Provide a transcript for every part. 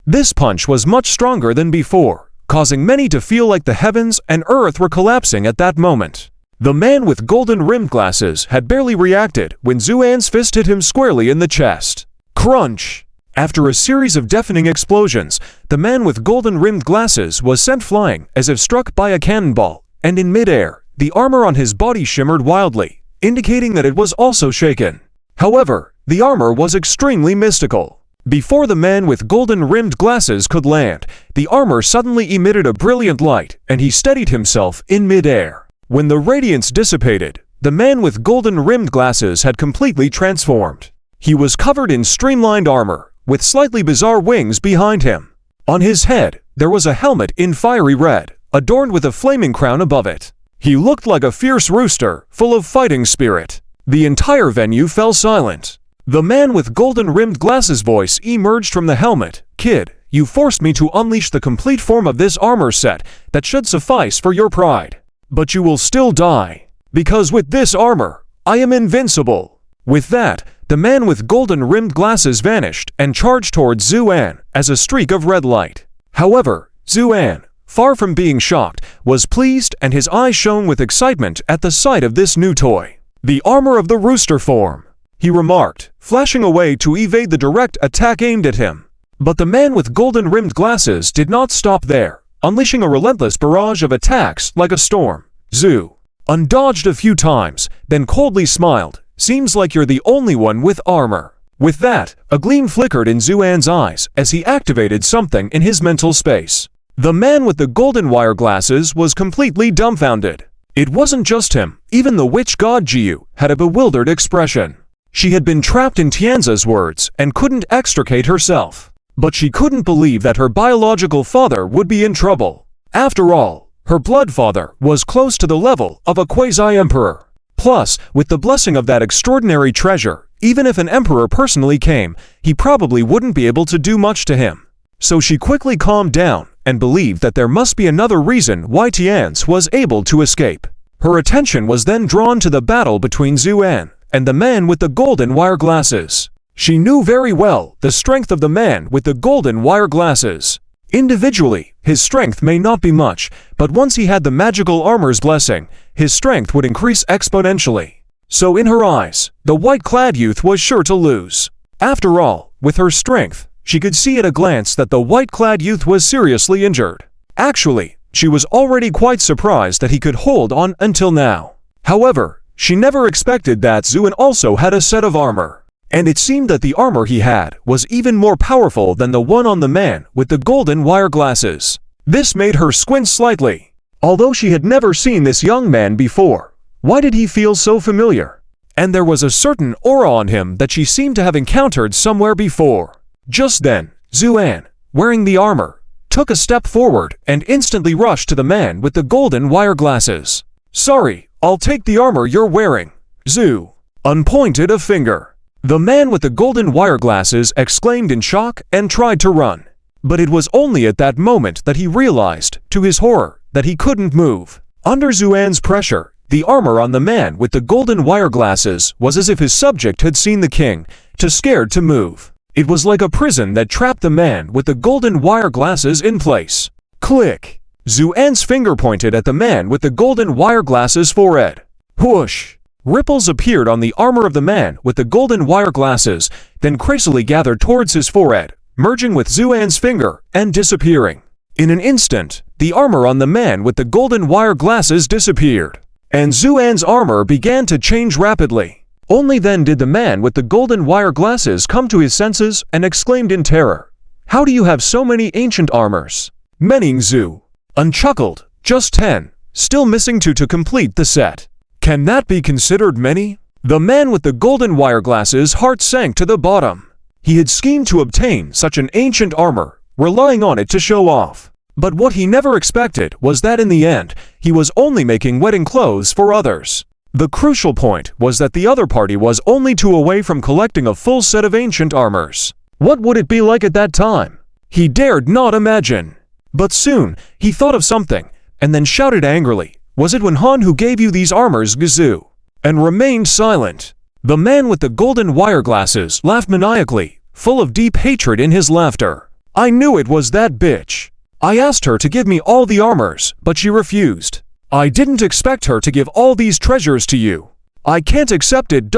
This punch was much stronger than before, causing many to feel like the heavens and earth were collapsing at that moment. The man with golden-rimmed glasses had barely reacted when Zuan's fist hit him squarely in the chest. Crunch! After a series of deafening explosions, the man with golden-rimmed glasses was sent flying as if struck by a cannonball, and in midair, the armor on his body shimmered wildly, indicating that it was also shaken. However, the armor was extremely mystical. Before the man with golden-rimmed glasses could land, the armor suddenly emitted a brilliant light, and he steadied himself in midair. When the radiance dissipated, the man with golden-rimmed glasses had completely transformed. He was covered in streamlined armor, with slightly bizarre wings behind him. On his head, there was a helmet in fiery red, adorned with a flaming crown above it. He looked like a fierce rooster, full of fighting spirit. The entire venue fell silent. The man with golden-rimmed glasses' voice emerged from the helmet. "Kid, you forced me to unleash the complete form of this armor set that should suffice for your pride. But you will still die, because with this armor, I am invincible." With that, the man with golden-rimmed glasses vanished and charged towards Zuan as a streak of red light. However, Zuan, far from being shocked, was pleased, and his eyes shone with excitement at the sight of this new toy. "The armor of the rooster form," he remarked, flashing away to evade the direct attack aimed at him. But the man with golden-rimmed glasses did not stop there, unleashing a relentless barrage of attacks like a storm. Zu undodged a few times, then coldly smiled. "Seems like you're the only one with armor." With that, a gleam flickered in Zuan's eyes as he activated something in his mental space. The man with the golden wire glasses was completely dumbfounded. It wasn't just him, even the witch god Jiu had a bewildered expression. She had been trapped in Tianza's words and couldn't extricate herself. But she couldn't believe that her biological father would be in trouble. After all, her blood father was close to the level of a quasi-emperor. Plus, with the blessing of that extraordinary treasure, even if an emperor personally came, he probably wouldn't be able to do much to him. So she quickly calmed down and believed that there must be another reason why Tianz was able to escape. Her attention was then drawn to the battle between Zuan and the man with the golden wire glasses. She knew very well the strength of the man with the golden wire glasses. Individually, his strength may not be much, but once he had the magical armor's blessing, his strength would increase exponentially. So in her eyes, the white-clad youth was sure to lose. After all, with her strength, she could see at a glance that the white-clad youth was seriously injured. Actually, she was already quite surprised that he could hold on until now. However, she never expected that Zuan also had a set of armor. And it seemed that the armor he had was even more powerful than the one on the man with the golden wire glasses. This made her squint slightly. Although she had never seen this young man before, why did he feel so familiar? And there was a certain aura on him that she seemed to have encountered somewhere before. Just then, Zuan, wearing the armor, took a step forward and instantly rushed to the man with the golden wire glasses. "Sorry, I'll take the armor you're wearing." Zu unpointed a finger. The man with the golden wire glasses exclaimed in shock and tried to run. But it was only at that moment that he realized, to his horror, that he couldn't move. Under Zuan's pressure, the armor on the man with the golden wire glasses was as if his subject had seen the king, too scared to move. It was like a prison that trapped the man with the golden wire glasses in place. Click! Zuan's finger pointed at the man with the golden wire glasses' forehead. Whoosh! Ripples appeared on the armor of the man with the golden wire glasses, then crazily gathered towards his forehead, merging with Zuan's finger and disappearing. In an instant, the armor on the man with the golden wire glasses disappeared, and Zuan's armor began to change rapidly. Only then did the man with the golden wire glasses come to his senses and exclaimed in terror, "How do you have so many ancient armors?" Mening Zu unchuckled, "Just 10, still missing 2 to complete the set." "Can that be considered many?" The man with the golden wire glasses' heart sank to the bottom. He had schemed to obtain such an ancient armor, relying on it to show off. But what he never expected was that in the end, he was only making wedding clothes for others. The crucial point was that the other party was only 2 away from collecting a full set of ancient armors. What would it be like at that time? He dared not imagine. But soon, he thought of something, and then shouted angrily, "Was it when Han who gave you these armors, Gazoo?" And remained silent. The man with the golden wire glasses laughed maniacally, full of deep hatred in his laughter. I knew it was that bitch. I asked her to give me all the armors, but she refused. I didn't expect her to give all these treasures to you. I can't accept it.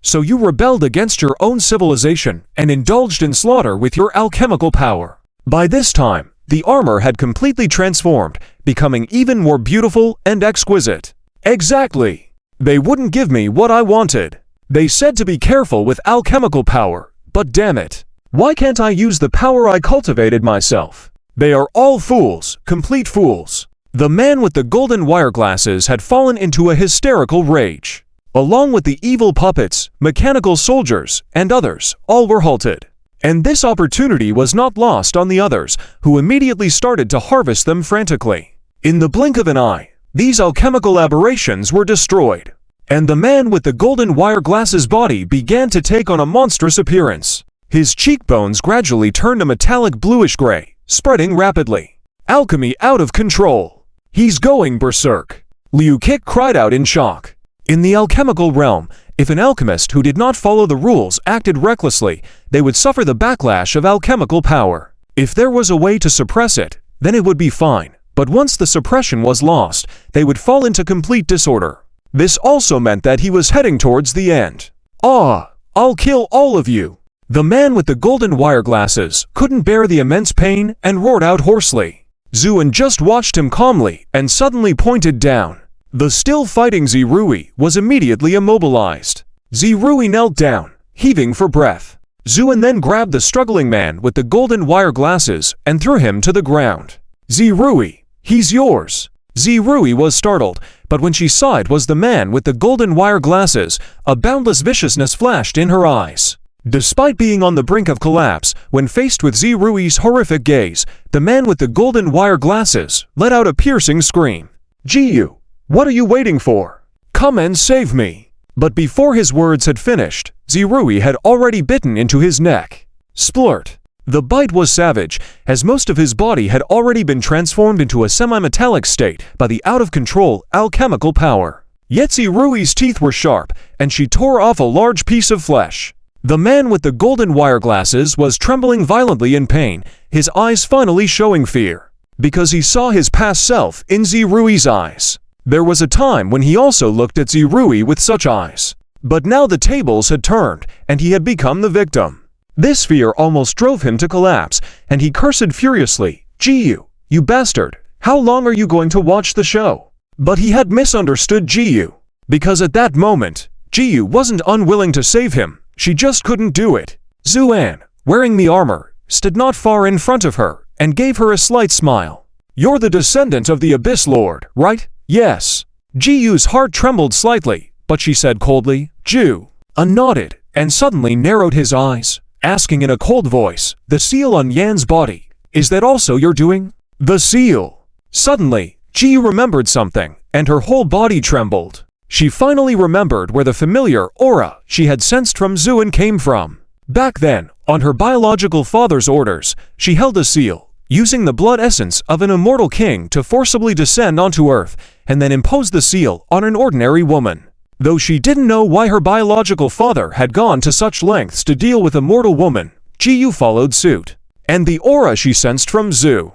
So you rebelled against your own civilization and indulged in slaughter with your alchemical power. By this time, the armor had completely transformed, becoming even more beautiful and exquisite. Exactly. They wouldn't give me what I wanted. They said to be careful with alchemical power, but damn it. Why can't I use the power I cultivated myself? They are all fools, complete fools. The man with the golden wire glasses had fallen into a hysterical rage. Along with the evil puppets, mechanical soldiers, and others, all were halted. And this opportunity was not lost on the others, who immediately started to harvest them frantically. In the blink of an eye, these alchemical aberrations were destroyed. And the man with the golden wire glasses body began to take on a monstrous appearance. His cheekbones gradually turned a metallic bluish gray, spreading rapidly. Alchemy out of control. He's going berserk. Liu Kik cried out in shock. In the alchemical realm, if an alchemist who did not follow the rules acted recklessly, they would suffer the backlash of alchemical power. If there was a way to suppress it, then it would be fine. But once the suppression was lost, they would fall into complete disorder. This also meant that he was heading towards the end. I'll kill all of you. The man with the golden wire glasses couldn't bear the immense pain and roared out hoarsely. Zuan just watched him calmly and suddenly pointed down. The still fighting Zirui was immediately immobilized. Zirui knelt down, heaving for breath. Zuan then grabbed the struggling man with the golden wire glasses and threw him to the ground. Zirui, he's yours. Zirui was startled, but when she saw it was the man with the golden wire glasses, a boundless viciousness flashed in her eyes. Despite being on the brink of collapse, when faced with Zirui's horrific gaze, the man with the golden wire glasses let out a piercing scream. Jiyu, what are you waiting for? Come and save me. But before his words had finished, Zirui had already bitten into his neck. Splurt. The bite was savage, as most of his body had already been transformed into a semi-metallic state by the out-of-control alchemical power. Yet Zirui's teeth were sharp, and she tore off a large piece of flesh. The man with the golden wire glasses was trembling violently in pain, his eyes finally showing fear, because he saw his past self in Zirui's eyes. There was a time when he also looked at Zirui with such eyes. But now the tables had turned, and he had become the victim. This fear almost drove him to collapse, and he cursed furiously, Jiyu, you bastard, how long are you going to watch the show? But he had misunderstood Jiyu, because at that moment, Jiyu wasn't unwilling to save him, she just couldn't do it. Zuan, wearing the armor, stood not far in front of her, and gave her a slight smile. You're the descendant of the Abyss Lord, right? Yes. Jiyu's heart trembled slightly, but she said coldly, Ju. Nodded, and suddenly narrowed his eyes, asking in a cold voice, the seal on Yan's body, is that also your doing? The seal. Suddenly, Jiyu remembered something, and her whole body trembled. She finally remembered where the familiar aura she had sensed from Zuan came from. Back then, on her biological father's orders, she held a seal, using the blood essence of an immortal king to forcibly descend onto Earth, and then impose the seal on an ordinary woman. Though she didn't know why her biological father had gone to such lengths to deal with a mortal woman, Jiyu followed suit. And the aura she sensed from Zuan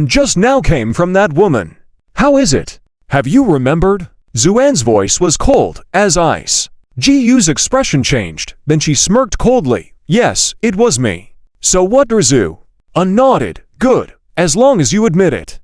just now came from that woman. How is it? Have you remembered? Zuan's voice was cold as ice. Jiyu's expression changed, then she smirked coldly. Yes, it was me. So what, DRIZZLE? Nodded. Good, as long as you admit it.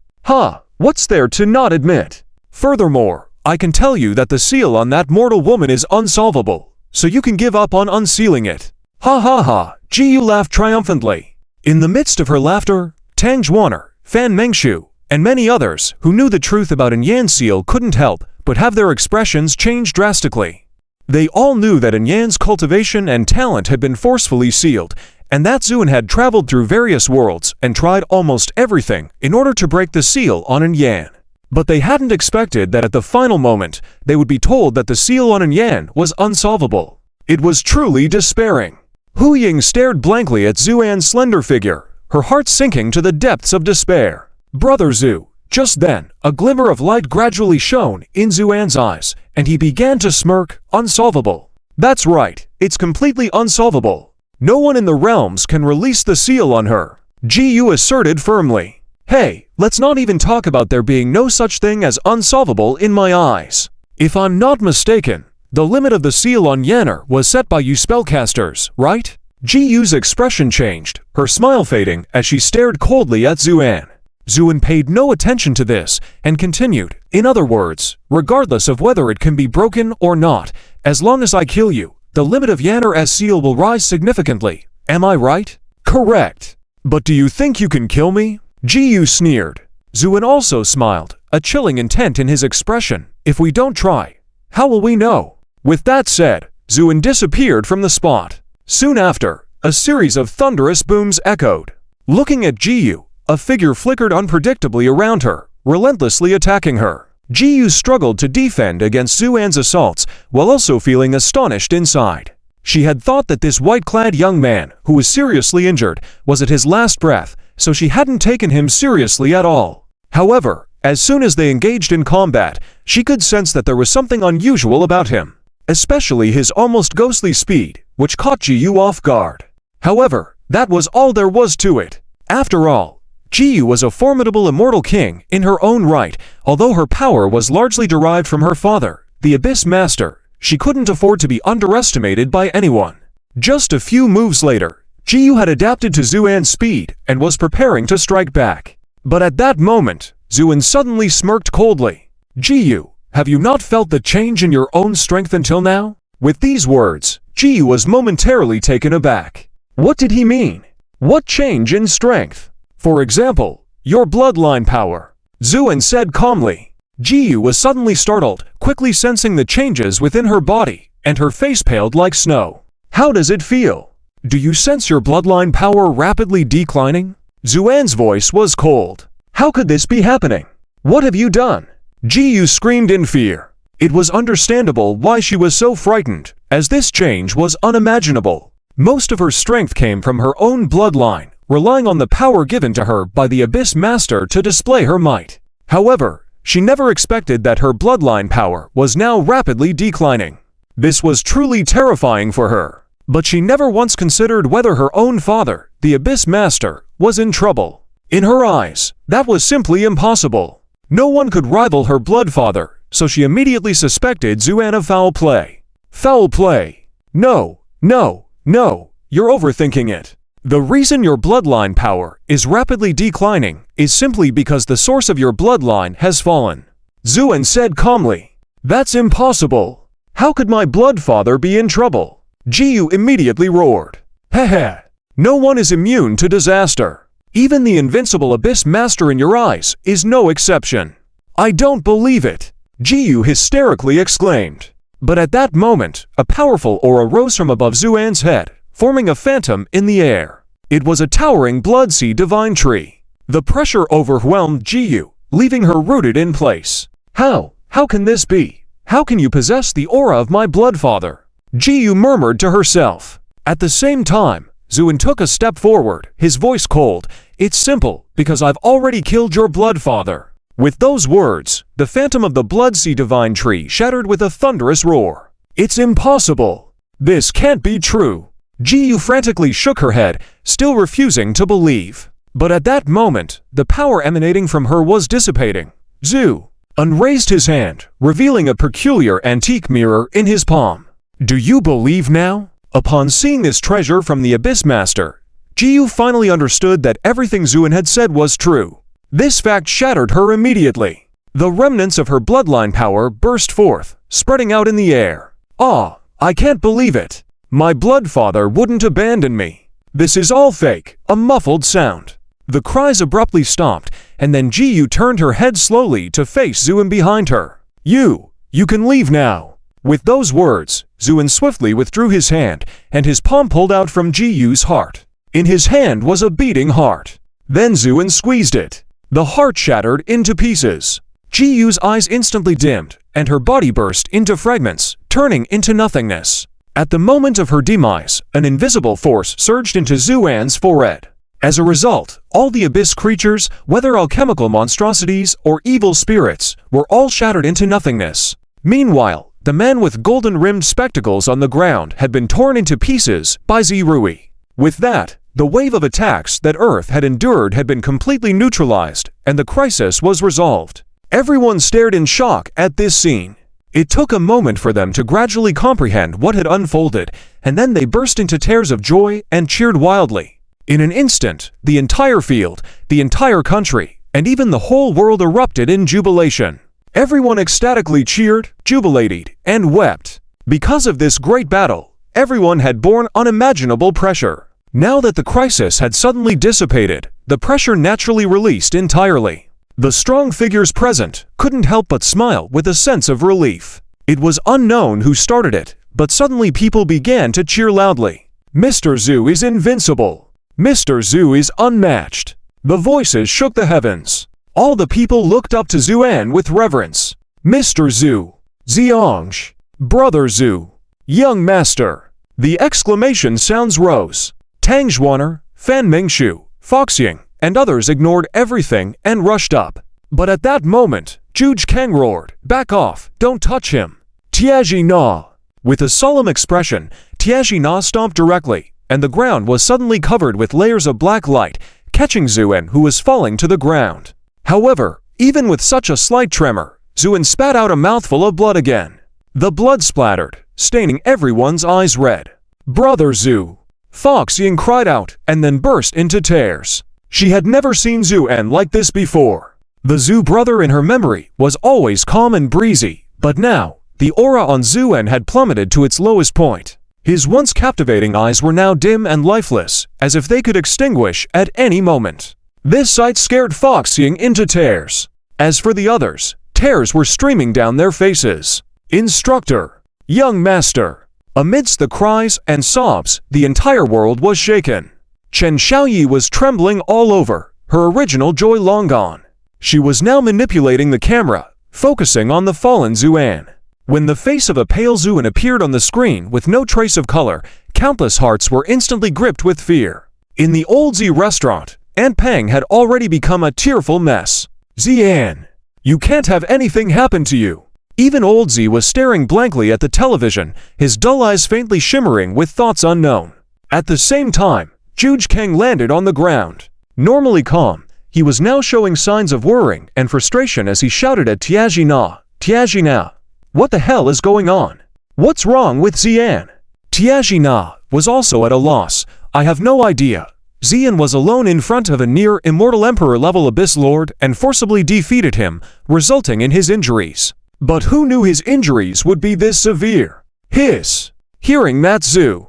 What's there to not admit? Furthermore, I can tell you that the seal on that mortal woman is unsolvable, so you can give up on unsealing it. Jiyu laughed triumphantly. In the midst of her laughter, Tang Zhuaner, Fan Mengshu, and many others who knew the truth about Yan's seal couldn't help but have their expressions change drastically. They all knew that Yan's cultivation and talent had been forcefully sealed, and that Zuan had traveled through various worlds and tried almost everything in order to break the seal on Yan. But they hadn't expected that at the final moment, they would be told that the seal on Yan was unsolvable. It was truly despairing. Hu Ying stared blankly at Zuan's slender figure, her heart sinking to the depths of despair. Brother Zu. Just then, a glimmer of light gradually shone in Zuan's eyes, and he began to smirk. Unsolvable. That's right, it's completely unsolvable. No one in the realms can release the seal on her, Ji-yu asserted firmly. Hey, let's not even talk about there being no such thing as unsolvable in my eyes. If I'm not mistaken, the limit of the seal on Yanner was set by you spellcasters, right? Ji-yu's expression changed, her smile fading as she stared coldly at Zuan. Zuan paid no attention to this and continued, in other words, regardless of whether it can be broken or not, as long as I kill you, the limit of Yanner's seal will rise significantly. Am I right? Correct. But do you think you can kill me? Ji-yu sneered. Zuan also smiled, a chilling intent in his expression. If we don't try, how will we know? With that said, Zuan disappeared from the spot. Soon after, a series of thunderous booms echoed. Looking at Ji-yu, a figure flickered unpredictably around her, relentlessly attacking her. Ji-yu struggled to defend against Zuan's assaults while also feeling astonished inside. She had thought that this white-clad young man, who was seriously injured, was at his last breath, so she hadn't taken him seriously at all. However, as soon as they engaged in combat, she could sense that there was something unusual about him, especially his almost ghostly speed, which caught Ji-yu off guard. However, that was all there was to it. After all, Ji-yu was a formidable immortal king in her own right. Although her power was largely derived from her father, the Abyss Master, she couldn't afford to be underestimated by anyone. Just a few moves later, Ji-yu had adapted to Zuan's speed and was preparing to strike back. But at that moment, Zuan suddenly smirked coldly. Ji-yu, have you not felt the change in your own strength until now? With these words, Ji-yu was momentarily taken aback. What did he mean? What change in strength? For example, your bloodline power, Zuan said calmly. Ji-yu was suddenly startled, quickly sensing the changes within her body, and her face paled like snow. How does it feel? Do you sense your bloodline power rapidly declining? Zuan's voice was cold. How could this be happening? What have you done? Ji-yu screamed in fear. It was understandable why she was so frightened, as this change was unimaginable. Most of her strength came from her own bloodline, relying on the power given to her by the Abyss Master to display her might. However, she never expected that her bloodline power was now rapidly declining. This was truly terrifying for her. But she never once considered whether her own father, the Abyss Master, was in trouble. In her eyes, that was simply impossible. No one could rival her blood father, so she immediately suspected Zuan of foul play. Foul play? No, no, no, you're overthinking it. The reason your bloodline power is rapidly declining is simply because the source of your bloodline has fallen. Zuan said calmly. That's impossible. How could my blood father be in trouble? Ji-yu immediately roared. Heh. No one is immune to disaster. Even the invincible Abyss Master in your eyes is no exception. I don't believe it, Ji-yu hysterically exclaimed. But at that moment, a powerful aura rose from above Zuan's head, forming a phantom in the air. It was a towering blood-sea divine tree. The pressure overwhelmed Ji-yu, leaving her rooted in place. How can this be? How can you possess the aura of my blood father? Ji-yu murmured to herself. At the same time, Zuan took a step forward, his voice cold. It's simple, because I've already killed your blood father. With those words, the phantom of the blood-sea divine tree shattered with a thunderous roar. It's impossible. This can't be true. Ji-yu frantically shook her head, still refusing to believe. But at that moment, the power emanating from her was dissipating. Zuan raised his hand, revealing a peculiar antique mirror in his palm. Do you believe now? Upon seeing this treasure from the Abyss Master, Ji-yu finally understood that everything Zuan had said was true. This fact shattered her immediately. The remnants of her bloodline power burst forth, spreading out in the air. Ah, I can't believe it. My blood father wouldn't abandon me. This is all fake, a muffled sound. The cries abruptly stopped, and then Ji-yu turned her head slowly to face Zuan behind her. You can leave now. With those words, Zuan swiftly withdrew his hand, and his palm pulled out from Ji-yu's heart. In his hand was a beating heart. Then Zuan squeezed it. The heart shattered into pieces. Ji-yu's eyes instantly dimmed, and her body burst into fragments, turning into nothingness. At the moment of her demise, an invisible force surged into Zuan's forehead. As a result, all the abyss creatures, whether alchemical monstrosities or evil spirits, were all shattered into nothingness. Meanwhile, The man with golden-rimmed spectacles on the ground had been torn into pieces by Zirui. With that, the wave of attacks that Earth had endured had been completely neutralized, and the crisis was resolved. Everyone stared in shock at this scene. It took a moment for them to gradually comprehend what had unfolded, and then they burst into tears of joy and cheered wildly. In an instant, the entire field, the entire country, and even the whole world erupted in jubilation. Everyone ecstatically cheered, jubilated, and wept. Because of this great battle, everyone had borne unimaginable pressure. Now that the crisis had suddenly dissipated, the pressure naturally released entirely. The strong figures present couldn't help but smile with a sense of relief. It was unknown who started it, but suddenly people began to cheer loudly. Mr. Zhu is invincible. Mr. Zhu is unmatched. The voices shook the heavens. All the people looked up to Zuan with reverence. Mr. Zhu, Xiangsh, Brother Zhu, Young Master. The exclamation sounds rose. Tang Zhuaner, Fan Mingshu, Foxying, and others ignored everything and rushed up. But at that moment, Zhuge Kang roared, "Back off, don't touch him." Tiaji Na. With a solemn expression, Tiaji Na stomped directly, and the ground was suddenly covered with layers of black light, catching Zuan, who was falling to the ground. However, even with such a slight tremor, Zuan spat out a mouthful of blood again. The blood splattered, staining everyone's eyes red. "Brother Zhu!" Foxying cried out and then burst into tears. She had never seen Zuan like this before. The Zhu brother in her memory was always calm and breezy, but now, the aura on Zuan had plummeted to its lowest point. His once captivating eyes were now dim and lifeless, as if they could extinguish at any moment. This sight scared Foxying into tears. As for the others, tears were streaming down their faces. Instructor! Young Master! Amidst the cries and sobs, the entire world was shaken. Chen Xiaoyi was trembling all over, her original joy long gone. She was now manipulating the camera, focusing on the fallen Zuan. When the face of a pale Zuan appeared on the screen with no trace of color, countless hearts were instantly gripped with fear. In the old Z restaurant, Aunt Peng had already become a tearful mess. "Zian, you can't have anything happen to you." Even old Z was staring blankly at the television, his dull eyes faintly shimmering with thoughts unknown. At the same time, Zhuge Kang landed on the ground. Normally calm, he was now showing signs of worrying and frustration as he shouted at Tiaji Na, "Tiaji Na, what the hell is going on? What's wrong with Zian?" Tiaji Na was also at a loss. "I have no idea." Zian was alone in front of a near-immortal Emperor-level Abyss Lord and forcibly defeated him, resulting in his injuries. But who knew his injuries would be this severe? Hiss! Hearing that Zhu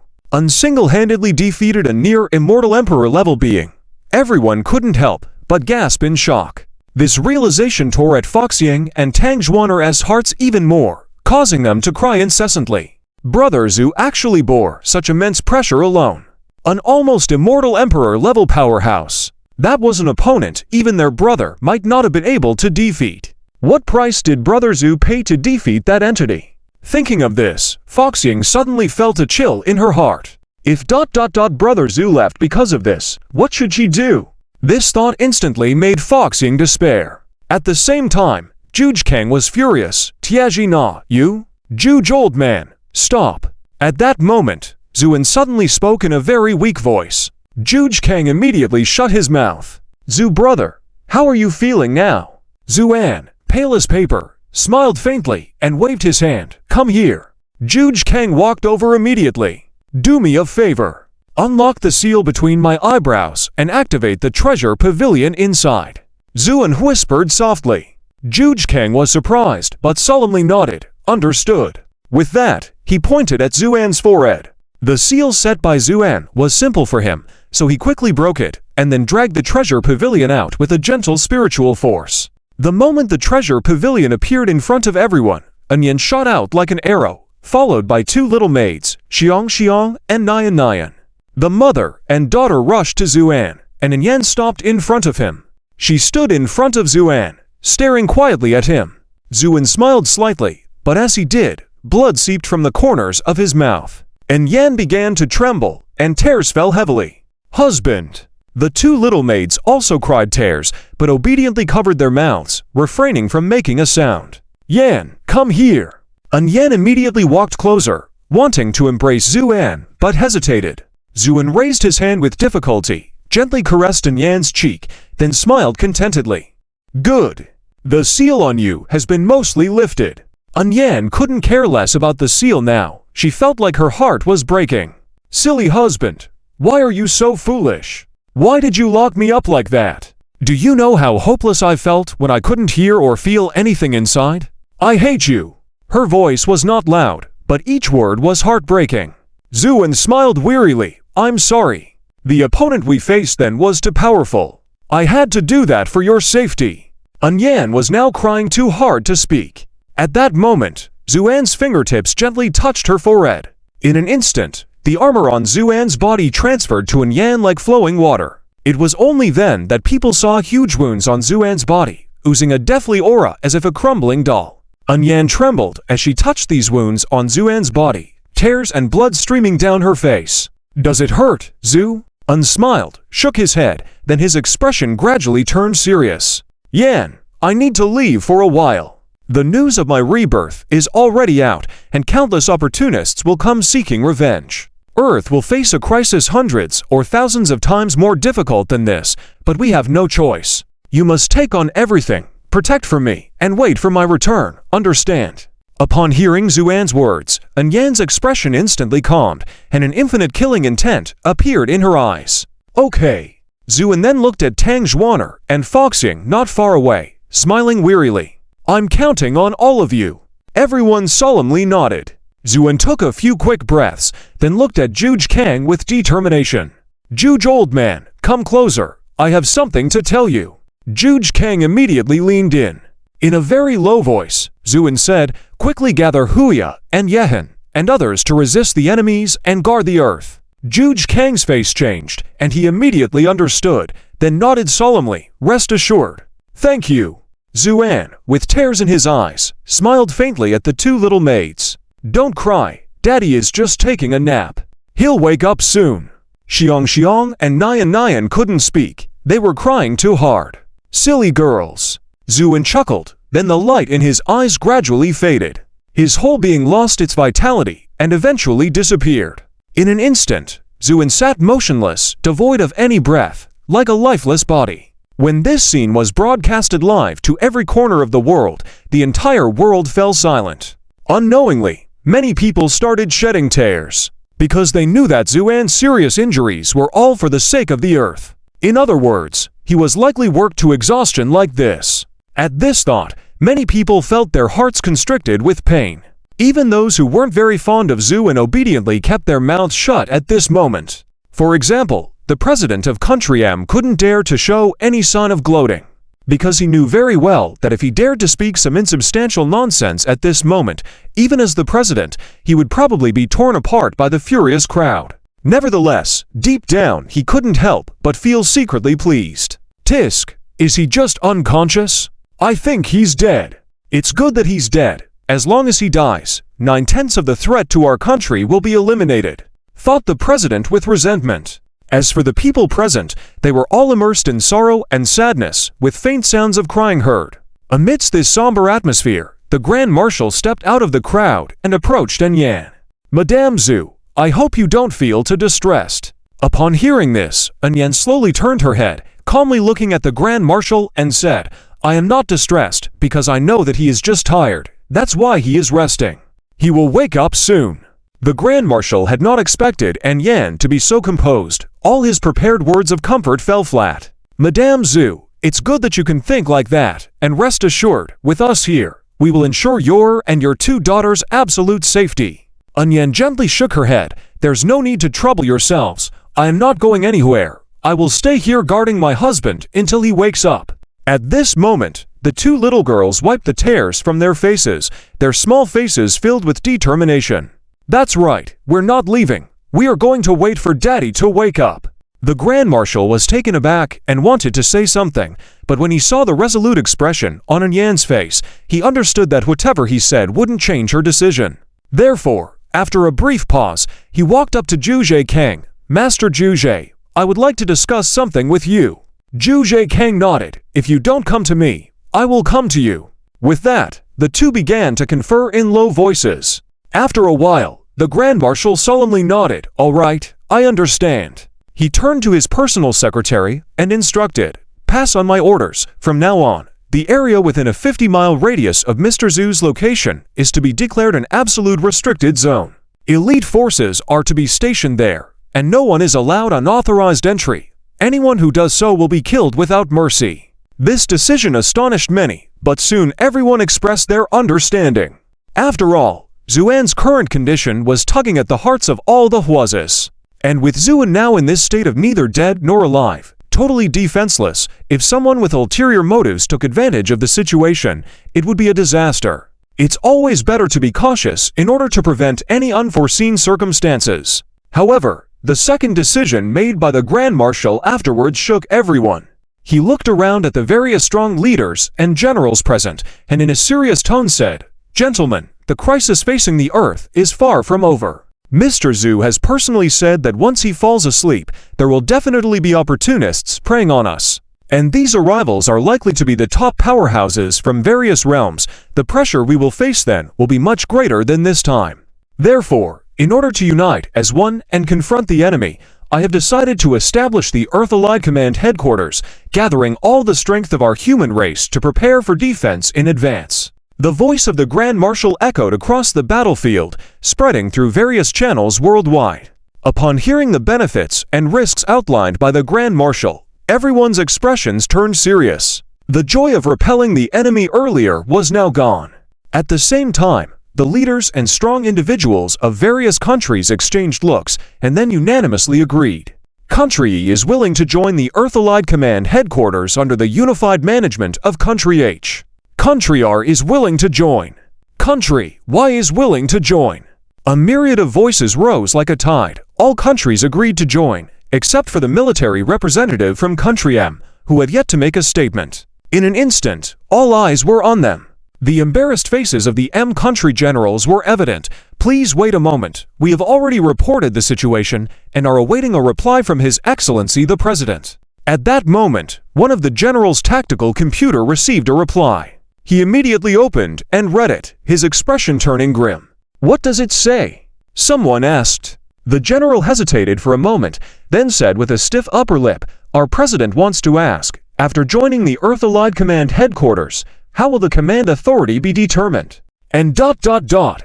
single-handedly defeated a near-immortal Emperor-level being, everyone couldn't help but gasp in shock. This realization tore at Foxying and Tang Zhuaner's hearts even more, causing them to cry incessantly. Brother Zhu actually bore such immense pressure alone. An almost immortal Emperor-level powerhouse. That was an opponent even their brother might not have been able to defeat. What price did Brother Zhu pay to defeat that entity? Thinking of this, Foxying suddenly felt a chill in her heart. If Brother Zhu left because of this, what should she do? This thought instantly made Foxying despair. At the same time, Zhuge Kang was furious. "Tiaji Na, you? Zhuge old man, stop." At that moment, Zuan suddenly spoke in a very weak voice. Zhuge Kang immediately shut his mouth. "Zhu brother, how are you feeling now?" Zuan, pale as paper, smiled faintly and waved his hand. "Come here." Zhuge Kang walked over immediately. "Do me a favor. Unlock the seal between my eyebrows and activate the treasure pavilion inside." Zuan whispered softly. Zhuge Kang was surprised but solemnly nodded. "Understood." With that, he pointed at Zuan's forehead. The seal set by Zuan was simple for him, so he quickly broke it and then dragged the treasure pavilion out with a gentle spiritual force. The moment the treasure pavilion appeared in front of everyone, Anyan shot out like an arrow, followed by two little maids, Xiong and Nayan. The mother and daughter rushed to Zuan, and Anyan stopped in front of him. She stood in front of Zuan, staring quietly at him. Zuan smiled slightly, but as he did, blood seeped from the corners of his mouth. Anyan began to tremble, and tears fell heavily. "Husband!" The two little maids also cried tears, but obediently covered their mouths, refraining from making a sound. "Yan, come here!" Yan immediately walked closer, wanting to embrace Zhu An, but hesitated. Zhu An raised his hand with difficulty, gently caressed Yan's cheek, then smiled contentedly. Good. The seal on you has been mostly lifted. Yan couldn't care less about the seal now. She felt like her heart was breaking. Silly husband, why are you so foolish? Why did you lock me up like that? Do you know how hopeless I felt when I couldn't hear or feel anything inside? I hate you. Her voice was not loud, but each word was heartbreaking. Zhu An smiled wearily. I'm sorry. The opponent we faced then was too powerful. I had to do that for your safety. Yan was now crying too hard to speak. At that moment, Zhu An's fingertips gently touched her forehead. In an instant, the armor on Zhu An's body transferred to Yan like flowing water. It was only then that people saw huge wounds on Zhu An's body, oozing a deathly aura as if a crumbling doll. Yan trembled as she touched these wounds on Zhu An's body, tears and blood streaming down her face. Does it hurt, Zhu? An smiled, shook his head, then his expression gradually turned serious. Yan, I need to leave for a while. The news of my rebirth is already out, and countless opportunists will come seeking revenge. Earth will face a crisis hundreds or thousands of times more difficult than this, but we have no choice. You must take on everything, protect for me, and wait for my return, understand? Upon hearing Zhu An's words, Yan's expression instantly calmed, and an infinite killing intent appeared in her eyes. Okay. Zhu An then looked at Tang Xuaner and Foxing not far away, smiling wearily. I'm counting on all of you. Everyone solemnly nodded. Zhu An took a few quick breaths, then looked at Zhuge Kang with determination. Zhuge old man, come closer. I have something to tell you. Zhuge Kang immediately leaned in. In a very low voice, Zhu An said, quickly gather Huya and Yehen and others to resist the enemies and guard the earth. Zhuge Kang's face changed, and he immediately understood, then nodded solemnly, rest assured. Thank you. Zhu An, with tears in his eyes, smiled faintly at the two little maids. Don't cry, Daddy is just taking a nap. He'll wake up soon. Xiong and Nyan couldn't speak, they were crying too hard. Silly girls. Zhu An chuckled, then the light in his eyes gradually faded. His whole being lost its vitality and eventually disappeared. In an instant, Zhu An sat motionless, devoid of any breath, like a lifeless body. When this scene was broadcasted live to every corner of the world, the entire world fell silent. Unknowingly, many people started shedding tears, because they knew that Zhu An's serious injuries were all for the sake of the earth. In other words, he was likely worked to exhaustion like this. At this thought, many people felt their hearts constricted with pain. Even those who weren't very fond of Zhu An obediently kept their mouths shut at this moment. For example, the president of Country M couldn't dare to show any sign of gloating, because he knew very well that if he dared to speak some insubstantial nonsense at this moment, even as the president, he would probably be torn apart by the furious crowd. Nevertheless, deep down he couldn't help but feel secretly pleased. Tisk, is he just unconscious? I think he's dead. It's good that he's dead. As long as he dies, 9/10 of the threat to our country will be eliminated, thought the president with resentment. As for the people present, they were all immersed in sorrow and sadness, with faint sounds of crying heard. Amidst this somber atmosphere, the Grand Marshal stepped out of the crowd and approached Yan. Madame Zhu, I hope you don't feel too distressed. Upon hearing this, Yan slowly turned her head, calmly looking at the Grand Marshal and said, I am not distressed because I know that he is just tired. That's why he is resting. He will wake up soon. The Grand Marshal had not expected Yan to be so composed. All his prepared words of comfort fell flat. Madame Zhu, it's good that you can think like that, and rest assured, with us here, we will ensure your and your two daughters' absolute safety. Yan gently shook her head. There's no need to trouble yourselves. I am not going anywhere. I will stay here guarding my husband until he wakes up. At this moment, the two little girls wiped the tears from their faces, their small faces filled with determination. That's right, we're not leaving. We are going to wait for Daddy to wake up. The Grand Marshal was taken aback and wanted to say something, but when he saw the resolute expression on Yan's face, he understood that whatever he said wouldn't change her decision. Therefore, after a brief pause, he walked up to Zhuge Kang. Master Zhuge, I would like to discuss something with you. Zhuge Kang nodded. If you don't come to me, I will come to you. With that, The two began to confer in low voices. After a while, the Grand Marshal solemnly nodded. "All right, I understand." He turned to his personal secretary and instructed, "Pass on my orders. From now on, the area within a 50-mile radius of Mr. Zhu's location is to be declared an absolute restricted zone. Elite forces are to be stationed there, and no one is allowed unauthorized entry. Anyone who does so will be killed without mercy." This decision astonished many, but soon everyone expressed their understanding. After all, Xuan's current condition was tugging at the hearts of all the Huazes. And with Xuan now in this state of neither dead nor alive, totally defenseless, if someone with ulterior motives took advantage of the situation, it would be a disaster. It's always better to be cautious in order to prevent any unforeseen circumstances. However, the second decision made by the Grand Marshal afterwards shook everyone. He looked around at the various strong leaders and generals present, and in a serious tone said, "Gentlemen, the crisis facing the Earth is far from over. Mr. Zhu has personally said that once he falls asleep, there will definitely be opportunists preying on us. And these arrivals are likely to be the top powerhouses from various realms. The pressure we will face then will be much greater than this time. Therefore, in order to unite as one and confront the enemy, I have decided to establish the Earth Allied Command Headquarters, gathering all the strength of our human race to prepare for defense in advance." The voice of the Grand Marshal echoed across the battlefield, spreading through various channels worldwide. Upon hearing the benefits and risks outlined by the Grand Marshal, everyone's expressions turned serious. The joy of repelling the enemy earlier was now gone. At the same time, the leaders and strong individuals of various countries exchanged looks and then unanimously agreed. Country E is willing to join the Earth Allied Command Headquarters under the unified management of Country H. Country R is willing to join. Country Y is willing to join. A myriad of voices rose like a tide. All countries agreed to join, except for the military representative from Country M, who had yet to make a statement. In an instant, all eyes were on them. The embarrassed faces of the M country generals were evident. "Please wait a moment. We have already reported the situation and are awaiting a reply from His Excellency the President." At that moment, one of the general's tactical computer received a reply. He immediately opened and read it, his expression turning grim. "What does it say?" someone asked. The general hesitated for a moment, then said with a stiff upper lip, "Our president wants to ask, after joining the Earth Allied Command Headquarters, how will the command authority be determined? And ...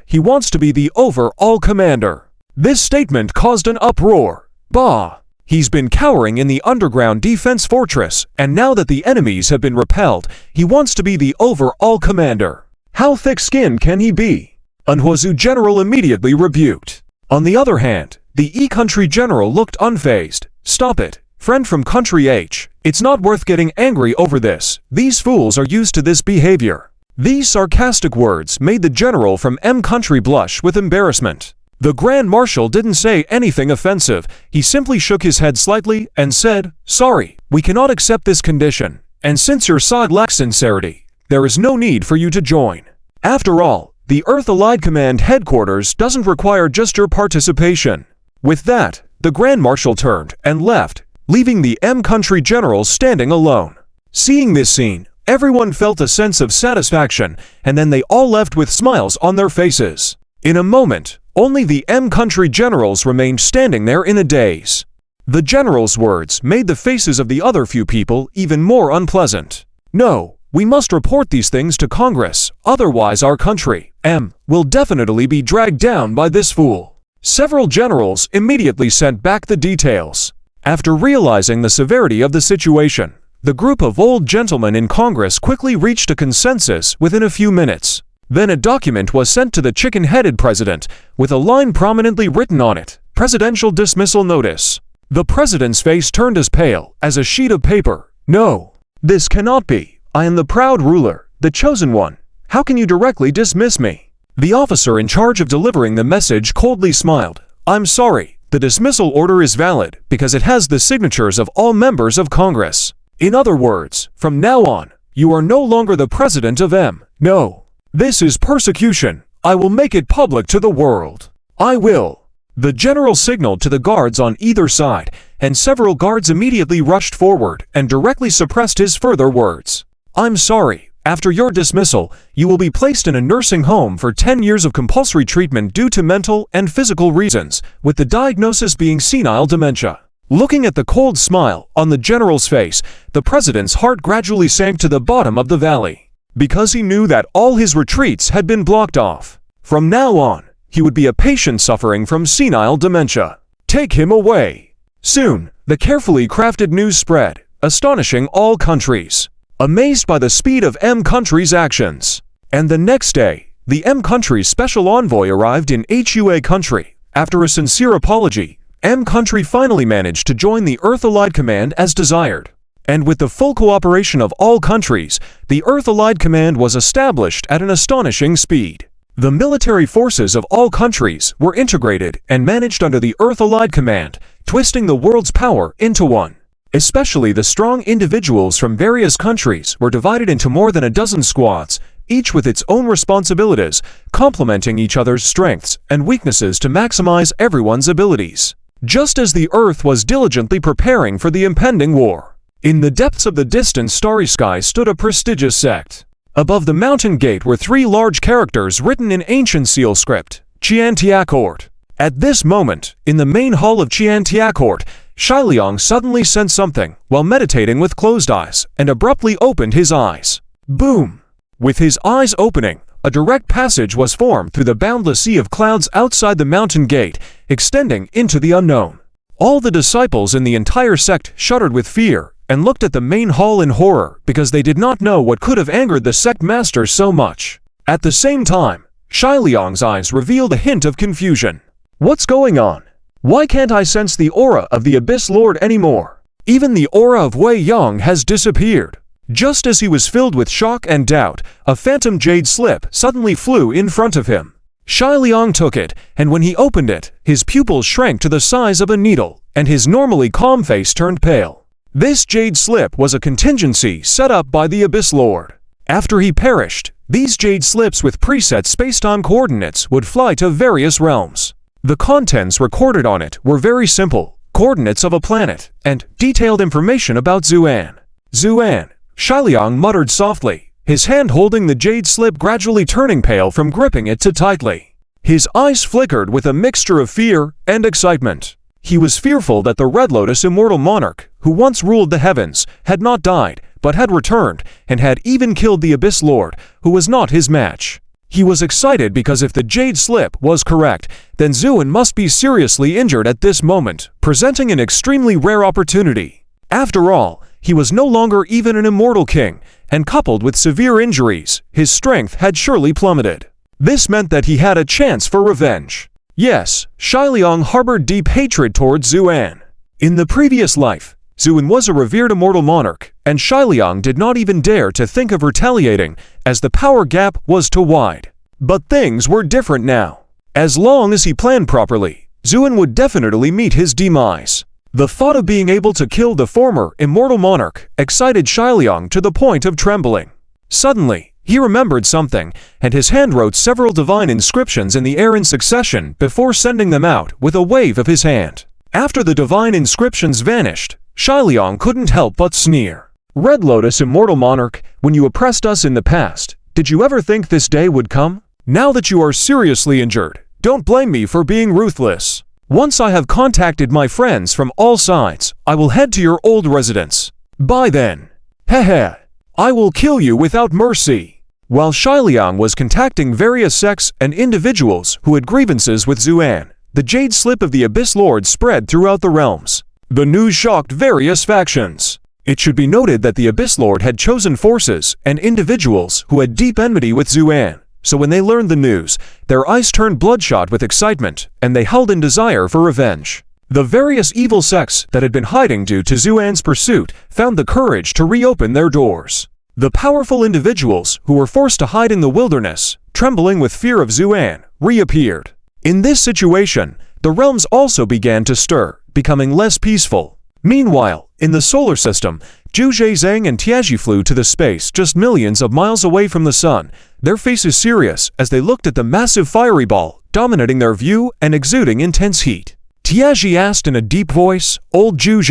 he wants to be the overall commander." This statement caused an uproar. Bah! He's been cowering in the underground defense fortress, and now that the enemies have been repelled, he wants to be the overall commander. How thick-skinned can he be? An Huazu general immediately rebuked. On the other hand, the E-country general looked unfazed. "Stop it, friend from Country H. It's not worth getting angry over this. These fools are used to this behavior." These sarcastic words made the general from M country blush with embarrassment. The Grand Marshal didn't say anything offensive. He simply shook his head slightly and said, "Sorry, we cannot accept this condition, and since your side lacks sincerity, there is no need for you to join. After all, the Earth Allied Command Headquarters doesn't require just your participation." With that, the Grand Marshal turned and left, leaving the M country generals standing alone. Seeing this scene, everyone felt a sense of satisfaction, and then they all left with smiles on their faces. In a moment, only the M country generals remained standing there in a daze. The general's words made the faces of the other few people even more unpleasant. "No, we must report these things to Congress, otherwise our country, M, will definitely be dragged down by this fool." Several generals immediately sent back the details. After realizing the severity of the situation, the group of old gentlemen in Congress quickly reached a consensus within a few minutes. Then a document was sent to the chicken-headed president, with a line prominently written on it, "Presidential Dismissal Notice." The president's face turned as pale as a sheet of paper. "No, this cannot be. I am the proud ruler, the chosen one. How can you directly dismiss me?" The officer in charge of delivering the message coldly smiled. "I'm sorry, the dismissal order is valid because it has the signatures of all members of Congress. In other words, from now on, you are no longer the president of M. No. This is persecution. I will make it public to the world. I will." The general signaled to the guards on either side, and several guards immediately rushed forward and directly suppressed his further words. "I'm sorry, After your dismissal, you will be placed in a nursing home for 10 years of compulsory treatment due to mental and physical reasons, with the diagnosis being senile dementia. Looking at the cold smile on the general's face, the president's heart gradually sank to the bottom of the valley, because he knew that all his retreats had been blocked off. From now on, he would be a patient suffering from senile dementia. Take him away. Soon, the carefully crafted news spread, astonishing all countries, amazed by the speed of M country's actions. And the next day, the M country's special envoy arrived in HUA country. After a sincere apology, M country finally managed to join the Earth Allied Command as desired. And with the full cooperation of all countries, the Earth Allied Command was established at an astonishing speed. The military forces of all countries were integrated and managed under the Earth Allied Command, twisting the world's power into one. Especially the strong individuals from various countries were divided into more than a dozen squads, each with its own responsibilities, complementing each other's strengths and weaknesses to maximize everyone's abilities. Just as the Earth was diligently preparing for the impending war, in the depths of the distant starry sky stood a prestigious sect. Above the mountain gate were 3 large characters written in ancient seal script, Chiantiacort. At this moment, in the main hall of Chiantiacort, Shiliang suddenly sensed something while meditating with closed eyes and abruptly opened his eyes. Boom! With his eyes opening, a direct passage was formed through the boundless sea of clouds outside the mountain gate, extending into the unknown. All the disciples in the entire sect shuddered with fear and looked at the main hall in horror because they did not know what could have angered the sect master so much. At the same time, Shiliang's eyes revealed a hint of confusion. What's going on? Why can't I sense the aura of the Abyss Lord anymore? Even the aura of Wei Yang has disappeared. Just as he was filled with shock and doubt, a phantom jade slip suddenly flew in front of him. Shiliang took it, and when he opened it, his pupils shrank to the size of a needle, and his normally calm face turned pale. This jade slip was a contingency set up by the Abyss Lord. After he perished, these jade slips with preset spacetime coordinates would fly to various realms. The contents recorded on it were very simple, coordinates of a planet, and detailed information about Zuan. Zuan, Shiliang muttered softly, his hand holding the jade slip gradually turning pale from gripping it too tightly. His eyes flickered with a mixture of fear and excitement. He was fearful that the Red Lotus immortal monarch, who once ruled the heavens, had not died, but had returned, and had even killed the Abyss Lord, who was not his match. He was excited because if the jade slip was correct, then Zuan must be seriously injured at this moment, presenting an extremely rare opportunity. After all, he was no longer even an immortal king, and coupled with severe injuries, his strength had surely plummeted. This meant that he had a chance for revenge. Yes, Shiliang harbored deep hatred towards Zuan. In the previous life, Zuan was a revered immortal monarch, and Shiliang did not even dare to think of retaliating, as the power gap was too wide. But things were different now. As long as he planned properly, Zuan would definitely meet his demise. The thought of being able to kill the former immortal monarch excited Shiliang to the point of trembling. Suddenly, he remembered something, and his hand wrote several divine inscriptions in the air in succession before sending them out with a wave of his hand. After the divine inscriptions vanished, Shiliang couldn't help but sneer. Red Lotus immortal monarch, when you oppressed us in the past, did you ever think this day would come? Now that you are seriously injured, don't blame me for being ruthless. Once I have contacted my friends from all sides, I will head to your old residence. By then, hehe, I will kill you without mercy. While Shiliang was contacting various sects and individuals who had grievances with Zuan, the jade slip of the Abyss Lord spread throughout the realms. The news shocked various factions. It should be noted that the Abyss Lord had chosen forces and individuals who had deep enmity with Zuan, so when they learned the news, their eyes turned bloodshot with excitement, and they held in desire for revenge. The various evil sects that had been hiding due to Zuan's pursuit found the courage to reopen their doors. The powerful individuals who were forced to hide in the wilderness, trembling with fear of Zuan, reappeared. In this situation, the realms also began to stir, becoming less peaceful. Meanwhile, in the solar system, Zhu Zhang and Tiaji flew to the space just millions of miles away from the sun, their faces serious as they looked at the massive fiery ball, dominating their view and exuding intense heat. Tiaji asked in a deep voice, "Old Zhu,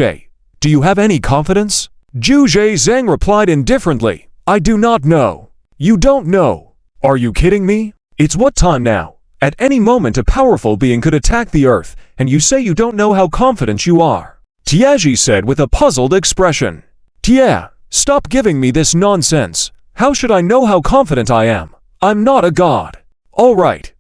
do you have any confidence?" Zhu Zhang replied indifferently, "I do not know." You don't know. Are you kidding me? It's what time now? At any moment a powerful being could attack the earth, and you say you don't know how confident you are. Tiaji said with a puzzled expression. Tia, stop giving me this nonsense. How should I know how confident I am? I'm not a god. All right.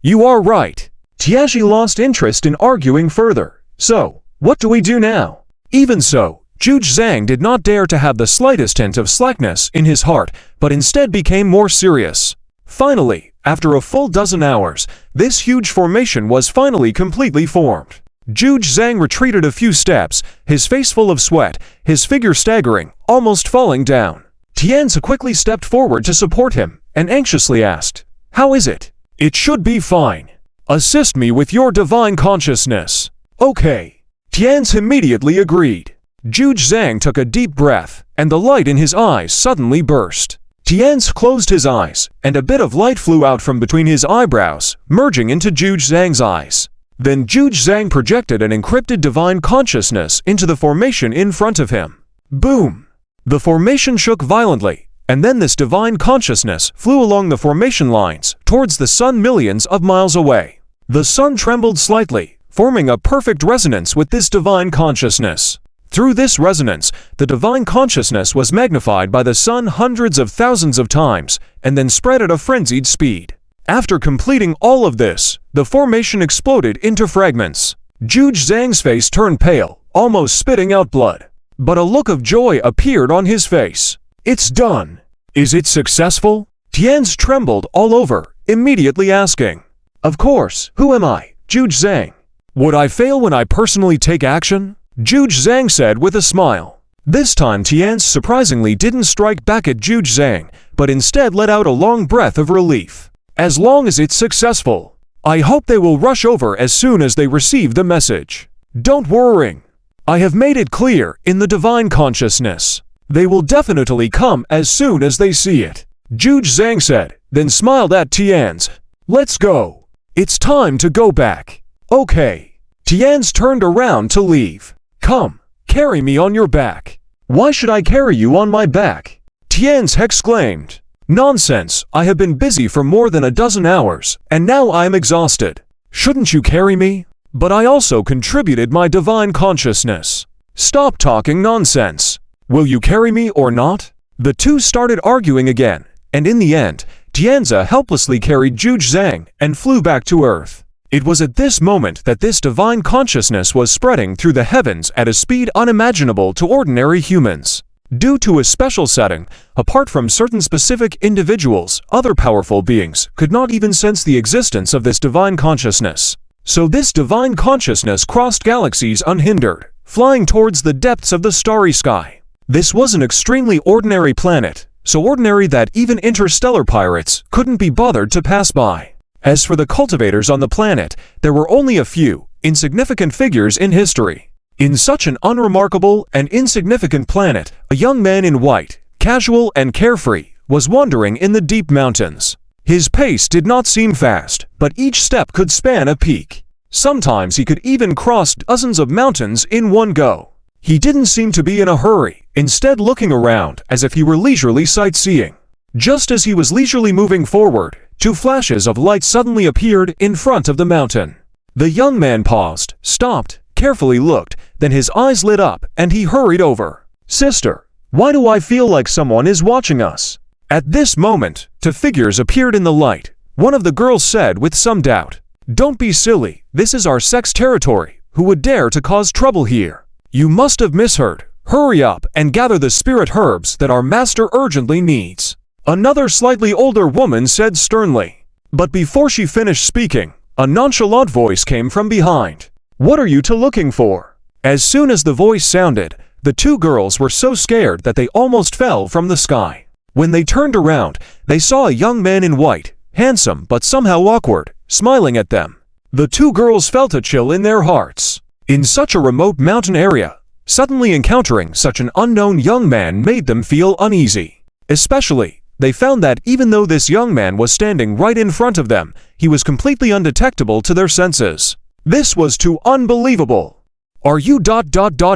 You are right. Tiaji lost interest in arguing further. So, what do we do now? Even so, Juge Zhang did not dare to have the slightest hint of slackness in his heart, but instead became more serious. Finally, after a full dozen hours, this huge formation was finally completely formed. Juge Zhang retreated a few steps, his face full of sweat, his figure staggering, almost falling down. Tianzi quickly stepped forward to support him, and anxiously asked, "How is it?" "It should be fine. Assist me with your divine consciousness." "Okay." Tianzi immediately agreed. Juge Zhang took a deep breath, and the light in his eyes suddenly burst. Tianzi closed his eyes, and a bit of light flew out from between his eyebrows, merging into Juge Zhang's eyes. Then Juge Zhang projected an encrypted divine consciousness into the formation in front of him. Boom! The formation shook violently, and then this divine consciousness flew along the formation lines towards the sun millions of miles away. The sun trembled slightly, forming a perfect resonance with this divine consciousness. Through this resonance, the divine consciousness was magnified by the sun hundreds of thousands of times, and then spread at a frenzied speed. After completing all of this, the formation exploded into fragments. Juge Zhang's face turned pale, almost spitting out blood. But a look of joy appeared on his face. "It's done. Is it successful?" Tianzi trembled all over, immediately asking. "Of course, who am I, Juge Zhang? Would I fail when I personally take action?" Juge Zhang said with a smile. This time Tianzi surprisingly didn't strike back at Juge Zhang, but instead let out a long breath of relief. "As long as it's successful, I hope they will rush over as soon as they receive the message. Don't worry. I have made it clear in the divine consciousness. They will definitely come as soon as they see it," Juge Zhang said, then smiled at Tianzi. "Let's go. It's time to go back." "Okay." Tianzi turned around to leave. "Come, carry me on your back." "Why should I carry you on my back?" Tianzi exclaimed. "Nonsense, I have been busy for more than a dozen hours, and now I am exhausted. Shouldn't you carry me? But I also contributed my divine consciousness." "Stop talking nonsense. Will you carry me or not?" The two started arguing again, and in the end, Tianzi helplessly carried Juge Zhang and flew back to Earth. It was at this moment that this divine consciousness was spreading through the heavens at a speed unimaginable to ordinary humans. Due to a special setting, apart from certain specific individuals, other powerful beings could not even sense the existence of this divine consciousness. So this divine consciousness crossed galaxies unhindered, flying towards the depths of the starry sky. This was an extremely ordinary planet, so ordinary that even interstellar pirates couldn't be bothered to pass by. As for the cultivators on the planet, there were only a few insignificant figures in history. In such an unremarkable and insignificant planet, a young man in white, casual and carefree, was wandering in the deep mountains. His pace did not seem fast, but each step could span a peak. Sometimes he could even cross dozens of mountains in one go. He didn't seem to be in a hurry, instead looking around as if he were leisurely sightseeing. Just as he was leisurely moving forward, two flashes of light suddenly appeared in front of the mountain. The young man paused, stopped, carefully looked, then his eyes lit up and he hurried over. "Sister, why do I feel like someone is watching us?" At this moment, two figures appeared in the light. One of the girls said with some doubt, "Don't be silly, this is our sex territory. Who would dare to cause trouble here? You must have misheard. Hurry up and gather the spirit herbs that our master urgently needs." Another slightly older woman said sternly. But before she finished speaking, a nonchalant voice came from behind. "What are you two looking for?" As soon as the voice sounded, the two girls were so scared that they almost fell from the sky. When they turned around, they saw a young man in white, handsome but somehow awkward, smiling at them. The two girls felt a chill in their hearts. In such a remote mountain area, suddenly encountering such an unknown young man made them feel uneasy. Especially, they found that even though this young man was standing right in front of them, he was completely undetectable to their senses. This was too unbelievable. "Are you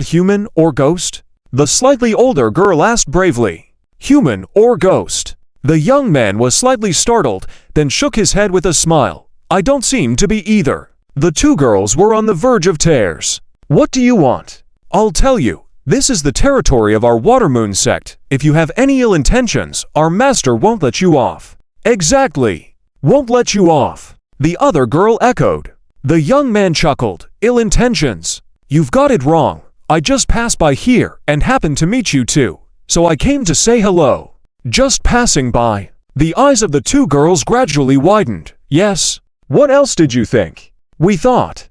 human or ghost?" the slightly older girl asked bravely. "Human or ghost?" The young man was slightly startled, then shook his head with a smile. I don't seem to be either. The two girls were on the verge of tears. What do you want? I'll tell you. This is the territory of our Watermoon sect. If you have any ill intentions, our master won't let you off. Exactly. Won't let you off. The other girl echoed. The young man chuckled. Ill intentions. You've got it wrong. I just passed by here and happened to meet you too. So I came to say hello. Just passing by. The eyes of the two girls gradually widened. Yes. What else did you think? We thought.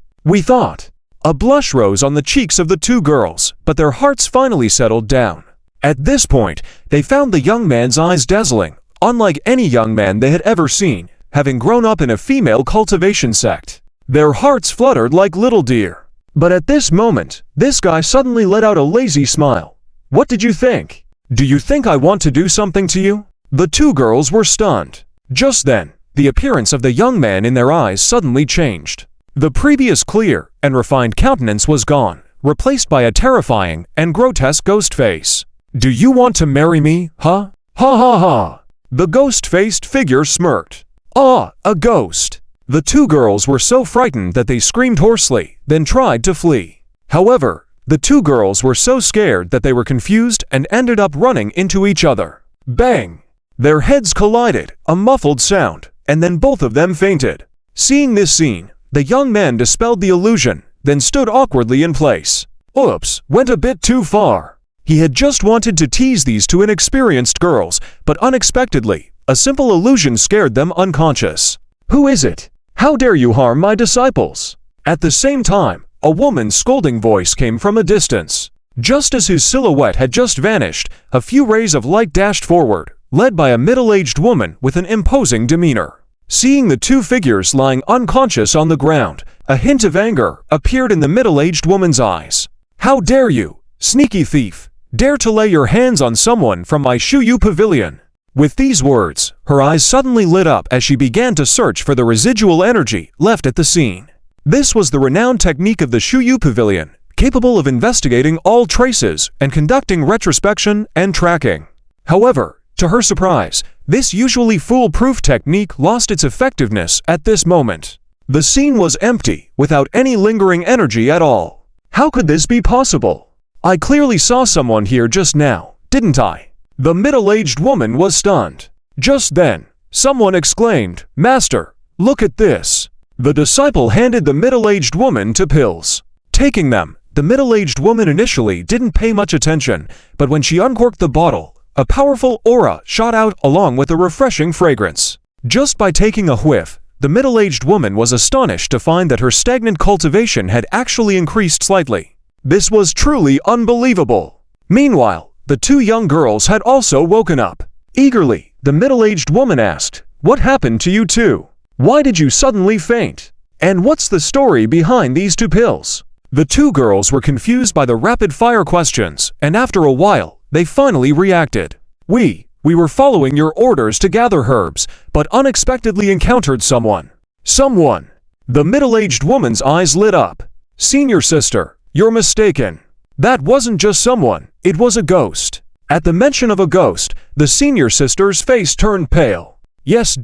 A blush rose on the cheeks of the two girls, but their hearts finally settled down. At this point, they found the young man's eyes dazzling, unlike any young man they had ever seen, having grown up in a female cultivation sect. Their hearts fluttered like little deer. But at this moment, this guy suddenly let out a lazy smile. What did you think? Do you think I want to do something to you? The two girls were stunned. Just then, the appearance of the young man in their eyes suddenly changed. The previous clear and refined countenance was gone, replaced by a terrifying and grotesque ghost face. Do you want to marry me, huh? Ha ha ha! The ghost-faced figure smirked. Ah, a ghost! The two girls were so frightened that they screamed hoarsely, then tried to flee. However, the two girls were so scared that they were confused and ended up running into each other. Bang! Their heads collided, a muffled sound, and then both of them fainted. Seeing this scene, the young man dispelled the illusion, then stood awkwardly in place. Oops, went a bit too far. He had just wanted to tease these two inexperienced girls, but unexpectedly, a simple illusion scared them unconscious. Who is it? How dare you harm my disciples? At the same time, a woman's scolding voice came from a distance. Just as his silhouette had just vanished, a few rays of light dashed forward, led by a middle-aged woman with an imposing demeanor. Seeing the two figures lying unconscious on the ground, a hint of anger appeared in the middle-aged woman's eyes. How dare you, sneaky thief, dare to lay your hands on someone from my Shuyu pavilion? With these words, her eyes suddenly lit up as she began to search for the residual energy left at the scene. This was the renowned technique of the Shuyu pavilion, capable of investigating all traces and conducting retrospection and tracking. However, to her surprise, this usually foolproof technique lost its effectiveness at this moment. The scene was empty, without any lingering energy at all. How could this be possible? I clearly saw someone here just now, didn't I? The middle-aged woman was stunned. Just then, someone exclaimed, Master, look at this. The disciple handed the middle-aged woman two pills. Taking them, the middle-aged woman initially didn't pay much attention, but when she uncorked the bottle, a powerful aura shot out along with a refreshing fragrance. Just by taking a whiff, the middle-aged woman was astonished to find that her stagnant cultivation had actually increased slightly. This was truly unbelievable. Meanwhile, the two young girls had also woken up. Eagerly, the middle-aged woman asked, What happened to you two? Why did you suddenly faint? And what's the story behind these two pills? The two girls were confused by the rapid-fire questions, and after a while, they finally reacted. We were following your orders to gather herbs, but unexpectedly encountered someone. Someone. The middle-aged woman's eyes lit up. Senior sister, you're mistaken. That wasn't just someone, it was a ghost. At the mention of a ghost, the senior sister's face turned pale. Yes,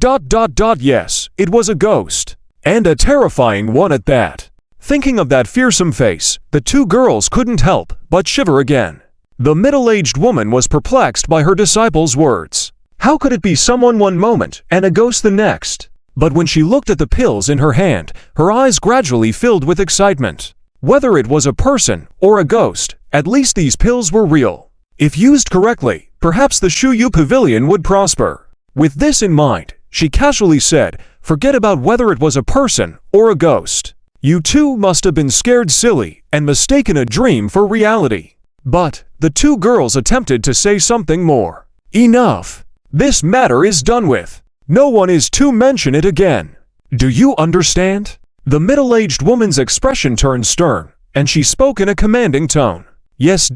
yes, it was a ghost. And a terrifying one at that. Thinking of that fearsome face, the two girls couldn't help but shiver again. The middle-aged woman was perplexed by her disciple's words. How could it be someone one moment and a ghost the next? But when she looked at the pills in her hand, her eyes gradually filled with excitement. Whether it was a person or a ghost, at least these pills were real. If used correctly, perhaps the Shuyu Pavilion would prosper. With this in mind, she casually said, Forget about whether it was a person or a ghost. You two must have been scared silly and mistaken a dream for reality. But the two girls attempted to say something more. Enough. This matter is done with. No one is to mention it again. Do you understand? The middle-aged woman's expression turned stern, and she spoke in a commanding tone. Yes.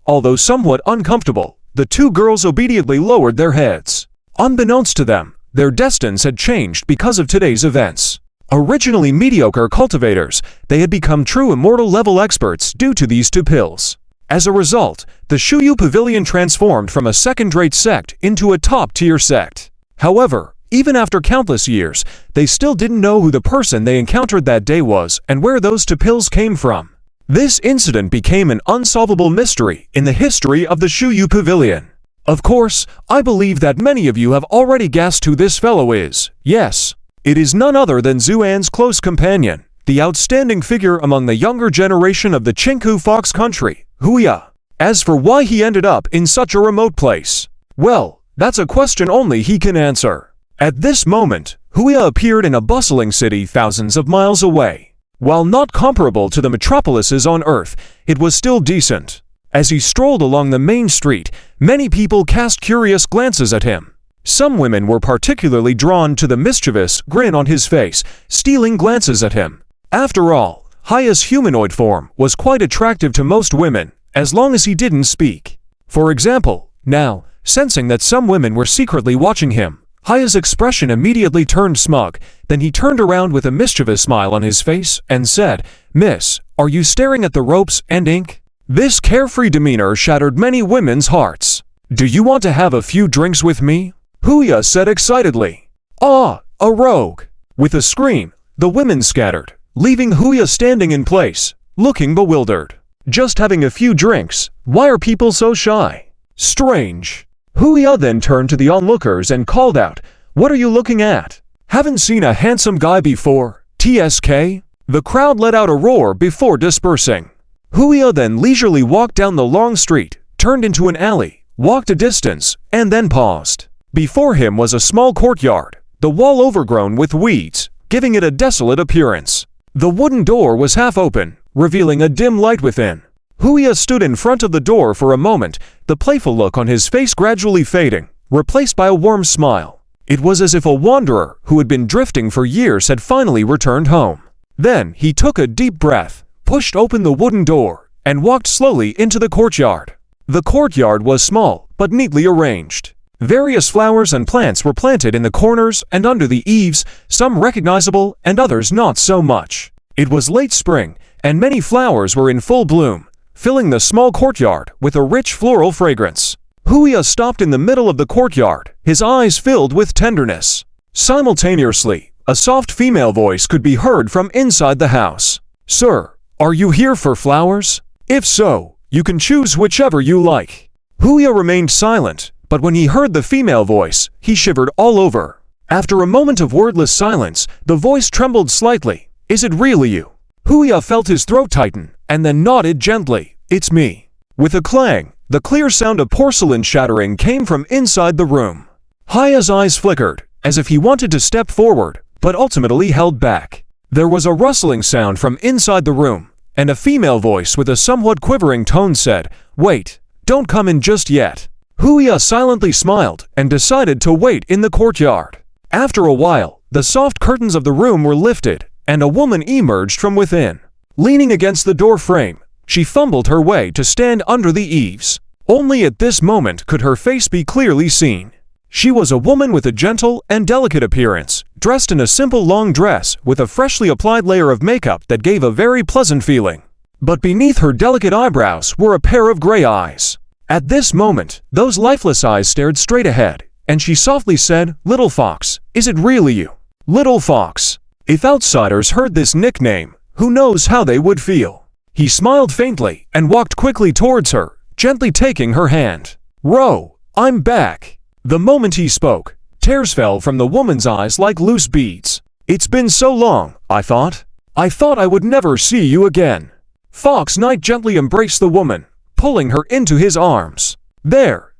Although somewhat uncomfortable, the two girls obediently lowered their heads. Unbeknownst to them, their destinies had changed because of today's events. Originally mediocre cultivators, they had become true immortal level experts due to these two pills. As a result, the Shuyu Pavilion transformed from a second-rate sect into a top-tier sect. However, even after countless years, they still didn't know who the person they encountered that day was and where those two pills came from. This incident became an unsolvable mystery in the history of the Shuyu Pavilion. Of course, I believe that many of you have already guessed who this fellow is. Yes, it is none other than Zuan's close companion, the outstanding figure among the younger generation of the Chinku Fox country, Huya. As for why he ended up in such a remote place, well, that's a question only he can answer. At this moment, Huya appeared in a bustling city thousands of miles away. While not comparable to the metropolises on Earth, it was still decent. As he strolled along the main street, many people cast curious glances at him. Some women were particularly drawn to the mischievous grin on his face, stealing glances at him. After all, Haya's humanoid form was quite attractive to most women, as long as he didn't speak. For example, now, sensing that some women were secretly watching him, Haya's expression immediately turned smug. Then he turned around with a mischievous smile on his face and said, "Miss, are you staring at the ropes and ink?" This carefree demeanor shattered many women's hearts. "Do you want to have a few drinks with me?" Huya said excitedly. "Ah, a rogue!" With a scream, the women scattered, leaving Huya standing in place, looking bewildered. Just having a few drinks, why are people so shy? Strange. Huya then turned to the onlookers and called out, "What are you looking at? Haven't seen a handsome guy before, TSK?" The crowd let out a roar before dispersing. Huya then leisurely walked down the long street, turned into an alley, walked a distance, and then paused. Before him was a small courtyard, the wall overgrown with weeds, giving it a desolate appearance. The wooden door was half open, revealing a dim light within. Huya stood in front of the door for a moment, the playful look on his face gradually fading, replaced by a warm smile. It was as if a wanderer who had been drifting for years had finally returned home. Then he took a deep breath, pushed open the wooden door, and walked slowly into the courtyard. The courtyard was small, but neatly arranged. Various flowers and plants were planted in the corners and under the eaves, some recognizable and others not so much. It was late spring, and many flowers were in full bloom, filling the small courtyard with a rich floral fragrance. Huya stopped in the middle of the courtyard, his eyes filled with tenderness. Simultaneously, a soft female voice could be heard from inside the house. "Sir, are you here for flowers? If so, you can choose whichever you like." Huya remained silent, but when he heard the female voice, he shivered all over. After a moment of wordless silence, the voice trembled slightly. "Is it really you?" Huya felt his throat tighten, and then nodded gently. "It's me." With a clang, the clear sound of porcelain shattering came from inside the room. Haya's eyes flickered, as if he wanted to step forward, but ultimately held back. There was a rustling sound from inside the room, and a female voice with a somewhat quivering tone said, "Wait, don't come in just yet." Huya silently smiled and decided to wait in the courtyard. After a while, the soft curtains of the room were lifted, and a woman emerged from within. Leaning against the door frame, she fumbled her way to stand under the eaves. Only at this moment could her face be clearly seen. She was a woman with a gentle and delicate appearance, dressed in a simple long dress with a freshly applied layer of makeup that gave a very pleasant feeling. But beneath her delicate eyebrows were a pair of gray eyes. At this moment, those lifeless eyes stared straight ahead, and she softly said, "Little Fox, is it really you?" Little Fox. If outsiders heard this nickname, who knows how they would feel? He smiled faintly and walked quickly towards her, gently taking her hand. "Ro, I'm back." The moment he spoke, tears fell from the woman's eyes like loose beads. "It's been so long, I thought I would never see you again." Fox Knight gently embraced the woman, pulling her into his arms. There,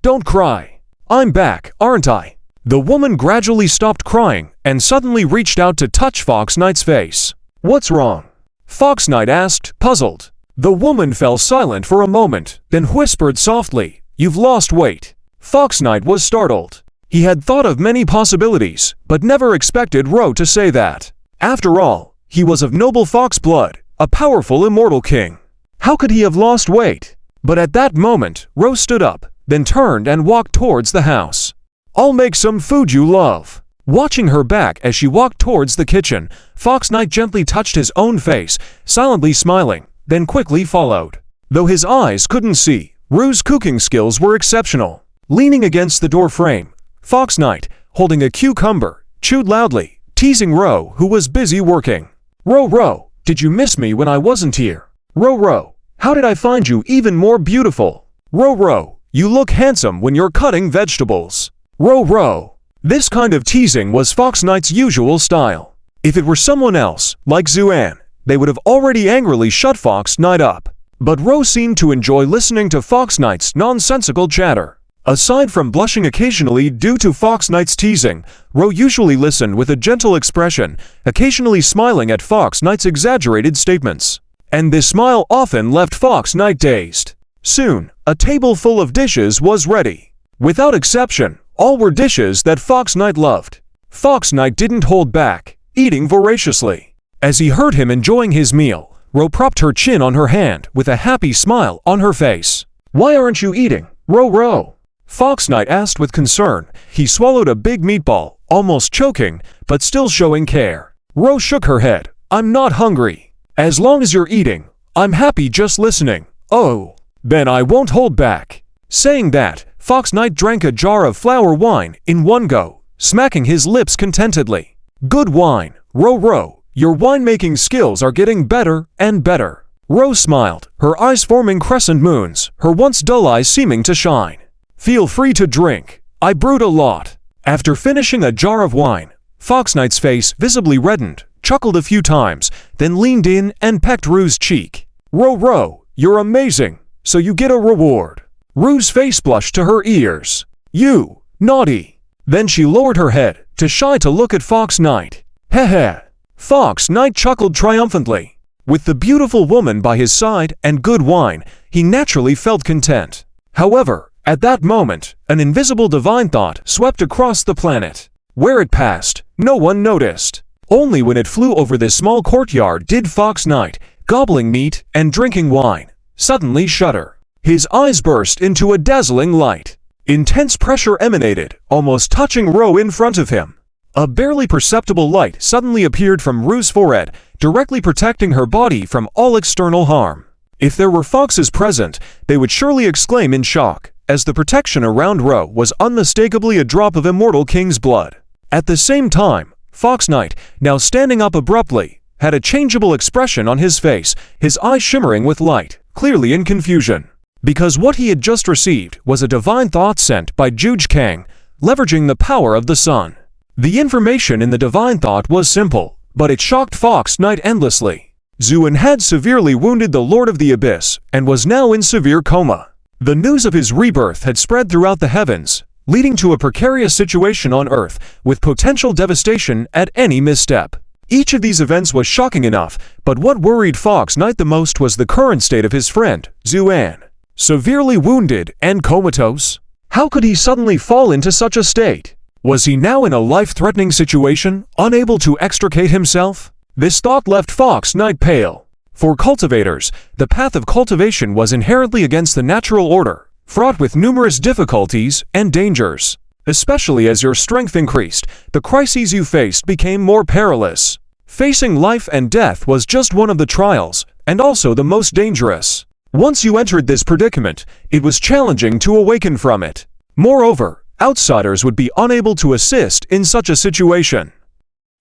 don't cry. I'm back, aren't I?" The woman gradually stopped crying and suddenly reached out to touch Fox Knight's face. "What's wrong?" Fox Knight asked, puzzled. The woman fell silent for a moment, then whispered softly, "You've lost weight." Fox Knight was startled. He had thought of many possibilities, but never expected Ro to say that. After all, he was of noble fox blood, a powerful immortal king. How could he have lost weight? But at that moment, Ro stood up, then turned and walked towards the house. "I'll make some food you love." Watching her back as she walked towards the kitchen, Fox Knight gently touched his own face, silently smiling, then quickly followed. Though his eyes couldn't see, Ru's cooking skills were exceptional. Leaning against the door frame, Fox Knight, holding a cucumber, chewed loudly, teasing Ro, who was busy working. Ro, did you miss me when I wasn't here? Ro, how did I find you even more beautiful? Ro, you look handsome when you're cutting vegetables. Ro. This kind of teasing was Fox Knight's usual style. If it were someone else, like Zuan, they would have already angrily shut Fox Knight up. But Ro seemed to enjoy listening to Fox Knight's nonsensical chatter. Aside from blushing occasionally due to Fox Knight's teasing, Ro usually listened with a gentle expression, occasionally smiling at Fox Knight's exaggerated statements. And this smile often left Fox Knight dazed. Soon, a table full of dishes was ready. Without exception, all were dishes that Fox Knight loved. Fox Knight didn't hold back, eating voraciously. As he heard him enjoying his meal, Ro propped her chin on her hand with a happy smile on her face. "Why aren't you eating, Ro?" Fox Knight asked with concern. He swallowed a big meatball, almost choking, but still showing care. Ro shook her head. "I'm not hungry. As long as you're eating, I'm happy just listening." "Oh, then I won't hold back." Saying that, Fox Knight drank a jar of flower wine in one go, smacking his lips contentedly. "Good wine, Ro. Your winemaking skills are getting better and better." Ro smiled, her eyes forming crescent moons, her once dull eyes seeming to shine. "Feel free to drink. I brewed a lot." After finishing a jar of wine, Fox Knight's face visibly reddened, chuckled a few times, then leaned in and pecked Ru's cheek. "Ro, you're amazing, so you get a reward." Ru's face blushed to her ears. "You, naughty." Then she lowered her head, too shy to look at Fox Knight. Heh. Fox Knight chuckled triumphantly. With the beautiful woman by his side and good wine, he naturally felt content. However, at that moment, an invisible divine thought swept across the planet. Where it passed, no one noticed. Only when it flew over this small courtyard did Fox Knight, gobbling meat and drinking wine, suddenly shudder. His eyes burst into a dazzling light. Intense pressure emanated, almost touching Ro in front of him. A barely perceptible light suddenly appeared from Ru's forehead, directly protecting her body from all external harm. If there were foxes present, they would surely exclaim in shock, as the protection around Ro was unmistakably a drop of immortal king's blood. At the same time, Fox Knight, now standing up abruptly, had a changeable expression on his face, his eyes shimmering with light, clearly in confusion. Because what he had just received was a divine thought sent by Juge Kang, leveraging the power of the sun. The information in the divine thought was simple, but it shocked Fox Knight endlessly. Zuan had severely wounded the Lord of the Abyss and was now in severe coma. The news of his rebirth had spread throughout the heavens, leading to a precarious situation on Earth, with potential devastation at any misstep. Each of these events was shocking enough, but what worried Fox Knight the most was the current state of his friend, Zuan. Severely wounded and comatose? How could he suddenly fall into such a state? Was he now in a life-threatening situation, unable to extricate himself? This thought left Fox Knight pale. For cultivators, the path of cultivation was inherently against the natural order, fraught with numerous difficulties and dangers. Especially as your strength increased, the crises you faced became more perilous. Facing life and death was just one of the trials, and also the most dangerous. Once you entered this predicament, it was challenging to awaken from it. Moreover, outsiders would be unable to assist in such a situation.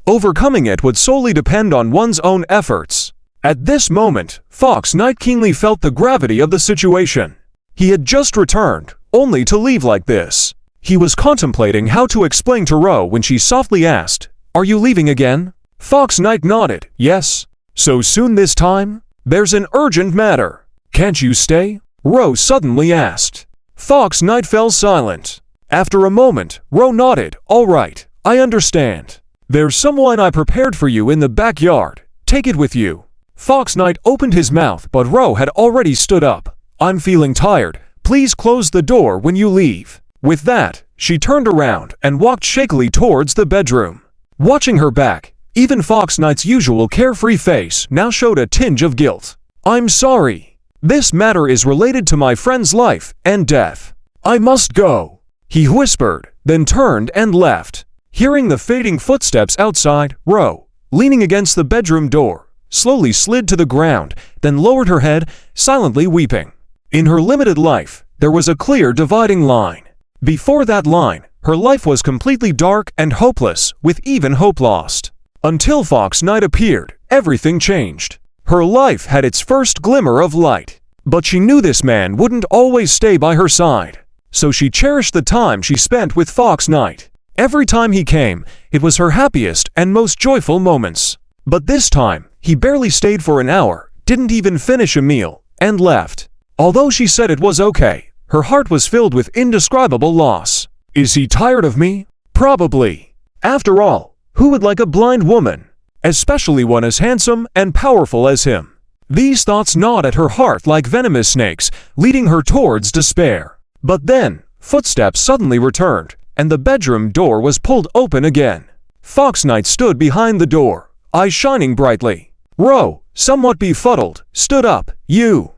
Overcoming it would solely depend on one's own efforts. At this moment, Fox Knight keenly felt the gravity of the situation. He had just returned, only to leave like this. He was contemplating how to explain to Ro when she softly asked, "Are you leaving again?" Fox Knight nodded, "Yes." "So soon this time? There's an urgent matter." "Can't you stay?" Ro suddenly asked. Fox Knight fell silent. After a moment, Ro nodded, "All right, I understand. There's some wine I prepared for you in the backyard. Take it with you." Fox Knight opened his mouth, but Ro had already stood up. "I'm feeling tired. Please close the door when you leave." With that, she turned around and walked shakily towards the bedroom. Watching her back, even Fox Knight's usual carefree face now showed a tinge of guilt. "I'm sorry. This matter is related to my friend's life and death. I must go," he whispered, then turned and left. Hearing the fading footsteps outside, Ro, leaning against the bedroom door, slowly slid to the ground, then lowered her head, silently weeping. In her limited life, there was a clear dividing line. Before that line, her life was completely dark and hopeless, with even hope lost. Until Fox Knight appeared, everything changed. Her life had its first glimmer of light. But she knew this man wouldn't always stay by her side. So she cherished the time she spent with Fox Knight. Every time he came, it was her happiest and most joyful moments. But this time, he barely stayed for an hour, didn't even finish a meal, and left. Although she said it was okay, her heart was filled with indescribable loss. Is he tired of me? Probably. After all, who would like a blind woman? Especially one as handsome and powerful as him. These thoughts gnawed at her heart like venomous snakes, leading her towards despair. But then, footsteps suddenly returned, and the bedroom door was pulled open again. Fox Knight stood behind the door, eyes shining brightly. Ro, somewhat befuddled, stood up. You.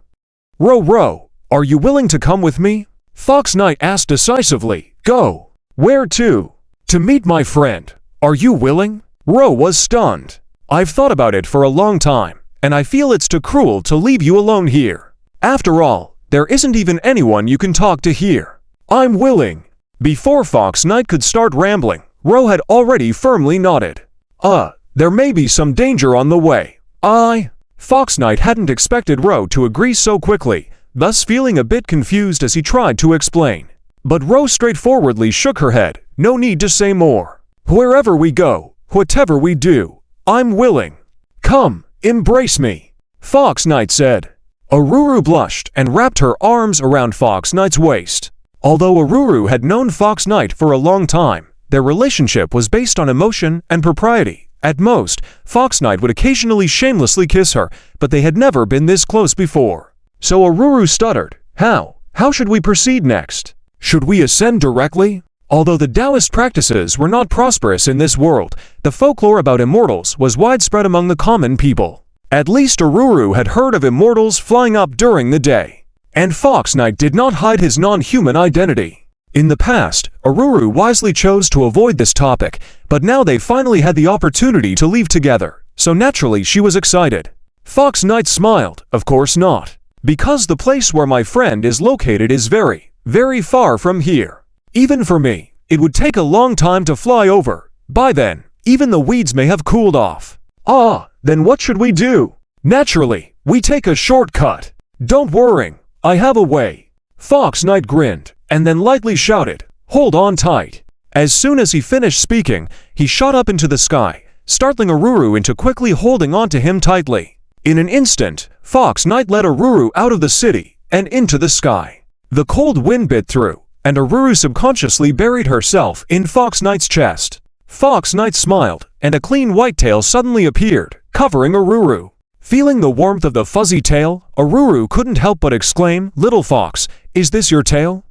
Ro, are you willing to come with me? Fox Knight asked decisively. Go. Where to? To meet my friend. Are you willing? Ro was stunned. I've thought about it for a long time, and I feel it's too cruel to leave you alone here. After all, there isn't even anyone you can talk to here. I'm willing. Before Fox Knight could start rambling, Ro had already firmly nodded. There may be some danger on the way. Fox Knight hadn't expected Ro to agree so quickly, thus feeling a bit confused as he tried to explain. But Ro straightforwardly shook her head. No need to say more. Wherever we go, whatever we do, I'm willing. Come, embrace me, Fox Knight said. Aruru blushed and wrapped her arms around Fox Knight's waist. Although Aruru had known Fox Knight for a long time, their relationship was based on emotion and propriety. At most, Fox Knight would occasionally shamelessly kiss her, but they had never been this close before. So Aruru stuttered. How should we proceed next? Should we ascend directly? Although the Taoist practices were not prosperous in this world, the folklore about immortals was widespread among the common people. At least Aruru had heard of immortals flying up during the day. And Fox Knight did not hide his non-human identity. In the past, Aruru wisely chose to avoid this topic, but now they finally had the opportunity to leave together, so naturally she was excited. Fox Knight smiled. Of course not. Because the place where my friend is located is very, very far from here. Even for me, it would take a long time to fly over. By then, even the weeds may have cooled off. Then what should we do? Naturally, we take a shortcut. Don't worry, I have a way. Fox Knight grinned, and then lightly shouted, hold on tight. As soon as he finished speaking, he shot up into the sky, startling Aruru into quickly holding on to him tightly. In an instant, Fox Knight led Aruru out of the city and into the sky. The cold wind bit through, and Aruru subconsciously buried herself in Fox Knight's chest. Fox Knight smiled, and a clean white tail suddenly appeared, covering Aruru. Feeling the warmth of the fuzzy tail, Aruru couldn't help but exclaim, Little Fox, is this your tail?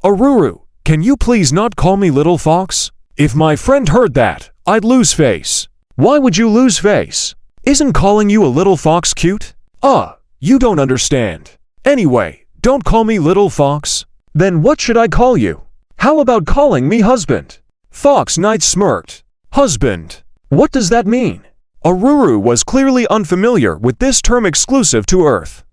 Aruru, can you please not call me Little Fox? If my friend heard that, I'd lose face. Why would you lose face? Isn't calling you a little fox cute? You don't understand. Anyway, don't call me Little Fox. Then what should I call you? How about calling me husband? Fox Knight smirked. Husband? What does that mean? Aruru was clearly unfamiliar with this term exclusive to Earth.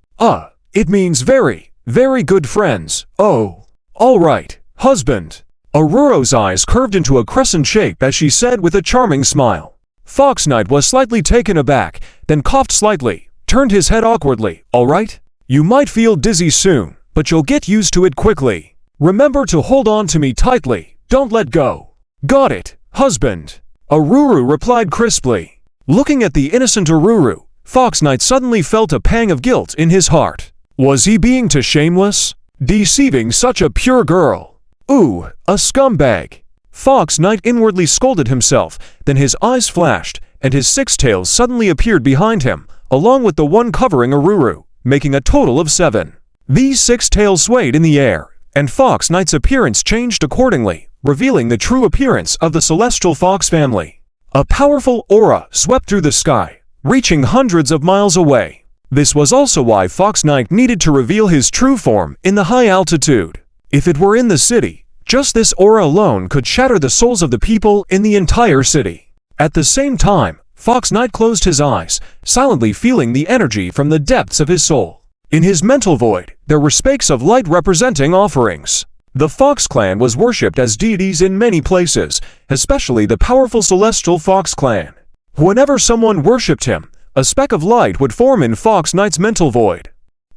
It means very, very good friends. Oh, all right, husband. Aruru's eyes curved into a crescent shape as she said with a charming smile. Fox Knight was slightly taken aback, then coughed slightly, turned his head awkwardly. All right? You might feel dizzy soon, but you'll get used to it quickly. Remember to hold on to me tightly, don't let go. Got it, husband. Aruru replied crisply. Looking at the innocent Aruru, Fox Knight suddenly felt a pang of guilt in his heart. Was he being too shameless? Deceiving such a pure girl? Ooh, a scumbag. Fox Knight inwardly scolded himself, then his eyes flashed, and his 6 tails suddenly appeared behind him, along with the one covering Aruru, making a total of 7. These 6 tails swayed in the air, and Fox Knight's appearance changed accordingly, revealing the true appearance of the celestial fox family. A powerful aura swept through the sky, reaching hundreds of miles away. This was also why Fox Knight needed to reveal his true form in the high altitude. If it were in the city, just this aura alone could shatter the souls of the people in the entire city. At the same time, Fox Knight closed his eyes, silently feeling the energy from the depths of his soul. In his mental void, there were spakes of light representing offerings. The Fox clan was worshipped as deities in many places, especially the powerful celestial Fox clan. Whenever someone worshipped him, a speck of light would form in Fox Knight's mental void.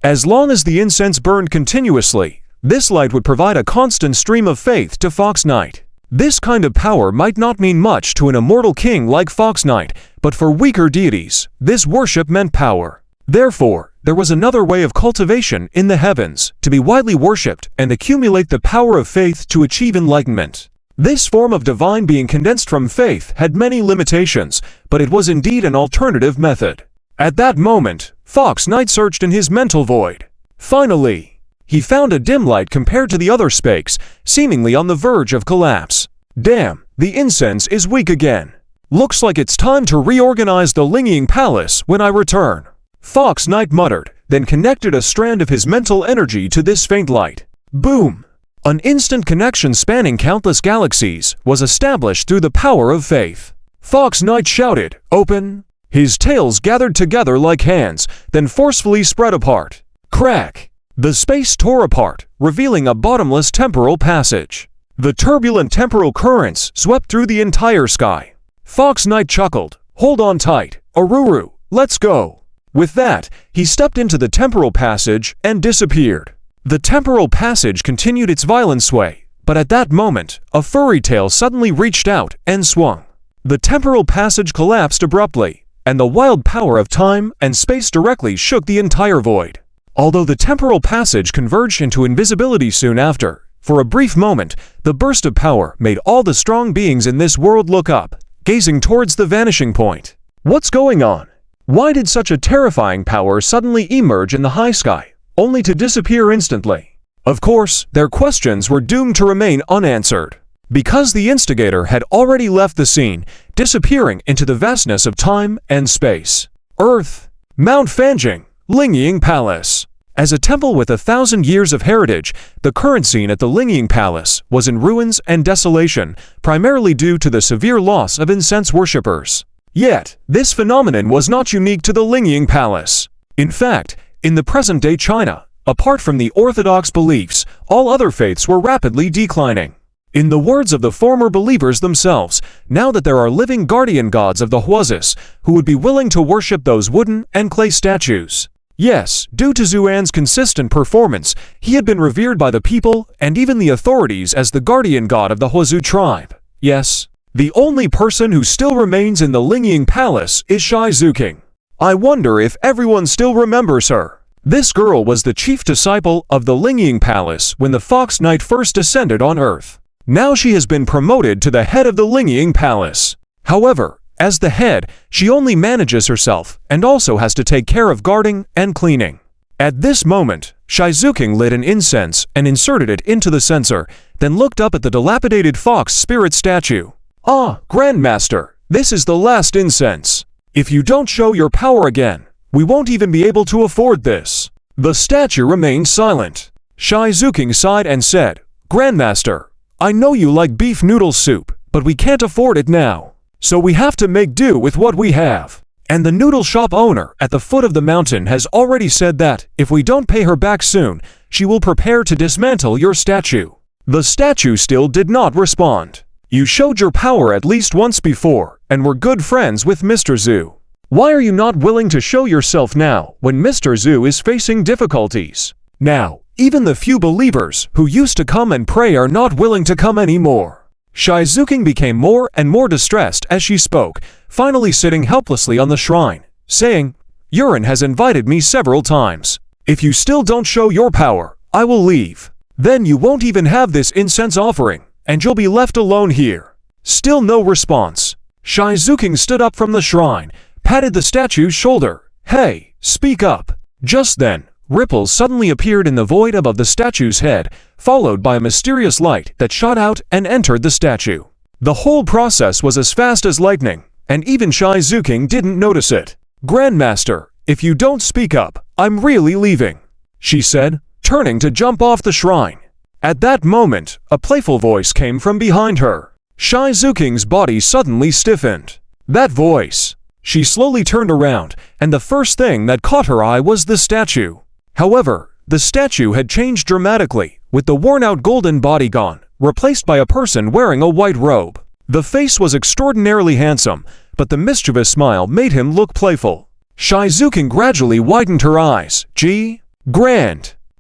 As long as the incense burned continuously, this light would provide a constant stream of faith to Fox Knight. This kind of power might not mean much to an immortal king like Fox Knight, but for weaker deities, this worship meant power. Therefore, there was another way of cultivation in the heavens, to be widely worshipped and accumulate the power of faith to achieve enlightenment. This form of divine being condensed from faith had many limitations, but it was indeed an alternative method. At that moment, Fox Knight searched in his mental void. Finally, he found a dim light compared to the other spakes, seemingly on the verge of collapse. Damn, the incense is weak again. Looks like it's time to reorganize the Linging Palace when I return. Fox Knight muttered, then connected a strand of his mental energy to this faint light. Boom! An instant connection spanning countless galaxies was established through the power of faith. Fox Knight shouted, "Open!" His tails gathered together like hands, then forcefully spread apart. Crack! The space tore apart, revealing a bottomless temporal passage. The turbulent temporal currents swept through the entire sky. Fox Knight chuckled, "Hold on tight, Oruru, let's go." With that, he stepped into the temporal passage and disappeared. The temporal passage continued its violent sway, but at that moment, a furry tail suddenly reached out and swung. The temporal passage collapsed abruptly, and the wild power of time and space directly shook the entire void. Although the temporal passage converged into invisibility soon after, for a brief moment, the burst of power made all the strong beings in this world look up, gazing towards the vanishing point. What's going on? Why did such a terrifying power suddenly emerge in the high sky, only to disappear instantly? Of course, their questions were doomed to remain unanswered, because the instigator had already left the scene, disappearing into the vastness of time and space. Earth, Mount Fanjing, Linging Palace. As a temple with 1,000 years of heritage, the current scene at the Linging Palace was in ruins and desolation, primarily due to the severe loss of incense worshippers. Yet, this phenomenon was not unique to the Linging Palace. In fact, in the present-day China, apart from the orthodox beliefs, all other faiths were rapidly declining. In the words of the former believers themselves, now that there are living guardian gods of the Huazis who would be willing to worship those wooden and clay statues. Yes, due to Zuan's consistent performance, he had been revered by the people and even the authorities as the guardian god of the Huazu tribe. Yes, the only person who still remains in the Linging Palace is Shai Zuking. I wonder if everyone still remembers her. This girl was the chief disciple of the Linging Palace when the Fox Knight first descended on Earth. Now she has been promoted to the head of the Linging Palace. However, as the head, she only manages herself and also has to take care of guarding and cleaning. At this moment, Shai Zuking lit an incense and inserted it into the censer, then looked up at the dilapidated fox spirit statue. "Ah, Grandmaster, this is the last incense. If you don't show your power again, we won't even be able to afford this." The statue remained silent. Shai Zuking sighed and said, "Grandmaster, I know you like beef noodle soup, but we can't afford it now. So we have to make do with what we have. And the noodle shop owner at the foot of the mountain has already said that, if we don't pay her back soon, she will prepare to dismantle your statue." The statue still did not respond. "You showed your power at least once before, and were good friends with Mr. Zhu. Why are you not willing to show yourself now, when Mr. Zhu is facing difficulties? Now, even the few believers who used to come and pray are not willing to come anymore." Shai Zuking became more and more distressed as she spoke, finally sitting helplessly on the shrine, saying, "Yuren has invited me several times. If you still don't show your power, I will leave. Then you won't even have this incense offering, and you'll be left alone here." Still no response. Shai Zuking stood up from the shrine, patted the statue's shoulder. "Hey, speak up." Just then, ripples suddenly appeared in the void above the statue's head, followed by a mysterious light that shot out and entered the statue. The whole process was as fast as lightning, and even Shai Zuking didn't notice it. "Grandmaster, if you don't speak up, I'm really leaving," she said, turning to jump off the shrine. At that moment, a playful voice came from behind her. Shai Zuking's body suddenly stiffened. That voice. She slowly turned around, and the first thing that caught her eye was the statue. However, the statue had changed dramatically, with the worn-out golden body gone, replaced by a person wearing a white robe. The face was extraordinarily handsome, but the mischievous smile made him look playful. Shizuking gradually widened her eyes.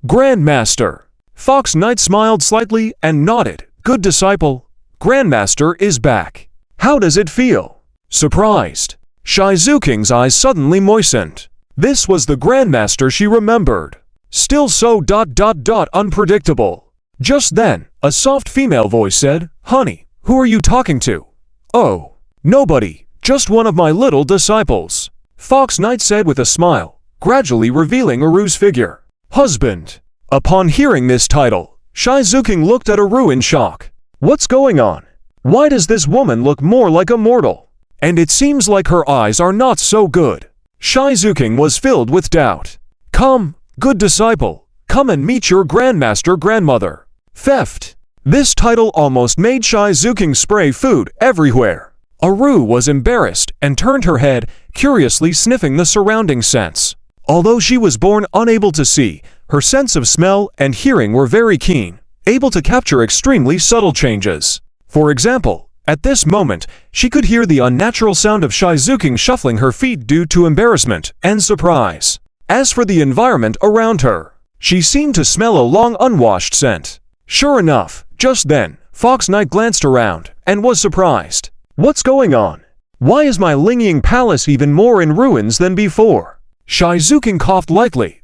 Grandmaster. Fox Knight smiled slightly and nodded. Good disciple. Grandmaster is back. How does it feel? Surprised. Shizuking's eyes suddenly moistened. This was the Grandmaster she remembered. Still so unpredictable. Just then, a soft female voice said, "Honey, who are you talking to?" "Oh, nobody, just one of my little disciples," Fox Knight said with a smile, gradually revealing Aru's figure. Husband. Upon hearing this title, Shizuking looked at Aru in shock. What's going on? Why does this woman look more like a mortal? And it seems like her eyes are not so good. Shizuking was filled with doubt. Come, good disciple, come and meet your grandmother. Theft. This title almost made Shizuking spray food everywhere. Aru was embarrassed and turned her head, curiously sniffing the surrounding scents. Although she was born unable to see, her sense of smell and hearing were very keen, able to capture extremely subtle changes. For example, at this moment, she could hear the unnatural sound of Shizuking shuffling her feet due to embarrassment and surprise. As for the environment around her, she seemed to smell a long unwashed scent. Sure enough, just then, Fox Knight glanced around and was surprised. What's going on? Why is my Lingyiang Palace even more in ruins than before? Shizuking coughed lightly.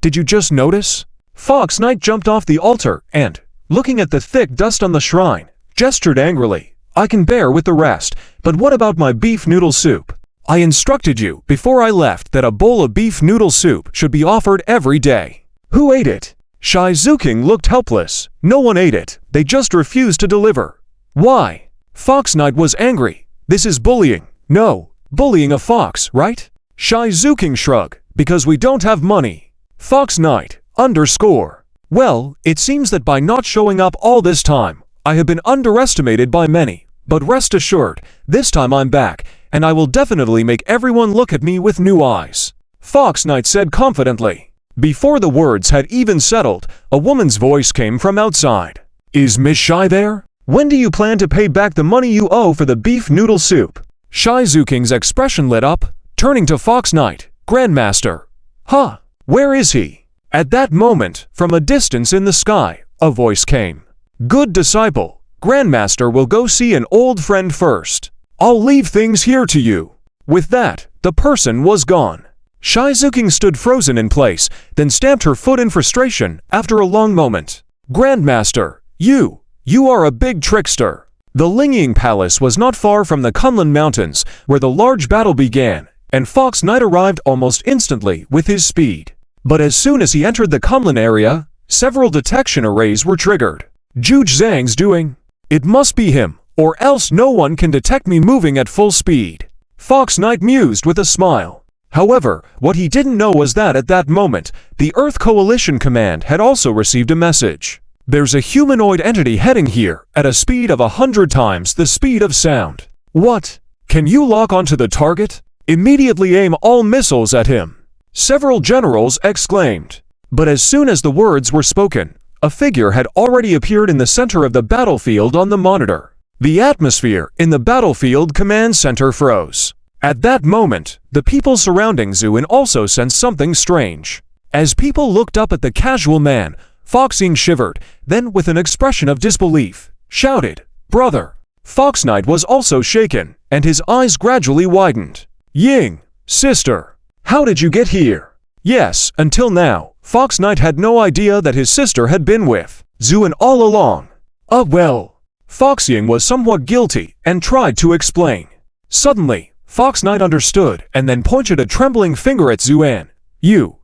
Did you just notice? Fox Knight jumped off the altar and, looking at the thick dust on the shrine, gestured angrily. I can bear with the rest, but what about my beef noodle soup? I instructed you before I left that a bowl of beef noodle soup should be offered every day. Who ate it? Shizuking looked helpless. No one ate it, they just refused to deliver. Why? Fox Knight was angry. This is bullying. No, bullying a fox, right? Shizuking shrugged. Because we don't have money. Fox Knight, _. Well, it seems that by not showing up all this time, I have been underestimated by many. But rest assured, this time I'm back, and I will definitely make everyone look at me with new eyes. Fox Knight said confidently. Before the words had even settled, a woman's voice came from outside. Is Miss Shi there? When do you plan to pay back the money you owe for the beef noodle soup? Shizuking's expression lit up, turning to Fox Knight. Grandmaster. Huh, where is he? At that moment, from a distance in the sky, a voice came. Good disciple, Grandmaster will go see an old friend first. I'll leave things here to you. With that, the person was gone. Shizuking stood frozen in place, then stamped her foot in frustration after a long moment. Grandmaster, you are a big trickster. The Lingyiang Palace was not far from the Kunlun Mountains, where the large battle began, and Fox Knight arrived almost instantly with his speed. But as soon as he entered the Kunlun area, several detection arrays were triggered. Zhu Zhang's doing. It must be him, or else no one can detect me moving at full speed. Fox Knight mused with a smile. However, what he didn't know was that at that moment, the Earth Coalition Command had also received a message. There's a humanoid entity heading here at a speed of 100 times the speed of sound. What? Can you lock onto the target? Immediately aim all missiles at him. Several generals exclaimed. But as soon as the words were spoken, a figure had already appeared in the center of the battlefield on the monitor. The atmosphere in the battlefield command center froze. At that moment, the people surrounding Zhuan also sensed something strange. As people looked up at the casual man, Fox Ying shivered, then with an expression of disbelief, shouted, Brother! Fox Knight was also shaken, and his eyes gradually widened. Ying, sister, how did you get here? Yes, until now, Fox Knight had no idea that his sister had been with Zhuan all along. Well. Fox Ying was somewhat guilty and tried to explain. Suddenly, Fox Knight understood and then pointed a trembling finger at Zhuan. You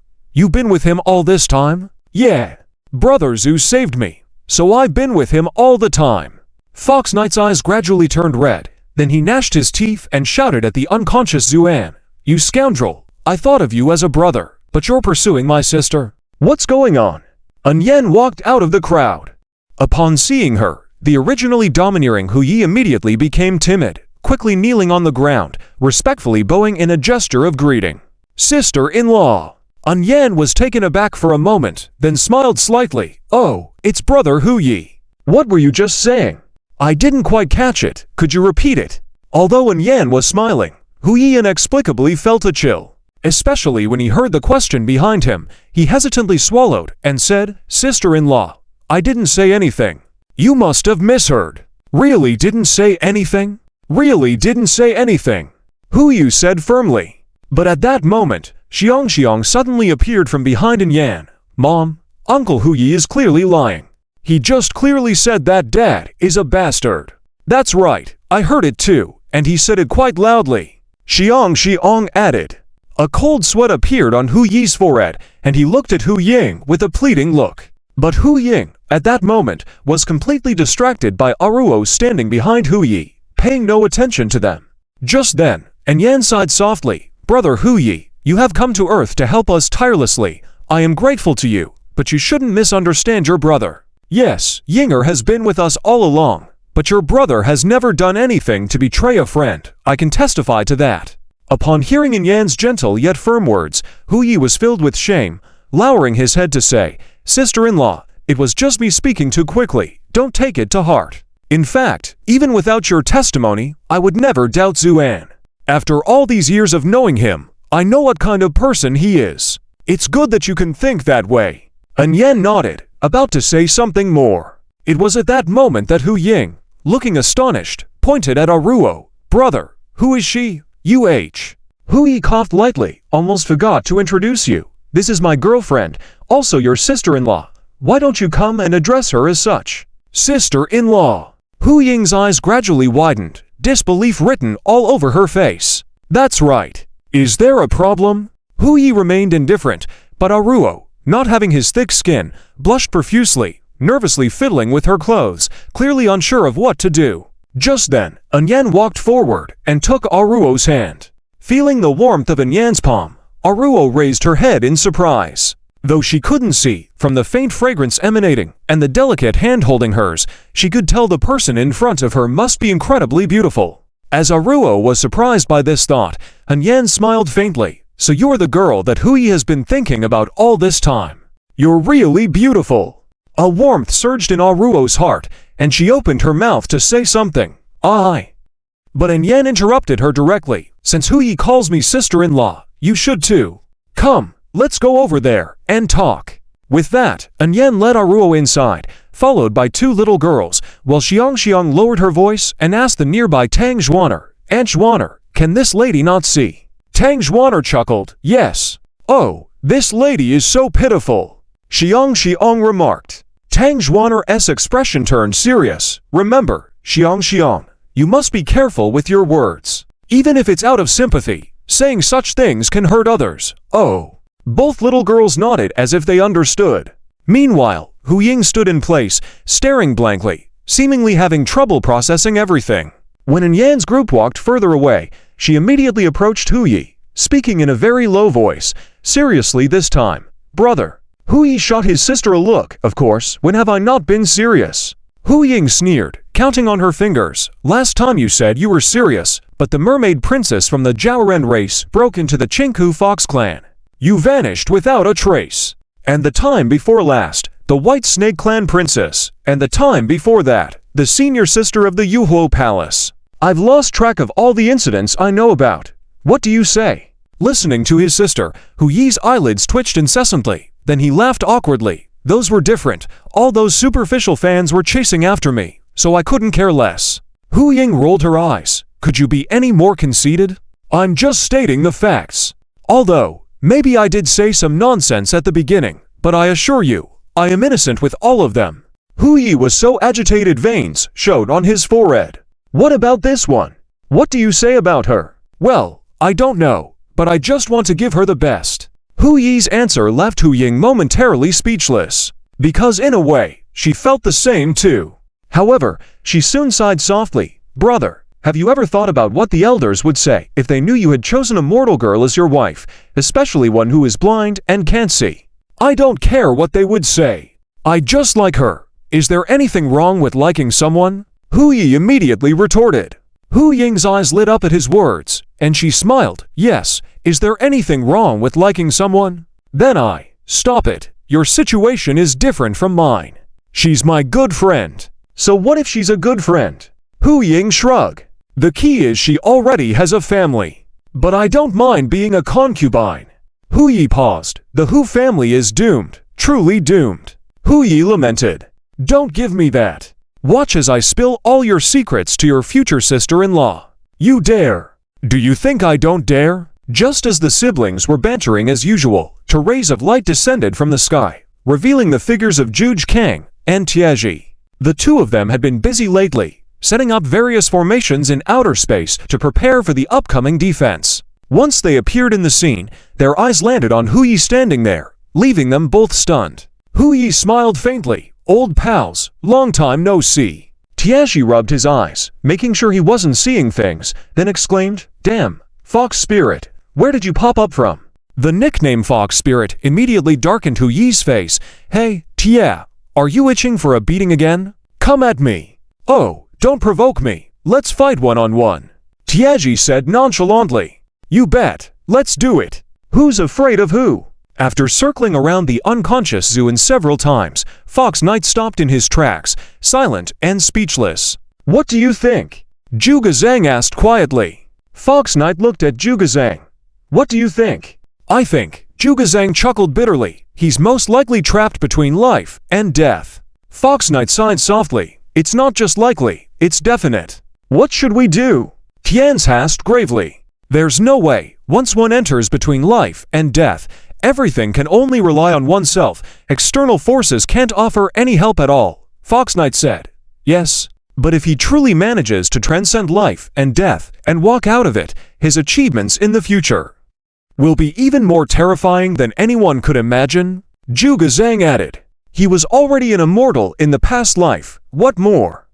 been with him all this time? Yeah. Brother Zhu saved me, so I've been with him all the time. Fox Knight's eyes gradually turned red. Then he gnashed his teeth and shouted at the unconscious Zhuan. You scoundrel, I thought of you as a brother, but you're pursuing my sister. What's going on? An Yen walked out of the crowd. Upon seeing her, the originally domineering Hu Yi immediately became timid, quickly kneeling on the ground, respectfully bowing in a gesture of greeting. Sister-in-law. Yan was taken aback for a moment, then smiled slightly. Oh, it's brother Hu Yi. What were you just saying? I didn't quite catch it. Could you repeat it? Although Yan was smiling, Hu Yi inexplicably felt a chill. Especially when he heard the question behind him, he hesitantly swallowed and said, Sister-in-law, I didn't say anything. You must have misheard. Really didn't say anything? Really didn't say anything. Hu Yi said firmly. But at that moment, Xiang suddenly appeared from behind Yan. Mom, Uncle Hu Yi is clearly lying. He just clearly said that Dad is a bastard. That's right, I heard it too, and he said it quite loudly. Xiang added. A cold sweat appeared on Hu Yi's forehead, and he looked at Hu Ying with a pleading look. But Hu Ying, at that moment, was completely distracted by Aruo standing behind Hu Yi, paying no attention to them. Just then, Yan sighed softly, Brother Hu Yi, you have come to Earth to help us tirelessly. I am grateful to you, but you shouldn't misunderstand your brother. Yes, Yinger has been with us all along, but your brother has never done anything to betray a friend. I can testify to that. Upon hearing Yan's gentle yet firm words, Hu Yi was filled with shame, lowering his head to say, Sister-in-law, it was just me speaking too quickly. Don't take it to heart. In fact, even without your testimony, I would never doubt Zuan. After all these years of knowing him, I know what kind of person he is. It's good that you can think that way. Yan nodded, about to say something more. It was at that moment that Hu Ying, looking astonished, pointed at Aruo. Brother, who is she? Hu Yi coughed lightly, almost forgot to introduce you. This is my girlfriend, also your sister-in-law. Why don't you come and address her as such? Sister-in-law. Hu Ying's eyes gradually widened, disbelief written all over her face. That's right. Is there a problem? Hu Yi remained indifferent, but Aruo, not having his thick skin, blushed profusely, nervously fiddling with her clothes, clearly unsure of what to do. Just then, Yan walked forward and took Aruo's hand. Feeling the warmth of Yan's palm, Aruo raised her head in surprise. Though she couldn't see, from the faint fragrance emanating and the delicate hand holding hers, she could tell the person in front of her must be incredibly beautiful. As Aruo was surprised by this thought, Yan smiled faintly. So you're the girl that Hu Yi has been thinking about all this time. You're really beautiful. A warmth surged in Aruo's heart, and she opened her mouth to say something. But Yan interrupted her directly. Since Hu Yi calls me sister-in-law, you should too. Come, let's go over there and talk. With that, Yan led Aruo inside, followed by two little girls, while Xiang lowered her voice and asked the nearby Tang Zhuaner, Aunt Zhuaner, can this lady not see? Tang Zhuaner chuckled, yes. Oh, this lady is so pitiful. Xiang remarked. Tang Zhuaner's expression turned serious. Remember, Xiang, you must be careful with your words. Even if it's out of sympathy, saying such things can hurt others. Oh. Both little girls nodded as if they understood. Meanwhile, Hu Ying stood in place, staring blankly, seemingly having trouble processing everything. When Yan's group walked further away, she immediately approached Hu Yi, speaking in a very low voice, seriously this time. Brother. Hu Yi shot his sister a look, of course, when have I not been serious? Hu Ying sneered, counting on her fingers. Last time you said you were serious, but the mermaid princess from the Jiaoren race broke into the Chinku Fox clan. You vanished without a trace. And the time before last, the White Snake Clan princess. And the time before that, the senior sister of the Yuhuo Palace. I've lost track of all the incidents I know about. What do you say? Listening to his sister, Hu Yi's eyelids twitched incessantly. Then he laughed awkwardly. Those were different. All those superficial fans were chasing after me, so I couldn't care less. Hu Ying rolled her eyes. Could you be any more conceited? I'm just stating the facts. Although, maybe I did say some nonsense at the beginning, but I assure you, I am innocent with all of them. Hu Yi was so agitated veins showed on his forehead. What about this one? What do you say about her? Well, I don't know, but I just want to give her the best. Hu Yi's answer left Hu Ying momentarily speechless, because in a way, she felt the same too. However, she soon sighed softly. Brother, have you ever thought about what the elders would say if they knew you had chosen a mortal girl as your wife, especially one who is blind and can't see? I don't care what they would say. I just like her. Is there anything wrong with liking someone? Hu Yi immediately retorted. Hu Ying's eyes lit up at his words, and she smiled. Yes, is there anything wrong with liking someone? Then stop it. Your situation is different from mine. She's my good friend. So what if she's a good friend? Hu Ying shrugged. The key is she already has a family. But I don't mind being a concubine. Hu Yi paused. The Hu family is doomed, truly doomed. Hu Yi lamented. Don't give me that. Watch as I spill all your secrets to your future sister-in-law. You dare. Do you think I don't dare? Just as the siblings were bantering as usual, two rays of light descended from the sky, revealing the figures of Juge Kang and Tiaji. The two of them had been busy lately, setting up various formations in outer space to prepare for the upcoming defense. Once they appeared in the scene, their eyes landed on Hu Yi standing there, leaving them both stunned. Hu Yi smiled faintly. Old pals, long time no see. Tiaji rubbed his eyes, making sure he wasn't seeing things, then exclaimed, Damn, Fox Spirit, where did you pop up from? The nickname Fox Spirit immediately darkened Hu Yi's face. Hey, Tia, are you itching for a beating again? Come at me. Oh, don't provoke me. Let's fight one-on-one. Tiaji said nonchalantly. You bet, let's do it. Who's afraid of who? After circling around the unconscious Zuan several times, Fox Knight stopped in his tracks, silent and speechless. What do you think? Zhuge Zhang asked quietly. Fox Knight looked at Zhuge Zhang. What do you think? I think, Zhuge Zhang chuckled bitterly. He's most likely trapped between life and death. Fox Knight sighed softly. It's not just likely, it's definite. What should we do? Tian's asked gravely. There's no way, once one enters between life and death, everything can only rely on oneself. External forces can't offer any help at all, Fox Knight said. Yes, but if he truly manages to transcend life and death and walk out of it, his achievements in the future will be even more terrifying than anyone could imagine, Zhuge Zhang added. He was already an immortal in the past life, what more?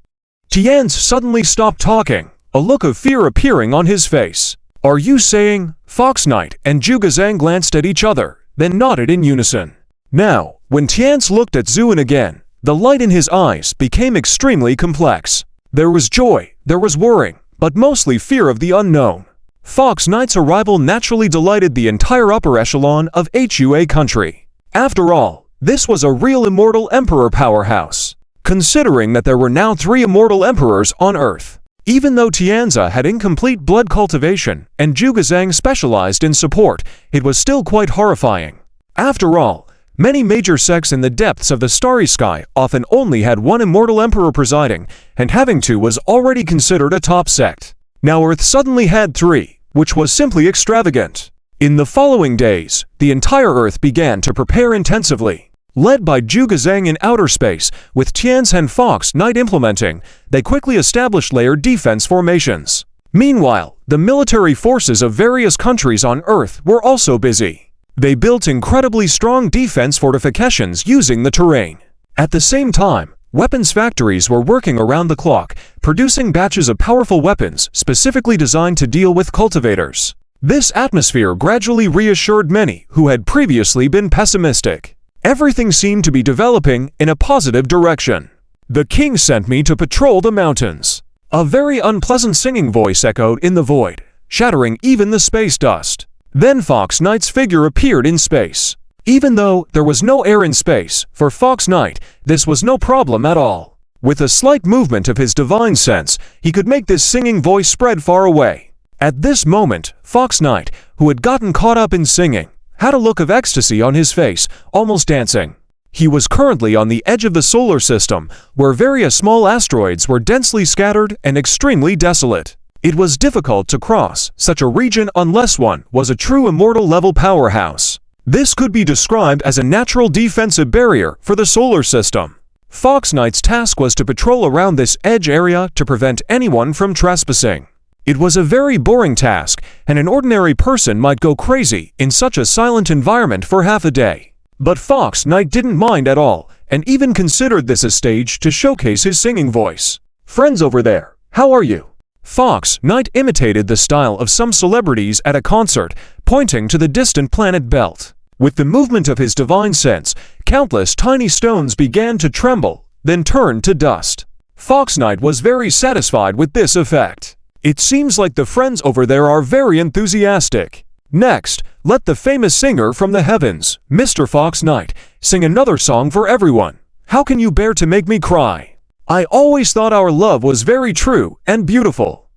Tian suddenly stopped talking, a look of fear appearing on his face. Are you saying? Fox Knight and Zhuge Zhang glanced at each other, then nodded in unison. Now, when Tian looked at Zuan again, the light in his eyes became extremely complex. There was joy, there was worrying, but mostly fear of the unknown. Fox Knight's arrival naturally delighted the entire upper echelon of HUA country. After all, this was a real immortal emperor powerhouse. Considering that there were now 3 immortal emperors on Earth. Even though Tianzi had incomplete blood cultivation and Zhuge Zhang specialized in support, it was still quite horrifying. After all, many major sects in the depths of the starry sky often only had 1 immortal emperor presiding, and having 2 was already considered a top sect. Now Earth suddenly had 3, which was simply extravagant. In the following days, the entire Earth began to prepare intensively. Led by Zhuge Zhang in outer space, with Tianzi and Fox Knight implementing, they quickly established layered defense formations. Meanwhile, the military forces of various countries on Earth were also busy. They built incredibly strong defense fortifications using the terrain. At the same time, weapons factories were working around the clock, producing batches of powerful weapons specifically designed to deal with cultivators. This atmosphere gradually reassured many who had previously been pessimistic. Everything seemed to be developing in a positive direction. The king sent me to patrol the mountains. A very unpleasant singing voice echoed in the void, shattering even the space dust. Then Fox Knight's figure appeared in space. Even though there was no air in space, for Fox Knight, this was no problem at all. With a slight movement of his divine sense, he could make this singing voice spread far away. At this moment, Fox Knight, who had gotten caught up in singing, had a look of ecstasy on his face, almost dancing. He was currently on the edge of the solar system, where various small asteroids were densely scattered and extremely desolate. It was difficult to cross such a region unless one was a true immortal-level powerhouse. This could be described as a natural defensive barrier for the solar system. Fox Knight's task was to patrol around this edge area to prevent anyone from trespassing. It was a very boring task, and an ordinary person might go crazy in such a silent environment for half a day. But Fox Knight didn't mind at all, and even considered this a stage to showcase his singing voice. Friends over there, how are you? Fox Knight imitated the style of some celebrities at a concert, pointing to the distant planet belt. With the movement of his divine sense, countless tiny stones began to tremble, then turned to dust. Fox Knight was very satisfied with this effect. It seems like the friends over there are very enthusiastic. Next, let the famous singer from the heavens, Mr. Fox Knight, sing another song for everyone. How can you bear to make me cry? I always thought our love was very true and beautiful.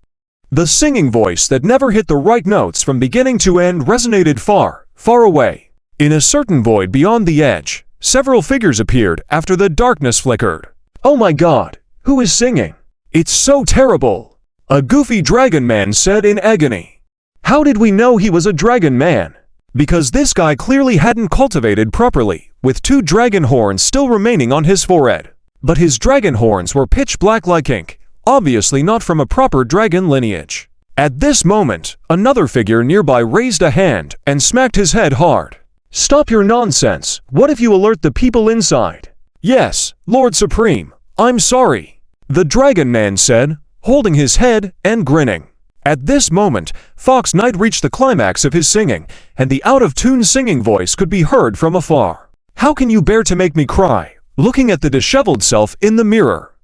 The singing voice that never hit the right notes from beginning to end resonated far, far away. In a certain void beyond the edge, several figures appeared after the darkness flickered. Oh my God, who is singing? It's so terrible, a goofy dragon man said in agony. How did we know he was a dragon man? Because this guy clearly hadn't cultivated properly, with 2 dragon horns still remaining on his forehead. But his dragon horns were pitch black like ink, obviously not from a proper dragon lineage. At this moment, another figure nearby raised a hand and smacked his head hard. Stop your nonsense. What if you alert the people inside? Yes, Lord Supreme, I'm sorry, the dragon man said, holding his head and grinning. At this moment, Fox Knight reached the climax of his singing, and the out-of-tune singing voice could be heard from afar. How can you bear to make me cry? Looking at the disheveled self in the mirror.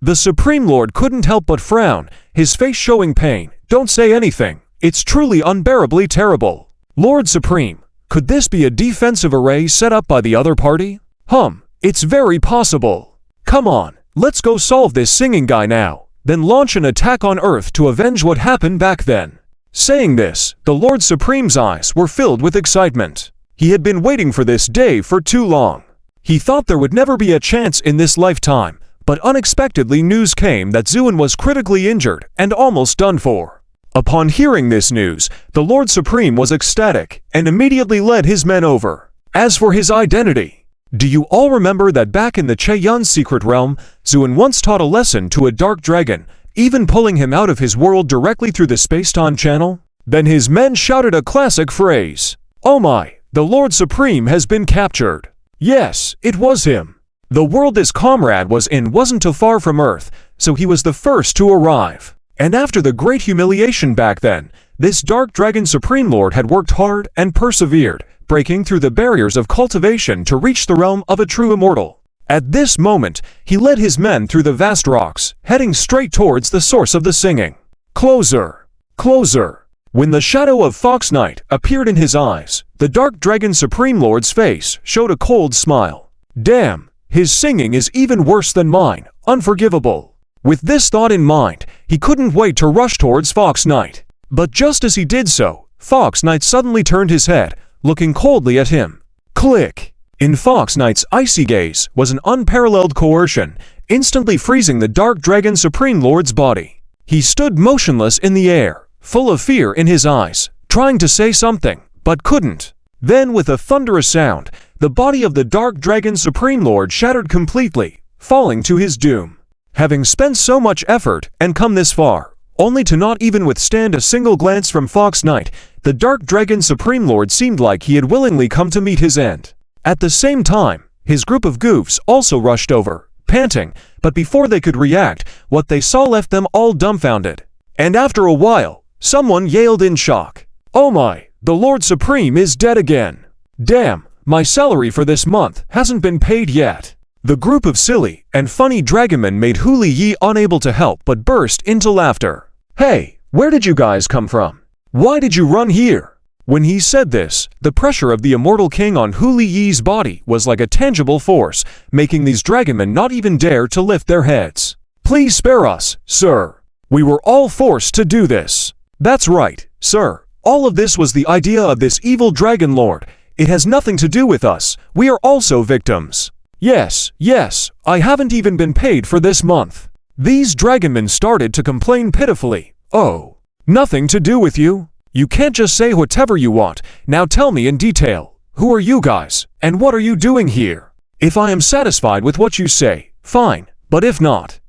The Supreme Lord couldn't help but frown, his face showing pain. Don't say anything. It's truly unbearably terrible. Lord Supreme, could this be a defensive array set up by the other party? It's very possible. Come on, let's go solve this singing guy now, then launch an attack on Earth to avenge what happened back then. Saying this, the Lord Supreme's eyes were filled with excitement. He had been waiting for this day for too long. He thought there would never be a chance in this lifetime, but unexpectedly news came that Zuin was critically injured and almost done for. Upon hearing this news, the Lord Supreme was ecstatic and immediately led his men over. As for his identity, do you all remember that back in the Cheyun's secret realm, Zuin once taught a lesson to a dark dragon, even pulling him out of his world directly through the space-time channel? Then his men shouted a classic phrase. Oh my, the Lord Supreme has been captured. Yes, it was him. The world this comrade was in wasn't too far from Earth, so he was the first to arrive. And after the great humiliation back then, this dark dragon Supreme Lord had worked hard and persevered, breaking through the barriers of cultivation to reach the realm of a true immortal. At this moment, he led his men through the vast rocks, heading straight towards the source of the singing. Closer! Closer! When the shadow of Fox Knight appeared in his eyes, the dark dragon Supreme Lord's face showed a cold smile. Damn, his singing is even worse than mine, unforgivable. With this thought in mind, he couldn't wait to rush towards Fox Knight. But just as he did so, Fox Knight suddenly turned his head, looking coldly at him. Click! In Fox Knight's icy gaze was an unparalleled coercion, instantly freezing the dark dragon Supreme Lord's body. He stood motionless in the air, full of fear in his eyes, trying to say something, but couldn't. Then with a thunderous sound, the body of the dark dragon Supreme Lord shattered completely, falling to his doom. Having spent so much effort and come this far, only to not even withstand a single glance from Fox Knight, the dark dragon Supreme Lord seemed like he had willingly come to meet his end. At the same time, his group of goofs also rushed over, panting, but before they could react, what they saw left them all dumbfounded. And after a while, someone yelled in shock. Oh my, the Lord Supreme is dead again. Damn, my salary for this month hasn't been paid yet. The group of silly and funny dragonmen made Hu Yi unable to help but burst into laughter. Hey, where did you guys come from? Why did you run here? When he said this, the pressure of the immortal king on Hu Yi's body was like a tangible force, making these dragonmen not even dare to lift their heads. Please spare us, sir. We were all forced to do this. That's right, sir. All of this was the idea of this evil dragon lord. It has nothing to do with us. We are also victims. Yes, I haven't even been paid for this month. These dragonmen started to complain pitifully. Oh, nothing to do with you? You can't just say whatever you want. Now tell me in detail. Who are you guys, and what are you doing here? If I am satisfied with what you say, fine, but if not.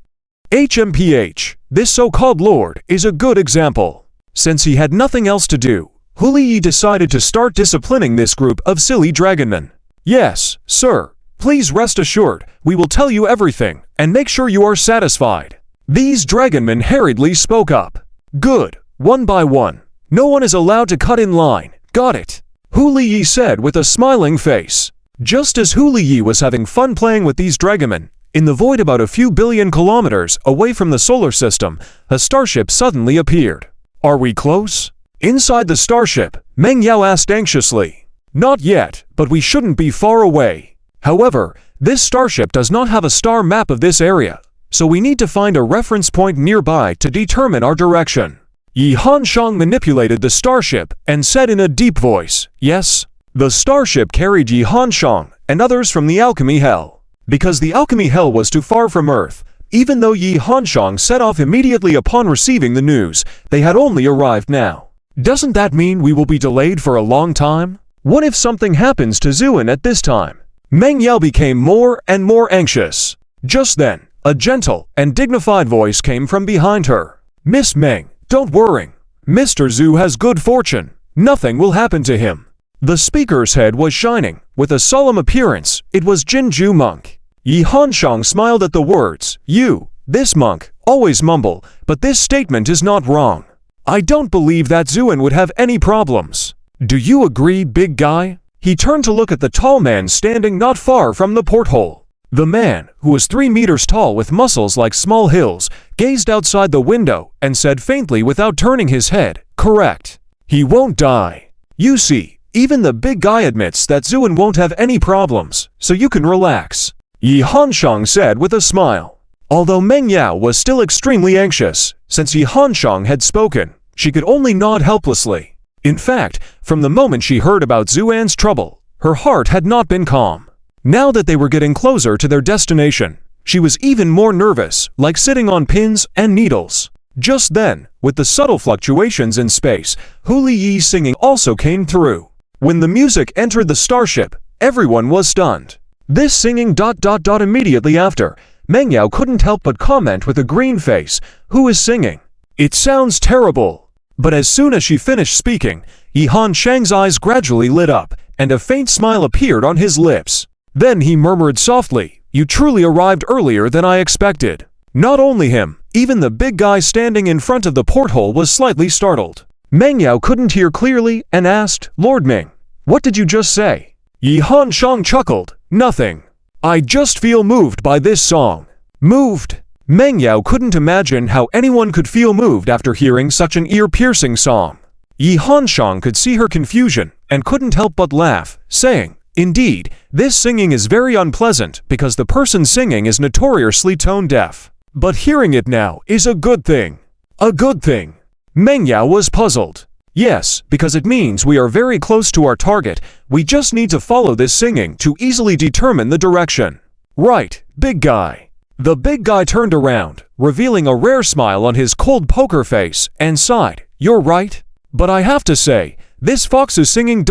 HMPH, this so-called lord, is a good example. Since he had nothing else to do, Hu Yi decided to start disciplining this group of silly dragonmen. Yes, sir. Please rest assured, we will tell you everything, and make sure you are satisfied. These dragonmen hurriedly spoke up. Good, one by one. No one is allowed to cut in line. Got it? Hu Yi said with a smiling face. Just as Hu Yi was having fun playing with these dragonmen, In the void about a few billion kilometers away from the solar system, a starship suddenly appeared. Are we close? Inside the starship, Meng Yao asked anxiously. Not yet, but we shouldn't be far away. However, this starship does not have a star map of this area, so we need to find a reference point nearby to determine our direction. Yi Hanshang manipulated the starship and said in a deep voice, yes. The starship carried Yi Hanshang and others from the alchemy hell. Because the alchemy hell was too far from Earth, even though Yi Hanshang set off immediately upon receiving the news, they had only arrived now. Doesn't that mean we will be delayed for a long time? What if something happens to Zuan at this time? Meng Yao became more and more anxious. Just then, a gentle and dignified voice came from behind her. Miss Meng, don't worry. Mr. Zhu has good fortune. Nothing will happen to him. The speaker's head was shining. With a solemn appearance, it was Jinju monk. Yi Hanshang smiled at the words. You, this monk, always mumble, but this statement is not wrong. I don't believe that Zuan would have any problems. Do you agree, big guy? He turned to look at the tall man standing not far from the porthole. The man, who was 3 meters tall with muscles like small hills, gazed outside the window and said faintly without turning his head, correct. He won't die. You see, even the big guy admits that Zuan won't have any problems, so you can relax. Yi Hanshang said with a smile. Although Meng Yao was still extremely anxious, since Yi Hanshang had spoken, she could only nod helplessly. In fact, from the moment she heard about Zuan's trouble, her heart had not been calm. Now that they were getting closer to their destination, she was even more nervous, like sitting on pins and needles. Just then, with the subtle fluctuations in space, Hu Liyi's singing also came through. When the music entered the starship, everyone was stunned. This singing ... Immediately after, Meng Yao couldn't help but comment with a green face, who is singing? It sounds terrible. But as soon as she finished speaking, Yi Hanshang's eyes gradually lit up, and a faint smile appeared on his lips. Then he murmured softly, you truly arrived earlier than I expected. Not only him, even the big guy standing in front of the porthole was slightly startled. Meng Yao couldn't hear clearly and asked, Lord Ming, what did you just say? Yi Hanshang chuckled, nothing. I just feel moved by this song. Moved? Meng Yao couldn't imagine how anyone could feel moved after hearing such an ear-piercing song. Yi Hanshang could see her confusion and couldn't help but laugh, saying, indeed, this singing is very unpleasant because the person singing is notoriously tone-deaf. But hearing it now is a good thing. A good thing. Meng Yao was puzzled. Yes, because it means we are very close to our target. We just need to follow this singing to easily determine the direction. Right, big guy. The big guy turned around, revealing a rare smile on his cold poker face, and sighed, you're right. But I have to say, this fox's singing ...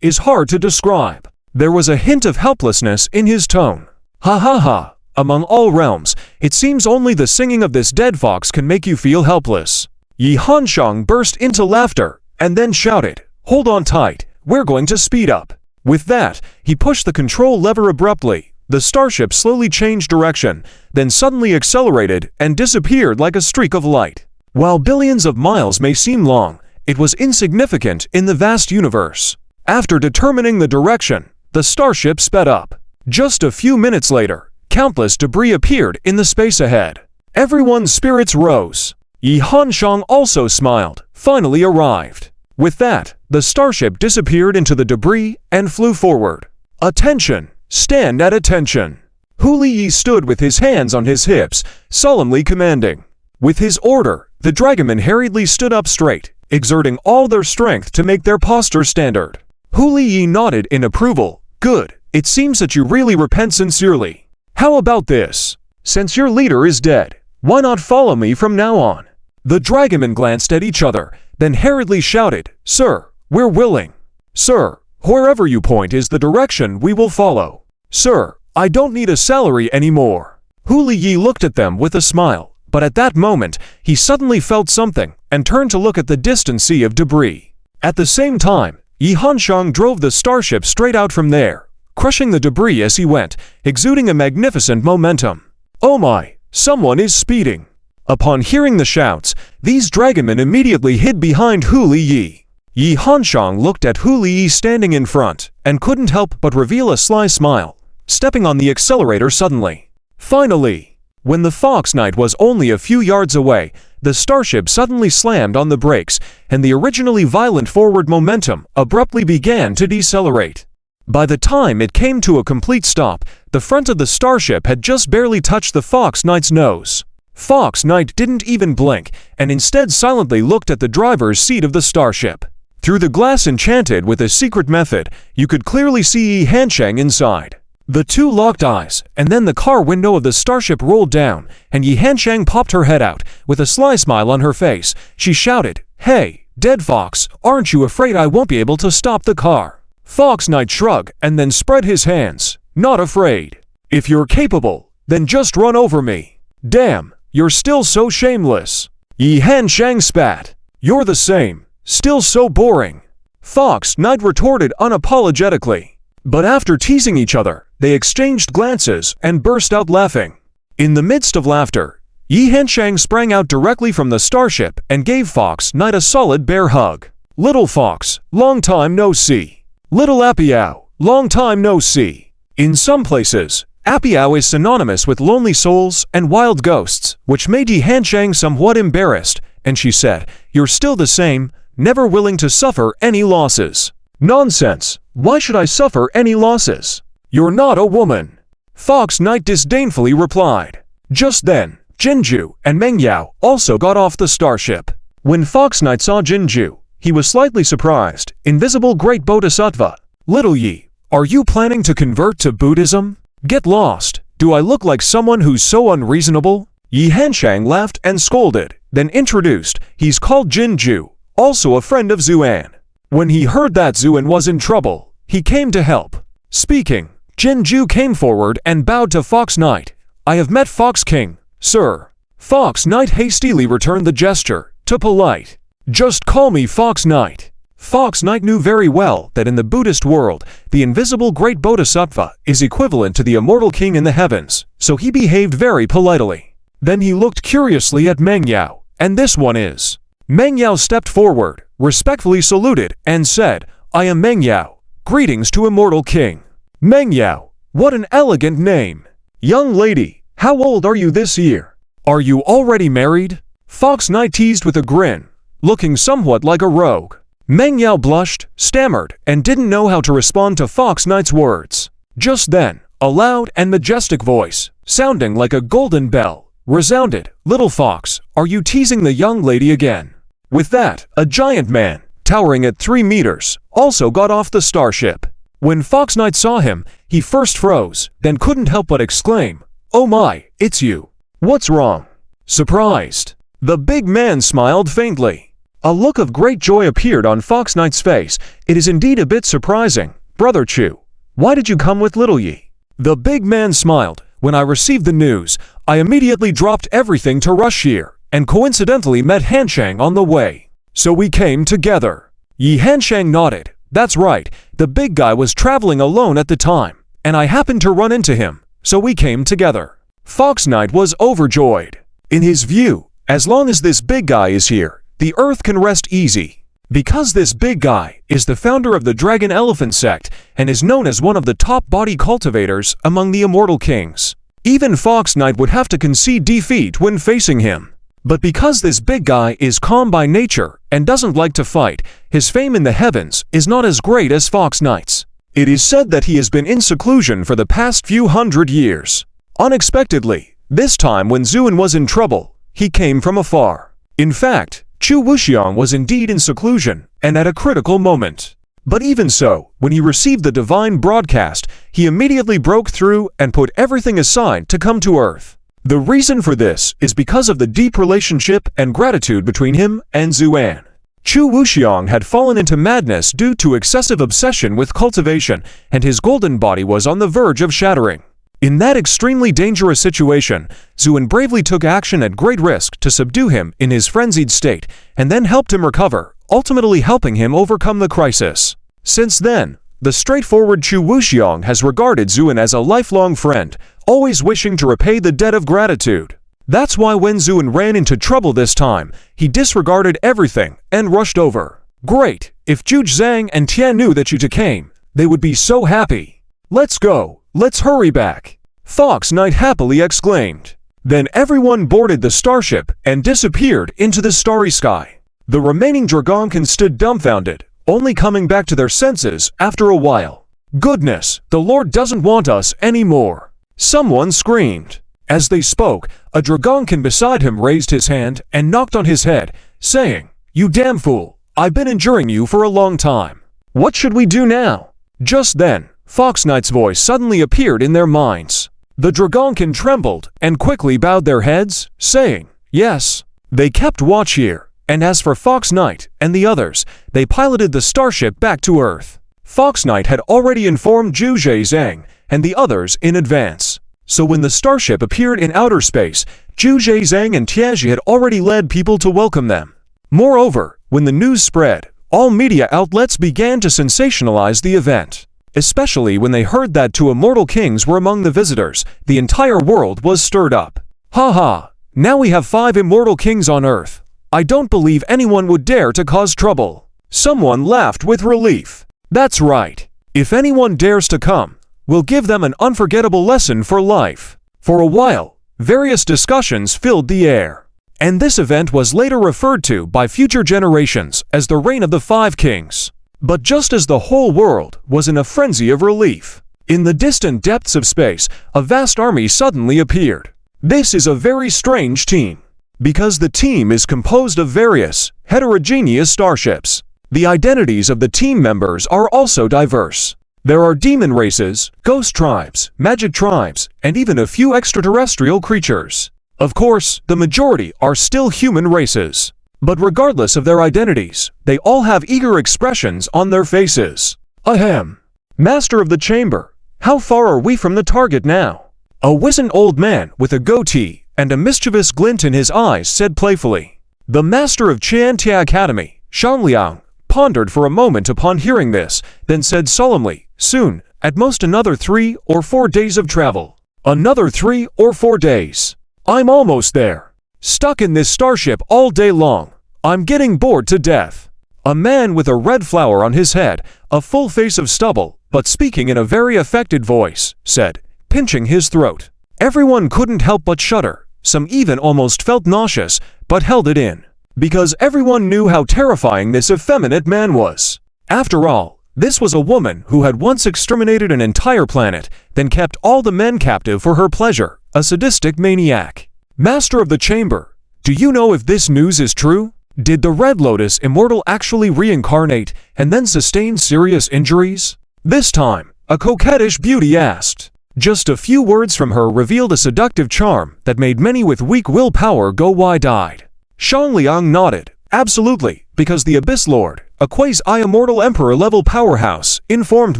is hard to describe. There was a hint of helplessness in his tone. Ha ha ha. Among all realms, it seems only the singing of this dead fox can make you feel helpless. Yi Hanshang burst into laughter, and then shouted, hold on tight, we're going to speed up. With that, he pushed the control lever abruptly. The starship slowly changed direction, then suddenly accelerated and disappeared like a streak of light. While billions of miles may seem long, it was insignificant in the vast universe. After determining the direction, the starship sped up. Just a few minutes later, countless debris appeared in the space ahead. Everyone's spirits rose. Yi Hanshang also smiled, finally arrived. With that, the starship disappeared into the debris and flew forward. Attention! Stand at attention! Hu Liyi stood with his hands on his hips, solemnly commanding. With his order, the dragomen hurriedly stood up straight, exerting all their strength to make their posture standard. Hu Liyi nodded in approval. Good, it seems that you really repent sincerely. How about this? Since your leader is dead, why not follow me from now on? The dragomen glanced at each other, then hurriedly shouted, Sir, we're willing. Sir, wherever you point is the direction we will follow. Sir, I don't need a salary anymore. Hu Liyi looked at them with a smile, but at that moment, he suddenly felt something and turned to look at the distant sea of debris. At the same time, Yi Hanshang drove the starship straight out from there, crushing the debris as he went, exuding a magnificent momentum. Oh my, someone is speeding. Upon hearing the shouts, these dragomen immediately hid behind Hu Liyi. Yi Hanshang looked at Hu Liyi standing in front, and couldn't help but reveal a sly smile, stepping on the accelerator suddenly. Finally! When the Fox Knight was only a few yards away, the starship suddenly slammed on the brakes, and the originally violent forward momentum abruptly began to decelerate. By the time it came to a complete stop, the front of the starship had just barely touched the Fox Knight's nose. Fox Knight didn't even blink, and instead silently looked at the driver's seat of the starship. Through the glass enchanted with a secret method, you could clearly see Yi Hansheng inside. The two locked eyes, and then the car window of the starship rolled down, and Yi Hansheng popped her head out. With a sly smile on her face, she shouted, "Hey, Dead Fox, aren't you afraid I won't be able to stop the car?" Fox Knight shrugged and then spread his hands. "Not afraid. If you're capable, then just run over me." "Damn, you're still so shameless." Yi Hansheng spat. "You're the same. Still so boring." Fox Knight retorted unapologetically. But after teasing each other, they exchanged glances and burst out laughing. In the midst of laughter, Yi Hansheng sprang out directly from the starship and gave Fox Knight a solid bear hug. "Little Fox, long time no see. Little Appiao, long time no see." In some places, Appiao is synonymous with lonely souls and wild ghosts, which made Yi Hansheng somewhat embarrassed, and she said, "You're still the same, never willing to suffer any losses." "Nonsense! Why should I suffer any losses? You're not a woman," Fox Knight disdainfully replied. Just then, Jinju and Mengyao also got off the starship. When Fox Knight saw Jinju, he was slightly surprised. "Invisible Great Bodhisattva, Little Yi, are you planning to convert to Buddhism? Get lost. Do I look like someone who's so unreasonable?" Yi Hansheng laughed and scolded, then introduced, "He's called Jinju, also a friend of Zuan." When he heard that Zuan was in trouble, he came to help. Speaking, Jinju came forward and bowed to Fox Knight. "I have met Fox King, sir." Fox Knight hastily returned the gesture, too polite. "Just call me Fox Knight." Fox Knight knew very well that in the Buddhist world, the invisible great Bodhisattva is equivalent to the immortal king in the heavens, so he behaved very politely. Then he looked curiously at Mengyao, "And this one is?" Mengyao stepped forward, respectfully saluted, and said, "I am Mengyao. Greetings to Immortal King." "Mengyao, what an elegant name. Young lady, how old are you this year? Are you already married?" Fox Knight teased with a grin, looking somewhat like a rogue. Mengyao blushed, stammered, and didn't know how to respond to Fox Knight's words. Just then, a loud and majestic voice, sounding like a golden bell, resounded, "Little Fox, are you teasing the young lady again?" With that, a giant man, towering at 3 meters, also got off the starship. When Fox Knight saw him, he first froze, then couldn't help but exclaim, "Oh my, it's you. What's wrong?" Surprised. The big man smiled faintly. A look of great joy appeared on Fox Knight's face. "It is indeed a bit surprising, Brother Chu. Why did you come with Little Yi?" The big man smiled. "When I received the news, I immediately dropped everything to rush here, and coincidentally met Hansheng on the way. So we came together." Yi Hansheng nodded. "That's right, the big guy was traveling alone at the time, and I happened to run into him, so we came together." Fox Knight was overjoyed. In his view, as long as this big guy is here, the earth can rest easy. Because this big guy is the founder of the Dragon Elephant sect and is known as one of the top body cultivators among the immortal kings. Even Fox Knight would have to concede defeat when facing him. But because this big guy is calm by nature and doesn't like to fight, his fame in the heavens is not as great as Fox Knight's. It is said that he has been in seclusion for the past few hundred years. Unexpectedly, this time when Zuan was in trouble, he came from afar. In fact, Chu Wuxiang was indeed in seclusion and at a critical moment. But even so, when he received the divine broadcast, he immediately broke through and put everything aside to come to Earth. The reason for this is because of the deep relationship and gratitude between him and Zuan. Chu Wuxiang had fallen into madness due to excessive obsession with cultivation, and his golden body was on the verge of shattering. In that extremely dangerous situation, Zuan bravely took action at great risk to subdue him in his frenzied state, and then helped him recover, ultimately helping him overcome the crisis. Since then, the straightforward Chu Wuxiang has regarded Zuan as a lifelong friend, always wishing to repay the debt of gratitude. That's why when Zuan ran into trouble this time, he disregarded everything and rushed over. Great! If Zhu Zhang and Tian knew that you two came, they would be so happy. Let's go! Let's hurry back! Fox Knight happily exclaimed. Then everyone boarded the starship and disappeared into the starry sky. The remaining Dragonkin stood dumbfounded, only coming back to their senses after a while. "Goodness, the Lord doesn't want us anymore," someone screamed. As they spoke, a Dragonkin beside him raised his hand and knocked on his head, saying, "You damn fool, I've been enduring you for a long time. What should we do now?" Just then, Fox Knight's voice suddenly appeared in their minds. The Dragonkin trembled and quickly bowed their heads, saying, "Yes." They kept watch here, and as for Fox Knight and the others, they piloted the starship back to Earth. Fox Knight had already informed Zhu Zhang and the others in advance. So when the starship appeared in outer space, Zhu Zhang and Tiazi had already led people to welcome them. Moreover, when the news spread, all media outlets began to sensationalize the event. Especially when they heard that two immortal kings were among the visitors, the entire world was stirred up. "Ha, now we have 5 immortal kings on Earth. I don't believe anyone would dare to cause trouble." Someone laughed with relief. "That's right. If anyone dares to come, we'll give them an unforgettable lesson for life." For a while, various discussions filled the air. And this event was later referred to by future generations as the Reign of the 5 Kings. But just as the whole world was in a frenzy of relief, in the distant depths of space, a vast army suddenly appeared. This is a very strange team, because the team is composed of various, heterogeneous starships. The identities of the team members are also diverse. There are demon races, ghost tribes, magic tribes, and even a few extraterrestrial creatures. Of course, the majority are still human races. But regardless of their identities, they all have eager expressions on their faces. "Ahem. Master of the Chamber, how far are we from the target now?" A wizened old man with a goatee and a mischievous glint in his eyes said playfully. The master of Qiantia Academy, Shangliang, pondered for a moment upon hearing this, then said solemnly, "Soon, at most another 3 or 4 days of travel." "Another 3 or 4 days. I'm almost there. Stuck in this starship all day long. I'm getting bored to death." A man with a red flower on his head, a full face of stubble, but speaking in a very affected voice, said, pinching his throat. Everyone couldn't help but shudder. Some even almost felt nauseous, but held it in. Because everyone knew how terrifying this effeminate man was. After all, this was a woman who had once exterminated an entire planet, then kept all the men captive for her pleasure, a sadistic maniac. "Master of the Chamber, do you know if this news is true? Did the Red Lotus Immortal actually reincarnate and then sustain serious injuries?" This time, a coquettish beauty asked. Just a few words from her revealed a seductive charm that made many with weak willpower go wide-eyed. Shangliang nodded. "Absolutely, because the Abyss Lord, a quasi-immortal Emperor-level powerhouse, informed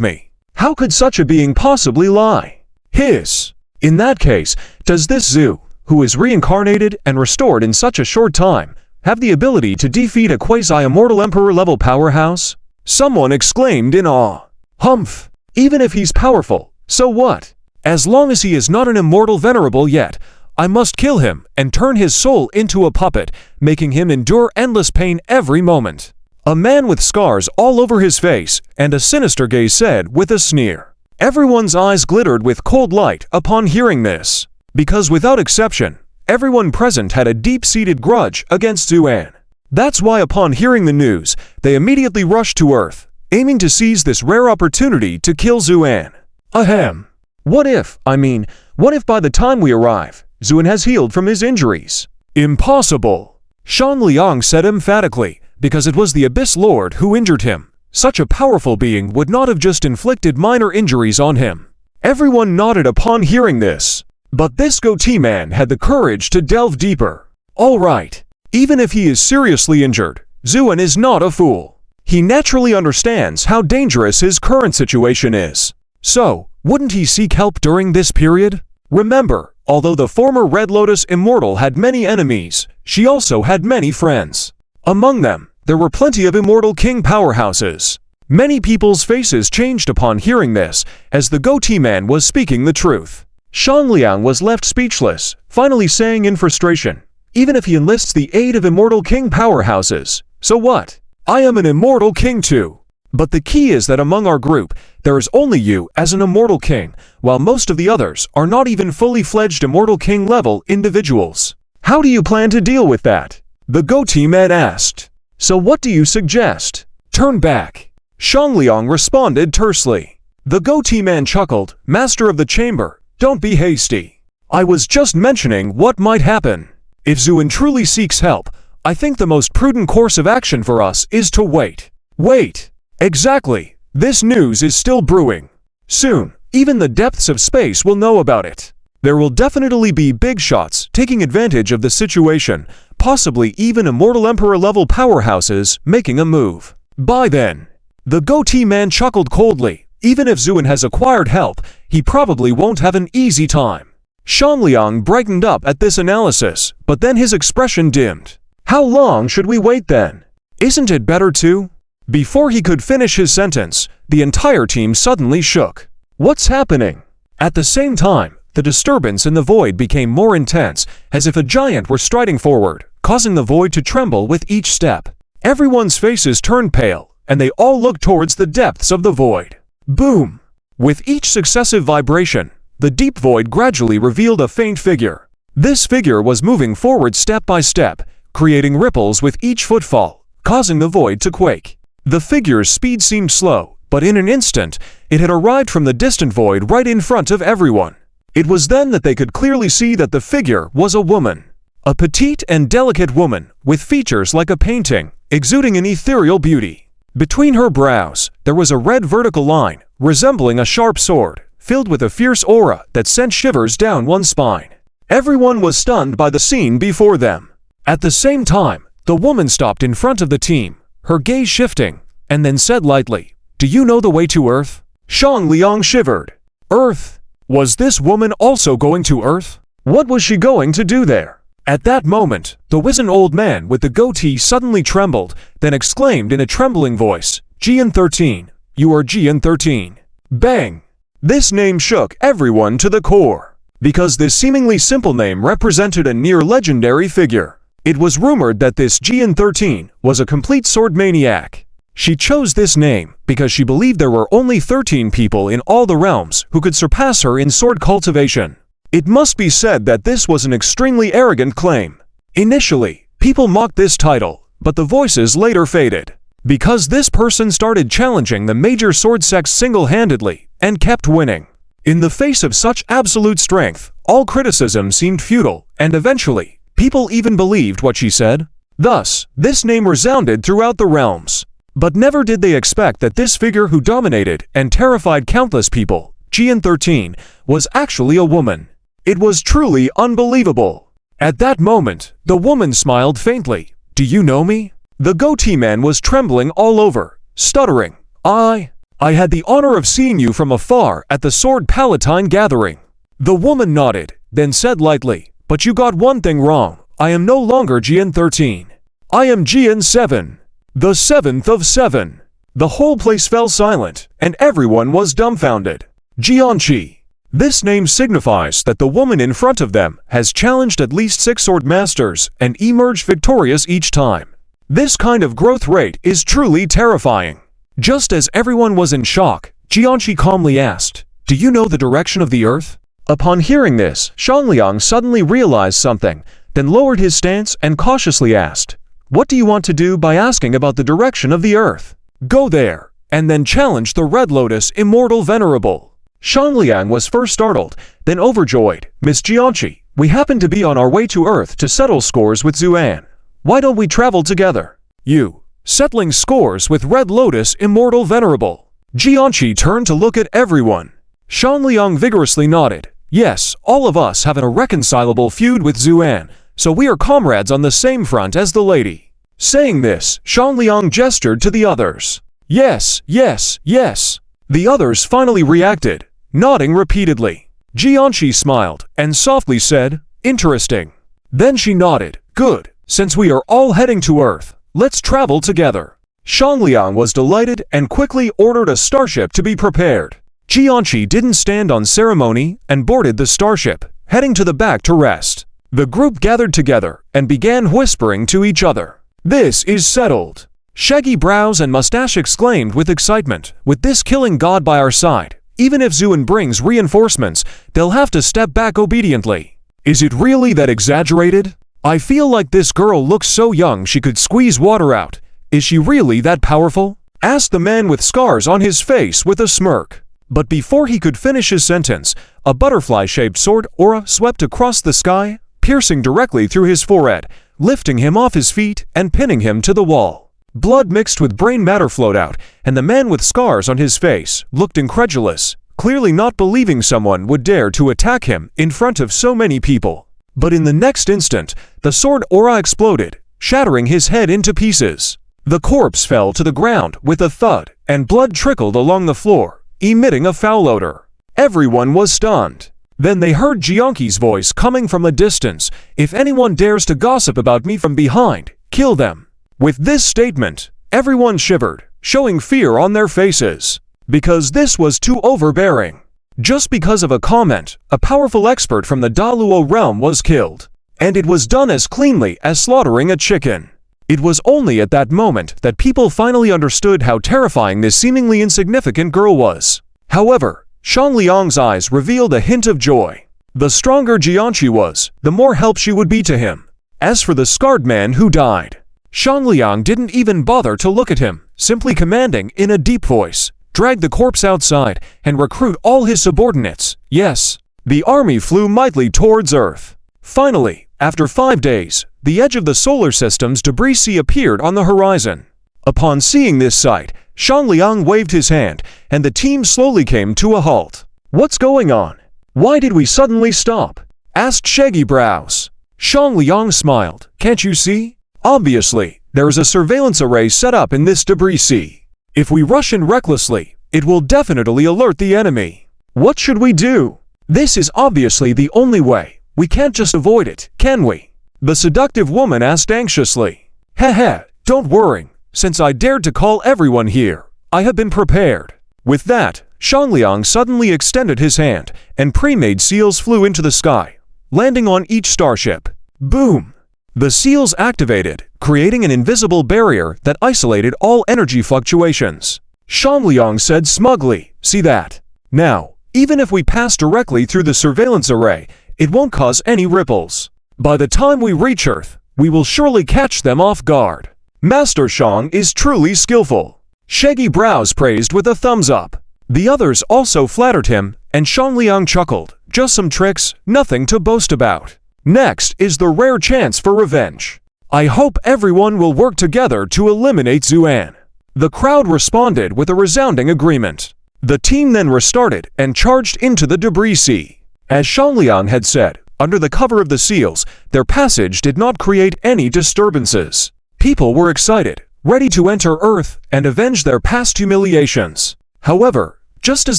me." How could such a being possibly lie? In that case, does this Zhu, who is reincarnated and restored in such a short time, have the ability to defeat a quasi-immortal Emperor-level powerhouse? Someone exclaimed in awe. "Humph! Even if he's powerful, so what? As long as he is not an immortal venerable yet, I must kill him and turn his soul into a puppet, making him endure endless pain every moment." A man with scars all over his face and a sinister gaze said with a sneer. Everyone's eyes glittered with cold light upon hearing this, because without exception, everyone present had a deep-seated grudge against Zuan. That's why upon hearing the news, they immediately rushed to Earth, aiming to seize this rare opportunity to kill Zuan. Ahem. What if by the time we arrive, Zuan has healed from his injuries? Impossible, Shangliang said emphatically, because it was the Abyss Lord who injured him. Such a powerful being would not have just inflicted minor injuries on him. Everyone nodded upon hearing this. But this goatee man had the courage to delve deeper. All right, even if he is seriously injured, Zuan is not a fool. He naturally understands how dangerous his current situation is. So, wouldn't he seek help during this period? Remember, although the former Red Lotus Immortal had many enemies, she also had many friends. Among them, there were plenty of Immortal King powerhouses. Many people's faces changed upon hearing this, as the goatee man was speaking the truth. Shangliang was left speechless, finally saying in frustration, "Even if he enlists the aid of Immortal King powerhouses, so what? I am an Immortal King too." But the key is that among our group, there is only you as an immortal king, while most of the others are not even fully fledged immortal king level individuals. How do you plan to deal with that? The goatee man asked. So what do you suggest? Turn back. Shangliang responded tersely. The goatee man chuckled, Master of the Chamber, don't be hasty. I was just mentioning what might happen. If Zuan truly seeks help, I think the most prudent course of action for us is to wait. Wait. Exactly. This news is still brewing. Soon, even the depths of space will know about it. There will definitely be big shots taking advantage of the situation, possibly even Immortal Emperor-level powerhouses making a move. By then, the goatee man chuckled coldly. Even if Zuan has acquired help, he probably won't have an easy time. Shangliang brightened up at this analysis, but then his expression dimmed. How long should we wait then? Isn't it better to? Before he could finish his sentence, the entire team suddenly shook. What's happening? At the same time, the disturbance in the void became more intense, as if a giant were striding forward, causing the void to tremble with each step. Everyone's faces turned pale, and they all looked towards the depths of the void. Boom! With each successive vibration, the deep void gradually revealed a faint figure. This figure was moving forward step by step, creating ripples with each footfall, causing the void to quake. The figure's speed seemed slow, but in an instant, it had arrived from the distant void right in front of everyone. It was then that they could clearly see that the figure was a woman. A petite and delicate woman, with features like a painting, exuding an ethereal beauty. Between her brows, there was a red vertical line, resembling a sharp sword, filled with a fierce aura that sent shivers down one's spine. Everyone was stunned by the scene before them. At the same time, the woman stopped in front of the team, her gaze shifting, and then said lightly, Do you know the way to Earth? Shangliang shivered. Earth? Was this woman also going to Earth? What was she going to do there? At that moment, the wizened old man with the goatee suddenly trembled, then exclaimed in a trembling voice, Jian 13, you are Jian 13. Bang! This name shook everyone to the core, because this seemingly simple name represented a near-legendary figure. It was rumored that this Jian 13 was a complete sword maniac. She chose this name because she believed there were only 13 people in all the realms who could surpass her in sword cultivation. It must be said that this was an extremely arrogant claim. Initially, people mocked this title, but the voices later faded, because this person started challenging the major sword sects single-handedly and kept winning. In the face of such absolute strength, all criticism seemed futile, and eventually, people even believed what she said. Thus, this name resounded throughout the realms. But never did they expect that this figure who dominated and terrified countless people, Jian 13, was actually a woman. It was truly unbelievable. At that moment, the woman smiled faintly. Do you know me? The goatee man was trembling all over, stuttering. I had the honor of seeing you from afar at the Sword Palatine gathering. The woman nodded, then said lightly, But you got one thing wrong. I am no longer Jian 13. I am Jian 7. The 7th of 7. The whole place fell silent, and everyone was dumbfounded. Jianqi. This name signifies that the woman in front of them has challenged at least 6 sword masters and emerged victorious each time. This kind of growth rate is truly terrifying. Just as everyone was in shock, Jianqi calmly asked, Do you know the direction of the earth? Upon hearing this, Shangliang suddenly realized something, then lowered his stance and cautiously asked, What do you want to do by asking about the direction of the earth? Go there, and then challenge the Red Lotus Immortal Venerable. Shangliang was first startled, then overjoyed. Miss Jianqi, we happen to be on our way to Earth to settle scores with Zuan. Why don't we travel together? You. Settling scores with Red Lotus Immortal Venerable. Jianqi turned to look at everyone. Shangliang vigorously nodded. Yes, all of us have an irreconcilable feud with Zuan, so we are comrades on the same front as the lady. Saying this, Shangliang gestured to the others. Yes, yes, yes. The others finally reacted, nodding repeatedly. Jianqi smiled and softly said, Interesting. Then she nodded. Good. Since we are all heading to Earth, let's travel together. Shangliang was delighted and quickly ordered a starship to be prepared. Jianqi didn't stand on ceremony and boarded the starship, heading to the back to rest. The group gathered together and began whispering to each other. This is settled. Shaggy Brows and Mustache exclaimed with excitement. With this killing god by our side, even if Zuan brings reinforcements, they'll have to step back obediently. Is it really that exaggerated? I feel like this girl looks so young she could squeeze water out. Is she really that powerful? Asked the man with scars on his face with a smirk. But before he could finish his sentence, a butterfly-shaped sword aura swept across the sky, piercing directly through his forehead, lifting him off his feet and pinning him to the wall. Blood mixed with brain matter flowed out, and the man with scars on his face looked incredulous, clearly not believing someone would dare to attack him in front of so many people. But in the next instant, the sword aura exploded, shattering his head into pieces. The corpse fell to the ground with a thud, and blood trickled along the floor, emitting a foul odor. Everyone was stunned. Then they heard Jianqi's voice coming from a distance. If anyone dares to gossip about me from behind, kill them. With this statement, everyone shivered, showing fear on their faces. Because this was too overbearing. Just because of a comment, a powerful expert from the Daluo realm was killed. And it was done as cleanly as slaughtering a chicken. It was only at that moment that people finally understood how terrifying this seemingly insignificant girl was. However, Shangliang's eyes revealed a hint of joy. The stronger Jianqi was, the more help she would be to him. As for the scarred man who died, Shangliang didn't even bother to look at him, simply commanding in a deep voice, "Drag the corpse outside and recruit all his subordinates." Yes, the army flew mightily towards Earth. Finally, after 5 days, the edge of the solar system's debris sea appeared on the horizon. Upon seeing this sight, Shangliang waved his hand, and the team slowly came to a halt. "What's going on? Why did we suddenly stop?" asked Shaggy Brows. Shangliang smiled. "Can't you see? Obviously, there is a surveillance array set up in this debris sea. If we rush in recklessly, it will definitely alert the enemy. What should we do? This is obviously the only way. We can't just avoid it, can we?" the seductive woman asked anxiously. "Heh, don't worry. Since I dared to call everyone here, I have been prepared." With that, Shangliang suddenly extended his hand, and pre-made seals flew into the sky, landing on each starship. Boom! The seals activated, creating an invisible barrier that isolated all energy fluctuations. Shangliang said smugly, "See that? Now, even if we pass directly through the surveillance array, it won't cause any ripples. By the time we reach Earth, we will surely catch them off guard." Master Shang is truly skillful. Shaggy Brows praised with a thumbs up. The others also flattered him, and Shangliang chuckled. Just some tricks, nothing to boast about. Next is the rare chance for revenge. I hope everyone will work together to eliminate Zuan. The crowd responded with a resounding agreement. The team then restarted and charged into the debris sea. As Shangliang had said, under the cover of the seals, their passage did not create any disturbances. People were excited, ready to enter Earth and avenge their past humiliations. However, just as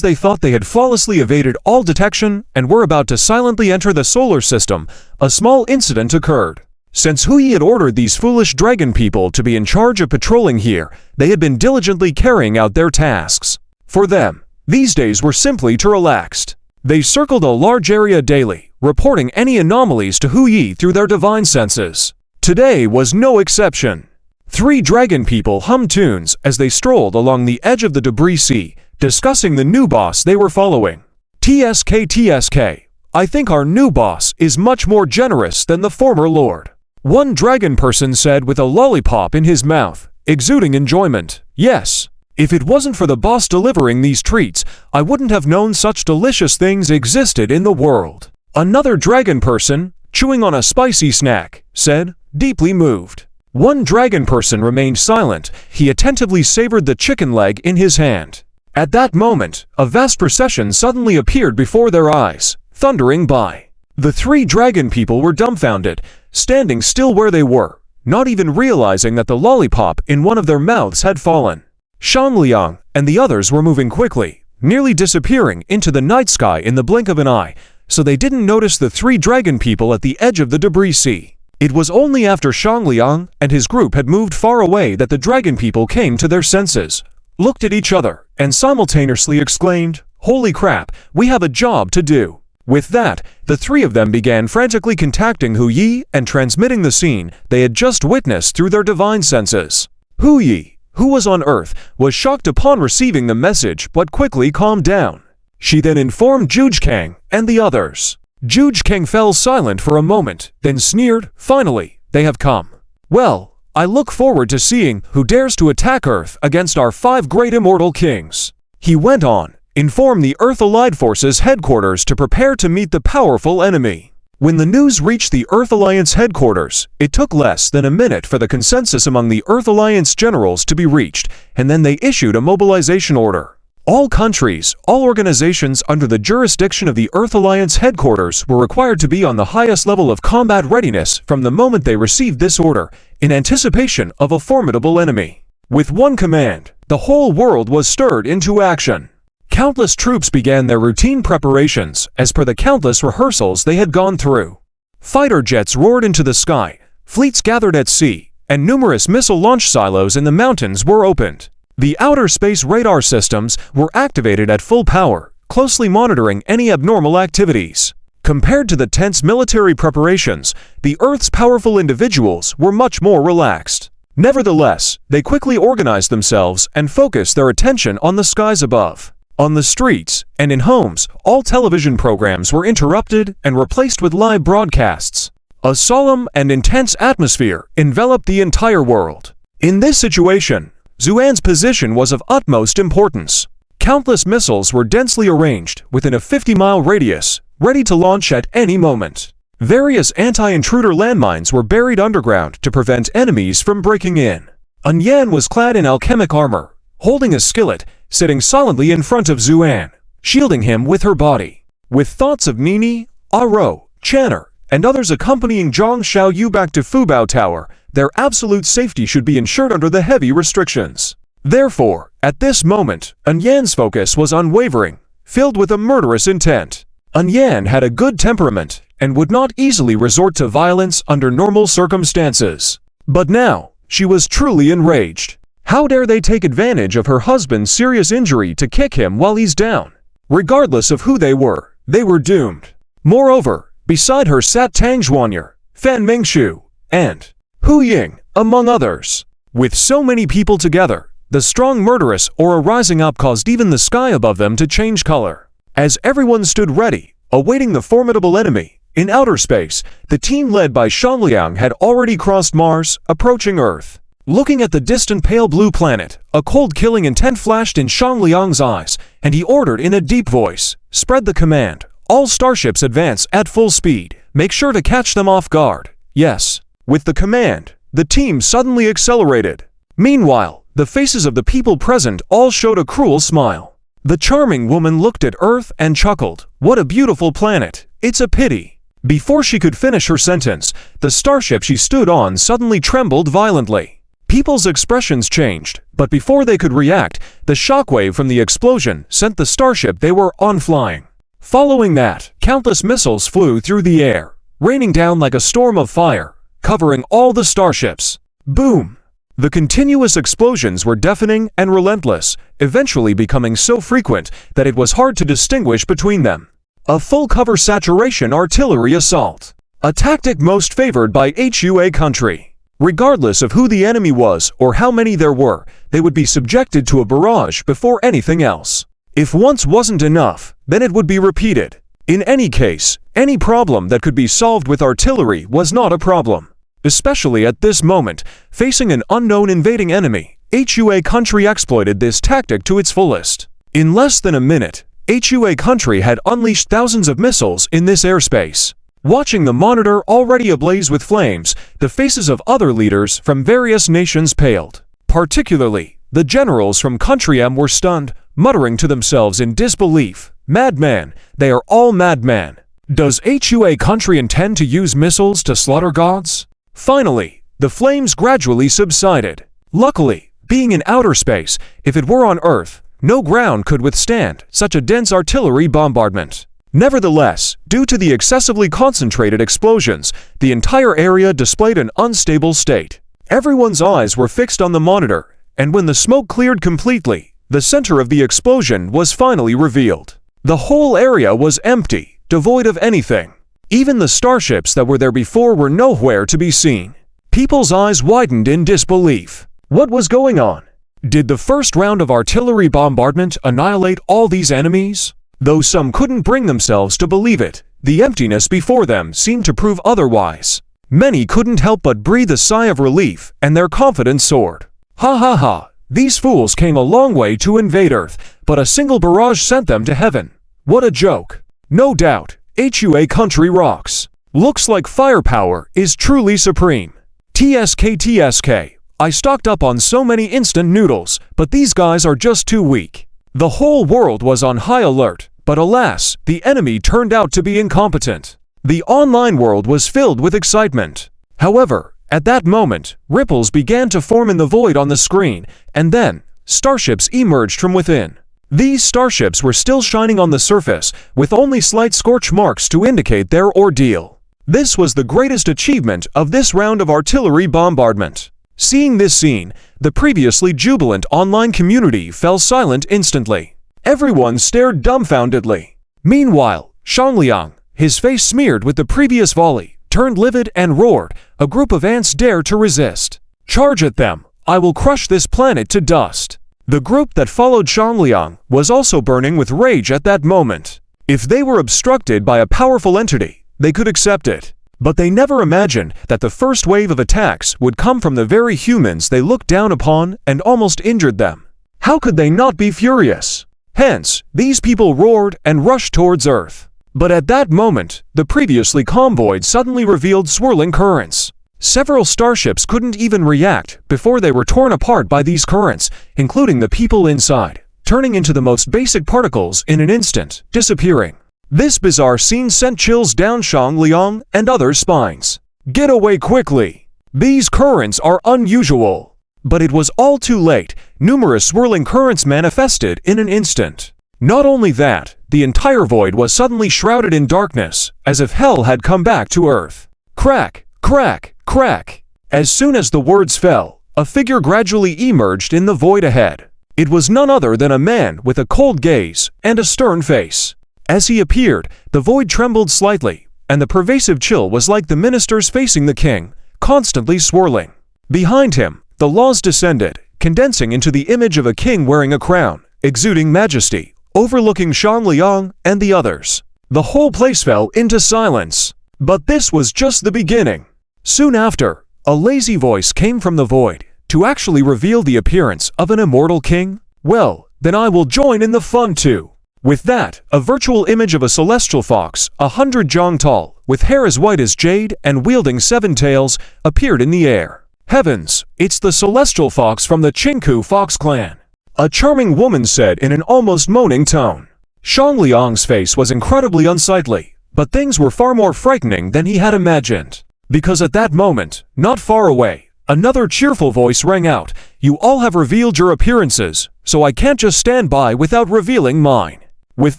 they thought they had flawlessly evaded all detection and were about to silently enter the solar system, a small incident occurred. Since Hui had ordered these foolish dragon people to be in charge of patrolling here, they had been diligently carrying out their tasks. For them, these days were simply to relax. They circled a large area daily, reporting any anomalies to Hui through their divine senses. Today was no exception. 3 dragon people hummed tunes as they strolled along the edge of the debris sea, discussing the new boss they were following. TSK, I think our new boss is much more generous than the former lord. One dragon person said with a lollipop in his mouth, exuding enjoyment. Yes, if it wasn't for the boss delivering these treats, I wouldn't have known such delicious things existed in the world. Another dragon person, chewing on a spicy snack, said, deeply moved. One dragon person remained silent. He attentively savored the chicken leg in his hand. At that moment, a vast procession suddenly appeared before their eyes, thundering by. The 3 dragon people were dumbfounded, standing still where they were, not even realizing that the lollipop in one of their mouths had fallen. Shangliang and the others were moving quickly, nearly disappearing into the night sky in the blink of an eye, so they didn't notice the 3 dragon people at the edge of the debris sea. It was only after Shangliang and his group had moved far away that the dragon people came to their senses, looked at each other, and simultaneously exclaimed, "Holy crap, we have a job to do." With that, the 3 of them began frantically contacting Hu Yi and transmitting the scene they had just witnessed through their divine senses. Huyi, who was on Earth, was shocked upon receiving the message but quickly calmed down. She then informed Jujkang and the others. Jujkang fell silent for a moment, then sneered, "Finally, they have come. Well, I look forward to seeing who dares to attack Earth against our 5 great immortal kings." He went on, "Inform the Earth Allied Forces headquarters to prepare to meet the powerful enemy." When the news reached the Earth Alliance headquarters, it took less than a minute for the consensus among the Earth Alliance generals to be reached, and then they issued a mobilization order. All countries, all organizations under the jurisdiction of the Earth Alliance headquarters were required to be on the highest level of combat readiness from the moment they received this order, in anticipation of a formidable enemy. With one command, the whole world was stirred into action. Countless troops began their routine preparations as per the countless rehearsals they had gone through. Fighter jets roared into the sky, fleets gathered at sea, and numerous missile launch silos in the mountains were opened. The outer space radar systems were activated at full power, closely monitoring any abnormal activities. Compared to the tense military preparations, the Earth's powerful individuals were much more relaxed. Nevertheless, they quickly organized themselves and focused their attention on the skies above. On the streets and in homes, all television programs were interrupted and replaced with live broadcasts. A solemn and intense atmosphere enveloped the entire world. In this situation, Zuan's position was of utmost importance. Countless missiles were densely arranged within a 50-mile radius, ready to launch at any moment. Various anti-intruder landmines were buried underground to prevent enemies from breaking in. Anyan was clad in alchemic armor, holding a skillet, sitting silently in front of Zuan, shielding him with her body. With thoughts of Nini, Aro, Channer, and others accompanying Zhang Xiaoyu back to Fubao Tower, their absolute safety should be ensured under the heavy restrictions. Therefore, at this moment, Anyan's focus was unwavering, filled with a murderous intent. Anyan had a good temperament and would not easily resort to violence under normal circumstances. But now, she was truly enraged. How dare they take advantage of her husband's serious injury to kick him while he's down? Regardless of who they were doomed. Moreover, beside her sat Tang Zhuanyer, Fan Mengshu, and Hu Ying, among others. With so many people together, the strong murderous aura rising up caused even the sky above them to change color. As everyone stood ready, awaiting the formidable enemy, in outer space, the team led by Shangliang had already crossed Mars, approaching Earth. Looking at the distant pale blue planet, a cold killing intent flashed in Shangliang's eyes, and he ordered in a deep voice, "Spread the command. All starships advance at full speed. Make sure to catch them off guard." Yes. With the command, the team suddenly accelerated. Meanwhile, the faces of the people present all showed a cruel smile. The charming woman looked at Earth and chuckled. "What a beautiful planet. It's a pity." Before she could finish her sentence, the starship she stood on suddenly trembled violently. People's expressions changed, but before they could react, the shockwave from the explosion sent the starship they were on flying. Following that, countless missiles flew through the air, raining down like a storm of fire, covering all the starships. Boom! The continuous explosions were deafening and relentless, eventually becoming so frequent that it was hard to distinguish between them. A full-cover saturation artillery assault. A tactic most favored by HUA country. Regardless of who the enemy was or how many there were, they would be subjected to a barrage before anything else. If once wasn't enough, then it would be repeated. In any case, any problem that could be solved with artillery was not a problem. Especially at this moment, facing an unknown invading enemy, HUA country exploited this tactic to its fullest. In less than a minute, HUA country had unleashed thousands of missiles in this airspace. Watching the monitor already ablaze with flames, the faces of other leaders from various nations paled. Particularly, the generals from Country M were stunned, muttering to themselves in disbelief, "Madman, they are all madmen. Does HUA country intend to use missiles to slaughter gods?" Finally, the flames gradually subsided. Luckily, being in outer space, if it were on Earth, no ground could withstand such a dense artillery bombardment. Nevertheless, due to the excessively concentrated explosions, the entire area displayed an unstable state. Everyone's eyes were fixed on the monitor, and when the smoke cleared completely, the center of the explosion was finally revealed. The whole area was empty, devoid of anything. Even the starships that were there before were nowhere to be seen. People's eyes widened in disbelief. What was going on? Did the first round of artillery bombardment annihilate all these enemies? Though some couldn't bring themselves to believe it, the emptiness before them seemed to prove otherwise. Many couldn't help but breathe a sigh of relief, and their confidence soared. Ha ha ha, these fools came a long way to invade Earth, but a single barrage sent them to heaven. What a joke. No doubt, HUA country rocks. Looks like firepower is truly supreme. TSK, I stocked up on so many instant noodles, but these guys are just too weak. The whole world was on high alert, but alas, the enemy turned out to be incompetent. The online world was filled with excitement. However, at that moment, ripples began to form in the void on the screen, and then, starships emerged from within. These starships were still shining on the surface, with only slight scorch marks to indicate their ordeal. This was the greatest achievement of this round of artillery bombardment. Seeing this scene, the previously jubilant online community fell silent instantly. Everyone stared dumbfoundedly. Meanwhile, Shangliang, his face smeared with the previous volley, turned livid and roared, "A group of ants dare to resist. Charge at them, I will crush this planet to dust." The group that followed Shangliang was also burning with rage at that moment. If they were obstructed by a powerful entity, they could accept it. But they never imagined that the first wave of attacks would come from the very humans they looked down upon and almost injured them. How could they not be furious? Hence, these people roared and rushed towards Earth. But at that moment, the previously calm void suddenly revealed swirling currents. Several starships couldn't even react before they were torn apart by these currents, including the people inside, turning into the most basic particles in an instant, disappearing. This bizarre scene sent chills down Shangliang and others' spines. Get away quickly! These currents are unusual! But it was all too late. Numerous swirling currents manifested in an instant. Not only that, the entire void was suddenly shrouded in darkness, as if hell had come back to Earth. Crack, crack, crack. As soon as the words fell, a figure gradually emerged in the void ahead. It was none other than a man with a cold gaze and a stern face. As he appeared, the void trembled slightly, and the pervasive chill was like the ministers facing the king, constantly swirling. Behind him, the laws descended, condensing into the image of a king wearing a crown, exuding majesty, overlooking Shangliang and the others. The whole place fell into silence. But this was just the beginning. Soon after, a lazy voice came from the void, to actually reveal the appearance of an immortal king. Well, then I will join in the fun too. With that, a virtual image of a celestial fox, 100 jong tall, with hair as white as jade and wielding 7 tails, appeared in the air. Heavens, it's the celestial fox from the Chinku fox clan. A charming woman said in an almost moaning tone. Shangliang's face was incredibly unsightly, but things were far more frightening than he had imagined. Because at that moment, not far away, another cheerful voice rang out, "You all have revealed your appearances, so I can't just stand by without revealing mine." With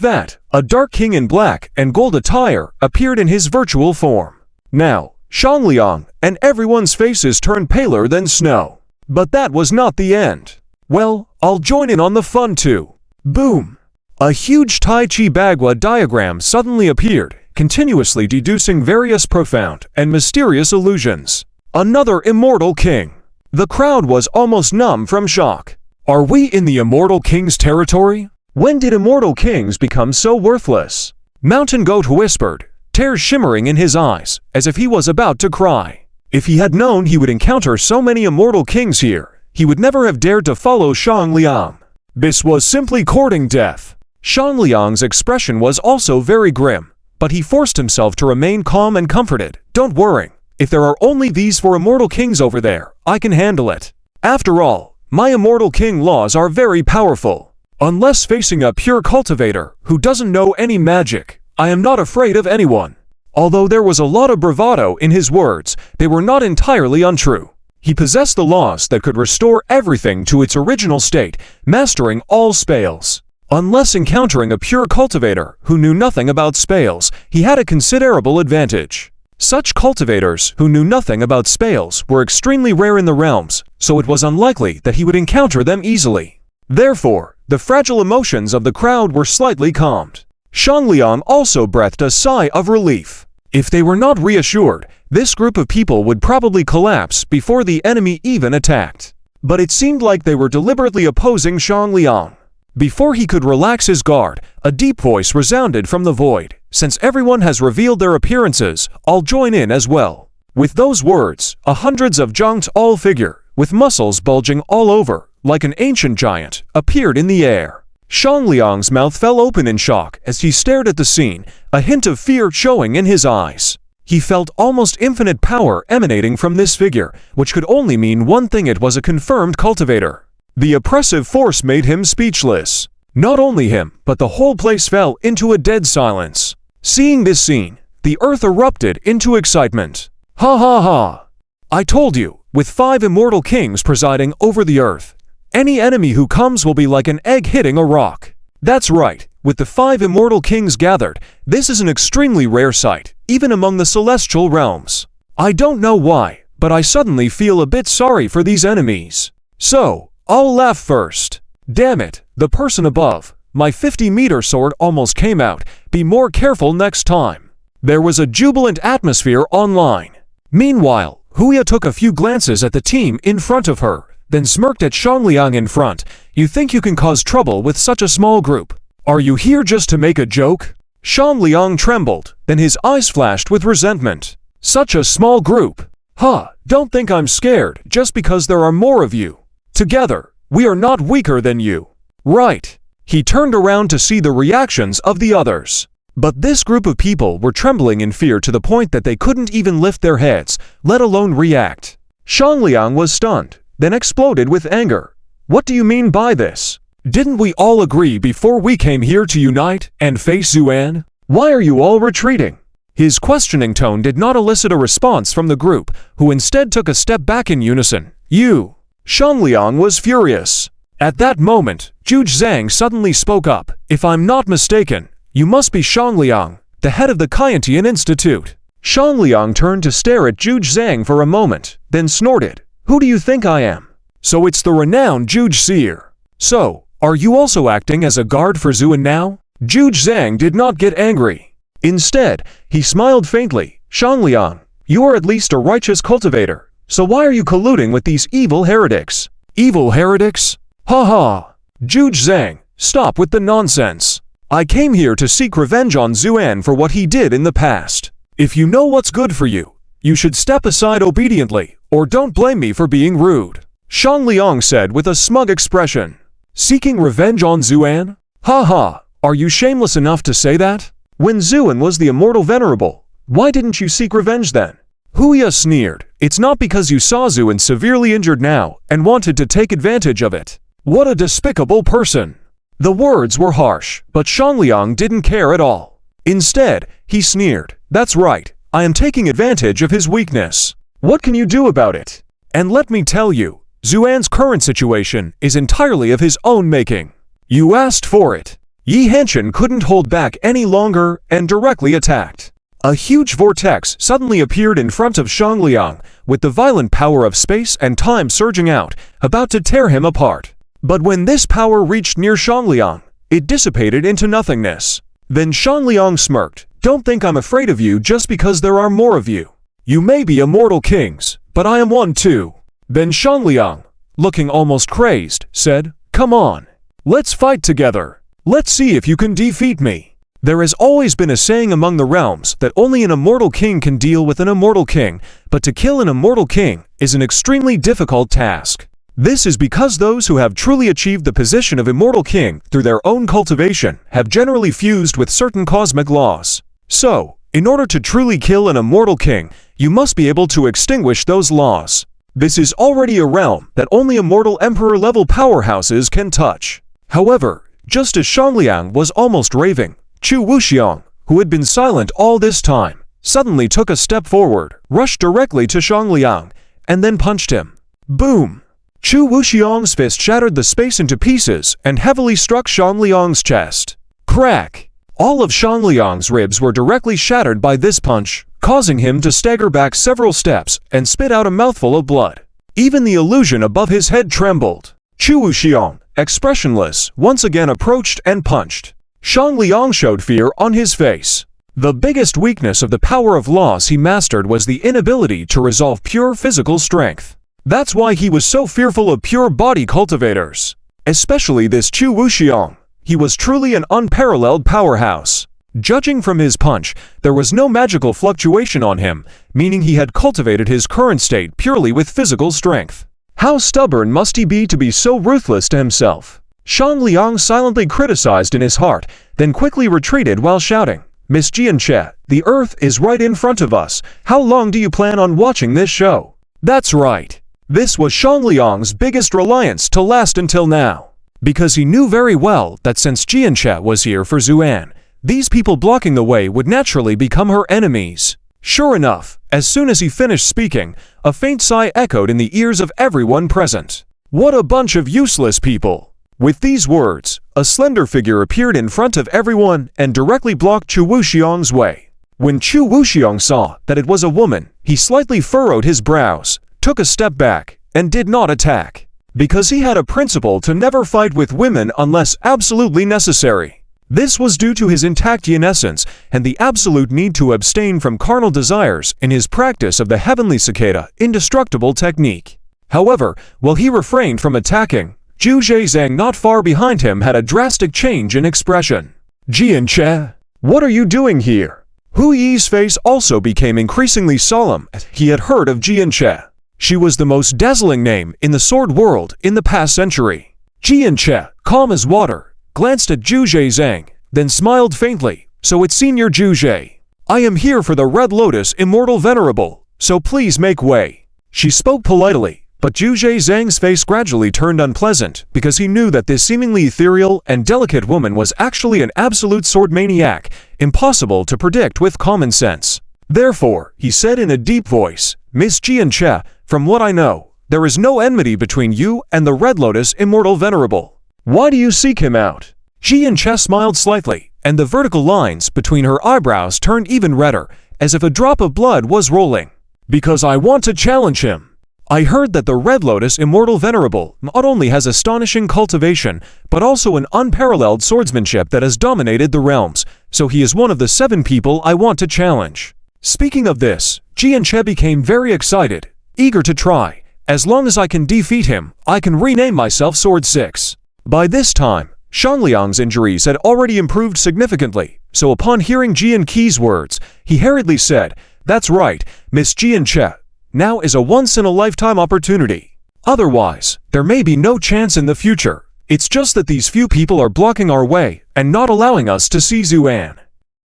that, a dark king in black and gold attire appeared in his virtual form. Now, Shangliang and everyone's faces turned paler than snow. But that was not the end. Well, I'll join in on the fun too. Boom! A huge Tai Chi Bagua diagram suddenly appeared, continuously deducing various profound and mysterious illusions. Another immortal king. The crowd was almost numb from shock. Are we in the immortal king's territory? When did immortal kings become so worthless? Mountain Goat whispered, tears shimmering in his eyes, as if he was about to cry. If he had known he would encounter so many immortal kings here, he would never have dared to follow Shangliang. This was simply courting death. Shangliang's expression was also very grim, but he forced himself to remain calm and comforted. Don't worry, if there are only these 4 immortal kings over there, I can handle it. After all, my immortal king laws are very powerful. Unless facing a pure cultivator who doesn't know any magic, I am not afraid of anyone. Although there was a lot of bravado in his words, they were not entirely untrue. He possessed the laws that could restore everything to its original state, mastering all spells. Unless encountering a pure cultivator who knew nothing about spells, he had a considerable advantage. Such cultivators who knew nothing about spells were extremely rare in the realms, so it was unlikely that he would encounter them easily. Therefore, the fragile emotions of the crowd were slightly calmed. Shangliang also breathed a sigh of relief. If they were not reassured, this group of people would probably collapse before the enemy even attacked. but it seemed like they were deliberately opposing Shangliang. Before he could relax his guard, a deep voice resounded from the void. Since everyone has revealed their appearances, I'll join in as well. With those words, a hundreds of Zhang's all figure, with muscles bulging all over, like an ancient giant, appeared in the air. Shangliang's mouth fell open in shock as he stared at the scene, a hint of fear showing in his eyes. He felt almost infinite power emanating from this figure, which could only mean one thing: it was a confirmed cultivator. The oppressive force made him speechless. Not only him, but the whole place fell into a dead silence. Seeing this scene, the earth erupted into excitement. Ha ha ha! I told you, with 5 immortal kings presiding over the earth, any enemy who comes will be like an egg hitting a rock. That's right, with the 5 immortal kings gathered, this is an extremely rare sight, even among the celestial realms. I don't know why, but I suddenly feel a bit sorry for these enemies. So, I'll laugh first. Damn it, the person above, my 50-meter sword almost came out. Be more careful next time. There was a jubilant atmosphere online. Meanwhile, Huya took a few glances at the team in front of her, then smirked at Shangliang in front. You think you can cause trouble with such a small group? Are you here just to make a joke? Shangliang trembled, then his eyes flashed with resentment. Such a small group? Huh, don't think I'm scared just because there are more of you. Together, we are not weaker than you. Right. He turned around to see the reactions of the others. But this group of people were trembling in fear to the point that they couldn't even lift their heads, let alone react. Shangliang was stunned, then exploded with anger. What do you mean by this? Didn't we all agree before we came here to unite and face Zuan? Why are you all retreating? His questioning tone did not elicit a response from the group, who instead took a step back in unison. You! Shangliang was furious. At that moment, Zhuge Zhang suddenly spoke up. If I'm not mistaken, you must be Shangliang, the head of the Kaiantian Institute. Shangliang turned to stare at Zhuge Zhang for a moment, then snorted. Who do you think I am? So it's the renowned Zhuge Seer. So, are you also acting as a guard for Zuan now? Zhuge Zhang did not get angry. Instead, he smiled faintly. Shangliang, you are at least a righteous cultivator, so why are you colluding with these evil heretics? Evil heretics? Ha ha! Zhuge Zhang, stop with the nonsense. I came here to seek revenge on Zuan for what he did in the past. If you know what's good for you, you should step aside obediently, or don't blame me for being rude. Shangliang said with a smug expression. Seeking revenge on Zuan? Ha ha! Are you shameless enough to say that? When Zuan was the immortal venerable, why didn't you seek revenge then? Huya sneered. It's not because you saw Zuan severely injured now and wanted to take advantage of it. What a despicable person! The words were harsh, but Shangliang didn't care at all. Instead, he sneered. That's right, I am taking advantage of his weakness. What can you do about it? And let me tell you, Zuan's current situation is entirely of his own making. You asked for it. Yi Henshin couldn't hold back any longer and directly attacked. A huge vortex suddenly appeared in front of Shangliang, with the violent power of space and time surging out, about to tear him apart. But when this power reached near Shangliang, it dissipated into nothingness. Then Shangliang smirked. Don't think I'm afraid of you just because there are more of you. You may be immortal kings, but I am one too. Then Shangliang, looking almost crazed, said, Come on, let's fight together. Let's see if you can defeat me. There has always been a saying among the realms that only an immortal king can deal with an immortal king, but to kill an immortal king is an extremely difficult task. This is because those who have truly achieved the position of immortal king through their own cultivation have generally fused with certain cosmic laws. So, in order to truly kill an immortal king, you must be able to extinguish those laws. This is already a realm that only immortal emperor-level powerhouses can touch. However, just as Shangliang was almost raving, Chu Wuxiang, who had been silent all this time, suddenly took a step forward, rushed directly to Shangliang, and then punched him. Boom! Chu Wuxiang's fist shattered the space into pieces and heavily struck Shangliang's chest. Crack! All of Shangliang's ribs were directly shattered by this punch, causing him to stagger back several steps and spit out a mouthful of blood. Even the illusion above his head trembled. Chu Wuxiang, expressionless, once again approached and punched. Shangliang showed fear on his face. The biggest weakness of the power of laws he mastered was the inability to resolve pure physical strength. That's why he was so fearful of pure body cultivators. Especially this Chu Wuxiang. He was truly an unparalleled powerhouse. Judging from his punch, there was no magical fluctuation on him, meaning he had cultivated his current state purely with physical strength. How stubborn must he be to be so ruthless to himself? Shang Liang silently criticized in his heart, then quickly retreated while shouting, "Miss Jianche, the earth is right in front of us. How long do you plan on watching this show?" That's right. This was Shang Liang's biggest reliance to last until now. Because he knew very well that since Jianche was here for Zuan, these people blocking the way would naturally become her enemies. Sure enough, as soon as he finished speaking, a faint sigh echoed in the ears of everyone present. What a bunch of useless people! With these words, a slender figure appeared in front of everyone and directly blocked Chu Wuxiang's way. When Chu Wuxiang saw that it was a woman, he slightly furrowed his brows, took a step back, and did not attack. Because he had a principle to never fight with women unless absolutely necessary. This was due to his intact yin essence and the absolute need to abstain from carnal desires in his practice of the heavenly cicada indestructible technique. However, while he refrained from attacking, Zhu Zhezhang not far behind him had a drastic change in expression. "Jianche, what are you doing here?" Hu Yi's face also became increasingly solemn as he had heard of Jianche. She was the most dazzling name in the sword world in the past century. Jianche, calm as water, glanced at Zhu Zhezhang, then smiled faintly. "So it's Senior Zhu Zhe. I am here for the Red Lotus Immortal Venerable, so please make way." She spoke politely, but Zhu Zhezhang's face gradually turned unpleasant because he knew that this seemingly ethereal and delicate woman was actually an absolute sword maniac, impossible to predict with common sense. Therefore, he said in a deep voice, "Miss Jianche, from what I know, there is no enmity between you and the Red Lotus Immortal Venerable. Why do you seek him out?" Jianche smiled slightly, and the vertical lines between her eyebrows turned even redder, as if a drop of blood was rolling. "Because I want to challenge him. I heard that the Red Lotus Immortal Venerable not only has astonishing cultivation, but also an unparalleled swordsmanship that has dominated the realms, so he is one of the 7 people I want to challenge." Speaking of this, Jianche became very excited, eager to try. "As long as I can defeat him, I can rename myself Sword 6. By this time, Shang Liang's injuries had already improved significantly, so upon hearing Jian Qi's words, he hurriedly said, "That's right, Miss Jianche. Now is a once-in-a-lifetime opportunity. Otherwise, there may be no chance in the future. It's just that these few people are blocking our way and not allowing us to see Zuan."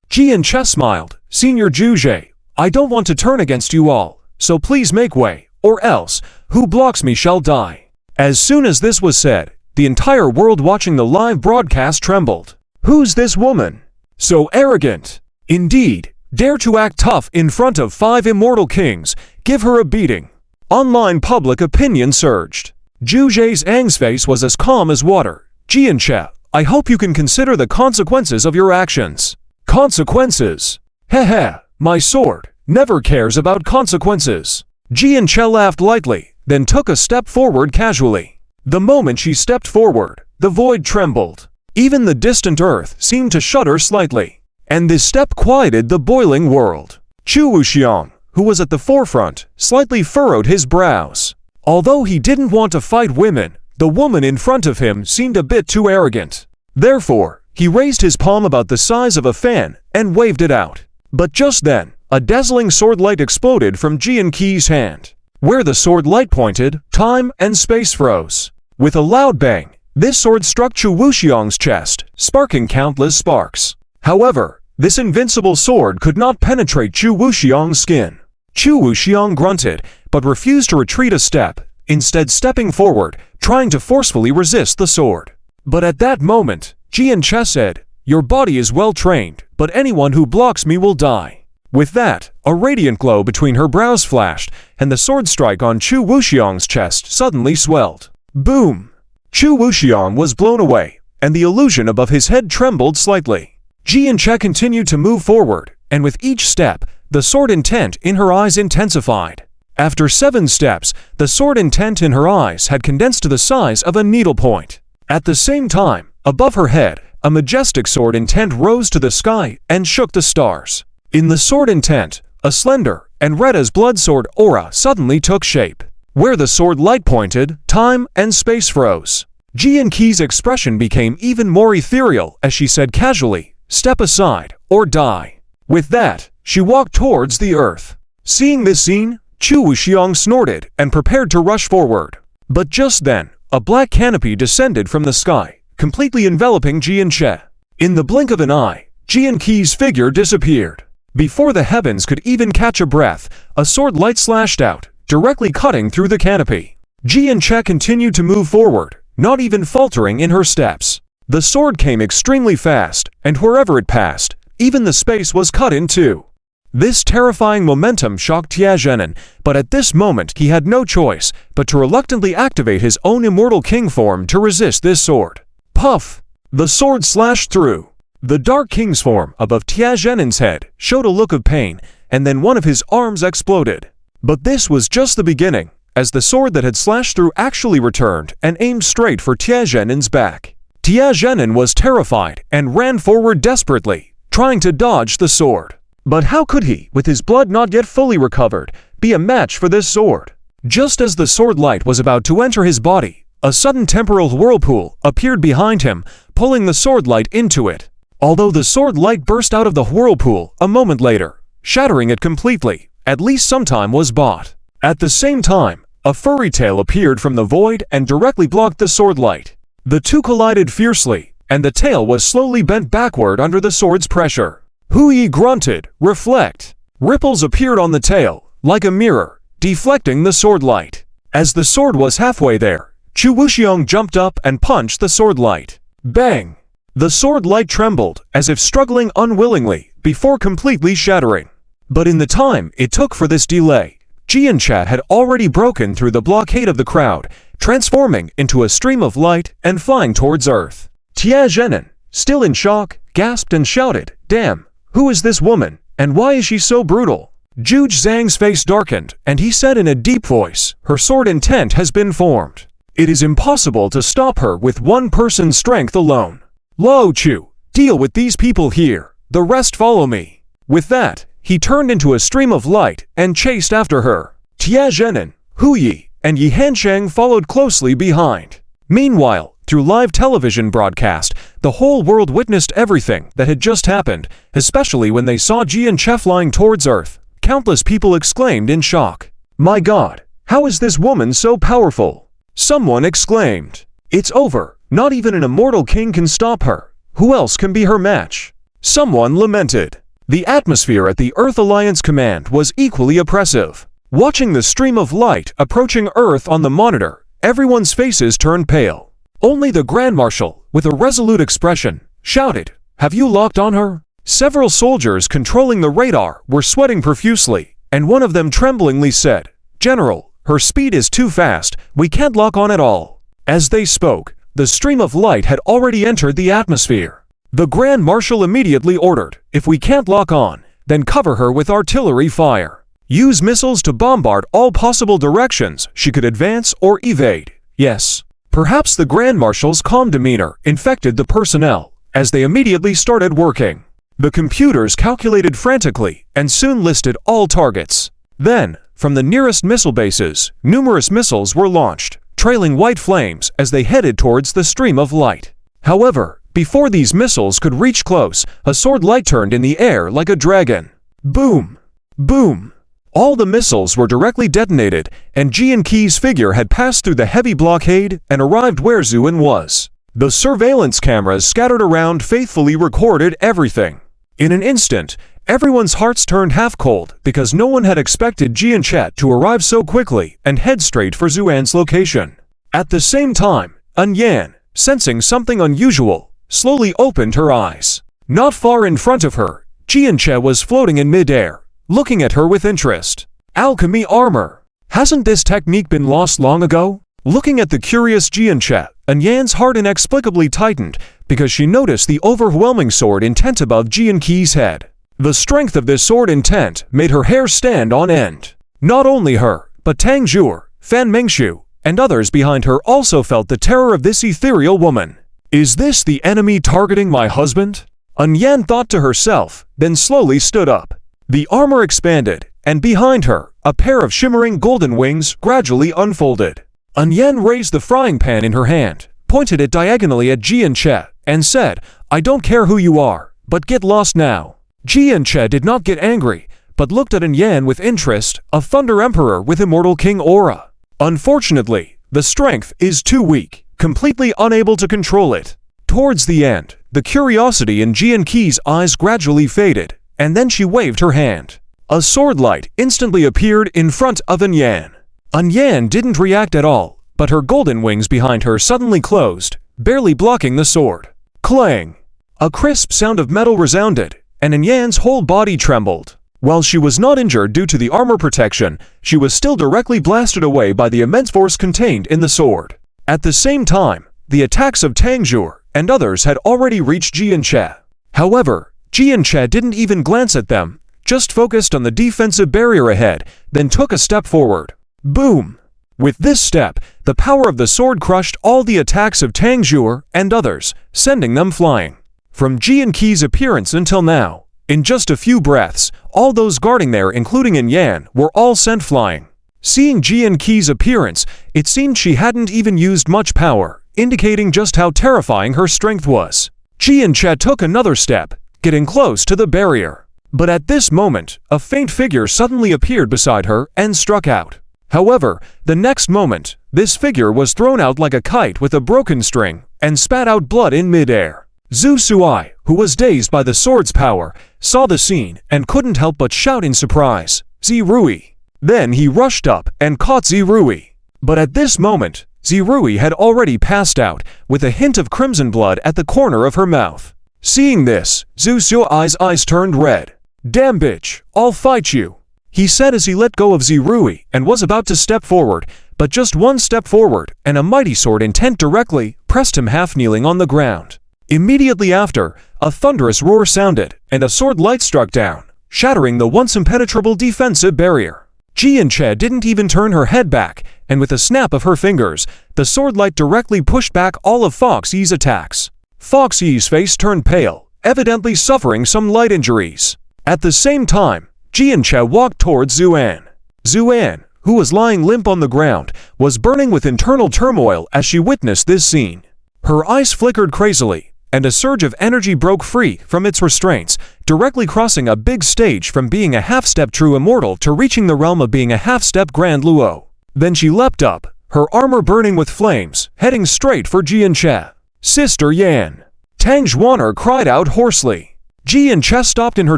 Jianche smiled, "Senior Zhu Zhe, I don't want to turn against you all, so please make way, or else, who blocks me shall die." As soon as this was said, the entire world watching the live broadcast trembled. Who's this woman? So arrogant. Indeed, dare to act tough in front of 5 immortal kings. Give her a beating. Online public opinion surged. Zhu Zhezhang's face was as calm as water. "Jianche, I hope you can consider the consequences of your actions." "Consequences? Heh, my sword never cares about consequences." Jianche laughed lightly, then took a step forward casually. The moment she stepped forward, the void trembled. Even the distant earth seemed to shudder slightly. And this step quieted the boiling world. Chu Wuxiang, who was at the forefront, slightly furrowed his brows. Although he didn't want to fight women, the woman in front of him seemed a bit too arrogant. Therefore, he raised his palm about the size of a fan and waved it out. But just then, a dazzling sword light exploded from Jian Qi's hand. Where the sword light pointed, time and space froze. With a loud bang, this sword struck Chu Wuxiang's chest, sparking countless sparks. However, this invincible sword could not penetrate Chu Wuxiang's skin. Chu Wuxiang grunted, but refused to retreat a step, instead stepping forward, trying to forcefully resist the sword. But at that moment, Jianche said, "Your body is well trained, but anyone who blocks me will die." With that, a radiant glow between her brows flashed, and the sword strike on Chu Wuxiang's chest suddenly swelled. Boom! Chu Wuxiang was blown away, and the illusion above his head trembled slightly. Jianche continued to move forward, and with each step, the sword intent in her eyes intensified. After 7 steps, the sword intent in her eyes had condensed to the size of a needlepoint. At the same time, above her head, a majestic sword intent rose to the sky and shook the stars. In the sword intent, a slender and red as blood sword aura suddenly took shape. Where the sword light pointed, time and space froze. Jianqi's expression became even more ethereal as she said casually, "Step aside, or die." With that, she walked towards the earth. Seeing this scene, Chu Wuxiang snorted and prepared to rush forward. But just then, a black canopy descended from the sky, completely enveloping Jianqi. In the blink of an eye, Jianqi's figure disappeared. Before the heavens could even catch a breath, a sword light slashed out, directly cutting through the canopy. Jianqi continued to move forward, not even faltering in her steps. The sword came extremely fast, and wherever it passed, even the space was cut in two. This terrifying momentum shocked Tie Zhenin, but at this moment he had no choice but to reluctantly activate his own immortal king form to resist this sword. Puff! The sword slashed through. The Dark King's form above Tie Zhenin's head showed a look of pain, and then one of his arms exploded. But this was just the beginning, as the sword that had slashed through actually returned and aimed straight for Tie Zhenin's back. Tie Zhenin was terrified and ran forward desperately, trying to dodge the sword. But how could he, with his blood not yet fully recovered, be a match for this sword? Just as the sword light was about to enter his body, a sudden temporal whirlpool appeared behind him, pulling the sword light into it. Although the sword light burst out of the whirlpool a moment later, shattering it completely, at least some time was bought. At the same time, a furry tail appeared from the void and directly blocked the sword light. The two collided fiercely, and the tail was slowly bent backward under the sword's pressure. Hui grunted, "Reflect." Ripples appeared on the tail, like a mirror, deflecting the sword light. As the sword was halfway there, Chu Wuxiang jumped up and punched the sword light. Bang! The sword light trembled, as if struggling unwillingly, before completely shattering. But in the time it took for this delay, Jianqi had already broken through the blockade of the crowd, transforming into a stream of light and flying towards Earth. Tie Zhenin, still in shock, gasped and shouted, "Damn! Who is this woman, and why is she so brutal?" Zhuge Zhang's face darkened, and he said in a deep voice, "Her sword intent has been formed. It is impossible to stop her with one person's strength alone. Lo Chu, deal with these people here, the rest follow me." With that, he turned into a stream of light and chased after her. Tie Zhenin, Hu Yi, and Yi Hansheng followed closely behind. Meanwhile, through live television broadcast, the whole world witnessed everything that had just happened, especially when they saw Jianqi flying towards Earth. Countless people exclaimed in shock, "My God, how is this woman so powerful?" Someone exclaimed, "It's over, not even an immortal king can stop her. Who else can be her match?" Someone lamented. The atmosphere at the Earth Alliance command was equally oppressive. Watching the stream of light approaching Earth on the monitor, everyone's faces turned pale. Only the Grand Marshal, with a resolute expression, shouted, "Have you locked on her?" Several soldiers controlling the radar were sweating profusely, and one of them tremblingly said, "General, her speed is too fast, we can't lock on at all." As they spoke, the stream of light had already entered the atmosphere. The Grand Marshal immediately ordered, "If we can't lock on, then cover her with artillery fire. Use missiles to bombard all possible directions she could advance or evade." Yes. Perhaps the Grand Marshal's calm demeanor infected the personnel, as they immediately started working. The computers calculated frantically and soon listed all targets. Then, from the nearest missile bases, numerous missiles were launched, trailing white flames as they headed towards the stream of light. However, before these missiles could reach close, a sword light turned in the air like a dragon. Boom! Boom! All the missiles were directly detonated, and Jianqi's figure had passed through the heavy blockade and arrived where Zuan was. The surveillance cameras scattered around faithfully recorded everything. In an instant, everyone's hearts turned half-cold because no one had expected Jianqi to arrive so quickly and head straight for Zuan's location. At the same time, Yan, sensing something unusual, slowly opened her eyes. Not far in front of her, Jianqi was floating in mid-air, looking at her with interest. Alchemy armor. Hasn't this technique been lost long ago? Looking at the curious Jianqi, Yan's heart inexplicably tightened because she noticed the overwhelming sword intent above Jianqi's head. The strength of this sword intent made her hair stand on end. Not only her, but Tang Zhuo, Fan Mengshu, and others behind her also felt the terror of this ethereal woman. Is this the enemy targeting my husband? Yan thought to herself, then slowly stood up. The armor expanded, and behind her, a pair of shimmering golden wings gradually unfolded. Anyan raised the frying pan in her hand, pointed it diagonally at Jianche, and said, "I don't care who you are, but get lost now." Jianche did not get angry, but looked at Anyan with interest, a Thunder Emperor with Immortal King aura. Unfortunately, the strength is too weak, completely unable to control it. Towards the end, the curiosity in Jianqi's eyes gradually faded, and then she waved her hand. A sword light instantly appeared in front of Anyan. Anyan didn't react at all, but her golden wings behind her suddenly closed, barely blocking the sword. Clang! A crisp sound of metal resounded, and Anyan's whole body trembled. While she was not injured due to the armor protection, she was still directly blasted away by the immense force contained in the sword. At the same time, the attacks of Tangjur and others had already reached Jianche. However, Jianche didn't even glance at them, just focused on the defensive barrier ahead, then took a step forward. Boom! With this step, the power of the sword crushed all the attacks of Tangjur and others, sending them flying. From Jianqi's appearance until now, in just a few breaths, all those guarding there, including Anyan, were all sent flying. Seeing Jianqi's appearance, it seemed she hadn't even used much power, indicating just how terrifying her strength was. Jianche took another step, getting close to the barrier. But at this moment, a faint figure suddenly appeared beside her and struck out. However, the next moment, this figure was thrown out like a kite with a broken string and spat out blood in midair. Zhu Suai, who was dazed by the sword's power, saw the scene and couldn't help but shout in surprise, "Zirui!" Then he rushed up and caught Zirui. But at this moment, Zirui had already passed out, with a hint of crimson blood at the corner of her mouth. Seeing this, Zhu Suai's eyes turned red. "Damn bitch, I'll fight you," he said as he let go of Zirui and was about to step forward, but just one step forward, and a mighty sword intent directly pressed him half-kneeling on the ground. Immediately after, a thunderous roar sounded, and a sword light struck down, shattering the once impenetrable defensive barrier. Jianche didn't even turn her head back, and with a snap of her fingers, the sword light directly pushed back all of Fox Yi's attacks. Fox Yi's face turned pale, evidently suffering some light injuries. At the same time, Jianche walked towards Zuan. Zuan, who was lying limp on the ground, was burning with internal turmoil as she witnessed this scene. Her eyes flickered crazily, and a surge of energy broke free from its restraints, directly crossing a big stage from being a half-step true immortal to reaching the realm of being a half-step grand luo. Then she leapt up, her armor burning with flames, heading straight for Jianche. "Sister Yan!" Tang Zhuaner cried out hoarsely. Jianche stopped in her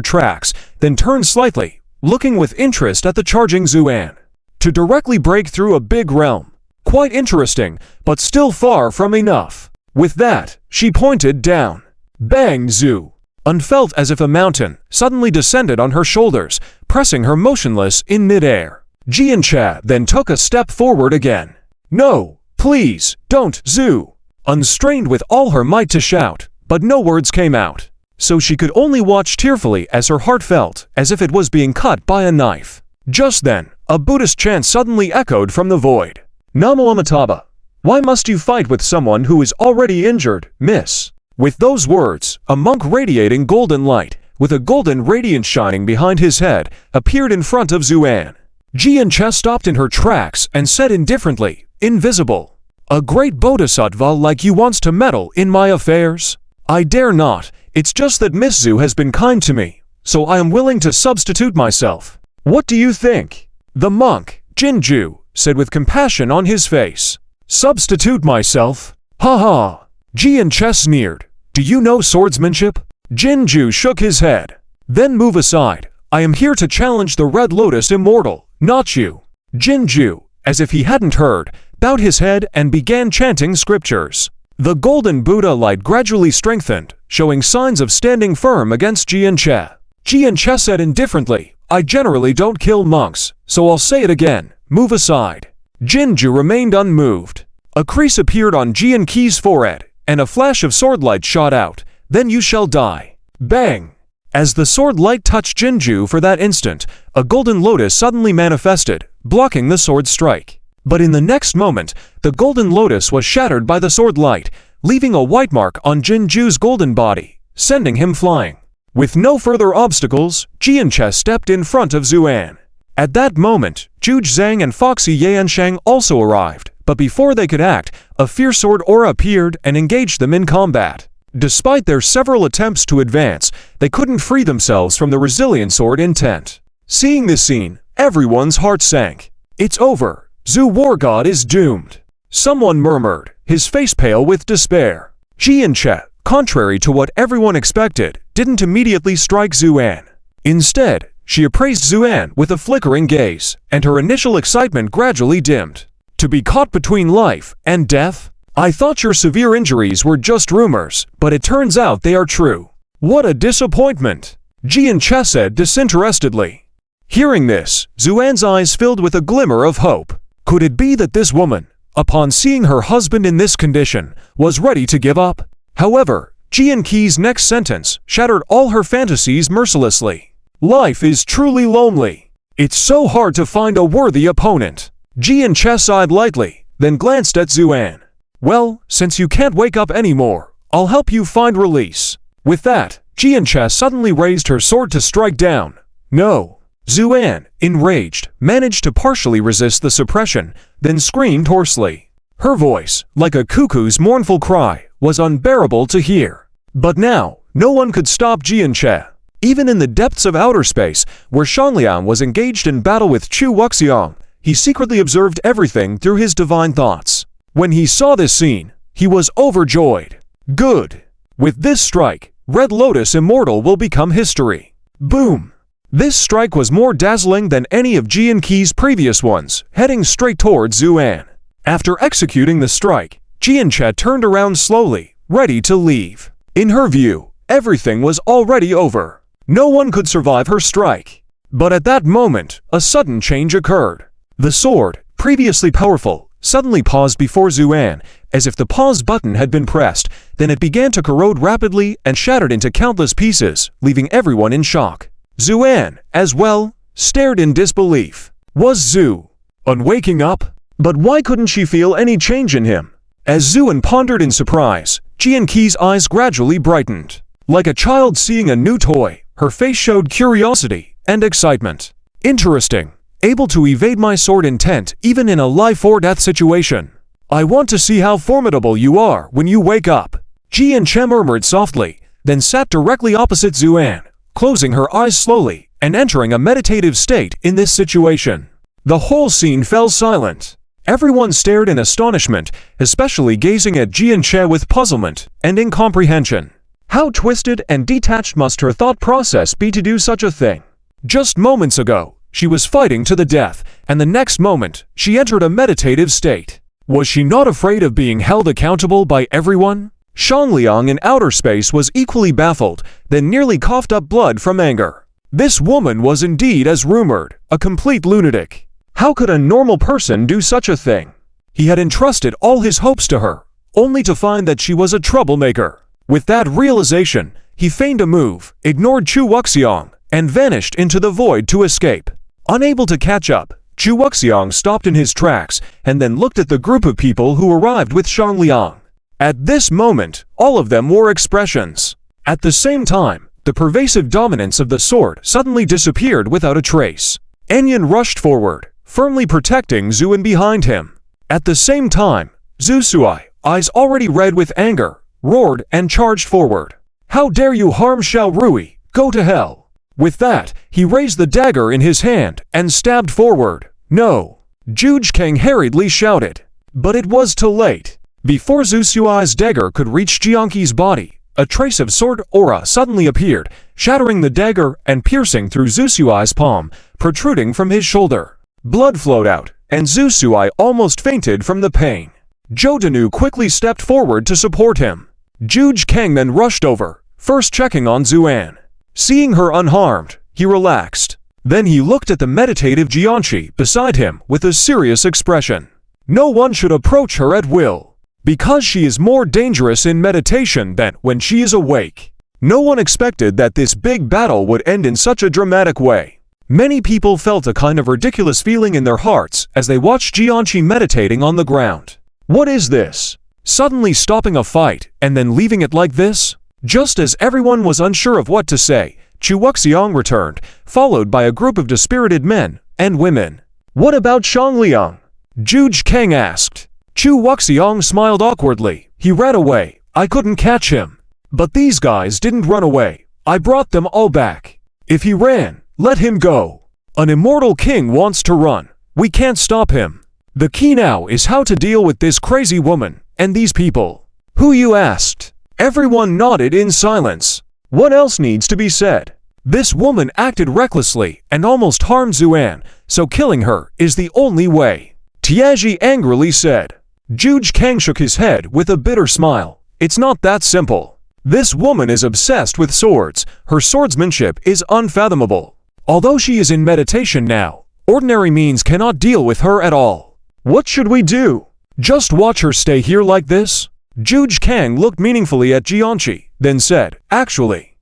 tracks, then turned slightly, looking with interest at the charging Zuan. To directly break through a big realm. Quite interesting, but still far from enough. With that, she pointed down. Bang Zhu! Unfelt as if a mountain suddenly descended on her shoulders, pressing her motionless in midair. Jianche then took a step forward again. "No, please, don't, Zhu!" Unstrained with all her might to shout, but no words came out. So she could only watch tearfully as her heart felt as if it was being cut by a knife. Just then, a Buddhist chant suddenly echoed from the void. "Namo Amitabha. Why must you fight with someone who is already injured, miss?" With those words, a monk radiating golden light, with a golden radiance shining behind his head, appeared in front of Zuan. Jianche stopped in her tracks and said indifferently, "Invisible. A great bodhisattva like you wants to meddle in my affairs? I dare not. It's just that Miss Zhu has been kind to me, so I am willing to substitute myself. What do you think?" The monk, Jinju, said with compassion on his face. "Substitute myself? Ha ha!" Jianche sneered. "Do you know swordsmanship?" Jinju shook his head. "Then move aside. I am here to challenge the Red Lotus Immortal, not you." Jinju, as if he hadn't heard, bowed his head and began chanting scriptures. The golden Buddha light gradually strengthened, showing signs of standing firm against Jianche. Jianche said indifferently, "I generally don't kill monks, so I'll say it again, move aside." Jinju remained unmoved. A crease appeared on Jianqi's forehead, and a flash of sword light shot out. "Then you shall die." Bang! As the sword light touched Jinju for that instant, a golden lotus suddenly manifested, blocking the sword strike. But in the next moment, the golden lotus was shattered by the sword light, leaving a white mark on Jinju's golden body, sending him flying. With no further obstacles, Jianche stepped in front of Zuan. At that moment, Juge Zhang and Foxy Yansheng also arrived, but before they could act, a fierce sword aura appeared and engaged them in combat. Despite their several attempts to advance, they couldn't free themselves from the resilient sword intent. Seeing this scene, everyone's heart sank. It's over. Zhu War God is doomed. Someone murmured, his face pale with despair. Jianche, contrary to what everyone expected, didn't immediately strike Zuan. Instead, she appraised Zuan with a flickering gaze, and her initial excitement gradually dimmed. To be caught between life and death? I thought your severe injuries were just rumors, but it turns out they are true. What a disappointment! Jianche said disinterestedly. Hearing this, Zuan's eyes filled with a glimmer of hope. Could it be that this woman, upon seeing her husband in this condition, was ready to give up? However, Jianqi's next sentence shattered all her fantasies mercilessly. Life is truly lonely. It's so hard to find a worthy opponent. Jianche sighed lightly, then glanced at Zuan. Well, since you can't wake up anymore, I'll help you find release. With that, Jianche suddenly raised her sword to strike down. No. Zuan, enraged, managed to partially resist the suppression, then screamed hoarsely. Her voice, like a cuckoo's mournful cry, was unbearable to hear. But now, no one could stop Jianche. Even in the depths of outer space, where Shangliang was engaged in battle with Chu Wuxiang, he secretly observed everything through his divine thoughts. When he saw this scene, he was overjoyed. Good. With this strike, Red Lotus Immortal will become history. Boom. This strike was more dazzling than any of Jianqi's previous ones, heading straight towards Zuan. After executing the strike, Jianche turned around slowly, ready to leave. In her view, everything was already over. No one could survive her strike. But at that moment, a sudden change occurred. The sword, previously powerful, suddenly paused before Zuan, as if the pause button had been pressed. Then it began to corrode rapidly and shattered into countless pieces, leaving everyone in shock. Zuan, as well, stared in disbelief. Was Zhu waking up? But why couldn't she feel any change in him? As Zuan pondered in surprise, Jianqi's eyes gradually brightened. Like a child seeing a new toy, her face showed curiosity and excitement. Interesting. Able to evade my sword intent even in a life-or-death situation. I want to see how formidable you are when you wake up. Jianche murmured softly, then sat directly opposite Zuan, closing her eyes slowly and entering a meditative state in this situation. The whole scene fell silent. Everyone stared in astonishment, especially gazing at Jianche with puzzlement and incomprehension. How twisted and detached must her thought process be to do such a thing? Just moments ago, she was fighting to the death, and the next moment, she entered a meditative state. Was she not afraid of being held accountable by everyone? Shangliang in outer space was equally baffled, then nearly coughed up blood from anger. This woman was indeed as rumored, a complete lunatic. How could a normal person do such a thing? He had entrusted all his hopes to her, only to find that she was a troublemaker. With that realization, he feigned a move, ignored Chu Wuxiang, and vanished into the void to escape. Unable to catch up, Chu Wuxiang stopped in his tracks and then looked at the group of people who arrived with Shangliang. At this moment, all of them wore expressions. At the same time, the pervasive dominance of the sword suddenly disappeared without a trace. Enyan rushed forward, firmly protecting Zuan behind him. At the same time, Zhu Sui, eyes already red with anger, roared and charged forward. How dare you harm Xiao Rui, go to hell! With that, he raised the dagger in his hand and stabbed forward. No! Juge Kang hurriedly shouted. But it was too late. Before Zhu Sui's dagger could reach Jianqi's body, a trace of sword aura suddenly appeared, shattering the dagger and piercing through Zhu Sui's palm, protruding from his shoulder. Blood flowed out, and Zhu Sui almost fainted from the pain. Zhou Danu quickly stepped forward to support him. Juge Kang then rushed over, first checking on Zuan. Seeing her unharmed, he relaxed. Then he looked at the meditative Jianqi beside him with a serious expression. No one should approach her at will, because she is more dangerous in meditation than when she is awake. No one expected that this big battle would end in such a dramatic way. Many people felt a kind of ridiculous feeling in their hearts as they watched Jianqi meditating on the ground. What is this? Suddenly stopping a fight and then leaving it like this? Just as everyone was unsure of what to say, Chu Wuxiang returned, followed by a group of dispirited men and women. What about Shangliang? Zhuge Kang asked. Chu Wuxiang smiled awkwardly. He ran away. I couldn't catch him. But these guys didn't run away. I brought them all back. If he ran, let him go. An immortal king wants to run. We can't stop him. The key now is how to deal with this crazy woman and these people. Who, you asked? Everyone nodded in silence. What else needs to be said? This woman acted recklessly and almost harmed Zuan, so killing her is the only way. Tiazi angrily said. Zhuge Kang shook his head with a bitter smile. It's not that simple. This woman is obsessed with swords. Her swordsmanship is unfathomable. Although she is in meditation now, ordinary means cannot deal with her at all. What should we do? Just watch her stay here like this? Zhuge Kang looked meaningfully at Jianqi, then said, actually,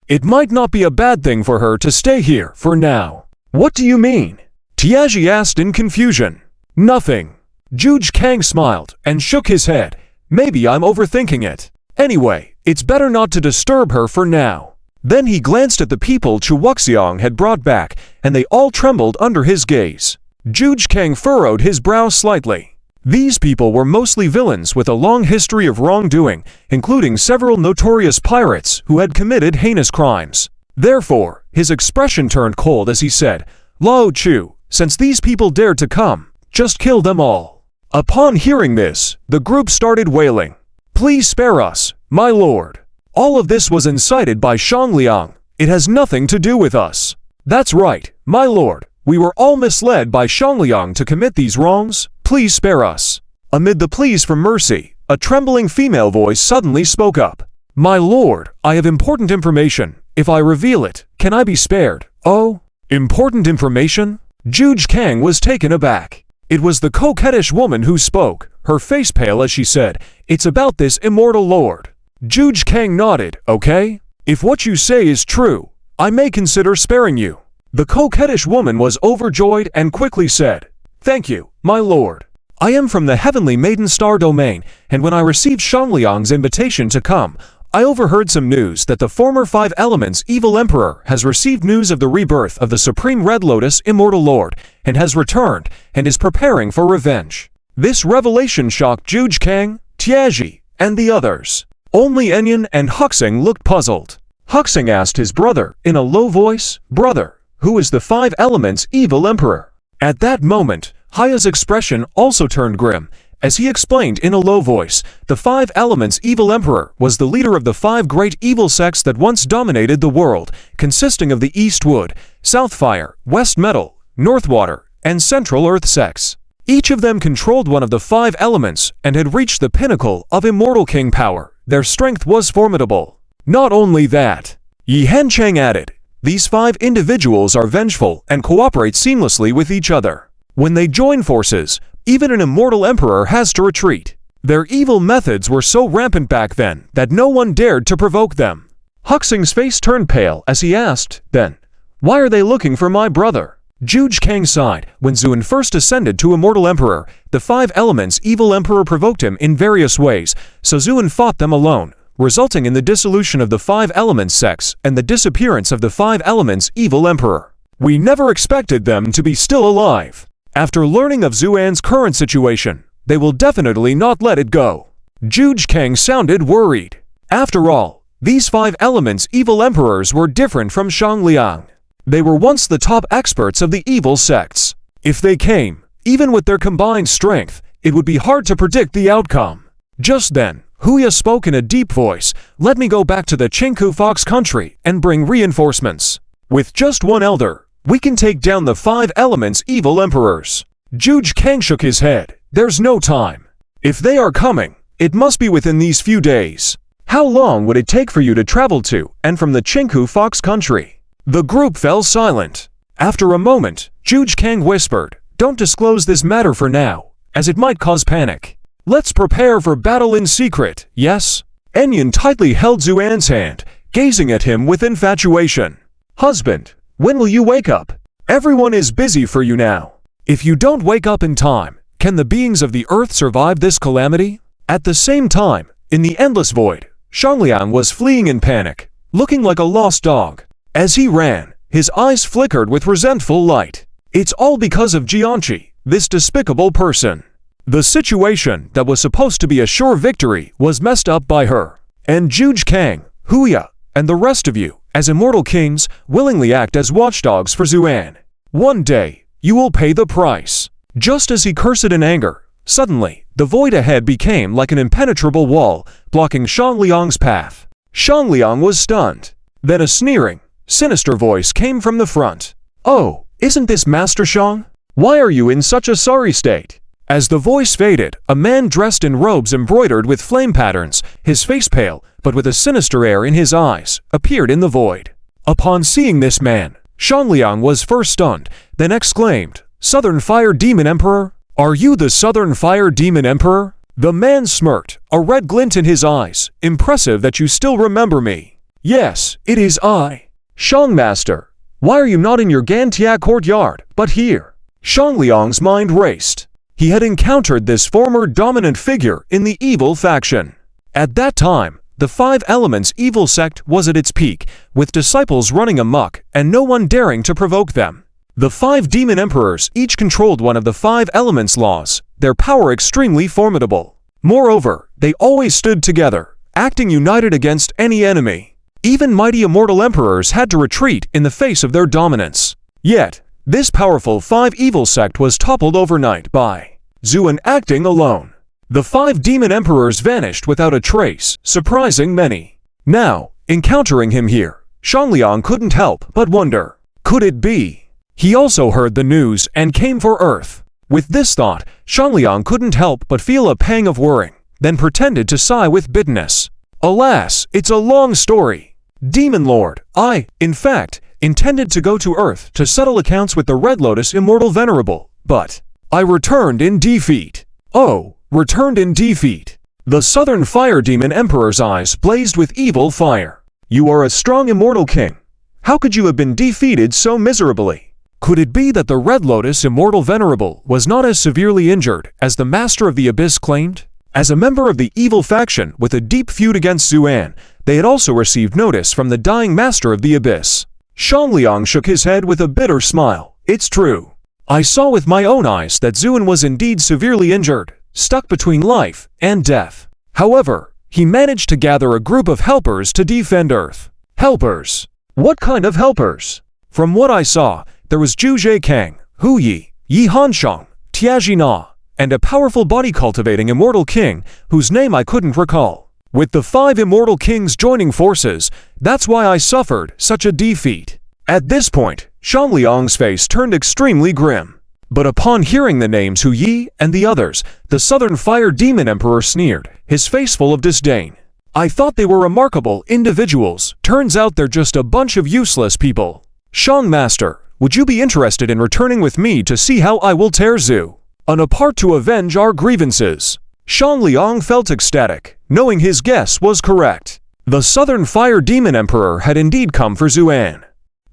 it might not be a bad thing for her to stay here for now. What do you mean? Tiazi asked in confusion. Nothing. Zhuge Kang smiled and shook his head. Maybe I'm overthinking it. Anyway, it's better not to disturb her for now. Then he glanced at the people Chu Wuxiang had brought back, and they all trembled under his gaze. Zhuge Kang furrowed his brow slightly. These people were mostly villains with a long history of wrongdoing, including several notorious pirates who had committed heinous crimes. Therefore, his expression turned cold as he said, Lao Chu, since these people dared to come, just kill them all. Upon hearing this, the group started wailing. Please spare us, my lord. All of this was incited by Shangliang. It has nothing to do with us. That's right, my lord. We were all misled by Shangliang to commit these wrongs. Please spare us. Amid the pleas for mercy, a trembling female voice suddenly spoke up. My lord, I have important information. If I reveal it, can I be spared? Oh, important information? Zhuge Kang was taken aback. It was the coquettish woman who spoke, her face pale as she said, It's about this immortal lord. Zhuge Kang nodded, okay? If what you say is true, I may consider sparing you. The coquettish woman was overjoyed and quickly said, Thank you, my lord. I am from the heavenly maiden star domain, and when I received Shangliang's invitation to come, I overheard some news that the former Five Elements evil emperor has received news of the rebirth of the supreme Red Lotus immortal lord, and has returned, and is preparing for revenge. This revelation shocked Zhuge Kang, Tiazi, and the others. Only Enyan and Huxing looked puzzled. Huxing asked his brother, in a low voice, Brother, who is the Five Elements evil emperor? At that moment, Haya's expression also turned grim, as he explained in a low voice, the Five Elements evil emperor was the leader of the five great evil sects that once dominated the world, consisting of the East Wood, South Fire, West Metal, North Water, and Central Earth sects. Each of them controlled one of the five elements and had reached the pinnacle of immortal king power. Their strength was formidable. Not only that, Yi Henchang added, these five individuals are vengeful and cooperate seamlessly with each other. When they join forces, even an immortal emperor has to retreat. Their evil methods were so rampant back then that no one dared to provoke them. Huxing's face turned pale as he asked, then, why are they looking for my brother? Zhuge Kang sighed. When Zuan first ascended to immortal emperor, the Five Elements evil emperor provoked him in various ways, so Zuan fought them alone, resulting in the dissolution of the Five Elements sects and the disappearance of the Five Elements evil emperor. We never expected them to be still alive. After learning of Zuan's current situation, they will definitely not let it go. Zhuge Kang sounded worried. After all, these Five Elements evil emperors were different from Shangliang. They were once the top experts of the evil sects. If they came, even with their combined strength, it would be hard to predict the outcome. Just then, Huya spoke in a deep voice, let me go back to the Chinku Fox country and bring reinforcements. With just one elder, we can take down the Five Elements evil emperors. Zhuge Kang shook his head. There's no time. If they are coming, it must be within these few days. How long would it take for you to travel to and from the Chinku Fox country? The group fell silent. After a moment, Zhuge Kang whispered, don't disclose this matter for now, as it might cause panic. Let's prepare for battle in secret, yes? Enyan tightly held Zuan's hand, gazing at him with infatuation. Husband, when will you wake up? Everyone is busy for you now. If you don't wake up in time, can the beings of the earth survive this calamity? At the same time, in the endless void, Shangliang was fleeing in panic, looking like a lost dog. As he ran, his eyes flickered with resentful light. It's all because of Jianqi, this despicable person. The situation that was supposed to be a sure victory was messed up by her. And Juge Kang, Huya, and the rest of you, as immortal kings, willingly act as watchdogs for Zuan. One day, you will pay the price. Just as he cursed in anger, suddenly, the void ahead became like an impenetrable wall, blocking Shangliang's path. Shangliang was stunned. Then a sneering, sinister voice came from the front. "Oh, isn't this Master Shang? Why are you in such a sorry state?" As the voice faded, a man dressed in robes embroidered with flame patterns, his face pale, but with a sinister air in his eyes, appeared in the void. Upon seeing this man, Shangliang was first stunned, then exclaimed, "Southern Fire Demon Emperor? Are you the Southern Fire Demon Emperor?" The man smirked, a red glint in his eyes. "Impressive that you still remember me." "Yes, it is I. Shang Master, why are you not in your Gantia courtyard, but here?" Shangliang's mind raced. He had encountered this former dominant figure in the evil faction. At that time, the Five Elements evil sect was at its peak, with disciples running amok and no one daring to provoke them. The 5 demon emperors each controlled one of the 5 elements laws, their power extremely formidable. Moreover, they always stood together, acting united against any enemy. Even mighty immortal emperors had to retreat in the face of their dominance. Yet, this powerful 5 evil sect was toppled overnight by Zuan acting alone. The 5 demon emperors vanished without a trace, surprising many. Now, encountering him here, Shangliang couldn't help but wonder, could it be? He also heard the news and came for Earth. With this thought, Shangliang couldn't help but feel a pang of worrying, then pretended to sigh with bitterness. Alas, it's a long story. Demon Lord, I, in fact, intended to go to Earth to settle accounts with the Red Lotus Immortal Venerable, but I returned in defeat. Oh, returned in defeat. The Southern Fire Demon Emperor's eyes blazed with evil fire. You are a strong immortal king. How could you have been defeated so miserably? Could it be that the Red Lotus Immortal Venerable was not as severely injured as the Master of the Abyss claimed? As a member of the evil faction with a deep feud against Zuan, they had also received notice from the dying Master of the Abyss. Shangliang shook his head with a bitter smile. It's true. I saw with my own eyes that Zuan was indeed severely injured, stuck between life and death. However, he managed to gather a group of helpers to defend Earth. Helpers? What kind of helpers? From what I saw, there was Zhu Kang, Hu Yi, Yi Hanshang, Tiajina, and a powerful body-cultivating immortal king whose name I couldn't recall. With the 5 immortal kings joining forces, that's why I suffered such a defeat. At this point, Shangliang's face turned extremely grim. But upon hearing the names Hu Yi and the others, the Southern Fire Demon Emperor sneered, his face full of disdain. I thought they were remarkable individuals. Turns out they're just a bunch of useless people. Shang Master, would you be interested in returning with me to see how I will tear Zhu on apart to avenge our grievances? Shangliang felt ecstatic, knowing his guess was correct. The Southern Fire Demon Emperor had indeed come for Zuan.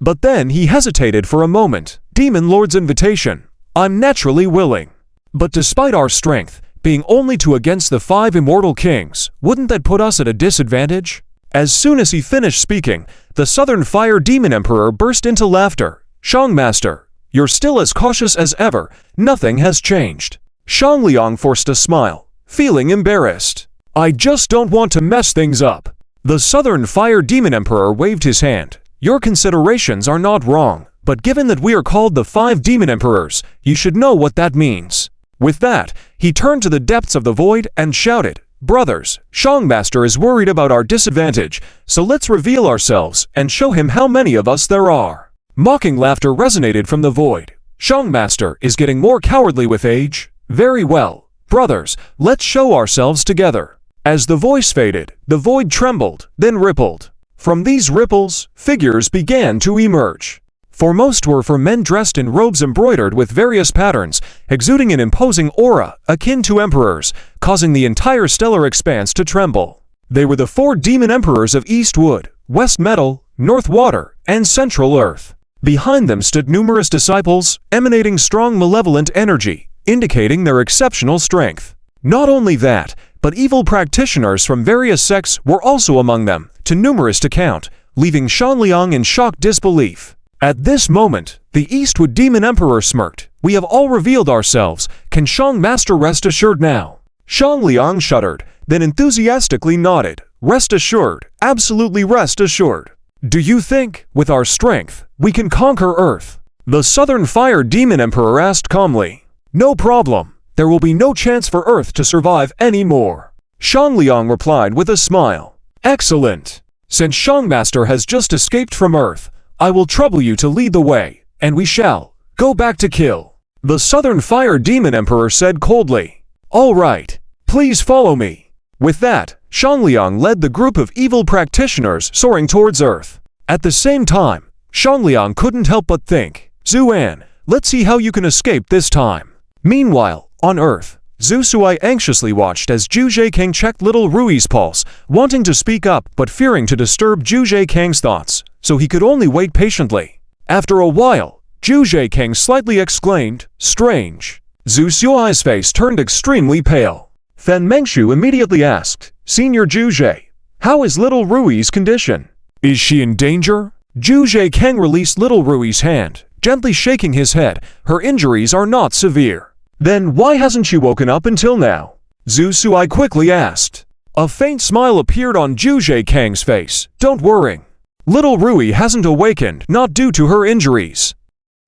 But then he hesitated for a moment. Demon Lord's invitation. I'm naturally willing. But despite our strength, being only 2 against the 5 immortal kings, wouldn't that put us at a disadvantage? As soon as he finished speaking, the Southern Fire Demon Emperor burst into laughter. Shang Master, you're still as cautious as ever. Nothing has changed. Shangliang forced a smile, feeling embarrassed. I just don't want to mess things up. The Southern Fire Demon Emperor waved his hand. Your considerations are not wrong, but given that we are called the 5 Demon Emperors, you should know what that means. With that, he turned to the depths of the void and shouted, Brothers, Shang Master is worried about our disadvantage, so let's reveal ourselves and show him how many of us there are. Mocking laughter resonated from the void. Shang Master is getting more cowardly with age. Very well. Brothers, let's show ourselves together. As the voice faded, the void trembled, then rippled. From these ripples, figures began to emerge. Foremost were men dressed in robes embroidered with various patterns, exuding an imposing aura akin to emperors, causing the entire stellar expanse to tremble. They were the 4 demon emperors of East Wood, West Metal, North Water, and Central Earth. Behind them stood numerous disciples, emanating strong malevolent energy, indicating their exceptional strength. Not only that, but evil practitioners from various sects were also among them, too numerous to count, leaving Shangliang in shocked disbelief. At this moment, The Eastwood Demon Emperor smirked. "We have all revealed ourselves. Can Shang Master rest assured now?" Shang Liang shuddered, then enthusiastically nodded. "Rest assured, absolutely rest assured. Do you think, with our strength, we can conquer Earth?" The Southern Fire Demon Emperor asked calmly. "No problem. There will be no chance for Earth to survive anymore." Shang Liang replied with a smile. "Excellent. Since Shang Master has just escaped from Earth, I will trouble you to lead the way, and we shall go back to kill." The Southern Fire Demon Emperor said coldly. "All right. Please follow me." With that, Shang Liang led the group of evil practitioners soaring towards Earth. At the same time, Shang Liang couldn't help but think, "Zuan, let's see how you can escape this time." Meanwhile, on Earth, Zhu Sui anxiously watched as Zhu Zhekang checked little Rui's pulse, wanting to speak up but fearing to disturb Zhu Zhekang's thoughts, so he could only wait patiently. After a while, Zhu Zhekang slightly exclaimed, "Strange." Zhu Sui's face turned extremely pale. Fan Mengshu immediately asked, "Senior Zhu Zhe, how is little Rui's condition? Is she in danger?" Zhu Zhekang released little Rui's hand, gently shaking his head. "Her injuries are not severe." "Then why hasn't she woken up until now?" Zhu Sui quickly asked. A faint smile appeared on Zhu Zhekang's face. "Don't worry. Little Rui hasn't awakened, not due to her injuries.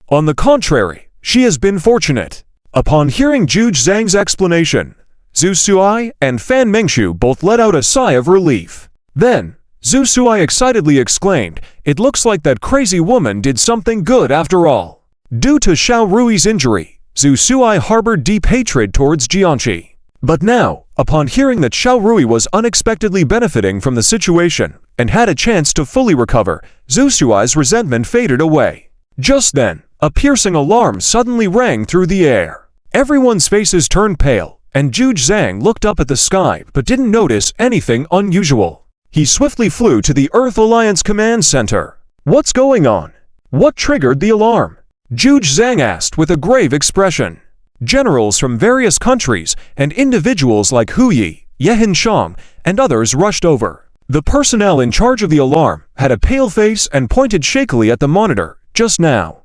On the contrary, she has been fortunate." Upon hearing Zhu Zhang's explanation, Zhu Sui and Fan Mengshu both let out a sigh of relief. Then, Zhu Sui excitedly exclaimed, "It looks like that crazy woman did something good after all." Due to Xiao Rui's injury, Zhu Sui harbored deep hatred towards Jianqi. But now, upon hearing that Xiao Rui was unexpectedly benefiting from the situation and had a chance to fully recover, Zhu Sui's resentment faded away. Just then, a piercing alarm suddenly rang through the air. Everyone's faces turned pale, and Zhu Zhang looked up at the sky but didn't notice anything unusual. He swiftly flew to the Earth Alliance Command Center. "What's going on? What triggered the alarm?" Zhu Zhang asked with a grave expression. Generals from various countries and individuals like Hu Yi, Yehin Shang, and others rushed over. The personnel in charge of the alarm had a pale face and pointed shakily at the monitor. Just now,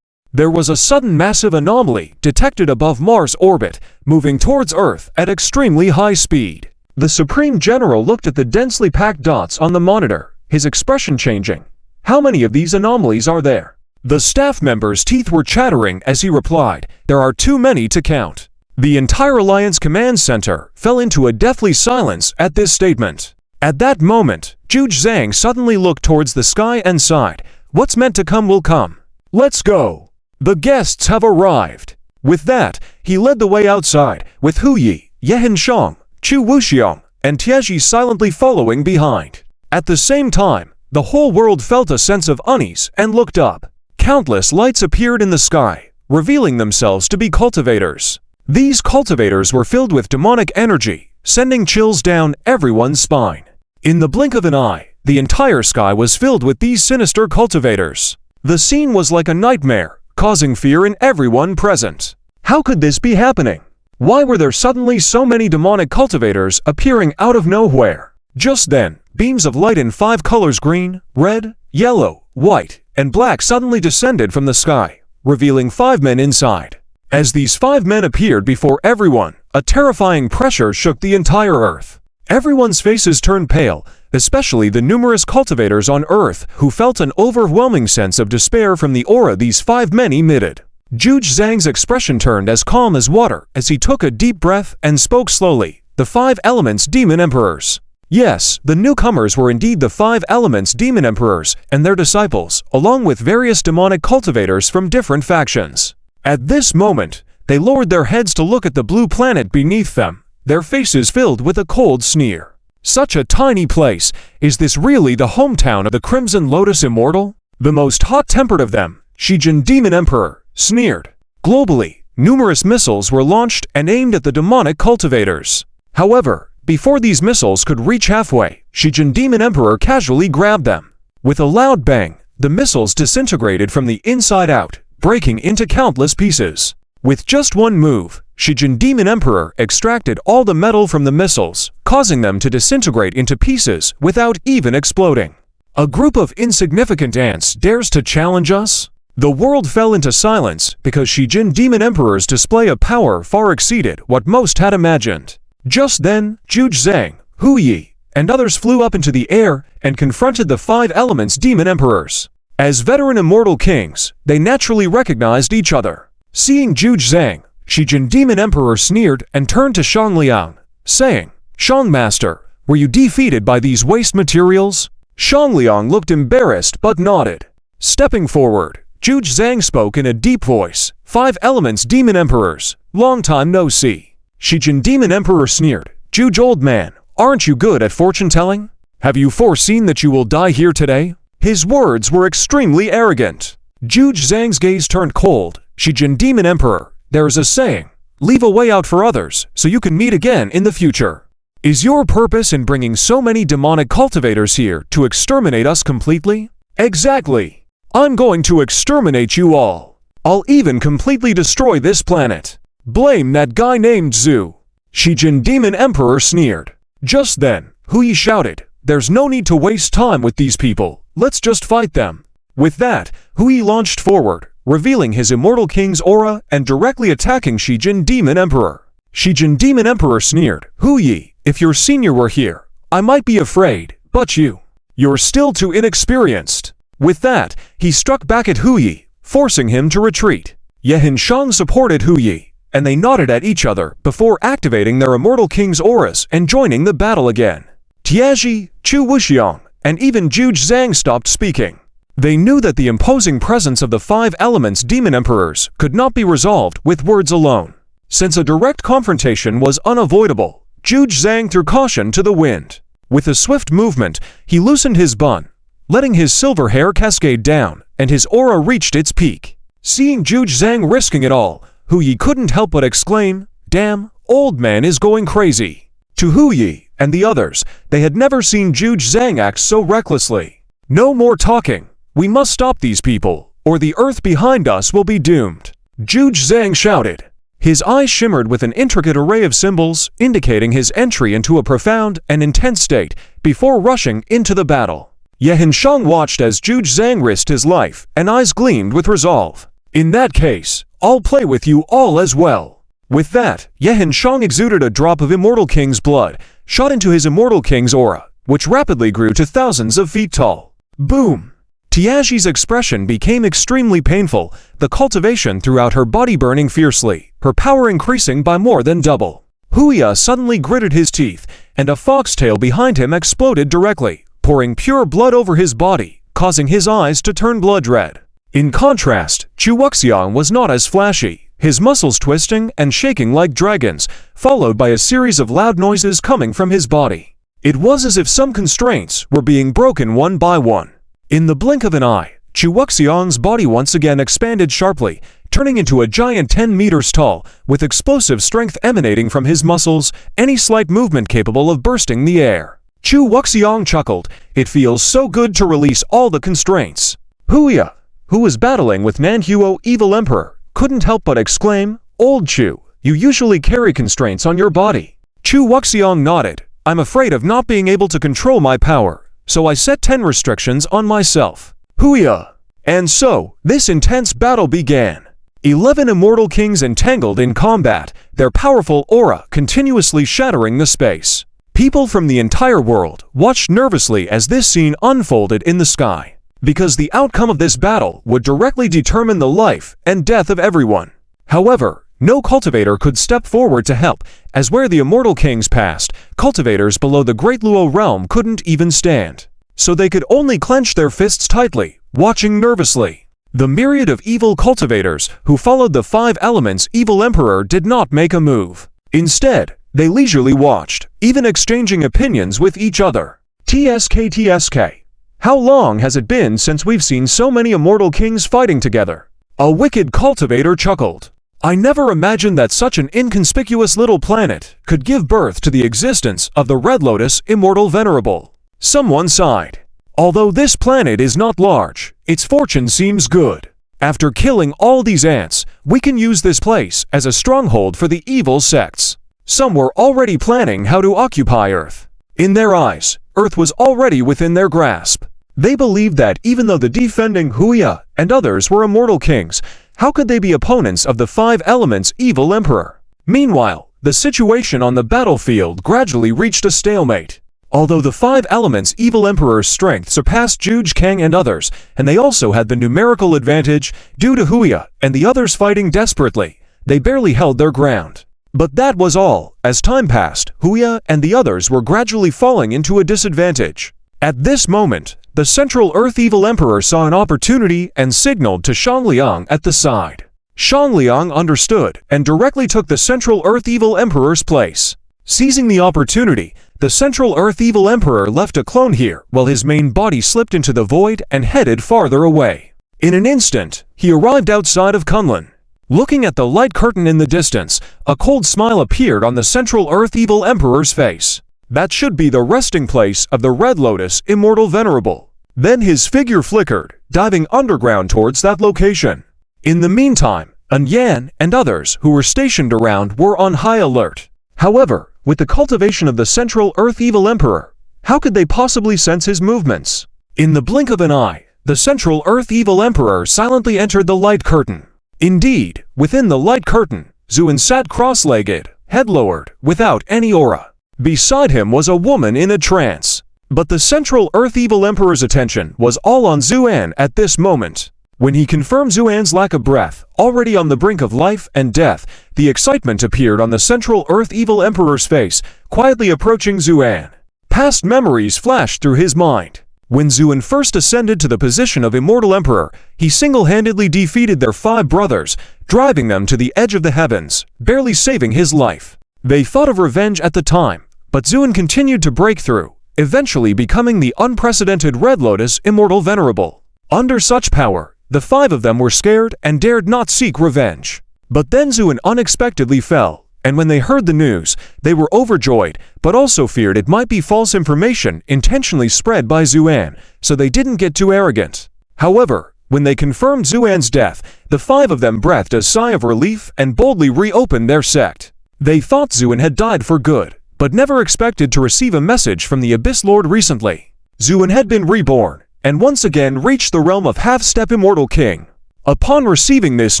there was a sudden massive anomaly detected above Mars' orbit, moving towards Earth at extremely high speed. The Supreme General looked at the densely packed dots on the monitor, his expression changing. "How many of these anomalies are there?" The staff member's teeth were chattering as he replied, "There are too many to count." The entire Alliance Command Center fell into a deathly silence at this statement. At that moment, Zhu Zhang suddenly looked towards the sky and sighed, "What's meant to come will come. Let's go. The guests have arrived." With that, he led the way outside, with Hu Yi, Yehin Shang, Chu Wuxiang, and Tieji silently following behind. At the same time, the whole world felt a sense of unease and looked up. Countless lights appeared in the sky, revealing themselves to be cultivators. These cultivators were filled with demonic energy, sending chills down everyone's spine. In the blink of an eye, the entire sky was filled with these sinister cultivators. The scene was like a nightmare, causing fear in everyone present. How could this be happening? Why were there suddenly so many demonic cultivators appearing out of nowhere? Just then, beams of light in 5 colors green, red, yellow, white, and black suddenly descended from the sky, revealing 5 men inside. As these 5 men appeared before everyone, a terrifying pressure shook the entire Earth. Everyone's faces turned pale, especially the numerous cultivators on Earth who felt an overwhelming sense of despair from the aura these 5 men emitted. Zhu Zhang's expression turned as calm as water as he took a deep breath and spoke slowly. "The 5 Elements Demon Emperors." Yes, the newcomers were indeed the 5 Elements Demon Emperors and their disciples, along with various demonic cultivators from different factions. At this moment, they lowered their heads to look at the blue planet beneath them, their faces filled with a cold sneer. Such a tiny place, is this really the hometown of the Crimson Lotus Immortal? The most hot-tempered of them, Shijin Demon Emperor, sneered. Globally, numerous missiles were launched and aimed at the demonic cultivators. However, before these missiles could reach halfway, Shijin Demon Emperor casually grabbed them. With a loud bang, the missiles disintegrated from the inside out, breaking into countless pieces. With just one move, Shijin Demon Emperor extracted all the metal from the missiles, causing them to disintegrate into pieces without even exploding. "A group of insignificant ants dares to challenge us?" The world fell into silence because Shijin Demon Emperor's display of power far exceeded what most had imagined. Just then, Zhuge Zhang, Hu Yi, and others flew up into the air and confronted the 5 elements Demon Emperors. As veteran immortal kings, they naturally recognized each other. Seeing Zhuge Zhang, Shijin Demon Emperor sneered and turned to Shang Liang, saying, "Shang Master, were you defeated by these waste materials?" Shang Liang looked embarrassed but nodded. Stepping forward, Zhuge Zhang spoke in a deep voice, 5 elements Demon Emperors, long time no see. Shijin Demon Emperor sneered, "Zhuge old man, aren't you good at fortune-telling? Have you foreseen that you will die here today?" His words were extremely arrogant. Zhuge Zhang's gaze turned cold. "Shijin Demon Emperor, there is a saying, leave a way out for others so you can meet again in the future. Is your purpose in bringing so many demonic cultivators here to exterminate us completely?" "Exactly. I'm going to exterminate you all. I'll even completely destroy this planet. Blame that guy named Zhu." Shijin Demon Emperor sneered. Just then, Hu Yi shouted, "There's no need to waste time with these people. Let's just fight them." With that, Hu Yi launched forward, revealing his Immortal King's aura and directly attacking Shijin Demon Emperor. Shijin Demon Emperor sneered, "Hu Yi, if your senior were here, I might be afraid, but you're still too inexperienced." With that, he struck back at Hu Yi, forcing him to retreat. Yehin Shang supported Hu Yi, and they nodded at each other before activating their Immortal King's auras and joining the battle again. Tiazi, Chu Wuxiang, and even Zhuge Zhang stopped speaking. They knew that the imposing presence of the 5 elements Demon Emperors could not be resolved with words alone. Since a direct confrontation was unavoidable, Zhuge Zhang threw caution to the wind. With a swift movement, he loosened his bun, letting his silver hair cascade down, and his aura reached its peak. Seeing Zhuge Zhang risking it all, Hu Yi couldn't help but exclaim, "Damn, old man is going crazy." To Hu Yi and the others, they had never seen Zhuge Zhang act so recklessly. "No more talking. We must stop these people, or the earth behind us will be doomed," Zhuge Zhang shouted. His eyes shimmered with an intricate array of symbols, indicating his entry into a profound and intense state before rushing into the battle. Yehin Shang watched as Zhuge Zhang risked his life, and eyes gleamed with resolve. "In that case, I'll play with you all as well." With that, Yehin Shang exuded a drop of Immortal King's blood, shot into his Immortal King's aura, which rapidly grew to thousands of feet tall. Boom! Tiazi's expression became extremely painful, the cultivation throughout her body burning fiercely, her power increasing by more than double. Huya suddenly gritted his teeth, and a foxtail behind him exploded directly, pouring pure blood over his body, causing his eyes to turn blood red. In contrast, Chu Wuxiang was not as flashy, his muscles twisting and shaking like dragons, followed by a series of loud noises coming from his body. It was as if some constraints were being broken one by one. In the blink of an eye, Chu Wuxiang's body once again expanded sharply, turning into a giant 10 meters tall, with explosive strength emanating from his muscles, any slight movement capable of bursting the air. Chu Wuxiang chuckled, "It feels so good to release all the constraints." Huya, who was battling with Manhwa Evil Emperor, couldn't help but exclaim, "Old Chu, you usually carry constraints on your body." Chu Wuxiang nodded, "I'm afraid of not being able to control my power, so I set 10 restrictions on myself." Huya! And so, this intense battle began. 11 immortal kings entangled in combat, their powerful aura continuously shattering the space. People from the entire world watched nervously as this scene unfolded in the sky, because the outcome of this battle would directly determine the life and death of everyone. However, no cultivator could step forward to help, as where the immortal kings passed, cultivators below the Great Luo realm couldn't even stand. So they could only clench their fists tightly, watching nervously. The myriad of evil cultivators who followed the 5 elements Evil Emperor did not make a move. Instead, they leisurely watched, even exchanging opinions with each other. TSK. How long has it been since we've seen so many immortal kings fighting together? A wicked cultivator chuckled. I never imagined that such an inconspicuous little planet could give birth to the existence of the Red Lotus Immortal Venerable. Someone sighed. Although this planet is not large, its fortune seems good. After killing all these ants, we can use this place as a stronghold for the evil sects. Some were already planning how to occupy Earth. In their eyes, Earth was already within their grasp. They believed that even though the defending Huya and others were immortal kings, how could they be opponents of the five elements evil emperor? Meanwhile, the situation on the battlefield gradually reached a stalemate. Although the five elements evil emperor's strength surpassed Juge Kang and others, and they also had the numerical advantage due to Huya and the others fighting desperately, they barely held their ground. But that was all. As time passed, Huya and the others were gradually falling into a disadvantage. At this moment, the Central Earth Evil Emperor saw an opportunity and signaled to Shangliang at the side. Shangliang understood and directly took the Central Earth Evil Emperor's place. Seizing the opportunity, the Central Earth Evil Emperor left a clone here while his main body slipped into the void and headed farther away. In an instant, he arrived outside of Kunlun. Looking at the light curtain in the distance, a cold smile appeared on the Central Earth Evil Emperor's face. That should be the resting place of the Red Lotus Immortal Venerable. Then his figure flickered, diving underground towards that location. In the meantime, Yan and others who were stationed around were on high alert. However, with the cultivation of the Central Earth Evil Emperor, how could they possibly sense his movements? In the blink of an eye, the Central Earth Evil Emperor silently entered the light curtain. Indeed, within the light curtain, Zuan sat cross-legged, head lowered, without any aura. Beside him was a woman in a trance. But the Central Earth Evil Emperor's attention was all on Zuan at this moment. When he confirmed Zuan's lack of breath, already on the brink of life and death, the excitement appeared on the Central Earth Evil Emperor's face, quietly approaching Zuan. Past memories flashed through his mind. When Zuan first ascended to the position of Immortal Emperor, he single-handedly defeated their 5 brothers, driving them to the edge of the heavens, barely saving his life. They thought of revenge at the time, but Zuan continued to break through, eventually becoming the unprecedented Red Lotus Immortal Venerable. Under such power, the 5 of them were scared and dared not seek revenge. But then Zuan unexpectedly fell, and when they heard the news, they were overjoyed, but also feared it might be false information intentionally spread by Zuan, so they didn't get too arrogant. However, when they confirmed Zuan's death, the 5 of them breathed a sigh of relief and boldly reopened their sect. They thought Zuan had died for good, but never expected to receive a message from the Abyss Lord recently. Zuan had been reborn, and once again reached the realm of Half-Step Immortal King. Upon receiving this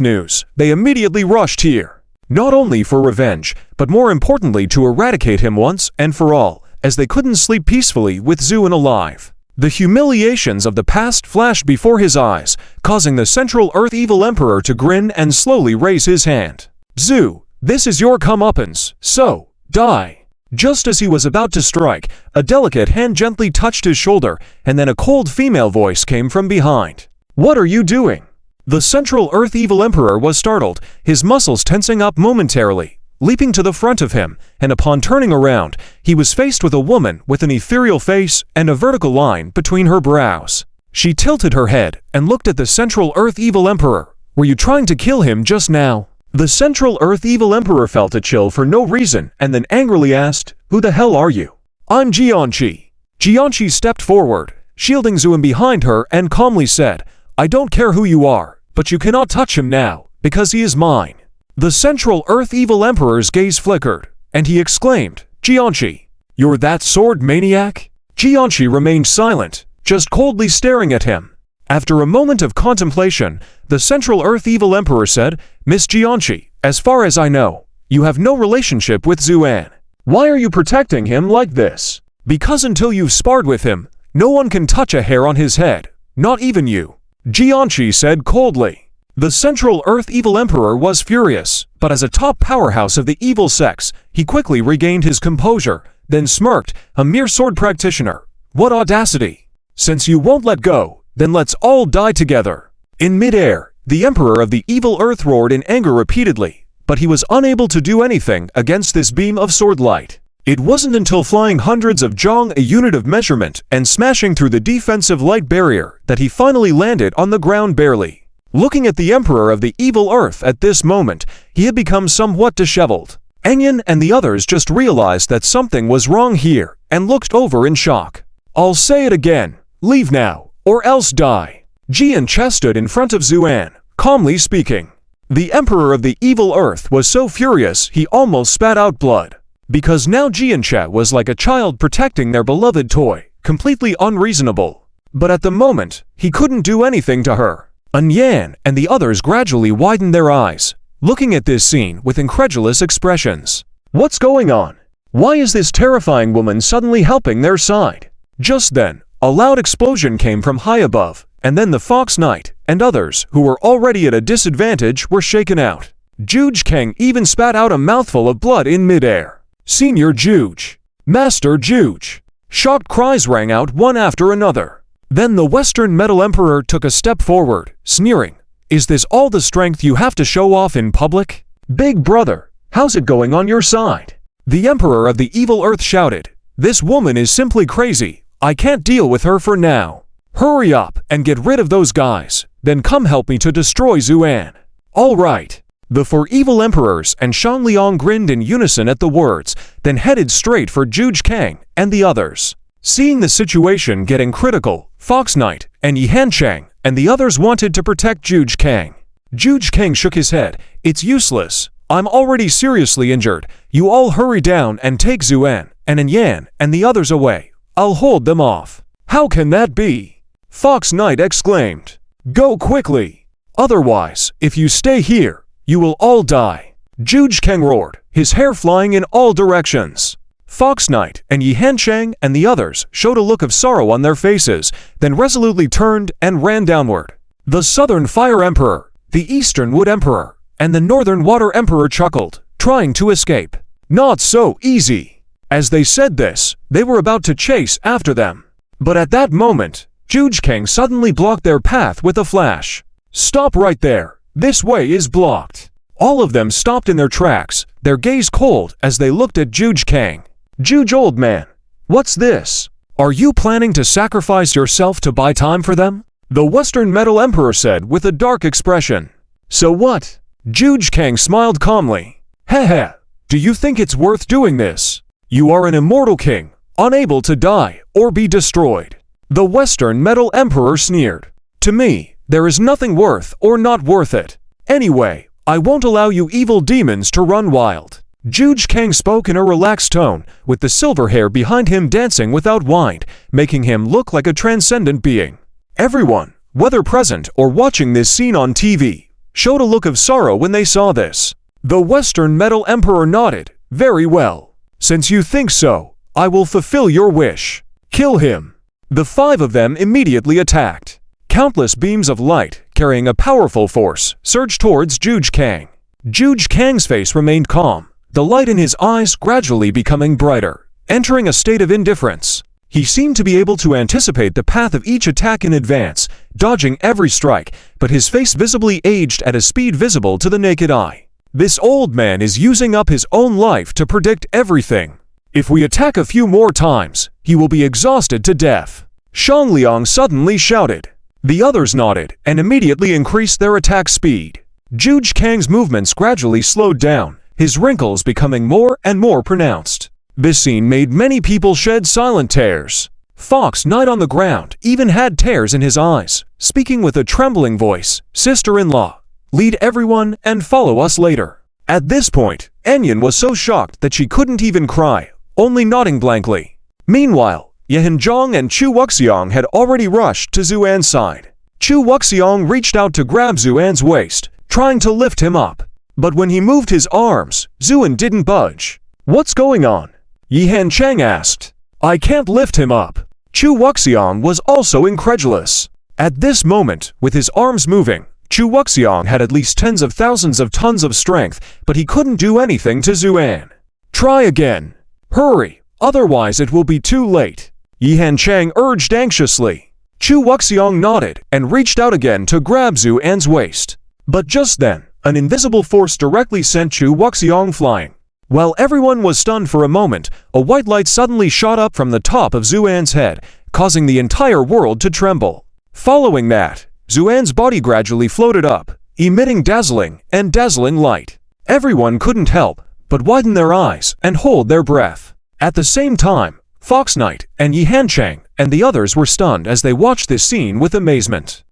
news, they immediately rushed here. Not only for revenge, but more importantly to eradicate him once and for all, as they couldn't sleep peacefully with Zuan alive. The humiliations of the past flashed before his eyes, causing the Central Earth Evil Emperor to grin and slowly raise his hand. Zu, this is your comeuppance, so, die. Just as he was about to strike, a delicate hand gently touched his shoulder, and then a cold female voice came from behind. What are you doing? The Central Earth Evil Emperor was startled, his muscles tensing up momentarily. Leaping to the front of him, and upon turning around, he was faced with a woman with an ethereal face and a vertical line between her brows. She tilted her head and looked at the Central Earth Evil Emperor. Were you trying to kill him just now? The Central Earth Evil Emperor felt a chill for no reason and then angrily asked, Who the hell are you? I'm Jianqi. Jianqi stepped forward, shielding Zuan behind her and calmly said, I don't care who you are, but you cannot touch him now, because he is mine. The Central Earth Evil Emperor's gaze flickered, and he exclaimed, Jianqi, you're that sword maniac? Jianqi remained silent, just coldly staring at him. After a moment of contemplation, the Central Earth Evil Emperor said, Miss Jianqi, as far as I know, you have no relationship with Zuan. Why are you protecting him like this? Because until you've sparred with him, no one can touch a hair on his head, not even you. Jianqi said coldly. The Central Earth Evil Emperor was furious, but as a top powerhouse of the evil sex, he quickly regained his composure, then smirked, a mere sword practitioner. What audacity! Since you won't let go, then let's all die together. In midair, the Emperor of the Evil Earth roared in anger repeatedly, but he was unable to do anything against this beam of sword light. It wasn't until flying hundreds of zhong, a unit of measurement, and smashing through the defensive light barrier that he finally landed on the ground barely. Looking at the Emperor of the Evil Earth at this moment, he had become somewhat disheveled. Engyan and the others just realized that something was wrong here, and looked over in shock. I'll say it again, leave now, or else die. Jianqi stood in front of Zuan, calmly speaking. The Emperor of the Evil Earth was so furious he almost spat out blood. Because now Jianqi was like a child protecting their beloved toy, completely unreasonable. But at the moment, he couldn't do anything to her. Yan and the others gradually widened their eyes, looking at this scene with incredulous expressions. What's going on? Why is this terrifying woman suddenly helping their side? Just then, a loud explosion came from high above, and then the Fox Knight and others who were already at a disadvantage were shaken out. Juge Kang even spat out a mouthful of blood in midair. Senior Juge! Master Juge! Shocked cries rang out one after another. Then the Western Metal Emperor took a step forward, sneering, "Is this all the strength you have to show off in public? Big brother, how's it going on your side?" The Emperor of the Evil Earth shouted, "This woman is simply crazy. I can't deal with her for now. Hurry up and get rid of those guys, then come help me to destroy Zuan." "All right." The four evil emperors and Shan Liang grinned in unison at the words, then headed straight for Juge Kang and the others. Seeing the situation getting critical, Fox Knight and Yi Hanchang and the others wanted to protect Juge Kang. Juge Kang shook his head. "It's useless. I'm already seriously injured. You all hurry down and take Zuan and Yan and the others away. I'll hold them off." "How can that be?" Fox Knight exclaimed. "Go quickly. Otherwise, if you stay here, you will all die." Juge Kang roared, his hair flying in all directions. Fox Knight and Yi Hanchang and the others showed a look of sorrow on their faces, then resolutely turned and ran downward. The Southern Fire Emperor, the Eastern Wood Emperor, and the Northern Water Emperor chuckled, trying to escape. "Not so easy." As they said this, they were about to chase after them. But at that moment, Juge Kang suddenly blocked their path with a flash. "Stop right there. This way is blocked." All of them stopped in their tracks, their gaze cold as they looked at Juge Kang. "Juge, old man, what's this? Are you planning to sacrifice yourself to buy time for them?" The Western Metal Emperor said with a dark expression. "So what?" Juge Kang smiled calmly. "Heh, do you think it's worth doing this? You are an immortal king, unable to die or be destroyed." The Western Metal Emperor sneered. "To me, there is nothing worth or not worth it. Anyway, I won't allow you evil demons to run wild." Juge Kang spoke in a relaxed tone, with the silver hair behind him dancing without wind, making him look like a transcendent being. Everyone, whether present or watching this scene on TV, showed a look of sorrow when they saw this. The Western Metal Emperor nodded. "Very well. Since you think so, I will fulfill your wish. Kill him." The five of them immediately attacked. Countless beams of light, carrying a powerful force, surged towards Juge Kang. Juge Kang's face remained calm, the light in his eyes gradually becoming brighter, entering a state of indifference. He seemed to be able to anticipate the path of each attack in advance, dodging every strike, but his face visibly aged at a speed visible to the naked eye. This old man is using up his own life to predict everything. If we attack a few more times, he will be exhausted to death. Shan Liang suddenly shouted. The others nodded and immediately increased their attack speed. Juge Kang's movements gradually slowed down, his wrinkles becoming more and more pronounced. This scene made many people shed silent tears. Fox Knight on the ground even had tears in his eyes, speaking with a trembling voice, "Sister-in-law, lead everyone and follow us later." At this point, Enyan was so shocked that she couldn't even cry, only nodding blankly. Meanwhile, Yehanzhong and Chu Wuxiang had already rushed to Zuan's side. Chu Wuxiang reached out to grab Zuan's waist, trying to lift him up. But when he moved his arms, Zuan didn't budge. "What's going on?" Yi Hanchang asked. "I can't lift him up." Chu Wuxiang was also incredulous. At this moment, with his arms moving, Chu Wuxiang had at least tens of thousands of tons of strength, but he couldn't do anything to Zuan. "Try again. Hurry, otherwise it will be too late," Yi Hanchang urged anxiously. Chu Wuxiang nodded and reached out again to grab Zuan's waist. But just then, an invisible force directly sent Chu Wuxiang flying. While everyone was stunned for a moment, a white light suddenly shot up from the top of Zuan's head, causing the entire world to tremble. Following that, Zuan's body gradually floated up, emitting dazzling light. Everyone couldn't help but widen their eyes and hold their breath. At the same time, Fox Knight and Yi Hanchang and the others were stunned as they watched this scene with amazement.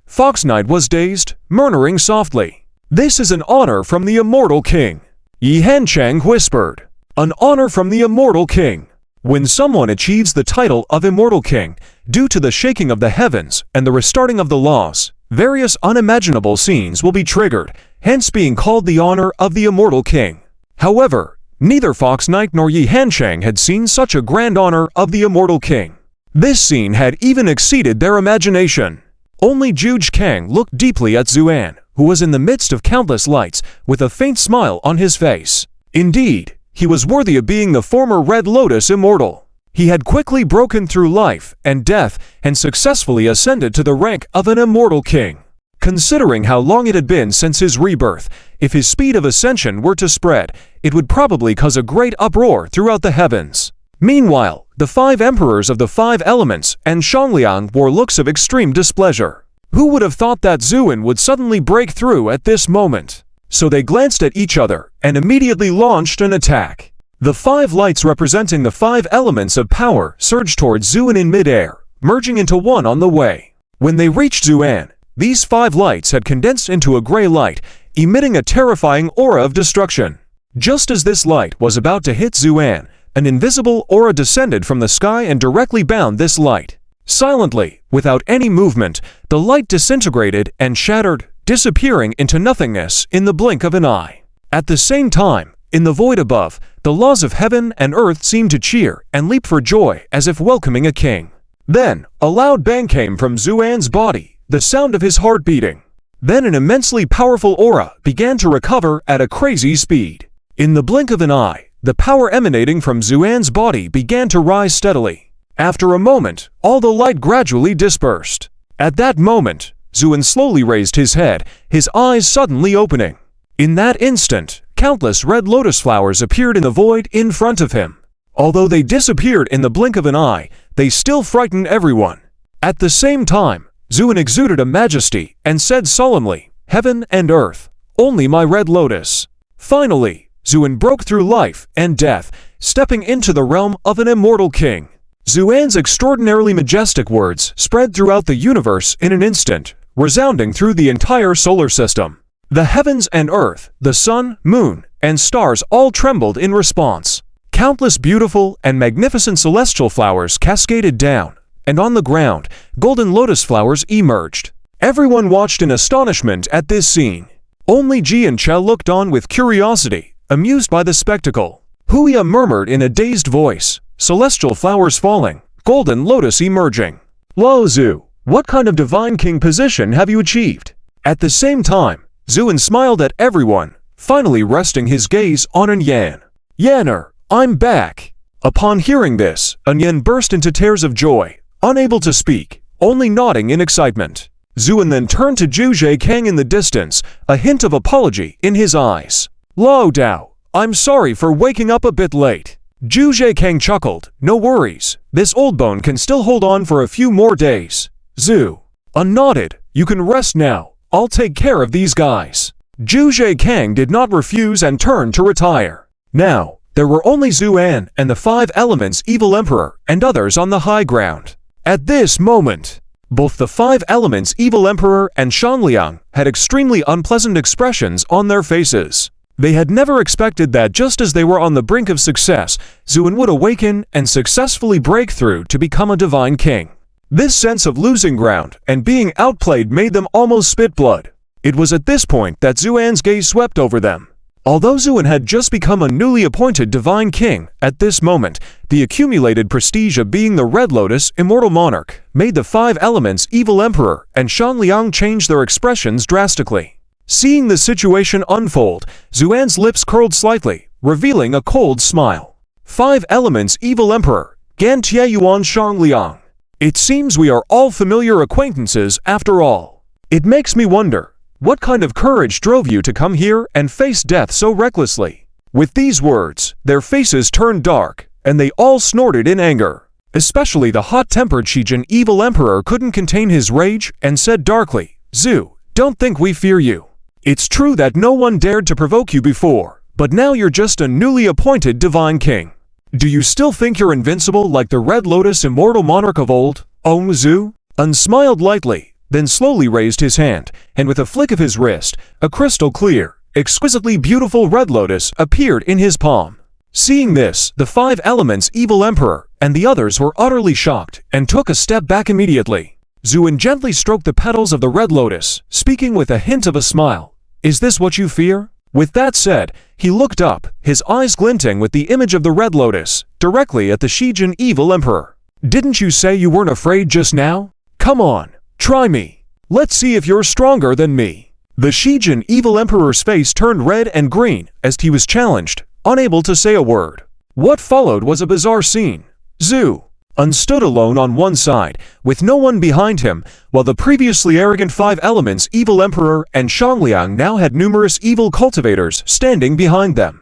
Fox Knight was dazed, murmuring softly. "This is an honor from the immortal king," Yi Hanchang whispered. "An honor from the immortal king. When someone achieves the title of immortal king, Due to the shaking of the heavens and the restarting of the laws, various unimaginable scenes will be triggered, hence being called the honor of the immortal king. However, neither Fox Knight nor Yi Hanchang had seen such a grand honor of the immortal king. This scene had even exceeded their imagination. Only Juge Kang looked deeply at Zuan, who was in the midst of countless lights, with a faint smile on his face. Indeed, he was worthy of being the former Red Lotus immortal. He had quickly broken through life and death and successfully ascended to the rank of an immortal king. Considering how long it had been since his rebirth, if his speed of ascension were to spread, it would probably cause a great uproar throughout the heavens. Meanwhile, the 5 emperors of the 5 elements and Shangliang wore looks of extreme displeasure. Who would have thought that Zuan would suddenly break through at this moment? So they glanced at each other and immediately launched an attack. The 5 lights representing the 5 elements of power surged towards Zuan in midair, merging into one on the way. When they reached Zuan, these 5 lights had condensed into a gray light, emitting a terrifying aura of destruction. Just as this light was about to hit Zuan, an invisible aura descended from the sky and directly bound this light. Silently, without any movement, the light disintegrated and shattered, disappearing into nothingness in the blink of an eye. At the same time, in the void above, the laws of heaven and earth seemed to cheer and leap for joy as if welcoming a king. Then, a loud bang came from Zuan's body, the sound of his heart beating. Then an immensely powerful aura began to recover at a crazy speed. In the blink of an eye, the power emanating from Zuan's body began to rise steadily. After a moment, all the light gradually dispersed. At that moment, Zuan slowly raised his head, his eyes suddenly opening. In that instant, countless red lotus flowers appeared in the void in front of him. Although they disappeared in the blink of an eye, they still frightened everyone. At the same time, Zuan exuded a majesty and said solemnly, "Heaven and earth, only my red lotus." Finally, Zuan broke through life and death, stepping into the realm of an immortal king. Zuan's extraordinarily majestic words spread throughout the universe in an instant, resounding through the entire solar system. The heavens and earth, the sun, moon, and stars all trembled in response. Countless beautiful and magnificent celestial flowers cascaded down, and on the ground, golden lotus flowers emerged. Everyone watched in astonishment at this scene. Only Ji and Che looked on with curiosity, amused by the spectacle. Huya murmured in a dazed voice, "Celestial flowers falling, golden lotus emerging. Lo Zu, what kind of divine king position have you achieved?" At the same time, Zuan smiled at everyone, finally resting his gaze on An Yan. "Yanner, I'm back." Upon hearing this, An Yan burst into tears of joy, unable to speak, only nodding in excitement. Zuan then turned to Juge Kang in the distance, a hint of apology in his eyes. "Lo Dao, I'm sorry for waking up a bit late." Juge Kang chuckled, "No worries, this old bone can still hold on for a few more days." Zu nodded, "You can rest now, I'll take care of these guys." Juge Kang did not refuse and turned to retire. Now, there were only Zuan and the 5 elements evil emperor and others on the high ground. At this moment, both the 5 elements evil emperor and Shangliang had extremely unpleasant expressions on their faces. They had never expected that just as they were on the brink of success, Zuan would awaken and successfully break through to become a divine king. This sense of losing ground and being outplayed made them almost spit blood. It was at this point that Zuan's gaze swept over them. Although Zuan had just become a newly appointed divine king, at this moment, the accumulated prestige of being the Red Lotus immortal monarch made the 5 elements evil emperor and Shangliang change their expressions drastically. Seeing the situation unfold, Zuan's lips curled slightly, revealing a cold smile. 5 elements evil emperor, Gan Tieyuan Shangliang. It seems we are all familiar acquaintances after all. It makes me wonder, what kind of courage drove you to come here and face death so recklessly? With these words, their faces turned dark, and they all snorted in anger. Especially the hot-tempered Shijin evil emperor couldn't contain his rage and said darkly, "Zu, don't think we fear you. It's true that no one dared to provoke you before, but now you're just a newly appointed divine king. Do you still think you're invincible like the Red Lotus immortal monarch of old, Zu?" An smiled lightly, then slowly raised his hand, and with a flick of his wrist, a crystal clear, exquisitely beautiful red lotus appeared in his palm. Seeing this, the 5 elements evil emperor and the others were utterly shocked and took a step back immediately. Zuan gently stroked the petals of the red lotus, speaking with a hint of a smile. "Is this what you fear?" With that said, he looked up, his eyes glinting with the image of the red lotus, directly at the Shijin evil emperor. "Didn't you say you weren't afraid just now? Come on, try me. Let's see if you're stronger than me." The Shijin evil emperor's face turned red and green as he was challenged, unable to say a word. What followed was a bizarre scene. Zuan stood alone on one side, with no one behind him, while the previously arrogant Five Elements evil emperor and Shangliang now had numerous evil cultivators standing behind them.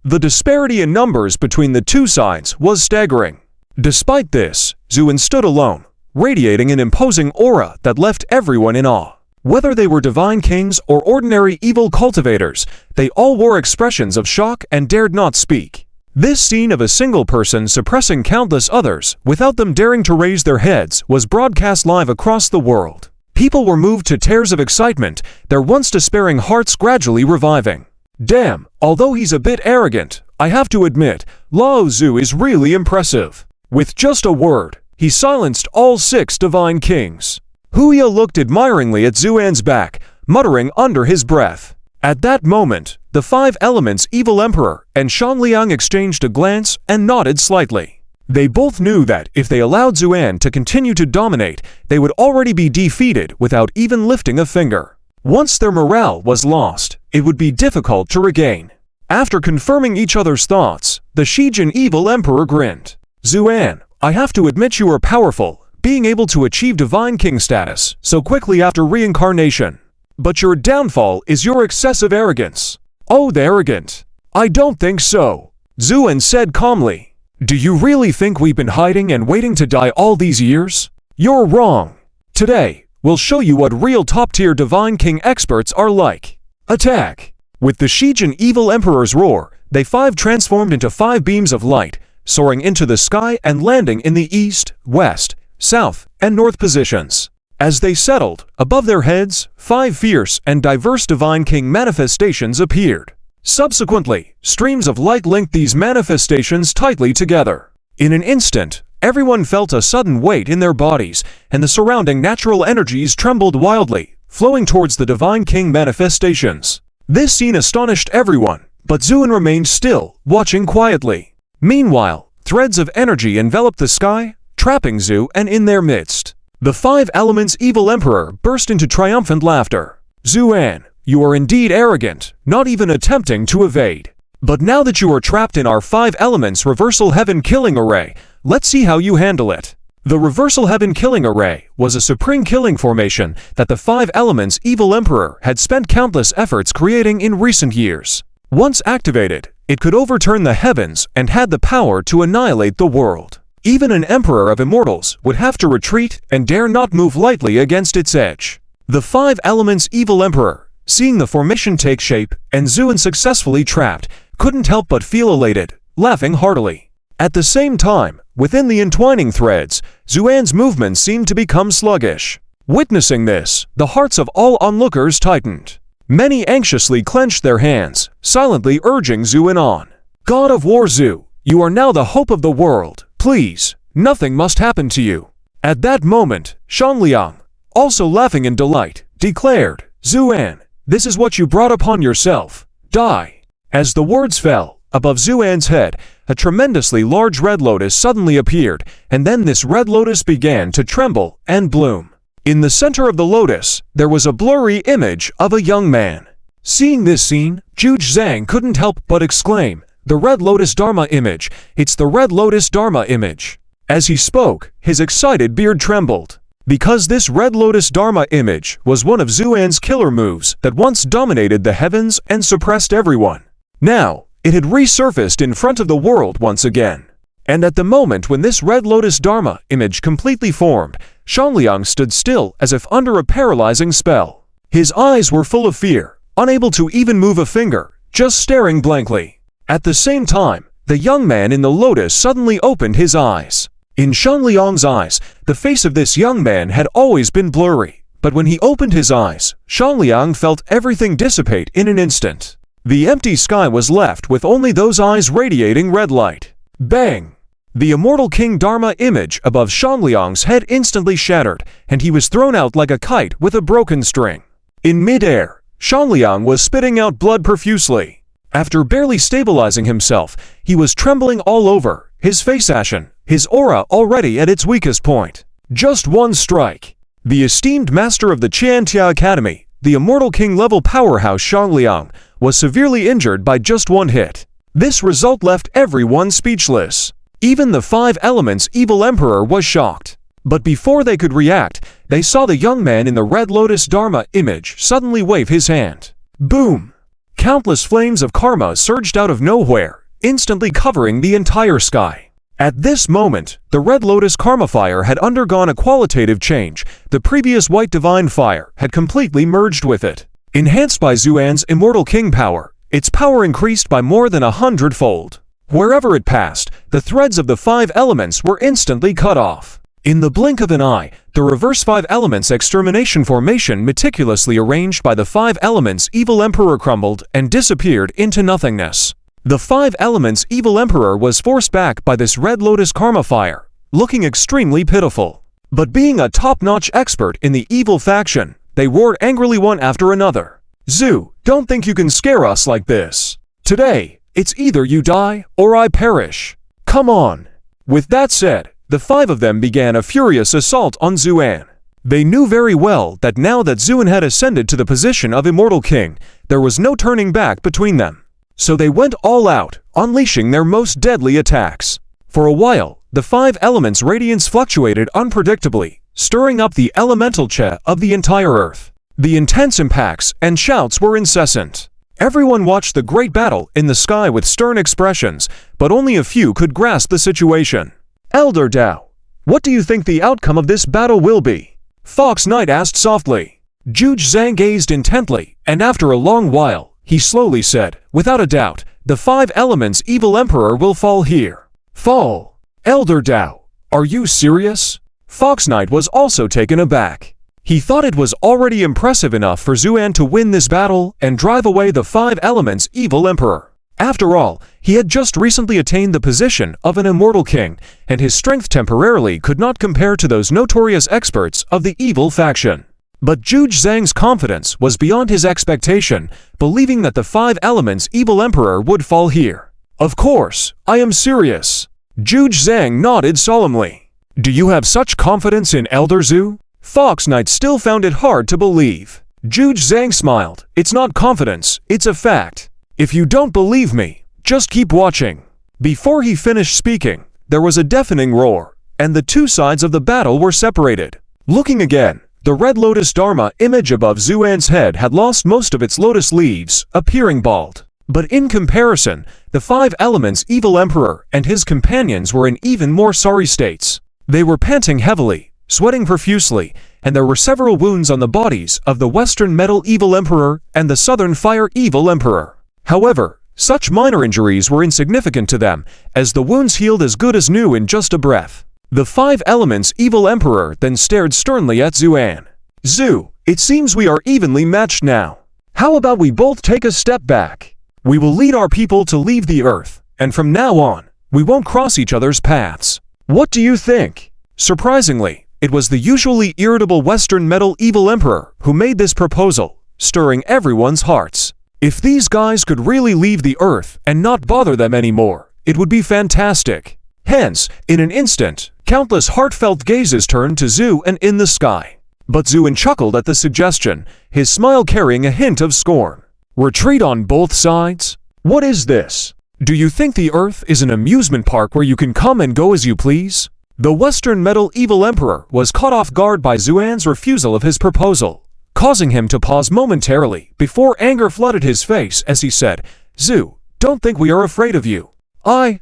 The disparity in numbers between the two sides was staggering. Despite this, Zuan stood alone, radiating an imposing aura that left everyone in awe. Whether they were divine kings or ordinary evil cultivators, they all wore expressions of shock and dared not speak. This scene of a single person suppressing countless others without them daring to raise their heads was broadcast live across the world. People were moved to tears of excitement, their once despairing hearts gradually reviving. Damn, although he's a bit arrogant, I have to admit, Lao Zu is really impressive. With just a word, he silenced all 6 divine kings. Huya looked admiringly at Zuan's back, muttering under his breath. At that moment, the Five Elements evil emperor and Shangliang exchanged a glance and nodded slightly. They both knew that if they allowed Zuan to continue to dominate, they would already be defeated without even lifting a finger. Once their morale was lost, it would be difficult to regain. After confirming each other's thoughts, the Shijin evil emperor grinned. "Zuan, I have to admit you are powerful, being able to achieve divine king status so quickly after reincarnation. But your downfall is your excessive arrogance." "Oh, the arrogant? I don't think so," Zuan said calmly. "Do you really think we've been hiding and waiting to die all these years? You're wrong. Today, we'll show you what real top-tier divine king experts are like. Attack!" With the Shijin evil emperor's roar, they 5 transformed into 5 beams of light, soaring into the sky and landing in the east, west, south, and north positions. As they settled, above their heads, 5 fierce and diverse divine king manifestations appeared. Subsequently, streams of light linked these manifestations tightly together. In an instant, everyone felt a sudden weight in their bodies, and the surrounding natural energies trembled wildly, flowing towards the divine king manifestations. This scene astonished everyone, but Zuan remained still, watching quietly. Meanwhile, threads of energy enveloped the sky, trapping Zuan in their midst. The Five Elements evil emperor burst into triumphant laughter. "Zuan, you are indeed arrogant, not even attempting to evade. But now that you are trapped in our 5 Elements Reversal Heaven Killing Array, let's see how you handle it." The Reversal Heaven Killing Array was a supreme killing formation that the 5 Elements evil emperor had spent countless efforts creating in recent years. Once activated, it could overturn the heavens and had the power to annihilate the world. Even an emperor of immortals would have to retreat and dare not move lightly against its edge. The 5 Elements evil emperor, seeing the formation take shape and Zuan successfully trapped, couldn't help but feel elated, laughing heartily. At the same time, within the entwining threads, Zuan's movements seemed to become sluggish. Witnessing this, the hearts of all onlookers tightened. Many anxiously clenched their hands, silently urging Zuan on. "God of War Zu, you are now the hope of the world. Please, nothing must happen to you." At that moment, Shangliang, also laughing in delight, declared, "Zuan, this is what you brought upon yourself. Die." As the words fell, above Zuan's head, a tremendously large red lotus suddenly appeared, and then this red lotus began to tremble and bloom. In the center of the lotus, there was a blurry image of a young man. Seeing this scene, Juge Zhang couldn't help but exclaim, "The Red Lotus Dharma image, it's the Red Lotus Dharma image." As he spoke, his excited beard trembled. Because this Red Lotus Dharma image was one of Zuan's killer moves that once dominated the heavens and suppressed everyone. Now, it had resurfaced in front of the world once again. And at the moment when this Red Lotus Dharma image completely formed, Shangliang stood still as if under a paralyzing spell. His eyes were full of fear, unable to even move a finger, just staring blankly. At the same time, the young man in the lotus suddenly opened his eyes. In Shangliang's eyes, the face of this young man had always been blurry, but when he opened his eyes, Shangliang felt everything dissipate in an instant. The empty sky was left with only those eyes radiating red light. Bang! The immortal King Dharma image above Shanliang's head instantly shattered, and he was thrown out like a kite with a broken string. In mid-air, Shanliang was spitting out blood profusely. After barely stabilizing himself, he was trembling all over, his face ashen, his aura already at its weakest point. Just one strike. The esteemed master of the Qiantia Academy, the immortal king-level powerhouse Shanliang, was severely injured by just one hit. This result left everyone speechless. Even the Five Elements Evil Emperor was shocked. But before they could react, they saw the young man in the Red Lotus Dharma image suddenly wave his hand. Boom! Countless flames of karma surged out of nowhere, instantly covering the entire sky. At this moment, the Red Lotus Karma Fire had undergone a qualitative change. The previous White Divine Fire had completely merged with it. Enhanced by Xuan's Immortal King power, its power increased by more than 100-fold. Wherever it passed, the threads of the five elements were instantly cut off. In the blink of an eye, the reverse five elements extermination formation meticulously arranged by the five elements Evil Emperor crumbled and disappeared into nothingness. The five elements Evil Emperor was forced back by this Red Lotus Karma Fire, looking extremely pitiful. But being a top-notch expert in the evil faction, they roared angrily one after another. Zhu, don't think you can scare us like this. Today, it's either you die or I perish. Come on. With that said, the five of them began a furious assault on Xuan. They knew very well that now that Xuan had ascended to the position of Immortal King, there was no turning back between them. So they went all out, unleashing their most deadly attacks. For a while, the five elements' radiance fluctuated unpredictably, stirring up the elemental chi of the entire earth. The intense impacts and shouts were incessant. Everyone watched the great battle in the sky with stern expressions, but only a few could grasp the situation. Elder Dao, what do you think the outcome of this battle will be? Fox Knight asked softly. Zhuge Zhang gazed intently, and after a long while, he slowly said, without a doubt, the five elements Evil Emperor will fall here. Fall? Elder Dao, are you serious? Fox Knight was also taken aback. He thought it was already impressive enough for Xuan to win this battle and drive away the five elements Evil Emperor. After all, he had just recently attained the position of an immortal king, and his strength temporarily could not compare to those notorious experts of the evil faction. But Zhuge Zhang's confidence was beyond his expectation, believing that the five elements Evil Emperor would fall here. Of course, I am serious. Zhuge Zhang nodded solemnly. Do you have such confidence in Elder Zhu? Fox Knight still found it hard to believe. Zhuge Zhang smiled. It's not confidence, it's a fact. If you don't believe me, just keep watching. Before he finished speaking, there was a deafening roar, and the two sides of the battle were separated. Looking again, the Red Lotus Dharma image above Xuan's head had lost most of its lotus leaves, appearing bald. But in comparison, the five elements Evil Emperor and his companions were in even more sorry states. They were panting heavily, sweating profusely, and there were several wounds on the bodies of the Western Metal Evil Emperor and the Southern Fire Evil Emperor. However, such minor injuries were insignificant to them, as the wounds healed as good as new in just a breath. The five elements Evil Emperor then stared sternly at Xuan. Zhu, it seems we are evenly matched now. How about we both take a step back? We will lead our people to leave the earth, and from now on, we won't cross each other's paths. What do you think? Surprisingly, it was the usually irritable Western Metal Evil Emperor who made this proposal, stirring everyone's hearts. If these guys could really leave the earth and not bother them anymore, it would be fantastic. Hence, in an instant, countless heartfelt gazes turned to Zhu and in the sky. But Xuan chuckled at the suggestion, his smile carrying a hint of scorn. Retreat on both sides? What is this? Do you think the earth is an amusement park where you can come and go as you please? The Western Metal Evil Emperor was caught off guard by Xuan's refusal of his proposal, causing him to pause momentarily before anger flooded his face as he said, Zhu, don't think we are afraid of you.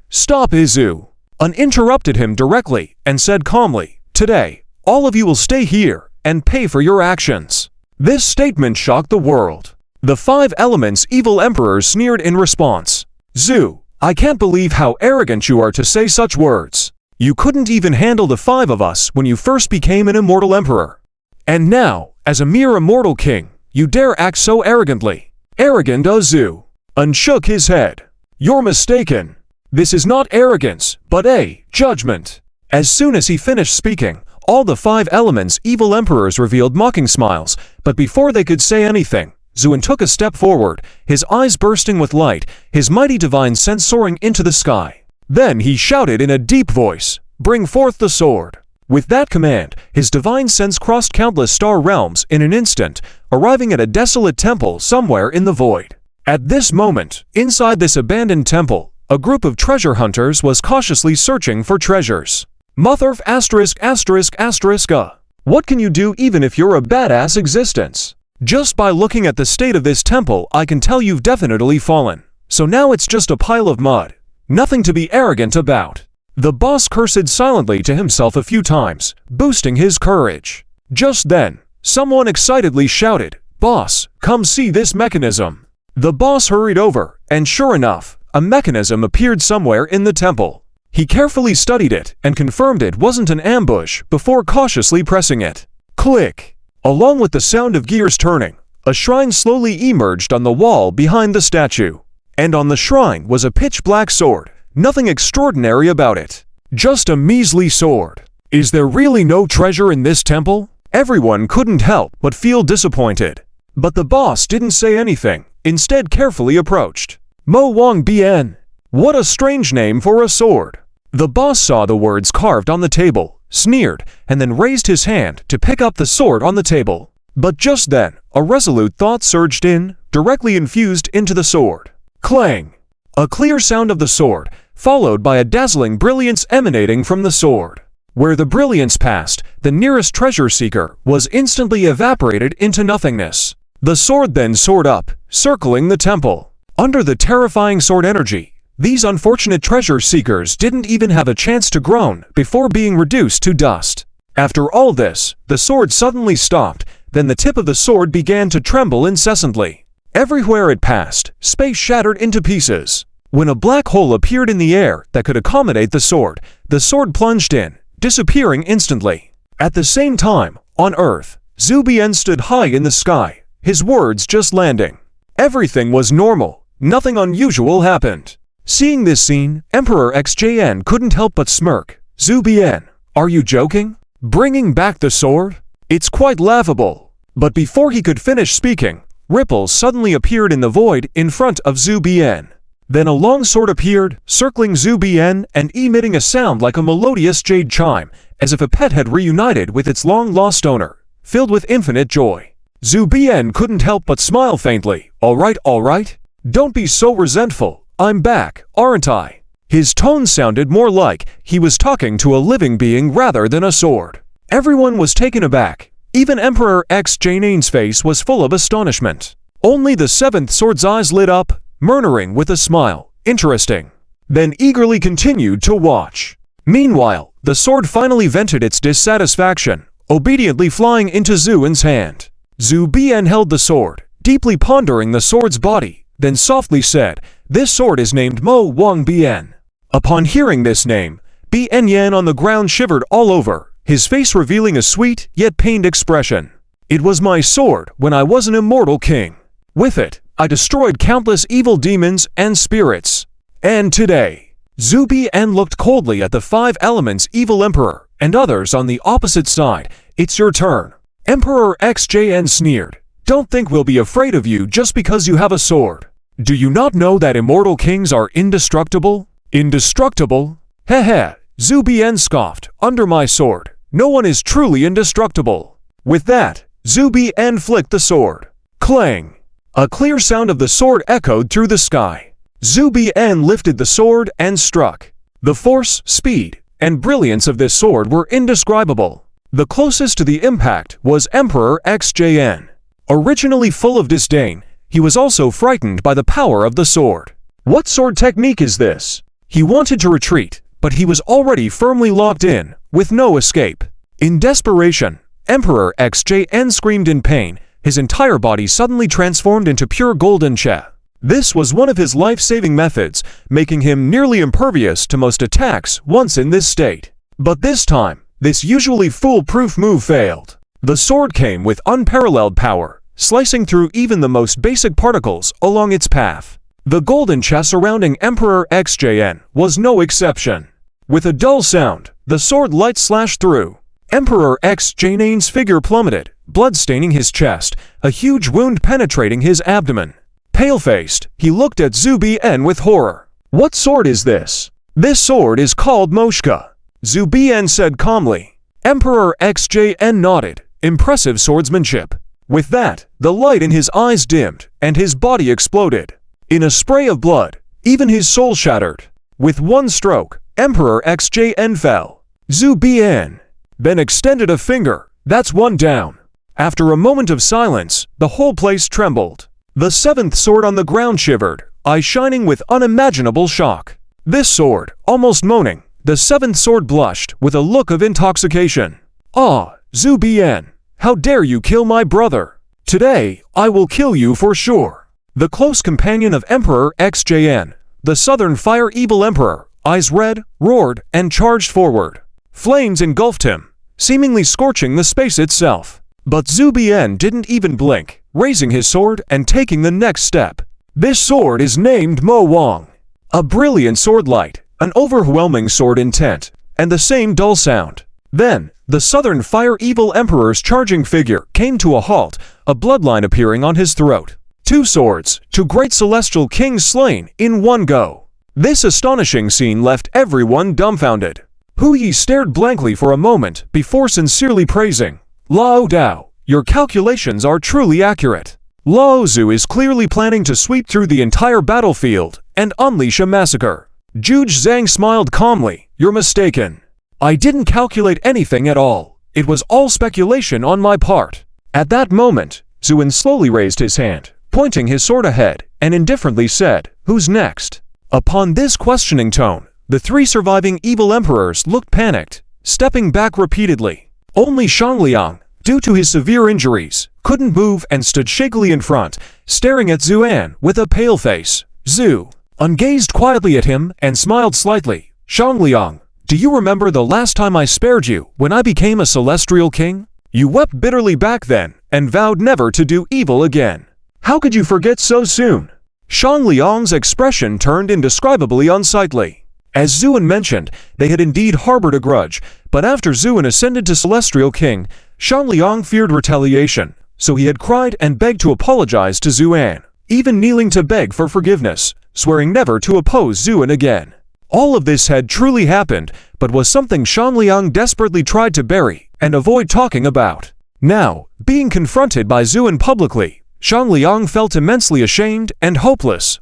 Stop Zhu. Uninterrupted him directly and said calmly, today, all of you will stay here and pay for your actions. This statement shocked the world. The five elements Evil Emperors sneered in response. Zhu, I can't believe how arrogant you are to say such words. You couldn't even handle the five of us when you first became an immortal emperor. And now, as a mere immortal king, you dare act so arrogantly. Arrogant Zhu. Un shook his head. You're mistaken. This is not arrogance, but a judgment. As soon as he finished speaking, all the 5 elements' evil emperors revealed mocking smiles, but before they could say anything, Zuin took a step forward, his eyes bursting with light, his mighty divine sense soaring into the sky. Then he shouted in a deep voice, "Bring forth the sword." With that command, his divine sense crossed countless star realms in an instant, arriving at a desolate temple somewhere in the void. At this moment, inside this abandoned temple, a group of treasure hunters was cautiously searching for treasures. Motherf *****. What can you do even if you're a badass existence? Just by looking at the state of this temple, I can tell you've definitely fallen. So now it's just a pile of mud. Nothing to be arrogant about. The boss cursed silently to himself a few times, boosting his courage. Just then, someone excitedly shouted, "Boss, come see this mechanism." The boss hurried over, and sure enough, a mechanism appeared somewhere in the temple. He carefully studied it and confirmed it wasn't an ambush before cautiously pressing it. Click! Along with the sound of gears turning, a shrine slowly emerged on the wall behind the statue. And on the shrine was a pitch-black sword. Nothing extraordinary about it. Just a measly sword. Is there really no treasure in this temple? Everyone couldn't help but feel disappointed. But the boss didn't say anything, instead carefully approached. Mo Wang Bian. What a strange name for a sword. The boss saw the words carved on the table, sneered, and then raised his hand to pick up the sword on the table. But just then, a resolute thought surged in, directly infused into the sword. Clang! A clear sound of the sword, followed by a dazzling brilliance emanating from the sword. Where the brilliance passed, the nearest treasure seeker was instantly evaporated into nothingness. The sword then soared up, circling the temple. Under the terrifying sword energy, these unfortunate treasure seekers didn't even have a chance to groan before being reduced to dust. After all this, the sword suddenly stopped, then the tip of the sword began to tremble incessantly. Everywhere it passed, space shattered into pieces. When a black hole appeared in the air that could accommodate the sword plunged in, disappearing instantly. At the same time, on Earth, Zhu Bian stood high in the sky, his words just landing. Everything was normal, nothing unusual happened. Seeing this scene, Emperor XJN couldn't help but smirk. Zhu Bian, are you joking? Bringing back the sword? It's quite laughable. But before he could finish speaking, ripples suddenly appeared in the void in front of Zhu Bian. Then a long sword appeared, circling Zhu Bian and emitting a sound like a melodious jade chime, as if a pet had reunited with its long-lost owner, filled with infinite joy. Zhu Bian couldn't help but smile faintly. All right. Don't be so resentful. I'm back, aren't I? His tone sounded more like he was talking to a living being rather than a sword. Everyone was taken aback. Even Emperor XJN's face was full of astonishment. Only the 7th sword's eyes lit up, murmuring with a smile, "Interesting," then eagerly continued to watch. Meanwhile, the sword finally vented its dissatisfaction, obediently flying into Zuin's hand. Zhu Bian held the sword, deeply pondering the sword's body, then softly said, "This sword is named Mo Wang Bian." Upon hearing this name, Bian Yan on the ground shivered all over, his face revealing a sweet yet pained expression. "It was my sword when I was an immortal king. With it, I destroyed countless evil demons and spirits. And today..." Zhu Bian looked coldly at the 5 elements evil emperor and others on the opposite side. "It's your turn." Emperor XJN sneered. "Don't think we'll be afraid of you just because you have a sword. Do you not know that immortal kings are indestructible?" "Indestructible? Heh. Zhu Bian scoffed. "Under my sword, no one is truly indestructible." With that, Zhu Bian flicked the sword. Clang! A clear sound of the sword echoed through the sky. Zhu Bian lifted the sword and struck. The force, speed, and brilliance of this sword were indescribable. The closest to the impact was Emperor XJN. Originally full of disdain, he was also frightened by the power of the sword. What sword technique is this? He wanted to retreat, but he was already firmly locked in, with no escape. In desperation, Emperor XJN screamed in pain, his entire body suddenly transformed into pure golden Che. This was one of his life-saving methods, making him nearly impervious to most attacks once in this state. But this time, this usually foolproof move failed. The sword came with unparalleled power, slicing through even the most basic particles along its path. The golden chest surrounding Emperor XJN was no exception. With a dull sound, the sword light slashed through. Emperor XJN's figure plummeted, blood staining his chest, a huge wound penetrating his abdomen. Pale-faced, he looked at Zhu Bian with horror. "What sword is this?" "This sword is called Moshka," Zhu Bian said calmly. Emperor XJN nodded. Impressive swordsmanship. With that, the light in his eyes dimmed, and his body exploded. In a spray of blood, even his soul shattered. With one stroke, Emperor XJN fell. Zhu Bian then extended a finger. "That's one down." After a moment of silence, the whole place trembled. The seventh sword on the ground shivered, eyes shining with unimaginable shock. "This sword," almost moaning, the seventh sword blushed with a look of intoxication. "Ah, Zhu Bian, how dare you kill my brother? Today, I will kill you for sure." The close companion of Emperor XJN, the Southern Fire Evil Emperor, eyes red, roared, and charged forward. Flames engulfed him, seemingly scorching the space itself. But Zhu Bian didn't even blink, raising his sword and taking the next step. "This sword is named Mo Wang." A brilliant sword light, an overwhelming sword intent, and the same dull sound. Then, the Southern Fire Evil Emperor's charging figure came to a halt, a bloodline appearing on his throat. Two swords, two great celestial kings slain in one go. This astonishing scene left everyone dumbfounded. Hu Yi stared blankly for a moment before sincerely praising. "Lao Dao, your calculations are truly accurate. Lao Zhu is clearly planning to sweep through the entire battlefield and unleash a massacre." Zhuge Zhang smiled calmly. "You're mistaken. I didn't calculate anything at all. It was all speculation on my part." At that moment, Zhuan slowly raised his hand, pointing his sword ahead, and indifferently said, "Who's next?" Upon this questioning tone, the three surviving evil emperors looked panicked, stepping back repeatedly. Only Shangliang, due to his severe injuries, couldn't move and stood shakily in front, staring at Zuan with a pale face. Zhu gazed quietly at him and smiled slightly. "Shangliang, do you remember the last time I spared you when I became a celestial king? You wept bitterly back then and vowed never to do evil again. How could you forget so soon?" Shangliang's expression turned indescribably unsightly. As Zuan mentioned, they had indeed harbored a grudge, but after Zuan ascended to Celestial King, Shangliang feared retaliation, so he had cried and begged to apologize to Zuan, even kneeling to beg for forgiveness, swearing never to oppose Zuan again. All of this had truly happened, but was something Shangliang desperately tried to bury and avoid talking about. Now, being confronted by Zuan publicly, Shangliang felt immensely ashamed and hopeless.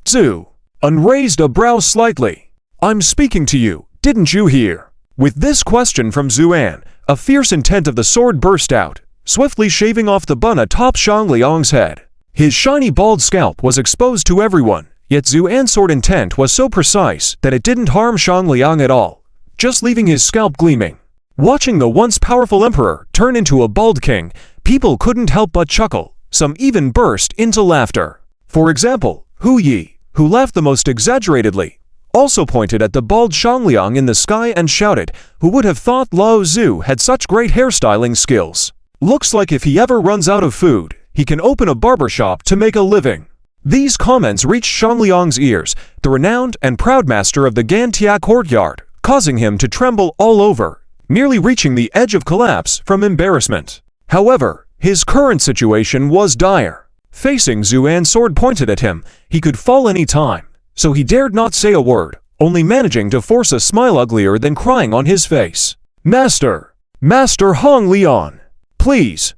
Zhu raised a brow slightly. "I'm speaking to you, didn't you hear?" With this question from Zuan, a fierce intent of the sword burst out, swiftly shaving off the bun atop Shangliang's head. His shiny bald scalp was exposed to everyone, yet Zuan's sword intent was so precise that it didn't harm Shangliang at all, just leaving his scalp gleaming. Watching the once powerful emperor turn into a bald king, people couldn't help but chuckle. Some even burst into laughter. For example, Hu Yi, who laughed the most exaggeratedly, also pointed at the bald Shangliang in the sky and shouted, "Who would have thought Lao Zhu had such great hairstyling skills? Looks like if he ever runs out of food, he can open a barbershop to make a living." These comments reached Shangliang's ears, the renowned and proud master of the Gantia courtyard, causing him to tremble all over, nearly reaching the edge of collapse from embarrassment. However, his current situation was dire. Facing Zuan's sword pointed at him, he could fall any time, so he dared not say a word, only managing to force a smile uglier than crying on his face. Master Hong Lian, please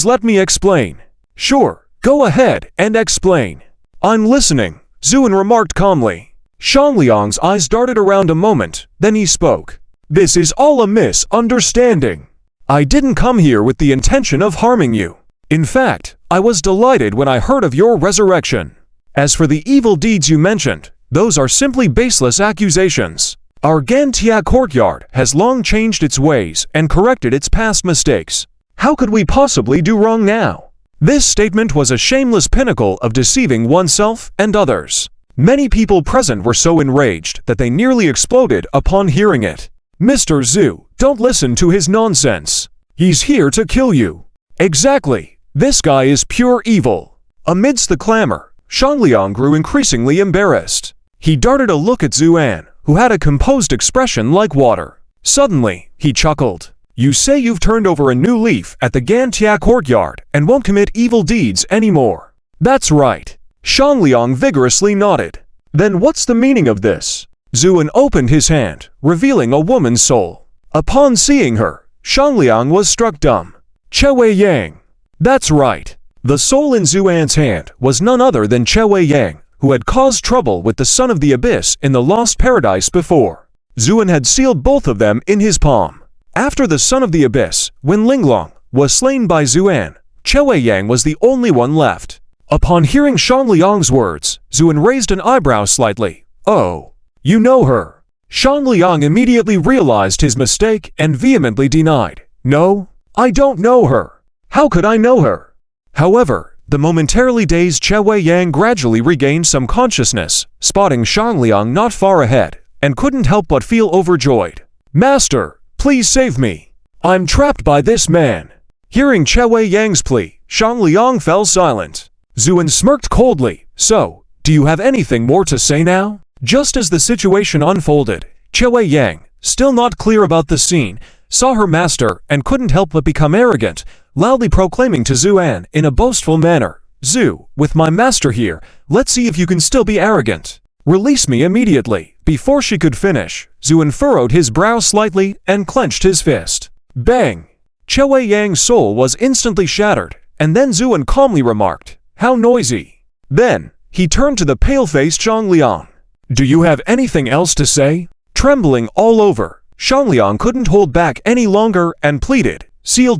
let me explain." "Sure, go ahead and explain." "I'm listening," Zuan remarked calmly. Shangliang's eyes darted around a moment, then he spoke. "This is all a misunderstanding. I didn't come here with the intention of harming you. In fact, I was delighted when I heard of your resurrection. As for the evil deeds you mentioned, those are simply baseless accusations. Our Gantia courtyard has long changed its ways and corrected its past mistakes. How could we possibly do wrong now?" This statement was a shameless pinnacle of deceiving oneself and others. Many people present were so enraged that they nearly exploded upon hearing it. "Mr. Zhu, don't listen to his nonsense. He's here to kill you." "Exactly. This guy is pure evil." Amidst the clamor, Shangliang grew increasingly embarrassed. He darted a look at Zuan, who had a composed expression like water. Suddenly, he chuckled. You say you've turned over a new leaf at the Gantia courtyard and won't commit evil deeds anymore. That's right. Shangliang vigorously nodded. Then what's the meaning of this? Zuan opened his hand, revealing a woman's soul. Upon seeing her, Shangliang was struck dumb. Chewei Yang. That's right. The soul in Zuan's hand was none other than Chewei Yang, who had caused trouble with the Son of the Abyss in the Lost Paradise before. Zuan had sealed both of them in his palm. After the Son of the Abyss, when Linglong was slain by Zuan, Chewei Yang was the only one left. Upon hearing Shangliang's words, Zuan raised an eyebrow slightly. Oh, you know her. Shangliang immediately realized his mistake and vehemently denied. No, I don't know her. How could I know her? However, the momentarily dazed Chewei Yang gradually regained some consciousness, spotting Shangliang not far ahead, and couldn't help but feel overjoyed. Master, please save me. I'm trapped by this man. Hearing Chewei Yang's plea, Shangliang fell silent. Zuan smirked coldly. So, do you have anything more to say now? Just as the situation unfolded, Chewei Yang, still not clear about the scene, saw her master and couldn't help but become arrogant, loudly proclaiming to Zuan in a boastful manner, Zu, with my master here, let's see if you can still be arrogant. Release me immediately. Before she could finish, Zuan furrowed his brow slightly and clenched his fist. Bang! Chewei Yang's soul was instantly shattered, and then Zuan calmly remarked, how noisy. Then, he turned to the pale-faced Shangliang. Do you have anything else to say? Trembling all over, Shangliang couldn't hold back any longer and pleaded, seal ...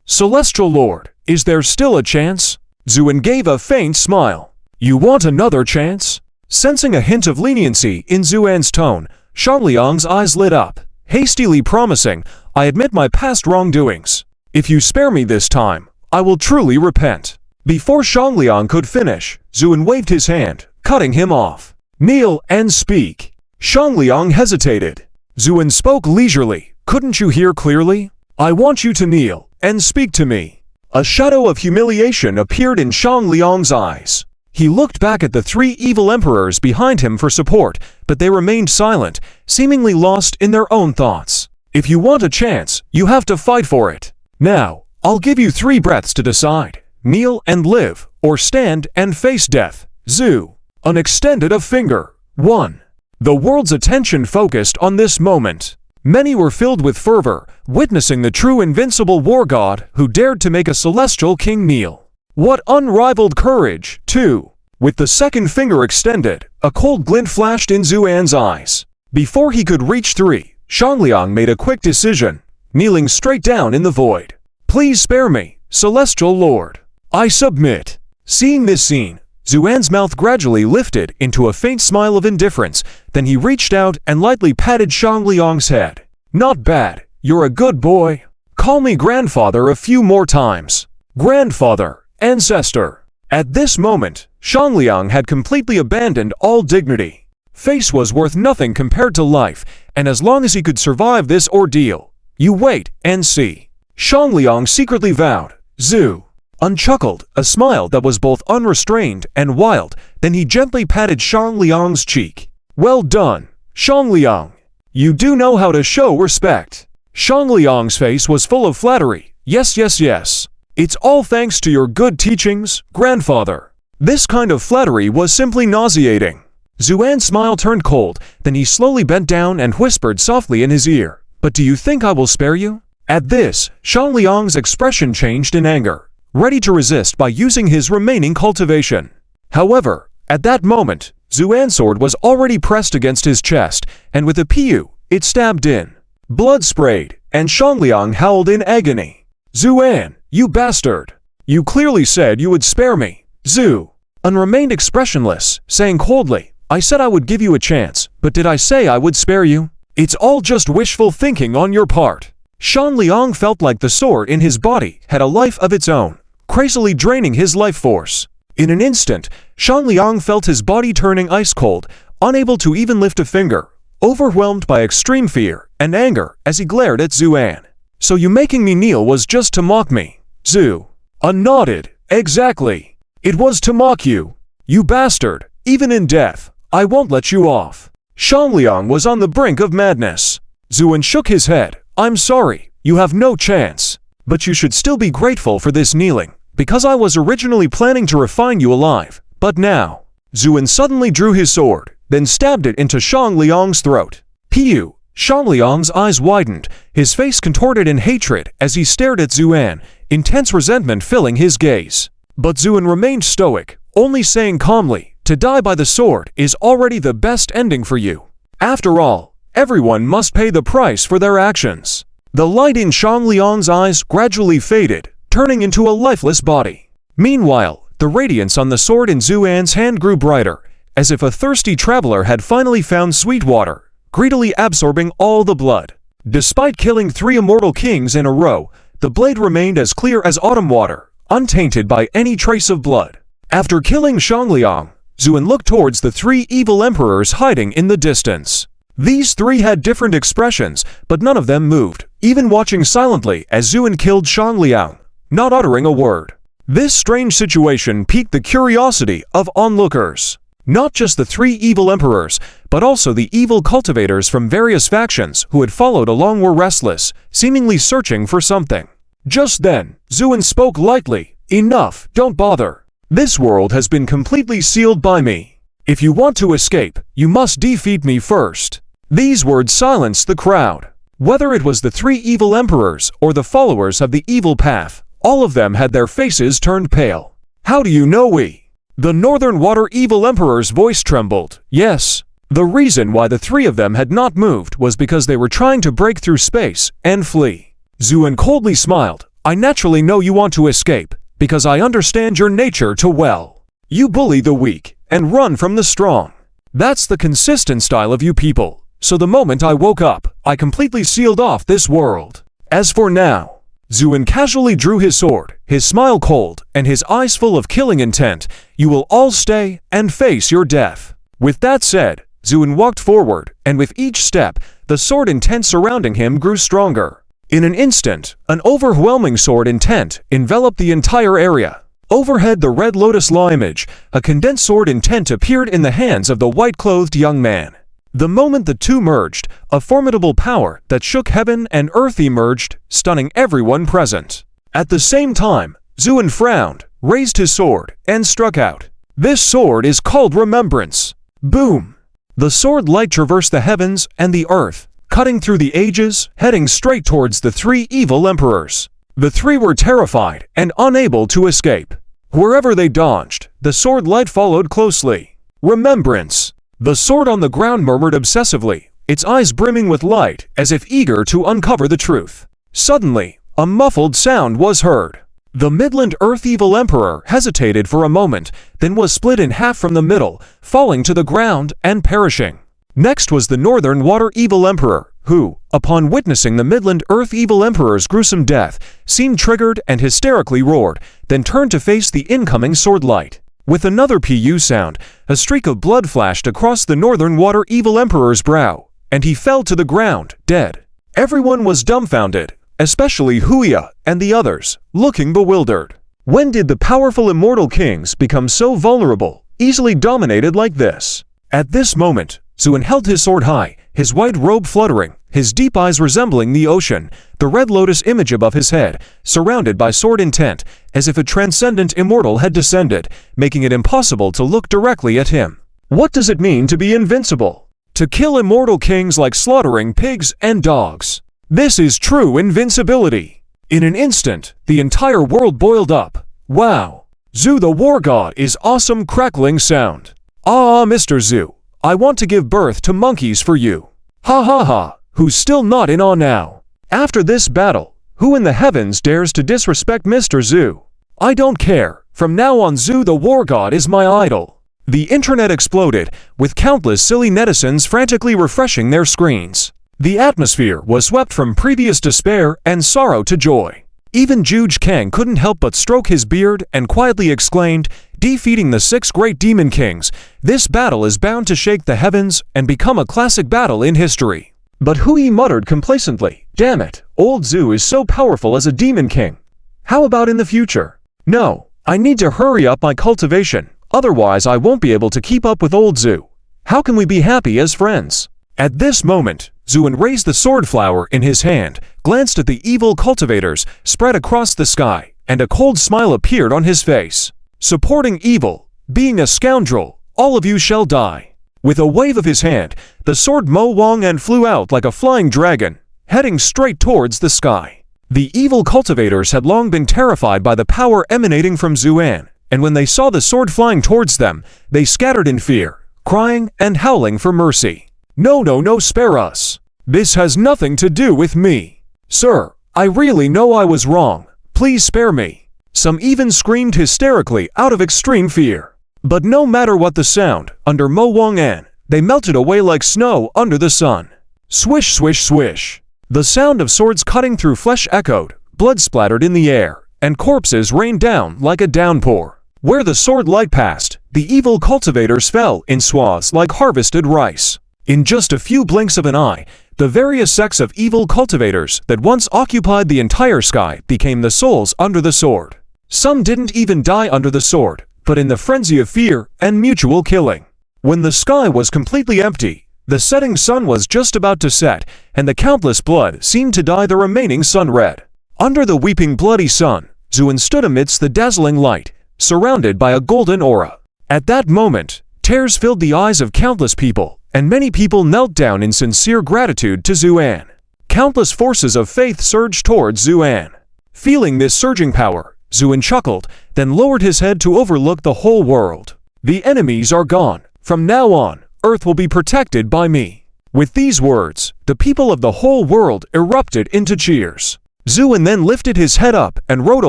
Celestial Lord, is there still a chance? Zuan gave a faint smile. You want another chance? Sensing a hint of leniency in Zuan's tone, Shangliang's eyes lit up, hastily promising, I admit my past wrongdoings. If you spare me this time, I will truly repent. Before Shangliang could finish, Zuan waved his hand, cutting him off. Kneel and speak. Shangliang hesitated. Zuan spoke leisurely. Couldn't you hear clearly? I want you to kneel and speak to me. A shadow of humiliation appeared in Shangliang's eyes. He looked back at the three evil emperors behind him for support, but they remained silent, seemingly lost in their own thoughts. If you want a chance, you have to fight for it. Now, I'll give you 3 breaths to decide. Kneel and live, or stand and face death. Zu. Unextended a finger. 1. The world's attention focused on this moment. Many were filled with fervor, witnessing the true invincible war god who dared to make a celestial king kneel. What unrivaled courage! 2. With the second finger extended, a cold glint flashed in Zuan's eyes. Before he could reach 3, Shangliang made a quick decision, kneeling straight down in the void. Please spare me, Celestial Lord. I submit. Seeing this scene, Zuan's mouth gradually lifted into a faint smile of indifference, then he reached out and lightly patted Shangliang's head. Not bad, you're a good boy. Call me grandfather a few more times. Grandfather, ancestor. At this moment, Shangliang had completely abandoned all dignity. Face was worth nothing compared to life, and as long as he could survive this ordeal, you wait and see. Shangliang secretly vowed, Zu. Unchuckled, a smile that was both unrestrained and wild, then he gently patted Shangliang's cheek. Well done, Shangliang. You do know how to show respect. Shangliang's face was full of flattery. Yes, yes, yes. It's all thanks to your good teachings, grandfather. This kind of flattery was simply nauseating. Zuan's smile turned cold, then he slowly bent down and whispered softly in his ear. But do you think I will spare you? At this, Shangliang's expression changed in anger, ready to resist by using his remaining cultivation. However, at that moment, Zuan's sword was already pressed against his chest, and with a piu, it stabbed in. Blood sprayed, and Shangliang howled in agony. Zuan, you bastard! You clearly said you would spare me. Zu. Remained expressionless, saying coldly, I said I would give you a chance, but did I say I would spare you? It's all just wishful thinking on your part. Shangliang felt like the sword in his body had a life of its own, crazily draining his life force. In an instant, Shangliang felt his body turning ice cold, unable to even lift a finger, overwhelmed by extreme fear and anger as he glared at Zuan. So you making me kneel was just to mock me, Zu. Nodded. Exactly. It was to mock you. You bastard. Even in death, I won't let you off. Shangliang was on the brink of madness. Zuan shook his head. I'm sorry, you have no chance. But you should still be grateful for this kneeling, because I was originally planning to refine you alive. But now. Zuan suddenly drew his sword, then stabbed it into Shangliang's throat. Piu! Shangliang's eyes widened, his face contorted in hatred as he stared at Zuan, intense resentment filling his gaze. But Zuan remained stoic, only saying calmly, to die by the sword is already the best ending for you. After all, everyone must pay the price for their actions. The light in Shangliang's eyes gradually faded, turning into a lifeless body. Meanwhile, the radiance on the sword in Zuan's hand grew brighter, as if a thirsty traveler had finally found sweet water, greedily absorbing all the blood. Despite killing 3 immortal kings in a row, the blade remained as clear as autumn water, untainted by any trace of blood. After killing Shangliang, Zuan looked towards the 3 evil emperors hiding in the distance. These 3 had different expressions, but none of them moved, even watching silently as Zuan killed Shangliang, not uttering a word. This strange situation piqued the curiosity of onlookers. Not just the 3 evil emperors, but also the evil cultivators from various factions who had followed along were restless, seemingly searching for something. Just then, Zuan spoke lightly, "Enough, don't bother. This world has been completely sealed by me. If you want to escape, you must defeat me first." These words silenced the crowd. Whether it was the 3 evil emperors or the followers of the evil path, all of them had their faces turned pale. "How do you know we?" The Northern Water Evil Emperor's voice trembled. Yes. The reason why the 3 of them had not moved was because they were trying to break through space and flee. Zuan coldly smiled. "I naturally know you want to escape, because I understand your nature too well. You bully the weak and run from the strong. That's the consistent style of you people. So the moment I woke up, I completely sealed off this world. As for now." Zuan casually drew his sword, his smile cold, and his eyes full of killing intent. "You will all stay and face your death." With that said, Zuan walked forward, and with each step, the sword intent surrounding him grew stronger. In an instant, an overwhelming sword intent enveloped the entire area. Overhead the red lotus law image, a condensed sword intent appeared in the hands of the white-clothed young man. The moment the two merged, a formidable power that shook heaven and earth emerged, stunning everyone present. At the same time, Zuan frowned, raised his sword, and struck out. "This sword is called Remembrance." Boom! The sword light traversed the heavens and the earth, cutting through the ages, heading straight towards the 3 evil emperors. The 3 were terrified and unable to escape. Wherever they dodged, the sword light followed closely. Remembrance! The sword on the ground murmured obsessively, its eyes brimming with light, as if eager to uncover the truth. Suddenly, a muffled sound was heard. The Midland Earth Evil Emperor hesitated for a moment, then was split in half from the middle, falling to the ground and perishing. Next was the Northern Water Evil Emperor, who, upon witnessing the Midland Earth Evil Emperor's gruesome death, seemed triggered and hysterically roared, then turned to face the incoming sword light. With another PU sound, a streak of blood flashed across the Northern Water Evil Emperor's brow, and he fell to the ground, dead. Everyone was dumbfounded, especially Huia and the others, looking bewildered. When did the powerful immortal kings become so vulnerable, easily dominated like this? At this moment, Zuan held his sword high, his white robe fluttering, his deep eyes resembling the ocean, the red lotus image above his head, surrounded by sword intent, as if a transcendent immortal had descended, making it impossible to look directly at him. What does it mean to be invincible? To kill immortal kings like slaughtering pigs and dogs. This is true invincibility. In an instant, the entire world boiled up. Wow! Zu the war god is awesome crackling sound. Ah, Mr. Zu, I want to give birth to monkeys for you. Ha ha ha, who's still not in awe now? After this battle, who in the heavens dares to disrespect Mr. Zu? I don't care, from now on Zu the war god is my idol. The internet exploded, with countless silly netizens frantically refreshing their screens. The atmosphere was swept from previous despair and sorrow to joy. Even Juge Kang couldn't help but stroke his beard and quietly exclaimed, "Defeating the 6 great demon kings, this battle is bound to shake the heavens and become a classic battle in history." But Hui muttered complacently, "Damn it, old Zu is so powerful as a demon king. How about in the future? No, I need to hurry up my cultivation, otherwise I won't be able to keep up with old Zhu. How can we be happy as friends? At this moment, Zuan raised the sword flower in his hand, glanced at the evil cultivators spread across the sky, and a cold smile appeared on his face. Supporting evil, being a scoundrel, all of you shall die. With a wave of his hand, the sword Mo Wang and flew out like a flying dragon, heading straight towards the sky. The evil cultivators had long been terrified by the power emanating from Zuan, and when they saw the sword flying towards them, they scattered in fear, crying and howling for mercy. No, no, no, spare us. This has nothing to do with me. Sir, I really know I was wrong. Please spare me. Some even screamed hysterically out of extreme fear. But no matter what the sound, under Mo Wang-an, they melted away like snow under the sun. Swish, swish, swish. The sound of swords cutting through flesh echoed, blood splattered in the air, and corpses rained down like a downpour. Where the sword light passed, the evil cultivators fell in swaths like harvested rice. In just a few blinks of an eye, the various sects of evil cultivators that once occupied the entire sky became the souls under the sword. Some didn't even die under the sword, but in the frenzy of fear and mutual killing. When the sky was completely empty, the setting sun was just about to set, and the countless blood seemed to dye the remaining sun red. Under the weeping bloody sun, Zuan stood amidst the dazzling light, surrounded by a golden aura. At that moment, tears filled the eyes of countless people, and many people knelt down in sincere gratitude to Zuan. Countless forces of faith surged towards Zuan. Feeling this surging power, Zuan chuckled, then lowered his head to overlook the whole world. The enemies are gone. From now on, Earth will be protected by me. With these words, the people of the whole world erupted into cheers. Zuan then lifted his head up and wrote a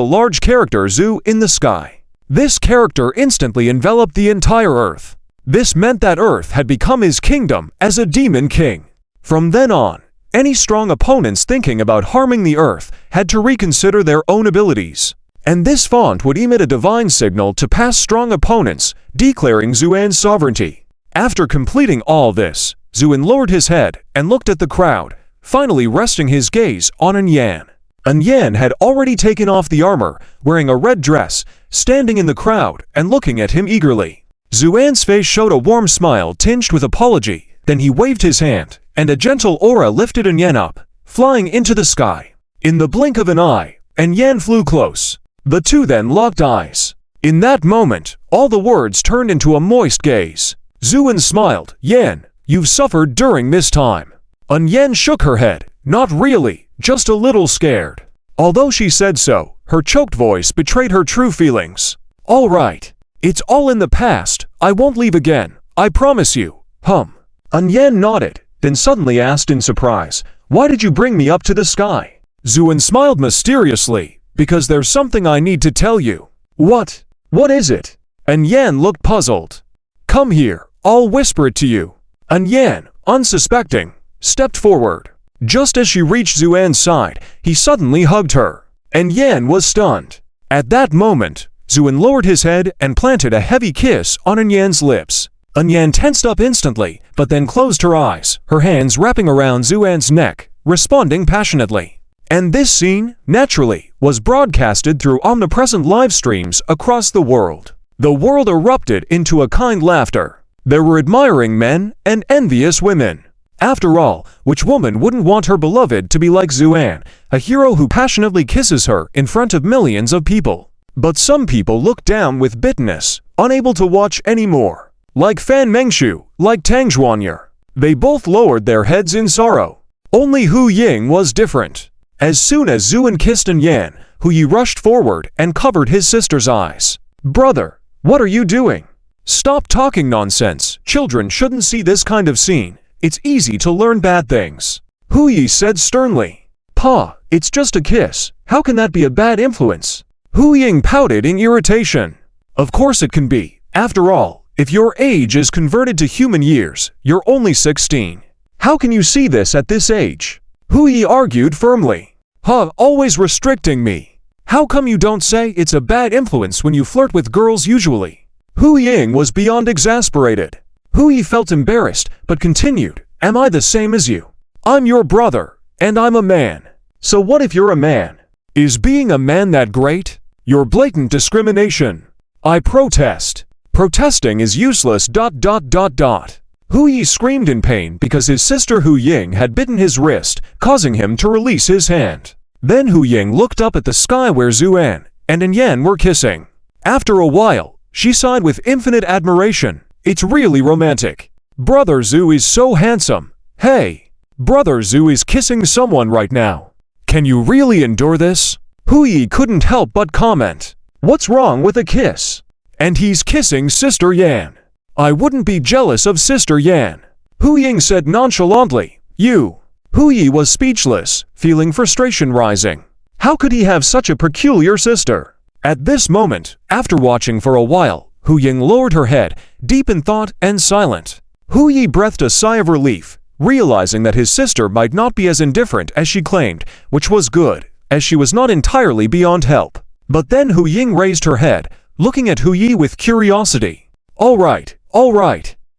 large character Zhu in the sky. This character instantly enveloped the entire Earth. This meant that Earth had become his kingdom as a demon king. From then on, any strong opponents thinking about harming the Earth had to reconsider their own abilities. And this font would emit a divine signal to past strong opponents, declaring Zuan's sovereignty. After completing all this, Zuan lowered his head and looked at the crowd, finally resting his gaze on An Yan. An Yan had already taken off the armor, wearing a red dress, standing in the crowd and looking at him eagerly. Zuan's face showed a warm smile tinged with apology, then he waved his hand, and a gentle aura lifted An Yan up, flying into the sky. In the blink of an eye, An Yan flew close. The two then locked eyes. In that moment, all the words turned into a moist gaze. Zuan smiled. Yan, you've suffered during this time. An Yan shook her head. Not really, just a little scared. Although she said so, her choked voice betrayed her true feelings. All right. It's all in the past. I won't leave again. I promise you. An Yan nodded, then suddenly asked in surprise, why did you bring me up to the sky? Zuan smiled mysteriously, because there's something I need to tell you. What? What is it? An Yan looked puzzled. Come here, I'll whisper it to you. An Yan, unsuspecting, stepped forward. Just as she reached Zuan's side, he suddenly hugged her. An Yan was stunned. At that moment, Zuan lowered his head and planted a heavy kiss on An Yan's lips. An Yan tensed up instantly, but then closed her eyes, her hands wrapping around Zuan's neck, responding passionately. And this scene, naturally, was broadcasted through omnipresent live streams across the world. The world erupted into a kind laughter. There were admiring men and envious women. After all, which woman wouldn't want her beloved to be like Zuan, a hero who passionately kisses her in front of millions of people? But some people looked down with bitterness, unable to watch anymore. Like Fan Mengshu, like Tang Zhuanyer. They both lowered their heads in sorrow. Only Hu Ying was different. As soon as Zuan kissed An Yan, Hu Yi rushed forward and covered his sister's eyes. Brother, what are you doing? Stop talking nonsense. Children shouldn't see this kind of scene. It's easy to learn bad things. Hu Yi said sternly. Pa, it's just a kiss. How can that be a bad influence? Hu Ying pouted in irritation. Of course it can be. After all, if your age is converted to human years, you're only 16. How can you see this at this age? Hu Yi argued firmly. Always restricting me. How come you don't say it's a bad influence when you flirt with girls usually? Hu Ying was beyond exasperated. Hu Yi felt embarrassed, but continued. Am I the same as you? I'm your brother, and I'm a man. So what if you're a man? Is being a man that great? You're blatant discrimination. I protest. Protesting is useless. Hu Yi screamed in pain because his sister Hu Ying had bitten his wrist, causing him to release his hand. Then Hu Ying looked up at the sky where Zuan and Yan were kissing. After a while, she sighed with infinite admiration. It's really romantic. Brother Zhu is so handsome. Hey, Brother Zhu is kissing someone right now. Can you really endure this? Hu Yi couldn't help but comment. What's wrong with a kiss? And he's kissing Sister Yan. I wouldn't be jealous of Sister Yan. Hu Ying said nonchalantly. You. Hu Yi was speechless, feeling frustration rising. How could he have such a peculiar sister? At this moment, after watching for a while, Hu Ying lowered her head, deep in thought and silent. Hu Yi breathed a sigh of relief, realizing that his sister might not be as indifferent as she claimed, which was good, as she was not entirely beyond help. But then Hu Ying raised her head, looking at Hu Yi with curiosity. All right.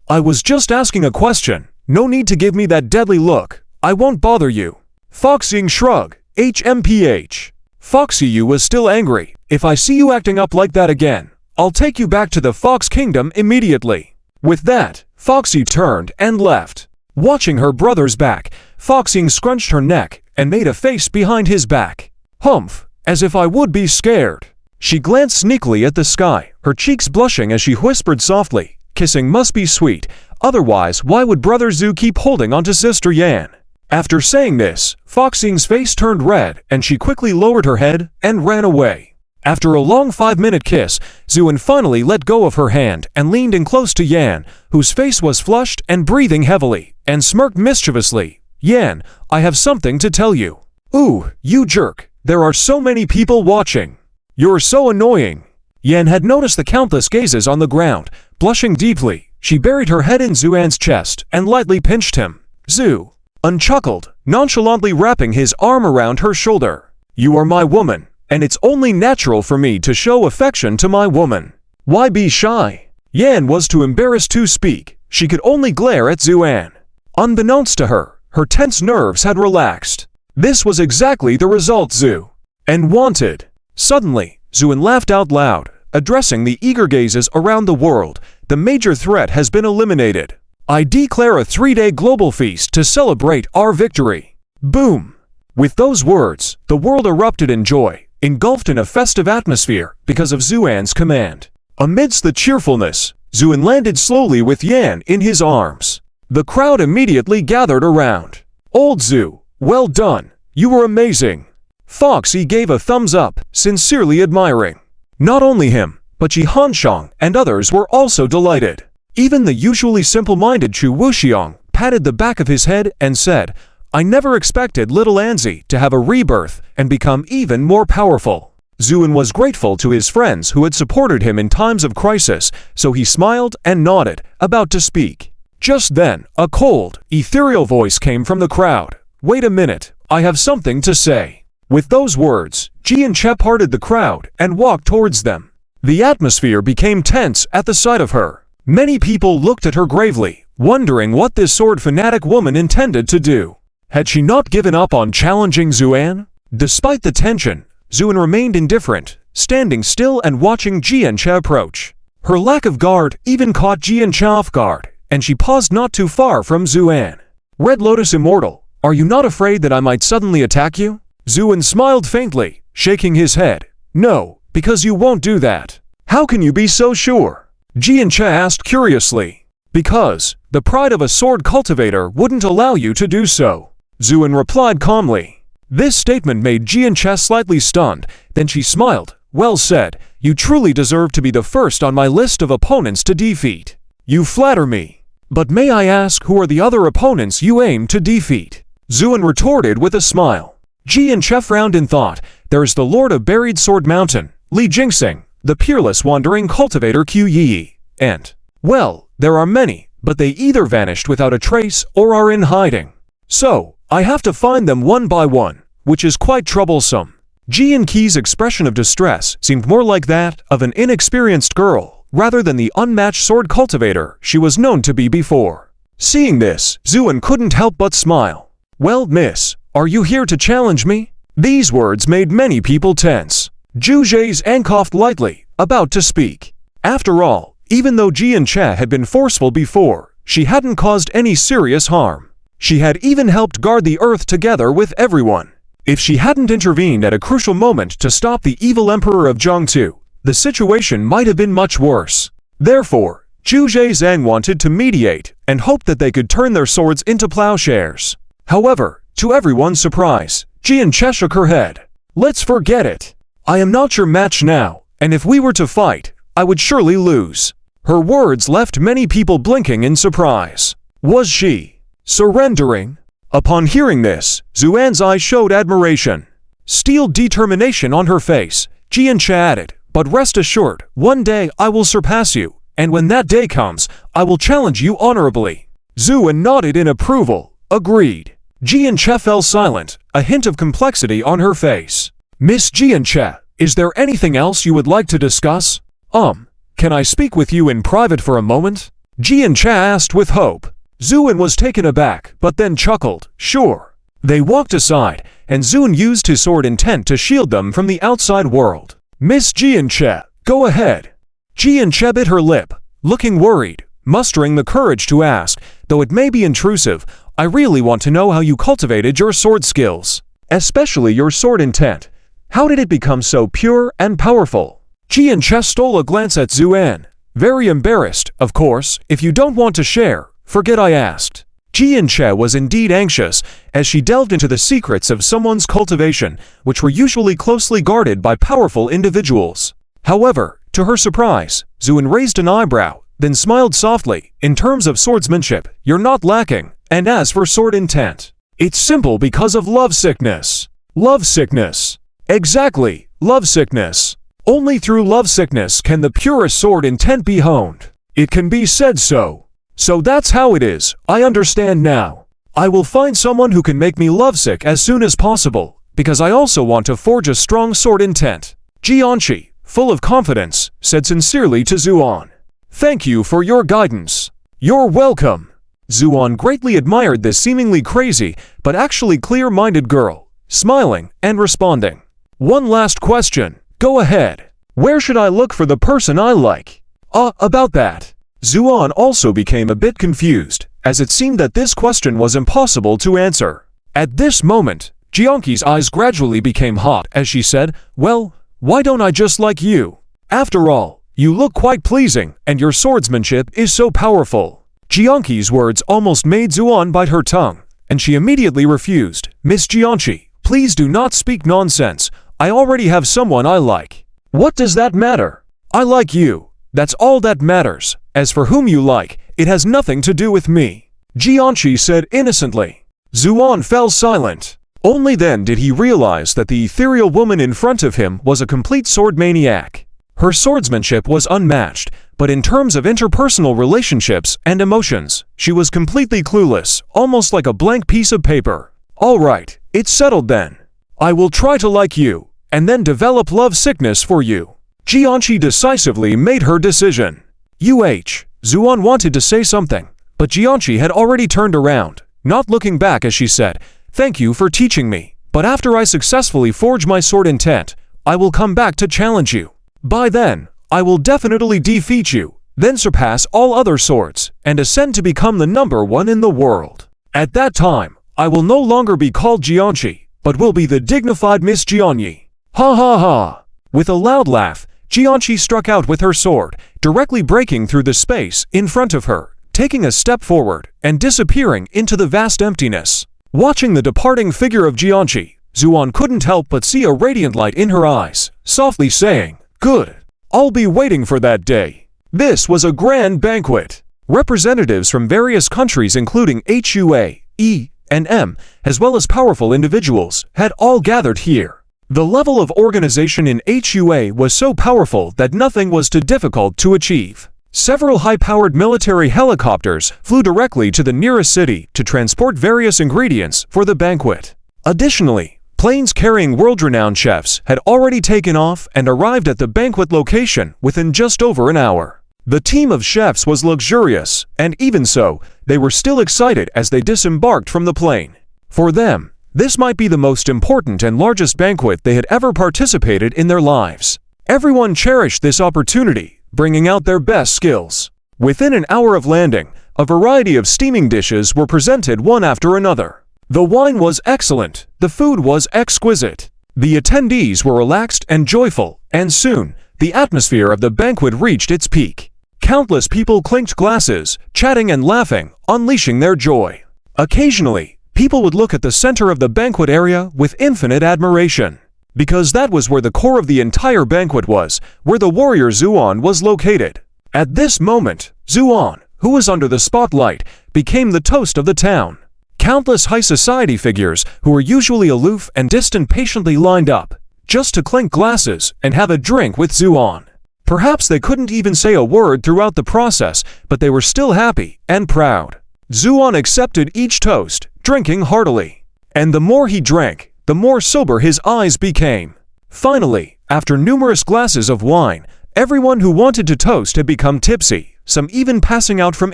I was just asking a question. No need to give me that deadly look. I won't bother you. Foxying shrug. HMPH. Foxy Yu was still angry. If I see you acting up like that again, I'll take you back to the Fox Kingdom immediately. With that, Foxy turned and left. Watching her brother's back, Foxying scrunched her neck and made a face behind his back. Humph, as if I would be scared. She glanced sneakily at the sky, her cheeks blushing as she whispered softly, kissing must be sweet, otherwise why would Brother Zhu keep holding onto Sister Yan? After saying this, Foxying's face turned red and she quickly lowered her head and ran away. After a long 5-minute kiss, Zuan finally let go of her hand and leaned in close to Yan, whose face was flushed and breathing heavily, and smirked mischievously. Yan, I have something to tell you. Ooh, you jerk. There are so many people watching. You're so annoying. Yan had noticed the countless gazes on the ground. Blushing deeply, she buried her head in Zuan's chest and lightly pinched him. Zhu unchuckled, nonchalantly wrapping his arm around her shoulder. You are my woman, and it's only natural for me to show affection to my woman. Why be shy? Yan was too embarrassed to speak. She could only glare at Zuan. Unbeknownst to her, her tense nerves had relaxed. This was exactly the result Zhu wanted. Suddenly, Zuan laughed out loud, addressing the eager gazes around the world. The major threat has been eliminated. I declare a 3-day global feast to celebrate our victory. Boom! With those words, the world erupted in joy, engulfed in a festive atmosphere because of Zuan's command. Amidst the cheerfulness, Zuan landed slowly with Yan in his arms. The crowd immediately gathered around. Old Zhu, well done. You were amazing. Foxy gave a thumbs up, sincerely admiring. Not only him, but Ji Hanshang and others were also delighted. Even the usually simple-minded Chu Wuxiang patted the back of his head and said, I never expected little Anzi to have a rebirth and become even more powerful. Zuan was grateful to his friends who had supported him in times of crisis, so he smiled and nodded, about to speak. Just then, a cold, ethereal voice came from the crowd. Wait a minute, I have something to say. With those words, Ji and Che parted the crowd and walked towards them. The atmosphere became tense at the sight of her. Many people looked at her gravely, wondering what this sword fanatic woman intended to do. Had she not given up on challenging Zuan? Despite the tension, Zuan remained indifferent, standing still and watching Ji and Che approach. Her lack of guard even caught Ji and Che off guard, and she paused not too far from Zuan. Red Lotus Immortal, are you not afraid that I might suddenly attack you? Zuan smiled faintly, shaking his head. No, because you won't do that. How can you be so sure? Ji and Che asked curiously. Because the pride of a sword cultivator wouldn't allow you to do so. Zuan replied calmly. This statement made Ji and Che slightly stunned, then she smiled. Well said, you truly deserve to be the first on my list of opponents to defeat. You flatter me. But may I ask who are the other opponents you aim to defeat? Zuan retorted with a smile. Ji and Che frowned in thought. There is the Lord of Buried Sword Mountain, Li Jingsing, the peerless wandering cultivator Qu Yi, and, well, there are many, but they either vanished without a trace or are in hiding. So, I have to find them one by one, which is quite troublesome. Ji and Qi's expression of distress seemed more like that of an inexperienced girl, rather than the unmatched sword cultivator she was known to be before. Seeing this, Zuan couldn't help but smile. Well, miss, are you here to challenge me? These words made many people tense. Zhu Zhang coughed lightly, about to speak. After all, even though Jianche had been forceful before, she hadn't caused any serious harm. She had even helped guard the earth together with everyone. If she hadn't intervened at a crucial moment to stop the evil emperor of Jiangtu, the situation might have been much worse. Therefore, Zhu Zhang wanted to mediate and hoped that they could turn their swords into plowshares. However, to everyone's surprise, Jianche shook her head. Let's forget it. I am not your match now, and if we were to fight, I would surely lose. Her words left many people blinking in surprise. Was she surrendering? Upon hearing this, Zuan's eyes showed admiration. Steel determination on her face, Jianche added, but rest assured, one day I will surpass you, and when that day comes, I will challenge you honorably. Zuan nodded in approval, agreed. Jianche fell silent, a hint of complexity on her face. Miss Jianche, is there anything else you would like to discuss? Can I speak with you in private for a moment? Jianche asked with hope. Zuan was taken aback, but then chuckled, sure. They walked aside, and Zuan used his sword intent to shield them from the outside world. Miss Jianche, go ahead. Jianche bit her lip, looking worried, mustering the courage to ask, though it may be intrusive, I really want to know how you cultivated your sword skills, especially your sword intent. How did it become so pure and powerful? Jianche stole a glance at Zuan, very embarrassed, of course, if you don't want to share, forget I asked. Jianche was indeed anxious, as she delved into the secrets of someone's cultivation, which were usually closely guarded by powerful individuals. However, to her surprise, Zuan raised an eyebrow, then smiled softly. In terms of swordsmanship, you're not lacking, and as for sword intent, it's simple because of lovesickness. Lovesickness. Exactly, lovesickness. Only through lovesickness can the purest sword intent be honed. It can be said so. So that's how it is, I understand now. I will find someone who can make me lovesick as soon as possible, because I also want to forge a strong sword intent. Jianchi, full of confidence, said sincerely to Zuan. Thank you for your guidance. You're welcome. Zuan greatly admired this seemingly crazy, but actually clear-minded girl, smiling and responding. One last question. Go ahead. Where should I look for the person I like? About that. Zuan also became a bit confused, as it seemed that this question was impossible to answer. At this moment, Jianqi's eyes gradually became hot as she said, well, why don't I just like you? After all, you look quite pleasing, and your swordsmanship is so powerful. Jianqi's words almost made Zuan bite her tongue, and she immediately refused. Miss Jianqi, please do not speak nonsense. I already have someone I like. What does that matter? I like you. That's all that matters. As for whom you like, it has nothing to do with me. Jianqi said innocently. Zuan fell silent. Only then did he realize that the ethereal woman in front of him was a complete sword maniac. Her swordsmanship was unmatched, but in terms of interpersonal relationships and emotions, she was completely clueless, almost like a blank piece of paper. All right, it's settled then. I will try to like you, and then develop love sickness for you. Jianqi decisively made her decision. Zuan wanted to say something, but Jianqi had already turned around, not looking back as she said, thank you for teaching me, but after I successfully forge my sword intent, I will come back to challenge you. By then, I will definitely defeat you, then surpass all other swords, and ascend to become the #1 in the world. At that time, I will no longer be called Jianqi, but will be the dignified Miss Jianyi. Ha ha ha! With a loud laugh, Jianqi struck out with her sword, directly breaking through the space in front of her, taking a step forward and disappearing into the vast emptiness. Watching the departing figure of Jianqi, Zuan couldn't help but see a radiant light in her eyes, softly saying, good. I'll be waiting for that day. This was a grand banquet. Representatives from various countries including HUA, E, and M, as well as powerful individuals, had all gathered here. The level of organization in HUA was so powerful that nothing was too difficult to achieve. Several high-powered military helicopters flew directly to the nearest city to transport various ingredients for the banquet. Additionally, planes carrying world-renowned chefs had already taken off and arrived at the banquet location within just over an hour. The team of chefs was luxurious, and even so, they were still excited as they disembarked from the plane. For them, This might be the most important and largest banquet they had ever participated in their lives. Everyone cherished this opportunity, bringing out their best skills. Within an hour of landing, a variety of steaming dishes were presented one after another. The wine was excellent, the food was exquisite. The attendees were relaxed and joyful, and soon, the atmosphere of the banquet reached its peak. Countless people clinked glasses, chatting and laughing, unleashing their joy. Occasionally, people would look at the center of the banquet area with infinite admiration, because that was where the core of the entire banquet was, where the warrior Zuan was located. At this moment, Zuan, who was under the spotlight, became the toast of the town. Countless high society figures who were usually aloof and distant patiently lined up, just to clink glasses and have a drink with Zuan. Perhaps they couldn't even say a word throughout the process, but they were still happy and proud. Zuan accepted each toast, drinking heartily. And the more he drank, the more sober his eyes became. Finally, after numerous glasses of wine, everyone who wanted to toast had become tipsy, some even passing out from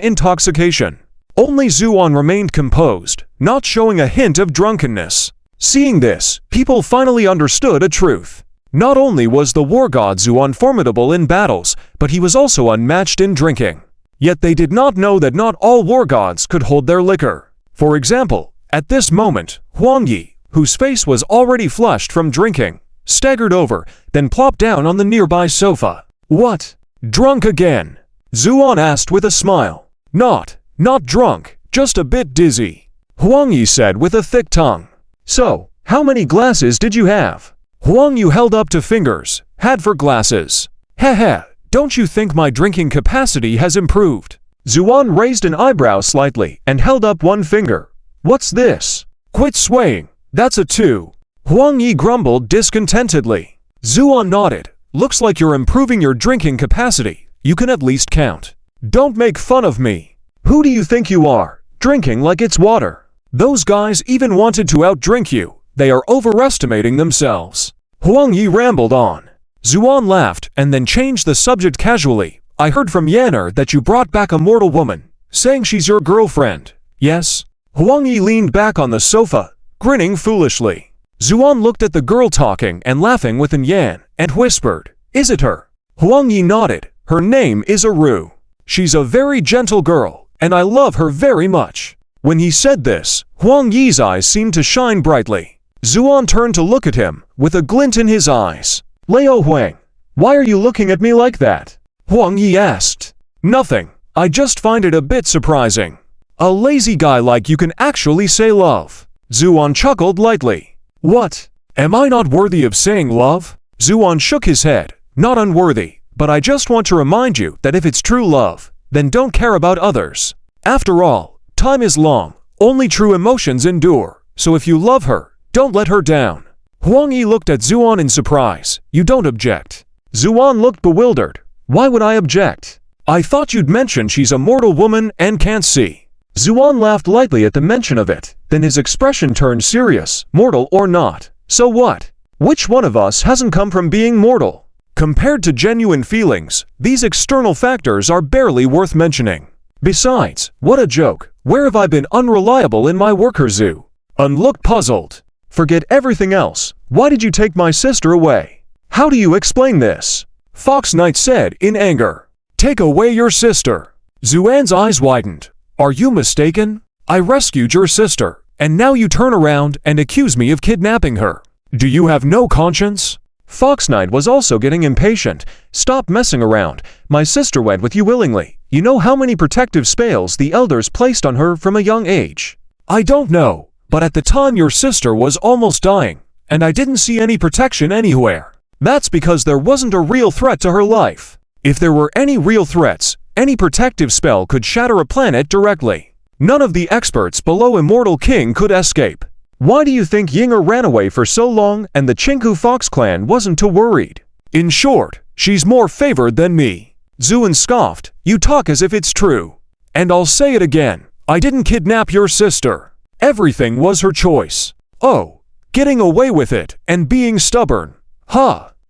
intoxication. Only Zuan remained composed, not showing a hint of drunkenness. Seeing this, people finally understood a truth. Not only was the war god Zuan formidable in battles, but he was also unmatched in drinking. Yet they did not know that not all war gods could hold their liquor. For example, at this moment, Huang Yi, whose face was already flushed from drinking, staggered over, then plopped down on the nearby sofa. "What? Drunk again?" Zuan asked with a smile. Not drunk, just a bit dizzy," Huang Yi said with a thick tongue. "So, how many glasses did you have?" Huang Yu held up two fingers, had for glasses. "Heh, don't you think my drinking capacity has improved?" Zuan raised an eyebrow slightly and held up one finger. "What's this?" "Quit swaying, that's a 2. Huang Yi grumbled discontentedly. Zuan nodded. "Looks like you're improving your drinking capacity. You can at least count." "Don't make fun of me. Who do you think you are, drinking like it's water? Those guys even wanted to outdrink you. They are overestimating themselves." Huang Yi rambled on. Zuan laughed and then changed the subject casually. "I heard from Yanner that you brought back a mortal woman, saying she's your girlfriend. Yes?" Huang Yi leaned back on the sofa, grinning foolishly. Zuan looked at the girl talking and laughing with an Yan, and whispered, "Is it her?" Huang Yi nodded. "Her name is Aru. She's a very gentle girl, and I love her very much." When he said this, Huang Yi's eyes seemed to shine brightly. Zuan turned to look at him, with a glint in his eyes. "Liao Huang, why are you looking at me like that?" Huang Yi asked. "Nothing. I just find it a bit surprising. A lazy guy like you can actually say love." Zuan chuckled lightly. "What? Am I not worthy of saying love?" Zuan shook his head. "Not unworthy, but I just want to remind you that if it's true love, then don't care about others. After all, time is long, only true emotions endure, so if you love her, don't let her down." Huang Yi looked at Zuan in surprise. "You don't object?" Zuan looked bewildered. "Why would I object? I thought you'd mention she's a mortal woman and can't see." Zuan laughed lightly at the mention of it, then his expression turned serious. "Mortal or not, so what? Which one of us hasn't come from being mortal? Compared to genuine feelings, these external factors are barely worth mentioning. Besides, what a joke. Where have I been unreliable in my work, Zu?" Un looked puzzled. "Forget everything else. Why did you take my sister away? How do you explain this?" Fox Knight said in anger. "Take away your sister?" Zuan's eyes widened. "Are you mistaken? I rescued your sister, and now you turn around and accuse me of kidnapping her. Do you have no conscience?" Fox Knight was also getting impatient. "Stop messing around. My sister went with you willingly. You know how many protective spells the elders placed on her from a young age?" "I don't know. But at the time your sister was almost dying, and I didn't see any protection anywhere. That's because there wasn't a real threat to her life. If there were any real threats, any protective spell could shatter a planet directly. None of the experts below Immortal King could escape. Why do you think Yinger ran away for so long and the Chinku Fox clan wasn't too worried? In short, she's more favored than me." Zuan scoffed. "You talk as if it's true. And I'll say it again. I didn't kidnap your sister. Everything was her choice. Oh, getting away with it and being stubborn.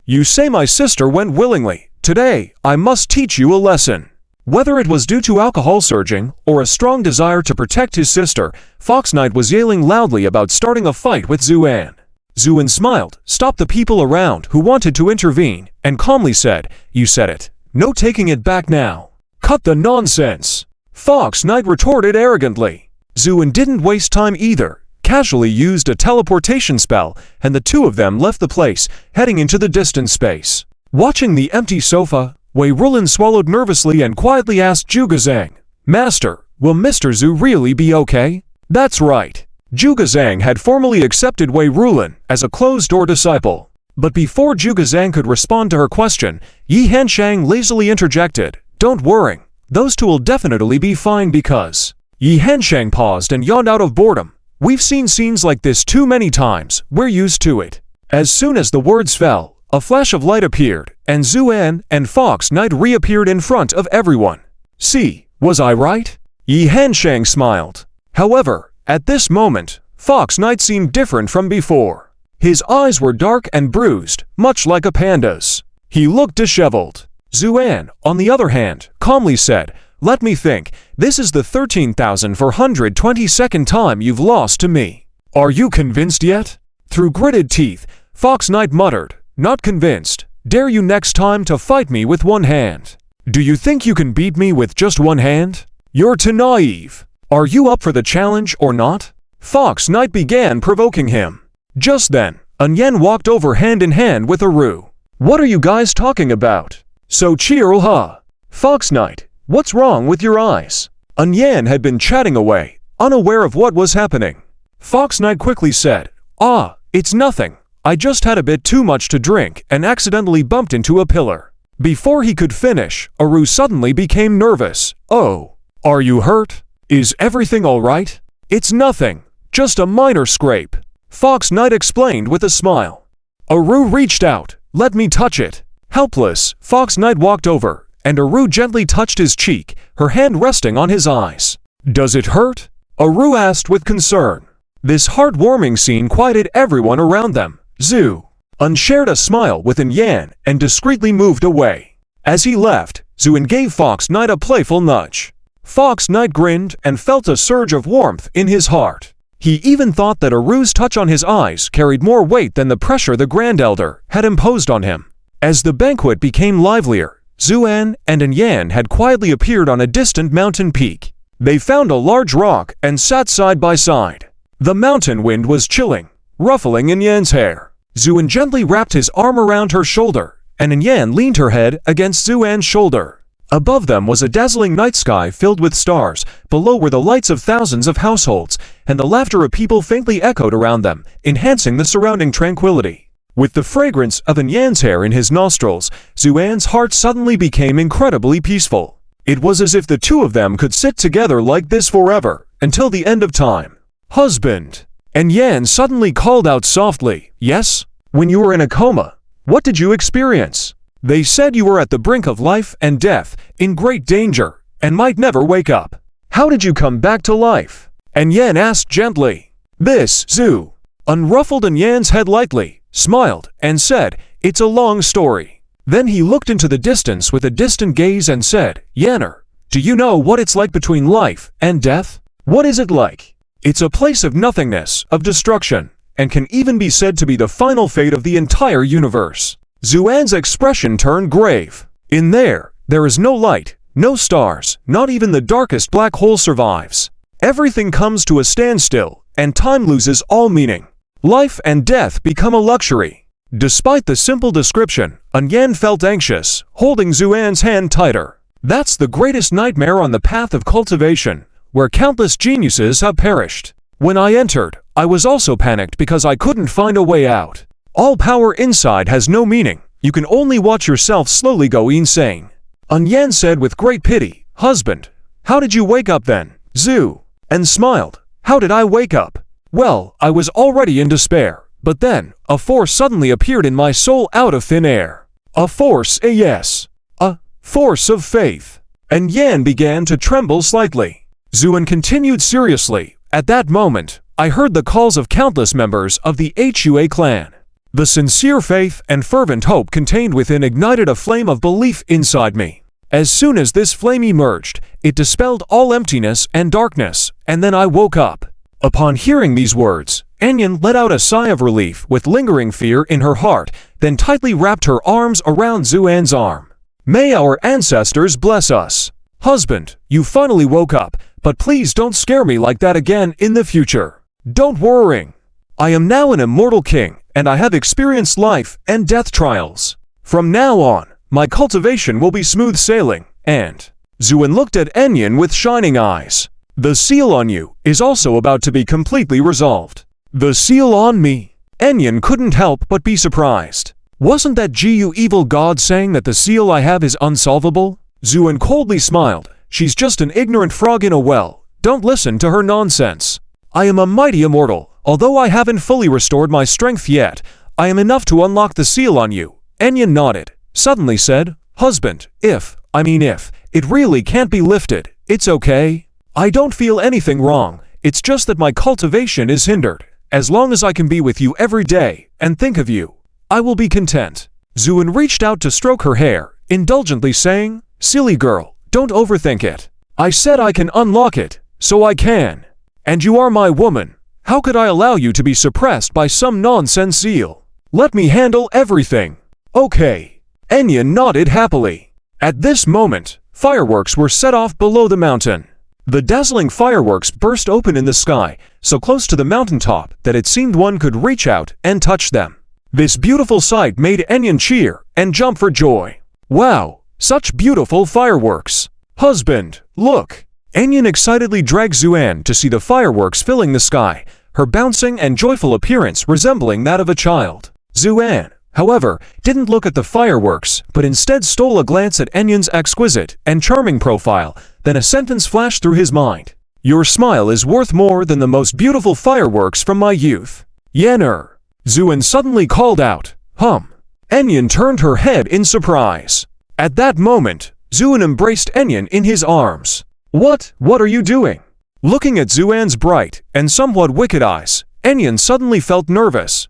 You say my sister went willingly. Today, I must teach you a lesson. Whether it was due to alcohol surging or a strong desire to protect his sister, Fox Knight was yelling loudly about starting a fight with Zuan. Zuan smiled, stopped the people around who wanted to intervene, and calmly said, "You said it. No taking it back now." "Cut the nonsense," Fox Knight retorted arrogantly. Zuan didn't waste time either, casually used a teleportation spell, and the two of them left the place, heading into the distant space. Watching the empty sofa, Wei Rulin swallowed nervously and quietly asked Zhuge Zhang, "Master, will Mr. Zhu really be okay?" That's right. Zhuge Zhang had formally accepted Wei Rulin as a closed-door disciple. But before Zhuge Zhang could respond to her question, Yi Hanshang lazily interjected, "Don't worry, those two will definitely be fine because..." Yi Hanshang paused and yawned out of boredom. "We've seen scenes like this too many times, we're used to it." As soon as the words fell, a flash of light appeared, and Zuan and Fox Knight reappeared in front of everyone. "See, was I right?" Yi Hanshang smiled. However, at this moment, Fox Knight seemed different from before. His eyes were dark and bruised, much like a panda's. He looked disheveled. Zuan, on the other hand, calmly said, "Let me think, this is the 13,422nd time you've lost to me. Are you convinced yet?" Through gritted teeth, Fox Knight muttered, "Not convinced. Dare you next time to fight me with one hand? Do you think you can beat me with just one hand? You're too naive. Are you up for the challenge or not?" Fox Knight began provoking him. Just then, An Yen walked over hand in hand with Aru. "What are you guys talking about? So cheerful, huh?" "Fox Knight, what's wrong with your eyes?" An Yen had been chatting away, unaware of what was happening. Fox Knight quickly said, "Ah, it's nothing. I just had a bit too much to drink and accidentally bumped into a pillar." Before he could finish, Aru suddenly became nervous. "Oh, are you hurt? Is everything all right?" "It's nothing, just a minor scrape," Fox Knight explained with a smile. Aru reached out. "Let me touch it." Helpless, Fox Knight walked over, and Aru gently touched his cheek, her hand resting on his eyes. "Does it hurt?" Aru asked with concern. This heartwarming scene quieted everyone around them. Zhu shared a smile with An Yan and discreetly moved away. As he left, Zuan gave Fox Knight a playful nudge. Fox Knight grinned and felt a surge of warmth in his heart. He even thought that Aru's touch on his eyes carried more weight than the pressure the Grand Elder had imposed on him. As the banquet became livelier, Zuan and An Yan had quietly appeared on a distant mountain peak. They found a large rock and sat side by side. The mountain wind was chilling, ruffling An Yan's hair. Zuan gently wrapped his arm around her shoulder, and An Yan leaned her head against Zuan's shoulder. Above them was a dazzling night sky filled with stars, below were the lights of thousands of households, and the laughter of people faintly echoed around them, enhancing the surrounding tranquility. With the fragrance of An Yan's hair in his nostrils, Zuan's heart suddenly became incredibly peaceful. It was as if the two of them could sit together like this forever, until the end of time. "Husband!" An Yan suddenly called out softly. "Yes? When you were in a coma, what did you experience? They said you were at the brink of life and death, in great danger, and might never wake up. How did you come back to life?" An Yan asked gently. This, Zhu unruffled An Yan's head lightly, smiled, and said, "It's a long story." Then he looked into the distance with a distant gaze and said, "Yanner, do you know what it's like between life and death? What is it like? It's a place of nothingness, of destruction, and can even be said to be the final fate of the entire universe." Zuan's expression turned grave. "In there is no light, no stars, not even the darkest black hole survives. Everything comes to a standstill, and time loses all meaning. Life and death become a luxury." Despite the simple description, An Yan felt anxious, holding Zuan's hand tighter. "That's the greatest nightmare on the path of cultivation, where countless geniuses have perished. When I entered, I was also panicked because I couldn't find a way out. All power inside has no meaning. You can only watch yourself slowly go insane." An Yan said with great pity, "Husband, how did you wake up then?" Zhu and smiled. "How did I wake up? Well, I was already in despair, but then a force suddenly appeared in my soul out of thin air. A force, yes. A force of faith." An Yan began to tremble slightly. Zuan continued seriously, "At that moment, I heard the calls of countless members of the Hua clan. The sincere faith and fervent hope contained within ignited a flame of belief inside me. As soon as this flame emerged, it dispelled all emptiness and darkness, and then I woke up. Upon hearing these words, Enyin let out a sigh of relief with lingering fear in her heart, then tightly wrapped her arms around Zuan's arm. May our ancestors bless us. Husband, you finally woke up, but please don't scare me like that again in the future. Don't worry. I am now an immortal king, and I have experienced life and death trials. From now on, my cultivation will be smooth sailing, and... Zuan looked at Enyin with shining eyes. The seal on you is also about to be completely resolved. The seal on me? Enyin couldn't help but be surprised. Wasn't that Gu evil god saying that the seal I have is unsolvable? Zuan coldly smiled. She's just an ignorant frog in a well. Don't listen to her nonsense. I am a mighty immortal. Although I haven't fully restored my strength yet, I am enough to unlock the seal on you. Enyin nodded, suddenly said, Husband, if it really can't be lifted, it's okay. I don't feel anything wrong, it's just that my cultivation is hindered. As long as I can be with you every day and think of you, I will be content. Zuan reached out to stroke her hair, indulgently saying, Silly girl, don't overthink it. I said I can unlock it, so I can. And you are my woman. How could I allow you to be suppressed by some nonsense seal? Let me handle everything. Okay. Enyin nodded happily. At this moment, fireworks were set off below the mountain. The dazzling fireworks burst open in the sky, so close to the mountaintop that it seemed one could reach out and touch them. This beautiful sight made Enyin cheer and jump for joy. Wow, such beautiful fireworks. Husband, look. Enyin excitedly dragged Zuan to see the fireworks filling the sky, her bouncing and joyful appearance resembling that of a child. Zuan, however, didn't look at the fireworks, but instead stole a glance at Enyin's exquisite and charming profile. Then a sentence flashed through his mind. Your smile is worth more than the most beautiful fireworks from my youth. Yenner. Zuan suddenly called out, Enyin turned her head in surprise. At that moment, Zuan embraced Enyin in his arms. What are you doing? Looking at Zuan's bright and somewhat wicked eyes, Enyin suddenly felt nervous.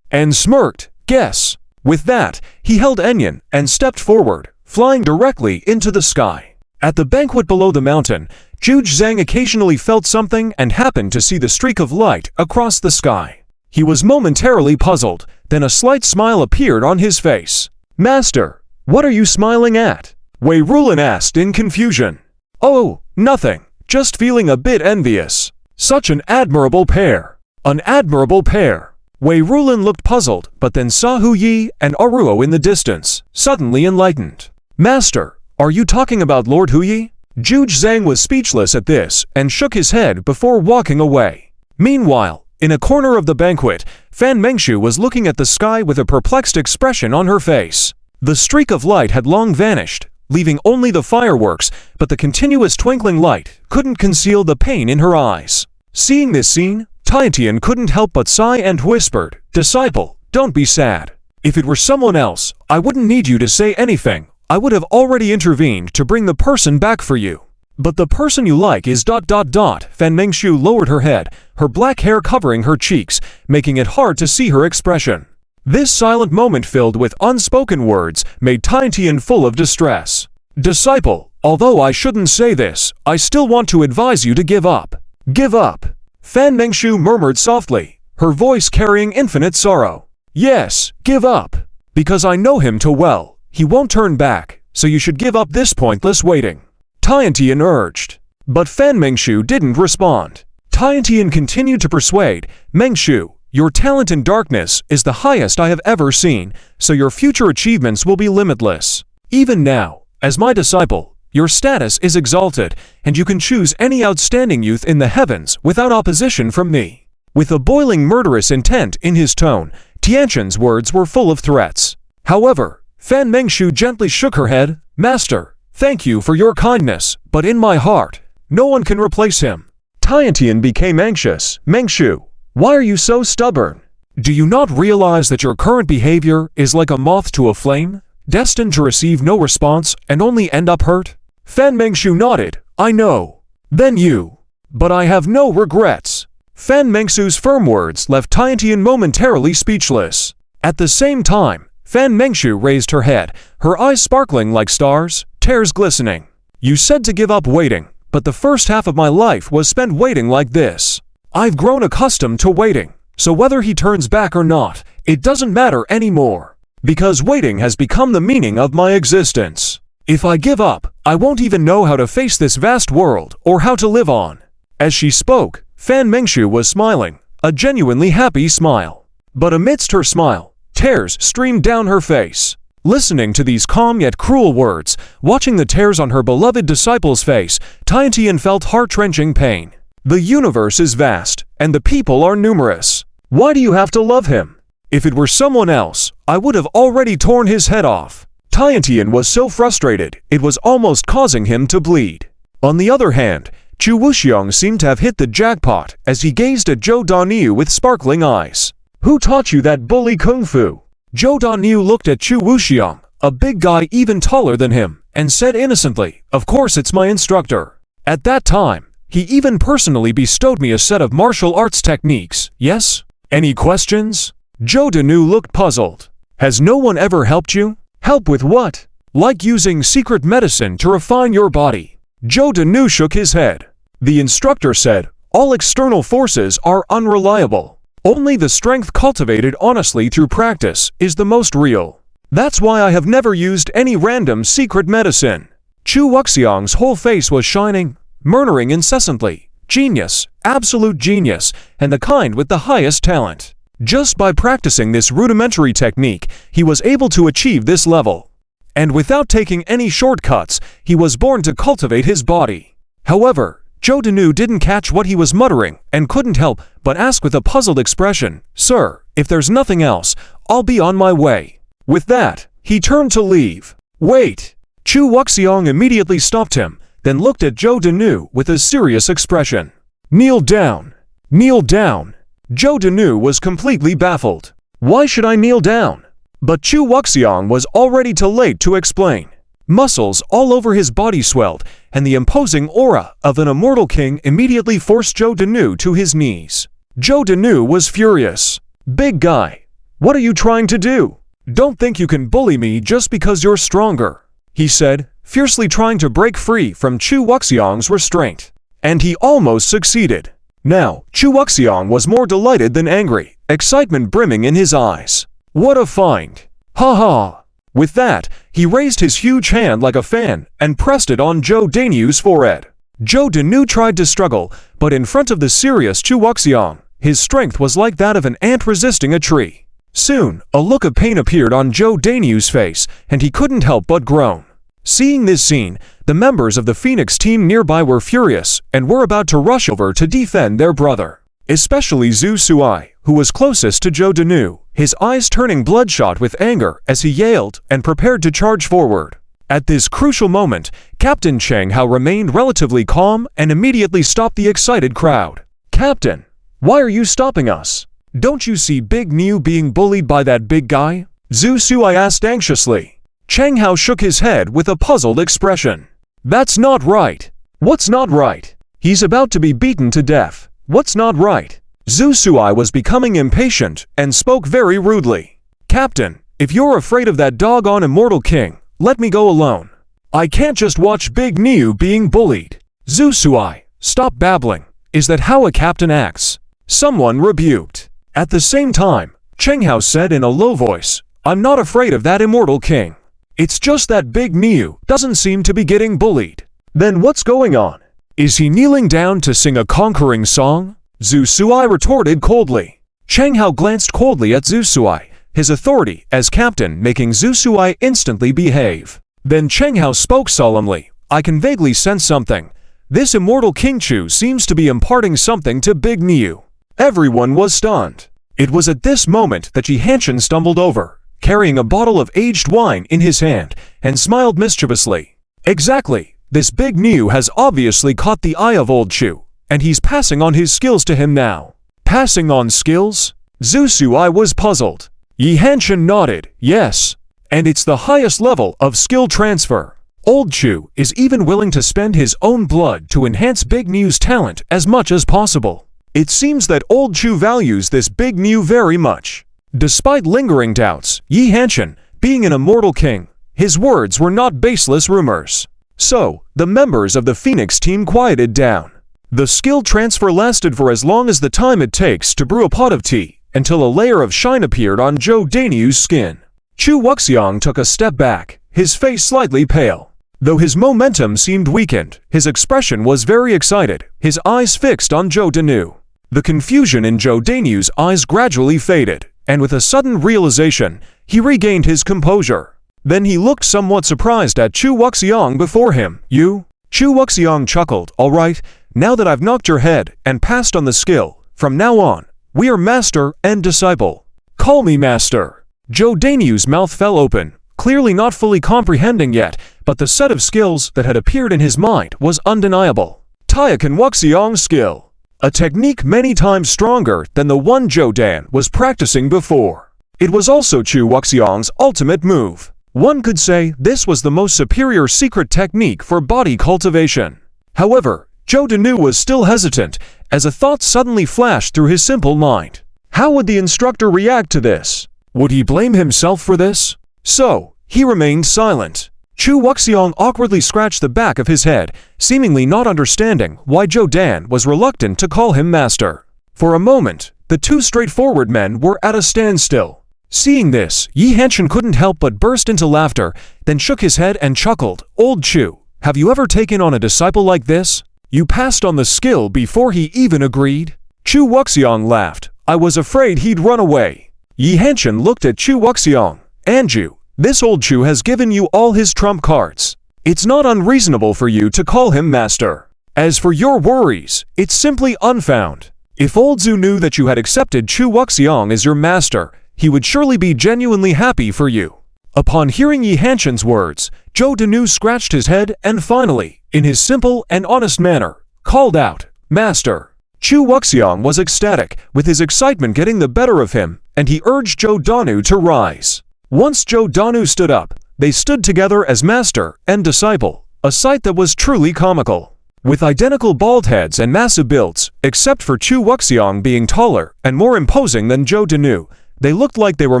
And smirked, guess. With that, he held Enyin and stepped forward, flying directly into the sky. At the banquet below the mountain, Juge Zhang occasionally felt something and happened to see the streak of light across the sky. He was momentarily puzzled, then a slight smile appeared on his face. Master, what are you smiling at? Wei Rulin asked in confusion. Oh, nothing, just feeling a bit envious. Such an admirable pair. An admirable pair. Wei Rulin looked puzzled, but then saw Hu Yi and Aruo in the distance, suddenly enlightened. Master, are you talking about Lord Hu Yi? Juge Zhang was speechless at this and shook his head before walking away. Meanwhile, in a corner of the banquet, Fan Mengshu was looking at the sky with a perplexed expression on her face. The streak of light had long vanished, leaving only the fireworks, but the continuous twinkling light couldn't conceal the pain in her eyes. Seeing this scene, Tiantian couldn't help but sigh and whispered, Disciple, don't be sad. If it were someone else, I wouldn't need you to say anything. I would have already intervened to bring the person back for you. But the person you like is ... Fan Mengshu lowered her head, her black hair covering her cheeks, making it hard to see her expression. This silent moment filled with unspoken words made Tiantian full of distress. Disciple, although I shouldn't say this, I still want to advise you to give up. Give up. Fan Mengshu murmured softly, her voice carrying infinite sorrow. Yes, give up. Because I know him too well. He won't turn back, so you should give up this pointless waiting. Tiantian urged. But Fan Mengshu didn't respond. Tiantian continued to persuade, Mengshu, your talent in darkness is the highest I have ever seen, so your future achievements will be limitless. Even now, as my disciple, your status is exalted, and you can choose any outstanding youth in the heavens without opposition from me. With a boiling murderous intent in his tone, Tiantian's words were full of threats. However, Fan Mengshu gently shook her head. Master, thank you for your kindness, but in my heart, no one can replace him. Tiantian became anxious. Mengshu, why are you so stubborn? Do you not realize that your current behavior is like a moth to a flame, destined to receive no response and only end up hurt? Fan Mengshu nodded. I know. Then you. But I have no regrets. Fan Mengshu's firm words left Tiantian momentarily speechless. At the same time, Fan Mengshu raised her head, her eyes sparkling like stars, tears glistening. You said to give up waiting, but the first half of my life was spent waiting like this. I've grown accustomed to waiting, so whether he turns back or not, it doesn't matter anymore. Because waiting has become the meaning of my existence. If I give up, I won't even know how to face this vast world or how to live on. As she spoke, Fan Mengshu was smiling, a genuinely happy smile. But amidst her smile, tears streamed down her face. Listening to these calm yet cruel words, watching the tears on her beloved disciple's face, Tiantian felt heart-wrenching pain. The universe is vast, and the people are numerous. Why do you have to love him? If it were someone else, I would have already torn his head off. Tiantian was so frustrated, it was almost causing him to bleed. On the other hand, Chu Wuxiong seemed to have hit the jackpot as he gazed at Zhou Daniu with sparkling eyes. Who taught you that bully kung fu? Zhou Daniu looked at Chu Wuxiong, a big guy even taller than him, and said innocently, "Of course it's my instructor. At that time, he even personally bestowed me a set of martial arts techniques, yes? Any questions?" Zhou Daniu looked puzzled. Has no one ever helped you? Help with what? Like using secret medicine to refine your body. Zhou Daniu shook his head. The instructor said, all external forces are unreliable. Only the strength cultivated honestly through practice is the most real. That's why I have never used any random secret medicine. Chu Wuxiong's whole face was shining, murmuring incessantly, genius, absolute genius, and the kind with the highest talent. Just by practicing this rudimentary technique, he was able to achieve this level. And without taking any shortcuts, he was born to cultivate his body. However, Zhou Daniu didn't catch what he was muttering and couldn't help but ask with a puzzled expression, "Sir, if there's nothing else, I'll be on my way." With that, he turned to leave. "Wait!" Chu Wuxiong immediately stopped him, then looked at Zhou Daniu with a serious expression. "Kneel down! Kneel down!" Zhou Daniu was completely baffled. Why should I kneel down? But Chu Wuxiong was already too late to explain. Muscles all over his body swelled, and the imposing aura of an immortal king immediately forced Zhou Daniu to his knees. Zhou Daniu was furious. "Big guy, what are you trying to do? Don't think you can bully me just because you're stronger," he said, fiercely trying to break free from Chu Wuxiong's restraint. And he almost succeeded. Now, Chu Wuxiong was more delighted than angry, excitement brimming in his eyes. What a find! Ha ha! With that, he raised his huge hand like a fan and pressed it on Zhou Daniu's forehead. Zhou Daniu tried to struggle, but in front of the serious Chu Wuxiong, his strength was like that of an ant resisting a tree. Soon, a look of pain appeared on Zhou Daniu's face, and he couldn't help but groan. Seeing this scene, the members of the Phoenix team nearby were furious and were about to rush over to defend their brother. Especially Zhu Suai, who was closest to Zhou Daniu, his eyes turning bloodshot with anger as he yelled and prepared to charge forward. At this crucial moment, Captain Cheng Hao remained relatively calm and immediately stopped the excited crowd. "Captain, why are you stopping us? Don't you see Big Niu being bullied by that big guy?" Zhu Suai asked anxiously. Cheng Hao shook his head with a puzzled expression. "That's not right." "What's not right?" "He's about to be beaten to death." "What's not right?" Zhu Suai was becoming impatient and spoke very rudely. "Captain, if you're afraid of that doggone immortal king, let me go alone. I can't just watch Big Niu being bullied." "Zhu Suai, stop babbling. Is that how a captain acts?" someone rebuked. At the same time, Cheng Hao said in a low voice, "I'm not afraid of that immortal king. It's just that Big Niu doesn't seem to be getting bullied." "Then what's going on? Is he kneeling down to sing a conquering song?" Zhu Suai retorted coldly. Cheng Hao glanced coldly at Zhu Suai, his authority as captain making Zhu Suai instantly behave. Then Cheng Hao spoke solemnly, "I can vaguely sense something. This immortal King Chu seems to be imparting something to Big Niu." Everyone was stunned. It was at this moment that Ji Hanshan stumbled over, carrying a bottle of aged wine in his hand, and smiled mischievously. "Exactly, this Big Niu has obviously caught the eye of old Chu, and he's passing on his skills to him now." "Passing on skills?" Zhu Suai was puzzled. Ji Hanshan nodded, "Yes. And it's the highest level of skill transfer. Old Chu is even willing to spend his own blood to enhance Big Niu's talent as much as possible. It seems that old Chu values this Big Niu very much." Despite lingering doubts, Yi Hanshin, being an immortal king, his words were not baseless rumors. So, the members of the Phoenix team quieted down. The skill transfer lasted for as long as the time it takes to brew a pot of tea, until a layer of shine appeared on Zhou Danu's skin. Chu Wuxiang took a step back, his face slightly pale. Though his momentum seemed weakened, his expression was very excited, his eyes fixed on Zhou Danu. The confusion in Zhou Danu's eyes gradually faded, and with a sudden realization, he regained his composure. Then he looked somewhat surprised at Chu Wuxiang before him. You? Chu Wuxiang chuckled. All right, now that I've knocked your head and passed on the skill, from now on, we are master and disciple. Call me master. Zhou Danu's mouth fell open, clearly not fully comprehending yet, but the set of skills that had appeared in his mind was undeniable. Taikan Wuxiang's skill. A technique many times stronger than the one Zhou Dan was practicing before. It was also Chu Wuxiang's ultimate move. One could say this was the most superior secret technique for body cultivation. However, Zhou Danu was still hesitant, as a thought suddenly flashed through his simple mind. How would the instructor react to this? Would he blame himself for this? So, he remained silent. Chu Wuxiang awkwardly scratched the back of his head, seemingly not understanding why Zhou Dan was reluctant to call him master. For a moment, the two straightforward men were at a standstill. Seeing this, Yi Hanshin couldn't help but burst into laughter, then shook his head and chuckled. Old Chu, have you ever taken on a disciple like this? You passed on the skill before he even agreed? Chu Wuxiang laughed. I was afraid he'd run away. Yi Hanshin looked at Chu Wuxiang. Anju, this old Chu has given you all his trump cards. It's not unreasonable for you to call him master. As for your worries, it's simply unfound. If old Zhu knew that you had accepted Chu Wuxiang as your master, he would surely be genuinely happy for you. Upon hearing Yi Hanshin's words, Zhou Danu scratched his head and finally, in his simple and honest manner, called out, Master. Chu Wuxiang was ecstatic, with his excitement getting the better of him, and he urged Zhou Danu to rise. Once Zhou Danu stood up, they stood together as master and disciple, a sight that was truly comical. With identical bald heads and massive builds, except for Chu Wuxiang being taller and more imposing than Zhou Danu, they looked like they were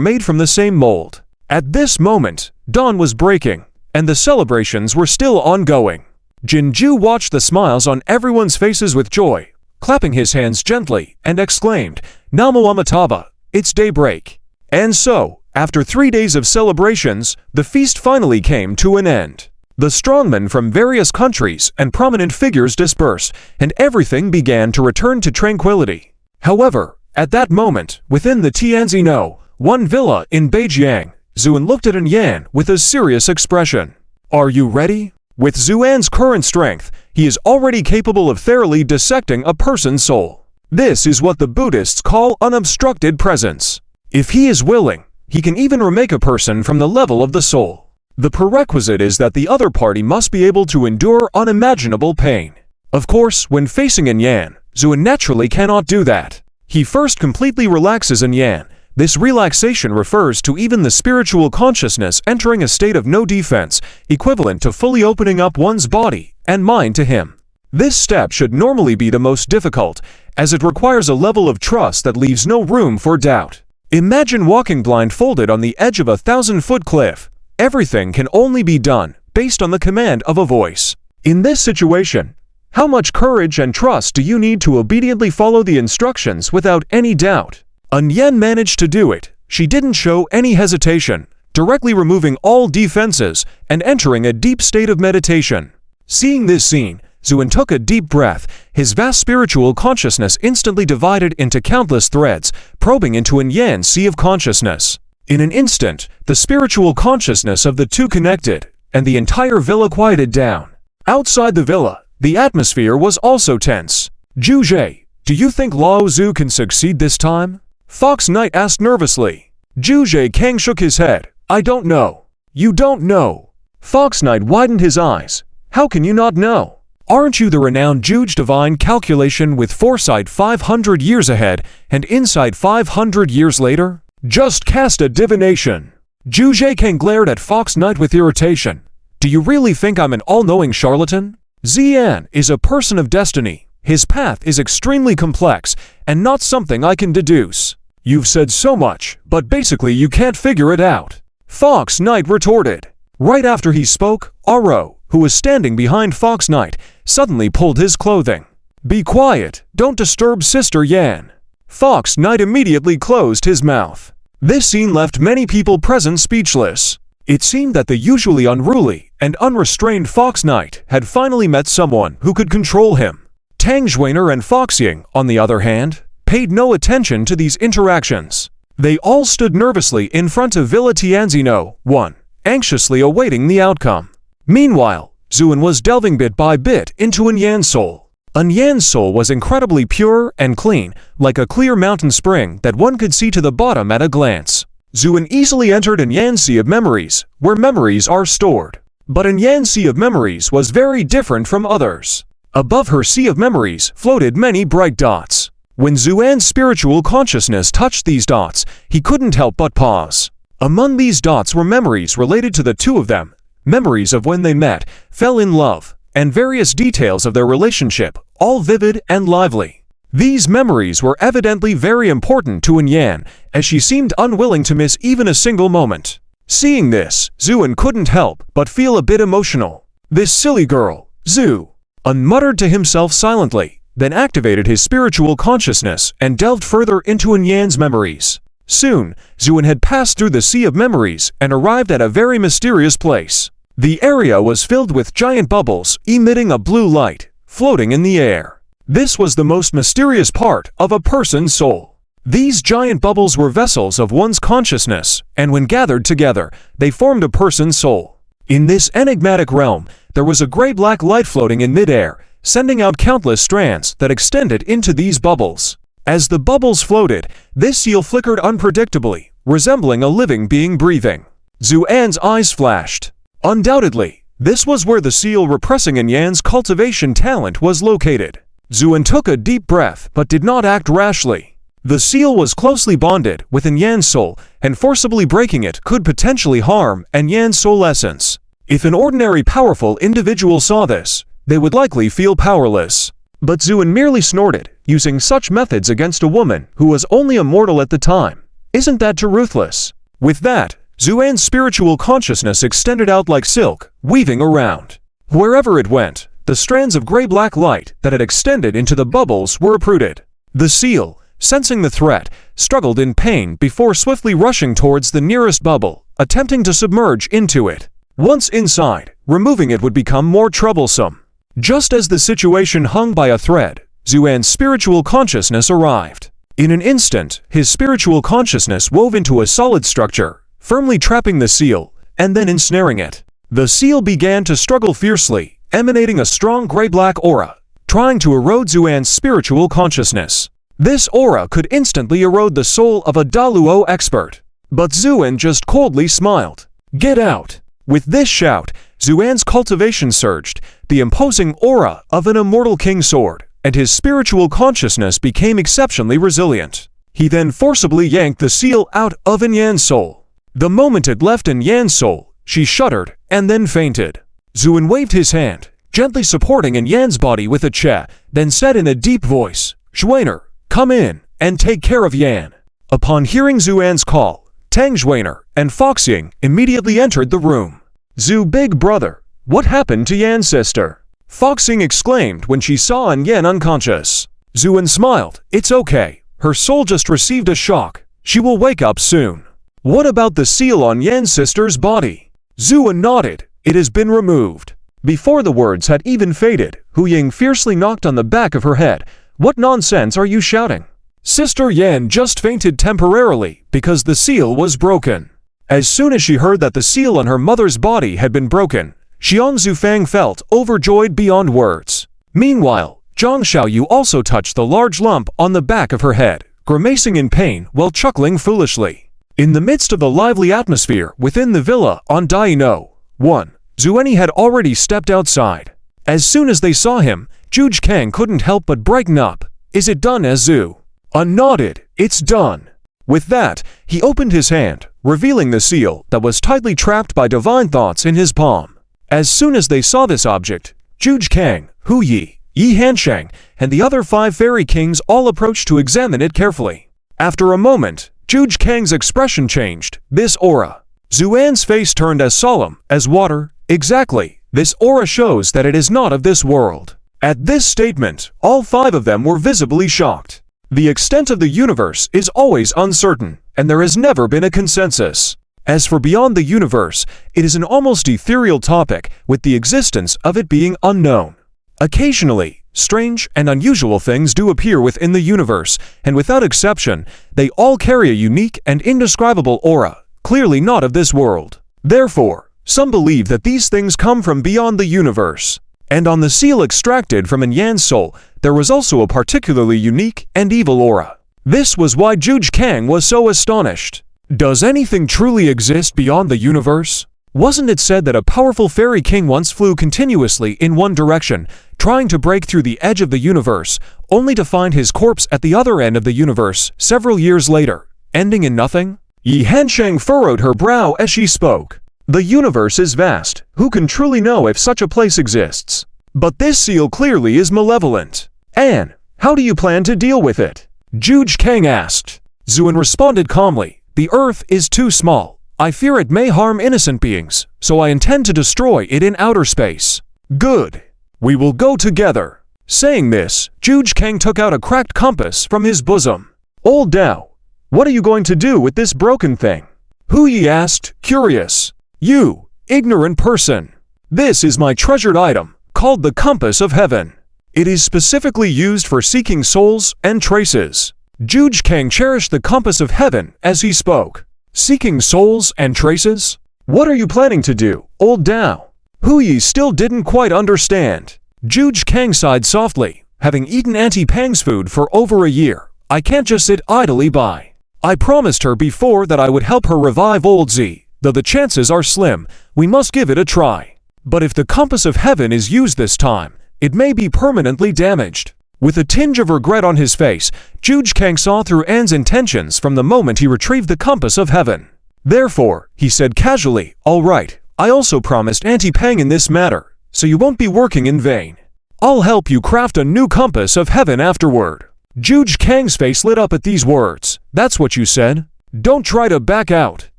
made from the same mold. At this moment, dawn was breaking, and the celebrations were still ongoing. Jinju watched the smiles on everyone's faces with joy, clapping his hands gently, and exclaimed, Namo Amitabha, it's daybreak. And so, after 3 days of celebrations, the feast finally came to an end. The strongmen from various countries and prominent figures dispersed, and everything began to return to tranquility. However, at that moment, within the Tianzino, one villa in Beijing, Zuan looked at An Yan with a serious expression. Are you ready? With Zuan's current strength, he is already capable of thoroughly dissecting a person's soul. This is what the Buddhists call unobstructed presence. If he is willing, he can even remake a person from the level of the soul. The prerequisite is that the other party must be able to endure unimaginable pain. Of course, when facing An Yan, Zuan naturally cannot do that. He first completely relaxes An Yan. This relaxation refers to even the spiritual consciousness entering a state of no defense, equivalent to fully opening up one's body and mind to him. This step should normally be the most difficult, as it requires a level of trust that leaves no room for doubt. Imagine walking blindfolded on the edge of a 1,000-foot cliff. Everything can only be done based on the command of a voice. In this situation, how much courage and trust do you need to obediently follow the instructions without any doubt? An Yan managed to do it. She didn't show any hesitation, directly removing all defenses and entering a deep state of meditation. Seeing this scene, Zuan took a deep breath. His vast spiritual consciousness instantly divided into countless threads, probing into An Yan's sea of consciousness. In an instant, the spiritual consciousness of the two connected, and the entire villa quieted down. Outside the villa, the atmosphere was also tense. Zhu Zhe, do you think Lao Zhu can succeed this time? Fox Knight asked nervously. Zhu Zhe Kang shook his head. I don't know. You don't know. Fox Knight widened his eyes. How can you not know? Aren't you the renowned Juge Divine Calculation with foresight 500 years ahead and insight 500 years later? Just cast a divination. Zhu Zhe Kang glared at Fox Knight with irritation. Do you really think I'm an all-knowing charlatan? Xian is a person of destiny. His path is extremely complex and not something I can deduce. You've said so much, but basically you can't figure it out. Fox Knight retorted. Right after he spoke, Aro, who was standing behind Fox Knight, suddenly pulled his clothing. Be quiet, don't disturb Sister Yan. Fox Knight immediately closed his mouth. This scene left many people present speechless. It seemed that the usually unruly and unrestrained Fox Knight had finally met someone who could control him. Tang Zhuiner and Fox Ying, on the other hand, paid no attention to these interactions. They all stood nervously in front of Villa Tianzino, 1, anxiously awaiting the outcome. Meanwhile, Zuan was delving bit by bit into Yan's soul. Yan's soul was incredibly pure and clean, like a clear mountain spring that one could see to the bottom at a glance. Zuan easily entered Yan's sea of memories, where memories are stored. But Yan's sea of memories was very different from others. Above her sea of memories floated many bright dots. When Zuan's spiritual consciousness touched these dots, he couldn't help but pause. Among these dots were memories related to the two of them, memories of when they met, fell in love, and various details of their relationship, all vivid and lively. These memories were evidently very important to Yan, as she seemed unwilling to miss even a single moment. Seeing this, Zuan couldn't help but feel a bit emotional. This silly girl, Zhu, muttered to himself silently, then activated his spiritual consciousness and delved further into Yan's memories. Soon, Zuan had passed through the sea of memories and arrived at a very mysterious place. The area was filled with giant bubbles emitting a blue light, floating in the air. This was the most mysterious part of a person's soul. These giant bubbles were vessels of one's consciousness, and when gathered together, they formed a person's soul. In this enigmatic realm, there was a gray-black light floating in midair, sending out countless strands that extended into these bubbles. As the bubbles floated, this seal flickered unpredictably, resembling a living being breathing. Zuan's eyes flashed. Undoubtedly, this was where the seal repressing Yan's cultivation talent was located. Zuan took a deep breath but did not act rashly. The seal was closely bonded with Yan's soul, and forcibly breaking it could potentially harm Yan's soul essence. If an ordinary powerful individual saw this, they would likely feel powerless. But Zuan merely snorted, using such methods against a woman who was only a mortal at the time. Isn't that too ruthless? With that, Zuan's spiritual consciousness extended out like silk, weaving around. Wherever it went, the strands of gray-black light that had extended into the bubbles were uprooted. The seal, sensing the threat, struggled in pain before swiftly rushing towards the nearest bubble, attempting to submerge into it. Once inside, removing it would become more troublesome. Just as the situation hung by a thread, Zuan's spiritual consciousness arrived. In an instant, his spiritual consciousness wove into a solid structure, firmly trapping the seal, and then ensnaring it. The seal began to struggle fiercely, emanating a strong gray-black aura, trying to erode Zuan's spiritual consciousness. This aura could instantly erode the soul of a Daluo expert. But Zuan just coldly smiled. Get out! With this shout, Zuan's cultivation surged, the imposing aura of an immortal king sword, and his spiritual consciousness became exceptionally resilient. He then forcibly yanked the seal out of Yan's soul. The moment it left Yan's soul, she shuddered and then fainted. Zuan waved his hand, gently supporting Yan's body with a cha, then said in a deep voice, Zhuiner, come in and take care of Yan. Upon hearing Zuan's call, Tang Zhuiner and Fox Ying immediately entered the room. Zhu, big brother, what happened to Yan's sister? Fox Ying exclaimed when she saw Yan unconscious. Zuan smiled. It's okay. Her soul just received a shock. She will wake up soon. What about the seal on Yan's sister's body? Zuan nodded. It has been removed. Before the words had even faded, Hu Ying fiercely knocked on the back of her head. What nonsense are you shouting? Sister Yan just fainted temporarily because the seal was broken. As soon as she heard that the seal on her mother's body had been broken, Xiang Zufang felt overjoyed beyond words. Meanwhile, Zhang Xiaoyu also touched the large lump on the back of her head, grimacing in pain while chuckling foolishly. In the midst of the lively atmosphere within the villa on Daino, 1, Zueni had already stepped outside. As soon as they saw him, Juge Kang couldn't help but brighten up. Is it done, Zhu? Nodded. It's done. With that, he opened his hand, revealing the seal that was tightly trapped by divine thoughts in his palm. As soon as they saw this object, Juge Kang, Hu Yi, Yi Hanshang, and the other 5 fairy kings all approached to examine it carefully. After a moment, Zhuge Kang's expression changed. This aura. Zuan's face turned as solemn as water. Exactly. This aura shows that it is not of this world. At this statement, all 5 of them were visibly shocked. The extent of the universe is always uncertain, and there has never been a consensus. As for beyond the universe, it is an almost ethereal topic, with the existence of it being unknown. Occasionally, strange and unusual things do appear within the universe, and without exception, they all carry a unique and indescribable aura, clearly not of this world. Therefore, some believe that these things come from beyond the universe. And on the seal extracted from Yan's soul, there was also a particularly unique and evil aura. This was why Zhuge Kang was so astonished. Does anything truly exist beyond the universe? Wasn't it said that a powerful fairy king once flew continuously in one direction, trying to break through the edge of the universe, only to find his corpse at the other end of the universe several years later, ending in nothing? Yi Hansheng furrowed her brow as she spoke. The universe is vast. Who can truly know if such a place exists? But this seal clearly is malevolent. Anne, how do you plan to deal with it? Zhuge Kang asked. Zuan responded calmly. The earth is too small. I fear it may harm innocent beings, so I intend to destroy it in outer space. Good. We will go together. Saying this, Zhuge Kang took out a cracked compass from his bosom. Old Dao, what are you going to do with this broken thing? Hu Yi asked, curious. You, ignorant person. This is my treasured item, called the Compass of Heaven. It is specifically used for seeking souls and traces. Zhuge Kang cherished the Compass of Heaven as he spoke. Seeking souls and traces? What are you planning to do, old Dao? Hu Yi still didn't quite understand. Zhuge Kang sighed softly. Having eaten Auntie Pang's food for over a year, I can't just sit idly by. I promised her before that I would help her revive old Z. Though the chances are slim, we must give it a try. But if the Compass of Heaven is used this time, it may be permanently damaged. With a tinge of regret on his face, Zhuge Kang saw through Anne's intentions from the moment he retrieved the Compass of Heaven. Therefore, he said casually, all right, I also promised Auntie Pang in this matter, so you won't be working in vain. I'll help you craft a new Compass of Heaven afterward. Zhuge Kang's face lit up at these words. That's what you said? Don't try to back out.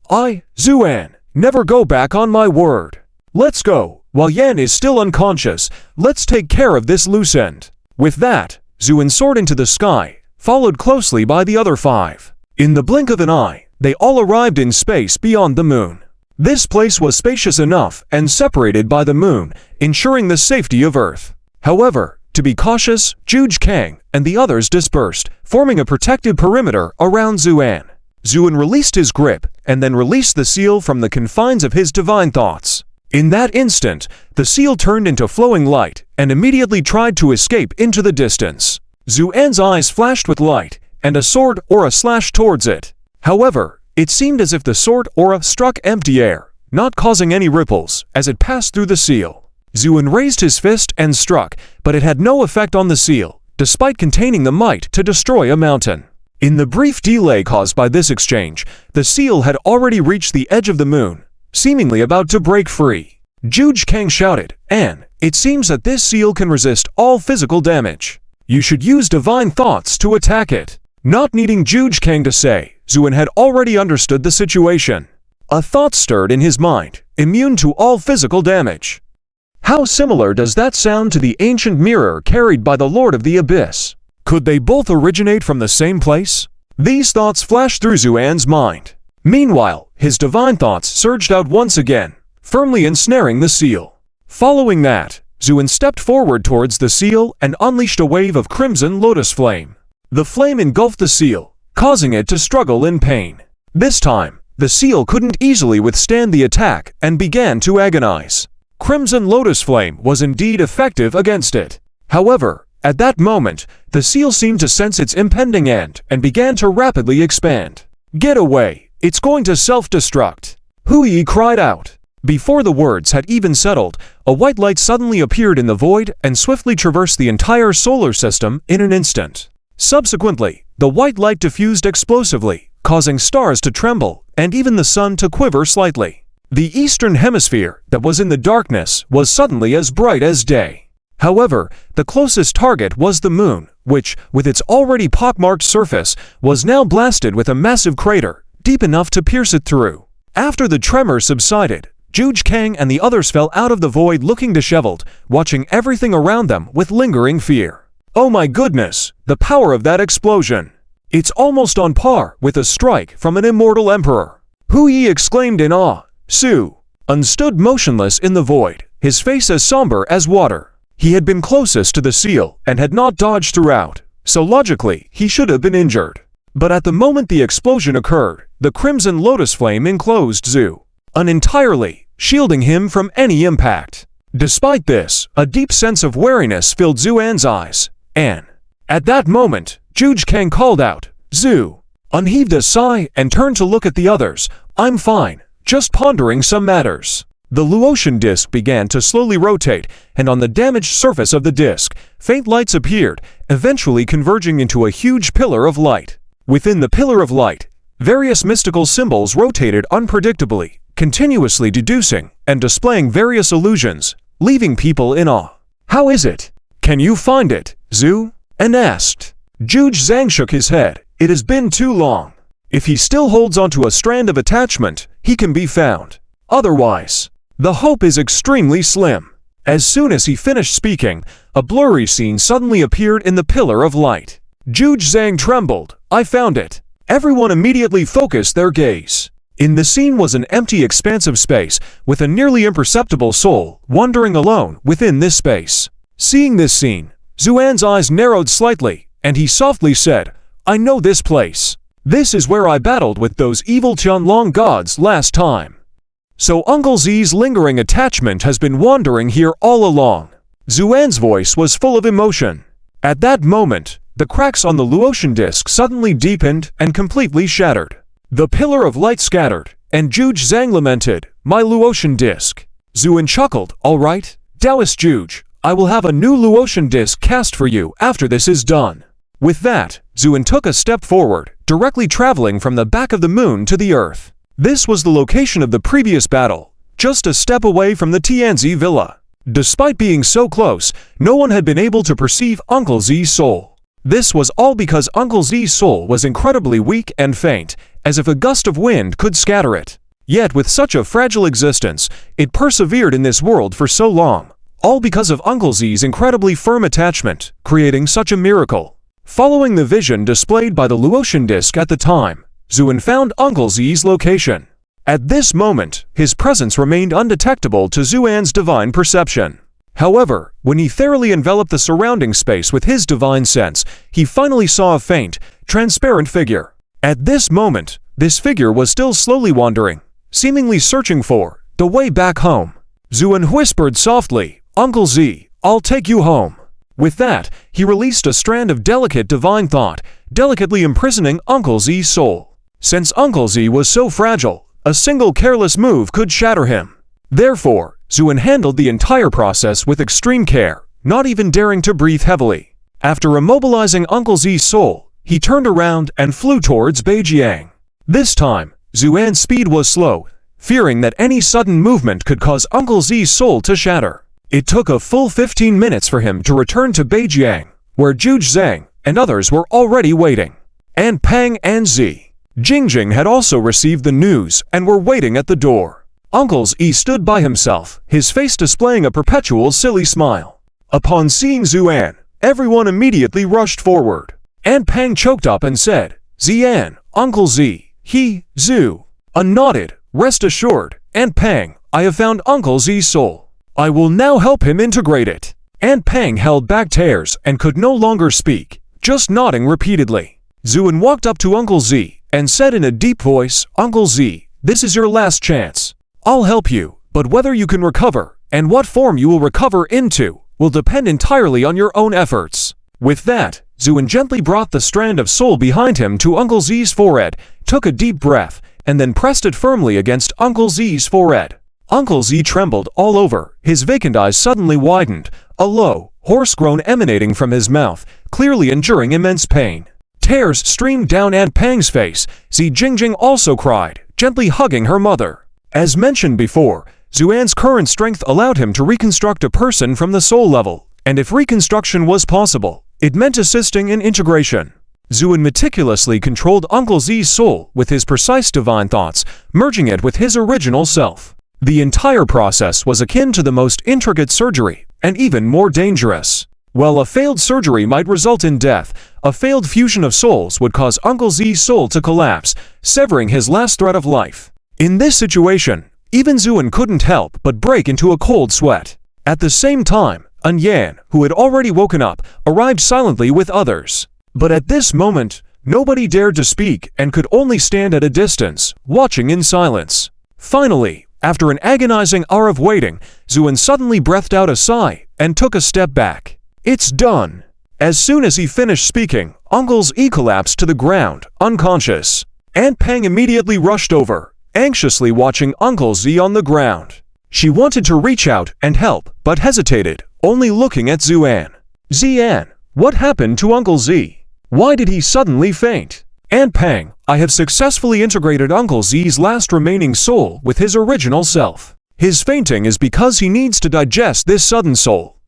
I, Zuan, never go back on my word. Let's go. While Yan is still unconscious, let's take care of this loose end. With that, Zuan soared into the sky, followed closely by the other 5. In the blink of an eye, they all arrived in space beyond the moon. This place was spacious enough and separated by the moon, ensuring the safety of Earth. However, to be cautious, Zhuge Kang and the others dispersed, forming a protective perimeter around Zuan. Zuan released his grip and then released the seal from the confines of his divine thoughts. In that instant, the seal turned into flowing light and immediately tried to escape into the distance. Zuan's eyes flashed with light, and a sword aura slashed towards it. However, it seemed as if the sword aura struck empty air, not causing any ripples, as it passed through the seal. Zuan raised his fist and struck, but it had no effect on the seal, despite containing the might to destroy a mountain. In the brief delay caused by this exchange, the seal had already reached the edge of the moon, seemingly about to break free. Zhuge Kang shouted, Anne, it seems that this seal can resist all physical damage. You should use divine thoughts to attack it. Not needing Zhuge Kang to say, Zuan had already understood the situation. A thought stirred in his mind, immune to all physical damage. How similar does that sound to the ancient mirror carried by the Lord of the Abyss? Could they both originate from the same place? These thoughts flashed through Zuan's mind. Meanwhile, his divine thoughts surged out once again, firmly ensnaring the seal. Following that, Zuan stepped forward towards the seal and unleashed a wave of crimson lotus flame. The flame engulfed the seal, causing it to struggle in pain. This time, the seal couldn't easily withstand the attack and began to agonize. Crimson lotus flame was indeed effective against it. However, at that moment, the seal seemed to sense its impending end and began to rapidly expand. Get away, it's going to self-destruct. Hu Yi cried out. Before the words had even settled, a white light suddenly appeared in the void and swiftly traversed the entire solar system in an instant. Subsequently, the white light diffused explosively, causing stars to tremble and even the sun to quiver slightly. The eastern hemisphere that was in the darkness was suddenly as bright as day. However, the closest target was the moon, which, with its already pockmarked surface, was now blasted with a massive crater, deep enough to pierce it through. After the tremor subsided, Juge Kang and the others fell out of the void looking disheveled, watching everything around them with lingering fear. Oh my goodness, the power of that explosion! It's almost on par with a strike from an immortal emperor. Hu Yi exclaimed in awe. Su-un stood motionless in the void, his face as somber as water. He had been closest to the seal and had not dodged throughout, so logically he should have been injured. But at the moment the explosion occurred, the crimson lotus flame enclosed Zu-un entirely, shielding him from any impact. Despite this, a deep sense of wariness filled Zu-an's eyes, and at that moment, Juge Kang called out. Zu-un heaved a sigh and turned to look at the others. I'm fine, just pondering some matters. The Luotian disc began to slowly rotate, and on the damaged surface of the disc, faint lights appeared, eventually converging into a huge pillar of light. Within the pillar of light, various mystical symbols rotated unpredictably, continuously deducing and displaying various illusions, leaving people in awe. How is it? Can you find it, Zu-un asked. Juge Zhang shook his head. It has been too long. If he still holds onto a strand of attachment, he can be found. Otherwise, the hope is extremely slim. As soon as he finished speaking, a blurry scene suddenly appeared in the pillar of light. Juge Zhang trembled. I found it. Everyone immediately focused their gaze. In the scene was an empty expanse of space, with a nearly imperceptible soul wandering alone within this space. Seeing this scene, Zu-an's eyes narrowed slightly, and he softly said, I know this place. This is where I battled with those evil Tianlong gods last time. So Uncle Z's lingering attachment has been wandering here all along. Zu-an's voice was full of emotion. At that moment, the cracks on the Luotian disc suddenly deepened and completely shattered. The pillar of light scattered, and Juge Zhang lamented, My Luotian disc. Zu-an chuckled, All right, Taoist Juge, I will have a new Luotian disc cast for you after this is done. With that, Zu-an took a step forward, directly traveling from the back of the moon to the earth. This was the location of the previous battle, just a step away from the Tianzi villa. Despite being so close, no one had been able to perceive Uncle Z's soul. This was all because Uncle Z's soul was incredibly weak and faint, as if a gust of wind could scatter it. Yet with such a fragile existence, it persevered in this world for so long, all because of Uncle Z's incredibly firm attachment, creating such a miracle. Following the vision displayed by the Luotian disc at the time, Zu-an found Uncle Z's location. At this moment, his presence remained undetectable to Zu-an's divine perception. However, when he thoroughly enveloped the surrounding space with his divine sense, he finally saw a faint, transparent figure. At this moment, this figure was still slowly wandering, seemingly searching for the way back home. Zu-an whispered softly, Uncle Z, I'll take you home. With that, he released a strand of delicate divine thought, delicately imprisoning Uncle Z's soul. Since Uncle Z was so fragile, a single careless move could shatter him. Therefore, Zu-an handled the entire process with extreme care, not even daring to breathe heavily. After immobilizing Uncle Z's soul, he turned around and flew towards Beijiang. This time, Zu-an's speed was slow, fearing that any sudden movement could cause Uncle Z's soul to shatter. It took a full 15 minutes for him to return to Beijiang, where Juge Zhang and others were already waiting. And Pang and Jingjing had also received the news and were waiting at the door. Uncle Z stood by himself, his face displaying a perpetual silly smile. Upon seeing Zu-an, everyone immediately rushed forward. And Pang choked up and said, Zian, Uncle Z, Zu-an nodded, rest assured, and Pang, I have found Uncle Z's soul. I will now help him integrate it. And Pang held back tears and could no longer speak, just nodding repeatedly. Zu-an walked up to Uncle Z and said in a deep voice, Uncle Z, this is your last chance. I'll help you, but whether you can recover and what form you will recover into will depend entirely on your own efforts. With that, Zu-an gently brought the strand of soul behind him to Uncle Z's forehead, took a deep breath, and then pressed it firmly against Uncle Z's forehead. Uncle Z trembled all over, his vacant eyes suddenly widened, a low, hoarse groan emanating from his mouth, clearly enduring immense pain. Tears streamed down Aunt Pang's face. Jingjing also cried, gently hugging her mother. As mentioned before, Zu-an's current strength allowed him to reconstruct a person from the soul level, And if reconstruction was possible, it meant assisting in integration. Zuan meticulously controlled Uncle Z's soul with his precise divine thoughts, merging it with his original self. The entire process was akin to the most intricate surgery, and even more dangerous. While a failed surgery might result in death, a failed fusion of souls would cause Uncle Z's soul to collapse, severing his last thread of life. In this situation, even Zuan couldn't help but break into a cold sweat. At the same time, An Yan, who had already woken up, arrived silently with others. But at this moment, nobody dared to speak and could only stand at a distance, watching in silence. Finally, after an agonizing hour of waiting, Zuan suddenly breathed out a sigh and took a step back. It's done. As soon as he finished speaking, Uncle Z collapsed to the ground, unconscious. Aunt Pang immediately rushed over, anxiously watching Uncle Z on the ground. She wanted to reach out and help, but hesitated, only looking at Zuan. Zian, what happened to Uncle Z? Why did he suddenly faint? Aunt Pang, I have successfully integrated Uncle Z's last remaining soul with his original self. His fainting is because he needs to digest this sudden soul.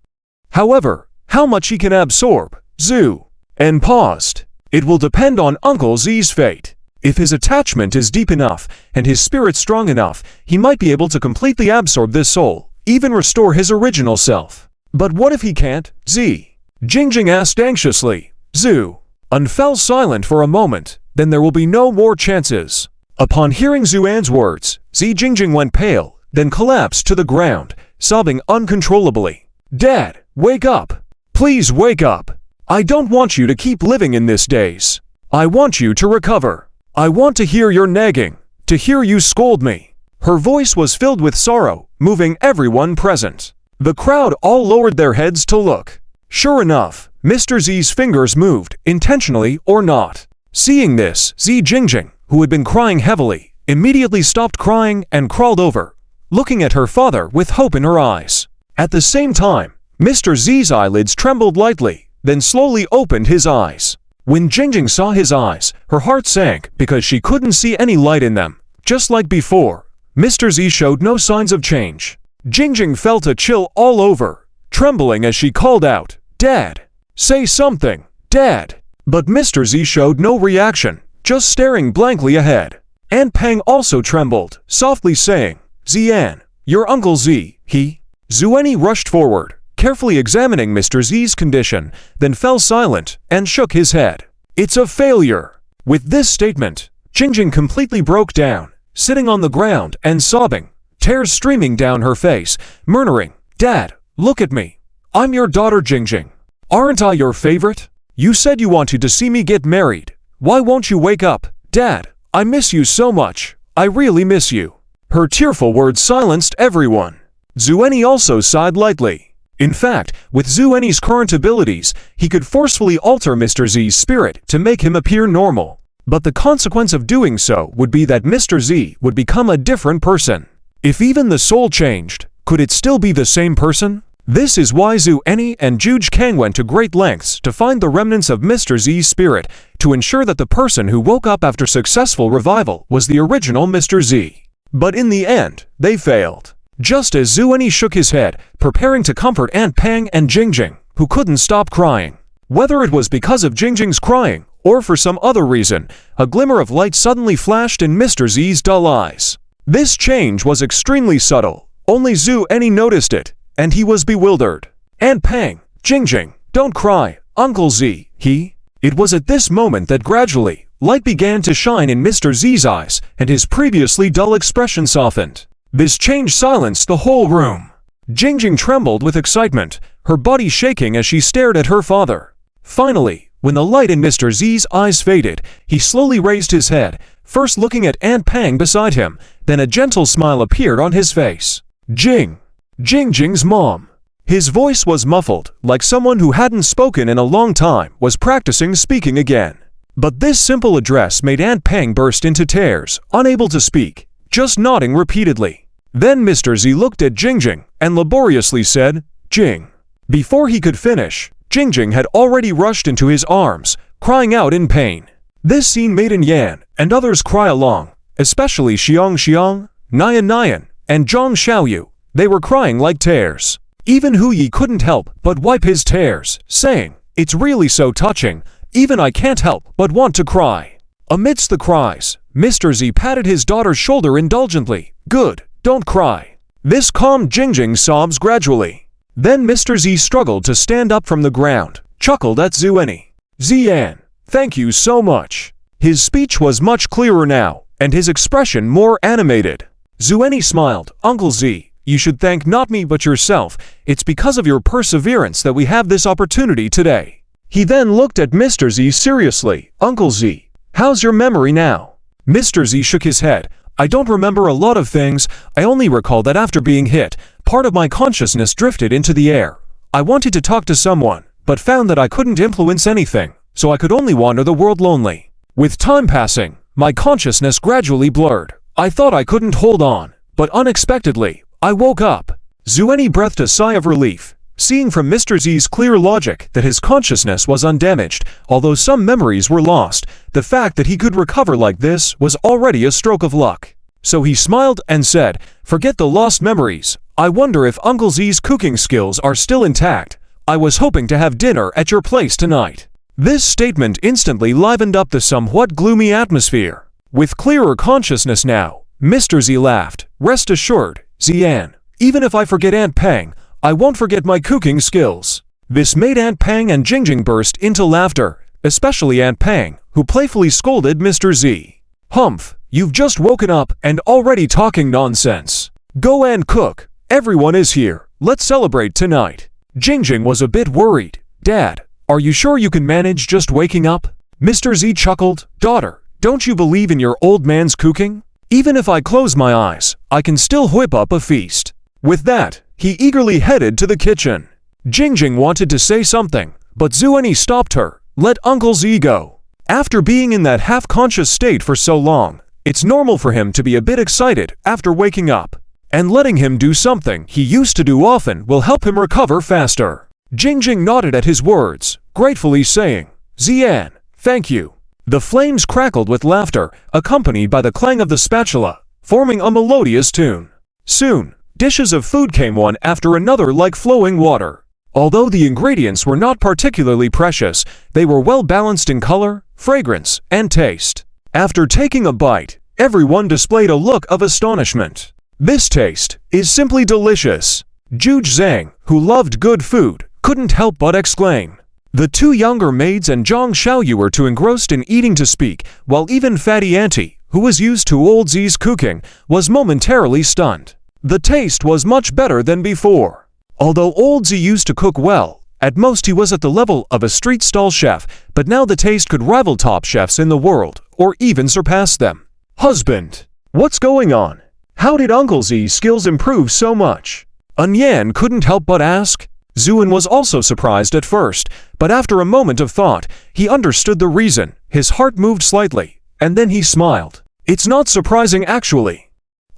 However, how much he can absorb, Zu. And paused. It will depend on Uncle Z's fate. If his attachment is deep enough and his spirit strong enough, he might be able to completely absorb this soul, even restore his original self. But what if he can't, Z? Jingjing asked anxiously. Zu. Un fell silent for a moment, then there will be no more chances. Upon hearing Zuan's words, Z Jingjing went pale, then collapsed to the ground, sobbing uncontrollably. Dad, wake up! Please wake up! I don't want you to keep living in this daze. I want you to recover. I want to hear your nagging, to hear you scold me. Her voice was filled with sorrow, moving everyone present. The crowd all lowered their heads to look. Sure enough, Mr. Z's fingers moved, intentionally or not. Seeing this, Z Jingjing, who had been crying heavily, immediately stopped crying and crawled over, looking at her father with hope in her eyes. At the same time, Mr. Z's eyelids trembled lightly, then slowly opened his eyes. When Jingjing saw his eyes, her heart sank because she couldn't see any light in them. Just like before, Mr. Z showed no signs of change. Jingjing felt a chill all over, trembling as she called out, Dad! Say something, Dad! But Mr. Z showed no reaction, just staring blankly ahead. Aunt Pang also trembled, softly saying, Zian, your Uncle Z, he... Zueni rushed forward, carefully examining Mr. Z's condition, then fell silent and shook his head. It's a failure. With this statement, Jingjing completely broke down, sitting on the ground and sobbing, tears streaming down her face, murmuring, Dad, look at me. I'm your daughter Jingjing. Aren't I your favorite? You said you wanted to see me get married. Why won't you wake up? Dad, I miss you so much. I really miss you. Her tearful words silenced everyone. Zueni also sighed lightly. In fact, with Zueni's current abilities, he could forcefully alter Mr. Z's spirit to make him appear normal. But the consequence of doing so would be that Mr. Z would become a different person. If even the soul changed, could it still be the same person? This is why Zueni and Juge Kang went to great lengths to find the remnants of Mr. Z's spirit to ensure that the person who woke up after successful revival was the original Mr. Z. But in the end, they failed. Just as Zueni shook his head, preparing to comfort Aunt Pang and Jingjing, who couldn't stop crying. Whether it was because of Jingjing's crying, or for some other reason, a glimmer of light suddenly flashed in Mr. Z's dull eyes. This change was extremely subtle. Only Zueni noticed it, and he was bewildered. Aunt Pang, Jingjing, don't cry, Uncle Z, he... It was at this moment that gradually, light began to shine in Mr. Z's eyes, and his previously dull expression softened. This change silenced the whole room. Jingjing trembled with excitement, her body shaking as she stared at her father. Finally, when the light in Mr. Z's eyes faded, he slowly raised his head, first looking at Aunt Pang beside him, then a gentle smile appeared on his face. Jingjing's mom. His voice was muffled, like someone who hadn't spoken in a long time was practicing speaking again. But this simple address made Aunt Pang burst into tears, unable to speak, just nodding repeatedly. Then Mr. Z looked at Jingjing and laboriously said, Jing. Before he could finish, Jingjing had already rushed into his arms, crying out in pain. This scene made An Yan and others cry along, especially Xiang, Nayan, and Zhang Xiaoyu. They were crying like tears. Even Huyi couldn't help but wipe his tears, saying, "It's really so touching, even I can't help but want to cry." Amidst the cries, Mr. Z patted his daughter's shoulder indulgently. "Good, don't cry." This calmed Jingjing's sobs gradually. Then Mr. Z struggled to stand up from the ground, chuckled at Zueni. "Zian, thank you so much." His speech was much clearer now, and his expression more animated. Zueni smiled. "Uncle Z, you should thank not me but yourself. It's because of your perseverance that we have this opportunity today." He then looked at Mr. Z seriously. "Uncle Z, how's your memory now?" Mr. Z shook his head. "I don't remember a lot of things. I only recall that after being hit, part of my consciousness drifted into the air. I wanted to talk to someone, but found that I couldn't influence anything, so I could only wander the world lonely. With time passing, my consciousness gradually blurred. I thought I couldn't hold on, but unexpectedly, I woke up." Zueni breathed a sigh of relief, seeing from Mr. Z's clear logic that his consciousness was undamaged. Although some memories were lost, the fact that he could recover like this was already a stroke of luck. So he smiled and said, "Forget the lost memories. I wonder if Uncle Z's cooking skills are still intact. I was hoping to have dinner at your place tonight." This statement instantly livened up the somewhat gloomy atmosphere. With clearer consciousness now, Mr. Z laughed. "Rest assured, Zian, even if I forget Aunt Pang, I won't forget my cooking skills." This made Aunt Pang and Jingjing burst into laughter, especially Aunt Pang, who playfully scolded Mr. Z. "Humph, you've just woken up and already talking nonsense. Go and cook. Everyone is here. Let's celebrate tonight." Jingjing was a bit worried. "Dad, are you sure you can manage just waking up?" Mr. Z chuckled. "Daughter, don't you believe in your old man's cooking? Even if I close my eyes, I can still whip up a feast." With that, he eagerly headed to the kitchen. Jingjing wanted to say something, but Zueni stopped her. "Let Uncle Z go." After being in that half-conscious state for so long, it's normal for him to be a bit excited after waking up. And letting him do something he used to do often will help him recover faster. Jingjing nodded at his words, gratefully saying, "Zian, thank you." The flames crackled with laughter, accompanied by the clang of the spatula, forming a melodious tune. Soon, dishes of food came one after another like flowing water. Although the ingredients were not particularly precious, they were well balanced in color, fragrance, and taste. After taking a bite, everyone displayed a look of astonishment. "This taste is simply delicious." Juge Zhang, who loved good food, couldn't help but exclaim. The two younger maids and Zhang Xiaoyu were too engrossed in eating to speak, while even Fatty Auntie, who was used to Old Z's cooking, was momentarily stunned. The taste was much better than before. Although Old Z used to cook well, at most he was at the level of a street stall chef, but now the taste could rival top chefs in the world, or even surpass them. "Husband, what's going on? How did Uncle Z's skills improve so much?" Yan couldn't help but ask. Zuan was also surprised at first, but after a moment of thought, he understood the reason. His heart moved slightly, and then he smiled. "It's not surprising actually.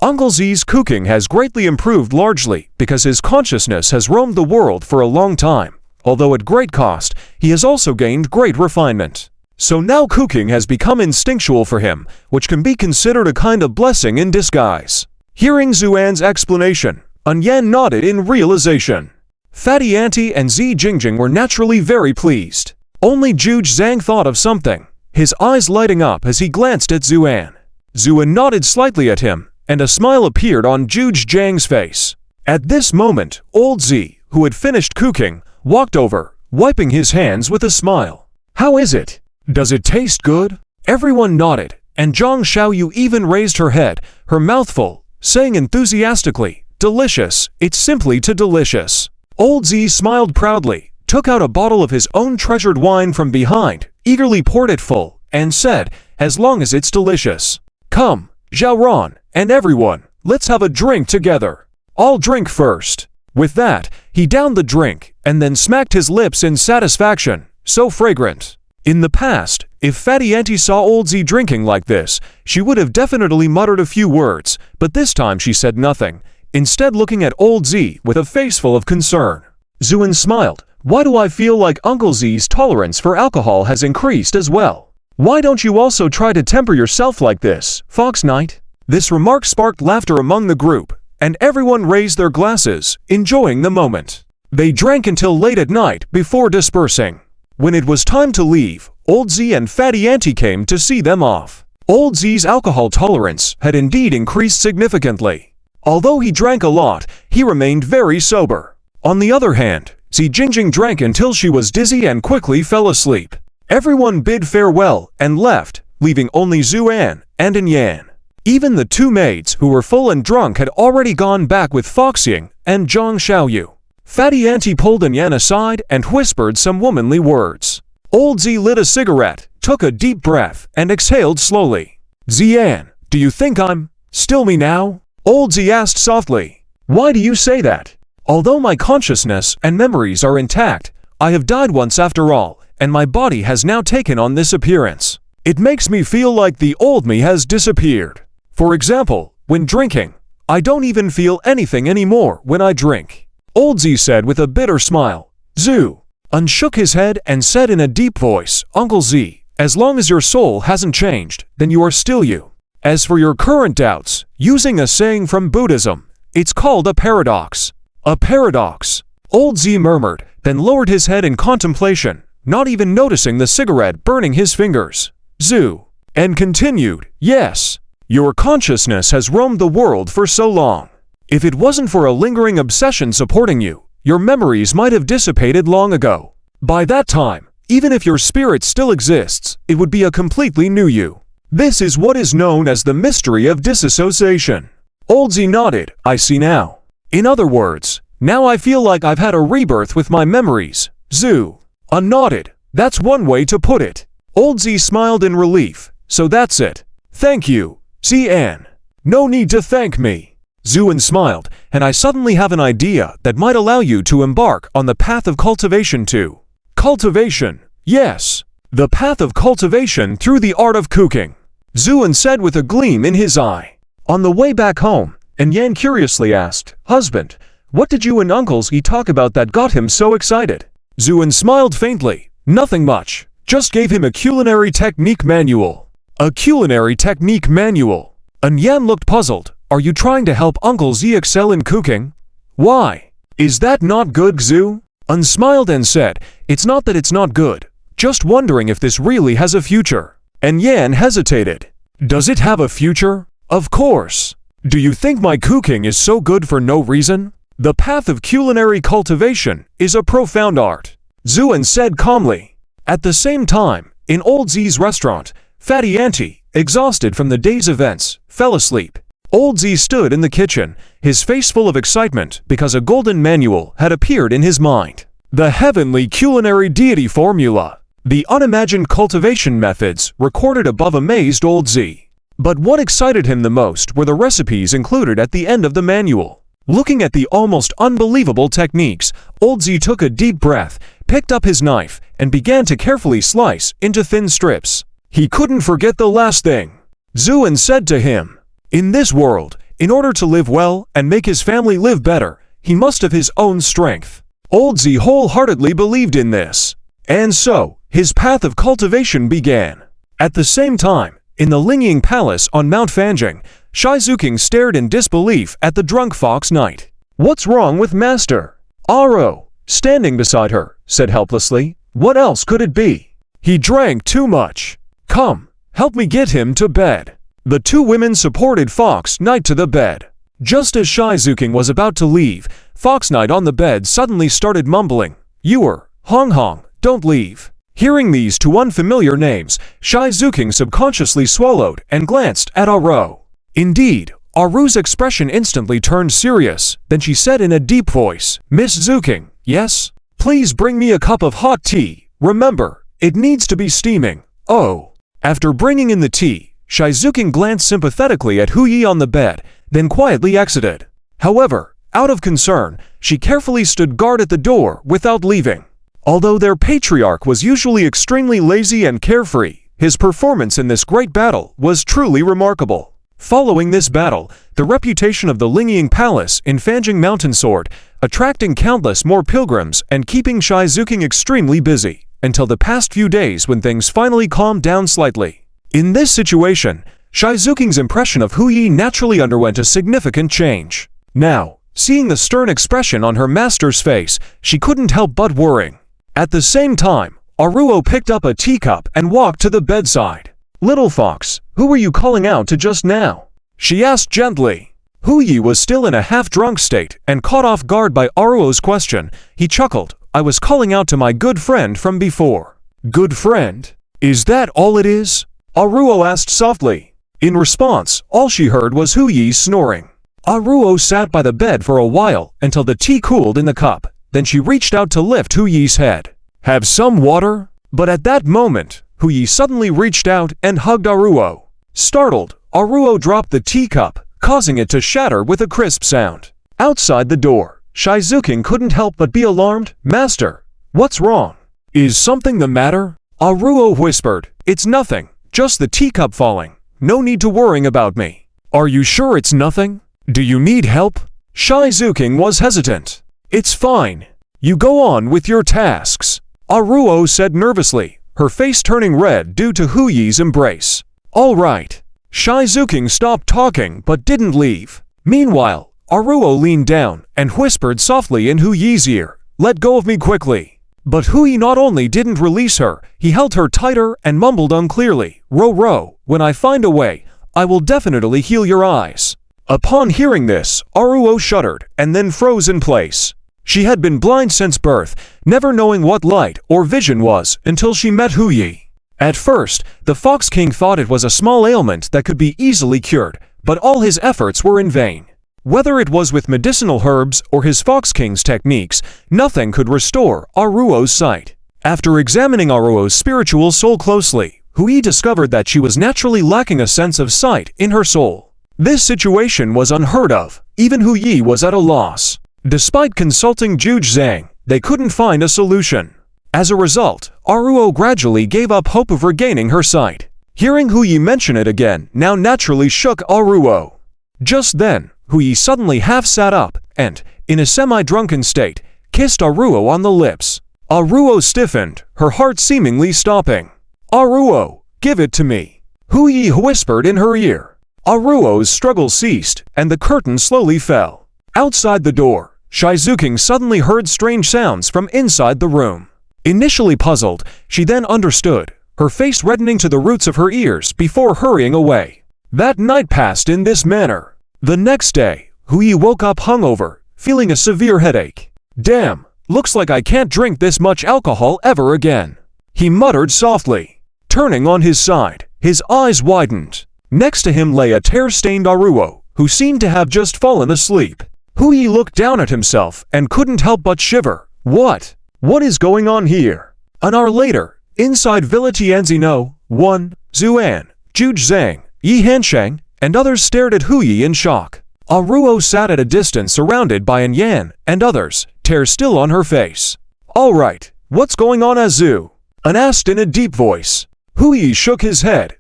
Uncle Z's cooking has greatly improved largely because his consciousness has roamed the world for a long time. Although at great cost, he has also gained great refinement. So now cooking has become instinctual for him, which can be considered a kind of blessing in disguise." Hearing Zuan's explanation, Yan nodded in realization. Fatty Auntie and Z Jingjing were naturally very pleased. Only Juge Zhang thought of something, his eyes lighting up as he glanced at Zuan. Zuan nodded slightly at him, and a smile appeared on Juge Zhang's face. At this moment, Old Z, who had finished cooking, walked over, wiping his hands with a smile. "How is it? Does it taste good?" Everyone nodded, and Zhang Xiaoyu even raised her head, her mouth full, saying enthusiastically, "Delicious, it's simply too delicious." Old Z smiled proudly, took out a bottle of his own treasured wine from behind, eagerly poured it full, and said, "As long as it's delicious. Come, Xiaoran, and everyone, let's have a drink together. I'll drink first." With that, he downed the drink, and then smacked his lips in satisfaction, so fragrant. In the past, if Fatty Auntie saw Old Z drinking like this, she would have definitely muttered a few words, but this time she said nothing, instead looking at Old Z with a face full of concern. Zuan smiled. "Why do I feel like Uncle Z's tolerance for alcohol has increased as well? Why don't you also try to temper yourself like this, Fox Knight?" This remark sparked laughter among the group, and everyone raised their glasses, enjoying the moment. They drank until late at night before dispersing. When it was time to leave, Old Z and Fatty Auntie came to see them off. Old Z's alcohol tolerance had indeed increased significantly. Although he drank a lot, he remained very sober. On the other hand, Z Jingjing drank until she was dizzy and quickly fell asleep. Everyone bid farewell and left, leaving only Zhu An and An Yan. Even the two maids who were full and drunk had already gone back with Fox Ying and Zhang Xiaoyu. Fatty Auntie pulled An Yan aside and whispered some womanly words. Old Z lit a cigarette, took a deep breath, and exhaled slowly. "Zian, do you think I'm still me now?" Old Z asked softly. "Why do you say that? Although my consciousness and memories are intact, I have died once after all, and my body has now taken on this appearance. It makes me feel like the old me has disappeared. For example, when drinking, I don't even feel anything anymore when I drink." Old Z said with a bitter smile. Zhu An shook his head and said in a deep voice, "Uncle Z, as long as your soul hasn't changed, then you are still you. As for your current doubts, using a saying from Buddhism, it's called a paradox." "A paradox," Old Z murmured, then lowered his head in contemplation, not even noticing the cigarette burning his fingers. Zhu An continued, "Yes, your consciousness has roamed the world for so long. If it wasn't for a lingering obsession supporting you, your memories might have dissipated long ago. By that time, even if your spirit still exists, it would be a completely new you. This is what is known as the mystery of disassociation." Old Z nodded. "I see now. In other words, now I feel like I've had a rebirth with my memories." Zhu An nodded. "That's one way to put it." Old Z smiled in relief. "So that's it. Thank you, Zian. No need to thank me." Zhu An smiled, "And I suddenly have an idea that might allow you to embark on the path of cultivation too." "Cultivation? Yes. The path of cultivation through the art of cooking," Zhu An said with a gleam in his eye. On the way back home, An Yan curiously asked, "Husband, what did you and Uncle Z talk about that got him so excited?" Zhu An smiled faintly. "Nothing much. Just gave him a culinary technique manual." "A culinary technique manual?" An Yan looked puzzled. "Are you trying to help Uncle Z excel in cooking?" "Why? Is that not good, Zhu?" An smiled and said, "It's not that it's not good. Just wondering if this really has a future." An Yan hesitated. "Does it have a future?" "Of course. Do you think my cooking is so good for no reason? The path of culinary cultivation is a profound art," Zhu An said calmly. At the same time, in Old Z's restaurant, Fatty Auntie, exhausted from the day's events, fell asleep. Old Z stood in the kitchen, his face full of excitement because a golden manual had appeared in his mind. The heavenly culinary deity formula. The unimagined cultivation methods recorded above amazed Old Z. But what excited him the most were the recipes included at the end of the manual. Looking at the almost unbelievable techniques, Old Z took a deep breath, picked up his knife, and began to carefully slice into thin strips. He couldn't forget the last thing. Zhu An said to him, "In this world, in order to live well and make his family live better, he must have his own strength." Old Z wholeheartedly believed in this. And so, his path of cultivation began. At the same time, in the Lingying Palace on Mount Fanjing, Shai Zuking stared in disbelief at the drunk Fox Knight. "What's wrong with Master?" Aro, standing beside her, said helplessly. "What else could it be? He drank too much. Come, help me get him to bed." The two women supported Fox Knight to the bed. Just as Shai Zuking was about to leave, Fox Knight on the bed suddenly started mumbling, "You're, Hong Hong, don't leave." Hearing these two unfamiliar names, Shai Zuking subconsciously swallowed and glanced at Aro. Indeed, Aru's expression instantly turned serious. Then she said in a deep voice, "Miss Zuking, yes? Please bring me a cup of hot tea. Remember, it needs to be steaming." "Oh." After bringing in the tea, Shai Zuking glanced sympathetically at Hu Yi on the bed, then quietly exited. However, out of concern, she carefully stood guard at the door without leaving. Although their patriarch was usually extremely lazy and carefree, his performance in this great battle was truly remarkable. Following this battle, the reputation of the Lingying Palace in Fanjing Mountain soared, attracting countless more pilgrims and keeping Shai Zuking extremely busy, until the past few days when things finally calmed down slightly. In this situation, Shai Zuking's impression of Hu Yi naturally underwent a significant change. Now, seeing the stern expression on her master's face, she couldn't help but worrying. At the same time, Aruo picked up a teacup and walked to the bedside. "Little fox, who were you calling out to just now?" she asked gently. Huyi was still in a half-drunk state and caught off guard by Aruo's question. He chuckled. "I was calling out to my good friend from before." "Good friend? Is that all it is?" Aruo asked softly. In response, all she heard was Huyi snoring. Aruo sat by the bed for a while until the tea cooled in the cup. Then she reached out to lift Huyi's head. "Have some water?" But at that moment, Huyi suddenly reached out and hugged Aruo. Startled, Aruo dropped the teacup, causing it to shatter with a crisp sound. Outside the door, Shizuking couldn't help but be alarmed. "Master, what's wrong? Is something the matter?" Aruo whispered. "It's nothing, just the teacup falling. No need to worrying about me." "Are you sure it's nothing? Do you need help?" Shizuking was hesitant. "It's fine. You go on with your tasks," Aruo said nervously, her face turning red due to Huyi's embrace. "All right." Shizuking stopped talking but didn't leave. Meanwhile, Aruo leaned down and whispered softly in Huyi's ear, "Let go of me quickly." But Huyi not only didn't release her, he held her tighter and mumbled unclearly, "Ro, when I find a way, I will definitely heal your eyes." Upon hearing this, Aruo shuddered and then froze in place. She had been blind since birth, never knowing what light or vision was until she met Huyi. At first, the Fox King thought it was a small ailment that could be easily cured, but all his efforts were in vain. Whether it was with medicinal herbs or his Fox King's techniques, nothing could restore Aruo's sight. After examining Aruo's spiritual soul closely, Huyi discovered that she was naturally lacking a sense of sight in her soul. This situation was unheard of. Even Huyi was at a loss. Despite consulting Juge Zhang, they couldn't find a solution. As a result, Aruo gradually gave up hope of regaining her sight. Hearing Huyi mention it again now naturally shook Aruo. Just then, Huyi suddenly half sat up and, in a semi-drunken state, kissed Aruo on the lips. Aruo stiffened, her heart seemingly stopping. "Aruo, give it to me," Huyi whispered in her ear. Aruo's struggle ceased, and the curtain slowly fell. Outside the door, Shizuking suddenly heard strange sounds from inside the room. Initially puzzled, she then understood, her face reddening to the roots of her ears before hurrying away. That night passed in this manner. The next day, Huyi woke up hungover, feeling a severe headache. "Damn, looks like I can't drink this much alcohol ever again," he muttered softly. Turning on his side, his eyes widened. Next to him lay a tear-stained Aruo, who seemed to have just fallen asleep. Huyi looked down at himself and couldn't help but shiver. What is going on here? An hour later, inside Villa Tianzino, Zuan, Juge Zhang, Yi Hansheng, and others stared at Huyi in shock. Aruo sat at a distance surrounded by An Yan and others, tear still on her face. "All right, what's going on, Azu?" An asked in a deep voice. Huyi shook his head.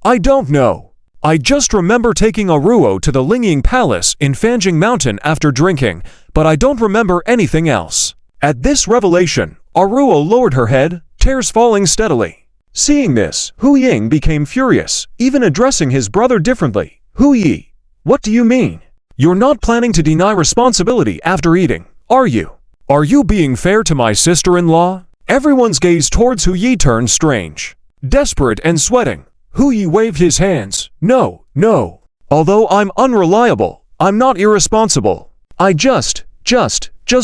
I don't know. I just remember taking Aruo to the Lingying Palace in Fanjing Mountain after drinking, but I don't remember anything else." At this revelation, Aruo lowered her head, tears falling steadily. Seeing this, Hu Ying became furious, even addressing his brother differently. "Huyi, what do you mean? You're not planning to deny responsibility after eating, are you? Are you being fair to my sister-in-law?" Everyone's gaze towards Huyi turned strange. Desperate and sweating, Huyi waved his hands. No. Although I'm unreliable, I'm not irresponsible. I just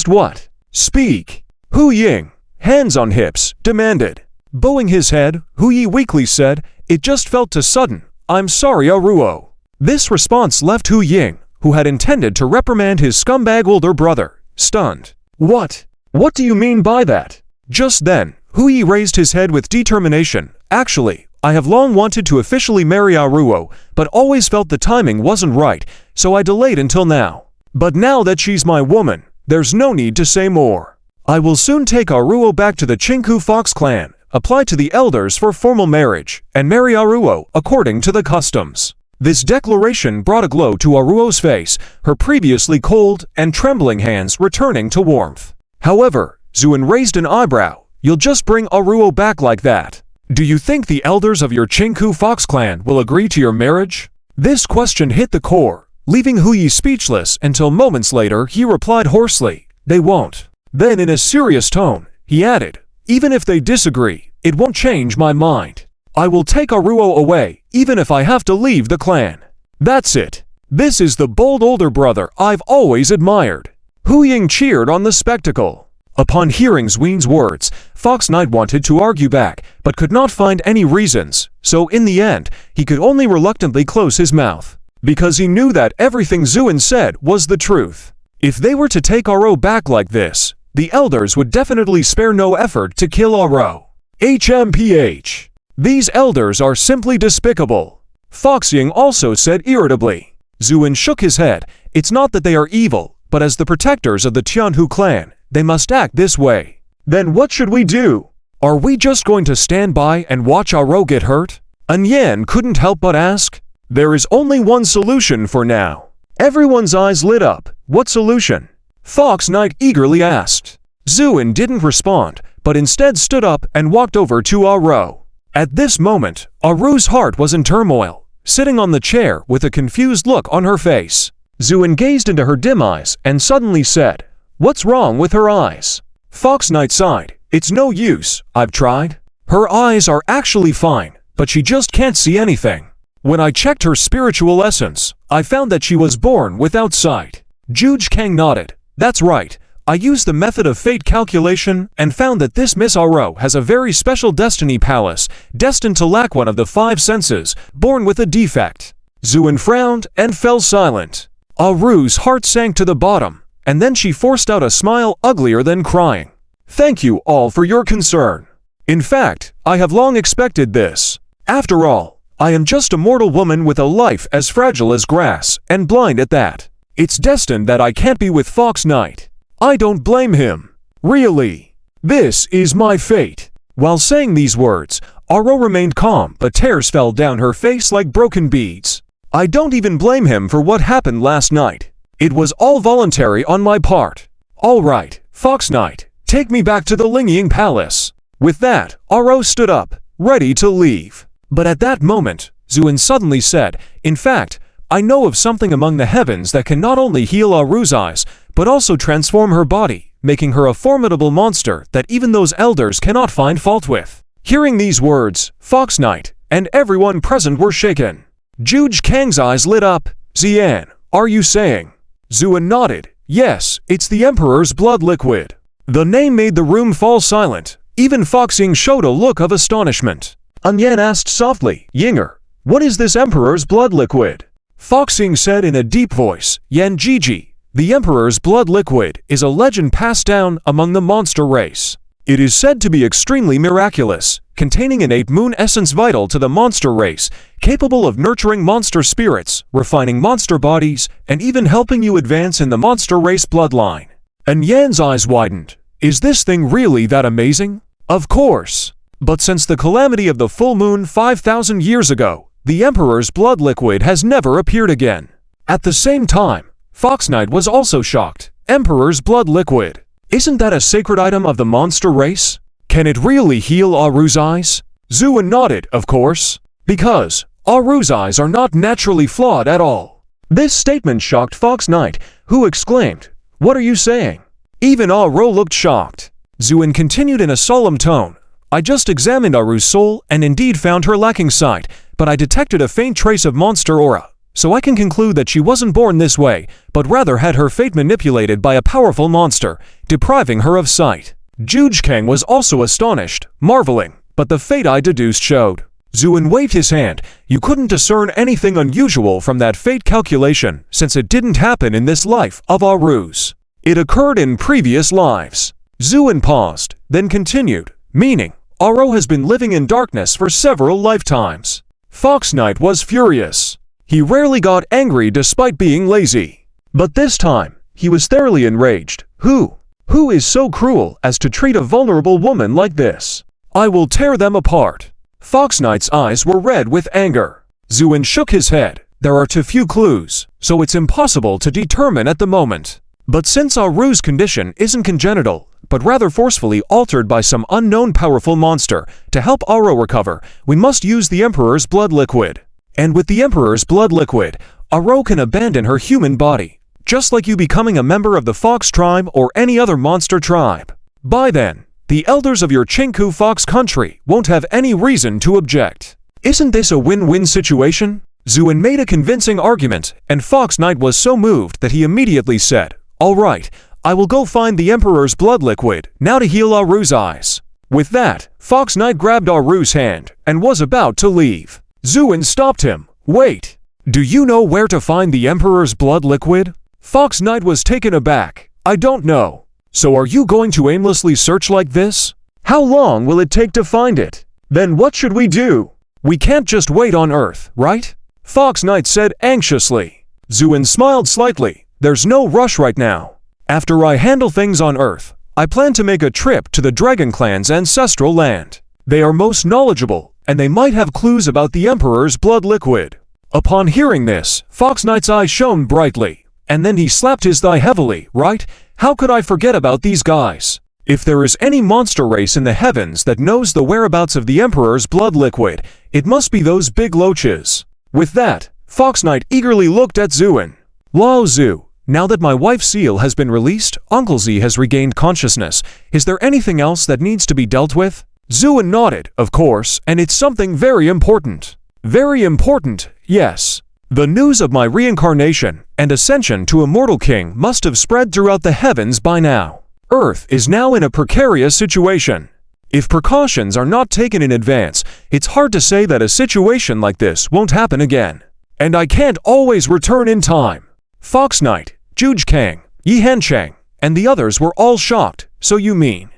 what? Speak. Hu Ying, hands on hips, demanded. Bowing his head, Huyi weakly said, "It just felt too sudden. I'm sorry, Aruo." This response left Hu Ying, who had intended to reprimand his scumbag older brother, stunned. What do you mean by that?" Just then, Huyi raised his head with determination. "Actually, I have long wanted to officially marry Aruo, but always felt the timing wasn't right, so I delayed until now. But now that she's my woman, there's no need to say more. I will soon take Aruo back to the Chinku Fox clan, apply to the elders for formal marriage, and marry Aruo according to the customs." This declaration brought a glow to Aruo's face, her previously cold and trembling hands returning to warmth. However, Zuan raised an eyebrow. "You'll just bring Aruo back like that? Do you think the elders of your Chinku Fox clan will agree to your marriage?" This question hit the core, leaving Huyi speechless until moments later he replied hoarsely, "They won't." Then in a serious tone, he added, "Even if they disagree, it won't change my mind. I will take Aruo away, even if I have to leave the clan. That's it. This is the bold older brother I've always admired." Hu Ying cheered on the spectacle. Upon hearing Zween's words, Fox Knight wanted to argue back, but could not find any reasons, so in the end, he could only reluctantly close his mouth, because he knew that everything Zween said was the truth. If they were to take Aro back like this, the elders would definitely spare no effort to kill Aro. HMPH. These elders are simply despicable. Fox Ying also said irritably. Zween shook his head. It's not that they are evil, but as the protectors of the Tianhu clan, they must act this way. Then what should we do? Are we just going to stand by and watch Aro get hurt? An Yan couldn't help but ask. There is only one solution for now. Everyone's eyes lit up. What solution? Fox Knight eagerly asked. Zween didn't respond, but instead stood up and walked over to Aro. At this moment, Aru's heart was in turmoil, sitting on the chair with a confused look on her face. Zween gazed into her dim eyes and suddenly said, "What's wrong with her eyes?" Fox Knight sighed. "It's no use, I've tried. Her eyes are actually fine, but she just can't see anything. When I checked her spiritual essence, I found that she was born without sight." Juge Kang nodded. "That's right. I used the method of fate calculation and found that this Miss Aro has a very special destiny palace, destined to lack one of the 5 senses, born with a defect." Zween frowned and fell silent. Aru's heart sank to the bottom, and then she forced out a smile uglier than crying. "Thank you all for your concern. In fact, I have long expected this. After all, I am just a mortal woman with a life as fragile as grass, and blind at that. It's destined that I can't be with Fox Knight. I don't blame him. Really. This is my fate." While saying these words, Aro remained calm, but tears fell down her face like broken beads. "I don't even blame him for what happened last night. It was all voluntary on my part. All right, Fox Knight, take me back to the Lingying Palace." With that, Aro stood up, ready to leave. But at that moment, Zween suddenly said, "In fact, I know of something among the heavens that can not only heal Aru's eyes, but also transform her body, making her a formidable monster that even those elders cannot find fault with." Hearing these words, Fox Knight and everyone present were shaken. Juge Kang's eyes lit up. "Xian, are you saying?" Zween nodded. "Yes, it's the Emperor's blood liquid." The name made the room fall silent. Even Fox Ying showed a look of astonishment. An Yan asked softly, "Yinger, what is this Emperor's blood liquid?" Fox Ying said in a deep voice, "Yan Jiji, the Emperor's blood liquid is a legend passed down among the monster race. It is said to be extremely miraculous, containing innate moon essence vital to the monster race, capable of nurturing monster spirits, refining monster bodies, and even helping you advance in the monster race bloodline." And Yan's eyes widened. "Is this thing really that amazing?" "Of course. But since the calamity of the full moon 5,000 years ago, the Emperor's blood liquid has never appeared again." At the same time, Fox Knight was also shocked. "Emperor's blood liquid? Isn't that a sacred item of the monster race? Can it really heal Aru's eyes?" Zween nodded, "Of course. Because Aru's eyes are not naturally flawed at all." This statement shocked Fox Knight, who exclaimed, "What are you saying?" Even Aro looked shocked. Zween continued in a solemn tone, "I just examined Aru's soul and indeed found her lacking sight, but I detected a faint trace of monster aura, so I can conclude that she wasn't born this way, but rather had her fate manipulated by a powerful monster, depriving her of sight." Juge Kang was also astonished, marveling, but the fate I deduced showed. Zween waved his hand. "You couldn't discern anything unusual from that fate calculation, since it didn't happen in this life of Aru's. It occurred in previous lives." Zween paused, then continued, "Meaning, Aro has been living in darkness for several lifetimes." Fox Knight was furious. He rarely got angry despite being lazy. But this time, he was thoroughly enraged. Who is so cruel as to treat a vulnerable woman like this? I will tear them apart." Fox Knight's eyes were red with anger. Zween shook his head. "There are too few clues, so it's impossible to determine at the moment. But since Aru's condition isn't congenital, but rather forcefully altered by some unknown powerful monster, to help Aro recover, we must use the Emperor's blood liquid. And with the Emperor's blood liquid, Aro can abandon her human body, just like you becoming a member of the Fox tribe or any other monster tribe. By then, the elders of your Chinku Fox country won't have any reason to object. Isn't this a win-win situation? Zuin made a convincing argument, and Fox Knight was so moved that he immediately said, "All right, I will go find the Emperor's blood liquid, now to heal Aru's eyes." With that, Fox Knight grabbed Aru's hand and was about to leave. Zuin stopped him. "Wait, do you know where to find the Emperor's blood liquid?" Fox Knight was taken aback. "I don't know." "So are you going to aimlessly search like this? How long will it take to find it? Then what should we do? We can't just wait on Earth, right?" Fox Knight said anxiously. Zuin smiled slightly. "There's no rush right now. After I handle things on Earth, I plan to make a trip to the Dragon Clan's ancestral land. They are most knowledgeable, and they might have clues about the Emperor's blood liquid." Upon hearing this, Fox Knight's eyes shone brightly, and then he slapped his thigh heavily. "Right? How could I forget about these guys? If there is any monster race in the heavens that knows the whereabouts of the Emperor's blood liquid, it must be those big loaches." With that, Fox Knight eagerly looked at Zuin. "Lao Zu, now that my wife Seal has been released, Uncle Z has regained consciousness. Is there anything else that needs to be dealt with?" Zuin nodded, "Of course, and it's something very important." "Very important, yes. The news of my reincarnation and ascension to Immortal King must have spread throughout the heavens by now. Earth is now in a precarious situation. If precautions are not taken in advance, it's hard to say that a situation like this won't happen again. And I can't always return in time." Fox Knight, Juge Kang, Yi Hanchang, and the others were all shocked. "So you mean?"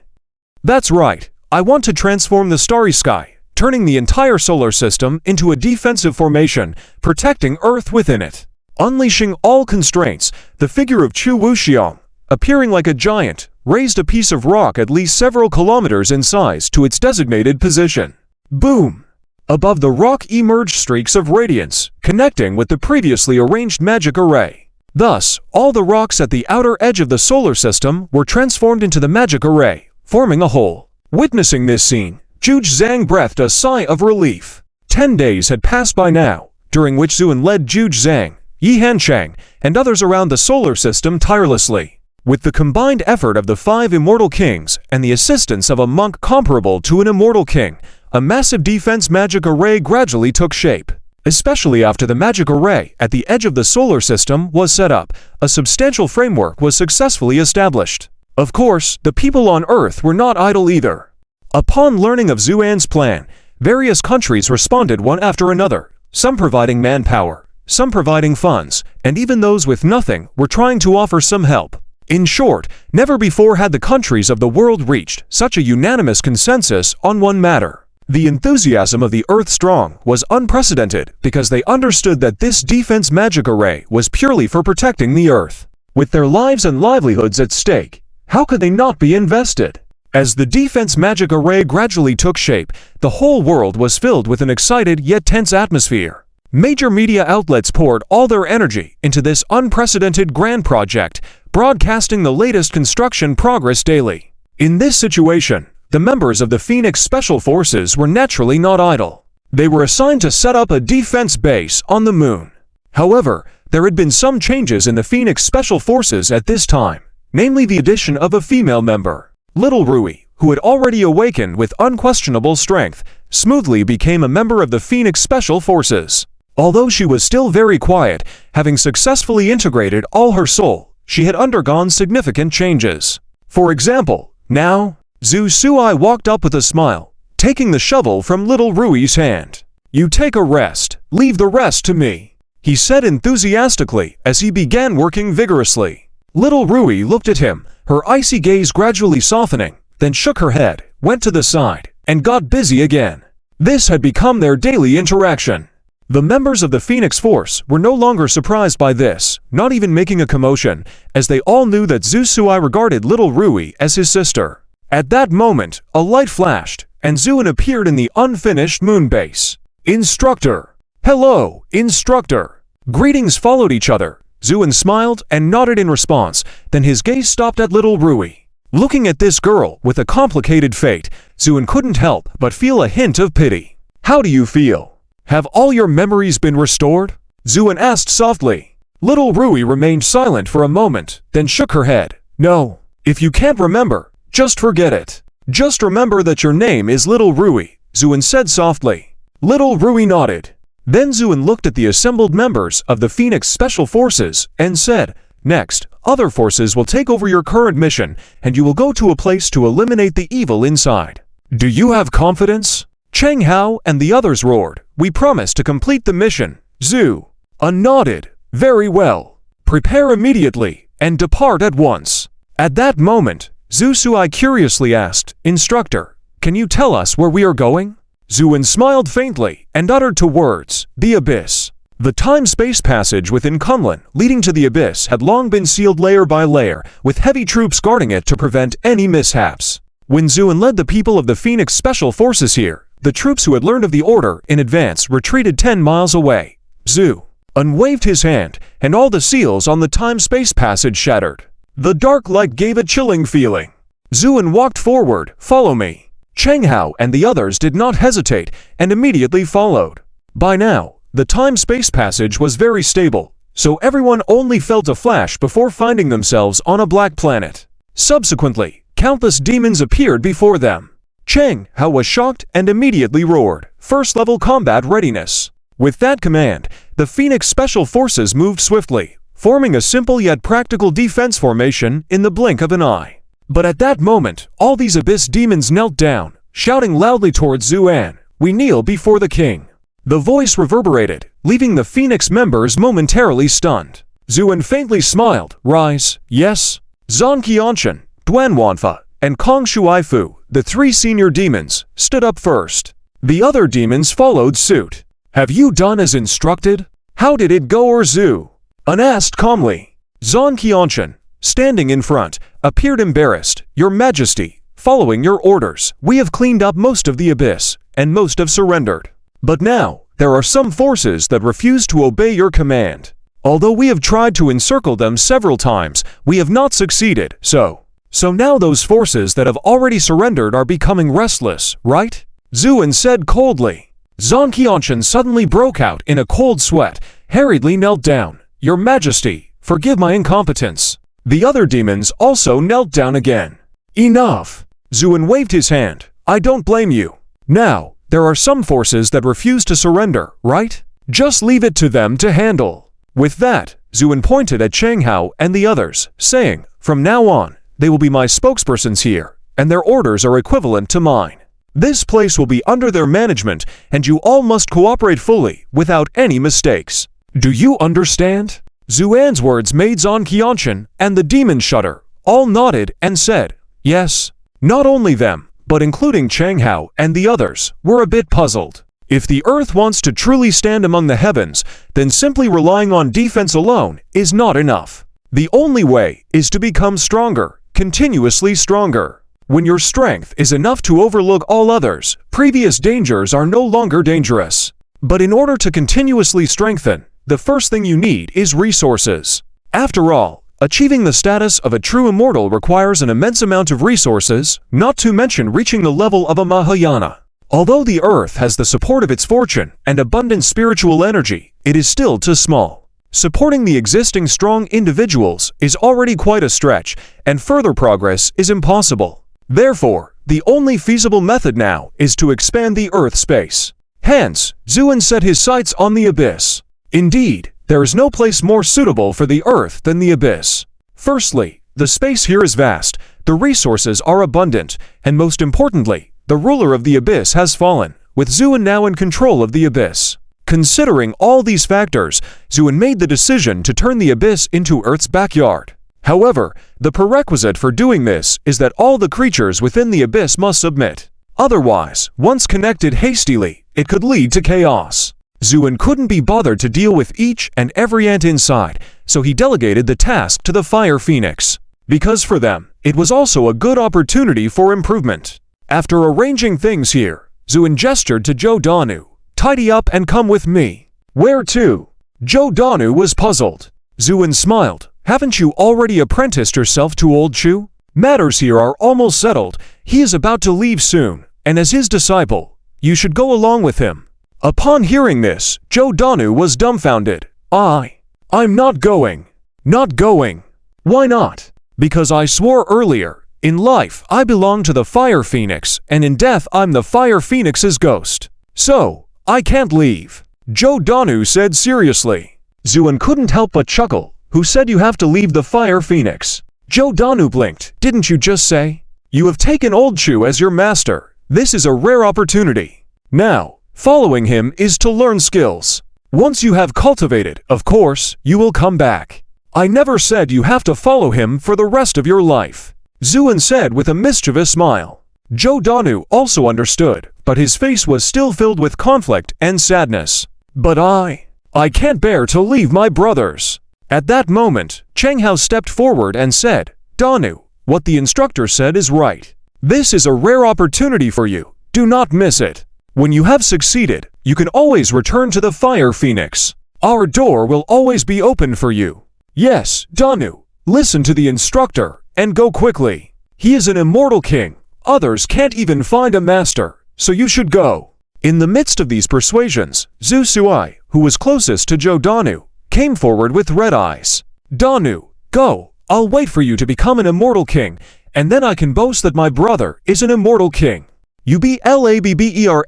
"That's right. I want to transform the starry sky, turning the entire solar system into a defensive formation, protecting Earth within it. Unleashing all constraints, the figure of Chu Wuxiong, appearing like a giant, raised a piece of rock at least several kilometers in size to its designated position. Boom! Above the rock emerged streaks of radiance, connecting with the previously arranged magic array. Thus, all the rocks at the outer edge of the solar system were transformed into the magic array, forming a whole. Witnessing this scene, Juge Zhang breathed a sigh of relief. 10 days had passed by now, during which Zuin led Juge Zhang, Yi Hanchang, and others around the solar system tirelessly. With the combined effort of the 5 immortal kings and the assistance of a monk comparable to an immortal king, a massive defense magic array gradually took shape. Especially after the magic array at the edge of the solar system was set up, a substantial framework was successfully established. Of course, the people on Earth were not idle either. Upon learning of Zuan's plan, various countries responded one after another, some providing manpower, some providing funds, and even those with nothing were trying to offer some help. In short, never before had the countries of the world reached such a unanimous consensus on one matter. The enthusiasm of the Earth Strong was unprecedented because they understood that this defense magic array was purely for protecting the Earth. With their lives and livelihoods at stake, how could they not be invested? As the defense magic array gradually took shape, the whole world was filled with an excited yet tense atmosphere. Major media outlets poured all their energy into this unprecedented grand project, broadcasting the latest construction progress daily. In this situation, the members of the Phoenix Special Forces were naturally not idle. They were assigned to set up a defense base on the moon. However, there had been some changes in the Phoenix Special Forces at this time, namely the addition of a female member. Little Rui, who had already awakened with unquestionable strength, smoothly became a member of the Phoenix Special Forces. Although she was still very quiet, having successfully integrated all her soul, she had undergone significant changes. For example, now, Zhu Suai walked up with a smile, taking the shovel from little Rui's hand. "You take a rest, leave the rest to me," he said enthusiastically as he began working vigorously. Little Rui looked at him, her icy gaze gradually softening, then shook her head, went to the side, and got busy again. This had become their daily interaction. The members of the Phoenix Force were no longer surprised by this, not even making a commotion, as they all knew that Zhu Suai regarded little Rui as his sister. At that moment, a light flashed, and Zuin appeared in the unfinished moon base. "Instructor!" "Hello, Instructor!" Greetings followed each other. Zuin smiled and nodded in response, then his gaze stopped at little Rui. Looking at this girl with a complicated fate, Zuin couldn't help but feel a hint of pity. "How do you feel? Have all your memories been restored?" Zuan asked softly. Little Rui remained silent for a moment, then shook her head. No, if you can't remember, just forget it. Just remember that your name is Little Rui, Zuan said softly. Little Rui nodded. Then Zuan looked at the assembled members of the Phoenix Special Forces and said, next, other forces will take over your current mission, and you will go to a place to eliminate the evil inside. Do you have confidence? Cheng Hao and the others roared. We promise to complete the mission. Zhu nodded. Very well. Prepare immediately and depart at once. At that moment, Zhu Sui curiously asked, Instructor, can you tell us where we are going? Zuan smiled faintly and uttered two words, the Abyss. The time-space passage within Kunlun leading to the Abyss had long been sealed layer by layer, with heavy troops guarding it to prevent any mishaps. When Zuan led the people of the Phoenix Special Forces here, the troops who had learned of the order in advance retreated 10 miles away. Zhu waved his hand, and all the seals on the time-space passage shattered. The dark light gave a chilling feeling. Zuan walked forward. Follow me. Cheng Hao and the others did not hesitate and immediately followed. By now, the time-space passage was very stable, so everyone only felt a flash before finding themselves on a black planet. Subsequently, countless demons appeared before them. Cheng Hao was shocked and immediately roared, first-level combat readiness. With that command, the Phoenix Special Forces moved swiftly, forming a simple yet practical defense formation in the blink of an eye. But at that moment, all these abyss demons knelt down, shouting loudly towards Zuan, We kneel before the king. The voice reverberated, leaving the Phoenix members momentarily stunned. Zuan faintly smiled. Rise, yes? Zhang Qianshan, Duan Wanfa, and Kong Shuaifu, the 3 senior demons, stood up first. The other demons followed suit. Have you done as instructed? How did it go, Zhu? An asked calmly. Zhang Qianshan, standing in front, appeared embarrassed. Your Majesty, following your orders, we have cleaned up most of the abyss, and most have surrendered. But now, there are some forces that refuse to obey your command. Although we have tried to encircle them several times, we have not succeeded, so now those forces that have already surrendered are becoming restless, right? Zuan said coldly. Zhang Qianshan suddenly broke out in a cold sweat, hurriedly knelt down. Your Majesty, forgive my incompetence. The other demons also knelt down again. Enough! Zuan waved his hand. I don't blame you. Now, there are some forces that refuse to surrender, right? Just leave it to them to handle. With that, Zuan pointed at Cheng Hao and the others, saying, From now on, they will be my spokespersons here, and their orders are equivalent to mine. This place will be under their management, and you all must cooperate fully, without any mistakes. Do you understand? Zuan's words made Zhang Qianshan and the demon shudder, all nodded and said, Yes. Not only them, but including Cheng Hao and the others, were a bit puzzled. If the earth wants to truly stand among the heavens, then simply relying on defense alone is not enough. The only way is to become stronger, continuously stronger. When your strength is enough to overlook all others, previous dangers are no longer dangerous. But in order to continuously strengthen, the first thing you need is resources. After all, achieving the status of a true immortal requires an immense amount of resources, not to mention reaching the level of a Mahayana. Although the earth has the support of its fortune and abundant spiritual energy, it is still too small. Supporting the existing strong individuals is already quite a stretch, and further progress is impossible. Therefore, the only feasible method now is to expand the earth space. Hence, Zuan set his sights on the abyss. Indeed, there is no place more suitable for the earth than the abyss. Firstly, the space here is vast, the resources are abundant, and most importantly, the ruler of the abyss has fallen, with Zuan now in control of the abyss. Considering all these factors, Zuan made the decision to turn the abyss into Earth's backyard. However, the prerequisite for doing this is that all the creatures within the abyss must submit. Otherwise, once connected hastily, it could lead to chaos. Zuan couldn't be bothered to deal with each and every ant inside, so he delegated the task to the Fire Phoenix. Because for them, it was also a good opportunity for improvement. After arranging things here, Zuan gestured to Zhou Danu. Tidy up and come with me. Where to? Zhou Danu was puzzled. Zuan smiled. Haven't you already apprenticed yourself to old Chu? Matters here are almost settled. He is about to leave soon, and as his disciple, you should go along with him. Upon hearing this, Zhou Danu was dumbfounded. I'm not going. Not going. Why not? Because I swore earlier, in life I belong to the Fire Phoenix, and in death I'm the Fire Phoenix's ghost. So, I can't leave. Giordano said seriously. Zuan couldn't help but chuckle. Who said you have to leave the Fire Phoenix? Giordano blinked. Didn't you just say? You have taken Old Chu as your master. This is a rare opportunity. Now, following him is to learn skills. Once you have cultivated, of course, you will come back. I never said you have to follow him for the rest of your life. Zuan said with a mischievous smile. Giordano also understood, but his face was still filled with conflict and sadness. But I can't bear to leave my brothers. At that moment, Cheng Hao stepped forward and said, Danu, what the instructor said is right. This is a rare opportunity for you. Do not miss it. When you have succeeded, you can always return to the Fire Phoenix. Our door will always be open for you. Yes, Danu, listen to the instructor, and go quickly. He is an immortal king. Others can't even find a master, so you should go. In the midst of these persuasions, Zhu Suai, who was closest to Giordano, came forward with red eyes. Danu, go. I'll wait for you to become an immortal king, and then I can boast that my brother is an immortal king. UBLABBERMOUTH ...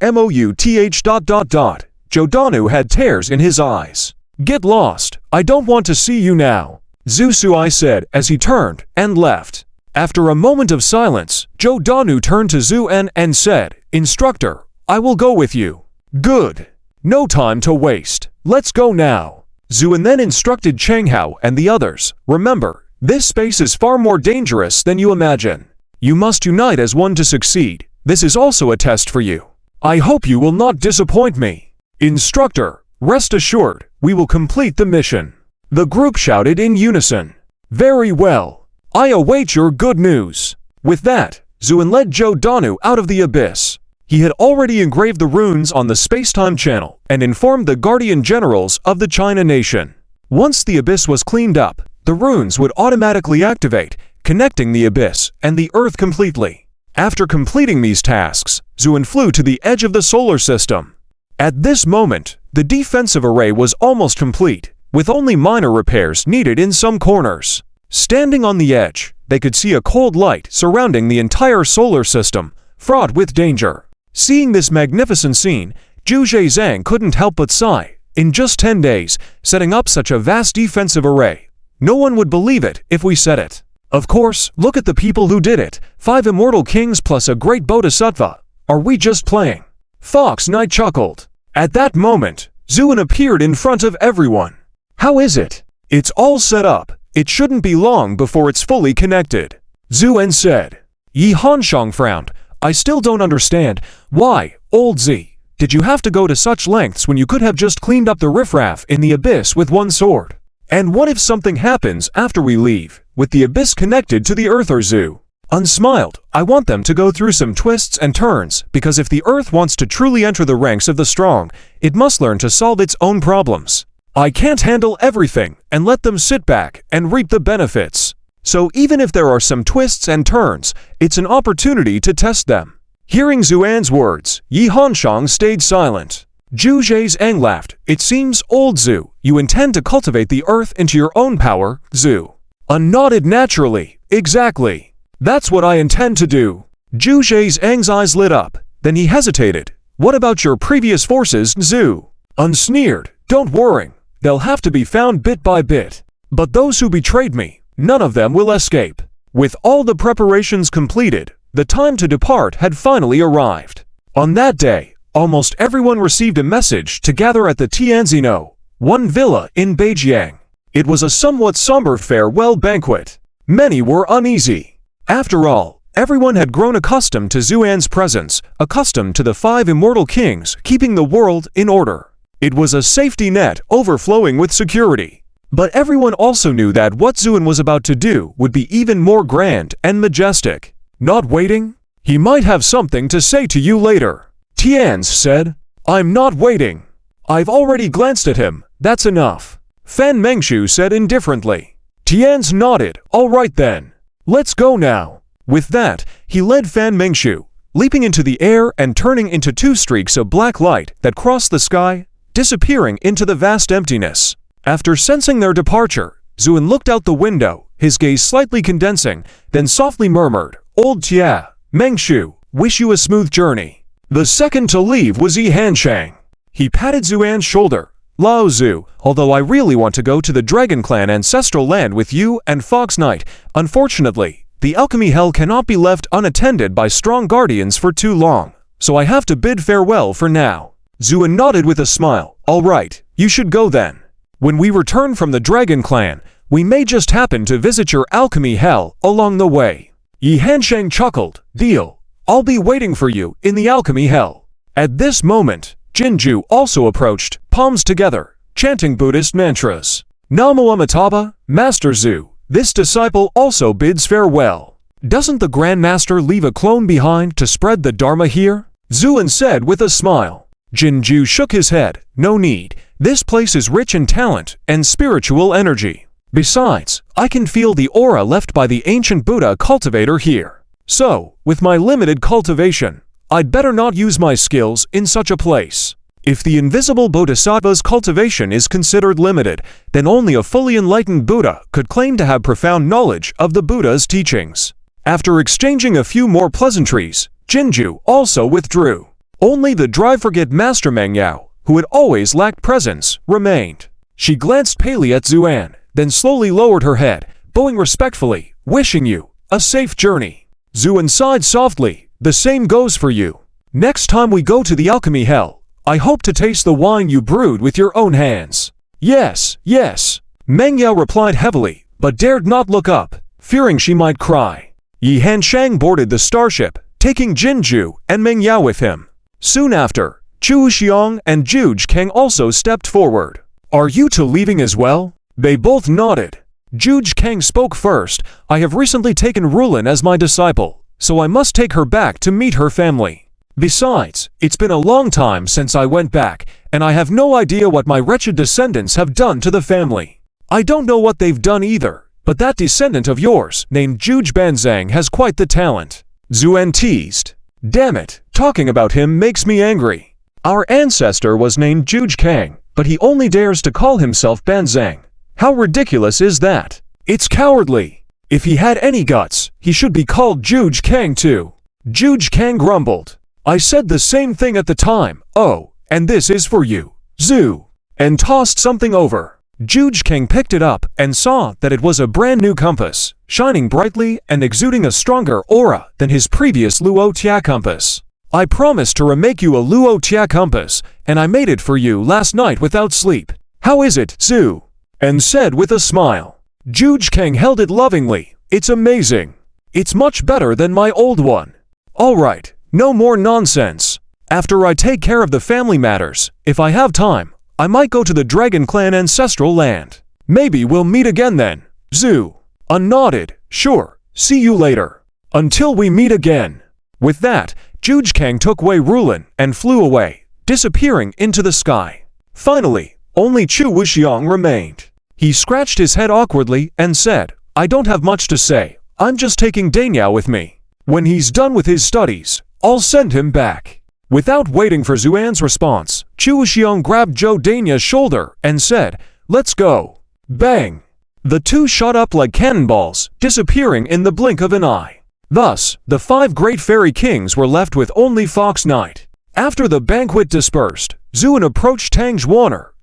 Giordano had tears in his eyes. Get lost. I don't want to see you now, Zhu Suai said as he turned and left. After a moment of silence, Giordano turned to Zhu En and said, Instructor, I will go with you. Good. No time to waste. Let's go now. Zhu En then instructed Cheng Hao and the others, remember, this space is far more dangerous than you imagine. You must unite as one to succeed. This is also a test for you. I hope you will not disappoint me. Instructor, rest assured, we will complete the mission. The group shouted in unison. Very well. I await your good news. With that, Zhu En led Giordano out of the abyss. He had already engraved the runes on the space-time channel and informed the guardian generals of the China nation. Once the abyss was cleaned up, the runes would automatically activate, connecting the abyss and the Earth completely. After completing these tasks, Zhu En flew to the edge of the solar system. At this moment, the defensive array was almost complete, with only minor repairs needed in some corners. Standing on the edge, they could see a cold light surrounding the entire solar system, fraught with danger. Seeing this magnificent scene, Zhu Zhang couldn't help but sigh. In just 10 days, setting up such a vast defensive array. No one would believe it if we said it. Of course, look at the people who did it. 5 immortal kings plus a great bodhisattva. Are we just playing? Fox Knight chuckled. At that moment, Zhu En appeared in front of everyone. How is it? It's all set up. It shouldn't be long before it's fully connected. Zhu En said. Yi Hanshang frowned. I still don't understand. Why, old Z, did you have to go to such lengths when you could have just cleaned up the riffraff in the abyss with one sword? And what if something happens after we leave, with the abyss connected to the Earth? Or Zhu En smiled. I want them to go through some twists and turns, because if the Earth wants to truly enter the ranks of the strong, it must learn to solve its own problems. I can't handle everything and let them sit back and reap the benefits. So even if there are some twists and turns, it's an opportunity to test them. Hearing Zuan's words, Yi Hanshang stayed silent. Zhu Zhang laughed. It seems, old Zhu, you intend to cultivate the Earth into your own power, Zhu En nodded naturally. Exactly. That's what I intend to do. Zhu Zhang's eyes lit up. Then he hesitated. What about your previous forces, Zhu En sneered. Don't worry. They'll have to be found bit by bit. But those who betrayed me, none of them will escape. With all the preparations completed, the time to depart had finally arrived. On that day, almost everyone received a message to gather at the Tianzino, one villa in Beijing. It was a somewhat somber farewell banquet. Many were uneasy. After all, everyone had grown accustomed to Zuan's presence, accustomed to the 5 immortal kings keeping the world in order. It was a safety net overflowing with security. But everyone also knew that what Zhu En was about to do would be even more grand and majestic. Not waiting? He might have something to say to you later. Tianz said. I'm not waiting. I've already glanced at him. That's enough. Fan Mengshu said indifferently. Tianz nodded. All right then. Let's go now. With that, he led Fan Mengshu, leaping into the air and turning into 2 streaks of black light that crossed the sky, disappearing into the vast emptiness. After sensing their departure, Zuan looked out the window, his gaze slightly condensing, then softly murmured, "Old Tia, Mengshu, wish you a smooth journey." The second to leave was Yi Hanshang. He patted Zuan's shoulder. "Lao Zu, although I really want to go to the Dragon Clan ancestral land with you and Fox Knight, unfortunately, the alchemy hell cannot be left unattended by strong guardians for too long, so I have to bid farewell for now." Zuan nodded with a smile. "All right, you should go then. When we return from the Dragon Clan, we may just happen to visit your alchemy hell along the way." Yi Hanshang chuckled. "Deal. I'll be waiting for you in the alchemy hell." At this moment, Jinju also approached, palms together, chanting Buddhist mantras. "Namo Amitabha, Master Zu, this disciple also bids farewell. Doesn't the Grand Master leave a clone behind to spread the Dharma here?" Zuan said with a smile. Jinju shook his head. "No need. This place is rich in talent and spiritual energy. Besides, I can feel the aura left by the ancient Buddha cultivator here. So, with my limited cultivation, I'd better not use my skills in such a place. If the invisible bodhisattva's cultivation is considered limited, then only a fully enlightened Buddha could claim to have profound knowledge of the Buddha's teachings." After exchanging a few more pleasantries, Jinju also withdrew. Only the dry-forget Master Mengyao, who had always lacked presence, remained. She glanced palely at Zuan, then slowly lowered her head, bowing respectfully, "Wishing you a safe journey." Zuan sighed softly. "The same goes for you. Next time we go to the alchemy hell, I hope to taste the wine you brewed with your own hands." "Yes, yes," Mengyao replied heavily, but dared not look up, fearing she might cry. Yi Hanshang boarded the starship, taking Jinju and Mengyao with him. Soon after, Chu Xiong and Juge Kang also stepped forward. "Are you two leaving as well?" They both nodded. Juge Kang spoke first. "I have recently taken Rulin as my disciple, so I must take her back to meet her family. Besides, it's been a long time since I went back, and I have no idea what my wretched descendants have done to the family." "I don't know what they've done either, but that descendant of yours, named Juge Banzang, has quite the talent," Zuan teased. "Damn it, talking about him makes me angry. Our ancestor was named Juge Kang, but he only dares to call himself Banzang. How ridiculous is that? It's cowardly. If he had any guts, he should be called Juge Kang too." Juge Kang grumbled. "I said the same thing at the time. Oh, and this is for you, Zu," and tossed something over. Juge Kang picked it up and saw that it was a brand new compass, shining brightly and exuding a stronger aura than his previous Luo Tia compass. "I promised to remake you a Luo Tia compass, and I made it for you last night without sleep. How is it, Zu?" and said with a smile. Juge Kang held it lovingly. "It's amazing. It's much better than my old one." "All right, no more nonsense. After I take care of the family matters, if I have time, I might go to the Dragon Clan ancestral land. Maybe we'll meet again then, Zu." Nodded. "Sure, see you later. Until we meet again." With that, Juge Kang took Wei Rulin and flew away, disappearing into the sky. Finally, only Chu Wuxiang remained. He scratched his head awkwardly and said, "I don't have much to say. I'm just taking Daniao with me. When he's done with his studies, I'll send him back." Without waiting for Zuan's response, Chu Wuxiang grabbed Zhou Dania's shoulder and said, "Let's go." Bang! The two shot up like cannonballs, disappearing in the blink of an eye. Thus, the 5 great fairy kings were left with only Fox Knight. After the banquet dispersed, Zuan approached Tang Zhuaner.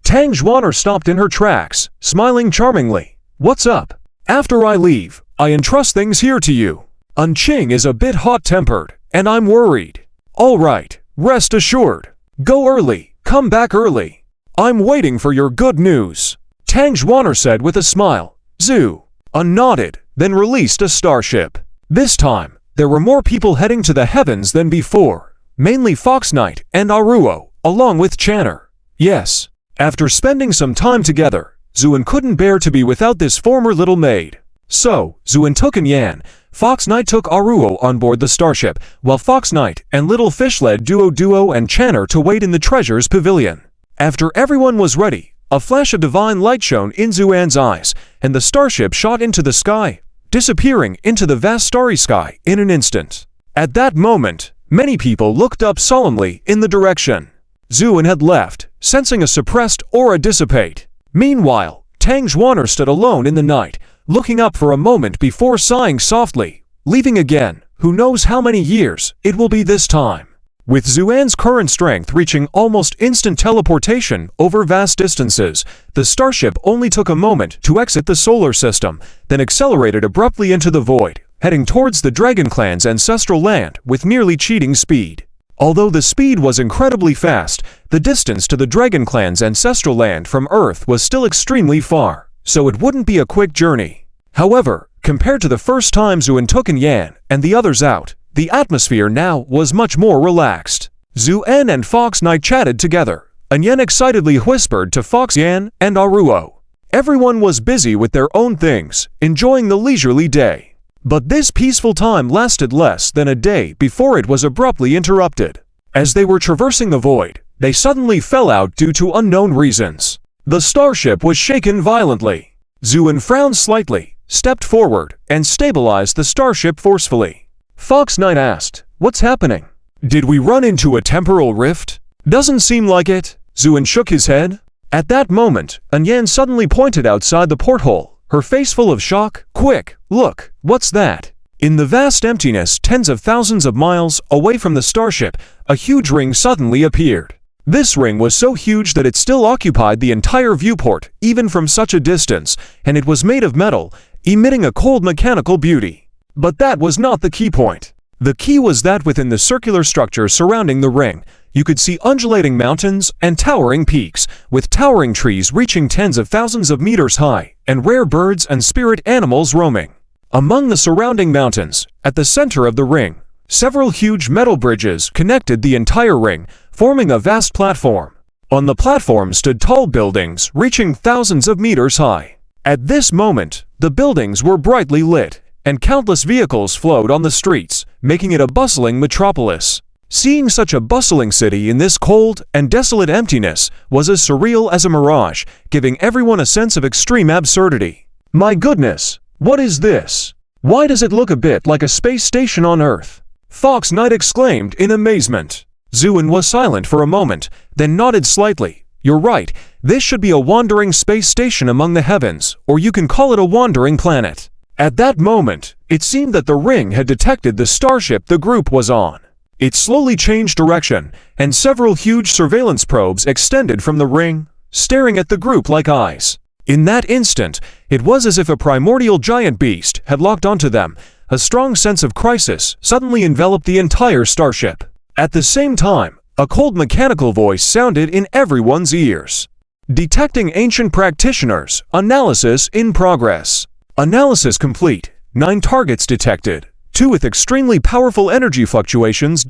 Tang Zhuaner stopped in her tracks, smiling charmingly. "What's up? After I leave, I entrust things here to you. Ching is a bit hot-tempered, and I'm worried." "All right, rest assured. Go early, come back early. I'm waiting for your good news," Tang Zhuaner said with a smile. Zu nodded, then released a starship. This time, there were more people heading to the heavens than before, mainly Fox Knight and Aruo, along with Channer. Yes, after spending some time together, Zuan couldn't bear to be without this former little maid. So, Zuan took Yan, Fox Knight took Aruo on board the starship, while Fox Knight and Little Fish led Duo and Channer to wait in the treasure's pavilion. After everyone was ready, a flash of divine light shone in Zuan's eyes, and the starship shot into the sky, disappearing into the vast starry sky in an instant. At that moment, many people looked up solemnly in the direction. Zuan had left, sensing a suppressed aura dissipate. Meanwhile, Tang Xuaner stood alone in the night, looking up for a moment before sighing softly, leaving again. Who knows how many years it will be this time. With Xuan's current strength reaching almost instant teleportation over vast distances, the starship only took a moment to exit the solar system, then accelerated abruptly into the void, heading towards the Dragon Clan's ancestral land with nearly cheating speed. Although the speed was incredibly fast, the distance to the Dragon Clan's ancestral land from Earth was still extremely far, so it wouldn't be a quick journey. However, compared to the first time Xuan took Yan and the others out, the atmosphere now was much more relaxed. Xuan and Fox Knight chatted together. Yan excitedly whispered to Fox Yan and Aruo. Everyone was busy with their own things, enjoying the leisurely day. But this peaceful time lasted less than a day before it was abruptly interrupted. As they were traversing the void, they suddenly fell out due to unknown reasons. The starship was shaken violently. Xuan frowned slightly, stepped forward, and stabilized the starship forcefully. Fox Knight asked, "What's happening? Did we run into a temporal rift?" "Doesn't seem like it." Xuan shook his head. At that moment, Yan suddenly pointed outside the porthole, her face full of shock. "Quick, look, what's that?" In the vast emptiness tens of thousands of miles away from the starship, a huge ring suddenly appeared. This ring was so huge that it still occupied the entire viewport, even from such a distance, and it was made of metal, emitting a cold mechanical beauty. But that was not the key point. The key was that within the circular structure surrounding the ring, you could see undulating mountains and towering peaks, with towering trees reaching tens of thousands of meters high, and rare birds and spirit animals roaming. Among the surrounding mountains, at the center of the ring, several huge metal bridges connected the entire ring, forming a vast platform. On the platform stood tall buildings reaching thousands of meters high. At this moment, the buildings were brightly lit, and countless vehicles flowed on the streets, making it a bustling metropolis. Seeing such a bustling city in this cold and desolate emptiness was as surreal as a mirage, giving everyone a sense of extreme absurdity. "My goodness, what is this? Why does it look a bit like a space station on Earth?" Fox Knight exclaimed in amazement. Xuan was silent for a moment, then nodded slightly. "You're right, this should be a wandering space station among the heavens, or you can call it a wandering planet." At that moment, it seemed that the ring had detected the starship the group was on. It slowly changed direction, and several huge surveillance probes extended from the ring, staring at the group like eyes. In that instant, it was as if a primordial giant beast had locked onto them. A strong sense of crisis suddenly enveloped the entire starship. At the same time, a cold mechanical voice sounded in everyone's ears. "Detecting ancient practitioners, analysis in progress. Analysis complete. 9 targets detected. 2 with extremely powerful energy fluctuations.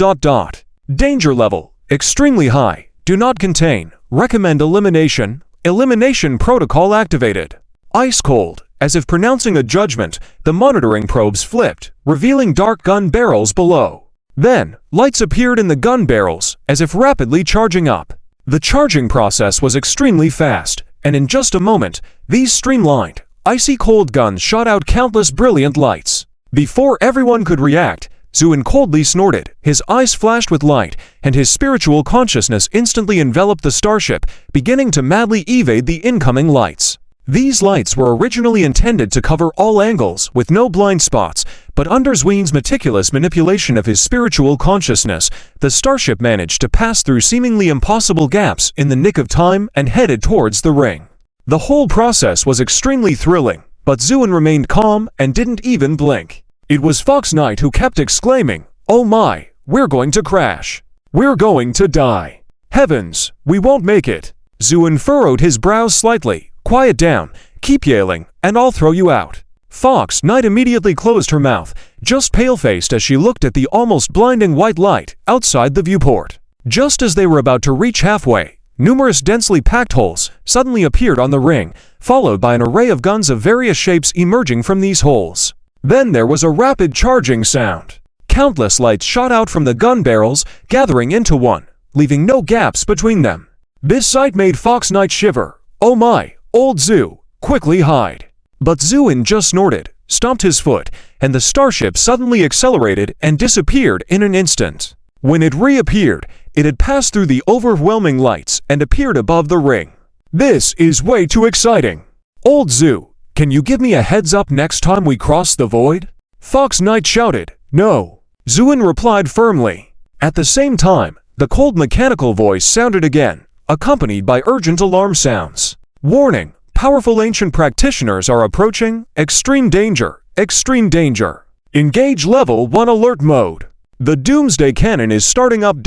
Danger level, extremely high. Do not contain. Recommend elimination. Elimination protocol activated." Ice cold, as if pronouncing a judgment, the monitoring probes flipped, revealing dark gun barrels below. Then, lights appeared in the gun barrels, as if rapidly charging up. The charging process was extremely fast, and in just a moment, these streamlined, icy cold guns shot out countless brilliant lights. Before everyone could react, Xuan coldly snorted, his eyes flashed with light, and his spiritual consciousness instantly enveloped the starship, beginning to madly evade the incoming lights. These lights were originally intended to cover all angles with no blind spots, but under Xuan's meticulous manipulation of his spiritual consciousness, the starship managed to pass through seemingly impossible gaps in the nick of time and headed towards the ring. The whole process was extremely thrilling, but Xuan remained calm and didn't even blink. It was Fox Knight who kept exclaiming, "Oh my, we're going to crash. We're going to die. Heavens, we won't make it." Xuan furrowed his brows slightly. "Quiet down, keep yelling, and I'll throw you out." Fox Knight immediately closed her mouth, just pale-faced as she looked at the almost blinding white light outside the viewport. Just as they were about to reach halfway, numerous densely packed holes suddenly appeared on the ring, followed by an array of guns of various shapes emerging from these holes. Then there was a rapid charging sound. Countless lights shot out from the gun barrels, gathering into one, leaving no gaps between them. This sight made Fox Knight shiver. "Oh my, old Zhu, quickly hide." But Xuan just snorted, stomped his foot, and the starship suddenly accelerated and disappeared in an instant. When it reappeared, It had passed through the overwhelming lights and appeared above the ring. "This is way too exciting. Old Zoo, can you give me a heads up next time we cross the void?" Fox Knight shouted. "No." Zuin replied firmly. At the same time, the cold mechanical voice sounded again, accompanied by urgent alarm sounds. "Warning! Powerful ancient practitioners are approaching. Extreme danger! Extreme danger! Engage level 1 alert mode. The doomsday cannon is starting up ...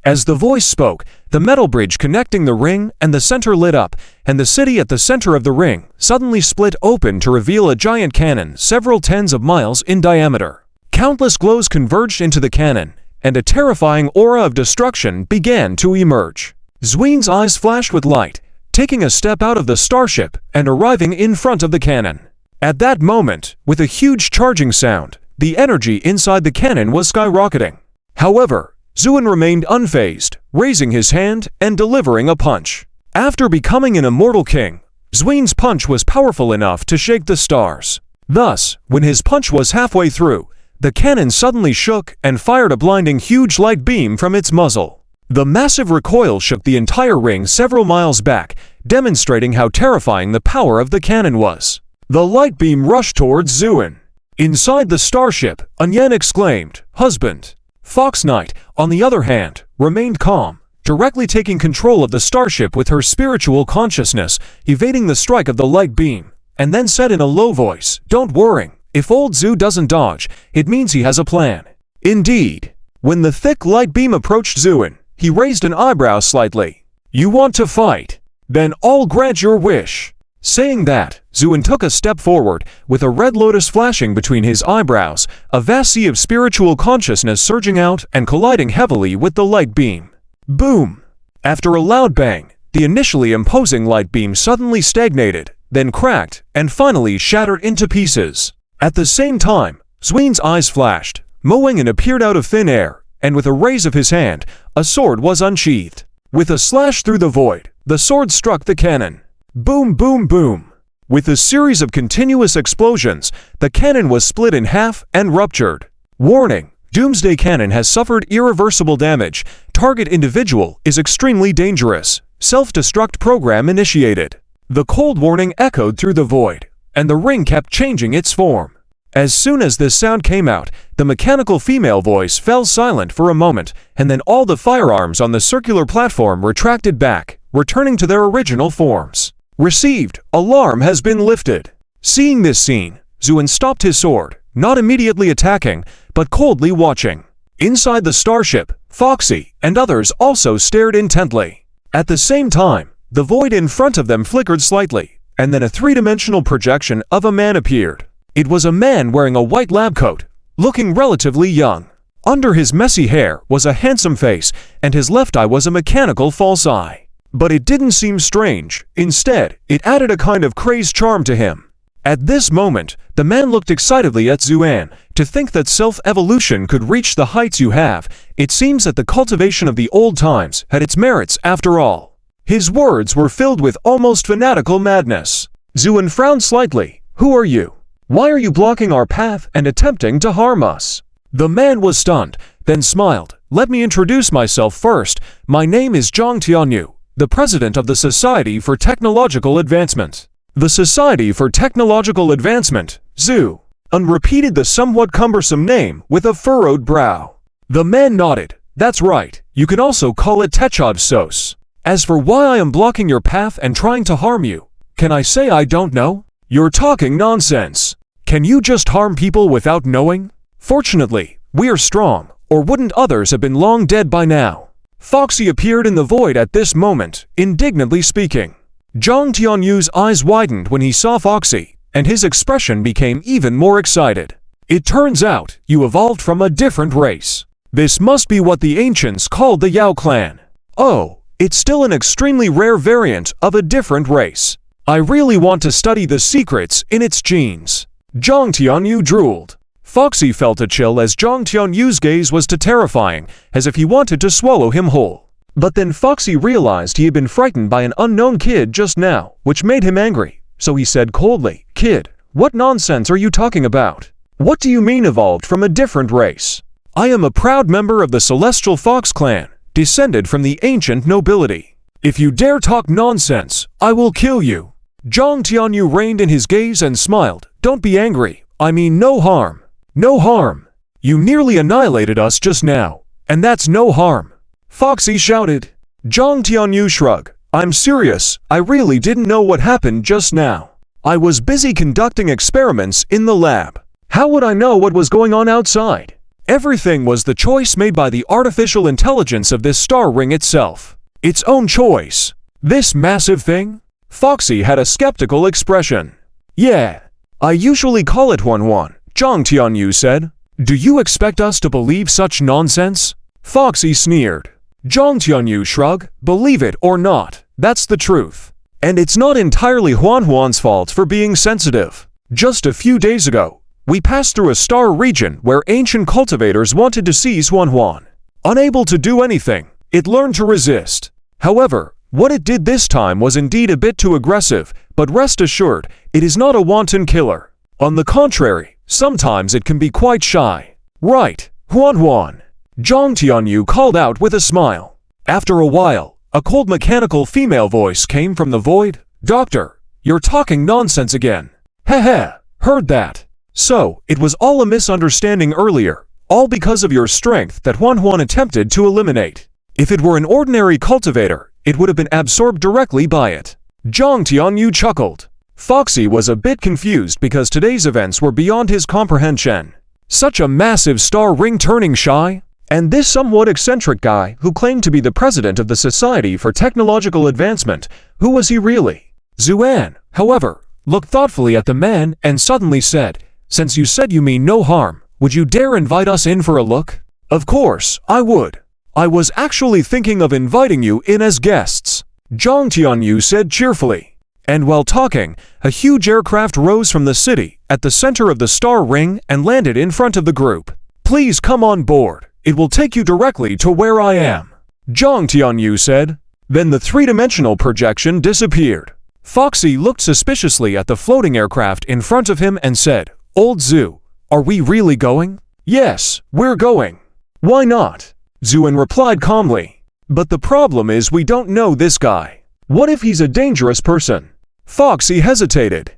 As the voice spoke, the metal bridge connecting the ring and the center lit up, and the city at the center of the ring suddenly split open to reveal a giant cannon several tens of miles in diameter. Countless glows converged into the cannon, and a terrifying aura of destruction began to emerge. Zween's eyes flashed with light, taking a step out of the starship and arriving in front of the cannon. At that moment, with a huge charging sound, the energy inside the cannon was skyrocketing. However, Zuin remained unfazed, raising his hand and delivering a punch. After becoming an immortal king, Zween's punch was powerful enough to shake the stars. Thus, when his punch was halfway through, the cannon suddenly shook and fired a blinding huge light beam from its muzzle. The massive recoil shook the entire ring several miles back, demonstrating how terrifying the power of the cannon was. The light beam rushed towards Zuin. Inside the starship, Anyan exclaimed, "Husband!" Fox Knight, on the other hand, remained calm, directly taking control of the starship with her spiritual consciousness, evading the strike of the light beam, and then said in a low voice, "Don't worry. If old Zoo doesn't dodge, it means he has a plan." Indeed. When the thick light beam approached Zuin, he raised an eyebrow slightly. "You want to fight? Then I'll grant your wish." Saying that, Zuin took a step forward, with a red lotus flashing between his eyebrows, a vast sea of spiritual consciousness surging out and colliding heavily with the light beam. Boom! After a loud bang, the initially imposing light beam suddenly stagnated, then cracked, and finally shattered into pieces. At the same time, Zween's eyes flashed, Moengen appeared out of thin air, and with a raise of his hand, a sword was unsheathed. With a slash through the void, the sword struck the cannon. Boom, boom, boom. With a series of continuous explosions, the cannon was split in half and ruptured. Warning: Doomsday Cannon has suffered irreversible damage. Target individual is extremely dangerous. Self-destruct program initiated. The cold warning echoed through the void, and the ring kept changing its form. As soon as this sound came out, the mechanical female voice fell silent for a moment, and then all the firearms on the circular platform retracted back, returning to their original forms. Received. Alarm has been lifted. Seeing this scene, Zuin stopped his sword, not immediately attacking, but coldly watching. Inside the starship, Foxy and others also stared intently. At the same time, the void in front of them flickered slightly, and then a three-dimensional projection of a man appeared. It was a man wearing a white lab coat, looking relatively young. Under his messy hair was a handsome face, and his left eye was a mechanical false eye. But it didn't seem strange. Instead, it added a kind of crazed charm to him. At this moment, the man looked excitedly at Zuan. To think that self-evolution could reach the heights you have, it seems that the cultivation of the old times had its merits after all. His words were filled with almost fanatical madness. Zuan frowned slightly. "Who are you? Why are you blocking our path and attempting to harm us?" The man was stunned, then smiled. "Let me introduce myself first. My name is Zhang Tianyu, the president of the Society for Technological Advancement." The Society for Technological Advancement, ZOO, repeated the somewhat cumbersome name with a furrowed brow. The man nodded. "That's right, you can also call it Techod Sos. As for why I am blocking your path and trying to harm you, can I say I don't know? You're talking nonsense. Can you just harm people without knowing? Fortunately, we are strong, or wouldn't others have been long dead by now?" Foxy appeared in the void at this moment, indignantly speaking. Zhang Tianyu's eyes widened when he saw Foxy, and his expression became even more excited. "It turns out, you evolved from a different race. This must be what the ancients called the Yao clan. Oh, it's still an extremely rare variant of a different race. I really want to study the secrets in its genes." Zhang Tianyu drooled. Foxy felt a chill as Zhang Tianyu's gaze was too terrifying, as if he wanted to swallow him whole. But then Foxy realized he had been frightened by an unknown kid just now, which made him angry. So he said coldly, "Kid, what nonsense are you talking about? What do you mean evolved from a different race? I am a proud member of the Celestial Fox clan, descended from the ancient nobility. If you dare talk nonsense, I will kill you." Zhang Tianyu reined in his gaze and smiled. "Don't be angry. I mean no harm. No harm. You nearly annihilated us just now, and that's no harm." Foxy shouted. Zhang Tianyu shrugged. "I'm serious. I really didn't know what happened just now. I was busy conducting experiments in the lab. How would I know what was going on outside? Everything was the choice made by the artificial intelligence of this star ring itself. Its own choice. This massive thing?" Foxy had a skeptical expression. "Yeah, I usually call it 1-1, Zhang Tianyu said. "Do you expect us to believe such nonsense?" Foxy sneered. Zhang Tianyu shrugged. "Believe it or not, that's the truth. And it's not entirely Huan's fault for being sensitive. Just a few days ago, we passed through a star region where ancient cultivators wanted to seize Huan. Unable to do anything, it learned to resist. However, what it did this time was indeed a bit too aggressive, but rest assured, it is not a wanton killer. On the contrary, sometimes it can be quite shy." "Right, Huan," Zhang Tianyu called out with a smile. After a while, a cold mechanical female voice came from the void. "Doctor, you're talking nonsense again." "Heh, heard that. So, it was all a misunderstanding earlier, all because of your strength that Huan attempted to eliminate. If it were an ordinary cultivator, it would have been absorbed directly by it." Zhang Tianyu chuckled. Foxy was a bit confused because today's events were beyond his comprehension. Such a massive star ring turning shy? And this somewhat eccentric guy who claimed to be the president of the Society for Technological Advancement, who was he really? Zuan, however, looked thoughtfully at the man and suddenly said, "Since you said you mean no harm, would you dare invite us in for a look?" "Of course, I would. I was actually thinking of inviting you in as guests," Zhang Tianyu said cheerfully. And while talking, a huge aircraft rose from the city at the center of the star ring and landed in front of the group. "Please come on board. It will take you directly to where I am," Zhang Tianyu said. Then the three-dimensional projection disappeared. Foxy looked suspiciously at the floating aircraft in front of him and said, "Old Zhu, are we really going?" "Yes, we're going." "Why not?" Zuan replied calmly. "But the problem is we don't know this guy. What if he's a dangerous person?" Foxy hesitated.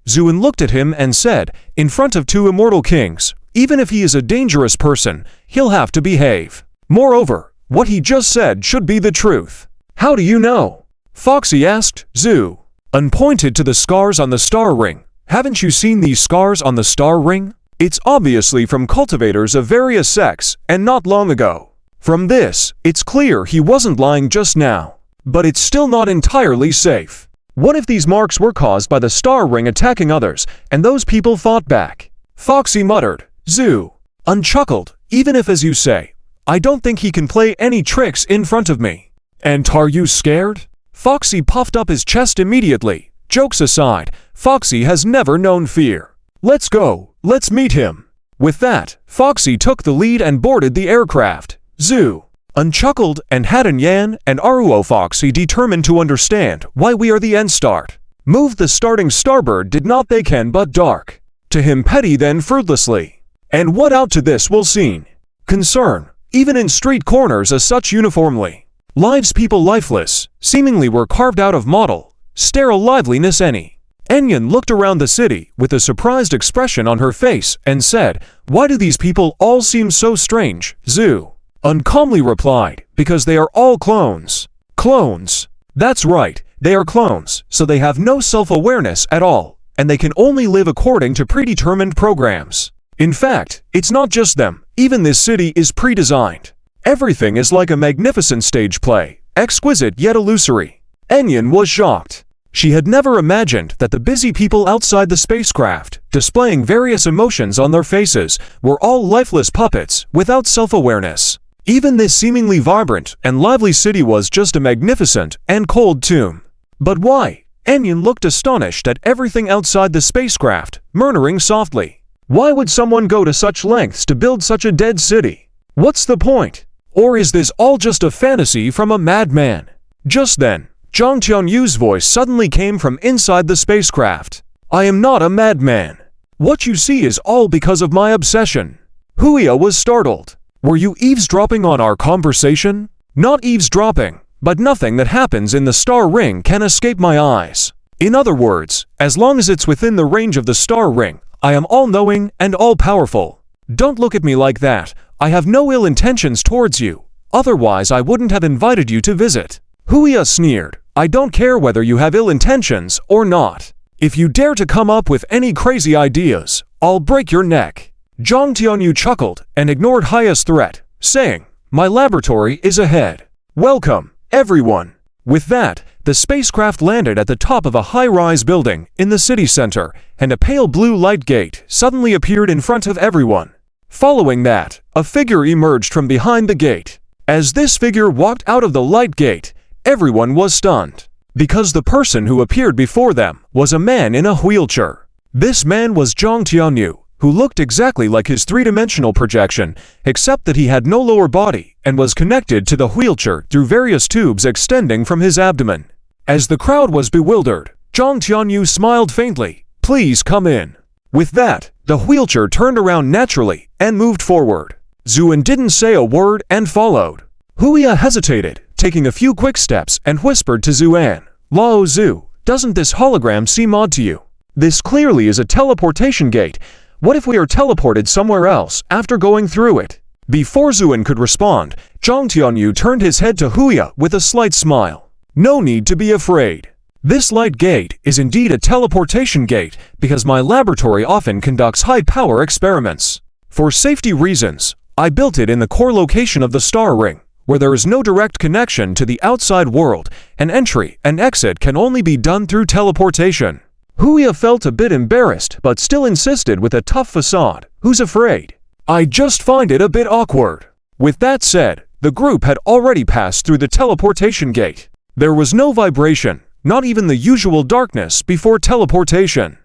Zuan looked at him and said, "In front of two immortal kings, even if he is a dangerous person, he'll have to behave. Moreover, what he just said should be the truth." "How do you know?" Foxy asked. Zuan pointed to the scars on the star ring. "Haven't you seen these scars on the star ring? It's obviously from cultivators of various sects, and not long ago. From this, it's clear he wasn't lying just now. But it's still not entirely safe. What if these marks were caused by the star ring attacking others, and those people fought back?" Foxy muttered. Zuan chuckled. "Even if, as you say, I don't think he can play any tricks in front of me." "And are you scared?" Foxy puffed up his chest immediately. Jokes aside, Foxy has never known fear. "Let's go, let's meet him." With that, Foxy took the lead and boarded the aircraft. Zuan chuckled, and Hadan Yan and Aruo Foxy determined to understand why we are the end start. Moved the starting starbird did not they can but dark. To him petty then fruitlessly. And what out to this will seen? Concern, even in street corners as such uniformly. Lives people lifeless, seemingly were carved out of model, sterile liveliness any. Enyan looked around the city with a surprised expression on her face and said, "Why do these people all seem so strange?" Zuan calmly replied, "Because they are all clones." "Clones?" "That's right, they are clones, so they have no self-awareness at all, and they can only live according to predetermined programs. In fact, it's not just them, even this city is pre-designed. Everything is like a magnificent stage play, exquisite yet illusory." Enyan was shocked. She had never imagined that the busy people outside the spacecraft, displaying various emotions on their faces, were all lifeless puppets without self-awareness. Even this seemingly vibrant and lively city was just a magnificent and cold tomb. But why? Enyan looked astonished at everything outside the spacecraft, murmuring softly. Why would someone go to such lengths to build such a dead city? What's the point? Or is this all just a fantasy from a madman? Just then, Zhang Tianyu's voice suddenly came from inside the spacecraft. "I am not a madman. What you see is all because of my obsession." Huia was startled. Were you eavesdropping on our conversation? Not eavesdropping, but nothing that happens in the star ring can escape my eyes. In other words, as long as it's within the range of the star ring, I am all-knowing and all-powerful. Don't look at me like that. I have no ill intentions towards you. Otherwise, I wouldn't have invited you to visit. Huya sneered. I don't care whether you have ill intentions or not. If you dare to come up with any crazy ideas, I'll break your neck. Zhang Tianyu chuckled and ignored Huya's threat, saying, My laboratory is ahead. Welcome, everyone. With that, the spacecraft landed at the top of a high-rise building in the city center, and a pale blue light gate suddenly appeared in front of everyone. Following that, a figure emerged from behind the gate. As this figure walked out of the light gate, everyone was stunned, because the person who appeared before them was a man in a wheelchair. This man was Zhang Tianyu, who looked exactly like his three-dimensional projection, except that he had no lower body and was connected to the wheelchair through various tubes extending from his abdomen. As the crowd was bewildered, Zhang Tianyu smiled faintly. Please come in. With that, the wheelchair turned around naturally and moved forward. Zuan didn't say a word and followed. Huya hesitated, taking a few quick steps, and whispered to Zuan, Lao Zhu, doesn't this hologram seem odd to you? This clearly is a teleportation gate. What if we are teleported somewhere else after going through it? Before Zuan could respond, Zhang Tianyu turned his head to Huya with a slight smile. No need to be afraid. This light gate is indeed a teleportation gate because my laboratory often conducts high-power experiments. For safety reasons, I built it in the core location of the star ring, where there is no direct connection to the outside world, and entry and exit can only be done through teleportation. Huya felt a bit embarrassed but still insisted with a tough facade. Who's afraid? I just find it a bit awkward. With that said, the group had already passed through the teleportation gate. There was no vibration, not even the usual darkness before teleportation.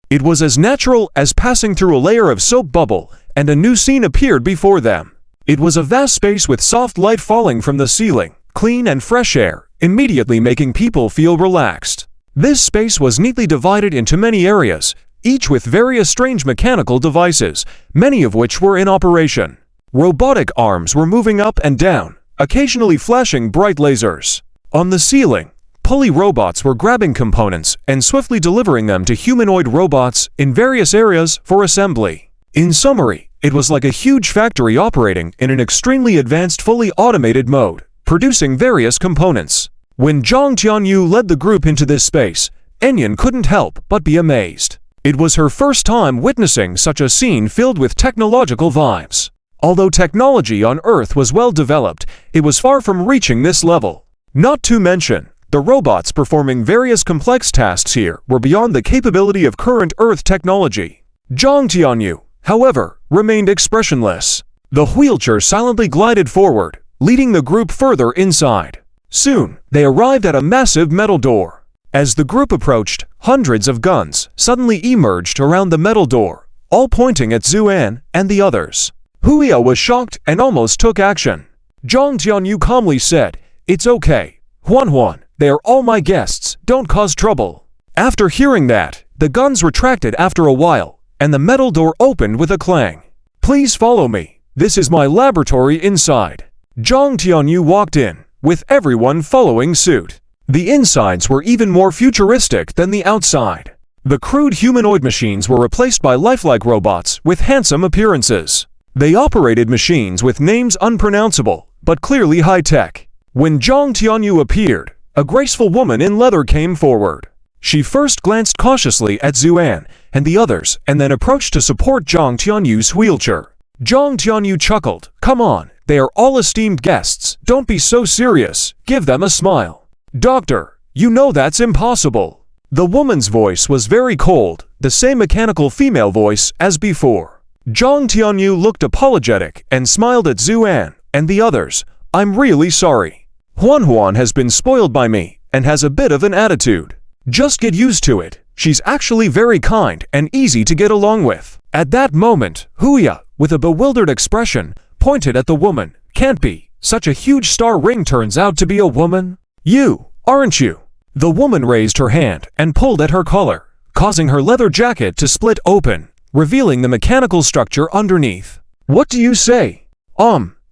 It was as natural as passing through a layer of soap bubble, and a new scene appeared before them. It was a vast space with soft light falling from the ceiling, clean and fresh air, immediately making people feel relaxed. This space was neatly divided into many areas, each with various strange mechanical devices, many of which were in operation. Robotic arms were moving up and down, occasionally flashing bright lasers. On the ceiling, pulley robots were grabbing components and swiftly delivering them to humanoid robots in various areas for assembly. In summary, it was like a huge factory operating in an extremely advanced fully automated mode, producing various components. When Zhang Tianyu led the group into this space, Enyan couldn't help but be amazed. It was her first time witnessing such a scene filled with technological vibes. Although technology on Earth was well developed, it was far from reaching this level. Not to mention, the robots performing various complex tasks here were beyond the capability of current Earth technology. Zhang Tianyu, however, remained expressionless. The wheelchair silently glided forward, leading the group further inside. Soon, they arrived at a massive metal door. As the group approached, hundreds of guns suddenly emerged around the metal door, all pointing at Zuan and the others. Huya was shocked and almost took action. Zhang Tianyu calmly said, It's okay. Huan, they are all my guests, don't cause trouble. After hearing that, the guns retracted after a while, and the metal door opened with a clang. Please follow me. This is my laboratory inside. Zhang Tianyu walked in, with everyone following suit. The insides were even more futuristic than the outside. The crude humanoid machines were replaced by lifelike robots with handsome appearances. They operated machines with names unpronounceable, but clearly high-tech. When Zhang Tianyu appeared, a graceful woman in leather came forward. She first glanced cautiously at Zuan and the others and then approached to support Zhang Tianyu's wheelchair. Zhang Tianyu chuckled. Come on, they are all esteemed guests. Don't be so serious. Give them a smile. Doctor, you know that's impossible. The woman's voice was very cold, the same mechanical female voice as before. Zhang Tianyu looked apologetic and smiled at Zuan and the others. I'm really sorry. Huan has been spoiled by me and has a bit of an attitude. Just get used to it. She's actually very kind and easy to get along with. At that moment, Huya, with a bewildered expression, pointed at the woman. Can't be. Such a huge star ring turns out to be a woman? You, aren't you? The woman raised her hand and pulled at her collar, causing her leather jacket to split open, revealing the mechanical structure underneath. What do you say?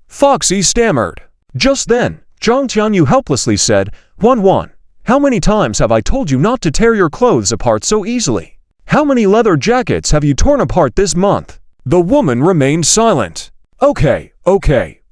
Foxy stammered. Just then, Zhang Tianyu helplessly said, "Wan, how many times have I told you not to tear your clothes apart so easily? How many leather jackets have you torn apart this month?" The woman remained silent. Okay,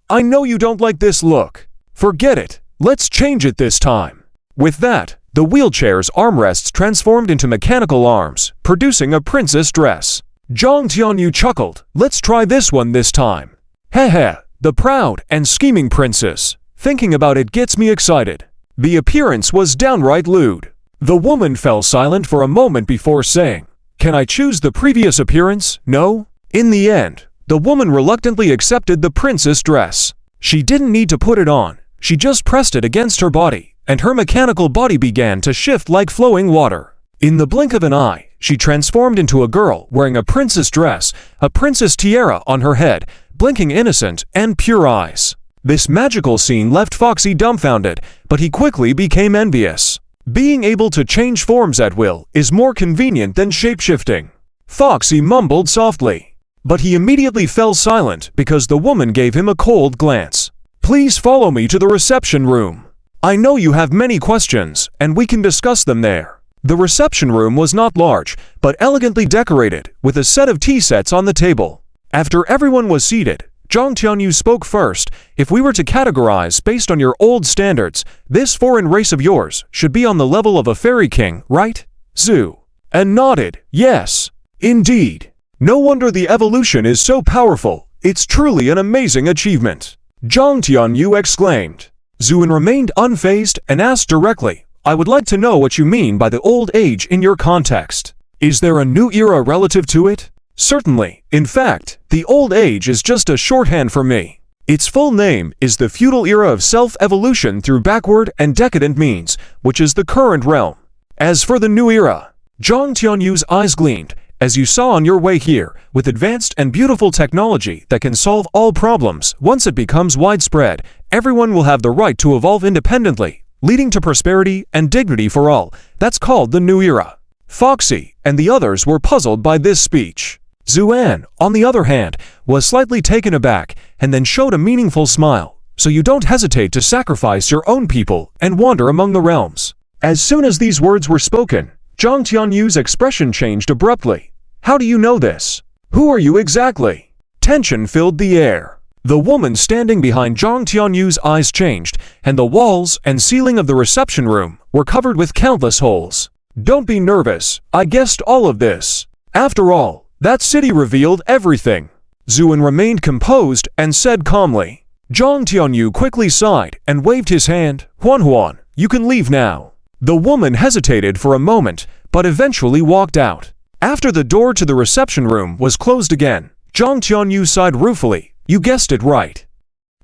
I know you don't like this look. Forget it, let's change it this time." With that, the wheelchair's armrests transformed into mechanical arms, producing a princess dress. Zhang Tianyu chuckled, "Let's try this one this time." Heh, the proud and scheming princess. Thinking about it gets me excited. The appearance was downright lewd. The woman fell silent for a moment before saying, "Can I choose the previous appearance? No?" In the end, the woman reluctantly accepted the princess dress. She didn't need to put it on, she just pressed it against her body, and her mechanical body began to shift like flowing water. In the blink of an eye, she transformed into a girl wearing a princess dress, a princess tiara on her head, blinking innocent and pure eyes. This magical scene left Foxy dumbfounded, but he quickly became envious. Being able to change forms at will is more convenient than shape-shifting. Foxy mumbled softly, but he immediately fell silent because the woman gave him a cold glance. "Please follow me to the reception room. I know you have many questions, and we can discuss them there." The reception room was not large, but elegantly decorated, with a set of tea sets on the table. After everyone was seated, Zhang Tianyu spoke first. "If we were to categorize based on your old standards, this foreign race of yours should be on the level of a fairy king, right?" Zhu and nodded, "Yes, indeed. No wonder the evolution is so powerful. It's truly an amazing achievement." Zhang Tianyu exclaimed. Zhuan remained unfazed and asked directly, "I would like to know what you mean by the old age in your context. Is there a new era relative to it?" "Certainly. In fact, the old age is just a shorthand for me. Its full name is the feudal era of self-evolution through backward and decadent means, which is the current realm. As for the new era," Zhang Tianyu's eyes gleamed, "as you saw on your way here, with advanced and beautiful technology that can solve all problems, once it becomes widespread, everyone will have the right to evolve independently, leading to prosperity and dignity for all. That's called the new era." Foxy and the others were puzzled by this speech. Zuan, on the other hand, was slightly taken aback and then showed a meaningful smile. "So you don't hesitate to sacrifice your own people and wander among the realms." As soon as these words were spoken, Zhang Tianyu's expression changed abruptly. "How do you know this? Who are you exactly?" Tension filled the air. The woman standing behind Zhang Tianyu's eyes changed, and the walls and ceiling of the reception room were covered with countless holes. "Don't be nervous, I guessed all of this. After all, that city revealed everything." Zuan remained composed and said calmly. Zhang Tianyu quickly sighed and waved his hand. "Huan, you can leave now." The woman hesitated for a moment, but eventually walked out. After the door to the reception room was closed again, Zhang Tianyu sighed ruefully. "You guessed it right.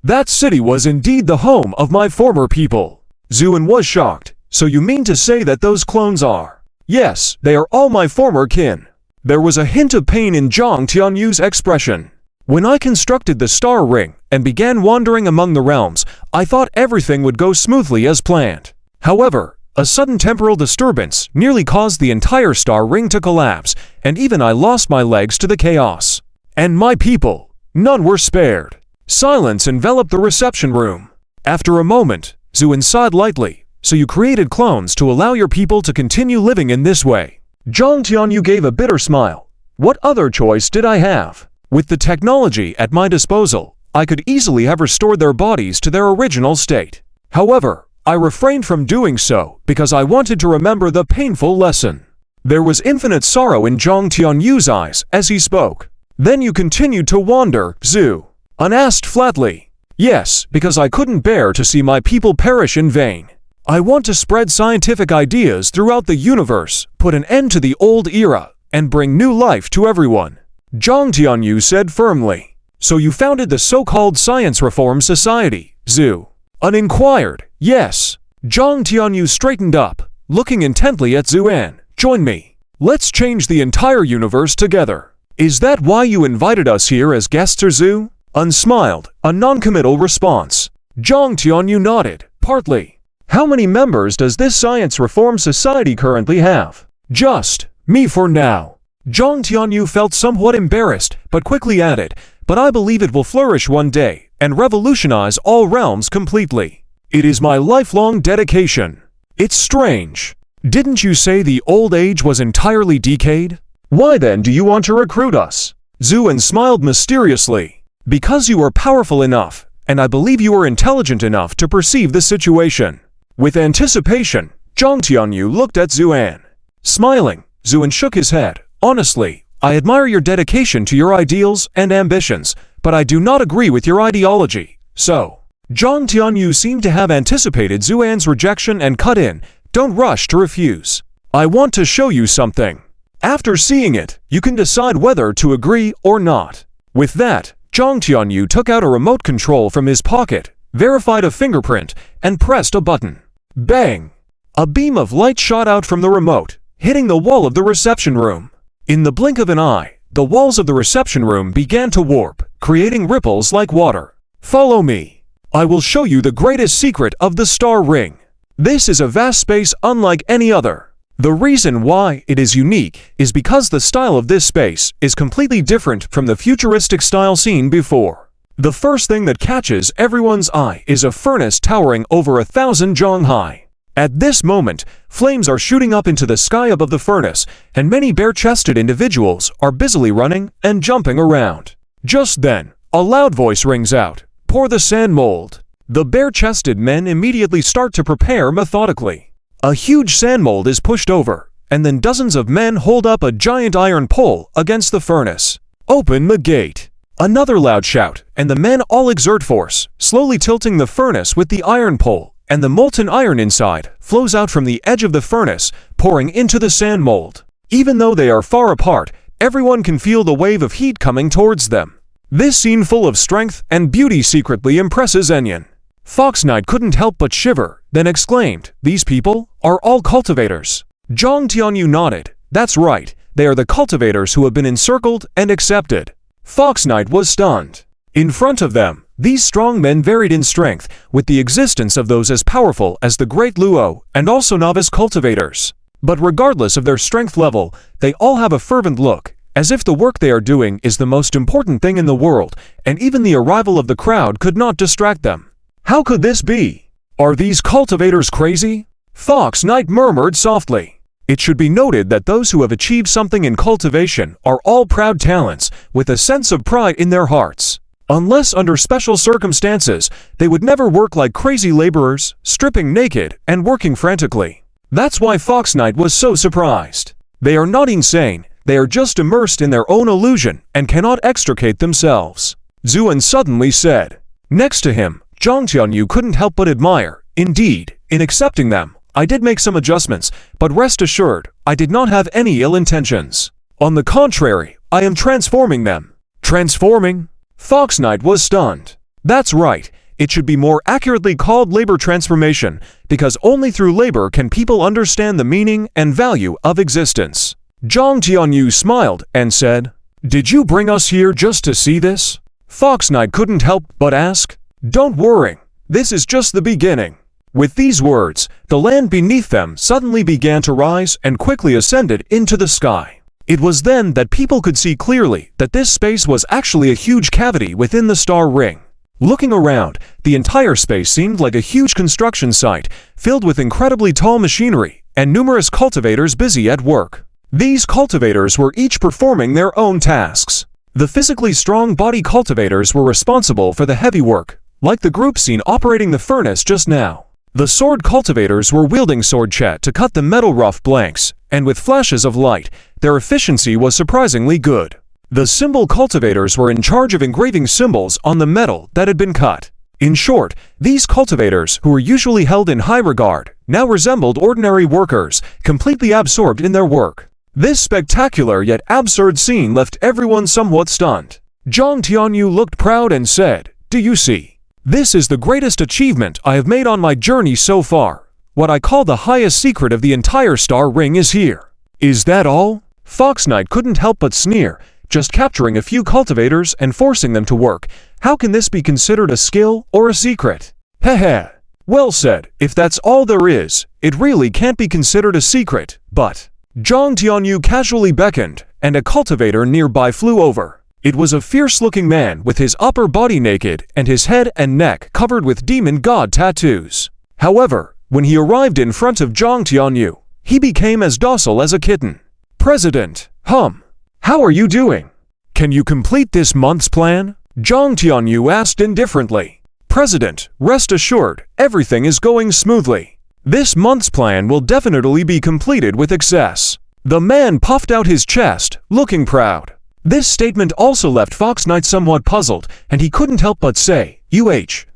That city was indeed the home of my former people." Zuan was shocked. "So you mean to say that those clones are?" "Yes, they are all my former kin." There was a hint of pain in Zhang Tianyu's expression. "When I constructed the star ring and began wandering among the realms, I thought everything would go smoothly as planned. However, a sudden temporal disturbance nearly caused the entire star ring to collapse, and even I lost my legs to the chaos. And my people, none were spared." Silence enveloped the reception room. After a moment, Zuan sighed lightly. "So you created clones to allow your people to continue living in this way?" Zhang Tianyu gave a bitter smile. "What other choice did I have? With the technology at my disposal, I could easily have restored their bodies to their original state. However, I refrained from doing so because I wanted to remember the painful lesson." There was infinite sorrow in Zhang Tianyu's eyes as he spoke. "Then you continued to wander, Zhu?" An asked flatly. "Yes, because I couldn't bear to see my people perish in vain. I want to spread scientific ideas throughout the universe, put an end to the old era, and bring new life to everyone," Zhang Tianyu said firmly. "So you founded the so-called Science Reform Society, Zhu?" An inquired. "Yes." Zhang Tianyu straightened up, looking intently at Zuan. "Join me. Let's change the entire universe together." "Is that why you invited us here as guests, or Zhu?" Unsmiled, a non-committal response. Zhang Tianyu nodded, partly. "How many members does this Science Reform Society currently have?" "Just me for now." Zhang Tianyu felt somewhat embarrassed, but quickly added, but I believe it will flourish one day and revolutionize all realms completely. It is my lifelong dedication. It's strange. Didn't you say the old age was entirely decayed? Why then do you want to recruit us? Zuan smiled mysteriously. Because you are powerful enough, and I believe you are intelligent enough to perceive the situation. With anticipation, Zhang Tianyu looked at Zuan. Smiling, Zuan shook his head. Honestly, I admire your dedication to your ideals and ambitions, but I do not agree with your ideology. So, Zhang Tianyu seemed to have anticipated Zuan's rejection and cut in. Don't rush to refuse. I want to show you something. After seeing it, you can decide whether to agree or not. With that, Zhang Tianyu took out a remote control from his pocket, verified a fingerprint, and pressed a button. Bang! A beam of light shot out from the remote, hitting the wall of the reception room. In the blink of an eye, the walls of the reception room began to warp, creating ripples like water. Follow me. I will show you the greatest secret of the Star Ring. This is a vast space unlike any other. The reason why it is unique is because the style of this space is completely different from the futuristic style seen before. The first thing that catches everyone's eye is a furnace towering over 1,000 zhang high. At this moment, flames are shooting up into the sky above the furnace, and many bare-chested individuals are busily running and jumping around. Just then, a loud voice rings out, "Pour the sand mold." The bare-chested men immediately start to prepare methodically. A huge sand mold is pushed over, and then dozens of men hold up a giant iron pole against the furnace. "Open the gate." Another loud shout, and the men all exert force, slowly tilting the furnace with the iron pole, and the molten iron inside flows out from the edge of the furnace, pouring into the sand mold. Even though they are far apart, everyone can feel the wave of heat coming towards them. This scene full of strength and beauty secretly impresses Enyan. Fox Knight couldn't help but shiver, then exclaimed, "These people are all cultivators." Zhang Tianyu nodded. That's right, they are the cultivators who have been encircled and accepted. Fox Knight was stunned. In front of them, these strong men varied in strength, with the existence of those as powerful as the Great Luo and also novice cultivators. But regardless of their strength level, they all have a fervent look, as if the work they are doing is the most important thing in the world, and even the arrival of the crowd could not distract them. How could this be? Are these cultivators crazy? Fox Knight murmured softly. It should be noted that those who have achieved something in cultivation are all proud talents, with a sense of pride in their hearts. Unless under special circumstances, they would never work like crazy laborers, stripping naked and working frantically. That's why Fox Knight was so surprised. They are not insane, they are just immersed in their own illusion and cannot extricate themselves. Zuan suddenly said. Next to him, Zhang Tianyu couldn't help but admire. Indeed, in accepting them, I did make some adjustments, but rest assured, I did not have any ill intentions. On the contrary, I am transforming them. Transforming? Fox Knight was stunned. That's right, it should be more accurately called labor transformation, because only through labor can people understand the meaning and value of existence. Zhang Tianyu smiled and said, "Did you bring us here just to see this?" Fox Knight couldn't help but ask. "Don't worry, this is just the beginning." With these words, the land beneath them suddenly began to rise and quickly ascended into the sky. It was then that people could see clearly that this space was actually a huge cavity within the star ring. Looking around, the entire space seemed like a huge construction site, filled with incredibly tall machinery and numerous cultivators busy at work. These cultivators were each performing their own tasks. The physically strong body cultivators were responsible for the heavy work, like the group seen operating the furnace just now. The sword cultivators were wielding sword chat to cut the metal rough blanks, and with flashes of light, their efficiency was surprisingly good. The symbol cultivators were in charge of engraving symbols on the metal that had been cut. In short, these cultivators, who were usually held in high regard, now resembled ordinary workers, completely absorbed in their work. This spectacular yet absurd scene left everyone somewhat stunned. Zhang Tianyu looked proud and said, "Do you see? This is the greatest achievement I have made on my journey so far. What I call the highest secret of the entire star ring is here." "Is that all?" Fox Knight couldn't help but sneer. Just capturing a few cultivators and forcing them to work, how can this be considered a skill or a secret? Heh. Well said, if that's all there is, it really can't be considered a secret, but... Zhang Tianyu casually beckoned, and a cultivator nearby flew over. It was a fierce-looking man with his upper body naked and his head and neck covered with demon god tattoos. However, when he arrived in front of Zhang Tianyu, he became as docile as a kitten. "President, how are you doing? Can you complete this month's plan?" Zhang Tianyu asked indifferently. "President, rest assured, everything is going smoothly. This month's plan will definitely be completed with success." The man puffed out his chest, looking proud. This statement also left Fox Knight somewhat puzzled, and he couldn't help but say,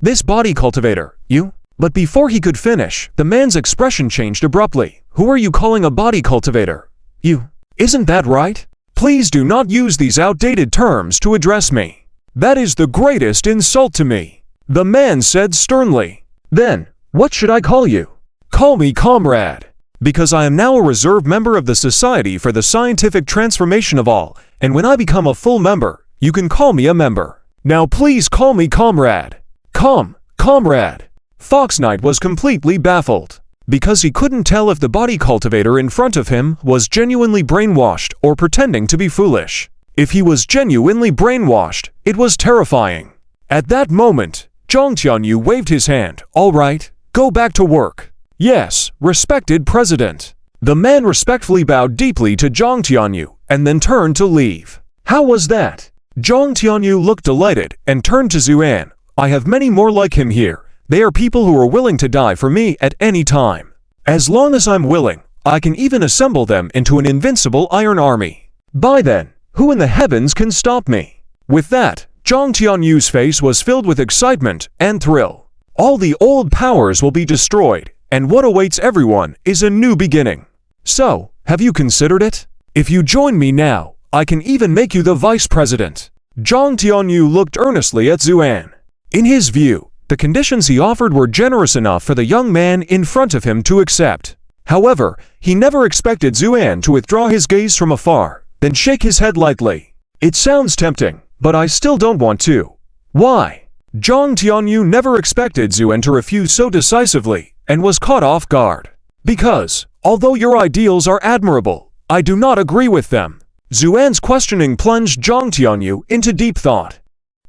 this body cultivator, you?" But before he could finish, the man's expression changed abruptly. "Who are you calling a body cultivator? You? Isn't that right? Please do not use these outdated terms to address me. That is the greatest insult to me," the man said sternly. "Then, what should I call you?" "Call me comrade, because I am now a reserve member of the Society for the Scientific Transformation of All, and when I become a full member, you can call me a member. Now please call me comrade." Comrade. Fox Knight was completely baffled, because he couldn't tell if the body cultivator in front of him was genuinely brainwashed or pretending to be foolish. If he was genuinely brainwashed, it was terrifying. At that moment, Zhang Tianyu waved his hand. "All right, go back to work." "Yes, respected President." The man respectfully bowed deeply to Zhang Tianyu and then turned to leave. "How was that?" Zhang Tianyu looked delighted and turned to Zuan. "I have many more like him here. They are people who are willing to die for me at any time. As long as I'm willing, I can even assemble them into an invincible iron army. By then, who in the heavens can stop me?" With that, Zhang Tianyu's face was filled with excitement and thrill. All the old powers will be destroyed, and what awaits everyone is a new beginning. "So, have you considered it? If you join me now, I can even make you the vice president." Zhang Tianyu looked earnestly at Zuan. In his view, the conditions he offered were generous enough for the young man in front of him to accept. However, he never expected Zuan to withdraw his gaze from afar, then shake his head lightly. "It sounds tempting, but I still don't want to." "Why?" Zhang Tianyu never expected Zuan to refuse so decisively, and was caught off guard. "Because, although your ideals are admirable, I do not agree with them." Zuan's questioning plunged Zhang Tianyu into deep thought.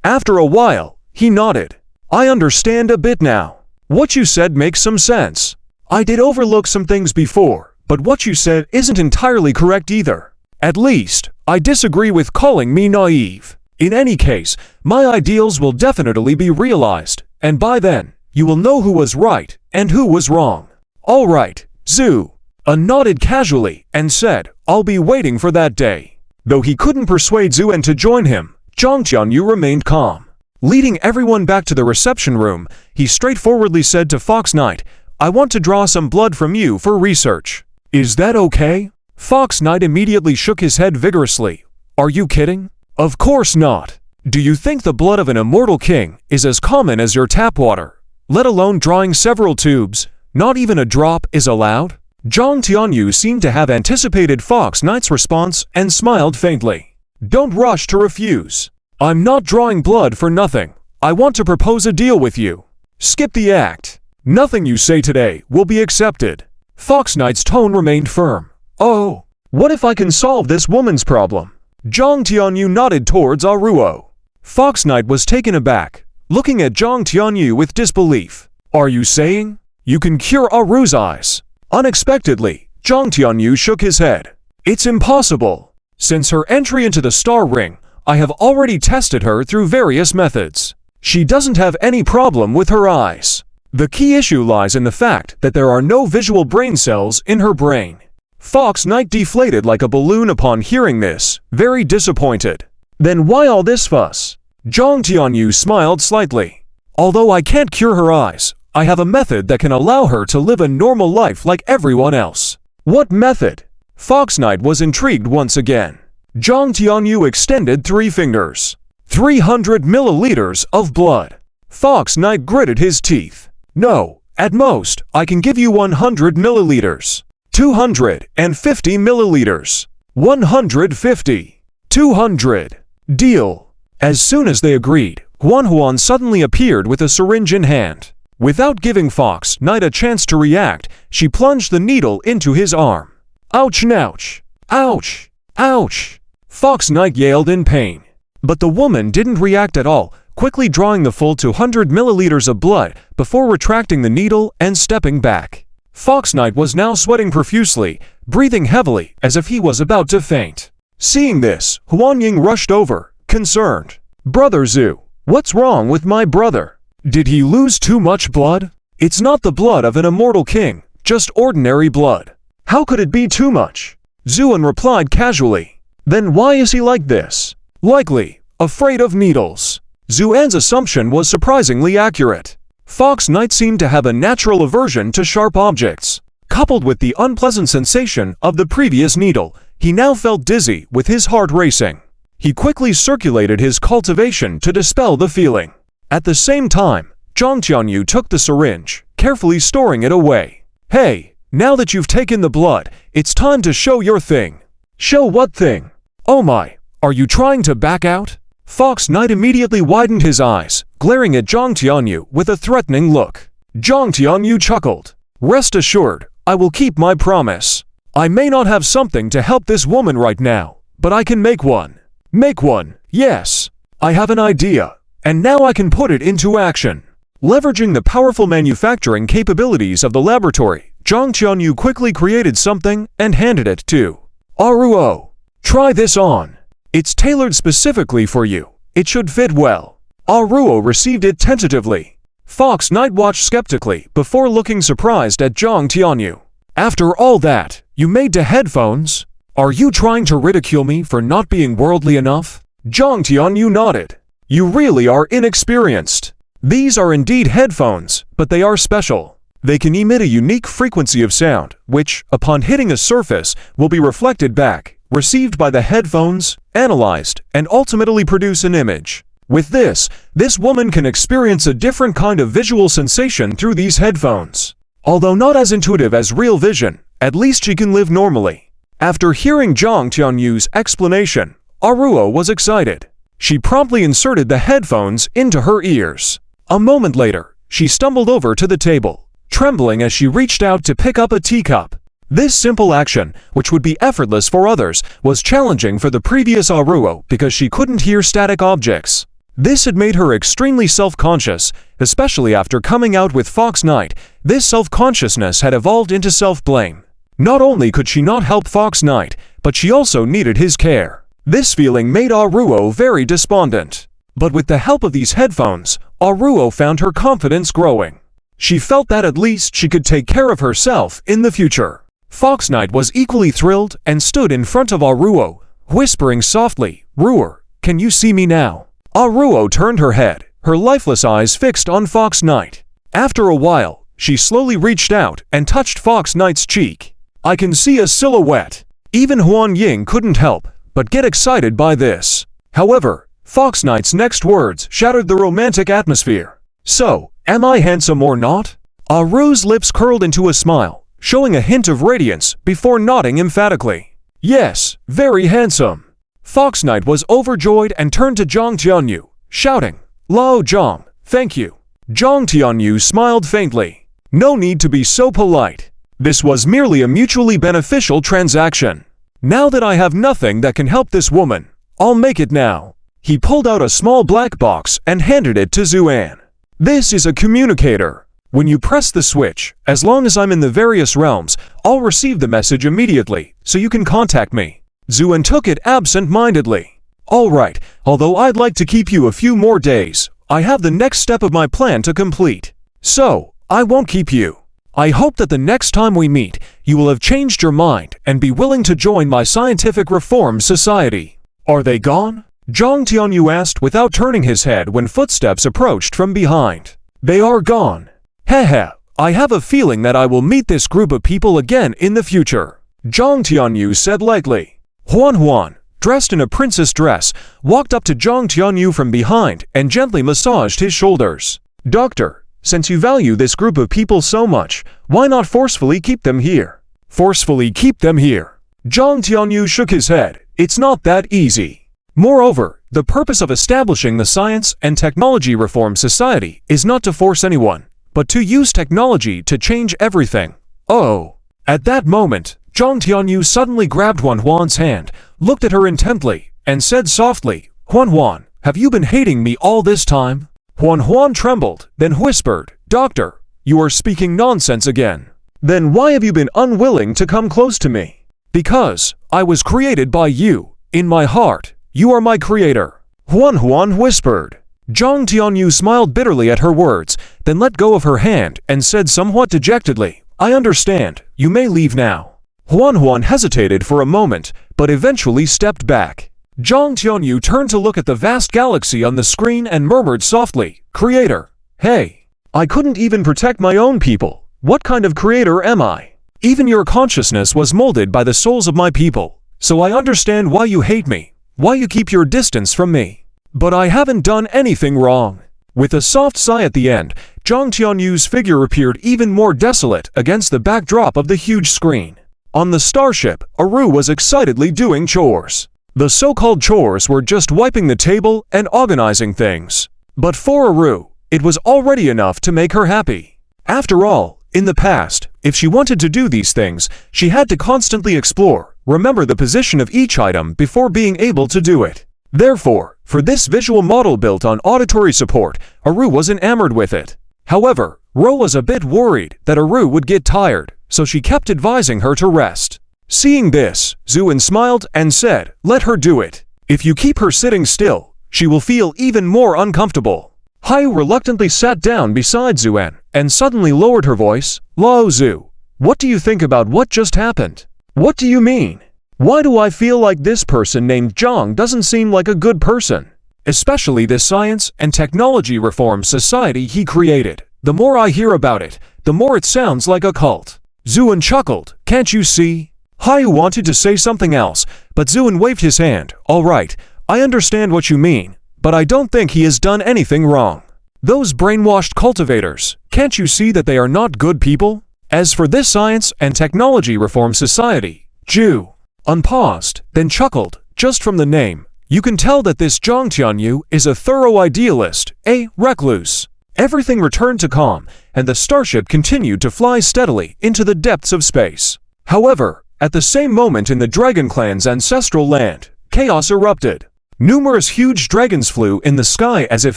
After a while, he nodded. "I understand a bit now. What you said makes some sense. I did overlook some things before, but what you said isn't entirely correct either. At least, I disagree with calling me naive. In any case, my ideals will definitely be realized, and by then, you will know who was right and who was wrong." "All right, Zhu." Nodded casually and said, "I'll be waiting for that day." Though he couldn't persuade Zuan to join him, Zhang Tianyu remained calm. Leading everyone back to the reception room, he straightforwardly said to Fox Knight, "I want to draw some blood from you for research. Is that okay?" Fox Knight immediately shook his head vigorously. "Are you kidding? Of course not. Do you think the blood of an immortal king is as common as your tap water? Let alone drawing several tubes, not even a drop is allowed?" Zhang Tianyu seemed to have anticipated Fox Knight's response and smiled faintly. "Don't rush to refuse. I'm not drawing blood for nothing. I want to propose a deal with you. Skip the act. Nothing you say today will be accepted." Fox Knight's tone remained firm. "Oh, what if I can solve this woman's problem?" Zhang Tianyu nodded towards Aruo. Fox Knight was taken aback, looking at Zhang Tianyu with disbelief. "Are you saying you can cure Aru's eyes?" Unexpectedly, Zhang Tianyu shook his head. "It's impossible. Since her entry into the Star Ring, I have already tested her through various methods. She doesn't have any problem with her eyes. The key issue lies in the fact that there are no visual brain cells in her brain." Fox Knight deflated like a balloon upon hearing this, very disappointed. "Then why all this fuss?" Zhang Tianyu smiled slightly. "Although I can't cure her eyes, I have a method that can allow her to live a normal life like everyone else." "What method?" Fox Knight was intrigued once again. Zhang Tianyu extended 3 fingers. 300 milliliters of blood. Fox Knight gritted his teeth. "No, at most, I can give you 100 milliliters. 250 milliliters. 150. 200. Deal." As soon as they agreed, Guanhuan suddenly appeared with a syringe in hand. Without giving Fox Knight a chance to react, she plunged the needle into his arm. "Ouch, nouch! Ouch! Ouch!" Fox Knight yelled in pain. But the woman didn't react at all, quickly drawing the full 200 milliliters of blood before retracting the needle and stepping back. Fox Knight was now sweating profusely, breathing heavily as if he was about to faint. Seeing this, Huan Ying rushed over, concerned. "Brother Zhu, what's wrong with my brother? Did he lose too much blood? It's not the blood of an immortal king, just ordinary blood. How could it be too much?" Zuan replied casually. "Then why is he like this? Likely, afraid of needles." Zuan's assumption was surprisingly accurate. Fox Knight seemed to have a natural aversion to sharp objects. Coupled with the unpleasant sensation of the previous needle, he now felt dizzy with his heart racing. He quickly circulated his cultivation to dispel the feeling. At the same time, Zhang Tianyu took the syringe, carefully storing it away. "Hey, now that you've taken the blood, it's time to show your thing." "Show what thing? Oh my, are you trying to back out?" Fox Knight immediately widened his eyes, glaring at Zhang Tianyu with a threatening look. Zhang Tianyu chuckled. "Rest assured, I will keep my promise. I may not have something to help this woman right now, but I can make one. Make one, yes. I have an idea, and now I can put it into action." Leveraging the powerful manufacturing capabilities of the laboratory, Zhang Tianyu quickly created something and handed it to Aruo. "Try this on. It's tailored specifically for you. It should fit well." Aruo received it tentatively. Fox Knight watched skeptically before looking surprised at Zhang Tianyu. "After all that, you made the headphones? Are you trying to ridicule me for not being worldly enough?" Zhang Tianyu nodded. "You really are inexperienced. These are indeed headphones, but they are special. They can emit a unique frequency of sound, which, upon hitting a surface, will be reflected back, received by the headphones, analyzed, and ultimately produce an image. With this woman can experience a different kind of visual sensation through these headphones. Although not as intuitive as real vision, at least she can live normally." After hearing Zhang Tianyu's explanation, Aruo was excited. She promptly inserted the headphones into her ears. A moment later, she stumbled over to the table, trembling as she reached out to pick up a teacup. This simple action, which would be effortless for others, was challenging for the previous Aruo because she couldn't hear static objects. This had made her extremely self-conscious, especially after coming out with Fox Knight. This self-consciousness had evolved into self-blame. Not only could she not help Fox Knight, but she also needed his care. This feeling made Aruo very despondent. But with the help of these headphones, Aruo found her confidence growing. She felt that at least she could take care of herself in the future. Fox Knight was equally thrilled and stood in front of Aruo, whispering softly, "Ruer, can you see me now?" Aruo turned her head, her lifeless eyes fixed on Fox Knight. After a while, she slowly reached out and touched Fox Knight's cheek. "I can see a silhouette." Even Huan Ying couldn't help but get excited by this. However, Fox Knight's next words shattered the romantic atmosphere. "So, am I handsome or not?" Aruo's lips curled into a smile, showing a hint of radiance before nodding emphatically. "Yes, very handsome." Fox Knight was overjoyed and turned to Zhang Tianyu, shouting, "Lao Zhang, thank you." Zhang Tianyu smiled faintly. "No need to be so polite. This was merely a mutually beneficial transaction. Now that I have nothing that can help this woman, I'll make it now." He pulled out a small black box and handed it to Zuan. "This is a communicator. When you press the switch, as long as I'm in the various realms, I'll receive the message immediately, so you can contact me." Zuan took it absent-mindedly. "All right, although I'd like to keep you a few more days, I have the next step of my plan to complete. So, I won't keep you. I hope that the next time we meet, you will have changed your mind and be willing to join my scientific reform society." "Are they gone?" Zhang Tianyu asked without turning his head when footsteps approached from behind. "They are gone. Hehe, I have a feeling that I will meet this group of people again in the future," Zhang Tianyu said lightly. Huan, dressed in a princess dress, walked up to Zhang Tianyu from behind and gently massaged his shoulders. "Doctor, since you value this group of people so much, why not forcefully keep them here?" "Forcefully keep them here?" Zhang Tianyu shook his head. "It's not that easy. Moreover, the purpose of establishing the Science and Technology Reform Society is not to force anyone, but to use technology to change everything." "Oh." At that moment, Zhang Tianyu suddenly grabbed Huan's hand, looked at her intently, and said softly, Huan, have you been hating me all this time? Huan trembled, then whispered, Doctor, you are speaking nonsense again. Then why have you been unwilling to come close to me? Because I was created by you. In my heart, you are my creator. Huan whispered. Zhang Tianyu smiled bitterly at her words, then let go of her hand and said somewhat dejectedly, I understand, you may leave now. Huan hesitated for a moment, but eventually stepped back. Zhang Tianyu turned to look at the vast galaxy on the screen and murmured softly, Creator, hey, I couldn't even protect my own people. What kind of creator am I? Even your consciousness was molded by the souls of my people, so I understand why you hate me, why you keep your distance from me. But I haven't done anything wrong. With a soft sigh at the end, Zhang Tianyu's figure appeared even more desolate against the backdrop of the huge screen. On the starship, Aru was excitedly doing chores. The so-called chores were just wiping the table and organizing things. But for Aru, it was already enough to make her happy. After all, in the past, if she wanted to do these things, she had to constantly explore, remember the position of each item before being able to do it. Therefore, for this visual model built on auditory support, Aru was enamored with it. However, Ro was a bit worried that Aru would get tired, so she kept advising her to rest. Seeing this, Zuan smiled and said, Let her do it. If you keep her sitting still, she will feel even more uncomfortable. Hayu reluctantly sat down beside Zuan and suddenly lowered her voice, Lao Zu, what do you think about what just happened? What do you mean? Why do I feel like this person named Zhang doesn't seem like a good person? Especially this science and technology reform society he created. The more I hear about it, the more it sounds like a cult. Zuan chuckled, can't you see? Hayu wanted to say something else, but Zuan waved his hand, all right, I understand what you mean, but I don't think he has done anything wrong. Those brainwashed cultivators, can't you see that they are not good people? As for this science and technology reform society, Zhu unpaused, then chuckled, just from the name, you can tell that this Zhang Tianyu is a thorough idealist, a recluse. Everything returned to calm, and the starship continued to fly steadily into the depths of space. However, at the same moment in the Dragon Clan's ancestral land, chaos erupted. Numerous huge dragons flew in the sky as if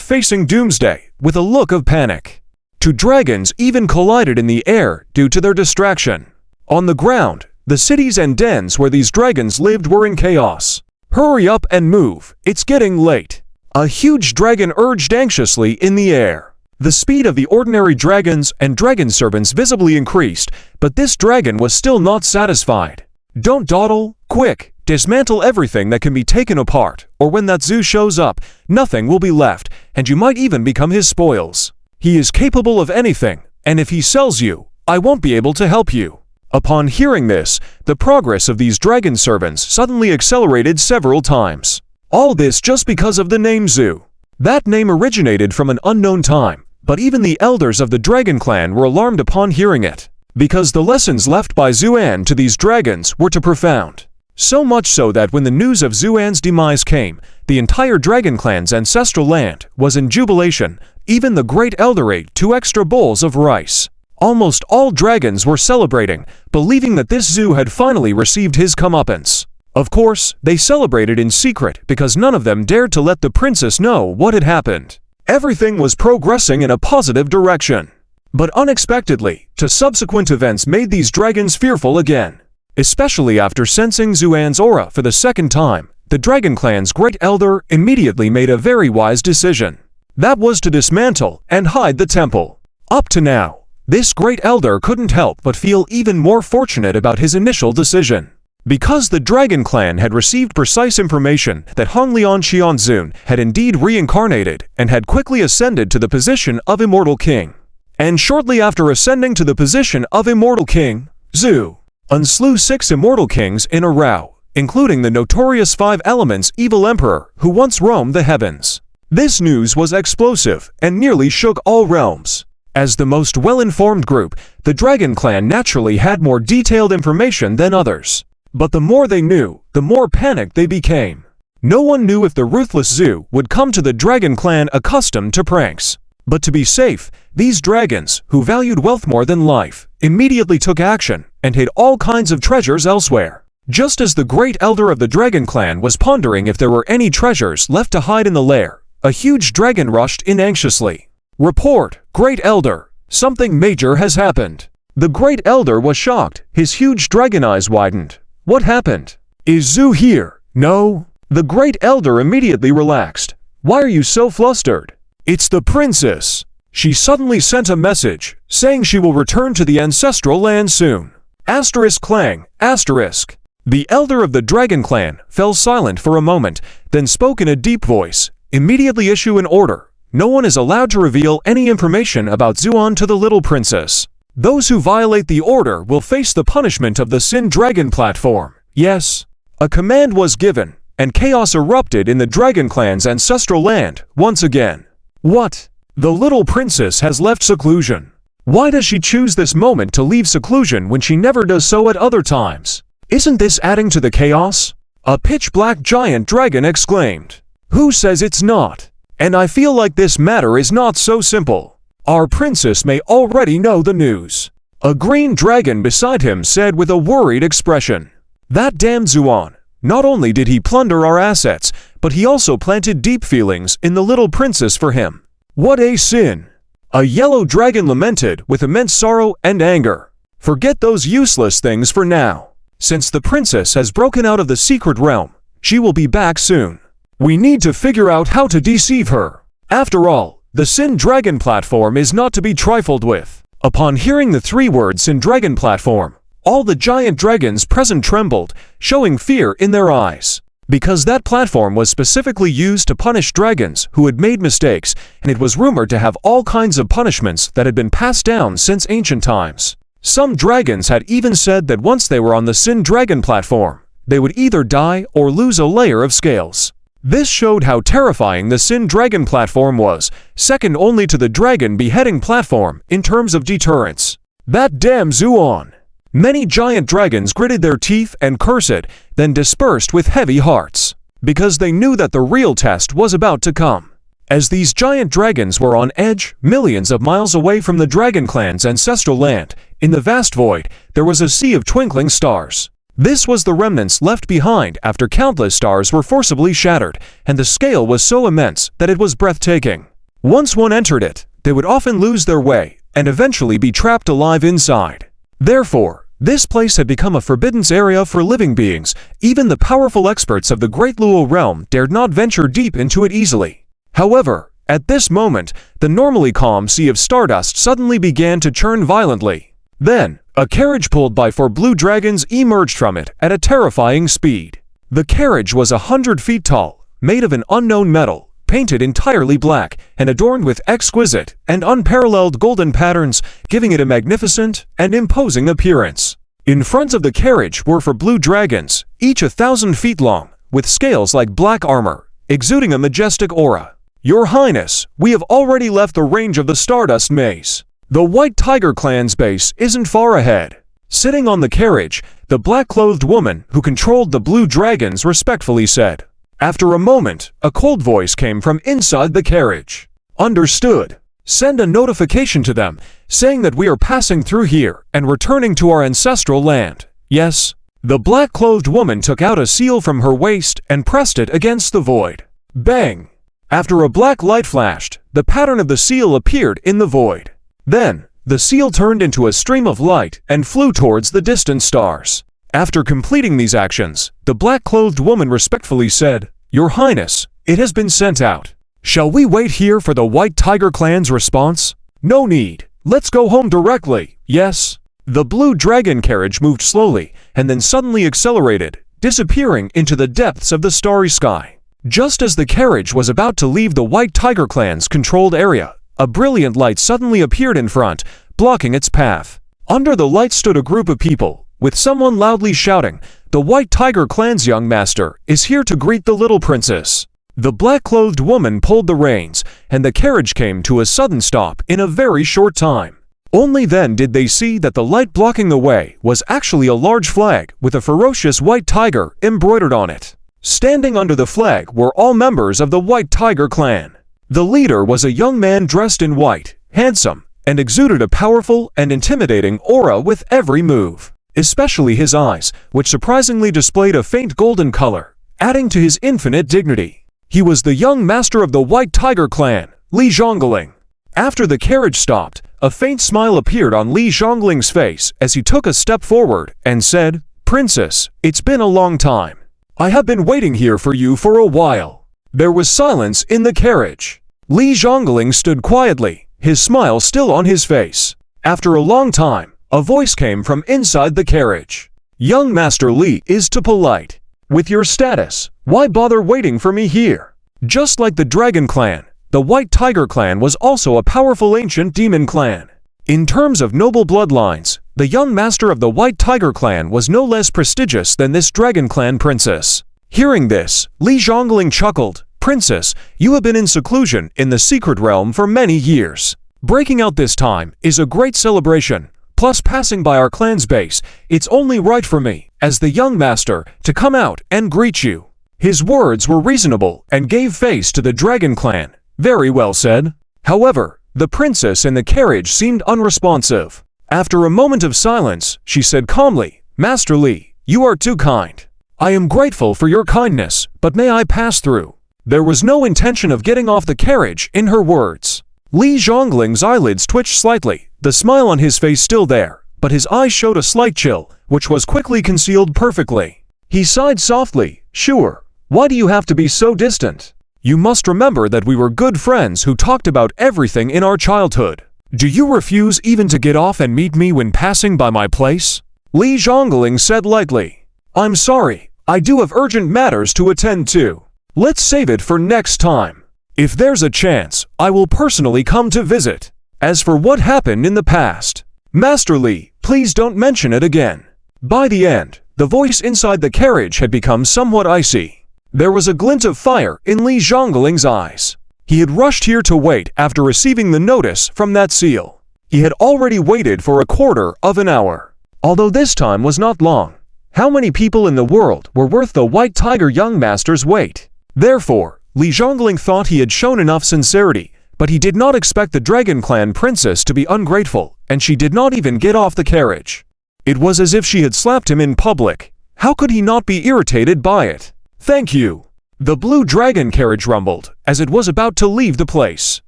facing doomsday, with a look of panic. Two dragons even collided in the air due to their distraction. On the ground, the cities and dens where these dragons lived were in chaos. Hurry up and move, it's getting late. A huge dragon urged anxiously in the air. The speed of the ordinary dragons and dragon servants visibly increased, but this dragon was still not satisfied. Don't dawdle, quick, dismantle everything that can be taken apart, or when that Zhu shows up, nothing will be left, and you might even become his spoils. He is capable of anything, and if he sells you, I won't be able to help you. Upon hearing this, the progress of these dragon servants suddenly accelerated several times. All this just because of the name Zhu. That name originated from an unknown time, but even the elders of the Dragon Clan were alarmed upon hearing it, because the lessons left by Zuan to these dragons were too profound. So much so that when the news of Zuan's demise came, the entire Dragon Clan's ancestral land was in jubilation. Even the great elder ate 2 extra bowls of rice. Almost all dragons were celebrating, believing that this Zhu had finally received his comeuppance. Of course, they celebrated in secret because none of them dared to let the princess know what had happened. Everything was progressing in a positive direction. But unexpectedly, subsequent events made these dragons fearful again. Especially after sensing Zuan's aura for the second time, the Dragon Clan's great elder immediately made a very wise decision. That was to dismantle and hide the temple. Up to now, this great elder couldn't help but feel even more fortunate about his initial decision. Because the Dragon Clan had received precise information that Honglian Xianzun had indeed reincarnated and had quickly ascended to the position of Immortal King. And shortly after ascending to the position of Immortal King, Zhu unslew 6 Immortal Kings in a row, including the notorious 5 Elements Evil Emperor who once roamed the heavens. This news was explosive and nearly shook all realms. As the most well-informed group, the Dragon Clan naturally had more detailed information than others. But the more they knew, the more panicked they became. No one knew if the ruthless Zhu would come to the Dragon Clan accustomed to pranks. But to be safe, these dragons, who valued wealth more than life, immediately took action and hid all kinds of treasures elsewhere. Just as the great elder of the dragon clan was pondering if there were any treasures left to hide in the lair, a huge dragon rushed in anxiously. "Report, great elder, something major has happened." The great elder was shocked, his huge dragon eyes widened. "What happened? Is Zu here?" "No." The great elder immediately relaxed. "Why are you so flustered?" "It's the princess. She suddenly sent a message, saying she will return to the ancestral land soon. Asterisk clang, asterisk." The elder of the dragon clan fell silent for a moment, then spoke in a deep voice. "Immediately issue an order. No one is allowed to reveal any information about Zuan to the little princess. Those who violate the order will face the punishment of the Sin Dragon platform." "Yes." A command was given, and chaos erupted in the dragon clan's ancestral land once again. What? The little princess has left seclusion. Why does she choose this moment to leave seclusion when she never does so at other times? Isn't this adding to the chaos? A pitch-black giant dragon exclaimed. "Who says it's not? And I feel like this matter is not so simple. Our princess may already know the news." A green dragon beside him said with a worried expression. "That damn Zuan. Not only did he plunder our assets, but he also planted deep feelings in the little princess for him. What a sin!" A yellow dragon lamented with immense sorrow and anger. "Forget those useless things for now. Since the princess has broken out of the secret realm, she will be back soon. We need to figure out how to deceive her. After all, the Sin Dragon platform is not to be trifled with." Upon hearing the three words Sin Dragon platform, all the giant dragons present trembled, showing fear in their eyes. Because that platform was specifically used to punish dragons who had made mistakes, and it was rumored to have all kinds of punishments that had been passed down since ancient times. Some dragons had even said that once they were on the Sin Dragon platform, they would either die or lose a layer of scales. This showed how terrifying the Sin Dragon platform was, second only to the dragon beheading platform in terms of deterrence. That damn Zuan! Many giant dragons gritted their teeth and cursed, then dispersed with heavy hearts, because they knew that the real test was about to come. As these giant dragons were on edge, millions of miles away from the Dragon Clan's ancestral land, in the vast void, there was a sea of twinkling stars. This was the remnants left behind after countless stars were forcibly shattered, and the scale was so immense that it was breathtaking. Once one entered it, they would often lose their way, and eventually be trapped alive inside. Therefore, this place had become a forbidden area for living beings. Even the powerful experts of the Great Luo realm dared not venture deep into it easily. However, at this moment, the normally calm sea of stardust suddenly began to churn violently. Then, a carriage pulled by 4 blue dragons emerged from it at a terrifying speed. The carriage was 100 feet tall, made of an unknown metal, painted entirely black, and adorned with exquisite and unparalleled golden patterns, giving it a magnificent and imposing appearance. In front of the carriage were 4 blue dragons, each 1,000 feet long, with scales like black armor, exuding a majestic aura. "Your Highness, we have already left the range of the Stardust Maze. The White Tiger Clan's base isn't far ahead." Sitting on the carriage, the black-clothed woman who controlled the blue dragons respectfully said. After a moment, a cold voice came from inside the carriage. "Understood. Send a notification to them, saying that we are passing through here and returning to our ancestral land." "Yes." The black-clothed woman took out a seal from her waist and pressed it against the void. Bang! After a black light flashed, the pattern of the seal appeared in the void. Then, the seal turned into a stream of light and flew towards the distant stars. After completing these actions, the black-clothed woman respectfully said, "Your Highness, it has been sent out. Shall we wait here for the White Tiger Clan's response?" "No need. Let's go home directly." "Yes." The blue dragon carriage moved slowly, and then suddenly accelerated, disappearing into the depths of the starry sky. Just as the carriage was about to leave the White Tiger Clan's controlled area, a brilliant light suddenly appeared in front, blocking its path. Under the light stood a group of people, with someone loudly shouting, "The White Tiger Clan's young master is here to greet the little princess." The black-clothed woman pulled the reins, and the carriage came to a sudden stop in a very short time. Only then did they see that the light blocking the way was actually a large flag with a ferocious white tiger embroidered on it. Standing under the flag were all members of the White Tiger Clan. The leader was a young man dressed in white, handsome, and exuded a powerful and intimidating aura with every move. especially his eyes, which surprisingly displayed a faint golden color, adding to his infinite dignity. He was the young master of the White Tiger clan, Li Zhongling. After the carriage stopped, a faint smile appeared on Li Zhongling's face as he took a step forward and said, "Princess, it's been a long time. I have been waiting here for you for a while." There was silence in the carriage. Li Zhongling stood quietly, his smile still on his face. After a long time, a voice came from inside the carriage. "Young Master Li is too polite. With your status, why bother waiting for me here?" Just like the Dragon Clan, the White Tiger Clan was also a powerful ancient demon clan. In terms of noble bloodlines, the young master of the White Tiger Clan was no less prestigious than this Dragon Clan princess. Hearing this, Li Zhongling chuckled. "Princess, you have been in seclusion in the secret realm for many years. Breaking out this time is a great celebration. Plus, passing by our clan's base, it's only right for me, as the young master, to come out and greet you." His words were reasonable and gave face to the Dragon Clan. Very well said. However, the princess in the carriage seemed unresponsive. After a moment of silence, she said calmly, "Master Li, you are too kind. I am grateful for your kindness, but may I pass through?" There was no intention of getting off the carriage in her words. Li Zhongling's eyelids twitched slightly, the smile on his face still there, but his eyes showed a slight chill, which was quickly concealed perfectly. He sighed softly, "Sure. Why do you have to be so distant? You must remember that we were good friends who talked about everything in our childhood. Do you refuse even to get off and meet me when passing by my place?" Li Zhongling said lightly, "I'm sorry, I do have urgent matters to attend to. Let's save it for next time. If there's a chance, I will personally come to visit. As for what happened in the past, Master Li, please don't mention it again." By the end, the voice inside the carriage had become somewhat icy. There was a glint of fire in Li Zhongling's eyes. He had rushed here to wait after receiving the notice from that seal. He had already waited for a quarter of an hour. Although this time was not long, how many people in the world were worth the White Tiger young master's wait? Therefore, Li Zhongling thought he had shown enough sincerity, but he did not expect the Dragon Clan princess to be ungrateful, and she did not even get off the carriage. It was as if she had slapped him in public. How could he not be irritated by it? "Thank you." The blue dragon carriage rumbled, as it was about to leave the place.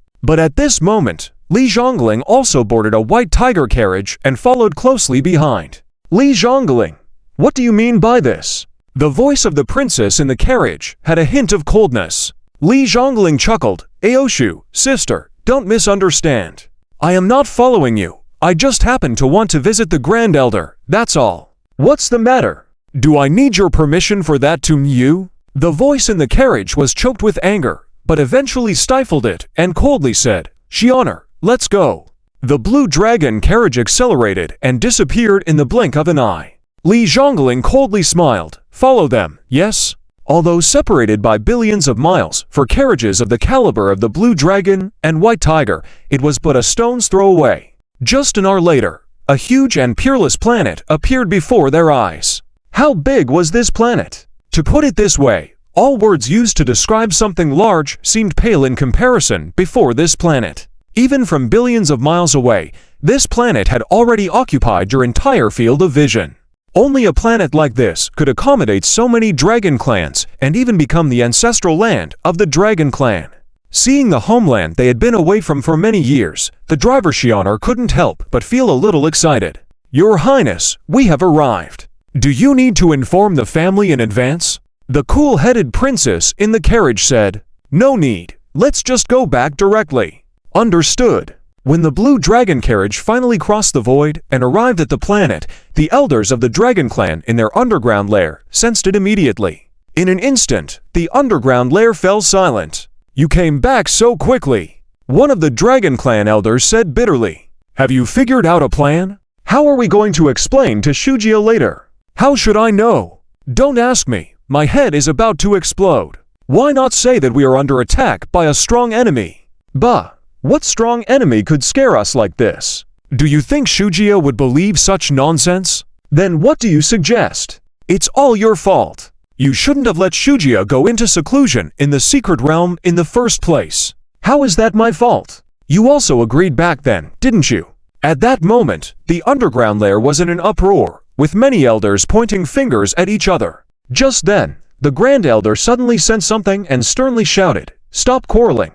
But at this moment, Li Zhongling also boarded a White Tiger carriage and followed closely behind. "Li Zhongling, what do you mean by this?" The voice of the princess in the carriage had a hint of coldness. Li Zhongling chuckled, "Aoshu, sister, don't misunderstand. I am not following you. I just happen to want to visit the Grand Elder, that's all. What's the matter? Do I need your permission for that to you?" The voice in the carriage was choked with anger, but eventually stifled it and coldly said, "Shihonor, let's go." The blue dragon carriage accelerated and disappeared in the blink of an eye. Li Zhongling coldly smiled. "Follow them, yes?" Although separated by billions of miles for carriages of the caliber of the Blue Dragon and White Tiger, it was but a stone's throw away. Just an hour later, a huge and peerless planet appeared before their eyes. How big was this planet? To put it this way, all words used to describe something large seemed pale in comparison before this planet. Even from billions of miles away, this planet had already occupied your entire field of vision. Only a planet like this could accommodate so many dragon clans and even become the ancestral land of the Dragon Clan. Seeing the homeland they had been away from for many years, the driver Shihonor couldn't help but feel a little excited. "Your Highness, we have arrived. Do you need to inform the family in advance?" The cool-headed princess in the carriage said. "No need. Let's just go back directly." "Understood." When the blue dragon carriage finally crossed the void and arrived at the planet, the elders of the Dragon Clan in their underground lair sensed it immediately. In an instant, the underground lair fell silent. "You came back so quickly," one of the Dragon Clan elders said bitterly. "Have you figured out a plan? How are we going to explain to Shujia later?" "How should I know?" "Don't ask me. My head is about to explode. Why not say that we are under attack by a strong enemy?" "Bah. What strong enemy could scare us like this? Do you think Shujia would believe such nonsense? Then what do you suggest? It's all your fault. You shouldn't have let Shujia go into seclusion in the secret realm in the first place." "How is that my fault? You also agreed back then, didn't you?" At that moment, the underground lair was in an uproar, with many elders pointing fingers at each other. Just then, the Grand Elder suddenly sensed something and sternly shouted, "Stop quarreling!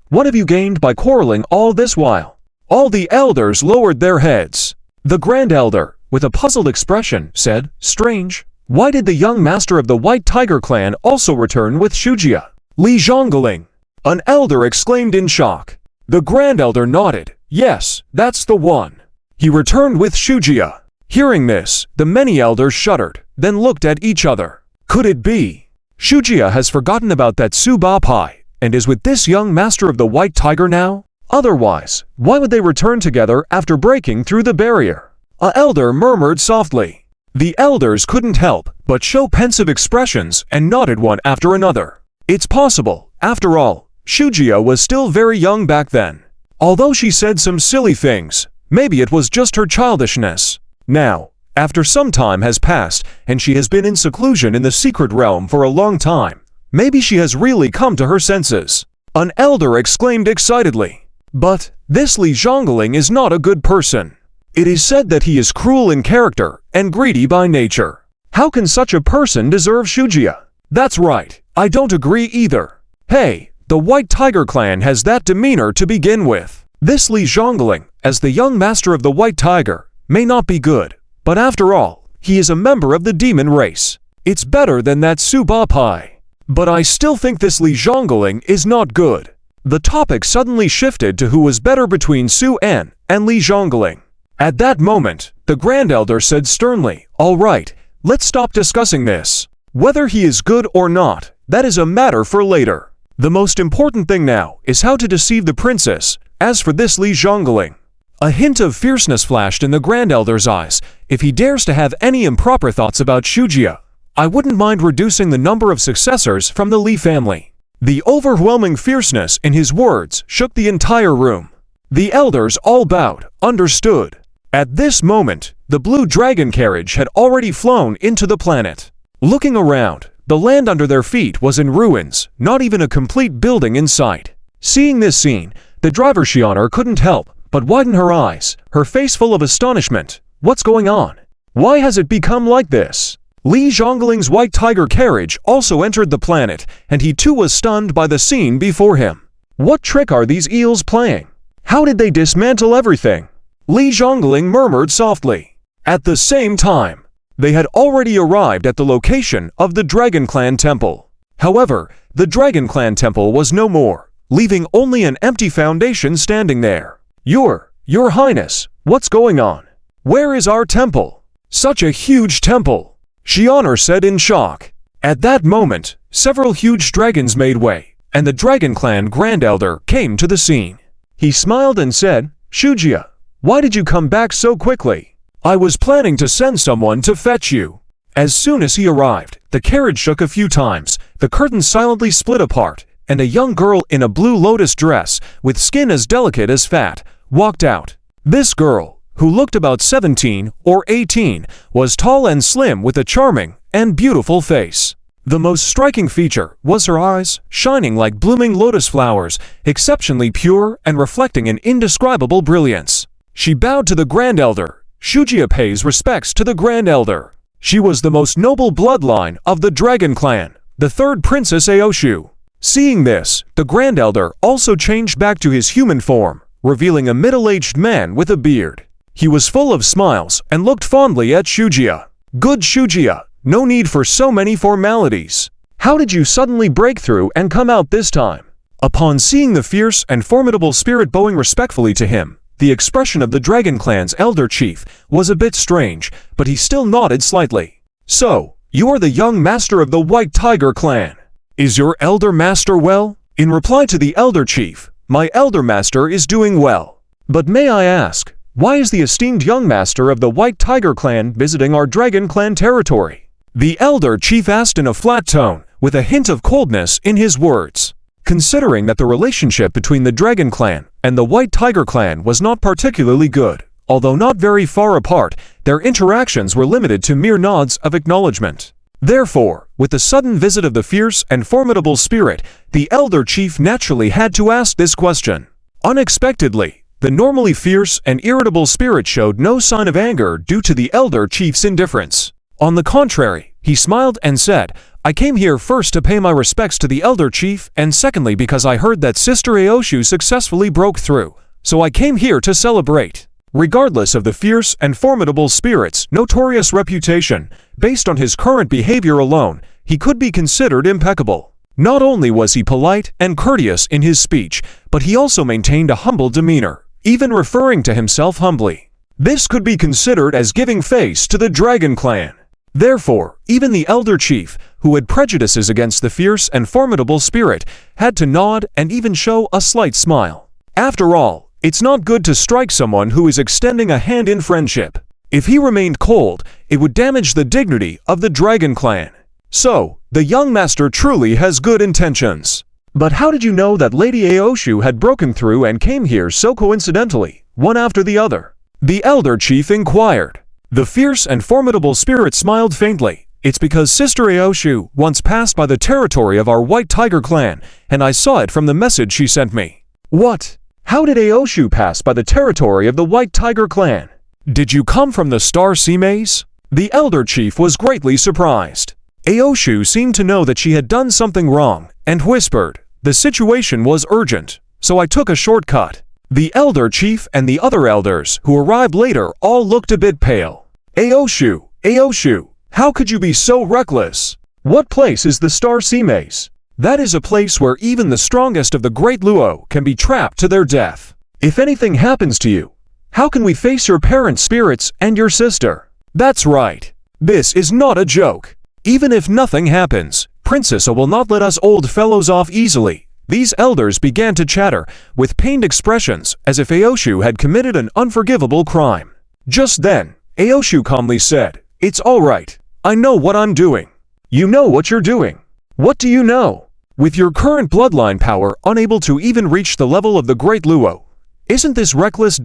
What have you gained by quarreling all this while?" All the elders lowered their heads. The Grand Elder, with a puzzled expression, said, "Strange. Why did the young master of the White Tiger clan also return with Shujiya?" "Li Zhongling!" an elder exclaimed in shock. The Grand Elder nodded. "Yes, that's the one. He returned with Shujiya." Hearing this, the many elders shuddered, then looked at each other. Could it be? Shujiya has forgotten about that Subapai and is with this young master of the White Tiger now? Otherwise, why would they return together after breaking through the barrier? An elder murmured softly. The elders couldn't help but show pensive expressions and nodded one after another. It's possible, after all, Shujiya was still very young back then. Although she said some silly things, maybe it was just her childishness. Now, after some time has passed and she has been in seclusion in the secret realm for a long time, maybe she has really come to her senses. An elder exclaimed excitedly. But this Li Zhongling is not a good person. It is said that he is cruel in character and greedy by nature. How can such a person deserve Shujiya? That's right, I don't agree either. Hey, the White Tiger clan has that demeanor to begin with. This Li Zhongling, as the young master of the White Tiger, may not be good, but after all, he is a member of the demon race. It's better than that Subapai. But I still think this Li Zhongling is not good. The topic suddenly shifted to who was better between Su En and Li Zhongling. At that moment, the Grand Elder said sternly, "All right, let's stop discussing this. Whether he is good or not, that is a matter for later. The most important thing now is how to deceive the princess. As for this Li Zhongling..." A hint of fierceness flashed in the Grand Elder's eyes. If he dares to have any improper thoughts about Shujiya, I wouldn't mind reducing the number of successors from the Li family. The overwhelming fierceness in his words shook the entire room. The elders all bowed, understood. At this moment, the blue dragon carriage had already flown into the planet. Looking around, the land under their feet was in ruins, not even a complete building in sight. Seeing this scene, the driver Shianer couldn't help but widen her eyes, her face full of astonishment. What's going on? Why has it become like this? Li Zhongling's White Tiger carriage also entered the planet, and he too was stunned by the scene before him. What trick are these eels playing? How did they dismantle everything? Li Zhongling murmured softly. At the same time, they had already arrived at the location of the Dragon Clan Temple. However, the Dragon Clan Temple was no more, leaving only an empty foundation standing there. Your Highness, what's going on? Where is our temple? Such a huge temple! Shianer said in shock. At that moment, several huge dragons made way, and the Dragon Clan Grand Elder came to the scene. He smiled and said, "Shujiya, why did you come back so quickly? I was planning to send someone to fetch you." As soon as he arrived, the carriage shook a few times, the curtains silently split apart, and a young girl in a blue lotus dress, with skin as delicate as fat, walked out. This girl, who looked about 17 or 18, was tall and slim with a charming and beautiful face. The most striking feature was her eyes, shining like blooming lotus flowers, exceptionally pure and reflecting an indescribable brilliance. She bowed to the Grand Elder. Shujiya pays respects to the Grand Elder. She was the most noble bloodline of the Dragon Clan, the third Princess Aoshu. Seeing this, the Grand Elder also changed back to his human form, revealing a middle-aged man with a beard. He was full of smiles and looked fondly at Shujiya. "Good Shujiya, no need for so many formalities. How did you suddenly break through and come out this time?" Upon seeing the fierce and formidable spirit bowing respectfully to him, the expression of the Dragon Clan's elder chief was a bit strange, but he still nodded slightly. "So, you are the young master of the White Tiger clan. Is your elder master well?" In reply to the elder chief, "My elder master is doing well. But may I ask, why is the esteemed young master of the White Tiger clan visiting our Dragon Clan territory?" The elder chief asked in a flat tone, with a hint of coldness in his words. Considering that the relationship between the Dragon Clan and the White Tiger clan was not particularly good, although not very far apart, their interactions were limited to mere nods of acknowledgement. Therefore, with the sudden visit of the fierce and formidable spirit, the elder chief naturally had to ask this question. Unexpectedly, The normally fierce and irritable spirit showed no sign of anger due to the elder chief's indifference. On the contrary, he smiled and said, "I came here first to pay my respects to the elder chief, and secondly because I heard that Sister Aoshu successfully broke through, so I came here to celebrate." Regardless of the fierce and formidable spirit's notorious reputation, based on his current behavior alone, he could be considered impeccable. Not only was he polite and courteous in his speech, but he also maintained a humble demeanor, even referring to himself humbly. This could be considered as giving face to the Dragon Clan. Therefore, even the elder chief, who had prejudices against the fierce and formidable spirit, had to nod and even show a slight smile. After all, it's not good to strike someone who is extending a hand in friendship. If he remained cold, it would damage the dignity of the Dragon Clan. So, the young master truly has good intentions. But how did you know that Lady Aoshu had broken through and came here so coincidentally, one after the other? The elder chief inquired. The fierce and formidable spirit smiled faintly. "It's because Sister Aoshu once passed by the territory of our White Tiger clan, and I saw it from the message she sent me." "What? How did Aoshu pass by the territory of the White Tiger clan? Did you come from the Star Sea Maze?" The elder chief was greatly surprised. Aoshu seemed to know that she had done something wrong, and whispered, "The situation was urgent, so I took a shortcut." The elder chief and the other elders who arrived later all looked a bit pale. Aoshu, how could you be so reckless? What place is the Star Sea Maze?" "That is a place where even the strongest of the Great Luo can be trapped to their death. If anything happens to you, how can we face your parents' spirits and your sister?" "That's right. This is not a joke. Even if nothing happens, Princessa will not let us old fellows off easily." These elders began to chatter, with pained expressions, as if Aoshu had committed an unforgivable crime. Just then, Aoshu calmly said, "It's all right. I know what I'm doing." "You know what you're doing? What do you know? With your current bloodline power unable to even reach the level of the Great Luo. Isn't this reckless ...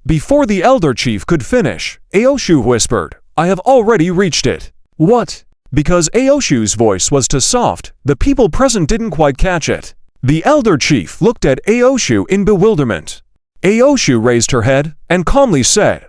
Before the elder chief could finish, Aoshu whispered, "I have already reached it." "What?" Because Aoshu's voice was too soft, the people present didn't quite catch it. The elder chief looked at Aoshu in bewilderment. Aoshu raised her head and calmly said,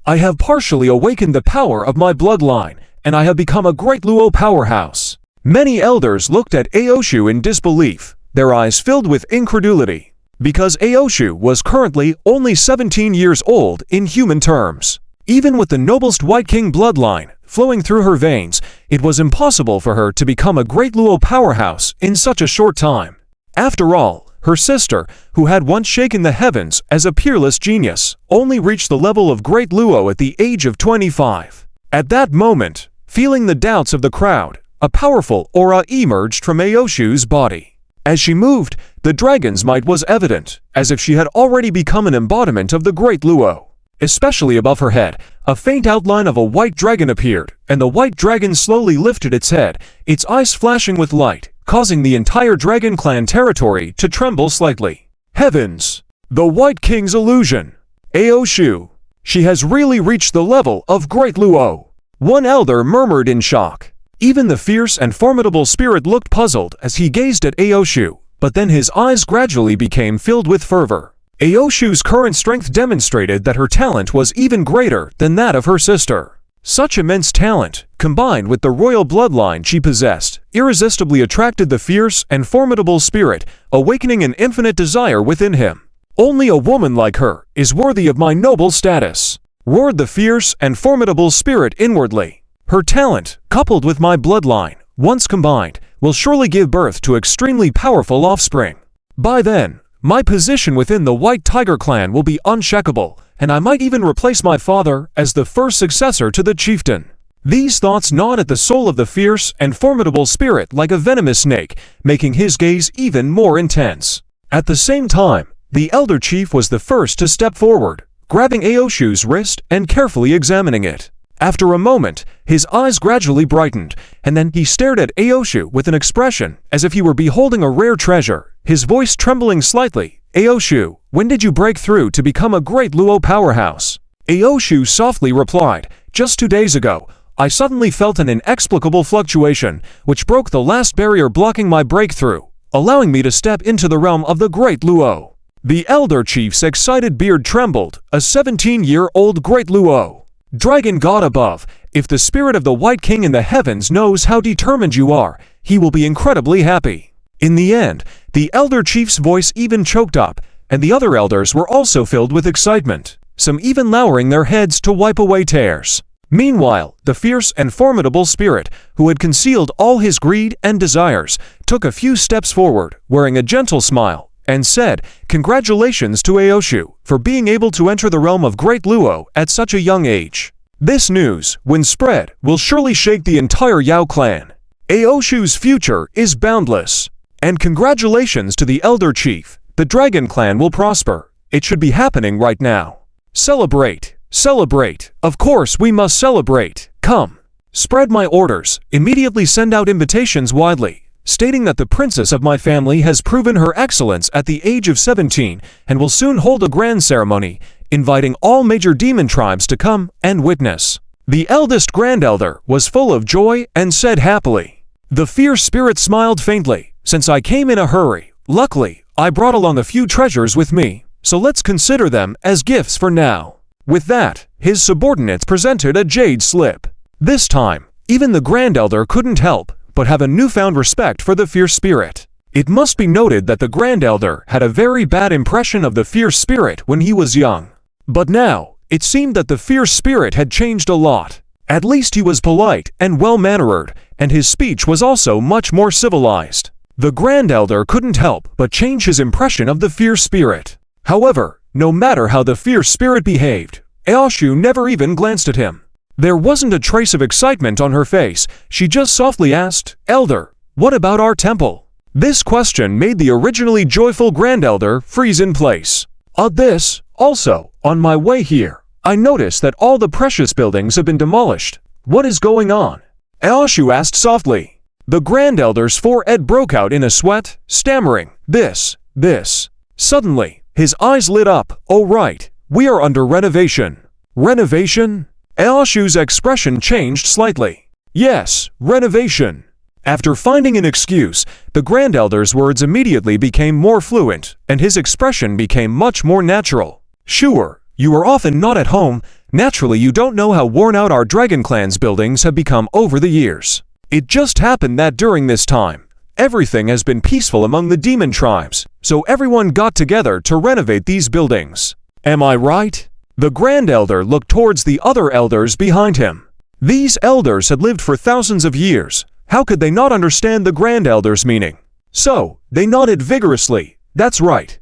I have partially awakened the power of my bloodline, and I have become a Great Luo powerhouse." Many elders looked at Aoshu in disbelief, their eyes filled with incredulity. Because Aoshu was currently only 17 years old in human terms. Even with the noblest White King bloodline flowing through her veins, it was impossible for her to become a Great Luo powerhouse in such a short time. After all, her sister, who had once shaken the heavens as a peerless genius, only reached the level of Great Luo at the age of 25. At that moment, feeling the doubts of the crowd, a powerful aura emerged from Aoshu's body. As she moved, the dragon's might was evident, as if she had already become an embodiment of the Great Luo. Especially above her head, a faint outline of a white dragon appeared, and the white dragon slowly lifted its head, its eyes flashing with light, causing the entire Dragon Clan territory to tremble slightly. Heavens! The White King's illusion! Aoshu! She has really reached the level of Great Luo! One elder murmured in shock. Even the fierce and formidable spirit looked puzzled as he gazed at Aoshu, but then his eyes gradually became filled with fervor. Aoshu's current strength demonstrated that her talent was even greater than that of her sister. Such immense talent, combined with the royal bloodline she possessed, irresistibly attracted the fierce and formidable spirit, awakening an infinite desire within him. "Only a woman like her is worthy of my noble status," roared the fierce and formidable spirit inwardly. "Her talent, coupled with my bloodline, once combined, will surely give birth to extremely powerful offspring. By then, my position within the White Tiger clan will be unshakable, and I might even replace my father as the first successor to the chieftain." These thoughts gnawed at the soul of the fierce and formidable spirit like a venomous snake, making his gaze even more intense. At the same time, the elder chief was the first to step forward, grabbing Aoshu's wrist and carefully examining it. After a moment, his eyes gradually brightened, and then he stared at Aoshu with an expression as if he were beholding a rare treasure, his voice trembling slightly. "Aoshu, when did you break through to become a Great Luo powerhouse?" Aoshu softly replied, "Just 2 days ago, I suddenly felt an inexplicable fluctuation, which broke the last barrier blocking my breakthrough, allowing me to step into the realm of the Great Luo." The elder chief's excited beard trembled, a 17-year-old great Luo. Dragon God above, if the spirit of the White King in the heavens knows how determined you are, he will be incredibly happy. In the end, the elder chief's voice even choked up, and the other elders were also filled with excitement, some even lowering their heads to wipe away tears. Meanwhile, the fierce and formidable spirit, who had concealed all his greed and desires, took a few steps forward, wearing a gentle smile, and said, "Congratulations to Aoshu for being able to enter the realm of Great Luo at such a young age. This news, when spread, will surely shake the entire Yao clan. Aoshu's future is boundless. And congratulations to the elder chief. The Dragon Clan will prosper. It should be happening right now. Celebrate! Celebrate! Of course we must celebrate! Come! Spread my orders. Immediately send out invitations widely, stating that the princess of my family has proven her excellence at the age of 17 and will soon hold a grand ceremony, inviting all major demon tribes to come and witness." The eldest grand elder was full of joy and said happily. The fierce spirit smiled faintly. "Since I came in a hurry, luckily, I brought along a few treasures with me, so let's consider them as gifts for now." With that, his subordinates presented a jade slip. This time, even the grand elder couldn't help but have a newfound respect for the fierce spirit. It must be noted that the grand elder had a very bad impression of the fierce spirit when he was young. But now, it seemed that the fierce spirit had changed a lot. At least he was polite and well-mannered, and his speech was also much more civilized. The grand elder couldn't help but change his impression of the fierce spirit. However, no matter how the fierce spirit behaved, Aoshu never even glanced at him. There wasn't a trace of excitement on her face. She just softly asked, "Elder, what about our temple?" This question made the originally joyful grand elder freeze in place. Also, on my way here, I noticed that all the precious buildings have been demolished. What is going on?" Aoshu asked softly. The grand elder's forehead broke out in a sweat, stammering, This. Suddenly, his eyes lit up. "Oh right, we are under renovation." "Renovation?" Aoshu's expression changed slightly. "Yes, renovation." After finding an excuse, the grand elder's words immediately became more fluent, and his expression became much more natural. "Sure, you are often not at home. Naturally you don't know how worn out our Dragon Clan's buildings have become over the years. It just happened that during this time, everything has been peaceful among the demon tribes, so everyone got together to renovate these buildings. Am I right?" The grand elder looked towards the other elders behind him. These elders had lived for thousands of years. How could they not understand the grand elder's meaning? So, they nodded vigorously. That's right,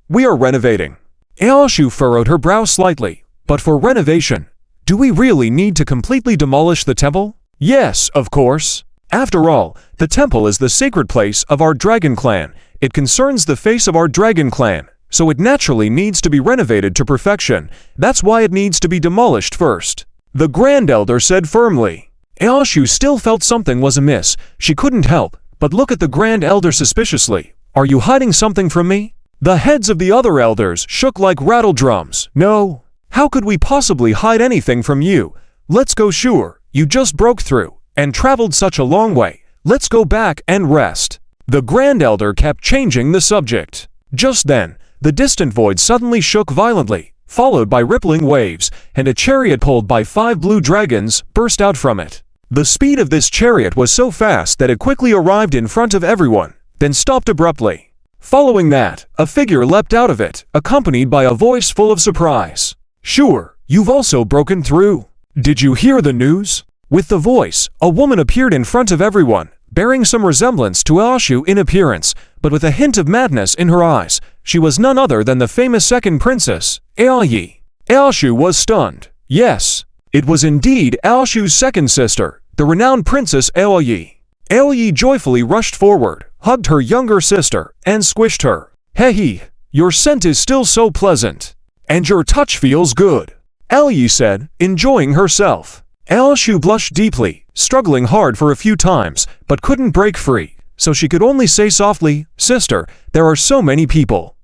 we are renovating." Aoshu furrowed her brow slightly. "But for renovation, do we really need to completely demolish the temple?" "Yes, of course. After all, the temple is the sacred place of our Dragon Clan. It concerns the face of our Dragon Clan, so it naturally needs to be renovated to perfection. That's why it needs to be demolished first," the grand elder said firmly. Aoshu still felt something was amiss. She couldn't help but look at the grand elder suspiciously. "Are you hiding something from me?" The heads of the other elders shook like rattle drums. "No. How could we possibly hide anything from you? Let's go. Sure. You just broke through and traveled such a long way. Let's go back and rest." The grand elder kept changing the subject. Just then, the distant void suddenly shook violently, followed by rippling waves, and a chariot pulled by 5 blue dragons burst out from it. The speed of this chariot was so fast that it quickly arrived in front of everyone, then stopped abruptly. Following that, a figure leapt out of it, accompanied by a voice full of surprise. "Sure, you've also broken through. Did you hear the news?" With the voice, a woman appeared in front of everyone, bearing some resemblance to Aoshu in appearance, but with a hint of madness in her eyes. She was none other than the famous second princess, Aoyi. Aoshu was stunned. Yes, it was indeed Aoshu's second sister, the renowned princess Aoyi. Aoyi joyfully rushed forward, hugged her younger sister, and squished her. "Hey, your scent is still so pleasant. And your touch feels good," Aoyi said, enjoying herself. Aoshu blushed deeply, struggling hard for a few times, but couldn't break free, so she could only say softly, "Sister, there are so many people."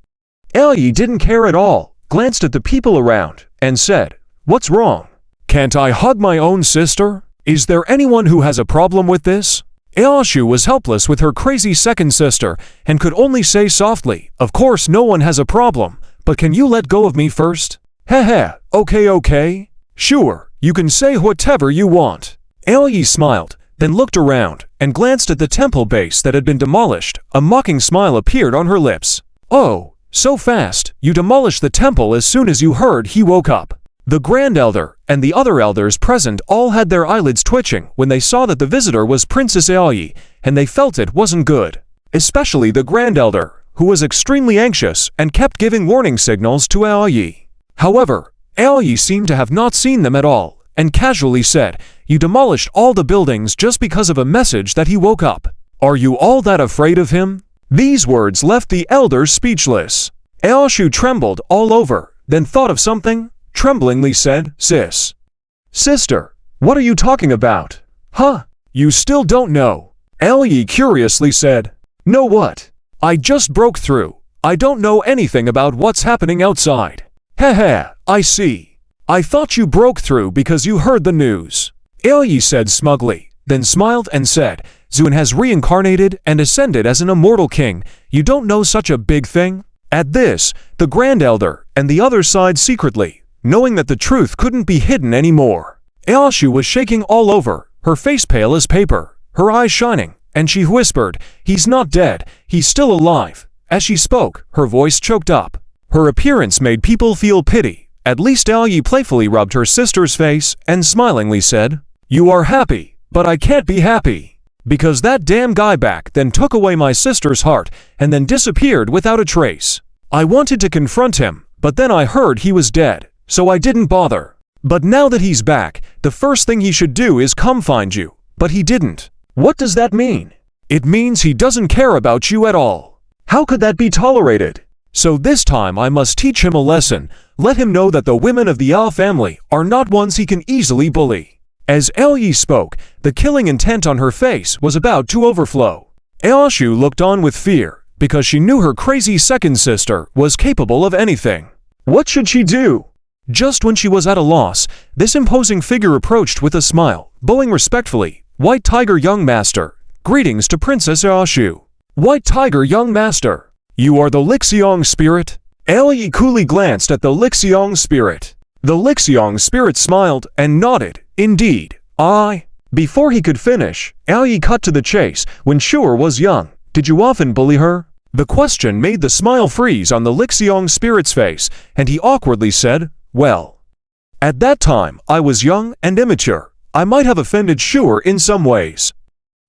Aoyi didn't care at all, glanced at the people around, and said, "What's wrong? Can't I hug my own sister? Is there anyone who has a problem with this?" Aoshu was helpless with her crazy second sister and could only say softly, "Of course no one has a problem, but can you let go of me first?" "Heh, okay. Sure, you can say whatever you want." Aoyi smiled, then looked around and glanced at the temple base that had been demolished. A mocking smile appeared on her lips. "Oh, so fast, you demolished the temple as soon as you heard he woke up." The Grand Elder and the other elders present all had their eyelids twitching when they saw that the visitor was Princess Aoyi, and they felt it wasn't good. Especially the Grand Elder, who was extremely anxious and kept giving warning signals to Aoyi. However, Aoyi seemed to have not seen them at all, and casually said, "You demolished all the buildings just because of a message that he woke up. Are you all that afraid of him?" These words left the elders speechless. Aoshu trembled all over, then thought of something, tremblingly said, Sister, what are you talking about?" "Huh? You still don't know?" Aoyi curiously said. "Know what? I just broke through. I don't know anything about what's happening outside." "Heh, I see. I thought you broke through because you heard the news," Aoyi said smugly, then smiled and said, "Zun has reincarnated and ascended as an immortal king. You don't know such a big thing?" At this, the Grand Elder and the other sighed secretly, knowing that the truth couldn't be hidden anymore. Aoshu was shaking all over, her face pale as paper, her eyes shining, and she whispered, "He's not dead, he's still alive." As she spoke, her voice choked up. Her appearance made people feel pity. At least Aoyi playfully rubbed her sister's face and smilingly said, "You are happy, but I can't be happy. Because that damn guy back then took away my sister's heart and then disappeared without a trace. I wanted to confront him, but then I heard he was dead, so I didn't bother. But now that he's back, the first thing he should do is come find you. But he didn't." "What does that mean?" "It means he doesn't care about you at all. How could that be tolerated? So this time I must teach him a lesson, let him know that the women of the Al family are not ones he can easily bully." As Aoyi spoke, the killing intent on her face was about to overflow. Aoshu looked on with fear, because she knew her crazy second sister was capable of anything. What should she do? Just when she was at a loss, this imposing figure approached with a smile, bowing respectfully. "White Tiger Young Master, greetings to Princess Aoshu." "White Tiger Young Master, you are the Lixiong spirit?" Aoyi coolly glanced at the Lixiong spirit. The Lixiong spirit smiled and nodded. "Indeed, I." Before he could finish, Aoyi cut to the chase. "When Shure was young, did you often bully her?" The question made the smile freeze on the Lixiong spirit's face, and he awkwardly said, "Well, at that time I was young and immature. I might have offended Shure in some ways."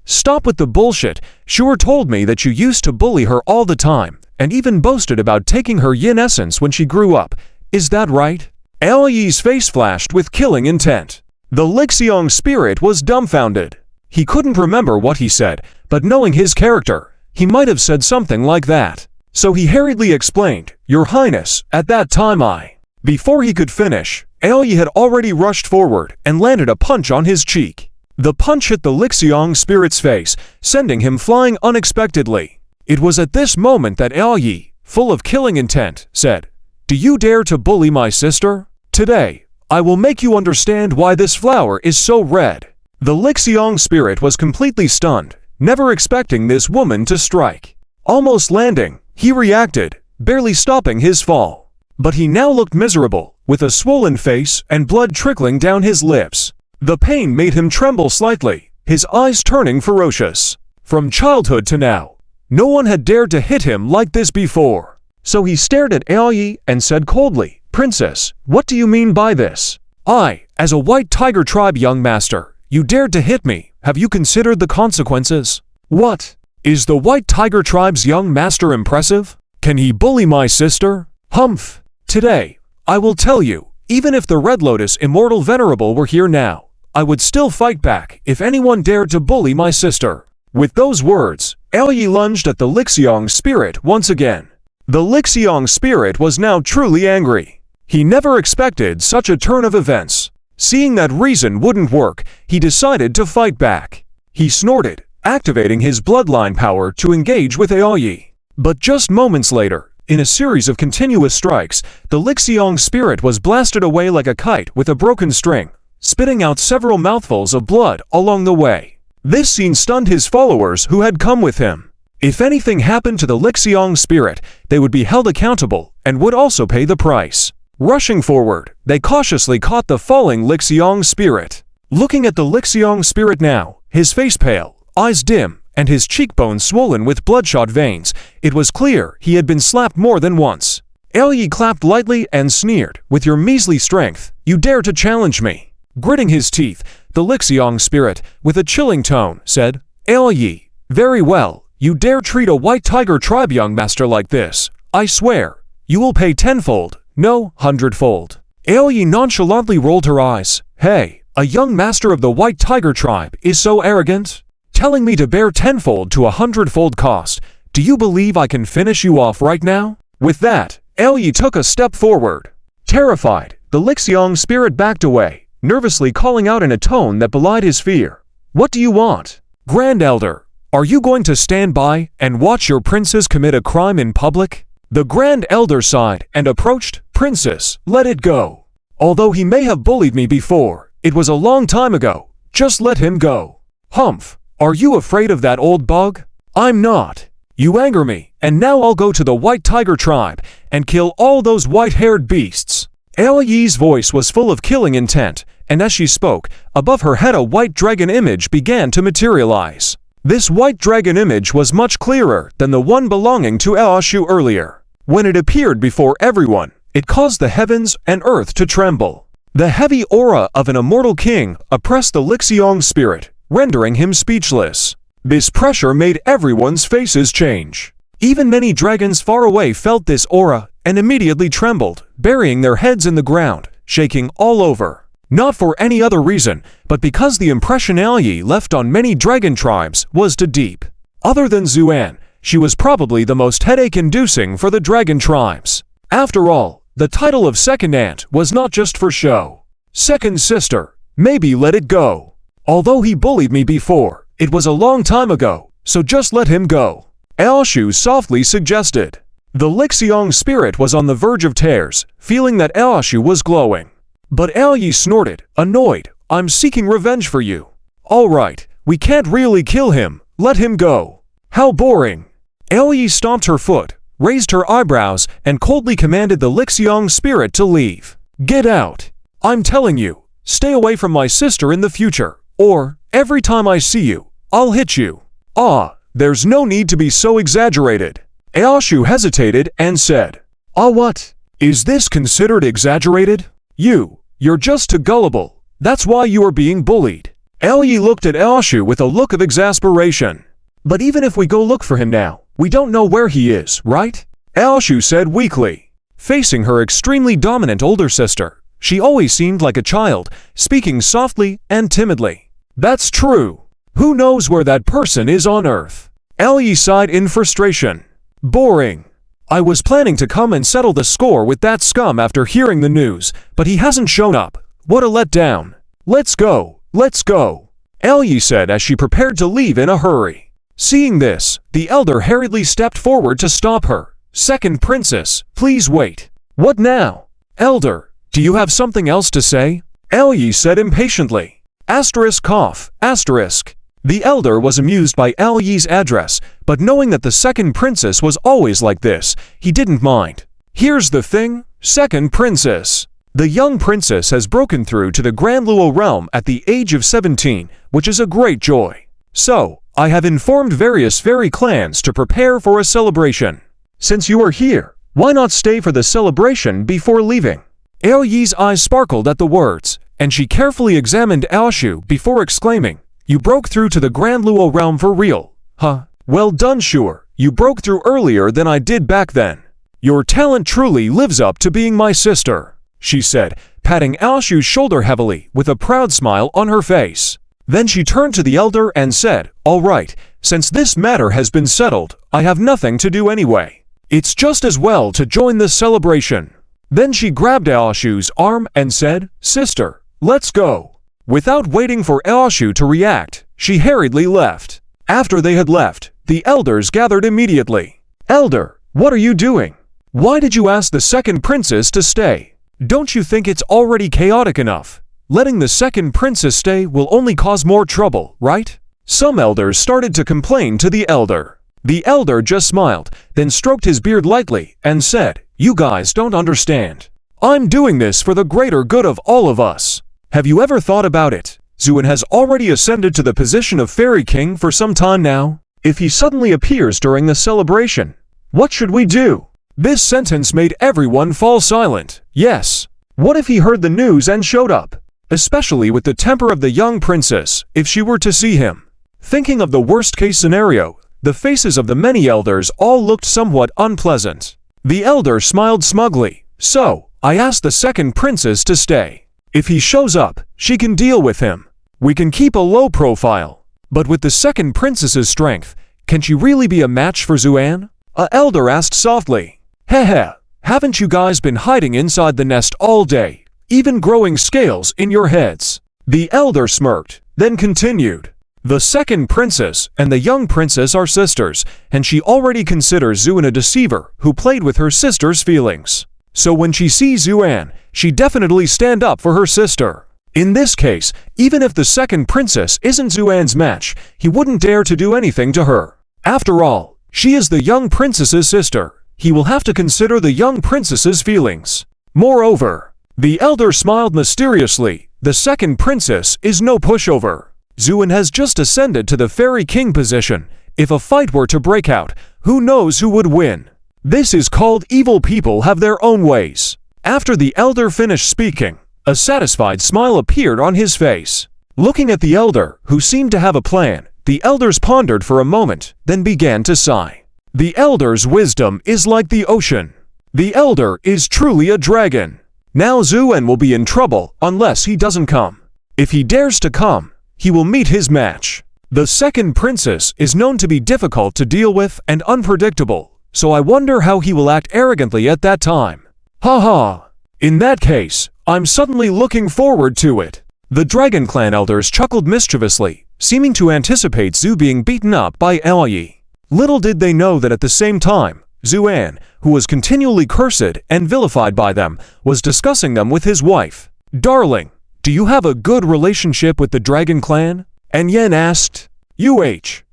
"Stop with the bullshit. Shure told me that you used to bully her all the time, and even boasted about taking her yin essence when she grew up. Is that right?" Aoyi's face flashed with killing intent. The Lixiong spirit was dumbfounded. He couldn't remember what he said, but knowing his character, he might have said something like that. So he hurriedly explained, "Your Highness, at that time I..." Before he could finish, Aoyi had already rushed forward and landed a punch on his cheek. The punch hit the Lixiong spirit's face, sending him flying unexpectedly. It was at this moment that Aoyi, full of killing intent, said, "Do you dare to bully my sister? Today, I will make you understand why this flower is so red." The Lixiong spirit was completely stunned, never expecting this woman to strike. Almost landing, he reacted, barely stopping his fall. But he now looked miserable, with a swollen face and blood trickling down his lips. The pain made him tremble slightly, his eyes turning ferocious. From childhood to now, no one had dared to hit him like this before. So he stared at Aoyi and said coldly, "Princess, what do you mean by this? I, as a White Tiger tribe young master, you dared to hit me. Have you considered the consequences? What? Is the White Tiger tribe's young master impressive? Can he bully my sister? Humph! Today, I will tell you, even if the Red Lotus Immortal Venerable were here now, I would still fight back if anyone dared to bully my sister." With those words, Aoyi lunged at the Lixiong spirit once again. The Lixiong spirit was now truly angry. He never expected such a turn of events. Seeing that reason wouldn't work, he decided to fight back. He snorted, activating his bloodline power to engage with Aoyi. But just moments later, in a series of continuous strikes, the Lixiong spirit was blasted away like a kite with a broken string, spitting out several mouthfuls of blood along the way. This scene stunned his followers who had come with him. If anything happened to the Lixiang spirit, they would be held accountable and would also pay the price. Rushing forward, they cautiously caught the falling Lixiang spirit. Looking at the Lixiang spirit now, his face pale, eyes dim, and his cheekbones swollen with bloodshot veins, it was clear he had been slapped more than once. Yi clapped lightly and sneered, "With your measly strength, you dare to challenge me." Gritting his teeth, the Lixiang spirit, with a chilling tone, said, "Yi, very well, you dare treat a white tiger tribe young master like this. I swear, you will pay tenfold, no, hundredfold." Yi nonchalantly rolled her eyes. "Hey, a young master of the white tiger tribe is so arrogant? Telling me to bear tenfold to 100-fold cost. Do you believe I can finish you off right now?" With that, Yi took a step forward. Terrified, the Lixiang spirit backed away, nervously calling out in a tone that belied his fear. "What do you want? Grand Elder, are you going to stand by and watch your princess commit a crime in public?" The Grand Elder sighed and approached. "Princess, let it go. Although he may have bullied me before, it was a long time ago. Just let him go." "Humph, are you afraid of that old bug?" "I'm not. You anger me, and now I'll go to the White Tiger tribe and kill all those white-haired beasts." Yi's voice was full of killing intent, and as she spoke, above her head a white dragon image began to materialize. This white dragon image was much clearer than the one belonging to Aoshu earlier. When it appeared before everyone, it caused the heavens and earth to tremble. The heavy aura of an immortal king oppressed the Lixiang spirit, rendering him speechless. This pressure made everyone's faces change. Even many dragons far away felt this aura and immediately trembled, burying their heads in the ground, shaking all over. Not for any other reason, but because the impression Yi left on many dragon tribes was too deep. Other than Xuan, she was probably the most headache-inducing for the dragon tribes. After all, the title of second aunt was not just for show. Second sister, maybe let it go. Although he bullied me before, it was a long time ago, so just let him go, Aoshu softly suggested. The Lixiang spirit was on the verge of tears, feeling that Aoshu was glowing. But Yi snorted, annoyed, "I'm seeking revenge for you." "All right, we can't really kill him, let him go." "How boring." Yi stomped her foot, raised her eyebrows, and coldly commanded the Lixiang spirit to leave. "Get out. I'm telling you, stay away from my sister in the future, or, every time I see you, I'll hit you." "Ah, there's no need to be so exaggerated." Aoshu hesitated and said, "Ah, what? Is this considered exaggerated? You're just too gullible. That's why you are being bullied." Yi looked at Aoshu with a look of exasperation. "But even if we go look for him now, we don't know where he is, right?" Aoshu said weakly. Facing her extremely dominant older sister, she always seemed like a child, speaking softly and timidly. "That's true. Who knows where that person is on Earth?" Yi sighed in frustration. "Boring. I was planning to come and settle the score with that scum after hearing the news, but he hasn't shown up. What a letdown. Let's go, let's go," Yi said as she prepared to leave in a hurry. Seeing this, the elder hurriedly stepped forward to stop her. "Second princess, please wait." "What now?" "Elder, do you have something else to say?" Yi said impatiently. Cough. The elder was amused by Yi's address, but knowing that the second princess was always like this, he didn't mind. "Here's the thing, second princess. The young princess has broken through to the Grand Luo realm at the age of 17, which is a great joy. So, I have informed various fairy clans to prepare for a celebration. Since you are here, why not stay for the celebration before leaving?" Yi's eyes sparkled at the words, and she carefully examined Aoshu before exclaiming, "You broke through to the Grand Luo realm for real, huh? Well done, sure. You broke through earlier than I did back then. Your talent truly lives up to being my sister," she said, patting Aoshu's shoulder heavily with a proud smile on her face. Then she turned to the elder and said, "All right, since this matter has been settled, I have nothing to do anyway. It's just as well to join the celebration." Then she grabbed Aoshu's arm and said, "Sister, let's go." Without waiting for Aoshu to react, she hurriedly left. After they had left, the elders gathered immediately. "Elder, what are you doing? Why did you ask the second princess to stay? Don't you think it's already chaotic enough? Letting the second princess stay will only cause more trouble, right?" Some elders started to complain to the elder. The elder just smiled, then stroked his beard lightly and said, "You guys don't understand. I'm doing this for the greater good of all of us. Have you ever thought about it? Zuin has already ascended to the position of Fairy King for some time now. If he suddenly appears during the celebration, what should we do?" This sentence made everyone fall silent. Yes. What if he heard the news and showed up? Especially with the temper of the young princess, if she were to see him. Thinking of the worst-case scenario, the faces of the many elders all looked somewhat unpleasant. The elder smiled smugly. "So, I asked the second princess to stay. If he shows up, she can deal with him. We can keep a low profile. But with the second princess's strength, can she really be a match for Zuan?" A elder asked softly. "Heh, haven't you guys been hiding inside the nest all day, even growing scales in your heads?" The elder smirked, then continued. "The second princess and the young princess are sisters, and she already considers Zuan a deceiver who played with her sister's feelings. So when she sees Zuan, she definitely stand up for her sister. In this case, even if the second princess isn't Zuan's match, he wouldn't dare to do anything to her. After all, she is the young princess's sister. He will have to consider the young princess's feelings. Moreover," the elder smiled mysteriously, "the second princess is no pushover. Zuan has just ascended to the Fairy King position. If a fight were to break out, who knows who would win? This is called evil people have their own ways." After the elder finished speaking, a satisfied smile appeared on his face. Looking at the elder, who seemed to have a plan, the elders pondered for a moment, then began to sigh. The elder's wisdom is like the ocean. The elder is truly a dragon. Now Zuan will be in trouble unless he doesn't come. If he dares to come, he will meet his match. The second princess is known to be difficult to deal with and unpredictable, so I wonder how he will act arrogantly at that time. Haha. In that case, I'm suddenly looking forward to it. The Dragon Clan elders chuckled mischievously, seeming to anticipate Zhu being beaten up by Aoyi. Little did they know that at the same time, Zuan, who was continually cursed and vilified by them, was discussing them with his wife. "Darling, do you have a good relationship with the Dragon Clan?" And Yen asked.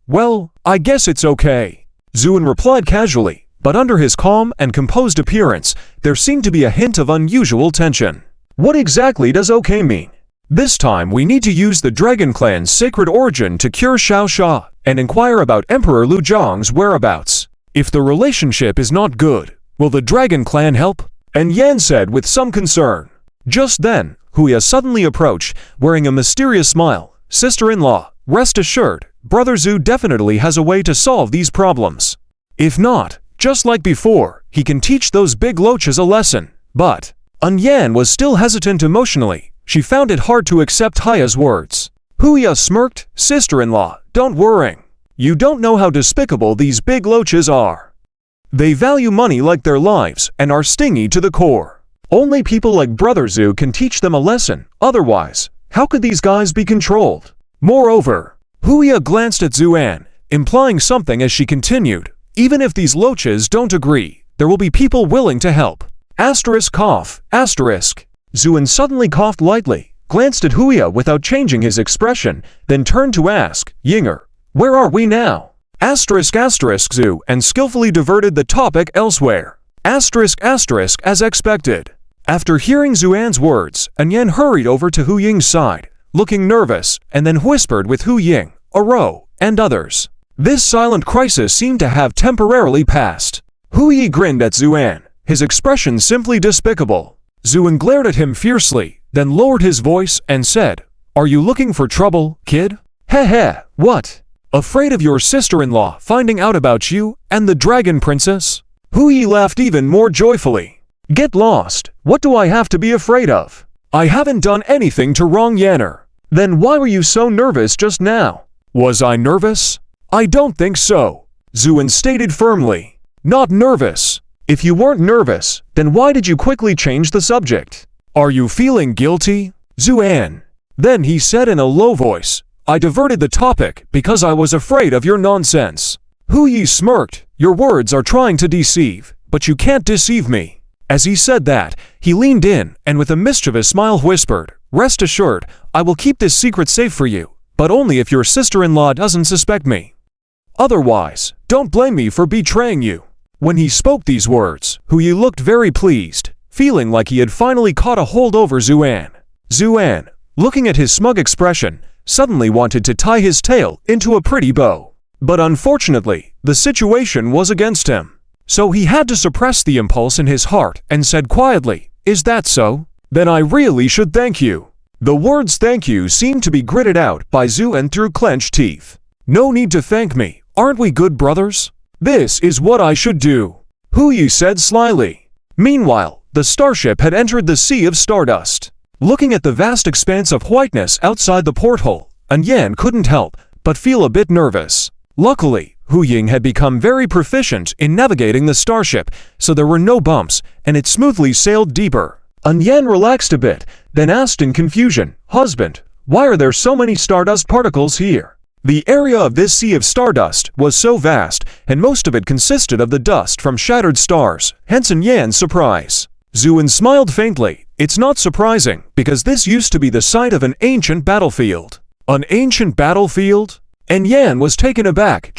Well, I guess it's okay." Zuan replied casually, but under his calm and composed appearance, there seemed to be a hint of unusual tension. What exactly does okay mean? This time we need to use the Dragon Clan's sacred origin to cure Xiao Sha and inquire about Emperor Lu Zhang's whereabouts. If the relationship is not good, will the Dragon Clan help? And Yan said with some concern. Just then, Huya suddenly approached, wearing a mysterious smile. "Sister-in-law, rest assured, Brother Zhu definitely has a way to solve these problems. If not, just like before, he can teach those big loaches a lesson." But Yan was still hesitant emotionally. She found it hard to accept Haya's words. Huya smirked. "Sister-in-law, don't worry. You don't know how despicable these big loaches are. They value money like their lives and are stingy to the core. Only people like Brother Zhu can teach them a lesson. Otherwise, how could these guys be controlled?" Moreover, Huya glanced at Zuan, implying something as she continued. "Even if these loaches don't agree, there will be people willing to help." Cough. Zuan suddenly coughed lightly, glanced at Huya without changing his expression, then turned to ask, "Yinger, where are we now?" Zhu, and skillfully diverted the topic elsewhere. As expected. After hearing Zuan's words, Yan hurried over to Hu Ying's side, looking nervous, and then whispered with Hu Ying, Aro, and others. This silent crisis seemed to have temporarily passed. Hu Yi grinned at Zuan, his expression simply despicable. Zuan glared at him fiercely, then lowered his voice and said, "Are you looking for trouble, kid?" What? Afraid of your sister-in-law finding out about you and the Dragon Princess?" Hu Yi laughed even more joyfully. "Get lost. What do I have to be afraid of? I haven't done anything to wrong Yanner." "Then why were you so nervous just now?" "Was I nervous? I don't think so," Zuan stated firmly. "Not nervous. If you weren't nervous, then why did you quickly change the subject? Are you feeling guilty, Zuan?" Then he said in a low voice, "I diverted the topic because I was afraid of your nonsense." Hu Yi smirked. "Your words are trying to deceive, but you can't deceive me." As he said that, he leaned in and with a mischievous smile whispered, "Rest assured, I will keep this secret safe for you, but only if your sister-in-law doesn't suspect me. Otherwise, don't blame me for betraying you." When he spoke these words, Huyi looked very pleased, feeling like he had finally caught a hold over Zuan. Zuan, looking at his smug expression, suddenly wanted to tie his tail into a pretty bow. But unfortunately, the situation was against him. So he had to suppress the impulse in his heart and said quietly, "Is that so? Then I really should thank you." The words "thank you" seemed to be gritted out by Zuan through clenched teeth. "No need to thank me, aren't we good brothers? This is what I should do," Huyi said slyly. Meanwhile, the starship had entered the Sea of Stardust. Looking at the vast expanse of whiteness outside the porthole, Yan couldn't help but feel a bit nervous. Luckily, Huying had become very proficient in navigating the starship, so there were no bumps, and it smoothly sailed deeper. Yan relaxed a bit, then asked in confusion, "Husband, why are there so many stardust particles here?" The area of this Sea of Stardust was so vast, and most of it consisted of the dust from shattered stars, hence Yan's surprise. Zuan smiled faintly. "It's not surprising, because this used to be the site of an ancient battlefield." "An ancient battlefield?" And Yan was taken aback,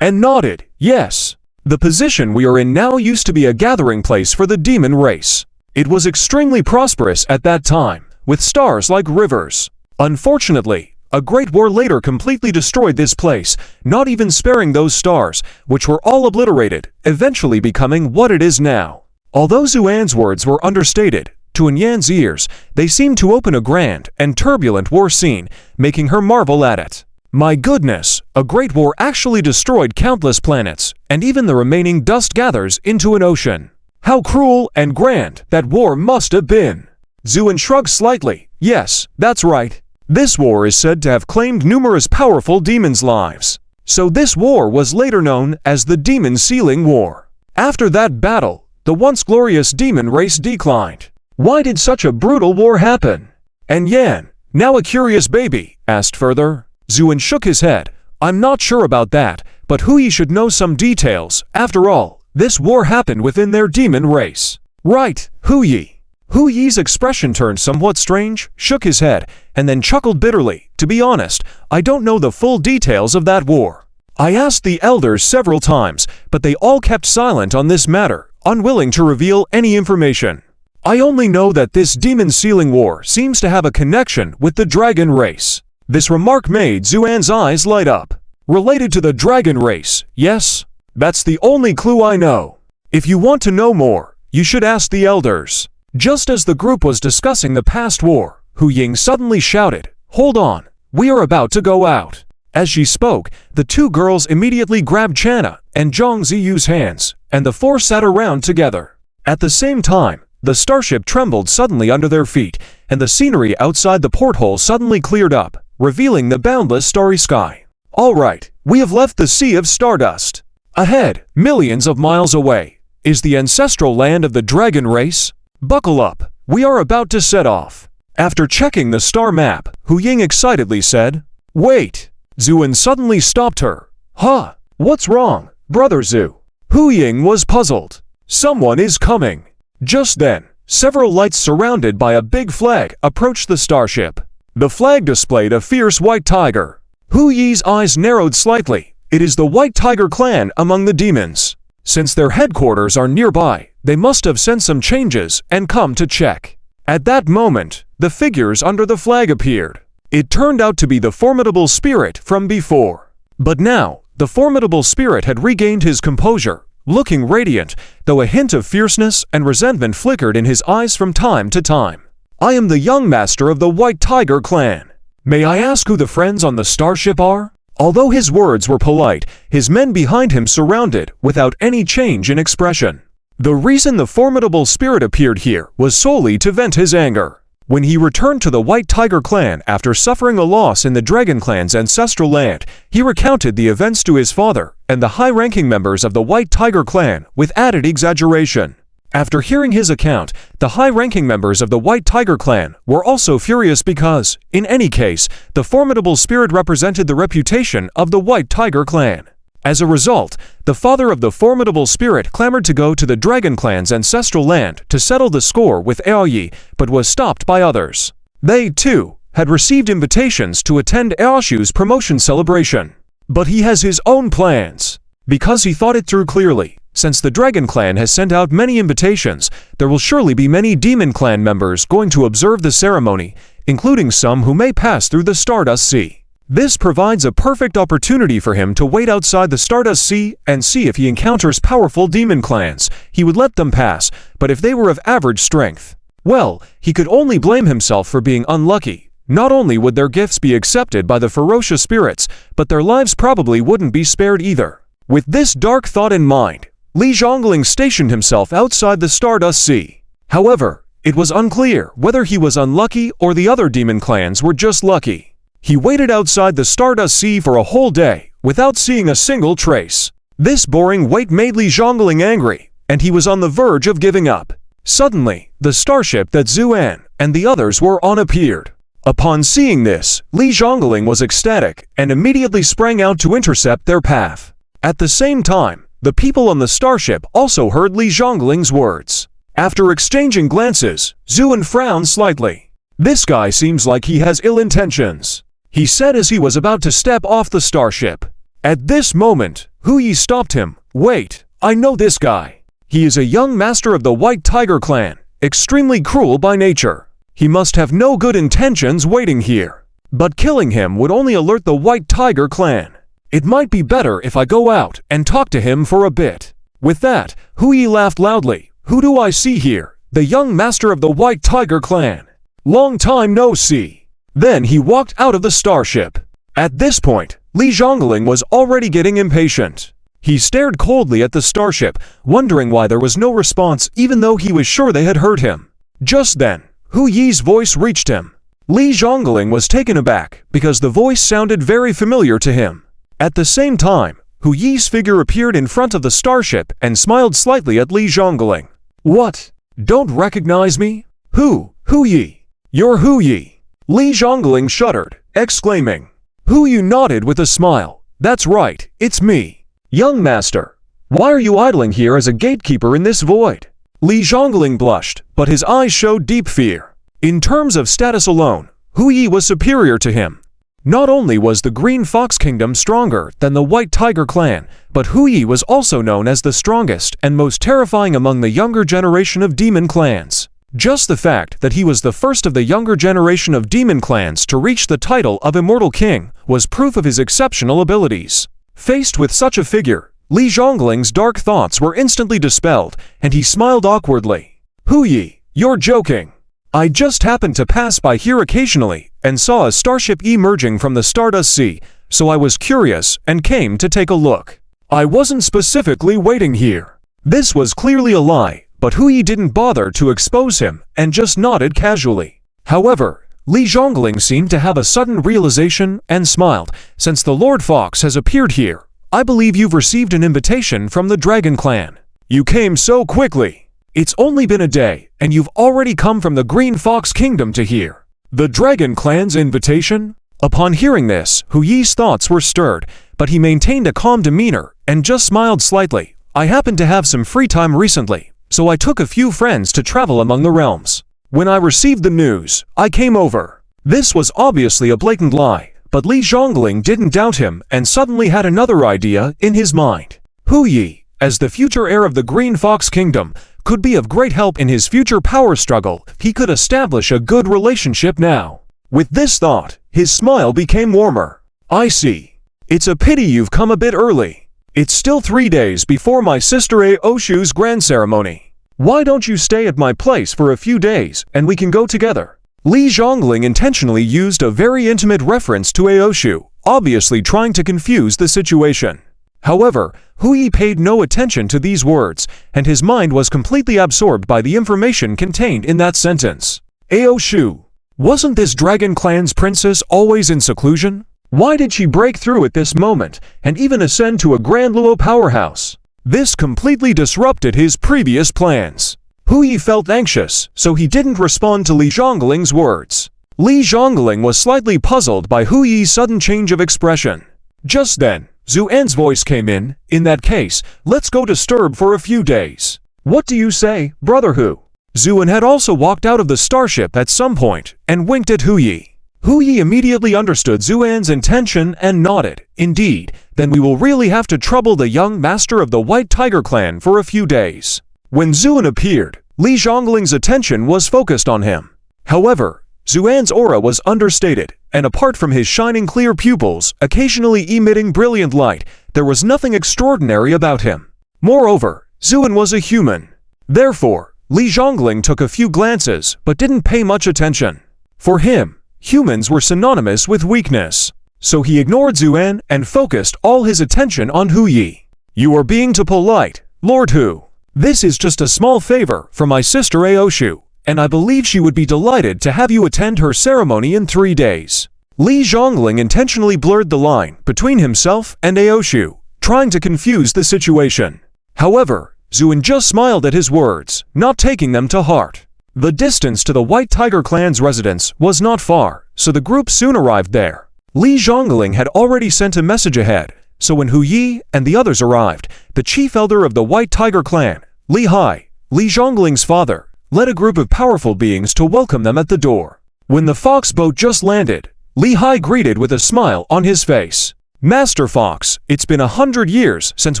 and nodded, "Yes. The position we are in now used to be a gathering place for the demon race. It was extremely prosperous at that time, with stars like rivers. Unfortunately, a great war later completely destroyed this place, not even sparing those stars, which were all obliterated, eventually becoming what it is now." Although Zuan's words were understated, to Yan's ears, they seemed to open a grand and turbulent war scene, making her marvel at it. My goodness, a great war actually destroyed countless planets, and even the remaining dust gathers into an ocean. How cruel and grand that war must have been. Zuan shrugged slightly. "Yes, that's right. This war is said to have claimed numerous powerful demons' lives. So this war was later known as the Demon Sealing War. After that battle, the once glorious demon race declined. Why did such a brutal war happen?" And Yan, now a curious baby, asked further. Zuan shook his head. "I'm not sure about that, but Huyi should know some details. After all, this war happened within their demon race." "Right, Huyi." Huyi's expression turned somewhat strange, shook his head, and then chuckled bitterly. "To be honest, I don't know the full details of that war. I asked the elders several times, but they all kept silent on this matter, unwilling to reveal any information. I only know that this demon sealing war seems to have a connection with the dragon race." This remark made Zuan's eyes light up. "Related to the dragon race, yes? That's the only clue I know. If you want to know more, you should ask the elders." Just as the group was discussing the past war, Huying suddenly shouted, "Hold on, we are about to go out." As she spoke, the two girls immediately grabbed Channa and Zhang Ziyu's hands, and the four sat around together. At the same time, the starship trembled suddenly under their feet, and the scenery outside the porthole suddenly cleared up, revealing the boundless starry sky. "All right, we have left the Sea of Stardust. Ahead, millions of miles away, is the ancestral land of the dragon race. Buckle up, we are about to set off." After checking the star map, Huying excitedly said, "Wait." Zuan suddenly stopped her. "Huh? What's wrong, Brother Zu?" Huying was puzzled. "Someone is coming." Just then, several lights surrounded by a big flag approached the starship. The flag displayed a fierce white tiger. Huyi's eyes narrowed slightly. It is the White Tiger clan among the demons. Since their headquarters are nearby, they must have sent some changes and come to check. At that moment, the figures under the flag appeared. It turned out to be the formidable spirit from before. But now, the formidable spirit had regained his composure, looking radiant, though a hint of fierceness and resentment flickered in his eyes from time to time. "I am the young master of the White Tiger clan. May I ask who the friends on the starship are?" Although his words were polite, his men behind him surrounded without any change in expression. The reason the formidable spirit appeared here was solely to vent his anger. When he returned to the White Tiger clan after suffering a loss in the Dragon clan's ancestral land, he recounted the events to his father and the high-ranking members of the White Tiger clan with added exaggeration. After hearing his account, the high-ranking members of the White Tiger clan were also furious because, in any case, the formidable spirit represented the reputation of the White Tiger clan. As a result, the father of the formidable spirit clamored to go to the Dragon clan's ancestral land to settle the score with Aoyi, but was stopped by others. They, too, had received invitations to attend Aoshu's promotion celebration. But he has his own plans. Because he thought it through clearly, since the Dragon Clan has sent out many invitations, there will surely be many Demon Clan members going to observe the ceremony, including some who may pass through the Stardust Sea. This provides a perfect opportunity for him to wait outside the Stardust Sea and see if he encounters powerful demon clans. He would let them pass, but if they were of average strength, well, he could only blame himself for being unlucky. Not only would their gifts be accepted by the ferocious spirits, but their lives probably wouldn't be spared either. With this dark thought in mind, Li Zhongling stationed himself outside the Stardust Sea. However, it was unclear whether he was unlucky or the other demon clans were just lucky. He waited outside the Stardust Sea for a whole day, without seeing a single trace. This boring wait made Li Zhongling angry, and he was on the verge of giving up. Suddenly, the starship that Zuan and the others were on appeared. Upon seeing this, Li Zhongling was ecstatic and immediately sprang out to intercept their path. At the same time, the people on the starship also heard Li Zhongling's words. After exchanging glances, Zuan frowned slightly. This guy seems like he has ill intentions, he said as he was about to step off the starship. At this moment, Hu Yi stopped him. Wait, I know this guy. He is a young master of the White Tiger Clan, extremely cruel by nature. He must have no good intentions waiting here. But killing him would only alert the White Tiger Clan. It might be better if I go out and talk to him for a bit. With that, Hu Yi laughed loudly. Who do I see here? The young master of the White Tiger Clan. Long time no see. Then he walked out of the starship. At this point, Li Zhongling was already getting impatient. He stared coldly at the starship, wondering why there was no response even though he was sure they had heard him. Just then, Hu Yi's voice reached him. Li Zhongling was taken aback because the voice sounded very familiar to him. At the same time, Hu Yi's figure appeared in front of the starship and smiled slightly at Li Zhongling. What? Don't recognize me? Hu Yi. You're Hu Yi. Li Zhongling shuddered, exclaiming. Hu Yi nodded with a smile. That's right, it's me. Young master, why are you idling here as a gatekeeper in this void? Li Zhongling blushed, but his eyes showed deep fear. In terms of status alone, Hu Yi was superior to him. Not only was the Green Fox Kingdom stronger than the White Tiger Clan, but Hu Yi was also known as the strongest and most terrifying among the younger generation of demon clans. Just the fact that he was the first of the younger generation of demon clans to reach the title of Immortal King was proof of his exceptional abilities. Faced with such a figure, Li Zhongling's dark thoughts were instantly dispelled, and he smiled awkwardly. Hu Yi, you're joking. I just happened to pass by here occasionally and saw a starship emerging from the Stardust Sea, so I was curious and came to take a look. I wasn't specifically waiting here. This was clearly a lie. But Hu Yi didn't bother to expose him and just nodded casually. However, Li Zhongling seemed to have a sudden realization and smiled. Since the Lord Fox has appeared here, I believe you've received an invitation from the Dragon Clan. You came so quickly. It's only been a day, and you've already come from the Green Fox Kingdom to here. The Dragon Clan's invitation? Upon hearing this, Hu Yi's thoughts were stirred, but he maintained a calm demeanor and just smiled slightly. I happened to have some free time recently, so I took a few friends to travel among the realms. When I received the news, I came over. This was obviously a blatant lie, but Li Zhongling didn't doubt him and suddenly had another idea in his mind. Hu Yi, as the future heir of the Green Fox Kingdom, could be of great help in his future power struggle. He could establish a good relationship now. With this thought, his smile became warmer. I see. It's a pity you've come a bit early. It's still 3 days before my sister Aoshu's grand ceremony. Why don't you stay at my place for a few days and we can go together? Li Zhongling intentionally used a very intimate reference to Aoshu, obviously trying to confuse the situation. However, Hu Yi paid no attention to these words, and his mind was completely absorbed by the information contained in that sentence. Aoshu. Wasn't this Dragon Clan's princess always in seclusion? Why did she break through at this moment and even ascend to a Grand Luo powerhouse? This completely disrupted his previous plans. Hu Yi felt anxious, so he didn't respond to Li Zhongling's words. Li Zhongling was slightly puzzled by Hu Yi's sudden change of expression. Just then, Zuan's voice came in. In that case, let's go to Sturb for a few days. What do you say, brother Hu? Zuan had also walked out of the starship at some point and winked at Hu Yi. Hu Yi immediately understood Zuan's intention and nodded. Indeed, then we will really have to trouble the young master of the White Tiger clan for a few days. When Zuan appeared, Li Zhongling's attention was focused on him. However, Zuan's aura was understated, and apart from his shining clear pupils, occasionally emitting brilliant light, there was nothing extraordinary about him. Moreover, Zuan was a human. Therefore, Li Zhongling took a few glances but didn't pay much attention. For him, humans were synonymous with weakness. So he ignored Zuan and focused all his attention on Hu Yi. You are being too polite, Lord Hu. This is just a small favor from my sister Aoshu, and I believe she would be delighted to have you attend her ceremony in 3 days. Li Zhongling intentionally blurred the line between himself and Aoshu, trying to confuse the situation. However, Zuan just smiled at his words, not taking them to heart. The distance to the White Tiger clan's residence was not far, so the group soon arrived there. Li Zhongling had already sent a message ahead, so when Hu Yi and the others arrived, the chief elder of the White Tiger clan, Li Hai, Li Zhongling's father, led a group of powerful beings to welcome them at the door. When the fox boat just landed, Li Hai greeted with a smile on his face. Master Fox, it's been 100 years since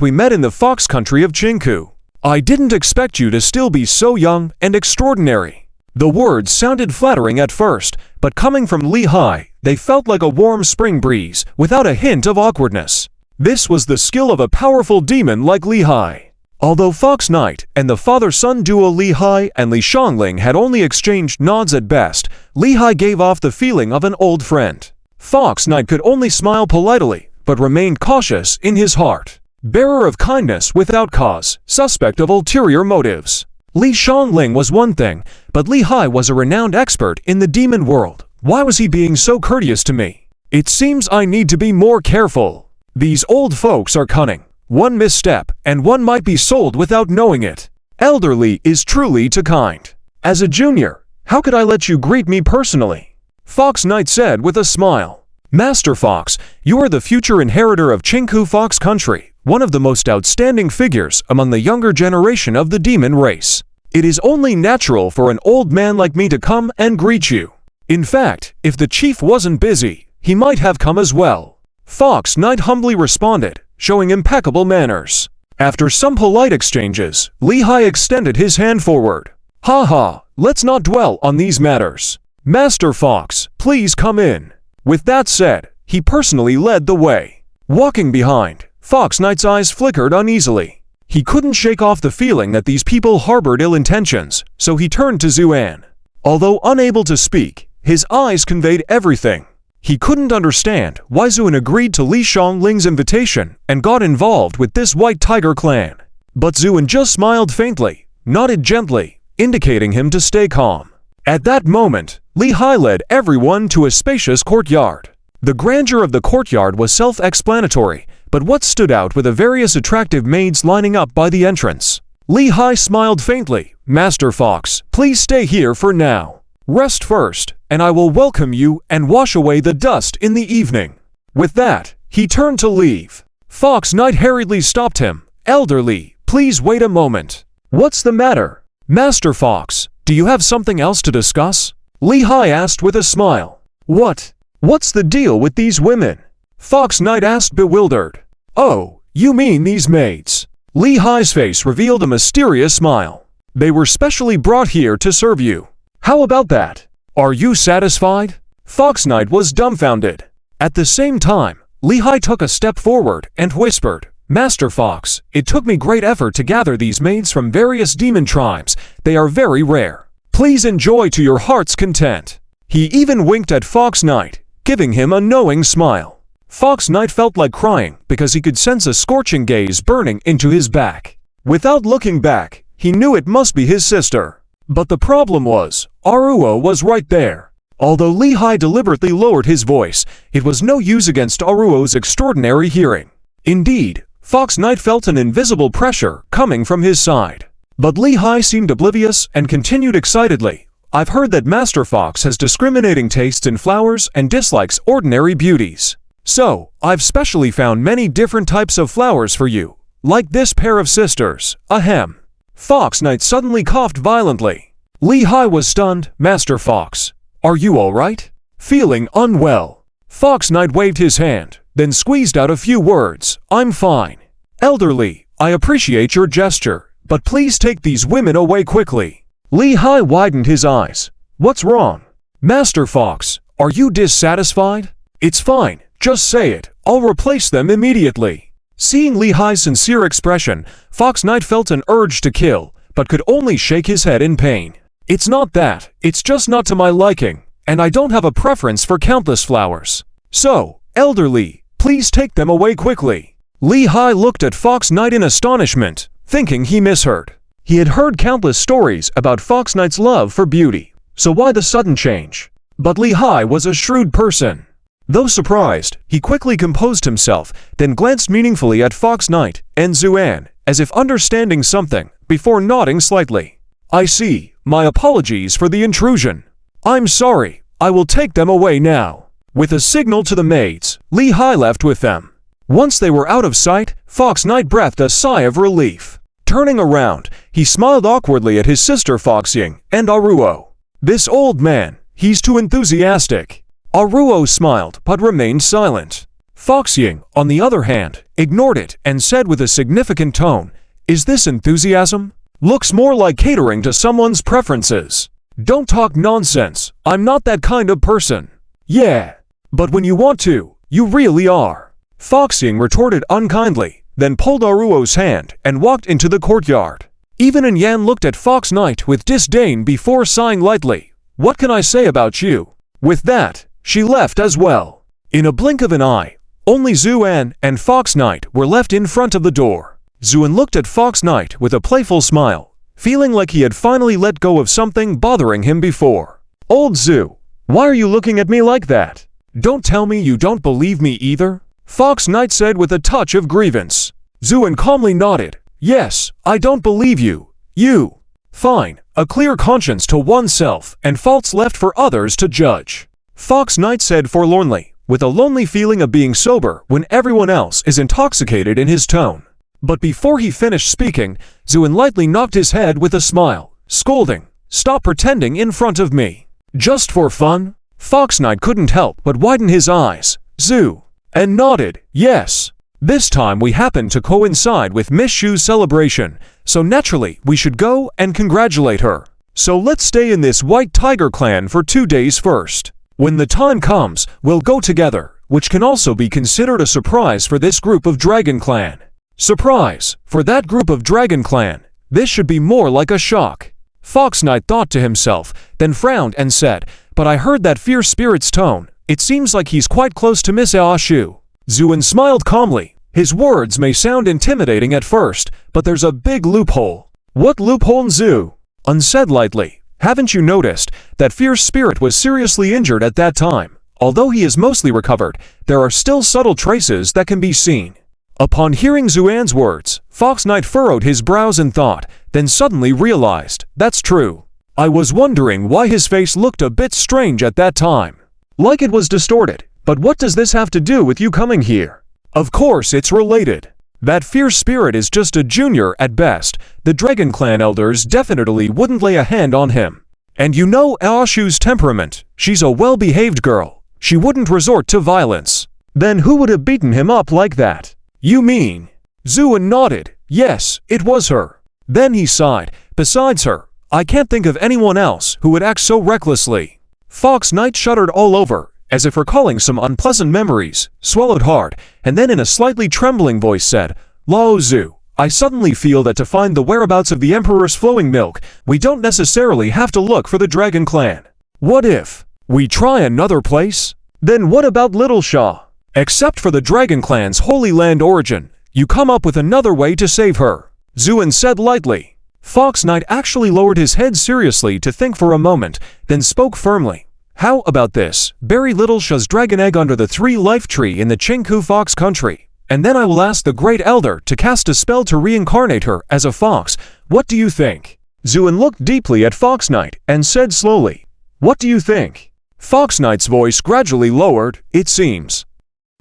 we met in the fox country of Qingku. I didn't expect you to still be so young and extraordinary. The words sounded flattering at first, but coming from Li Hai, they felt like a warm spring breeze, without a hint of awkwardness. This was the skill of a powerful demon like Li Hai. Although Fox Knight and the father-son duo Li Hai and Li Zhongling had only exchanged nods at best, Li Hai gave off the feeling of an old friend. Fox Knight could only smile politely, but remained cautious in his heart. Bearer of kindness without cause, suspect of ulterior motives. Li Zhongling was one thing, but Li Hai was a renowned expert in the demon world. Why was he being so courteous to me? It seems I need to be more careful. These old folks are cunning. One misstep, and one might be sold without knowing it. Elderly is truly too kind. As a junior, how could I let you greet me personally? Fox Knight said with a smile. Master Fox, you are the future inheritor of Qingku Fox Country, one of the most outstanding figures among the younger generation of the demon race. It is only natural for an old man like me to come and greet you. In fact, if the chief wasn't busy, he might have come as well. Fox Knight humbly responded, showing impeccable manners. After some polite exchanges, Li Hai extended his hand forward. Ha, let's not dwell on these matters. Master Fox, please come in. With that said, he personally led the way. Walking behind, Fox Knight's eyes flickered uneasily. He couldn't shake off the feeling that these people harbored ill intentions, so he turned to Zuan. Although unable to speak, his eyes conveyed everything. He couldn't understand why Zuan agreed to Li Zhongling's invitation and got involved with this White Tiger clan. But Zuan just smiled faintly, nodded gently, indicating him to stay calm. At that moment, Li Hai led everyone to a spacious courtyard. The grandeur of the courtyard was self-explanatory, but what stood out were the various attractive maids lining up by the entrance. Li Hai smiled faintly. Master Fox, please stay here for now. Rest first, and I will welcome you and wash away the dust in the evening. With that, he turned to leave. Fox Knight hurriedly stopped him. Elderly, please wait a moment. What's the matter? Master Fox, do you have something else to discuss? Li Hai asked with a smile. What's the deal with these women? Fox Knight asked bewildered. Oh, you mean these maids? Li Hai's face revealed a mysterious smile. They were specially brought here to serve you. How about that? Are you satisfied? Fox Knight was dumbfounded. At the same time, Li Hai took a step forward and whispered, Master Fox, it took me great effort to gather these maids from various demon tribes. They are very rare. Please enjoy to your heart's content. He even winked at Fox Knight, giving him a knowing smile. Fox Knight felt like crying because he could sense a scorching gaze burning into his back. Without looking back, he knew it must be his sister. But the problem was, Aruo was right there. Although Li Hai deliberately lowered his voice, it was no use against Aruo's extraordinary hearing. Indeed, Fox Knight felt an invisible pressure coming from his side. But Li Hai seemed oblivious and continued excitedly. I've heard that Master Fox has discriminating tastes in flowers and dislikes ordinary beauties. So, I've specially found many different types of flowers for you, like this pair of sisters, ahem. Fox Knight suddenly coughed violently. Li Hai was stunned. Master Fox, are you alright? feeling unwell. Fox Knight waved his hand, then squeezed out a few words. I'm fine. Elderly, I appreciate your gesture, but please take these women away quickly. Lehigh widened his eyes. What's wrong? Master Fox, are you dissatisfied? It's fine, just say it. I'll replace them immediately. Seeing Lehigh's sincere expression, Fox Knight felt an urge to kill, but could only shake his head in pain. It's not that, it's just not to my liking, and I don't have a preference for countless flowers. So, elderly, please take them away quickly. Lehigh looked at Fox Knight in astonishment, thinking he misheard. He had heard countless stories about Fox Knight's love for beauty, so why the sudden change? But Lehigh was a shrewd person. Though surprised, he quickly composed himself, then glanced meaningfully at Fox Knight and Zuan, as if understanding something, before nodding slightly. I see. My apologies for the intrusion. I'm sorry. I will take them away now. With a signal to the maids, Lehigh left with them. Once they were out of sight, Fox Knight breathed a sigh of relief. Turning around, he smiled awkwardly at his sister Foxying and Aruo. This old man, he's too enthusiastic. Aruo smiled but remained silent. Foxying, on the other hand, ignored it and said with a significant tone, Is this enthusiasm? Looks more like catering to someone's preferences. Don't talk nonsense, I'm not that kind of person. Yeah, but when you want to, you really are. Foxying retorted unkindly, then pulled Aruo's hand and walked into the courtyard. Even and Yan looked at Fox Knight with disdain before sighing lightly. What can I say about you? With that, she left as well. In a blink of an eye, only Zuan and Fox Knight were left in front of the door. Zuan looked at Fox Knight with a playful smile, feeling like he had finally let go of something bothering him before. Old Zu, why are you looking at me like that? Don't tell me you don't believe me either? Fox Knight said with a touch of grievance. Zuan calmly nodded. Yes, I don't believe you. You. Fine, a clear conscience to oneself and faults left for others to judge. Fox Knight said forlornly, with a lonely feeling of being sober when everyone else is intoxicated in his tone. But before he finished speaking, Zuan lightly knocked his head with a smile, scolding, Stop pretending in front of me. Just for fun? Fox Knight couldn't help but widen his eyes, Zu, and nodded, yes. This time we happened to coincide with Miss Shu's celebration, so naturally we should go and congratulate her. So let's stay in this White Tiger clan for 2 days first. When the time comes, we'll go together, which can also be considered a surprise for this group of Dragon Clan. Surprise! For that group of Dragon Clan, this should be more like a shock. Fox Knight thought to himself, then frowned and said, But I heard that fierce spirit's tone. It seems like he's quite close to Miss Shu. Zuan smiled calmly. His words may sound intimidating at first, but there's a big loophole. What loophole, Zu? Unsaid lightly. Haven't you noticed that fierce spirit was seriously injured at that time? Although he is mostly recovered, there are still subtle traces that can be seen. Upon hearing Zuan's words, Fox Knight furrowed his brows in thought, then suddenly realized, that's true. I was wondering why his face looked a bit strange at that time. Like it was distorted. But what does this have to do with you coming here? Of course it's related. That fierce spirit is just a junior at best. The Dragon Clan elders definitely wouldn't lay a hand on him. And you know Shu's temperament. She's a well-behaved girl. She wouldn't resort to violence. Then who would have beaten him up like that? You mean? Zuan nodded. Yes, it was her. Then he sighed. Besides her, I can't think of anyone else who would act so recklessly. Fox Knight shuddered all over, as if recalling some unpleasant memories, swallowed hard, and then in a slightly trembling voice said, Lao Zu, I suddenly feel that to find the whereabouts of the Emperor's flowing milk, we don't necessarily have to look for the Dragon Clan. What if we try another place? Then what about Little Sha? Except for the Dragon Clan's Holy Land origin, you come up with another way to save her, Zuan said lightly. Fox Knight actually lowered his head seriously to think for a moment, then spoke firmly. How about this? Bury Little Sha's dragon egg under the 3-life tree in the Chengku Fox country, and then I will ask the Great Elder to cast a spell to reincarnate her as a fox. What do you think? Zuan looked deeply at Fox Knight and said slowly, What do you think? Fox Knight's voice gradually lowered, it seems.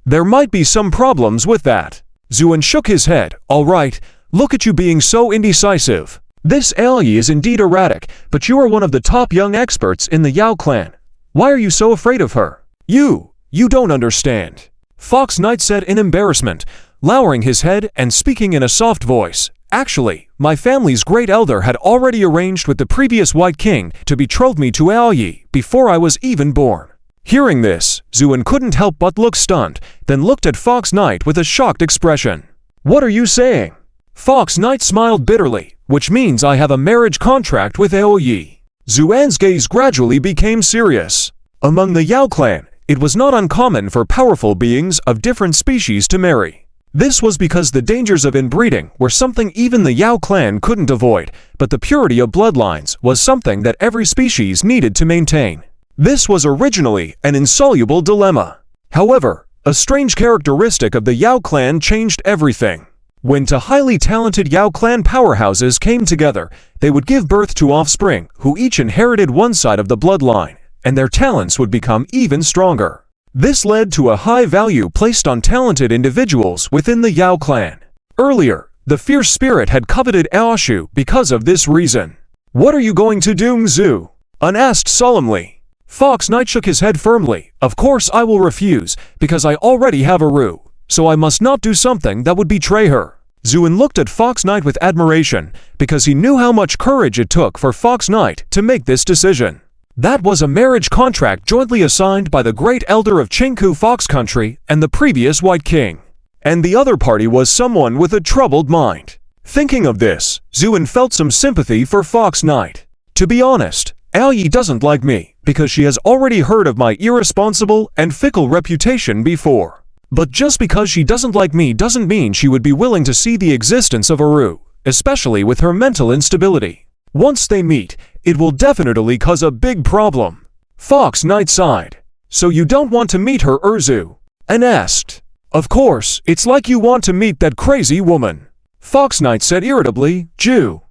There might be some problems with that. Zuan shook his head. All right, look at you being so indecisive. This Ailyi is indeed erratic, but you are one of the top young experts in the Yao clan. Why are you so afraid of her? You don't understand. Fox Knight said in embarrassment, lowering his head and speaking in a soft voice. Actually, my family's great elder had already arranged with the previous White King to betroth me to Aoyi before I was even born. Hearing this, Zuin couldn't help but look stunned, then looked at Fox Knight with a shocked expression. What are you saying? Fox Knight smiled bitterly, which means I have a marriage contract with Aoyi. Zuan's gaze gradually became serious. Among the Yao clan, it was not uncommon for powerful beings of different species to marry. This was because the dangers of inbreeding were something even the Yao clan couldn't avoid, but the purity of bloodlines was something that every species needed to maintain. This was originally an insoluble dilemma. However, a strange characteristic of the Yao clan changed everything. When two highly talented Yao clan powerhouses came together, they would give birth to offspring who each inherited one side of the bloodline, and their talents would become even stronger. This led to a high value placed on talented individuals within the Yao clan. Earlier, the fierce spirit had coveted Aoshu because of this reason. What are you going to do, Mzu? An asked solemnly. Fox Knight shook his head firmly. Of course I will refuse, because I already have a Ru, so I must not do something that would betray her. Zuin looked at Fox Knight with admiration, because he knew how much courage it took for Fox Knight to make this decision. That was a marriage contract jointly assigned by the great elder of Chinku Fox Country and the previous White King. And the other party was someone with a troubled mind. Thinking of this, Zuin felt some sympathy for Fox Knight. To be honest, Aoyi doesn't like me, because she has already heard of my irresponsible and fickle reputation before. But just because she doesn't like me doesn't mean she would be willing to see the existence of Aru, especially with her mental instability. Once they meet, it will definitely cause a big problem. Fox Knight sighed. So you don't want to meet her, Urzu? And asked. Of course, it's like you want to meet that crazy woman. Fox Knight said irritably. Ju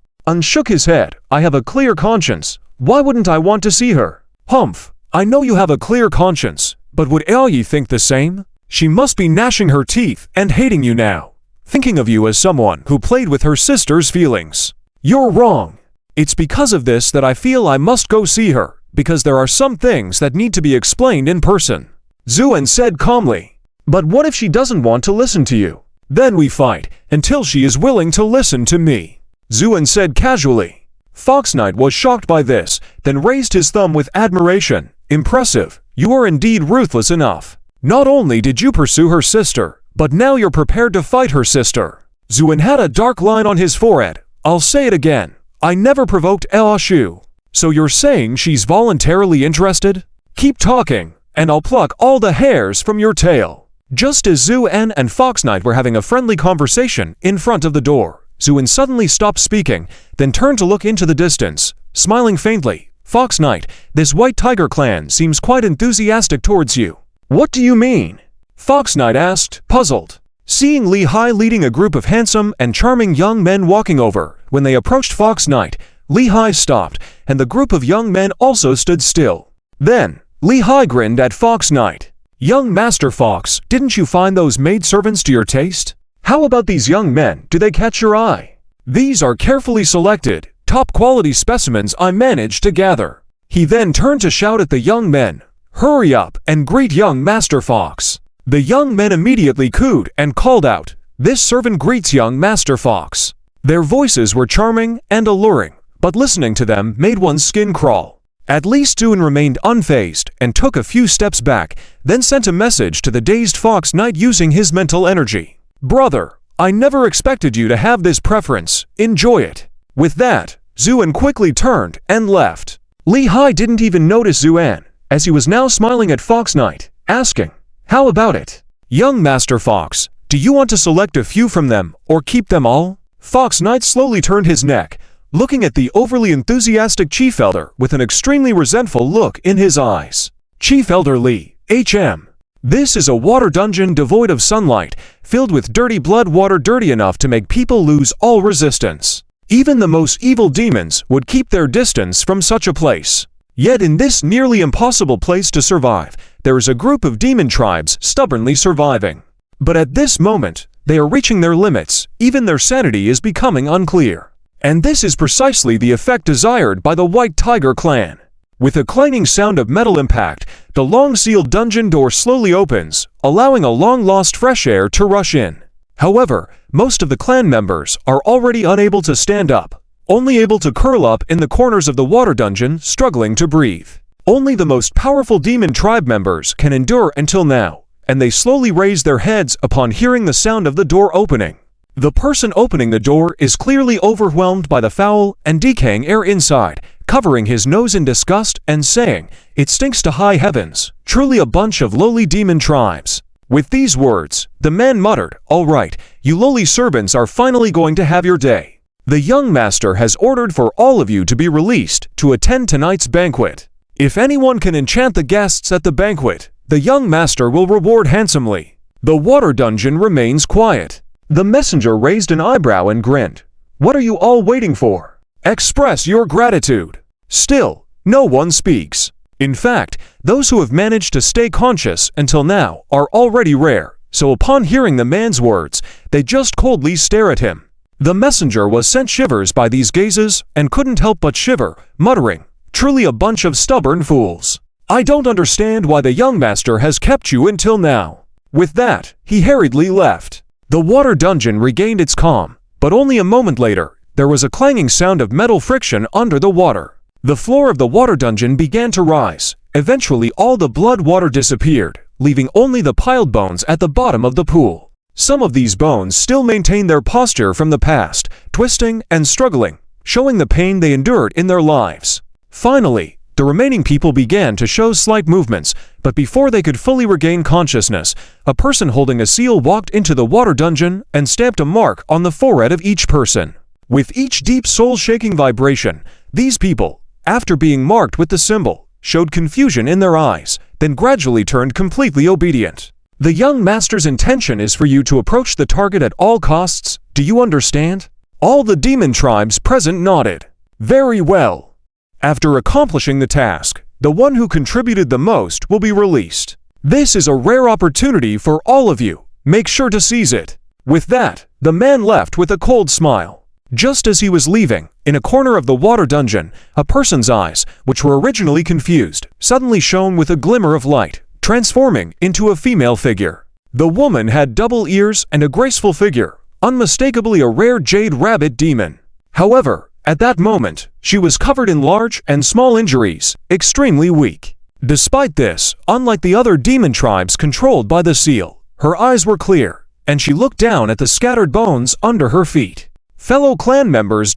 shook his head. I have a clear conscience. Why wouldn't I want to see her? Humph, I know you have a clear conscience, but would Aoyi think the same? She must be gnashing her teeth and hating you now, thinking of you as someone who played with her sister's feelings. You're wrong. It's because of this that I feel I must go see her, because there are some things that need to be explained in person. Zuan said calmly. But what if she doesn't want to listen to you? Then we fight, until she is willing to listen to me. Zuan said casually. Fox Knight was shocked by this, then raised his thumb with admiration. Impressive. You are indeed ruthless enough. Not only did you pursue her sister, but now you're prepared to fight her sister. Zuan had a dark line on his forehead. I'll say it again. I never provoked Aoshu. So you're saying she's voluntarily interested? Keep talking, and I'll pluck all the hairs from your tail. Just as Zuan and Fox Knight were having a friendly conversation in front of the door, Zuin suddenly stopped speaking, then turned to look into the distance, smiling faintly. Fox Knight, this White Tiger clan seems quite enthusiastic towards you. What do you mean? Fox Knight asked, puzzled. Seeing Li Hai leading a group of handsome and charming young men walking over, when they approached Fox Knight, Li Hai stopped, and the group of young men also stood still. Then, Li Hai grinned at Fox Knight. Young Master Fox, didn't you find those maidservants to your taste? How about these young men, do they catch your eye? These are carefully selected, top-quality specimens I managed to gather. He then turned to shout at the young men, hurry up and greet young Master Fox. The young men immediately cooed and called out, this servant greets young Master Fox. Their voices were charming and alluring, but listening to them made one's skin crawl. At least Zuin remained unfazed and took a few steps back, then sent a message to the dazed Fox Knight using his mental energy. Brother, I never expected you to have this preference. Enjoy it. With that, Zuin quickly turned and left. Li Hai didn't even notice Zuan, as he was now smiling at Fox Knight, asking, how about it? Young Master Fox, do you want to select a few from them, or keep them all? Fox Knight slowly turned his neck, looking at the overly enthusiastic Chief Elder with an extremely resentful look in his eyes. Chief Elder Li, HM. This is a water dungeon devoid of sunlight, filled with dirty blood water dirty enough to make people lose all resistance. Even the most evil demons would keep their distance from such a place. Yet in this nearly impossible place to survive, there is a group of demon tribes stubbornly surviving. But at this moment, they are reaching their limits, even their sanity is becoming unclear. And this is precisely the effect desired by the White Tiger clan. With a clanging sound of metal impact, the long-sealed dungeon door slowly opens, allowing a long-lost fresh air to rush in. However, most of the clan members are already unable to stand up, only able to curl up in the corners of the water dungeon, struggling to breathe. Only the most powerful demon tribe members can endure until now, and they slowly raise their heads upon hearing the sound of the door opening. The person opening the door is clearly overwhelmed by the foul and decaying air inside, covering his nose in disgust and saying, "It stinks to high heavens, truly a bunch of lowly demon tribes." With these words, the man muttered, "All right, you lowly servants are finally going to have your day. The young master has ordered for all of you to be released to attend tonight's banquet. If anyone can enchant the guests at the banquet, the young master will reward handsomely." The water dungeon remains quiet. The messenger raised an eyebrow and grinned. "What are you all waiting for? Express your gratitude." Still, no one speaks. In fact, those who have managed to stay conscious until now are already rare, so upon hearing the man's words, they just coldly stare at him. The messenger was sent shivers by these gazes and couldn't help but shiver, muttering, "Truly a bunch of stubborn fools. I don't understand why the young master has kept you until now." With that, he hurriedly left. The water dungeon regained its calm, but only a moment later, there was a clanging sound of metal friction under the water. The floor of the water dungeon began to rise. Eventually all the blood water disappeared, leaving only the piled bones at the bottom of the pool. Some of these bones still maintain their posture from the past, twisting and struggling, showing the pain they endured in their lives. Finally, the remaining people began to show slight movements, but before they could fully regain consciousness, a person holding a seal walked into the water dungeon and stamped a mark on the forehead of each person. With each deep soul-shaking vibration, these people, after being marked with the symbol, showed confusion in their eyes, then gradually turned completely obedient. "The young master's intention is for you to approach the target at all costs, do you understand?" All the demon tribes present nodded. "Very well." After accomplishing the task, the one who contributed the most will be released. This is a rare opportunity for all of you. Make sure to seize it. With that, the man left with a cold smile. Just as he was leaving, in a corner of the water dungeon, a person's eyes, which were originally confused, suddenly shone with a glimmer of light, transforming into a female figure. The woman had double ears and a graceful figure, unmistakably a rare jade rabbit demon. However, at that moment, she was covered in large and small injuries, extremely weak. Despite this, unlike the other demon tribes controlled by the seal, her eyes were clear, and she looked down at the scattered bones under her feet. Fellow clan members ...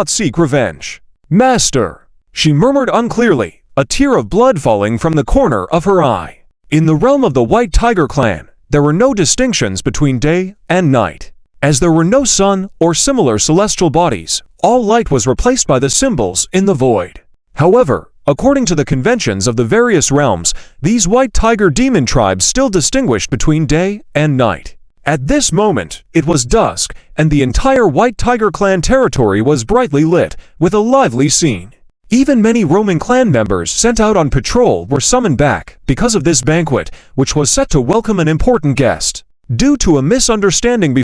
seek revenge. "Master," she murmured unclearly, a tear of blood falling from the corner of her eye. In the realm of the White Tiger clan, there were no distinctions between day and night. As there were no sun or similar celestial bodies, all light was replaced by the symbols in the void. However, according to the conventions of the various realms, these White Tiger demon tribes still distinguished between day and night. At this moment, it was dusk, and the entire White Tiger clan territory was brightly lit, with a lively scene. Even many roaming clan members sent out on patrol were summoned back because of this banquet, which was set to welcome an important guest. Due to a misunderstanding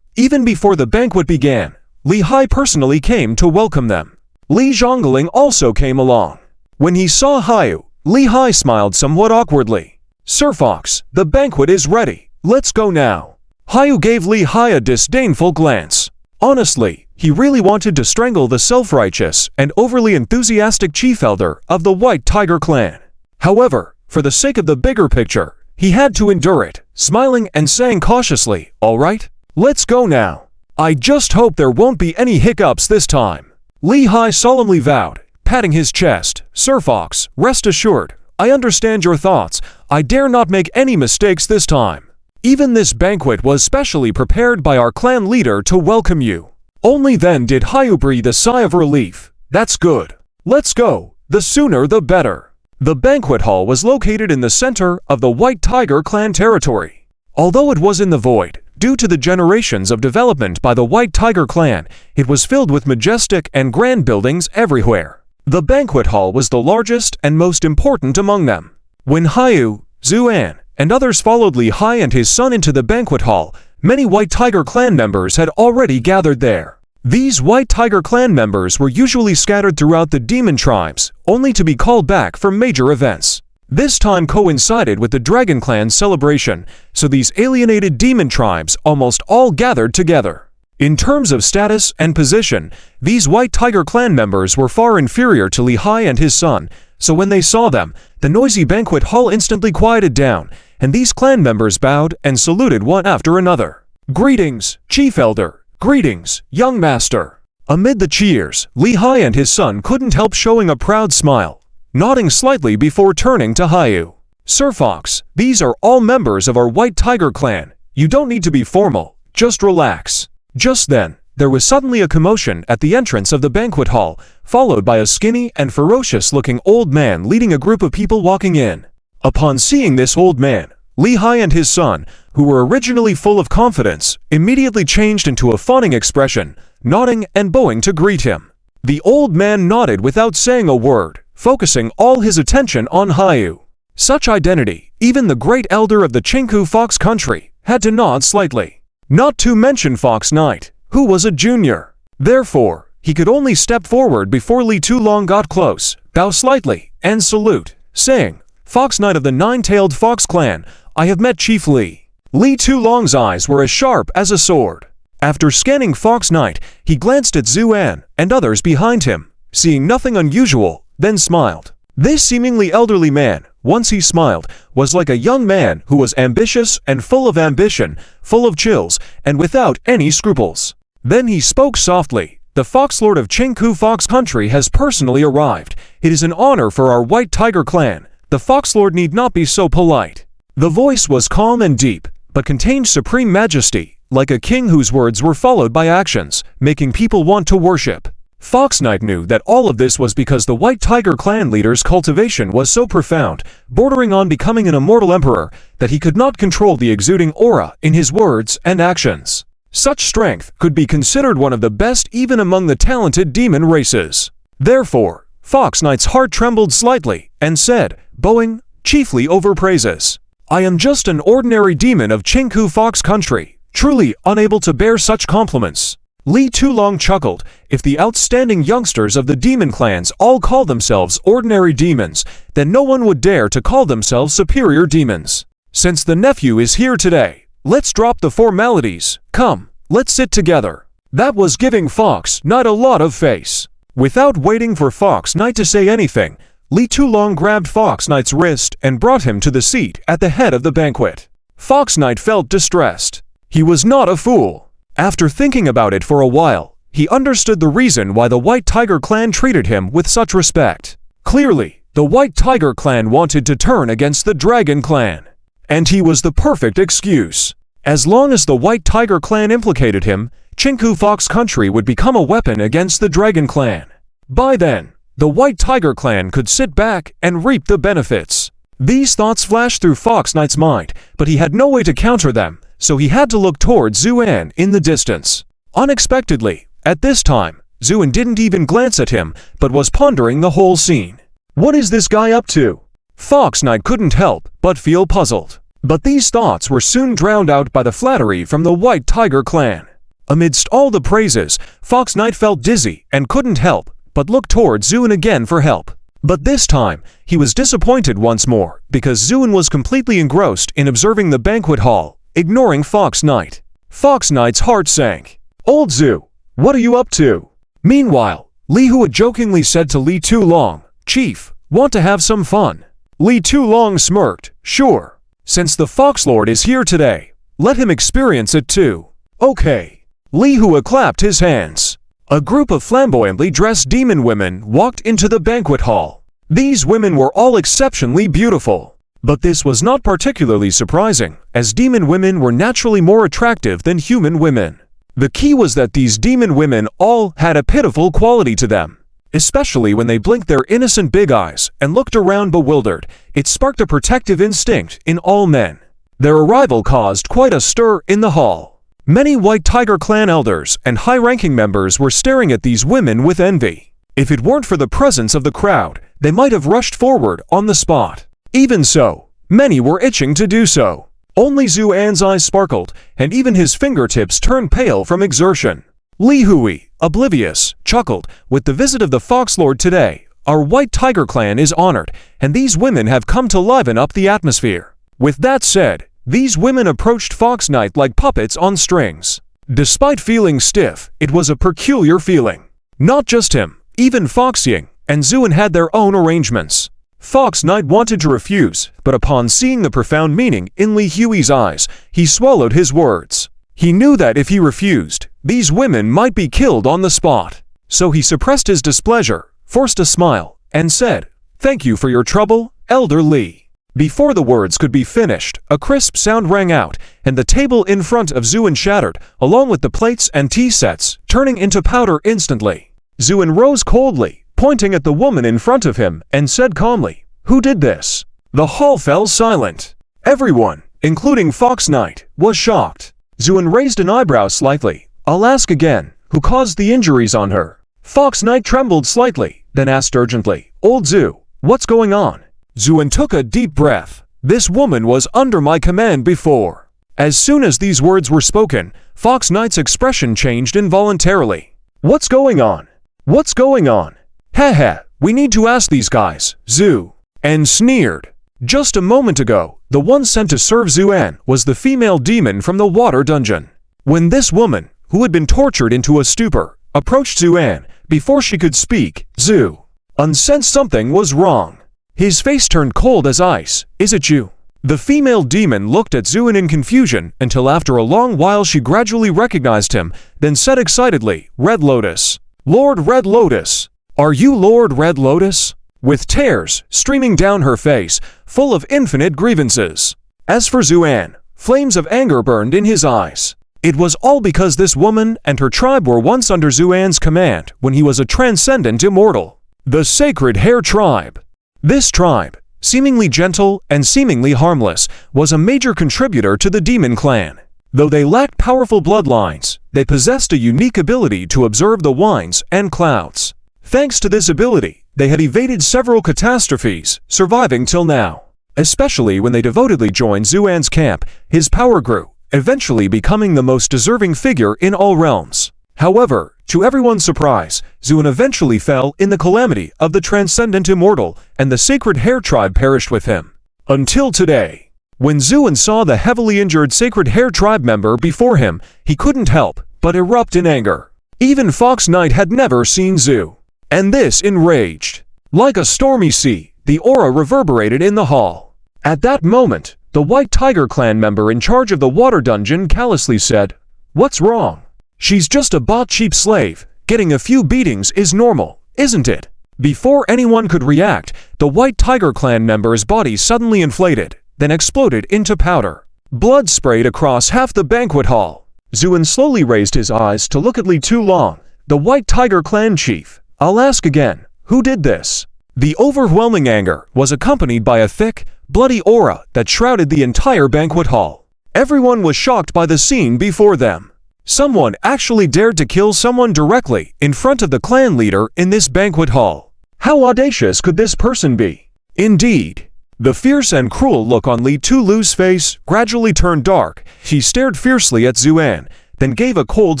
even before the banquet began, Li Hai personally came to welcome them. Li Zhongling also came along. When he saw Hayu, Li Hai smiled somewhat awkwardly. "Sir Fox, the banquet is ready. Let's go now." Hayu gave Li Hai a disdainful glance. Honestly, he really wanted to strangle the self-righteous and overly enthusiastic chief elder of the White Tiger clan. However, for the sake of the bigger picture, he had to endure it, smiling and saying cautiously, "All right, let's go now. I just hope there won't be any hiccups this time." Li Hai solemnly vowed, patting his chest, "Sir Fox, rest assured, I understand your thoughts. I dare not make any mistakes this time. Even this banquet was specially prepared by our clan leader to welcome you." Only then did Hayu breathe a sigh of relief. "That's good. Let's go. The sooner the better." The banquet hall was located in the center of the White Tiger clan territory. Although it was in the void, due to the generations of development by the White Tiger clan, it was filled with majestic and grand buildings everywhere. The banquet hall was the largest and most important among them. When Hayu, Zuan, and others followed Li Hai and his son into the banquet hall, many White Tiger clan members had already gathered there. These White Tiger clan members were usually scattered throughout the demon tribes, only to be called back for major events. This time coincided with the Dragon Clan's celebration, so these alienated demon tribes almost all gathered together. In terms of status and position, these White Tiger clan members were far inferior to Lehigh and his son, so when they saw them, the noisy banquet hall instantly quieted down, and these clan members bowed and saluted one after another. "Greetings, Chief Elder. Greetings, young master." Amid the cheers, Lehigh and his son couldn't help showing a proud smile, nodding slightly before turning to Hayu. "Sir Fox, these are all members of our White Tiger clan. You don't need to be formal, just relax." Just then, there was suddenly a commotion at the entrance of the banquet hall, followed by a skinny and ferocious-looking old man leading a group of people walking in. Upon seeing this old man, Lehigh and his son, who were originally full of confidence, immediately changed into a fawning expression, nodding and bowing to greet him. The old man nodded without saying a word, focusing all his attention on Hayu. Such identity, even the great elder of the Chinku Fox country had to nod slightly. Not to mention Fox Knight, who was a junior. Therefore, he could only step forward before Li Tulong got close, bow slightly, and salute, saying, "Fox Knight of the Nine-Tailed Fox Clan, I have met Chief Li." Li Tulong's eyes were as sharp as a sword. After scanning Fox Knight, he glanced at Zuan and others behind him, seeing nothing unusual, then smiled. This seemingly elderly man, once he smiled, was like a young man who was ambitious and full of ambition, full of chills, and without any scruples. Then he spoke softly. "The Fox Lord of Chinku Fox Country has personally arrived. It is an honor for our White Tiger clan. The Fox Lord need not be so polite." The voice was calm and deep, but contained supreme majesty, like a king whose words were followed by actions, making people want to worship. Fox Knight knew that all of this was because the White Tiger clan leader's cultivation was so profound, bordering on becoming an immortal emperor, that he could not control the exuding aura in his words and actions. Such strength could be considered one of the best even among the talented demon races. Therefore, Fox Knight's heart trembled slightly and said, bowing chiefly over praises, "I am just an ordinary demon of Chinku Fox Country, truly unable to bear such compliments." Li Tulong chuckled. If the outstanding youngsters of the demon clans all call themselves ordinary demons, then no one would dare to call themselves superior demons. "Since the nephew is here today, let's drop the formalities. Come, let's sit together." That was giving Fox Knight a lot of face. Without waiting for Fox Knight to say anything, Li Tulong grabbed Fox Knight's wrist and brought him to the seat at the head of the banquet. Fox Knight felt distressed. He was not a fool. After thinking about it for a while, he understood the reason why the White Tiger clan treated him with such respect. Clearly, the White Tiger clan wanted to turn against the Dragon clan. And he was the perfect excuse. As long as the White Tiger clan implicated him, Chinku Fox Country would become a weapon against the Dragon clan. By then, the White Tiger clan could sit back and reap the benefits. These thoughts flashed through Fox Knight's mind, but he had no way to counter them, so he had to look toward Zuan in the distance. Unexpectedly, at this time, Zuan didn't even glance at him, but was pondering the whole scene. What is this guy up to? Fox Knight couldn't help but feel puzzled. But these thoughts were soon drowned out by the flattery from the White Tiger clan. Amidst all the praises, Fox Knight felt dizzy and couldn't help but look toward Zuan again for help. But this time, he was disappointed once more, because Zuan was completely engrossed in observing the banquet hall, ignoring Fox Knight. Fox Knight's heart sank. "Old Zu, what are you up to?" Meanwhile, Li Hua jokingly said to Li Tulong, "Chief, want to have some fun?" Li Tulong smirked, "Sure. Since the Fox Lord is here today, let him experience it too." "Okay." Li Hua clapped his hands. A group of flamboyantly dressed demon women walked into the banquet hall. These women were all exceptionally beautiful. But this was not particularly surprising, as demon women were naturally more attractive than human women. The key was that these demon women all had a pitiful quality to them. Especially when they blinked their innocent big eyes and looked around bewildered, it sparked a protective instinct in all men. Their arrival caused quite a stir in the hall. Many White Tiger clan elders and high-ranking members were staring at these women with envy. If it weren't for the presence of the crowd, they might have rushed forward on the spot. Even so, many were itching to do so. Only Zuan's eyes sparkled, and even his fingertips turned pale from exertion. Li Hui, oblivious, chuckled, "With the visit of the Fox Lord today, our White Tiger clan is honored, and these women have come to liven up the atmosphere." With that said, these women approached Fox Knight like puppets on strings. Despite feeling stiff, it was a peculiar feeling. Not just him, even Fox Ying and Zuin had their own arrangements. Fox Knight wanted to refuse, but upon seeing the profound meaning in Li Hui's eyes, he swallowed his words. He knew that if he refused, these women might be killed on the spot. So he suppressed his displeasure, forced a smile, and said, "Thank you for your trouble, Elder Li." Before the words could be finished, a crisp sound rang out, and the table in front of Zuin shattered, along with the plates and tea sets, turning into powder instantly. Zuin rose coldly, pointing at the woman in front of him, and said calmly, "Who did this?" The hall fell silent. Everyone, including Fox Knight, was shocked. Zuin raised an eyebrow slightly. "I'll ask again, who caused the injuries on her?" Fox Knight trembled slightly, then asked urgently, "Old Zu, what's going on?" Zuin took a deep breath. This woman was under my command before. As soon as these words were spoken, Fox Knight's expression changed involuntarily. "What's going on? What's going on? Heh, we need to ask these guys, Zu." And sneered. Just a moment ago, the one sent to serve Zuan was the female demon from the water dungeon. When this woman, who had been tortured into a stupor, approached Zuan, before she could speak, Zu unsensed something was wrong. His face turned cold as ice. "Is it you?" The female demon looked at Zuin in confusion until after a long while she gradually recognized him, then said excitedly, "Red Lotus. Lord Red Lotus. Are you Lord Red Lotus?" With tears streaming down her face, full of infinite grievances. As for Zuan, flames of anger burned in his eyes. It was all because this woman and her tribe were once under Zuan's command when he was a transcendent immortal. The Sacred Hair Tribe. This tribe, seemingly gentle and seemingly harmless, was a major contributor to the demon clan. Though they lacked powerful bloodlines, they possessed a unique ability to observe the winds and clouds. Thanks to this ability, they had evaded several catastrophes, surviving till now. Especially when they devotedly joined Zuan's camp, his power grew, eventually becoming the most deserving figure in all realms. However, to everyone's surprise, Zuin eventually fell in the calamity of the Transcendent Immortal, and the Sacred Hair Tribe perished with him. Until today. When Zuin saw the heavily injured Sacred Hair Tribe member before him, he couldn't help but erupt in anger. Even Fox Knight had never seen Zu. And this enraged. Like a stormy sea, the aura reverberated in the hall. At that moment, the White Tiger clan member in charge of the water dungeon callously said, "What's wrong? She's just a bought cheap slave. Getting a few beatings is normal, isn't it?" Before anyone could react, the White Tiger clan member's body suddenly inflated, then exploded into powder. Blood sprayed across half the banquet hall. Zuin slowly raised his eyes to look at Li Tulong, the White Tiger clan chief. "I'll ask again, who did this?" The overwhelming anger was accompanied by a thick, bloody aura that shrouded the entire banquet hall. Everyone was shocked by the scene before them. Someone actually dared to kill someone directly in front of the clan leader in this banquet hall. How audacious could this person be? Indeed. The fierce and cruel look on Li Tulu's face gradually turned dark. He stared fiercely at Zuan, then gave a cold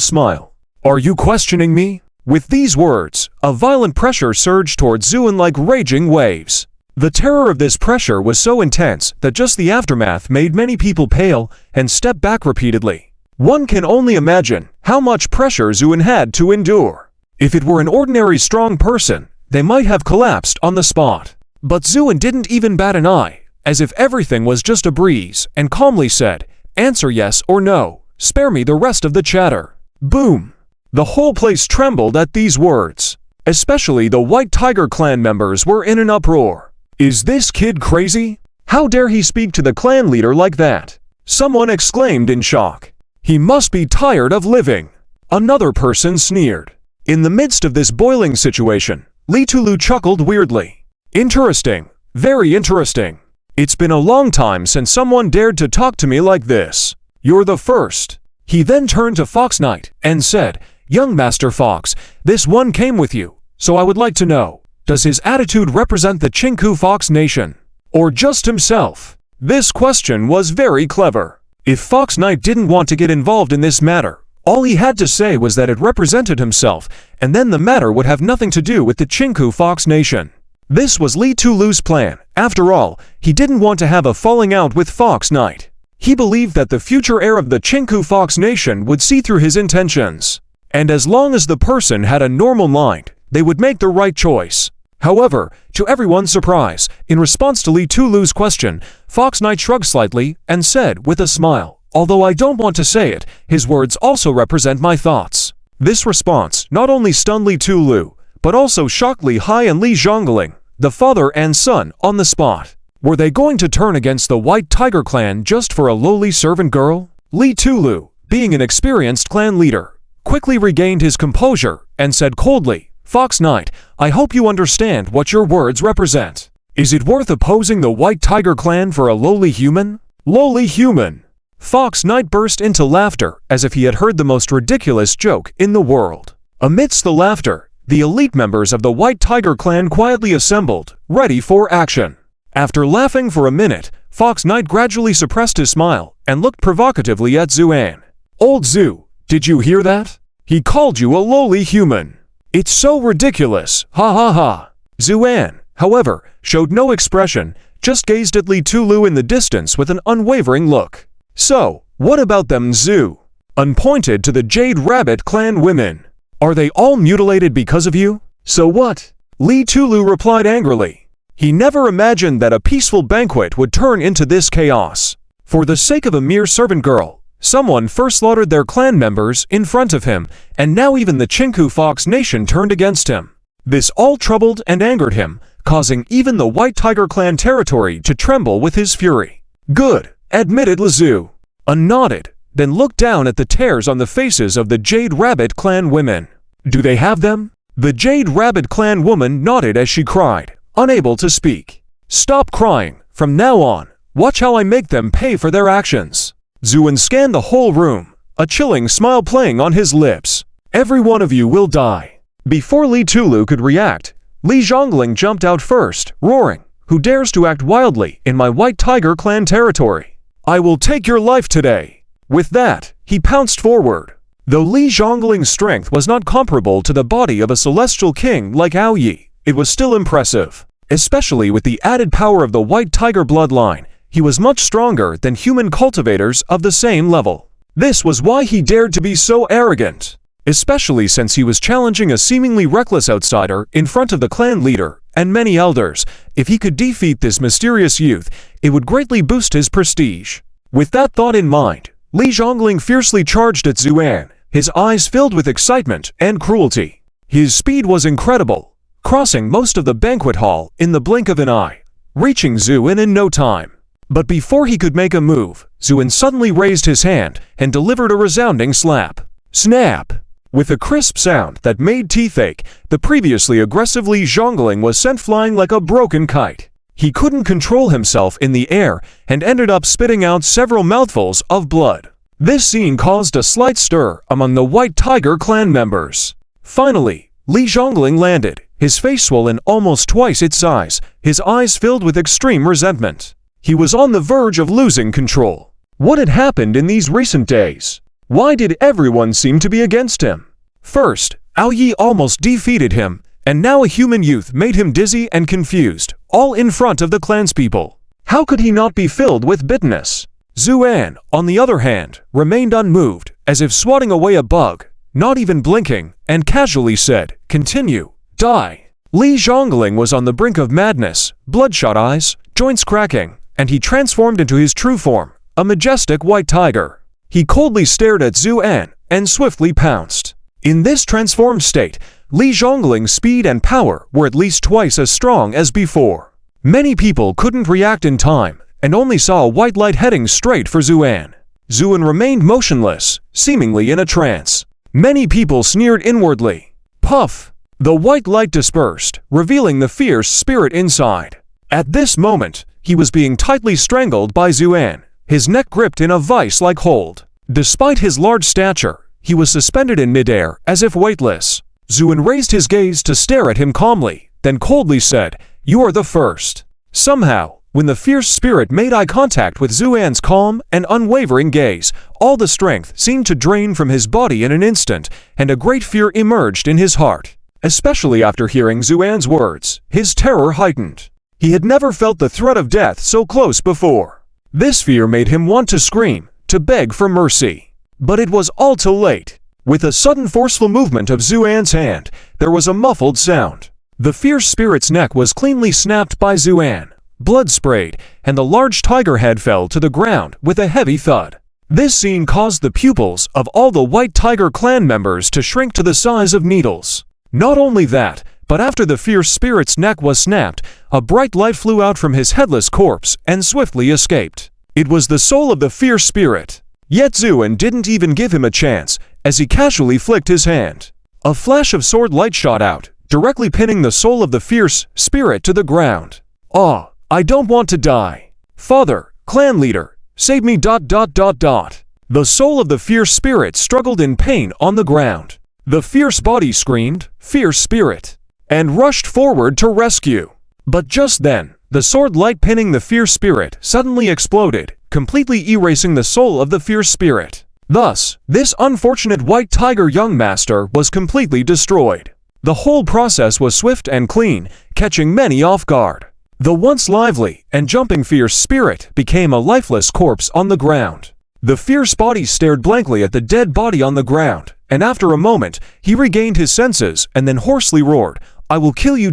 smile. "Are you questioning me?" With these words, a violent pressure surged towards Zuin like raging waves. The terror of this pressure was so intense that just the aftermath made many people pale and step back repeatedly. One can only imagine how much pressure Zuin had to endure. If it were an ordinary strong person, they might have collapsed on the spot. But Zuin didn't even bat an eye, as if everything was just a breeze, and calmly said, "Answer yes or no, spare me the rest of the chatter." Boom! The whole place trembled at these words. Especially the White Tiger clan members were in an uproar. Is this kid crazy? How dare he speak to the clan leader like that? Someone exclaimed in shock. He must be tired of living. Another person sneered. In the midst of this boiling situation, Li Tulu chuckled weirdly. Interesting. Very interesting. It's been a long time since someone dared to talk to me like this. You're the first. He then turned to Fox Knight and said, "Young Master Fox, this one came with you, so I would like to know, does his attitude represent the Chinku Fox Nation? Or just himself?" This question was very clever. If Fox Knight didn't want to get involved in this matter, All he had to say was that it represented himself, and then the matter would have nothing to do with the Chinku Fox Nation. This was Li Tulu's plan. After all, he didn't want to have a falling out with Fox Knight. He believed that the future heir of the Chinku Fox Nation would see through his intentions. And as long as the person had a normal mind, they would make the right choice. However, to everyone's surprise, in response to Li Tulu's question, Fox Knight shrugged slightly and said with a smile, "Although I don't want to say it, his words also represent my thoughts." This response not only stunned Li Tulu, but also shocked Li Hai and Li Zhongling, the father and son, on the spot. Were they going to turn against the White Tiger clan just for a lowly servant girl? Li Tulu, being an experienced clan leader, quickly regained his composure and said coldly, "Fox Knight, I hope you understand what your words represent. Is it worth opposing the White Tiger clan for a lowly human?" Lowly human! Fox Knight burst into laughter as if he had heard the most ridiculous joke in the world. Amidst the laughter, the elite members of the White Tiger clan quietly assembled, ready for action. After laughing for a minute, Fox Knight gradually suppressed his smile and looked provocatively at Zuan. "Old Zu, did you hear that? He called you a lowly human. It's so ridiculous, ha ha ha." Zuan, however, showed no expression, just gazed at Li Tulu in the distance with an unwavering look. "So, what about them Zu?" And pointed to the Jade Rabbit clan women. "Are they all mutilated because of you? So what?" Li Tulu replied angrily. He never imagined that a peaceful banquet would turn into this chaos. For the sake of a mere servant girl, someone first slaughtered their clan members in front of him, and now even the Chinku Fox Nation turned against him. This all troubled and angered him, causing even the White Tiger clan territory to tremble with his fury. "Good," admitted Lizu. Nodded, then looked down at the tears on the faces of the Jade Rabbit clan women. "Do they have them?" The Jade Rabbit clan woman nodded as she cried, unable to speak. "Stop crying. From now on, watch how I make them pay for their actions." Zuan scanned the whole room, a chilling smile playing on his lips. "Every one of you will die." Before Li Tulu could react, Li Zhongling jumped out first, roaring, "Who dares to act wildly in my White Tiger clan territory? I will take your life today." With that, he pounced forward. Though Li Zhongling's strength was not comparable to the body of a celestial king like Ao Yi, it was still impressive. Especially with the added power of the White Tiger bloodline, he was much stronger than human cultivators of the same level. This was why he dared to be so arrogant, especially since he was challenging a seemingly reckless outsider in front of the clan leader and many elders. If he could defeat this mysterious youth, it would greatly boost his prestige. With that thought in mind, Li Zhongling fiercely charged at Zuan, his eyes filled with excitement and cruelty. His speed was incredible, crossing most of the banquet hall in the blink of an eye, reaching Zuan in no time. But before he could make a move, Zuan suddenly raised his hand and delivered a resounding slap. Snap! With a crisp sound that made teeth ache, the previously aggressive Li Zhongling was sent flying like a broken kite. He couldn't control himself in the air and ended up spitting out several mouthfuls of blood. This scene caused a slight stir among the White Tiger clan members. Finally, Li Zhongling landed, his face swollen almost twice its size, his eyes filled with extreme resentment. He was on the verge of losing control. What had happened in these recent days? Why did everyone seem to be against him? First, Ao Yi almost defeated him, and now a human youth made him dizzy and confused, all in front of the clanspeople. How could he not be filled with bitterness? Zuan, on the other hand, remained unmoved, as if swatting away a bug, not even blinking, and casually said, "Continue. Die." Li Zhongling was on the brink of madness, bloodshot eyes, joints cracking, and he transformed into his true form, a majestic white tiger. He coldly stared at Zuan and swiftly pounced. In this transformed state, Li Zhongling's speed and power were at least twice as strong as before. Many people couldn't react in time and only saw a white light heading straight for Zuan. Zuan remained motionless, seemingly in a trance. Many people sneered inwardly. Puff! The white light dispersed, revealing the fierce spirit inside. At this moment, he was being tightly strangled by Zuan, his neck gripped in a vice-like hold. Despite his large stature, he was suspended in midair as if weightless. Zuan raised his gaze to stare at him calmly, then coldly said, "You are the first." Somehow, When the fierce spirit made eye contact with Zuan's calm and unwavering gaze, all the strength seemed to drain from his body in an instant, and a great fear emerged in his heart. Especially after hearing Zuan's words, his terror heightened. He had never felt the threat of death so close before. This fear made him want to scream, to beg for mercy. But it was all too late. With a sudden forceful movement of Zuan's hand, there was a muffled sound. The fierce spirit's neck was cleanly snapped by Zuan. Blood sprayed, and the large tiger head fell to the ground with a heavy thud. This scene caused the pupils of all the White Tiger clan members to shrink to the size of needles. Not only that, but after the fierce spirit's neck was snapped, a bright light flew out from his headless corpse and swiftly escaped. It was the soul of the fierce spirit. Yet Zuan didn't even give him a chance, as he casually flicked his hand. A flash of sword light shot out, directly pinning the soul of the fierce spirit to the ground. "Ah, I don't want to die. Father, clan leader, save me ... The soul of the fierce spirit struggled in pain on the ground. The fierce body screamed, "Fierce spirit," and rushed forward to rescue. But just then, the sword light pinning the fierce spirit suddenly exploded, completely erasing the soul of the fierce spirit. Thus, this unfortunate White Tiger young master was completely destroyed. The whole process was swift and clean, catching many off guard. The once lively and jumping fierce spirit became a lifeless corpse on the ground. The fierce body stared blankly at the dead body on the ground, and after a moment, he regained his senses and then hoarsely roared, "I will kill you ...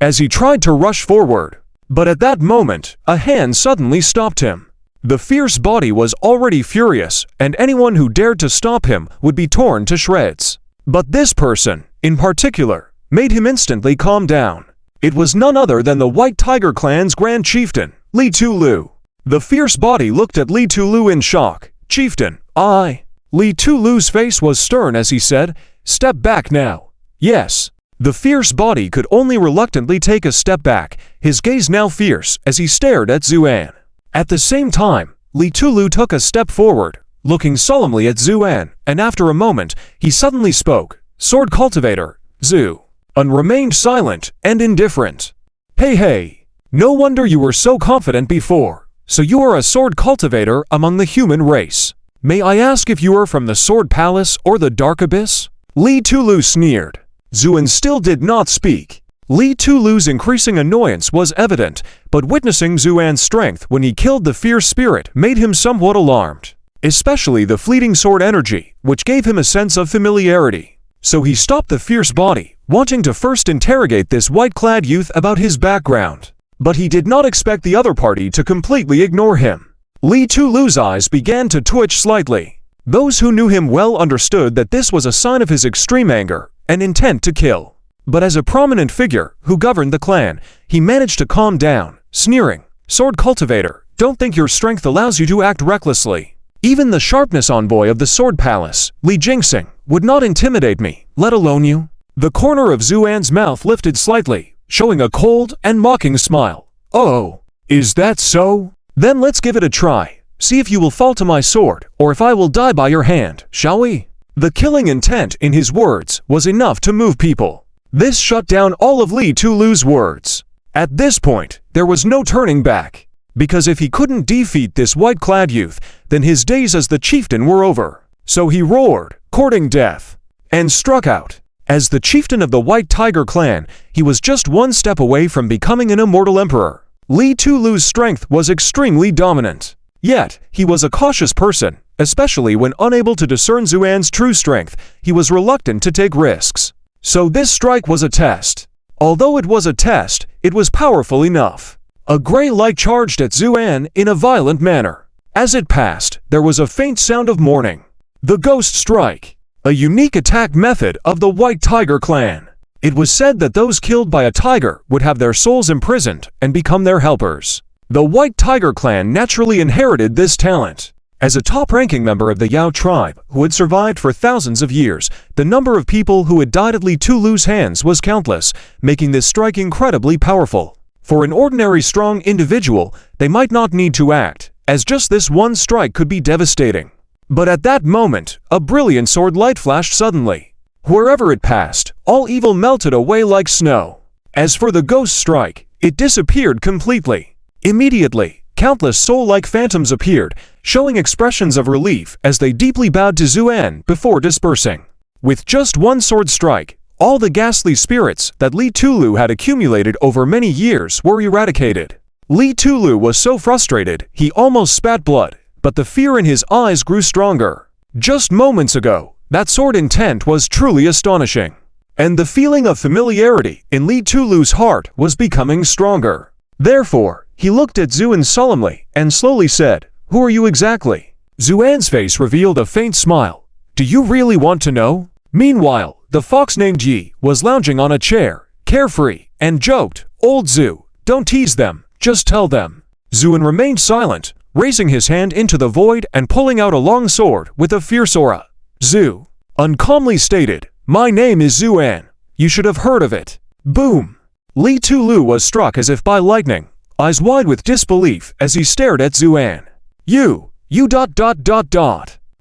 as he tried to rush forward. But at that moment, a hand suddenly stopped him. The fierce body was already furious, and anyone who dared to stop him would be torn to shreds. But this person, in particular, made him instantly calm down. It was none other than the White Tiger clan's Grand Chieftain, Li Tulu. The fierce body looked at Li Tulu in shock. "Chieftain, I..." Li Tulu's face was stern as he said, "Step back now." "Yes." The fierce body could only reluctantly take a step back, his gaze now fierce as he stared at Zuan. At the same time, Li Tulu took a step forward, looking solemnly at Zuan, and after a moment, he suddenly spoke, "Sword cultivator, Zu." Un remained silent and indifferent. Hey, no wonder you were so confident before. So you are a sword cultivator among the human race. May I ask if you are from the Sword Palace or the Dark Abyss?" Li Tulu sneered. Zuan still did not speak. Li Tulu's increasing annoyance was evident, but witnessing Zuan's strength when he killed the fierce spirit made him somewhat alarmed. Especially the fleeting sword energy, which gave him a sense of familiarity. So he stopped the fierce body, wanting to first interrogate this white-clad youth about his background. But he did not expect the other party to completely ignore him. Li Tulu's eyes began to twitch slightly. Those who knew him well understood that this was a sign of his extreme anger and intent to kill. But as a prominent figure who governed the clan, he managed to calm down, sneering, "Sword cultivator, don't think your strength allows you to act recklessly. Even the sharpness envoy of the Sword Palace, Li Jinxing, would not intimidate me, let alone you." The corner of Zuan's mouth lifted slightly, showing a cold and mocking smile. "Oh, is that so? Then let's give it a try. See if you will fall to my sword, or if I will die by your hand, shall we?" The killing intent in his words was enough to move people. This shut down all of Li Tulu's words. At this point, there was no turning back. Because if he couldn't defeat this white-clad youth, then his days as the chieftain were over. So he roared, courting death, and struck out. As the chieftain of the White Tiger clan, he was just one step away from becoming an immortal emperor. Li Tulu's strength was extremely dominant. Yet, he was a cautious person, especially when unable to discern Zuan's true strength. He was reluctant to take risks. So this strike was a test. Although it was a test, it was powerful enough. A gray light charged at Zuan in a violent manner. As it passed, there was a faint sound of mourning. The Ghost Strike, a unique attack method of the White Tiger clan. It was said that those killed by a tiger would have their souls imprisoned and become their helpers. The White Tiger clan naturally inherited this talent. As a top-ranking member of the Yao tribe, who had survived for thousands of years, the number of people who had died at Li Tulu's hands was countless, making this strike incredibly powerful. For an ordinary strong individual, they might not need to act, as just this one strike could be devastating. But at that moment, a brilliant sword light flashed suddenly. Wherever it passed, all evil melted away like snow. As for the Ghost Strike, it disappeared completely. Immediately, countless soul-like phantoms appeared, showing expressions of relief as they deeply bowed to Zuan before dispersing. With just one sword strike, all the ghastly spirits that Li Tulu had accumulated over many years were eradicated. Li Tulu was so frustrated he almost spat blood, but the fear in his eyes grew stronger. Just moments ago, that sword intent was truly astonishing. And the feeling of familiarity in Li Tulu's heart was becoming stronger. Therefore, he looked at Zuan solemnly and slowly said, "Who are you exactly?" Zuan's face revealed a faint smile. "Do you really want to know?" Meanwhile, the fox named Yi was lounging on a chair, carefree, and joked, "Old Zu, don't tease them, just tell them." Zuan remained silent, raising his hand into the void and pulling out a long sword with a fierce aura. "Zu," uncalmly stated, "my name is Zuan. You should have heard of it." Boom! Li Tulu was struck as if by lightning, eyes wide with disbelief as he stared at Zuan. You.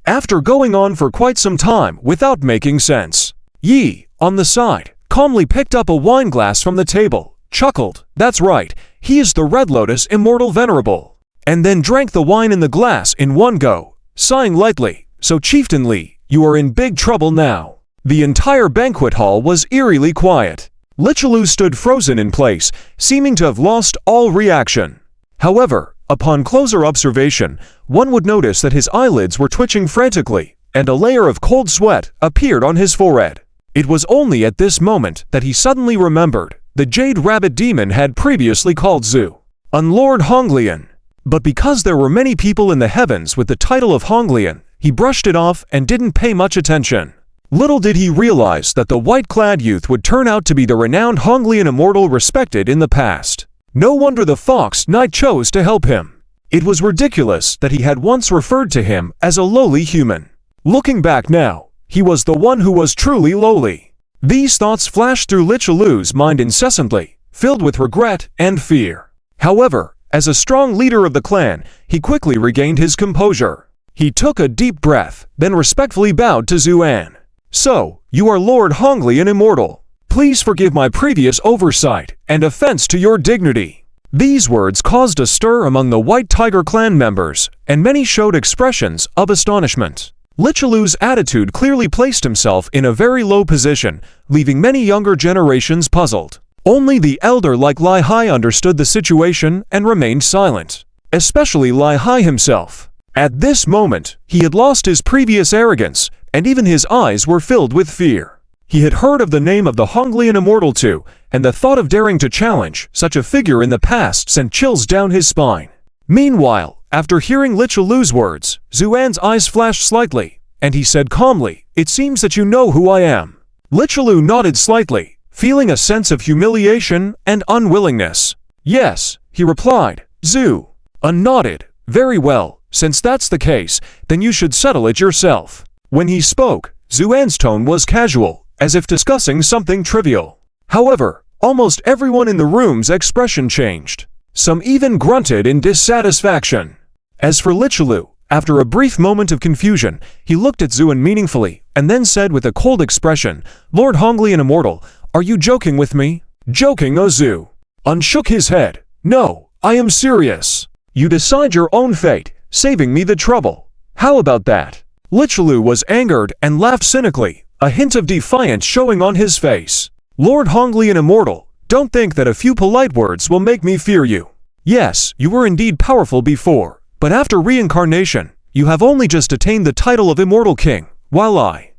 After going on for quite some time without making sense, Yi, on the side, calmly picked up a wine glass from the table, chuckled, "That's right, he is the Red Lotus Immortal Venerable," and then drank the wine in the glass in one go, sighing lightly, "So Chieftain Li, you are in big trouble now." The entire banquet hall was eerily quiet. Lichelu stood frozen in place, seeming to have lost all reaction. However, upon closer observation, one would notice that his eyelids were twitching frantically, and a layer of cold sweat appeared on his forehead. It was only at this moment that he suddenly remembered the Jade Rabbit Demon had previously called Zu Lord Honglian. But because there were many people in the heavens with the title of Honglian, he brushed it off and didn't pay much attention. Little did he realize that the white-clad youth would turn out to be the renowned Honglian immortal respected in the past. No wonder the Fox Knight chose to help him. It was ridiculous that he had once referred to him as a lowly human. Looking back now, he was the one who was truly lowly. These thoughts flashed through Lichelu's mind incessantly, filled with regret and fear. However, as a strong leader of the clan, he quickly regained his composure. He took a deep breath, then respectfully bowed to Zuan. "So, you are Lord Honglian Immortal. Please forgive my previous oversight and offense to your dignity." These words caused a stir among the White Tiger clan members, and many showed expressions of astonishment. Lichelu's attitude clearly placed himself in a very low position, leaving many younger generations puzzled. Only the elder like Lai Hai understood the situation and remained silent, especially Lai Hai himself. At this moment, he had lost his previous arrogance, and even his eyes were filled with fear. He had heard of the name of the Honglian Immortal too, and the thought of daring to challenge such a figure in the past sent chills down his spine. Meanwhile, after hearing Lichelu's words, Zuan's eyes flashed slightly, and he said calmly, "It seems that you know who I am." Lichelu nodded slightly, feeling a sense of humiliation and unwillingness. "Yes," he replied. Zu nodded. "Very well. Since that's the case, then you should settle it yourself." When he spoke, Zuan's tone was casual, as if discussing something trivial. However, almost everyone in the room's expression changed. Some even grunted in dissatisfaction. As for Lichelu, after a brief moment of confusion, he looked at Zuan meaningfully, and then said with a cold expression, "Lord Honglian Immortal, are you joking with me?" "Joking?" Zu unshook his head. "No, I am serious. You decide your own fate, saving me the trouble. How about that?" Lichelu was angered and laughed cynically, a hint of defiance showing on his face. "Lord Honglian Immortal, don't think that a few polite words will make me fear you. Yes, you were indeed powerful before, but after reincarnation, you have only just attained the title of Immortal King, while I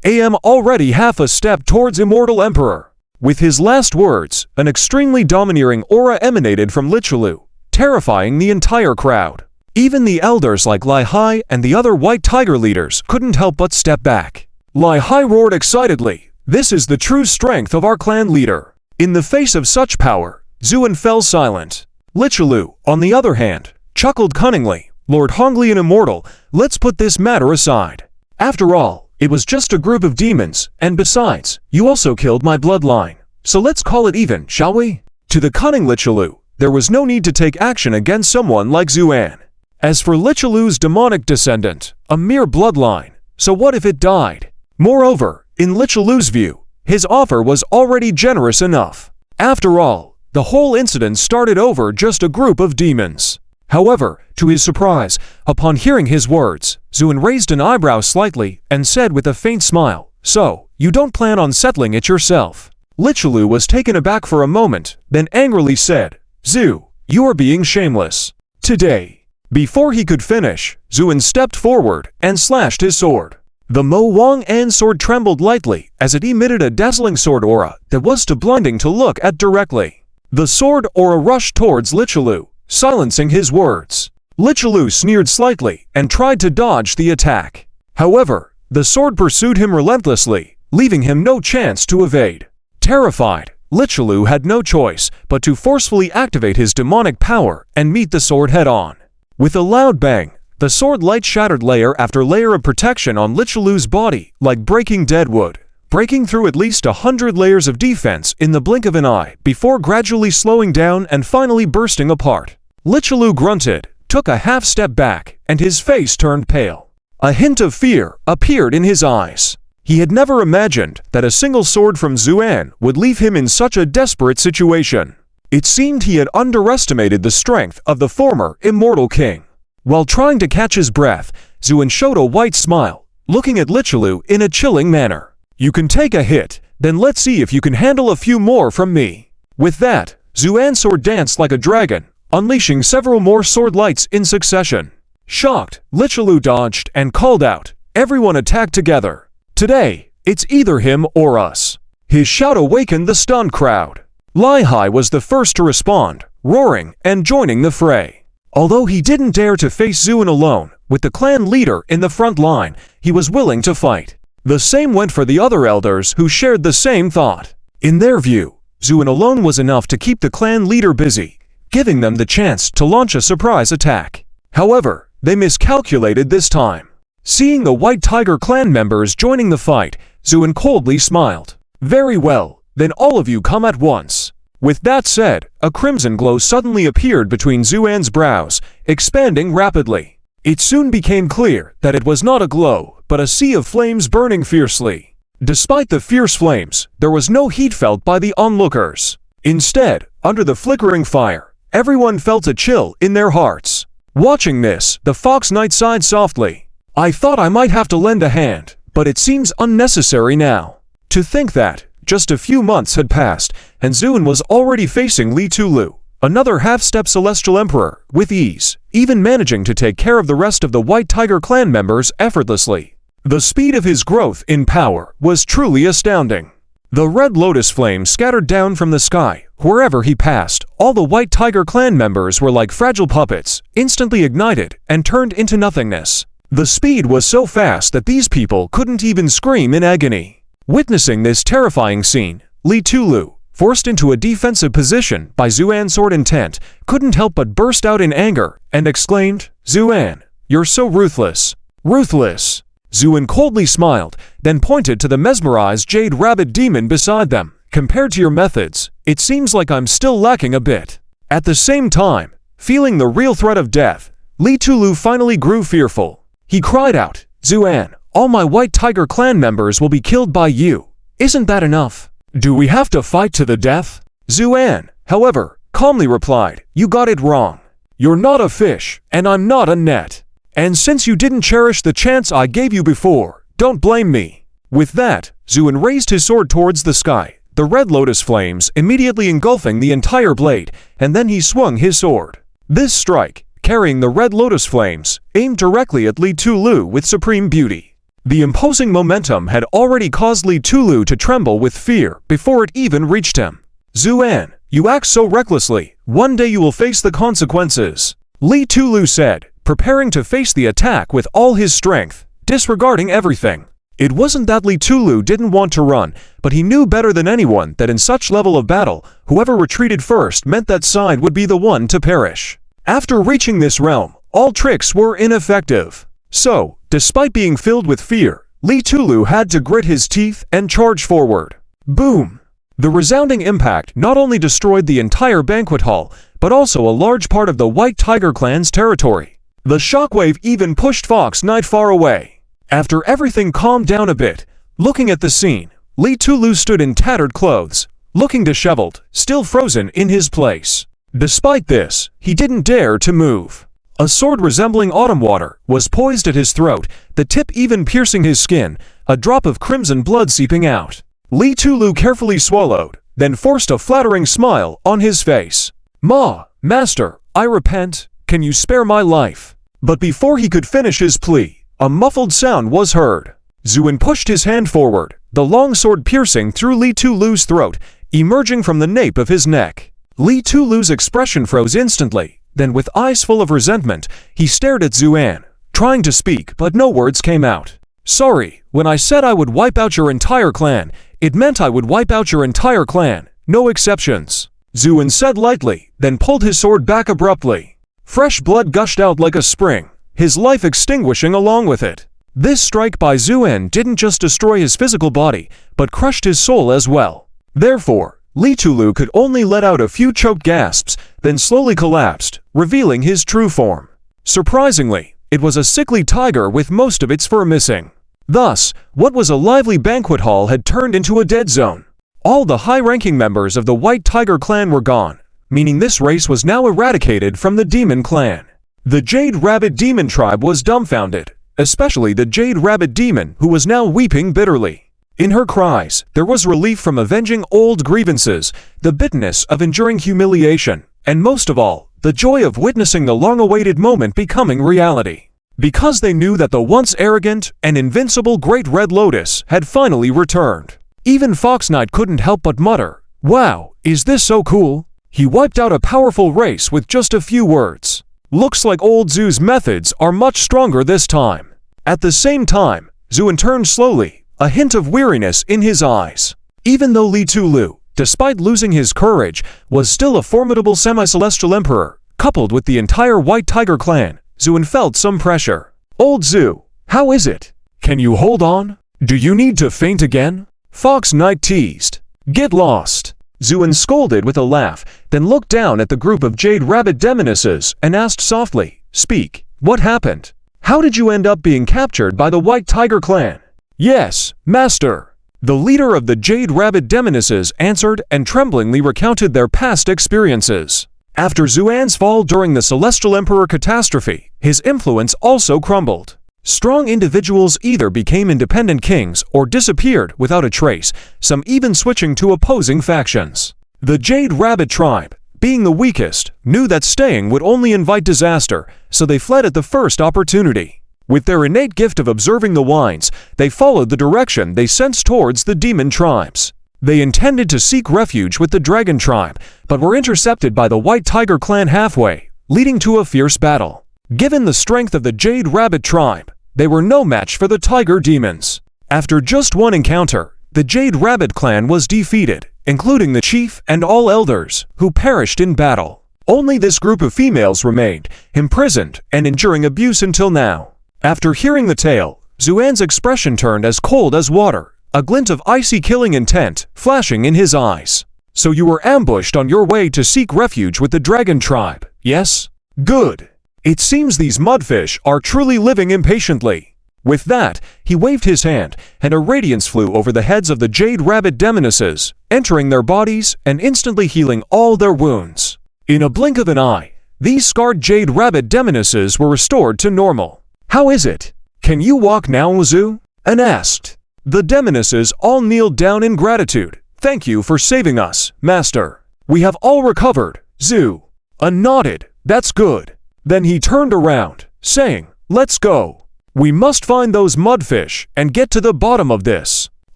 am already half a step towards Immortal Emperor." With his last words, an extremely domineering aura emanated from Lichelu, terrifying the entire crowd. Even the elders like Lai Hai and the other White Tiger leaders couldn't help but step back. Lai Hai roared excitedly, "This is the true strength of our clan leader." In the face of such power, Zuan fell silent. Lichelu, on the other hand, chuckled cunningly, "Lord Honglian Immortal, let's put this matter aside. After all, it was just a group of demons, and besides, you also killed my bloodline. So let's call it even, shall we?" To the cunning Lichelu, there was no need to take action against someone like Zuan. As for Lichelu's demonic descendant, a mere bloodline, so what if it died? Moreover, in Lichelu's view, his offer was already generous enough. After all, the whole incident started over just a group of demons. However, to his surprise, upon hearing his words, Zuin raised an eyebrow slightly and said with a faint smile, "So, you don't plan on settling it yourself?" Lichulu was taken aback for a moment, then angrily said, "Zu, you are being shameless. Today." Before he could finish, Zuin stepped forward and slashed his sword. The Mo Wang An sword trembled lightly as it emitted a dazzling sword aura that was too blinding to look at directly. The sword aura rushed towards Lichulu, silencing his words. Lichulu sneered slightly and tried to dodge the attack. However, the sword pursued him relentlessly, leaving him no chance to evade. Terrified, Lichulu had no choice but to forcefully activate his demonic power and meet the sword head-on. With a loud bang, the sword light shattered layer after layer of protection on Lichulu's body like breaking dead wood, breaking through at least 100 layers of defense in the blink of an eye before gradually slowing down and finally bursting apart. Lichulu grunted, took a half step back, and his face turned pale. A hint of fear appeared in his eyes. He had never imagined that a single sword from Zuan would leave him in such a desperate situation. It seemed he had underestimated the strength of the former immortal king. While trying to catch his breath, Zuan showed a white smile, looking at Lichulu in a chilling manner. "You can take a hit, then let's see if you can handle a few more from me." With that, Zuan's sword danced like a dragon, unleashing several more sword lights in succession. Shocked, Lichulu dodged and called out, "Everyone attack together. Today, it's either him or us." His shout awakened the stunned crowd. Lihai was the first to respond, roaring and joining the fray. Although he didn't dare to face Zuin alone, with the clan leader in the front line, he was willing to fight. The same went for the other elders who shared the same thought. In their view, Zuin alone was enough to keep the clan leader busy, giving them the chance to launch a surprise attack. However, they miscalculated this time. Seeing the White Tiger clan members joining the fight, Zuin coldly smiled. "Very well, then all of you come at once." With that said, a crimson glow suddenly appeared between Zuan's brows, expanding rapidly. It soon became clear that it was not a glow, but a sea of flames burning fiercely. Despite the fierce flames, there was no heat felt by the onlookers. Instead, under the flickering fire, everyone felt a chill in their hearts. Watching this, the Fox Knight sighed softly. "I thought I might have to lend a hand, but it seems unnecessary now." To think that, just a few months had passed, and Zuin was already facing Li Tulu, another half-step Celestial Emperor, with ease, even managing to take care of the rest of the White Tiger clan members effortlessly. The speed of his growth in power was truly astounding. The red lotus flame scattered down from the sky. Wherever he passed, all the White Tiger clan members were like fragile puppets, instantly ignited and turned into nothingness. The speed was so fast that these people couldn't even scream in agony. Witnessing this terrifying scene, Li Tulu, forced into a defensive position by Zuan's sword intent, couldn't help but burst out in anger and exclaimed, "Zuan, you're so ruthless. Ruthless." Zuin coldly smiled, then pointed to the mesmerized jade rabbit demon beside them. "Compared to your methods, it seems like I'm still lacking a bit." At the same time, feeling the real threat of death, Li Tulu finally grew fearful. He cried out, "Zuan, all my White Tiger clan members will be killed by you. Isn't that enough? Do we have to fight to the death?" Zuan, however, calmly replied, "You got it wrong. You're not a fish, and I'm not a net. And since you didn't cherish the chance I gave you before, don't blame me." With that, Zuin raised his sword towards the sky, the red lotus flames immediately engulfing the entire blade, and then he swung his sword. This strike, carrying the red lotus flames, aimed directly at Li Tulu with supreme beauty. The imposing momentum had already caused Li Tulu to tremble with fear before it even reached him. "Zuan, you act so recklessly, one day you will face the consequences," Li Tulu said, preparing to face the attack with all his strength, disregarding everything. It wasn't that Li Tulu didn't want to run, but he knew better than anyone that in such level of battle, whoever retreated first meant that side would be the one to perish. After reaching this realm, all tricks were ineffective. So, despite being filled with fear, Li Tulu had to grit his teeth and charge forward. Boom! The resounding impact not only destroyed the entire banquet hall, but also a large part of the White Tiger clan's territory. The shockwave even pushed Fox Knight far away. After everything calmed down a bit, looking at the scene, Li Tulu stood in tattered clothes, looking disheveled, still frozen in his place. Despite this, he didn't dare to move. A sword resembling autumn water was poised at his throat, the tip even piercing his skin, a drop of crimson blood seeping out. Li Tulu carefully swallowed, then forced a flattering smile on his face. Master, I repent, can you spare my life? But before he could finish his plea, a muffled sound was heard. Zuin pushed his hand forward, the long sword piercing through Li Tulu's throat, emerging from the nape of his neck. Li Tulu's expression froze instantly. Then with eyes full of resentment, he stared at Zuan, trying to speak, but no words came out. Sorry, when I said I would wipe out your entire clan, it meant I would wipe out your entire clan, no exceptions. Zuan said lightly, then pulled his sword back abruptly. Fresh blood gushed out like a spring, his life extinguishing along with it. This strike by Zuan didn't just destroy his physical body, but crushed his soul as well. Therefore, Li Tulu could only let out a few choked gasps, then slowly collapsed, revealing his true form. Surprisingly, it was a sickly tiger with most of its fur missing. Thus, what was a lively banquet hall had turned into a dead zone. All the high-ranking members of the White Tiger clan were gone, meaning this race was now eradicated from the Demon clan. The Jade Rabbit Demon tribe was dumbfounded, especially the Jade Rabbit Demon, who was now weeping bitterly. In her cries, there was relief from avenging old grievances, the bitterness of enduring humiliation, and most of all, the joy of witnessing the long-awaited moment becoming reality. Because they knew that the once arrogant and invincible Great Red Lotus had finally returned. Even Fox Knight couldn't help but mutter, "Wow, is this so cool?" He wiped out a powerful race with just a few words. Looks like old Zu's methods are much stronger this time. At the same time, Zuin turned slowly, a hint of weariness in his eyes. Even though Li Tulu, despite losing his courage, was still a formidable semi-celestial emperor, coupled with the entire White Tiger clan, Zuin felt some pressure. "Old Zu, how is it? Can you hold on? Do you need to faint again?" Fox Knight teased. "Get lost." Zuin scolded with a laugh, then looked down at the group of Jade Rabbit Demonesses and asked softly, "Speak, what happened? How did you end up being captured by the White Tiger clan?" "Yes, Master." The leader of the Jade Rabbit Demonesses answered and tremblingly recounted their past experiences. After Zuan's fall during the Celestial Emperor catastrophe, his influence also crumbled. Strong individuals either became independent kings or disappeared without a trace, some even switching to opposing factions. The Jade Rabbit tribe, being the weakest, knew that staying would only invite disaster, so they fled at the first opportunity. With their innate gift of observing the winds, they followed the direction they sensed towards the demon tribes. They intended to seek refuge with the Dragon tribe, but were intercepted by the White Tiger clan halfway, leading to a fierce battle. Given the strength of the Jade Rabbit tribe, they were no match for the Tiger Demons. After just one encounter, the Jade Rabbit clan was defeated, including the chief and all elders, who perished in battle. Only this group of females remained, imprisoned and enduring abuse until now. After hearing the tale, Zuan's expression turned as cold as water, a glint of icy killing intent flashing in his eyes. "So you were ambushed on your way to seek refuge with the Dragon tribe, yes? Good. It seems these mudfish are truly living impatiently." With that, he waved his hand, and a radiance flew over the heads of the Jade Rabbit Demonesses, entering their bodies and instantly healing all their wounds. In a blink of an eye, these scarred Jade Rabbit Demonesses were restored to normal. "How is it? Can you walk now, Zu?" An asked. The Demonesses all kneeled down in gratitude. "Thank you for saving us, Master. We have all recovered, Zu." An nodded. "That's good." Then he turned around, saying, "Let's go. We must find those mudfish and get to the bottom of this."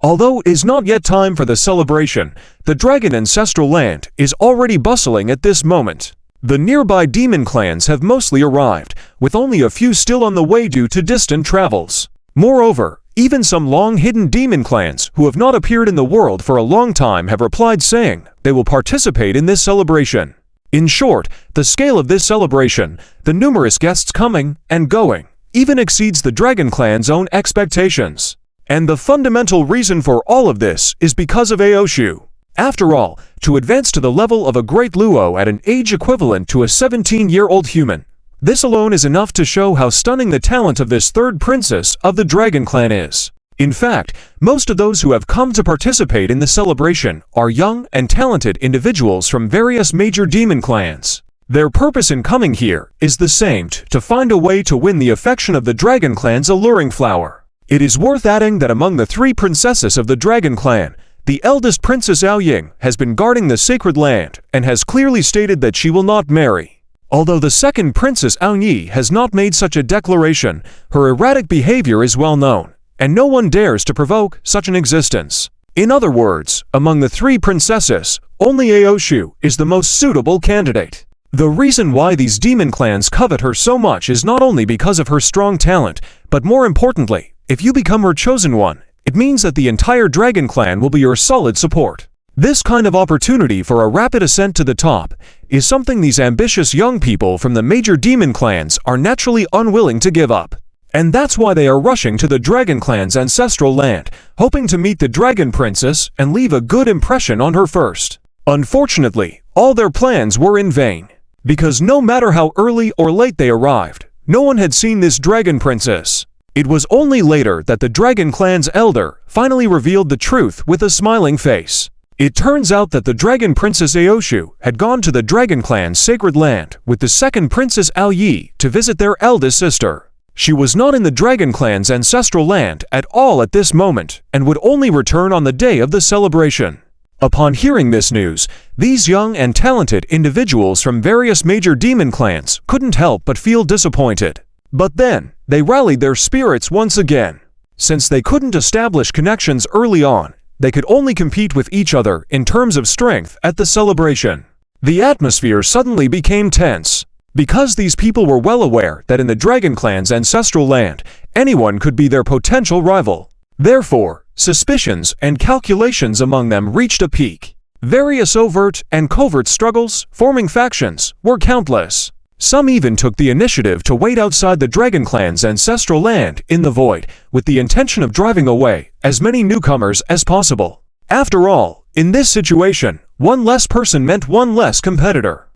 Although it is not yet time for the celebration, the Dragon Ancestral Land is already bustling at this moment. The nearby demon clans have mostly arrived, with only a few still on the way due to distant travels. Moreover, even some long-hidden demon clans who have not appeared in the world for a long time have replied saying they will participate in this celebration. In short, the scale of this celebration, the numerous guests coming and going, even exceeds the Dragon Clan's own expectations. And the fundamental reason for all of this is because of Aoshu. After all, to advance to the level of a great Luo at an age equivalent to a 17-year-old human, this alone is enough to show how stunning the talent of this third princess of the Dragon Clan is. In fact, most of those who have come to participate in the celebration are young and talented individuals from various major demon clans. Their purpose in coming here is the same: to find a way to win the affection of the Dragon Clan's alluring flower. It is worth adding that among the 3 princesses of the Dragon Clan, the eldest Princess Ao Ying has been guarding the sacred land and has clearly stated that she will not marry. Although the second Princess Ao Yi has not made such a declaration, her erratic behavior is well known, and no one dares to provoke such an existence. In other words, among the 3 princesses, only Aoshu is the most suitable candidate. The reason why these demon clans covet her so much is not only because of her strong talent, but more importantly, if you become her chosen one, it means that the entire Dragon Clan will be your solid support. This kind of opportunity for a rapid ascent to the top is something these ambitious young people from the major demon clans are naturally unwilling to give up. And that's why they are rushing to the Dragon Clan's ancestral land, hoping to meet the Dragon Princess and leave a good impression on her first. Unfortunately, all their plans were in vain, because no matter how early or late they arrived, no one had seen this Dragon Princess. It was only later that the Dragon Clan's elder finally revealed the truth with a smiling face. It turns out that the Dragon Princess Aoshu had gone to the Dragon Clan's sacred land with the second Princess Ao Yi to visit their eldest sister. She was not in the Dragon Clan's ancestral land at all at this moment and would only return on the day of the celebration. Upon hearing this news, these young and talented individuals from various major demon clans couldn't help but feel disappointed. But then, they rallied their spirits once again. Since they couldn't establish connections early on, they could only compete with each other in terms of strength at the celebration. The atmosphere suddenly became tense, because these people were well aware that in the Dragon Clan's ancestral land, anyone could be their potential rival. Therefore, suspicions and calculations among them reached a peak. Various overt and covert struggles, forming factions, were countless. Some even took the initiative to wait outside the Dragon Clan's ancestral land in the void, with the intention of driving away as many newcomers as possible. After all, in this situation, one less person meant one less competitor.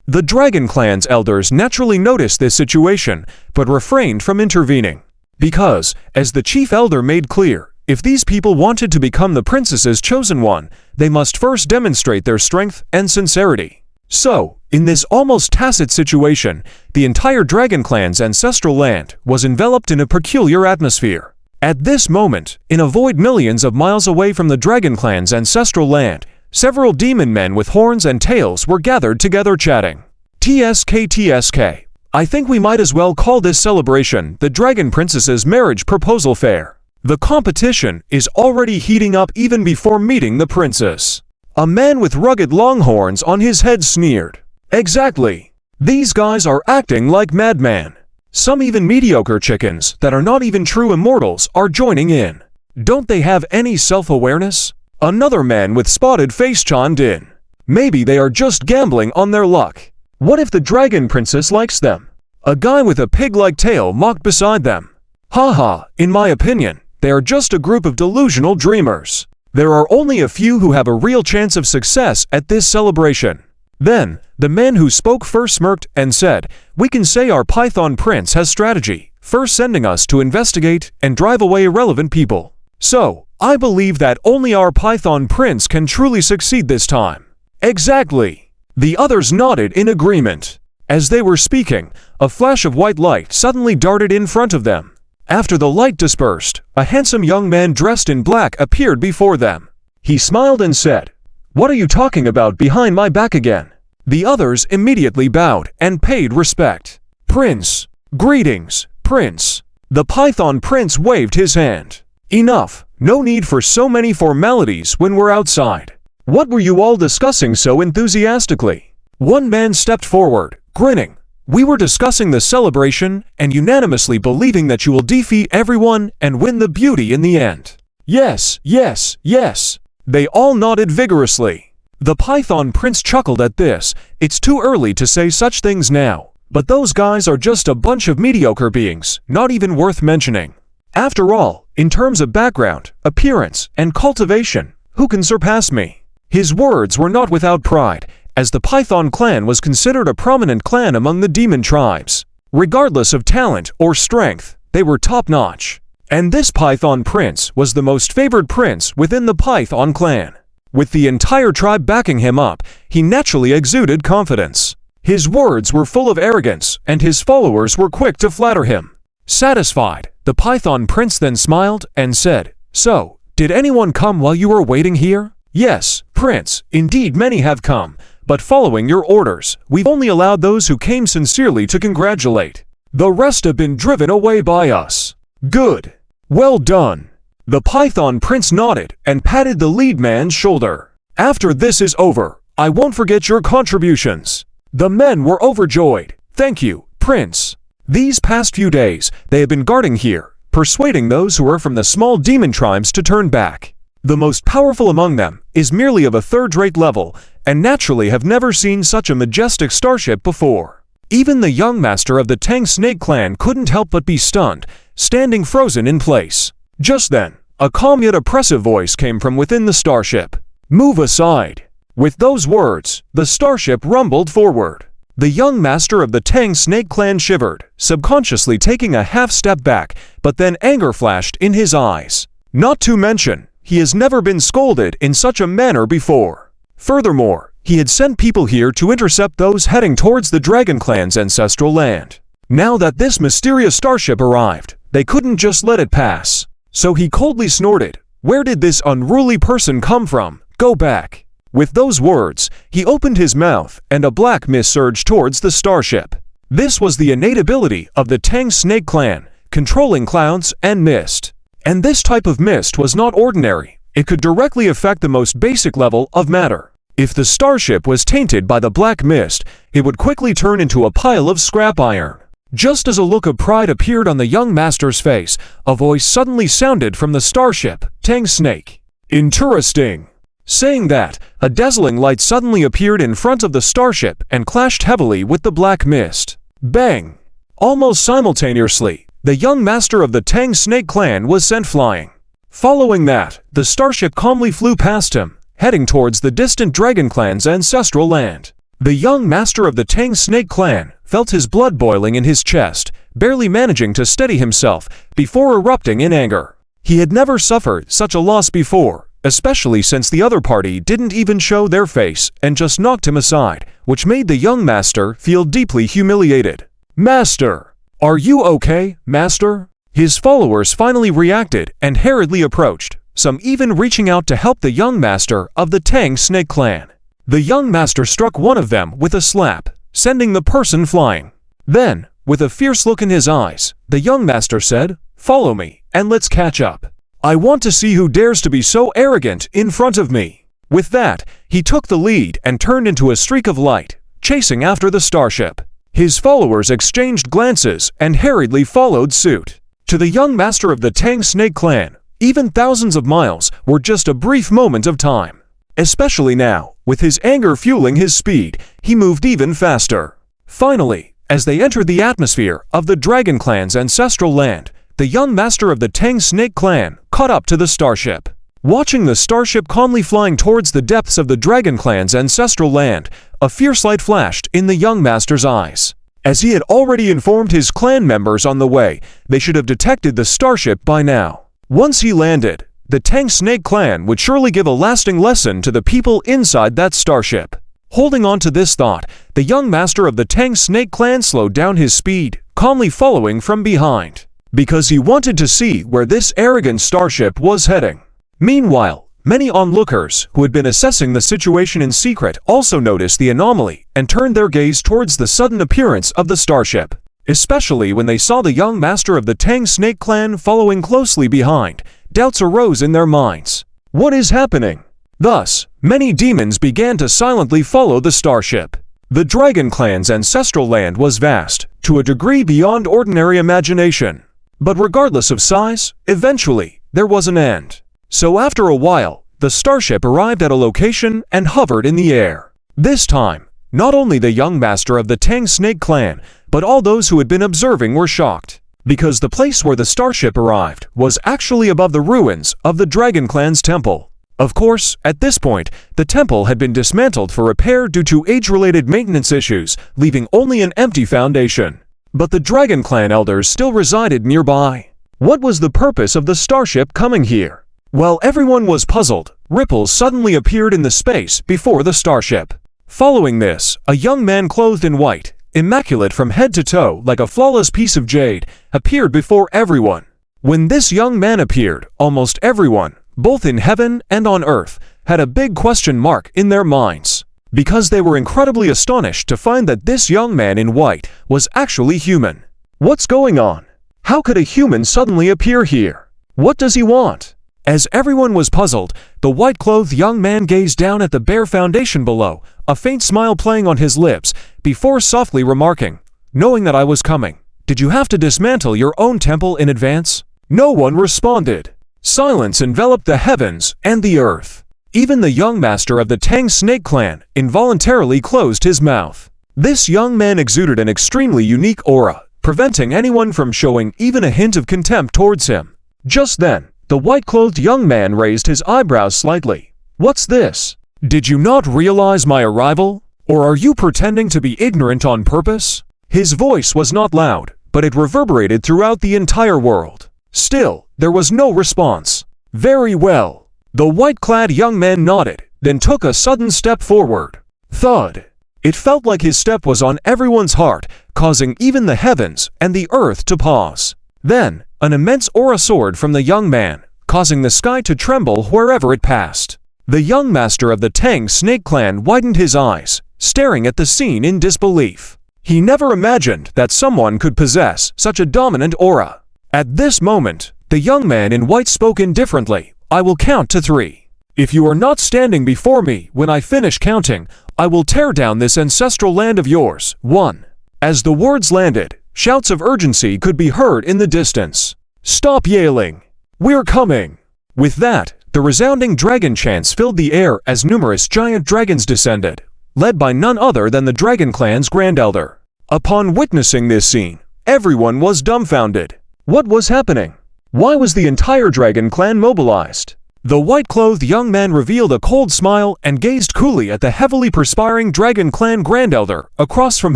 The Dragon Clan's elders naturally noticed this situation, but refrained from intervening. Because, as the chief elder made clear, if these people wanted to become the princess's chosen one, they must first demonstrate their strength and sincerity. So, in this almost tacit situation, the entire Dragon Clan's ancestral land was enveloped in a peculiar atmosphere. At this moment, in a void millions of miles away from the Dragon Clan's ancestral land, several demon men with horns and tails were gathered together chatting. TSK, I think we might as well call this celebration the Dragon Princess's marriage proposal fair. The competition is already heating up even before meeting the princess. A man with rugged long horns on his head sneered. Exactly. These guys are acting like madmen. Some even mediocre chickens that are not even true immortals are joining in. Don't they have any self-awareness? Another man with spotted face chimed in. Maybe they are just gambling on their luck. What if the Dragon Princess likes them? A guy with a pig-like tail mocked beside them. Haha, in my opinion, they are just a group of delusional dreamers. There are only a few who have a real chance of success at this celebration. Then, the man who spoke first smirked and said, "We can say our Python Prince has strategy, first sending us to investigate and drive away irrelevant people. So, I believe that only our Python Prince can truly succeed this time." Exactly. The others nodded in agreement. As they were speaking, a flash of white light suddenly darted in front of them. After the light dispersed, a handsome young man dressed in black appeared before them. He smiled and said, "What are you talking about behind my back again?" The others immediately bowed and paid respect. "Prince." "Greetings, Prince." The Python Prince waved his hand. "Enough. No need for so many formalities when we're outside. What were you all discussing so enthusiastically?" One man stepped forward, grinning. "We were discussing the celebration and unanimously believing that you will defeat everyone and win the beauty in the end." "Yes, yes, yes." They all nodded vigorously. The Python Prince chuckled at this. It's too early to say such things now, but those guys are just a bunch of mediocre beings, not even worth mentioning. After all, in terms of background, appearance, and cultivation, who can surpass me? His words were not without pride, as the Python clan was considered a prominent clan among the demon tribes. Regardless of talent or strength, they were top-notch. And this Python prince was the most favored prince within the Python clan. With the entire tribe backing him up, he naturally exuded confidence. His words were full of arrogance, and his followers were quick to flatter him. Satisfied, the Python prince then smiled and said, "So, did anyone come while you were waiting here?" "Yes, Prince, indeed many have come, but following your orders, we've only allowed those who came sincerely to congratulate. The rest have been driven away by us." "Good. Well done." The Python prince nodded and patted the lead man's shoulder. "After this is over, I won't forget your contributions." The men were overjoyed. "Thank you, Prince." These past few days, they have been guarding here, persuading those who are from the small demon tribes to turn back. The most powerful among them is merely of a third-rate level, and naturally have never seen such a majestic starship before. Even the young master of the Tang Snake clan couldn't help but be stunned, standing frozen in place. Just then, a calm yet oppressive voice came from within the starship. "Move aside." With those words, the starship rumbled forward. The young master of the Tang Snake clan shivered, subconsciously taking a half-step back, but then anger flashed in his eyes. Not to mention, he has never been scolded in such a manner before. Furthermore, he had sent people here to intercept those heading towards the Dragon Clan's ancestral land. Now that this mysterious starship arrived, they couldn't just let it pass. So he coldly snorted, "Where did this unruly person come from? Go back." With those words, he opened his mouth, and a black mist surged towards the starship. This was the innate ability of the Tang Snake clan, controlling clouds and mist. And this type of mist was not ordinary. It could directly affect the most basic level of matter. If the starship was tainted by the black mist, it would quickly turn into a pile of scrap iron. Just as a look of pride appeared on the young master's face, a voice suddenly sounded from the starship, "Tang Snake." "Interesting." Saying that, a dazzling light suddenly appeared in front of the starship and clashed heavily with the black mist. Bang! Almost simultaneously, the young master of the Tang Snake clan was sent flying. Following that, the starship calmly flew past him, heading towards the distant Dragon Clan's ancestral land. The young master of the Tang Snake clan felt his blood boiling in his chest, barely managing to steady himself before erupting in anger. He had never suffered such a loss before, especially since the other party didn't even show their face and just knocked him aside, which made the young master feel deeply humiliated. "Master! Are you okay, Master?" His followers finally reacted and hurriedly approached, some even reaching out to help the young master of the Tang Snake clan. The young master struck one of them with a slap, sending the person flying. Then, with a fierce look in his eyes, the young master said, "Follow me, and let's catch up. I want to see who dares to be so arrogant in front of me." With that, he took the lead and turned into a streak of light, chasing after the starship. His followers exchanged glances and hurriedly followed suit. To the young master of the Tang Snake clan, even thousands of miles were just a brief moment of time. Especially now, with his anger fueling his speed, he moved even faster. Finally, as they entered the atmosphere of the Dragon Clan's ancestral land, the young master of the Tang Snake clan caught up to the starship. Watching the starship calmly flying towards the depths of the Dragon Clan's ancestral land, a fierce light flashed in the young master's eyes. As he had already informed his clan members on the way, they should have detected the starship by now. Once he landed, the Tang Snake clan would surely give a lasting lesson to the people inside that starship. Holding on to this thought, the young master of the Tang Snake clan slowed down his speed, calmly following from behind, because he wanted to see where this arrogant starship was heading. Meanwhile, many onlookers who had been assessing the situation in secret also noticed the anomaly and turned their gaze towards the sudden appearance of the starship. Especially when they saw the young master of the Tang Snake clan following closely behind, doubts arose in their minds. What is happening? Thus, many demons began to silently follow the starship. The Dragon Clan's ancestral land was vast, to a degree beyond ordinary imagination. But regardless of size, eventually, there was an end. So after a while, the starship arrived at a location and hovered in the air. This time, not only the young master of the Tang Snake clan, but all those who had been observing were shocked, because the place where the starship arrived was actually above the ruins of the Dragon Clan's temple. Of course, at this point, the temple had been dismantled for repair due to age-related maintenance issues, leaving only an empty foundation. But the Dragon Clan elders still resided nearby. What was the purpose of the starship coming here? While everyone was puzzled, ripples suddenly appeared in the space before the starship. Following this, a young man clothed in white, immaculate from head to toe like a flawless piece of jade, appeared before everyone. When this young man appeared, almost everyone, both in heaven and on earth, had a big question mark in their minds, because they were incredibly astonished to find that this young man in white was actually human. What's going on? How could a human suddenly appear here? What does he want? As everyone was puzzled, the white-clothed young man gazed down at the bare foundation below, a faint smile playing on his lips, before softly remarking, "Knowing that I was coming, did you have to dismantle your own temple in advance?" No one responded. Silence enveloped the heavens and the earth. Even the young master of the Tang Snake clan involuntarily closed his mouth. This young man exuded an extremely unique aura, preventing anyone from showing even a hint of contempt towards him. Just then, the white-clothed young man raised his eyebrows slightly. "What's this? Did you not realize my arrival? Or are you pretending to be ignorant on purpose?" His voice was not loud, but it reverberated throughout the entire world. Still, there was no response. "Very well." The white-clad young man nodded, then took a sudden step forward. Thud! It felt like his step was on everyone's heart, causing even the heavens and the earth to pause. Then, an immense aura soared from the young man, causing the sky to tremble wherever it passed. The young master of the Tang Snake clan widened his eyes, staring at the scene in disbelief. He never imagined that someone could possess such a dominant aura. At this moment, the young man in white spoke indifferently, "I will count to 3. If you are not standing before me when I finish counting, I will tear down this ancestral land of yours. 1. As the words landed, shouts of urgency could be heard in the distance. "Stop yailing! We're coming!" With that, the resounding dragon chants filled the air as numerous giant dragons descended, led by none other than the Dragon Clan's Grand Elder. Upon witnessing this scene, everyone was dumbfounded. What was happening? Why was the entire Dragon Clan mobilized? The white-clothed young man revealed a cold smile and gazed coolly at the heavily perspiring Dragon Clan Grand Elder across from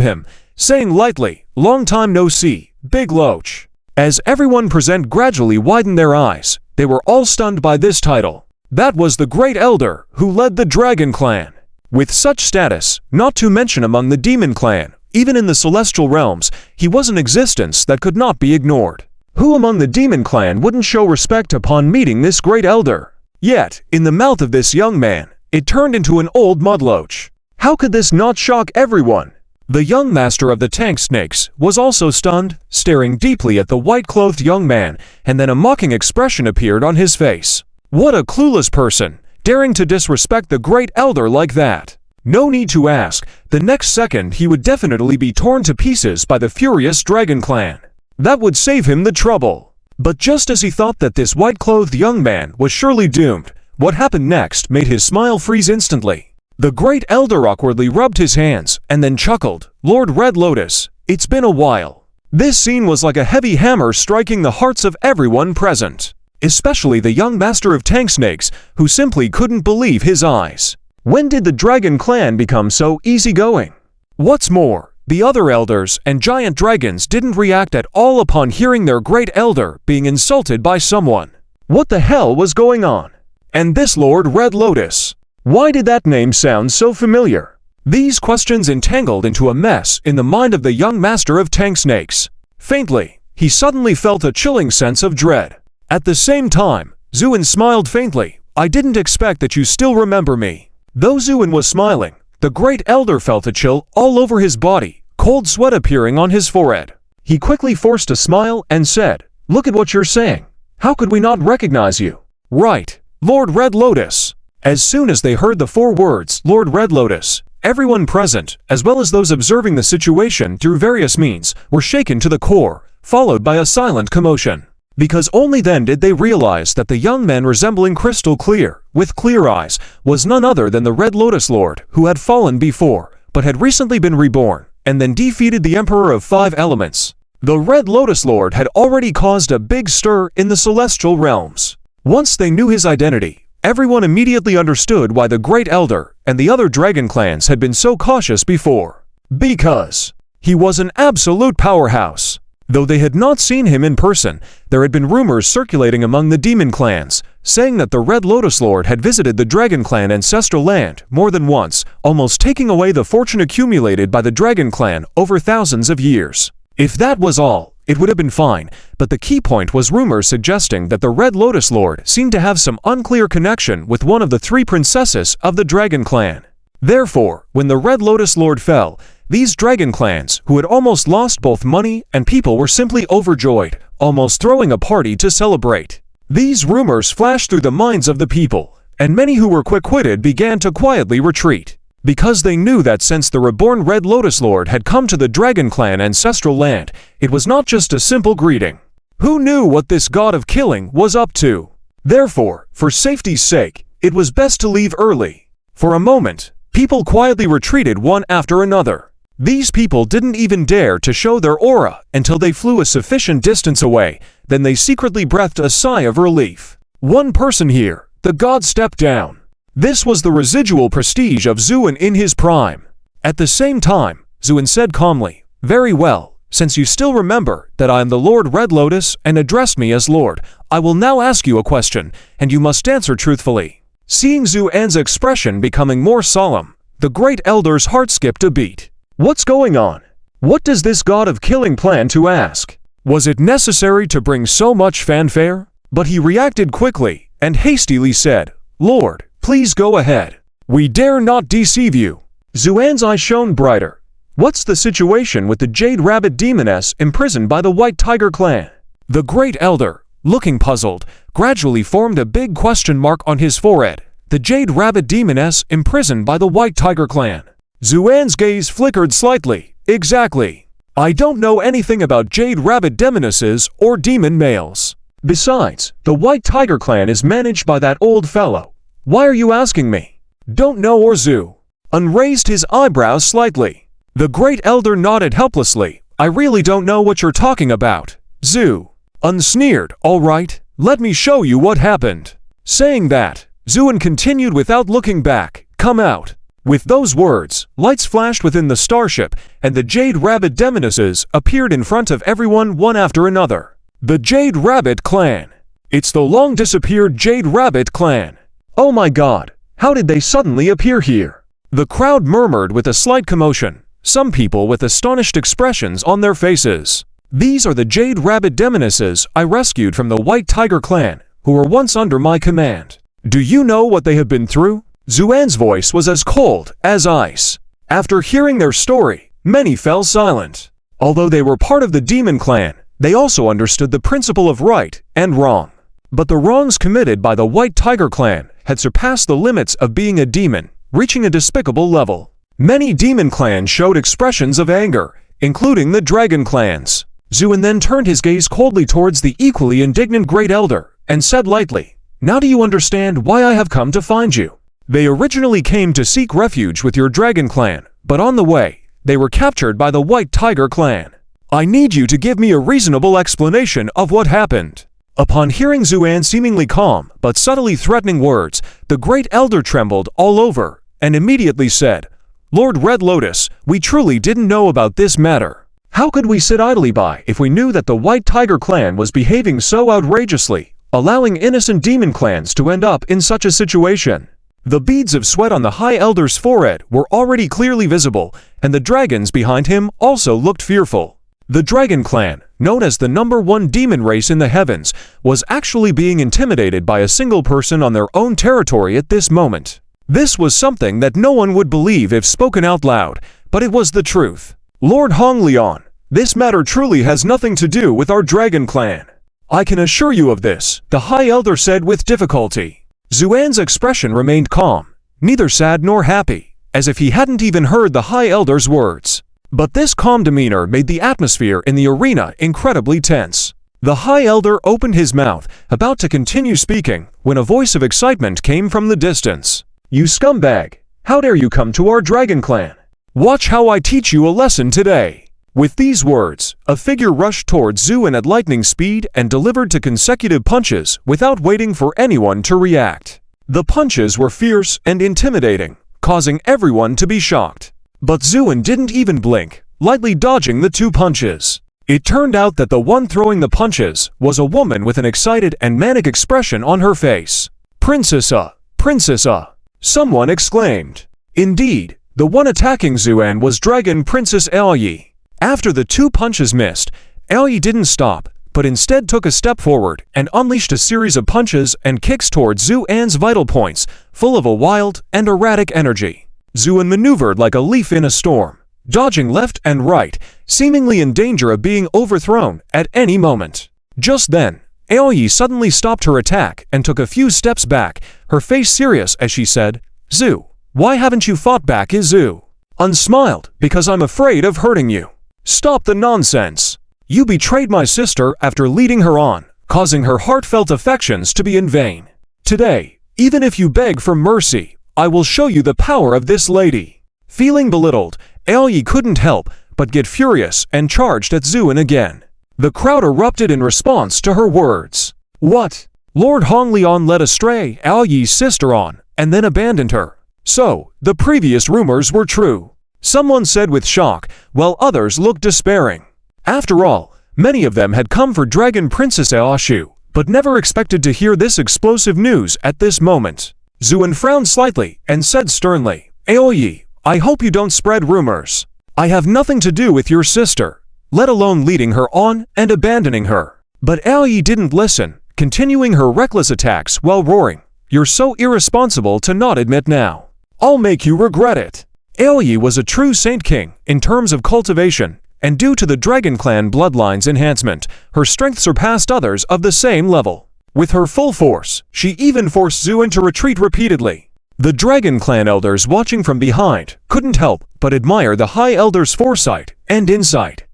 him, saying lightly, "Long time no see, Big Loach." As everyone present gradually widened their eyes, they were all stunned by this title. That was the Great Elder who led the Dragon Clan. With such status, not to mention among the Demon Clan, even in the celestial realms, he was an existence that could not be ignored. Who among the Demon Clan wouldn't show respect upon meeting this Great Elder? Yet, in the mouth of this young man, it turned into an old mudloach. How could this not shock everyone? The young master of the Tank Snakes was also stunned, staring deeply at the white-clothed young man, and then a mocking expression appeared on his face. What a clueless person, daring to disrespect the Great Elder like that. No need to ask, the next second he would definitely be torn to pieces by the furious Dragon Clan. That would save him the trouble. But just as he thought that this white-clothed young man was surely doomed, what happened next made his smile freeze instantly. The Great Elder awkwardly rubbed his hands, and then chuckled, "Lord Red Lotus, it's been a while." This scene was like a heavy hammer striking the hearts of everyone present, especially the young master of Tank Snakes, who simply couldn't believe his eyes. When did the Dragon Clan become so easygoing? What's more, the other elders and giant dragons didn't react at all upon hearing their Great Elder being insulted by someone. What the hell was going on? And this Lord Red Lotus? Why did that name sound so familiar? These questions entangled into a mess in the mind of the young master of Tank Snakes. Faintly, he suddenly felt a chilling sense of dread. At the same time, Zuin smiled faintly. "I didn't expect that you still remember me." Though Zuin was smiling, the Great Elder felt a chill all over his body, cold sweat appearing on his forehead. He quickly forced a smile and said, "Look at what you're saying. How could we not recognize you?" "Right, Lord Red Lotus." As soon as they heard the 4 words, Lord Red Lotus, everyone present, as well as those observing the situation through various means, were shaken to the core, followed by a silent commotion. Because only then did they realize that the young man resembling crystal clear, with clear eyes, was none other than the Red Lotus Lord who had fallen before, but had recently been reborn, and then defeated the Emperor of 5 Elements. The Red Lotus Lord had already caused a big stir in the celestial realms. Once they knew his identity, everyone immediately understood why the Great Elder and the other dragon clans had been so cautious before. Because he was an absolute powerhouse. Though they had not seen him in person, there had been rumors circulating among the demon clans, saying that the Red Lotus Lord had visited the Dragon Clan ancestral land more than once, almost taking away the fortune accumulated by the Dragon Clan over thousands of years. If that was all, it would have been fine, but the key point was rumors suggesting that the Red Lotus Lord seemed to have some unclear connection with one of the 3 princesses of the Dragon Clan. Therefore, when the Red Lotus Lord fell, these dragon clans, who had almost lost both money and people, were simply overjoyed, almost throwing a party to celebrate. These rumors flashed through the minds of the people, and many who were quick-witted began to quietly retreat, because they knew that since the reborn Red Lotus Lord had come to the Dragon Clan ancestral land, it was not just a simple greeting. Who knew what this god of killing was up to? Therefore, for safety's sake, it was best to leave early. For a moment, people quietly retreated one after another. These people didn't even dare to show their aura until they flew a sufficient distance away, then they secretly breathed a sigh of relief. One person here, the god, stepped down. This was the residual prestige of Zuin in his prime. At the same time, Zuin said calmly, "Very well, since you still remember that I am the Lord Red Lotus and addressed me as Lord, I will now ask you a question, and you must answer truthfully." Seeing Zuan's expression becoming more solemn, the Great Elder's heart skipped a beat. What's going on? What does this god of killing plan to ask? Was it necessary to bring so much fanfare? But he reacted quickly and hastily said, "Lord, please go ahead. We dare not deceive you." Zuan's eyes shone brighter. "What's the situation with the Jade Rabbit Demoness imprisoned by the White Tiger Clan?" The Great Elder, looking puzzled, gradually formed a big question mark on his forehead. The Jade Rabbit Demoness imprisoned by the White Tiger Clan. Zuan's gaze flickered slightly. "Exactly. I don't know anything about Jade Rabbit Demonesses or demon males. Besides, the White Tiger Clan is managed by that old fellow. Why are you asking me?" "Don't know," or Zu unraised his eyebrows slightly. The Great Elder nodded helplessly. "I really don't know what you're talking about." Zu unsneered. "All right, let me show you what happened." Saying that, Zuin continued without looking back, "Come out." With those words, lights flashed within the starship, and the Jade Rabbit Demonesses appeared in front of everyone one after another. The Jade Rabbit Clan. It's the long-disappeared Jade Rabbit Clan. Oh my god, how did they suddenly appear here? The crowd murmured with a slight commotion, some people with astonished expressions on their faces. "These are the Jade Rabbit Demonesses I rescued from the White Tiger Clan, who were once under my command. Do you know what they have been through?" Zuan's voice was as cold as ice. After hearing their story, many fell silent. Although they were part of the Demon Clan, they also understood the principle of right and wrong. But the wrongs committed by the White Tiger Clan had surpassed the limits of being a demon, reaching a despicable level. Many demon clans showed expressions of anger, including the Dragon Clans. Zuin then turned his gaze coldly towards the equally indignant Great Elder, and said lightly, "Now do you understand why I have come to find you? They originally came to seek refuge with your Dragon Clan, but on the way, they were captured by the White Tiger Clan. I need you to give me a reasonable explanation of what happened." Upon hearing Zuan's seemingly calm but subtly threatening words, the Great Elder trembled all over and immediately said, "Lord Red Lotus, we truly didn't know about this matter. How could we sit idly by if we knew that the White Tiger Clan was behaving so outrageously, allowing innocent demon clans to end up in such a situation?" The beads of sweat on the High Elder's forehead were already clearly visible, and the dragons behind him also looked fearful. The Dragon Clan, known as the #1 demon race in the heavens, was actually being intimidated by a single person on their own territory at this moment. This was something that no one would believe if spoken out loud, but it was the truth. "Lord Hongleon, this matter truly has nothing to do with our Dragon Clan. I can assure you of this," the High Elder said with difficulty. Zuan's expression remained calm, neither sad nor happy, as if he hadn't even heard the High Elder's words. But this calm demeanor made the atmosphere in the arena incredibly tense. The High Elder opened his mouth, about to continue speaking, when a voice of excitement came from the distance. "You scumbag! How dare you come to our Dragon Clan? Watch how I teach you a lesson today." With these words, a figure rushed towards Zuin at lightning speed and delivered two consecutive punches without waiting for anyone to react. The punches were fierce and intimidating, causing everyone to be shocked. But Zuin didn't even blink, lightly dodging the two punches. It turned out that the one throwing the punches was a woman with an excited and manic expression on her face. "Princessa! Princessa!" someone exclaimed. Indeed, the one attacking Zuan was Dragon Princess Aoyi. After the two punches missed, Aoyi didn't stop, but instead took a step forward and unleashed a series of punches and kicks towards Zuan's vital points, full of a wild and erratic energy. Zuan maneuvered like a leaf in a storm, dodging left and right, seemingly in danger of being overthrown at any moment. Just then, Aoyi suddenly stopped her attack and took a few steps back, her face serious as she said, "Zu, why haven't you fought back?" Zu unsmiled, "Because I'm afraid of hurting you." "Stop the nonsense. You betrayed my sister after leading her on, causing her heartfelt affections to be in vain. Today, even if you beg for mercy, I will show you the power of this lady." Feeling belittled, Aoyi couldn't help but get furious and charged at Zuan again. The crowd erupted in response to her words. What? Lord Honglian led astray Aoyi's sister on, and then abandoned her. So, the previous rumors were true. Someone said with shock, while others looked despairing. After all, many of them had come for Dragon Princess Aoshu, but never expected to hear this explosive news at this moment. Zuan frowned slightly and said sternly, "Aoyi, I hope you don't spread rumors. I have nothing to do with your sister, let alone leading her on and abandoning her." But Aoyi didn't listen, continuing her reckless attacks while roaring, "You're so irresponsible to not admit now. I'll make you regret it." Aoyi was a true Saint King in terms of cultivation, and due to the Dragon Clan bloodline's enhancement, her strength surpassed others of the same level. With her full force, she even forced Zuan to retreat repeatedly. The Dragon Clan elders watching from behind couldn't help but admire the High Elder's foresight and insight.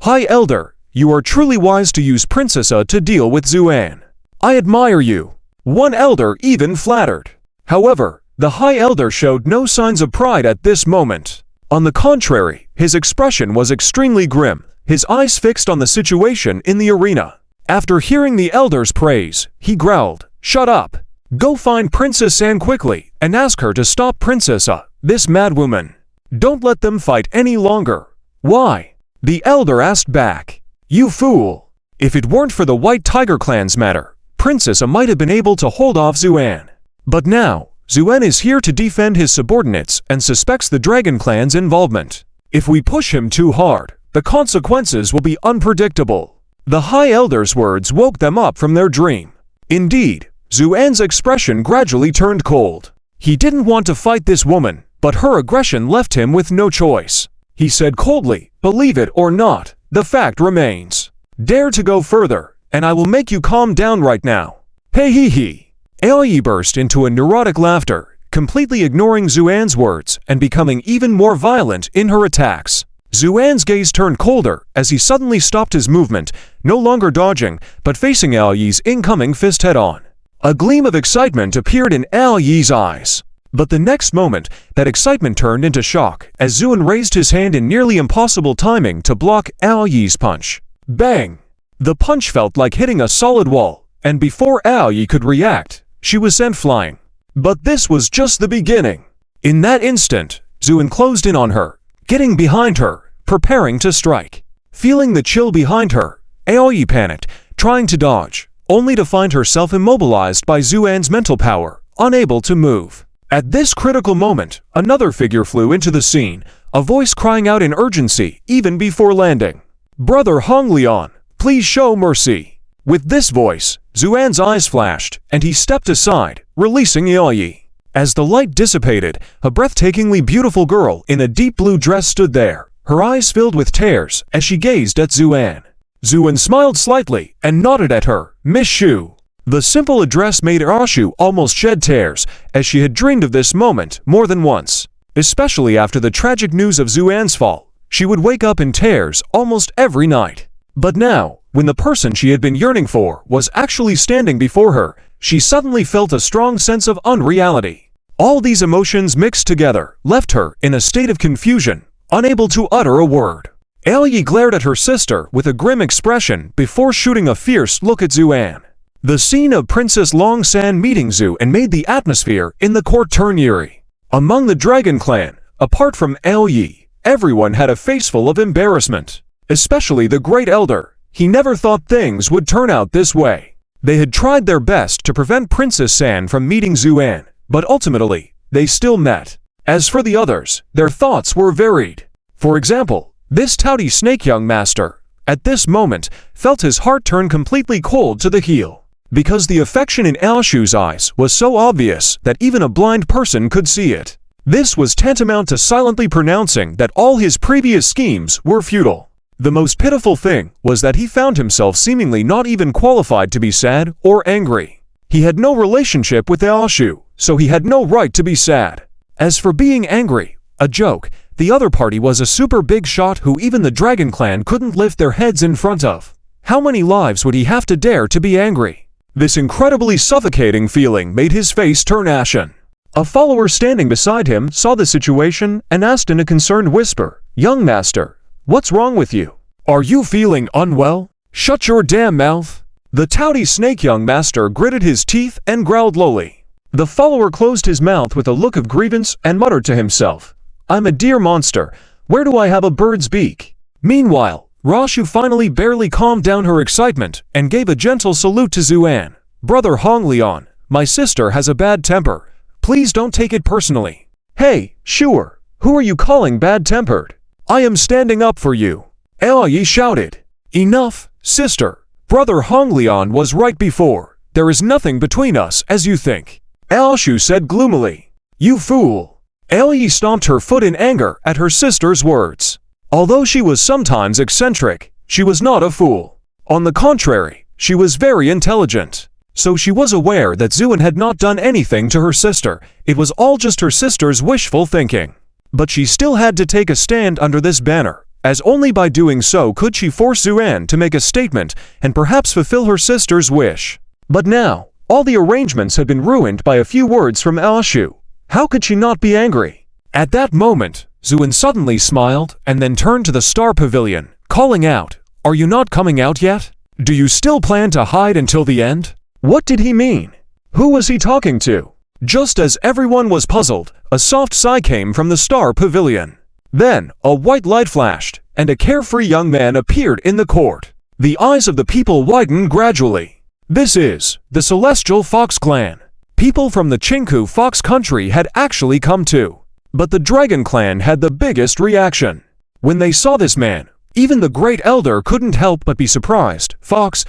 "High Elder, you are truly wise to use Princessa to deal with Zuan. I admire you." One elder even flattered. However, the High Elder showed no signs of pride at this moment. On the contrary, his expression was extremely grim, his eyes fixed on the situation in the arena. After hearing the elder's praise, he growled, "Shut up! Go find Princess Anne quickly and ask her to stop Princessa, this madwoman. Don't let them fight any longer." "Why?" the elder asked back. "You fool! If it weren't for the White Tiger Clan's matter, Princessa might have been able to hold off Zuan. But now, Zuan is here to defend his subordinates and suspects the Dragon Clan's involvement. If we push him too hard, the consequences will be unpredictable." The High Elder's words woke them up from their dream. Indeed, Zuan's expression gradually turned cold. He didn't want to fight this woman, but her aggression left him with no choice. He said coldly, "Believe it or not, the fact remains. Dare to go further, and I will make you calm down right now." "Hey hee hee." Aoyi burst into a neurotic laughter, completely ignoring Zuan's words and becoming even more violent in her attacks. Zuan's gaze turned colder as he suddenly stopped his movement, no longer dodging, but facing Aoyi's incoming fist head-on. A gleam of excitement appeared in Aoyi's eyes. But the next moment, that excitement turned into shock as Zuan raised his hand in nearly impossible timing to block Aoyi's punch. Bang! The punch felt like hitting a solid wall, and before Aoyi could react, she was sent flying. But this was just the beginning. In that instant, Zuan closed in on her, getting behind her, preparing to strike. Feeling the chill behind her, Aoyi panicked, trying to dodge, only to find herself immobilized by Zuan's mental power, unable to move. At this critical moment, another figure flew into the scene, a voice crying out in urgency even before landing. "Brother Honglian, please show mercy." With this voice, Zuan's eyes flashed, and he stepped aside, releasing Aoyi. As the light dissipated, a breathtakingly beautiful girl in a deep blue dress stood there, her eyes filled with tears as she gazed at Zuan. Zuan smiled slightly and nodded at her, "Miss Shu." The simple address made Aoshu almost shed tears, as she had dreamed of this moment more than once. Especially after the tragic news of Zuan's fall, she would wake up in tears almost every night. But now, when the person she had been yearning for was actually standing before her, she suddenly felt a strong sense of unreality. All these emotions mixed together left her in a state of confusion, unable to utter a word. Aoyi glared at her sister with a grim expression before shooting a fierce look at Zuan. The scene of Princess Longsan meeting Zuan made the atmosphere in the court turn eerie. Among the Dragon Clan, apart from Aoyi, everyone had a face full of embarrassment. Especially the Great Elder. He never thought things would turn out this way. They had tried their best to prevent Princess San from meeting Zuan, but ultimately, they still met. As for the others, their thoughts were varied. For example, this touty snake young master, at this moment, felt his heart turn completely cold to the heel. Because the affection in Aoshu's eyes was so obvious that even a blind person could see it. This was tantamount to silently pronouncing that all his previous schemes were futile. The most pitiful thing was that he found himself seemingly not even qualified to be sad or angry. He had no relationship with Aoshu, so he had no right to be sad. As for being angry, a joke, the other party was a super big shot who even the Dragon Clan couldn't lift their heads in front of. How many lives would he have to dare to be angry? This incredibly suffocating feeling made his face turn ashen. A follower standing beside him saw the situation and asked in a concerned whisper, "Young master, what's wrong with you? Are you feeling unwell? Shut your damn mouth." The touty snake young master gritted his teeth and growled lowly. The follower closed his mouth with a look of grievance and muttered to himself, "I'm a deer monster. Where do I have a bird's beak?" Meanwhile, Rashu finally barely calmed down her excitement and gave a gentle salute to Zuan. "Brother Honglian, my sister has a bad temper. Please don't take it personally." "Hey, sure. Who are you calling bad-tempered? I am standing up for you," Aoyi shouted. "Enough, sister. Brother Honglian was right before. There is nothing between us as you think," Aoshu said gloomily. "You fool." Aoyi stomped her foot in anger at her sister's words. Although she was sometimes eccentric, she was not a fool. On the contrary, she was very intelligent. So she was aware that Zuan had not done anything to her sister. It was all just her sister's wishful thinking. But she still had to take a stand under this banner, as only by doing so could she force Zuan to make a statement and perhaps fulfill her sister's wish. But now, all the arrangements had been ruined by a few words from Aoshu. How could she not be angry? At that moment, Zuan suddenly smiled and then turned to the Star Pavilion, calling out, "Are you not coming out yet? Do you still plan to hide until the end?" What did he mean? Who was he talking to? Just as everyone was puzzled, a soft sigh came from the Star Pavilion. Then, a white light flashed, and a carefree young man appeared in the court. The eyes of the people widened gradually. This is the Celestial Fox Clan. People from the Chinku Fox country had actually come too. But the Dragon Clan had the biggest reaction. When they saw this man, even the Great Elder couldn't help but be surprised. Fox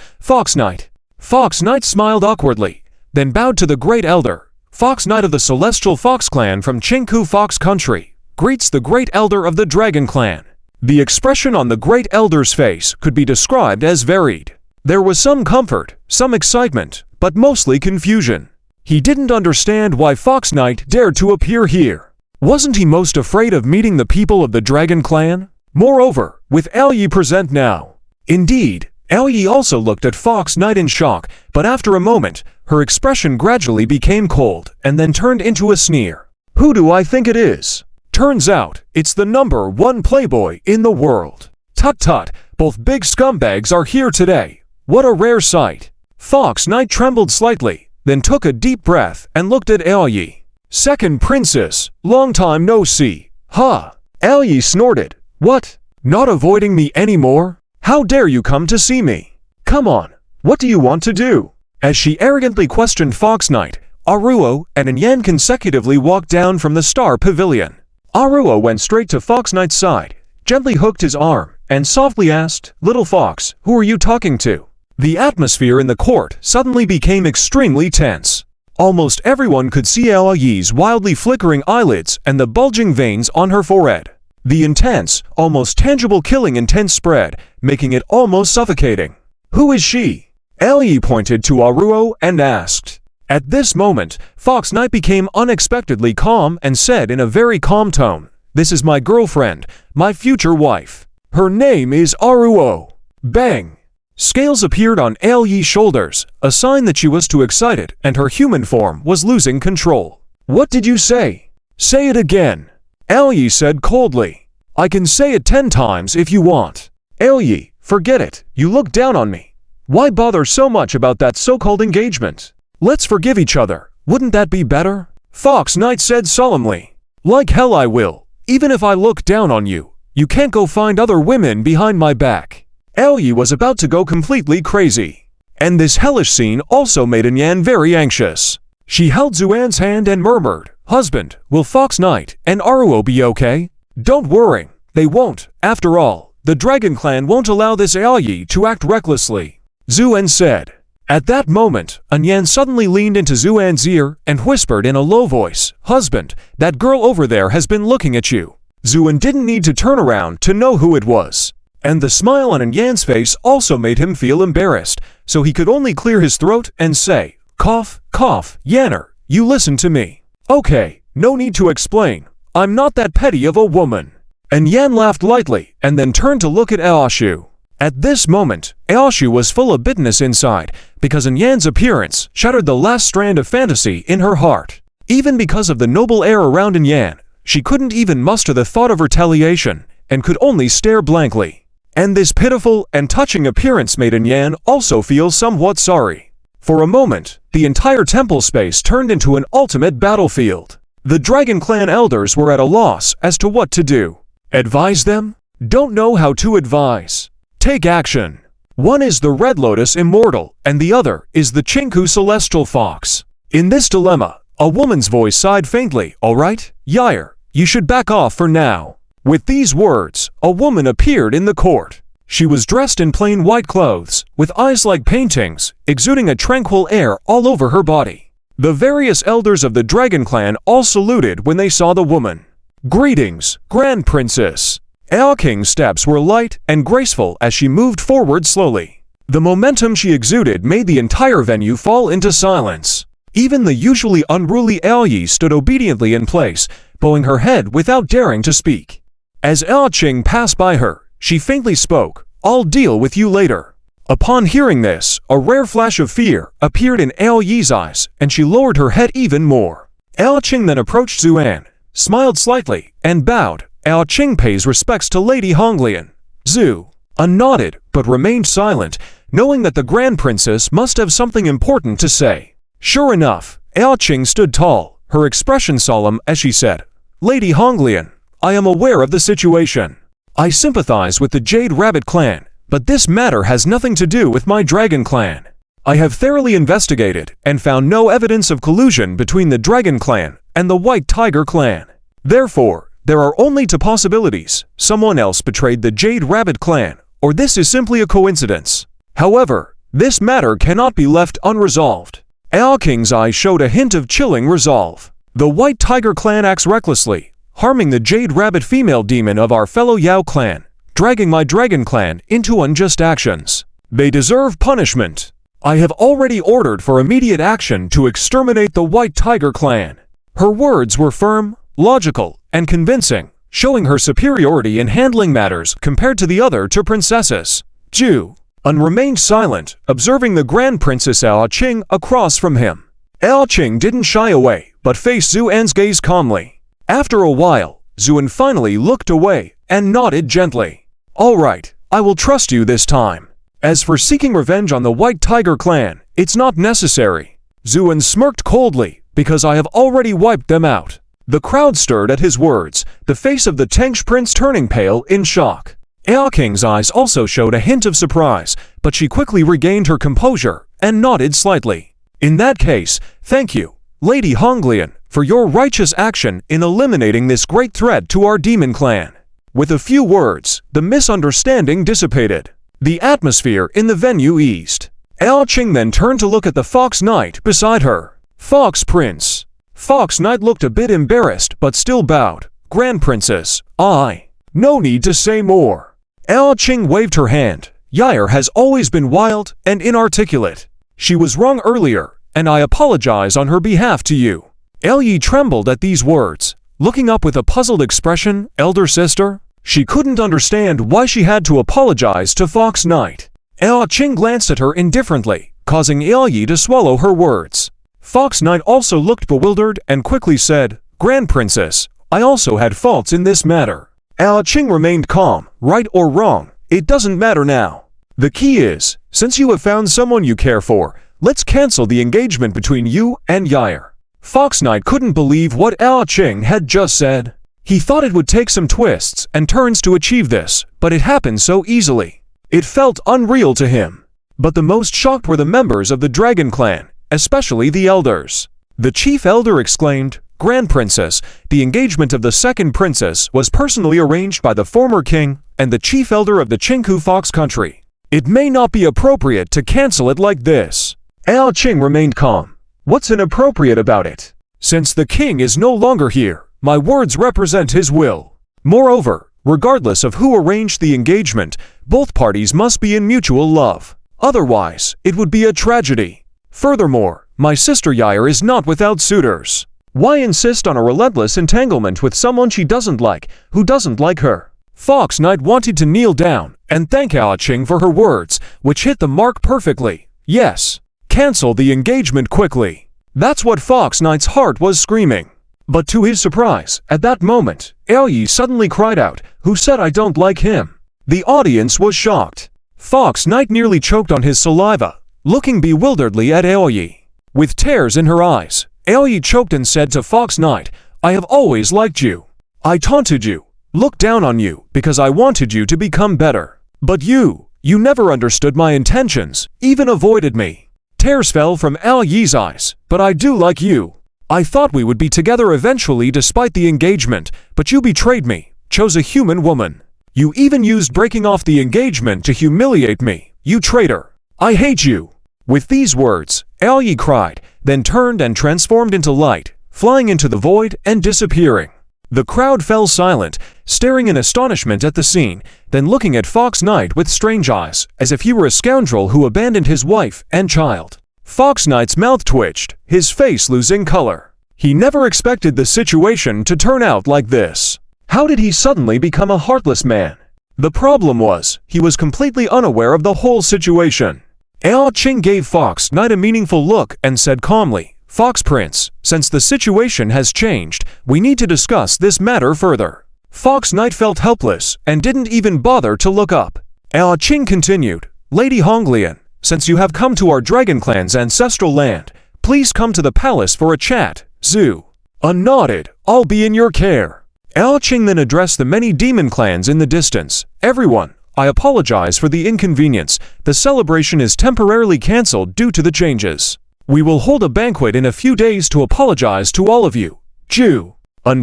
Knight. Fox Knight smiled awkwardly, then bowed to the Great Elder. Fox Knight of the Celestial Fox Clan from Chinku Fox Country greets the Great Elder of the Dragon Clan. The expression on the Great Elder's face could be described as varied. There was some comfort, some excitement, but mostly confusion. He didn't understand why Fox Knight dared to appear here. Wasn't he most afraid of meeting the people of the Dragon Clan? Moreover, with Aoyi present now. Indeed, Aoyi also looked at Fox Knight in shock, but after a moment, her expression gradually became cold and then turned into a sneer. "Who do I think it is? Turns out, it's the #1 playboy in the world. Tut tut, both big scumbags are here today. What a rare sight." Fox Knight trembled slightly, then took a deep breath and looked at Aoyi. "Second princess, long time no see. Huh?" Aoyi snorted. "What? Not avoiding me anymore? How dare you come to see me? Come on, what do you want to do?" As she arrogantly questioned Fox Knight, Aruo and Anyan consecutively walked down from the Star Pavilion. Aruo went straight to Fox Knight's side, gently hooked his arm, and softly asked, "Little Fox, who are you talking to?" The atmosphere in the court suddenly became extremely tense. Almost everyone could see Aoyi's wildly flickering eyelids and the bulging veins on her forehead. The intense, almost tangible killing intent spread, making it almost suffocating. "Who is she?" Aoyi pointed to Aruo and asked. At this moment, Fox Knight became unexpectedly calm and said in a very calm tone, "This is my girlfriend, my future wife. Her name is Aruo." Bang! Scales appeared on Aoyi's shoulders, a sign that she was too excited and her human form was losing control. "What did you say?" "Say it again," Aoyi said coldly. "I can say it 10 times if you want." "Aoyi, forget it. You look down on me. Why bother so much about that so-called engagement? Let's forgive each other. Wouldn't that be better?" Fox Knight said solemnly. "Like hell I will, even if I look down on you. You can't go find other women behind my back. Aoyi was about to go completely crazy. And this hellish scene also made Anyan very anxious. She held Zuan's hand and murmured, "Husband, will Fox Knight and Aruo be okay?" "Don't worry, they won't. After all, the Dragon Clan won't allow this Aoyi to act recklessly," Zuan said. At that moment, Anyan suddenly leaned into Zuan's ear and whispered in a low voice, "Husband, that girl over there has been looking at you." Zuan didn't need to turn around to know who it was. And the smile on Anyan's face also made him feel embarrassed, so he could only clear his throat and say, "Cough, cough, Yanner, you listen to me. Okay, no need to explain. I'm not that petty of a woman." And Yan laughed lightly and then turned to look at Aoshu. At this moment, Aoshu was full of bitterness inside because Anyan's appearance shattered the last strand of fantasy in her heart. Even because of the noble air around Anyan, she couldn't even muster the thought of retaliation and could only stare blankly. And this pitiful and touching appearance made Anyan also feel somewhat sorry. For a moment, the entire temple space turned into an ultimate battlefield. The Dragon Clan elders were at a loss as to what to do. Advise them? Don't know how to advise. Take action. One is the Red Lotus Immortal, and the other is the Chinku Celestial Fox. In this dilemma, a woman's voice sighed faintly. "All right, Yair, you should back off for now." With these words, a woman appeared in the court. She was dressed in plain white clothes, with eyes like paintings, exuding a tranquil air all over her body. The various elders of the Dragon Clan all saluted when they saw the woman. "Greetings, Grand Princess." Ao King's steps were light and graceful as she moved forward slowly. The momentum she exuded made the entire venue fall into silence. Even the usually unruly Aoyi stood obediently in place, bowing her head without daring to speak. As Ao Qing passed by her, she faintly spoke, "I'll deal with you later." Upon hearing this, a rare flash of fear appeared in Aoyi's eyes, and she lowered her head even more. Ao Qing then approached Zuan, smiled slightly, and bowed. Ao Qing pays respects to Lady Honglian. Zuan nodded, but remained silent, knowing that the Grand Princess must have something important to say. Sure enough, Ao Qing stood tall, her expression solemn as she said, "Lady Honglian, I am aware of the situation. I sympathize with the Jade Rabbit clan, but this matter has nothing to do with my Dragon Clan. I have thoroughly investigated and found no evidence of collusion between the Dragon Clan and the White Tiger Clan. Therefore, there are only two possibilities: someone else betrayed the Jade Rabbit clan, or this is simply a coincidence. However, this matter cannot be left unresolved." Ao King's eyes showed a hint of chilling resolve. "The White Tiger clan acts recklessly, harming the Jade Rabbit female demon of our fellow Yao clan, dragging my Dragon Clan into unjust actions. They deserve punishment. I have already ordered for immediate action to exterminate the White Tiger clan." Her words were firm, logical, and convincing, showing her superiority in handling matters compared to the other two princesses. Juan remained silent, observing the Grand Princess Ao Qing across from him. Ao Qing didn't shy away, but faced Zuan's gaze calmly. After a while, Zuan finally looked away and nodded gently. "All right, I will trust you this time. As for seeking revenge on the White Tiger clan, it's not necessary." Zuan smirked coldly, "because I have already wiped them out." The crowd stirred at his words, the face of the Tengsh prince turning pale in shock. Ao King's eyes also showed a hint of surprise, but she quickly regained her composure and nodded slightly. "In that case, thank you, Lady Honglian, for your righteous action in eliminating this great threat to our demon clan." With a few words, the misunderstanding dissipated. The atmosphere in the venue eased. Ao Qing then turned to look at the Fox Knight beside her. "Fox Prince." Fox Knight looked a bit embarrassed but still bowed. "Grand Princess, no need to say more." Ao Qing waved her hand. "Yair has always been wild and inarticulate. She was wrong earlier, and I apologize on her behalf to you." Yi trembled at these words, looking up with a puzzled expression. "Elder sister?" She couldn't understand why she had to apologize to Fox Knight. Ao Qing glanced at her indifferently, causing Yi to swallow her words. Fox Knight also looked bewildered and quickly said, "Grand Princess, I also had faults in this matter." Ao Qing remained calm. "Right or wrong, it doesn't matter now. The key is, since you have found someone you care for, let's cancel the engagement between you and Yair." Fox Knight couldn't believe what Ao Qing had just said. He thought it would take some twists and turns to achieve this, but it happened so easily. It felt unreal to him. But the most shocked were the members of the Dragon Clan, especially the elders. The chief elder exclaimed, "Grand Princess, the engagement of the second princess was personally arranged by the former king and the chief elder of the Chinku Fox country. It may not be appropriate to cancel it like this." Ao Qing remained calm. "What's inappropriate about it? Since the king is no longer here, my words represent his will. Moreover, regardless of who arranged the engagement, both parties must be in mutual love. Otherwise, it would be a tragedy. Furthermore, my sister Yair is not without suitors. Why insist on a relentless entanglement with someone she doesn't like, who doesn't like her?" Fox Knight wanted to kneel down and thank Ao Qing for her words, which hit the mark perfectly. Yes, cancel the engagement quickly. That's what Fox Knight's heart was screaming. But to his surprise, at that moment, Ao Yi suddenly cried out, "Who said I don't like him?" The audience was shocked. Fox Knight nearly choked on his saliva, looking bewilderedly at Ao Yi. With tears in her eyes, Ao Yi choked and said to Fox Knight, "I have always liked you. I taunted you, looked down on you, because I wanted you to become better. But you never understood my intentions, even avoided me." Tears fell from Ao Yi's eyes. "But I do like you. I thought we would be together eventually despite the engagement, but you betrayed me, chose a human woman. You even used breaking off the engagement to humiliate me, you traitor. I hate you." With these words, Ao Yi cried, then turned and transformed into light, flying into the void and disappearing. The crowd fell silent, staring in astonishment at the scene, then looking at Fox Knight with strange eyes, as if he were a scoundrel who abandoned his wife and child. Fox Knight's mouth twitched, his face losing color. He never expected the situation to turn out like this. How did he suddenly become a heartless man? The problem was, he was completely unaware of the whole situation. Ao Qing gave Fox Knight a meaningful look and said calmly, "Fox Prince, since the situation has changed, we need to discuss this matter further." Fox Knight felt helpless and didn't even bother to look up. Ao Qing continued, "Lady Honglian, since you have come to our Dragon Clan's ancestral land, please come to the palace for a chat." Zhu nodded, "I'll be in your care." Ao Qing then addressed the many demon clans in the distance. "Everyone, I apologize for the inconvenience. The celebration is temporarily cancelled due to the changes. We will hold a banquet in a few days to apologize to all of you." Zhu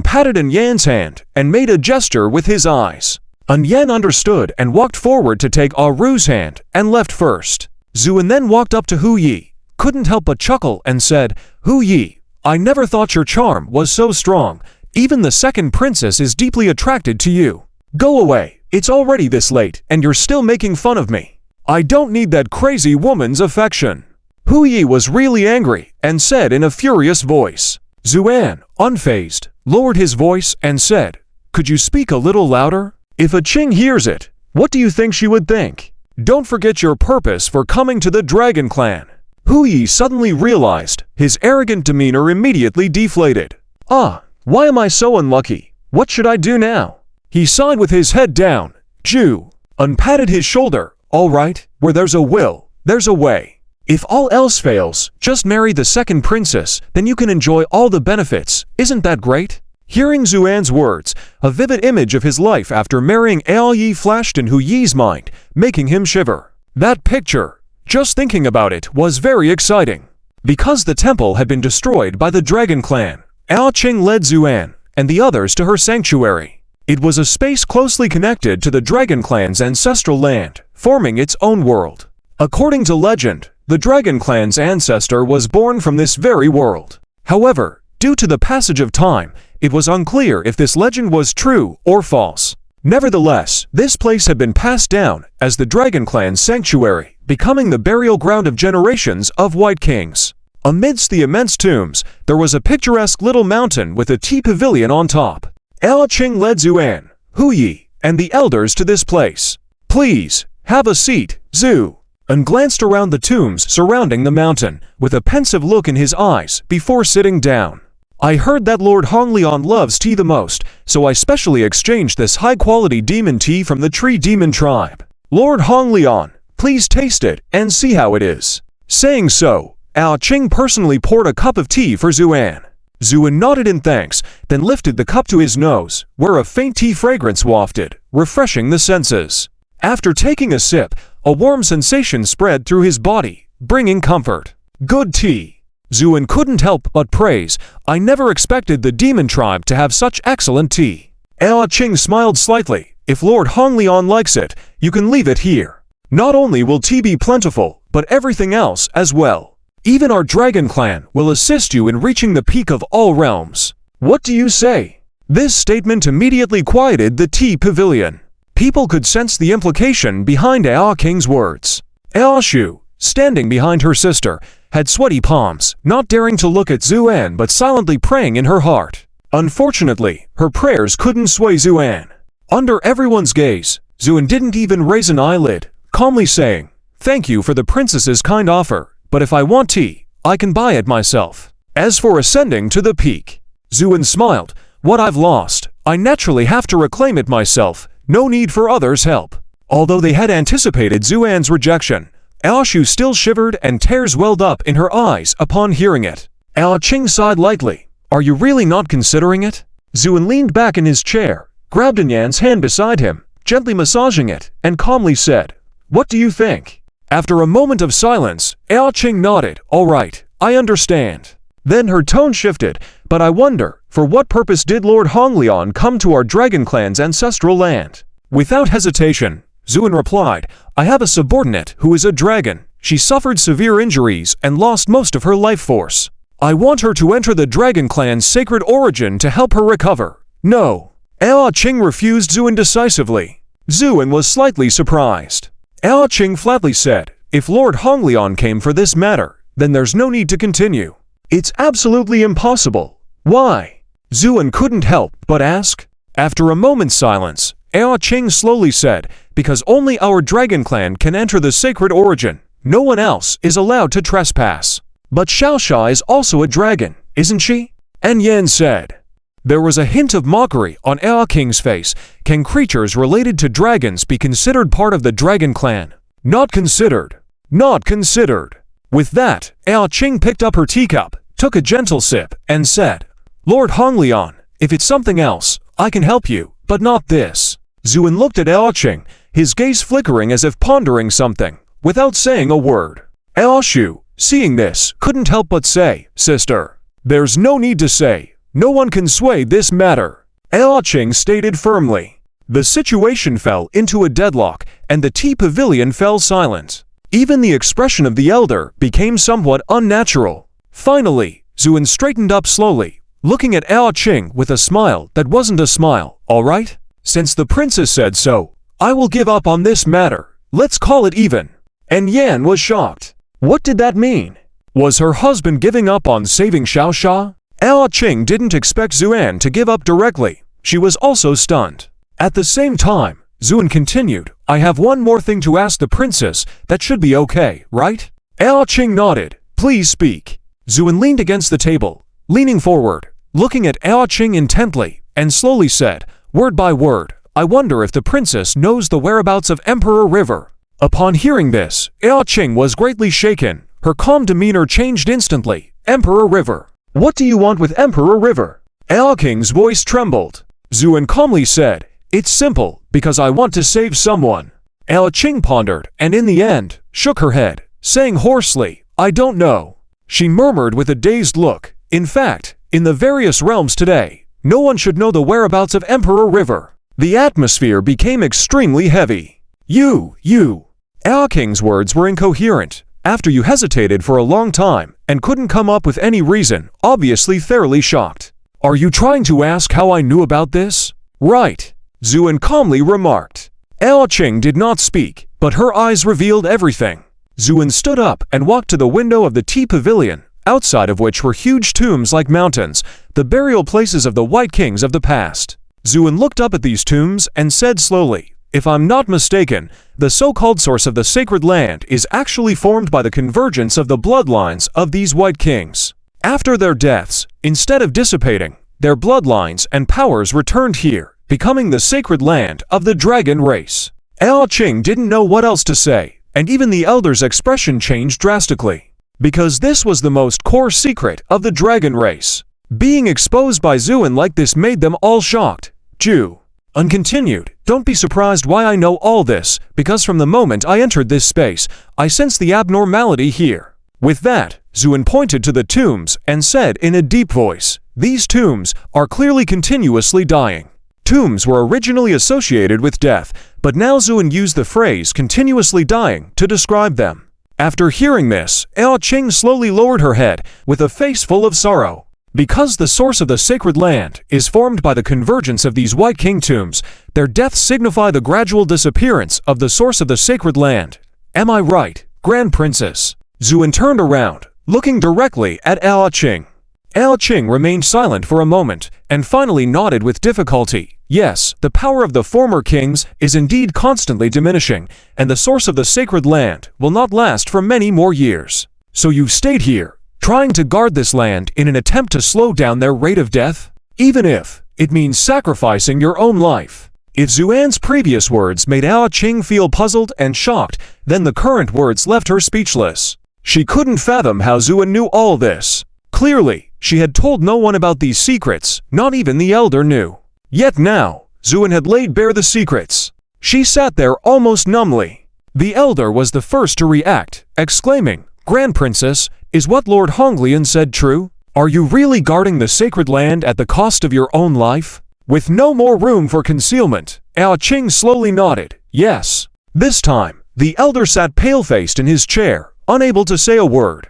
patted An Yan's hand and made a gesture with his eyes. An Yan understood and walked forward to take Ah Ru's hand and left first. Zhu then walked up to Hu Yi, couldn't help but chuckle and said, "Hu Yi, I never thought your charm was so strong. Even the second princess is deeply attracted to you. Go away, it's already this late and you're still making fun of me. I don't need that crazy woman's affection." Hu Yi was really angry and said in a furious voice. Zuan, unfazed, lowered his voice and said, "Could you speak a little louder? If a Qing hears it, what do you think she would think? Don't forget your purpose for coming to the Dragon Clan." Hu Yi suddenly realized, his arrogant demeanor immediately deflated. Why am I so unlucky? What should I do now? He sighed with his head down. Zhu patted his shoulder. "All right, where there's a will, there's a way. If all else fails, just marry the second princess, then you can enjoy all the benefits. Isn't that great?" Hearing Zuan's words, a vivid image of his life after marrying Ao Yi flashed in Hu Yi's mind, making him shiver. That picture, just thinking about it, was very exciting. Because the temple had been destroyed by the Dragon Clan, Ao Qing led Zuan and the others to her sanctuary. It was a space closely connected to the Dragon Clan's ancestral land, forming its own world. According to legend, the Dragon Clan's ancestor was born from this very world. However, due to the passage of time, it was unclear if this legend was true or false. Nevertheless, this place had been passed down as the Dragon Clan's sanctuary, becoming the burial ground of generations of White Kings. Amidst the immense tombs, there was a picturesque little mountain with a tea pavilion on top. Ao Qing led Zuan, Hu Yi, and the elders to this place. "Please, have a seat, Zhu," and glanced around the tombs surrounding the mountain, with a pensive look in his eyes before sitting down. "I heard that Lord Honglian loves tea the most, so I specially exchanged this high-quality demon tea from the Tree Demon tribe. Lord Honglian, please taste it and see how it is." Saying so, Ao Qing personally poured a cup of tea for Zuan. Zuin nodded in thanks, then lifted the cup to his nose, where a faint tea fragrance wafted, refreshing the senses. After taking a sip, a warm sensation spread through his body, bringing comfort. Good tea. Zuin couldn't help but praise. I never expected the demon tribe to have such excellent tea. Qing smiled slightly. If Lord Honglian likes it, you can leave it here. Not only will tea be plentiful, but everything else as well. Even our dragon clan will assist you in reaching the peak of all realms. What do you say? This statement immediately quieted the tea pavilion. People could sense the implication behind Qing's words. Shu, standing behind her sister, had sweaty palms, not daring to look at Zuan but silently praying in her heart. Unfortunately, her prayers couldn't sway Zuan. Under everyone's gaze, Zuan didn't even raise an eyelid, calmly saying, "Thank you for the princess's kind offer, but if I want tea, I can buy it myself." As for ascending to the peak, Zuan smiled. "What I've lost, I naturally have to reclaim it myself, no need for others' help." Although they had anticipated Zuan's rejection, Shu still shivered and tears welled up in her eyes upon hearing it. Qing sighed lightly. "Are you really not considering it?" Zuan leaned back in his chair, grabbed Yan's hand beside him, gently massaging it, and calmly said, "What do you think?" After a moment of silence, Qing nodded. "All right, I understand." Then her tone shifted. "But I wonder, for what purpose did Lord Honglian come to our dragon clan's ancestral land?" Without hesitation, Zuin replied, "I have a subordinate who is a dragon. She suffered severe injuries and lost most of her life force. I want her to enter the dragon clan's sacred origin to help her recover." "No." Qing refused Zuin decisively. Zuin was slightly surprised. Qing flatly said, "If Lord Honglian came for this matter, then there's no need to continue. It's absolutely impossible." "Why?" Zuin couldn't help but ask. After a moment's silence, Qing slowly said, "Because only our dragon clan can enter the sacred origin. No one else is allowed to trespass." "But Xiaosha is also a dragon, isn't she?" Yan said. There was a hint of mockery on Qing's face. "Can creatures related to dragons be considered part of the dragon clan?" "Not considered. Not considered." With that, Qing picked up her teacup, took a gentle sip, and said, "Lord Honglian, if it's something else, I can help you, but not this." Zuin looked at Qing, his gaze flickering as if pondering something, without saying a word. Shu, seeing this, couldn't help but say, "Sister, there's no need to say. No one can sway this matter," Qing stated firmly. The situation fell into a deadlock, and the tea pavilion fell silent. Even the expression of the elder became somewhat unnatural. Finally, Zuin straightened up slowly, looking at Qing with a smile that wasn't a smile. "All right? Since the princess said so, I will give up on this matter. Let's call it even." And Yan was shocked. What did that mean? Was her husband giving up on saving Xiaosha? Qing didn't expect Zuan to give up directly. She was also stunned. At the same time, Zuin continued, "I have one more thing to ask the princess. That should be okay, right?" Qing nodded. "Please speak." Zuin leaned against the table, leaning forward, looking at Qing intently, and slowly said, word by word, "I wonder if the princess knows the whereabouts of Emperor River." Upon hearing this, Qing was greatly shaken. Her calm demeanor changed instantly. "Emperor River? What do you want with Emperor River?" Qing's voice trembled. Zuin calmly said, "It's simple, because I want to save someone." Qing pondered, and in the end, shook her head, saying hoarsely, "I don't know." She murmured with a dazed look, "In fact, in the various realms today, no one should know the whereabouts of Emperor River." The atmosphere became extremely heavy. You. Qing's words were incoherent. After you hesitated for a long time and couldn't come up with any reason, obviously thoroughly shocked. "Are you trying to ask how I knew about this?" "Right," Zuin calmly remarked. Qing did not speak, but her eyes revealed everything. Zuin stood up and walked to the window of the tea pavilion, outside of which were huge tombs like mountains, the burial places of the White Kings of the past. Zuin looked up at these tombs and said slowly, "If I'm not mistaken, the so-called source of the sacred land is actually formed by the convergence of the bloodlines of these White Kings. After their deaths, instead of dissipating, their bloodlines and powers returned here, becoming the sacred land of the dragon race." Qing didn't know what else to say, and even the elder's expression changed drastically. Because this was the most core secret of the dragon race. Being exposed by Zuin like this made them all shocked. Ju. Continued, don't be surprised why I know all this, because from the moment I entered this space, I sensed the abnormality here. With that, Zuin pointed to the tombs and said in a deep voice, these tombs are clearly continuously dying. Tombs were originally associated with death, but now Zuin used the phrase continuously dying to describe them. After hearing this, Qing slowly lowered her head with a face full of sorrow. Because the source of the sacred land is formed by the convergence of these White King tombs, their deaths signify the gradual disappearance of the source of the sacred land. Am I right, Grand Princess? Zuin turned around, looking directly at Qing. Qing remained silent for a moment, and finally nodded with difficulty. Yes, the power of the former kings is indeed constantly diminishing, and the source of the sacred land will not last for many more years. So you stayed here, trying to guard this land in an attempt to slow down their rate of death? Even if it means sacrificing your own life. If Zuan's previous words made Qing feel puzzled and shocked, then the current words left her speechless. She couldn't fathom how Zuan knew all this. Clearly, she had told no one about these secrets, not even the elder knew. Yet now, Zuin had laid bare the secrets. She sat there almost numbly. The elder was the first to react, exclaiming, Grand Princess, is what Lord Honglian said true? Are you really guarding the sacred land at the cost of your own life? With no more room for concealment, Qing slowly nodded, yes. This time, the elder sat pale-faced in his chair, unable to say a word.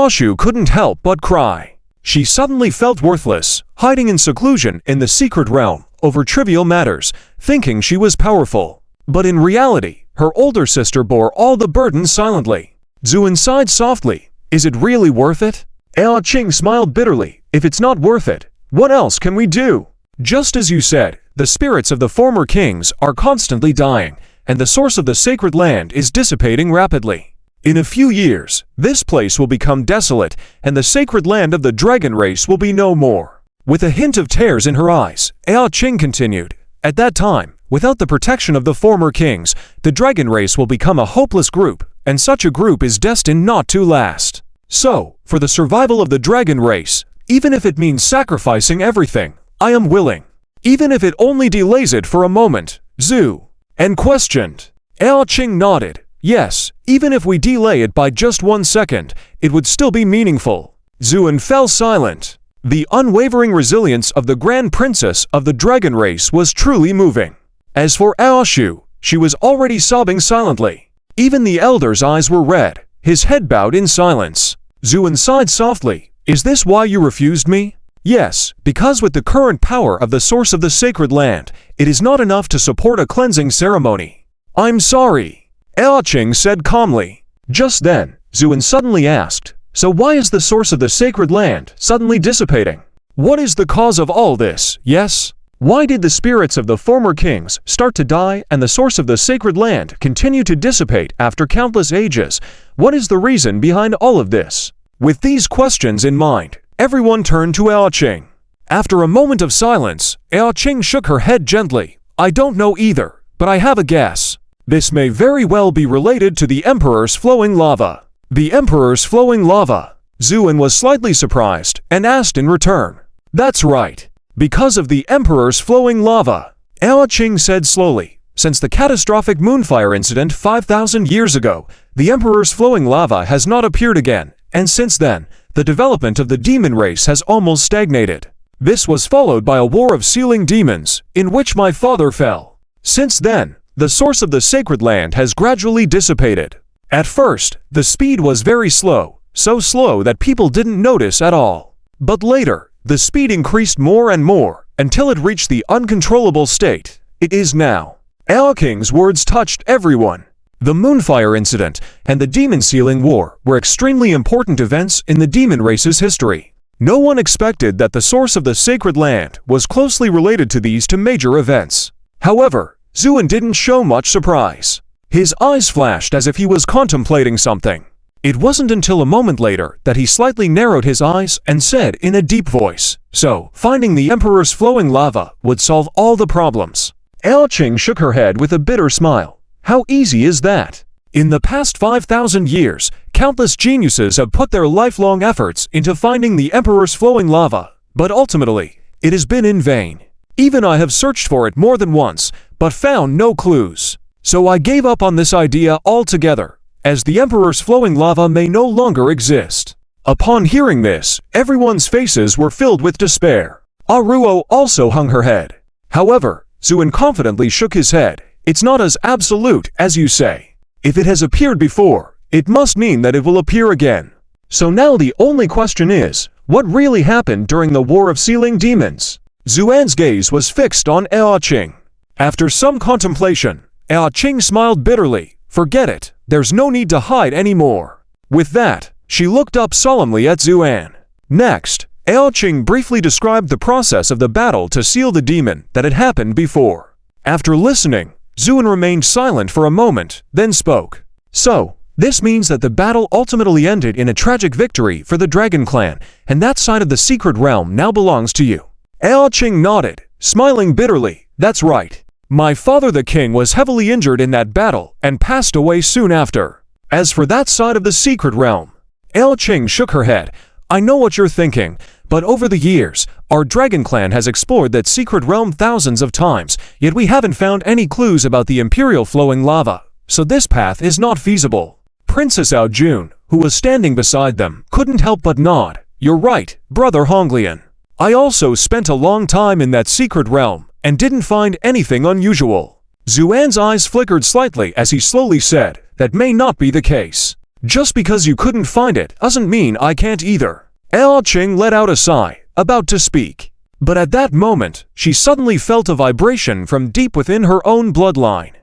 Shu couldn't help but cry. She suddenly felt worthless, hiding in seclusion in the secret realm, over trivial matters, thinking she was powerful. But in reality, her older sister bore all the burden silently. Zuin sighed softly. Is it really worth it? Qing smiled bitterly. If it's not worth it, what else can we do? Just as you said, the spirits of the former kings are constantly dying, and the source of the sacred land is dissipating rapidly. In a few years, this place will become desolate, and the sacred land of the dragon race will be no more. With a hint of tears in her eyes, Qing continued, at that time, without the protection of the former kings, the dragon race will become a hopeless group, and such a group is destined not to last. So, for the survival of the dragon race, even if it means sacrificing everything, I am willing. Even if it only delays it for a moment, Zhu. And questioned. Qing nodded. Yes, even if we delay it by just 1 second, it would still be meaningful. Zuin fell silent. The unwavering resilience of the Grand Princess of the dragon race was truly moving. As for Shu, she was already sobbing silently. Even the elder's eyes were red. His head bowed in silence. Zuin sighed softly. Is this why you refused me? Yes, because with the current power of the source of the sacred land, it is not enough to support a cleansing ceremony. I'm sorry. Qing said calmly. Just then, Zuin suddenly asked, so why is the source of the sacred land suddenly dissipating? What is the cause of all this, yes? Why did the spirits of the former kings start to die and the source of the sacred land continue to dissipate after countless ages? What is the reason behind all of this? With these questions in mind, everyone turned to Qing. After a moment of silence, Qing shook her head gently. I don't know either, but I have a guess. This may very well be related to the Emperor's flowing lava. The Emperor's flowing lava. Zuin was slightly surprised and asked in return. That's right. Because of the Emperor's flowing lava. Qing said slowly. Since the catastrophic moonfire incident 5,000 years ago, the Emperor's flowing lava has not appeared again, and since then, the development of the demon race has almost stagnated. This was followed by a war of sealing demons, in which my father fell. Since then, the source of the sacred land has gradually dissipated. At first, the speed was very slow, so slow that people didn't notice at all. But later, the speed increased more and more, until it reached the uncontrollable state it is now. King's words touched everyone. The Moonfire incident and the Demon Sealing War were extremely important events in the demon race's history. No one expected that the source of the sacred land was closely related to these two major events. However, Zuin didn't show much surprise. His eyes flashed as if he was contemplating something. It wasn't until a moment later that he slightly narrowed his eyes and said in a deep voice, so, finding the Emperor's flowing lava would solve all the problems. Qing shook her head with a bitter smile. How easy is that? In the past 5,000 years, countless geniuses have put their lifelong efforts into finding the Emperor's flowing lava, But ultimately, it has been in vain. Even I have searched for it more than once, but found no clues. So I gave up on this idea altogether, as the Emperor's flowing lava may no longer exist. Upon hearing this, everyone's faces were filled with despair. Aruo also hung her head. However, Zuan confidently shook his head. It's not as absolute as you say. If it has appeared before, it must mean that it will appear again. So now the only question is, what really happened during the War of Sealing Demons? Zuan's gaze was fixed on Qing. After some contemplation, Qing smiled bitterly. Forget it, there's no need to hide anymore. With that, she looked up solemnly at Zuan. Next, Qing briefly described the process of the battle to seal the demon that had happened before. After listening, Zuan remained silent for a moment, then spoke. So, this means that the battle ultimately ended in a tragic victory for the Dragon Clan, and that side of the secret realm now belongs to you. Qing nodded, smiling bitterly. That's right. My father the king was heavily injured in that battle and passed away soon after. As for that side of the secret realm, Qing shook her head. I know what you're thinking, but over the years, our Dragon Clan has explored that secret realm thousands of times, yet we haven't found any clues about the Imperial flowing lava, so this path is not feasible. Princess Aojun, who was standing beside them, couldn't help but nod. You're right, Brother Honglian. I also spent a long time in that secret realm, and didn't find anything unusual. Zuan's eyes flickered slightly as he slowly said, that may not be the case. Just because you couldn't find it doesn't mean I can't either. Qing let out a sigh, about to speak. But at that moment, she suddenly felt a vibration from deep within her own bloodline.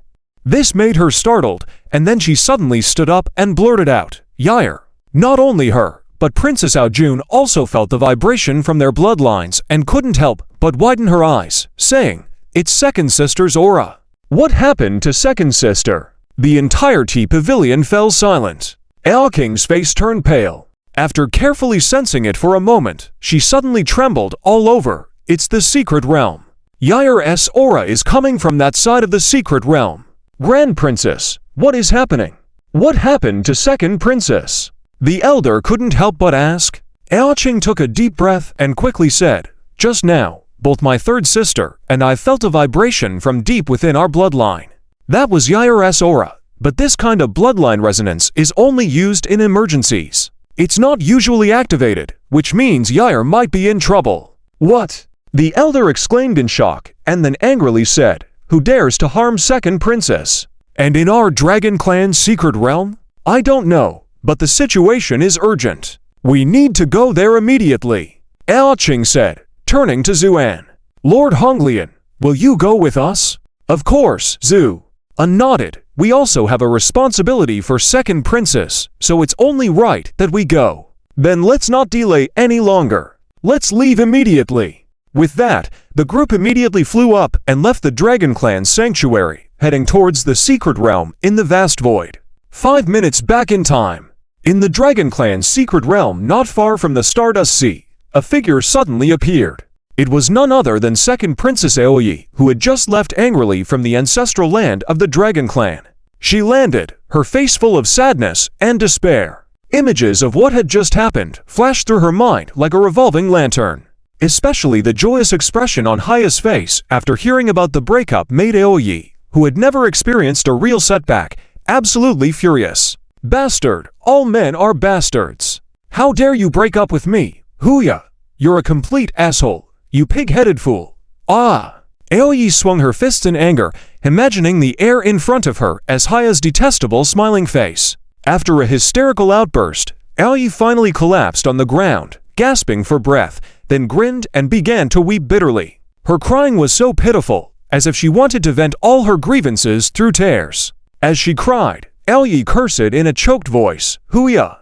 This made her startled, and then she suddenly stood up and blurted out, Yair. Not only her, but Princess Aojun also felt the vibration from their bloodlines and couldn't help but widen her eyes, saying, it's second sister's aura. What happened to second sister? The entire tea pavilion fell silent. King's face turned pale. After carefully sensing it for a moment, she suddenly trembled all over. It's the secret realm. Yair's aura is coming from that side of the secret realm. Grand Princess, what is happening? What happened to second princess? The elder couldn't help but ask. Qing took a deep breath and quickly said, just now, both my third sister and I felt a vibration from deep within our bloodline. That was Yair's aura, but this kind of bloodline resonance is only used in emergencies. It's not usually activated, which means Yair might be in trouble. What? The elder exclaimed in shock, and then angrily said, who dares to harm second princess? And in our Dragon Clan's secret realm? I don't know, but the situation is urgent. We need to go there immediately. Qing said, turning to Zuan. Lord Honglian, will you go with us? Of course, Zhu. Nodded. We also have a responsibility for second princess, so it's only right that we go. Then let's not delay any longer. Let's leave immediately. With that, the group immediately flew up and left the Dragon Clan's sanctuary, heading towards the secret realm in the vast void. 5 minutes back in time. In the Dragon Clan's secret realm not far from the Stardust Sea, a figure suddenly appeared. It was none other than second Princess Aoyi, who had just left angrily from the ancestral land of the Dragon Clan. She landed, her face full of sadness and despair. Images of what had just happened flashed through her mind like a revolving lantern. Especially the joyous expression on Haya's face after hearing about the breakup made Aoyi, who had never experienced a real setback, absolutely furious. Bastard, all men are bastards. How dare you break up with me, Huya? You're a complete asshole. You pig-headed fool. Ah! Aoyi swung her fists in anger, imagining the air in front of her as Haya's detestable smiling face. After a hysterical outburst, Aoyi finally collapsed on the ground, gasping for breath, then grinned and began to weep bitterly. Her crying was so pitiful, as if she wanted to vent all her grievances through tears. As she cried, Aoyi cursed in a choked voice, Huya!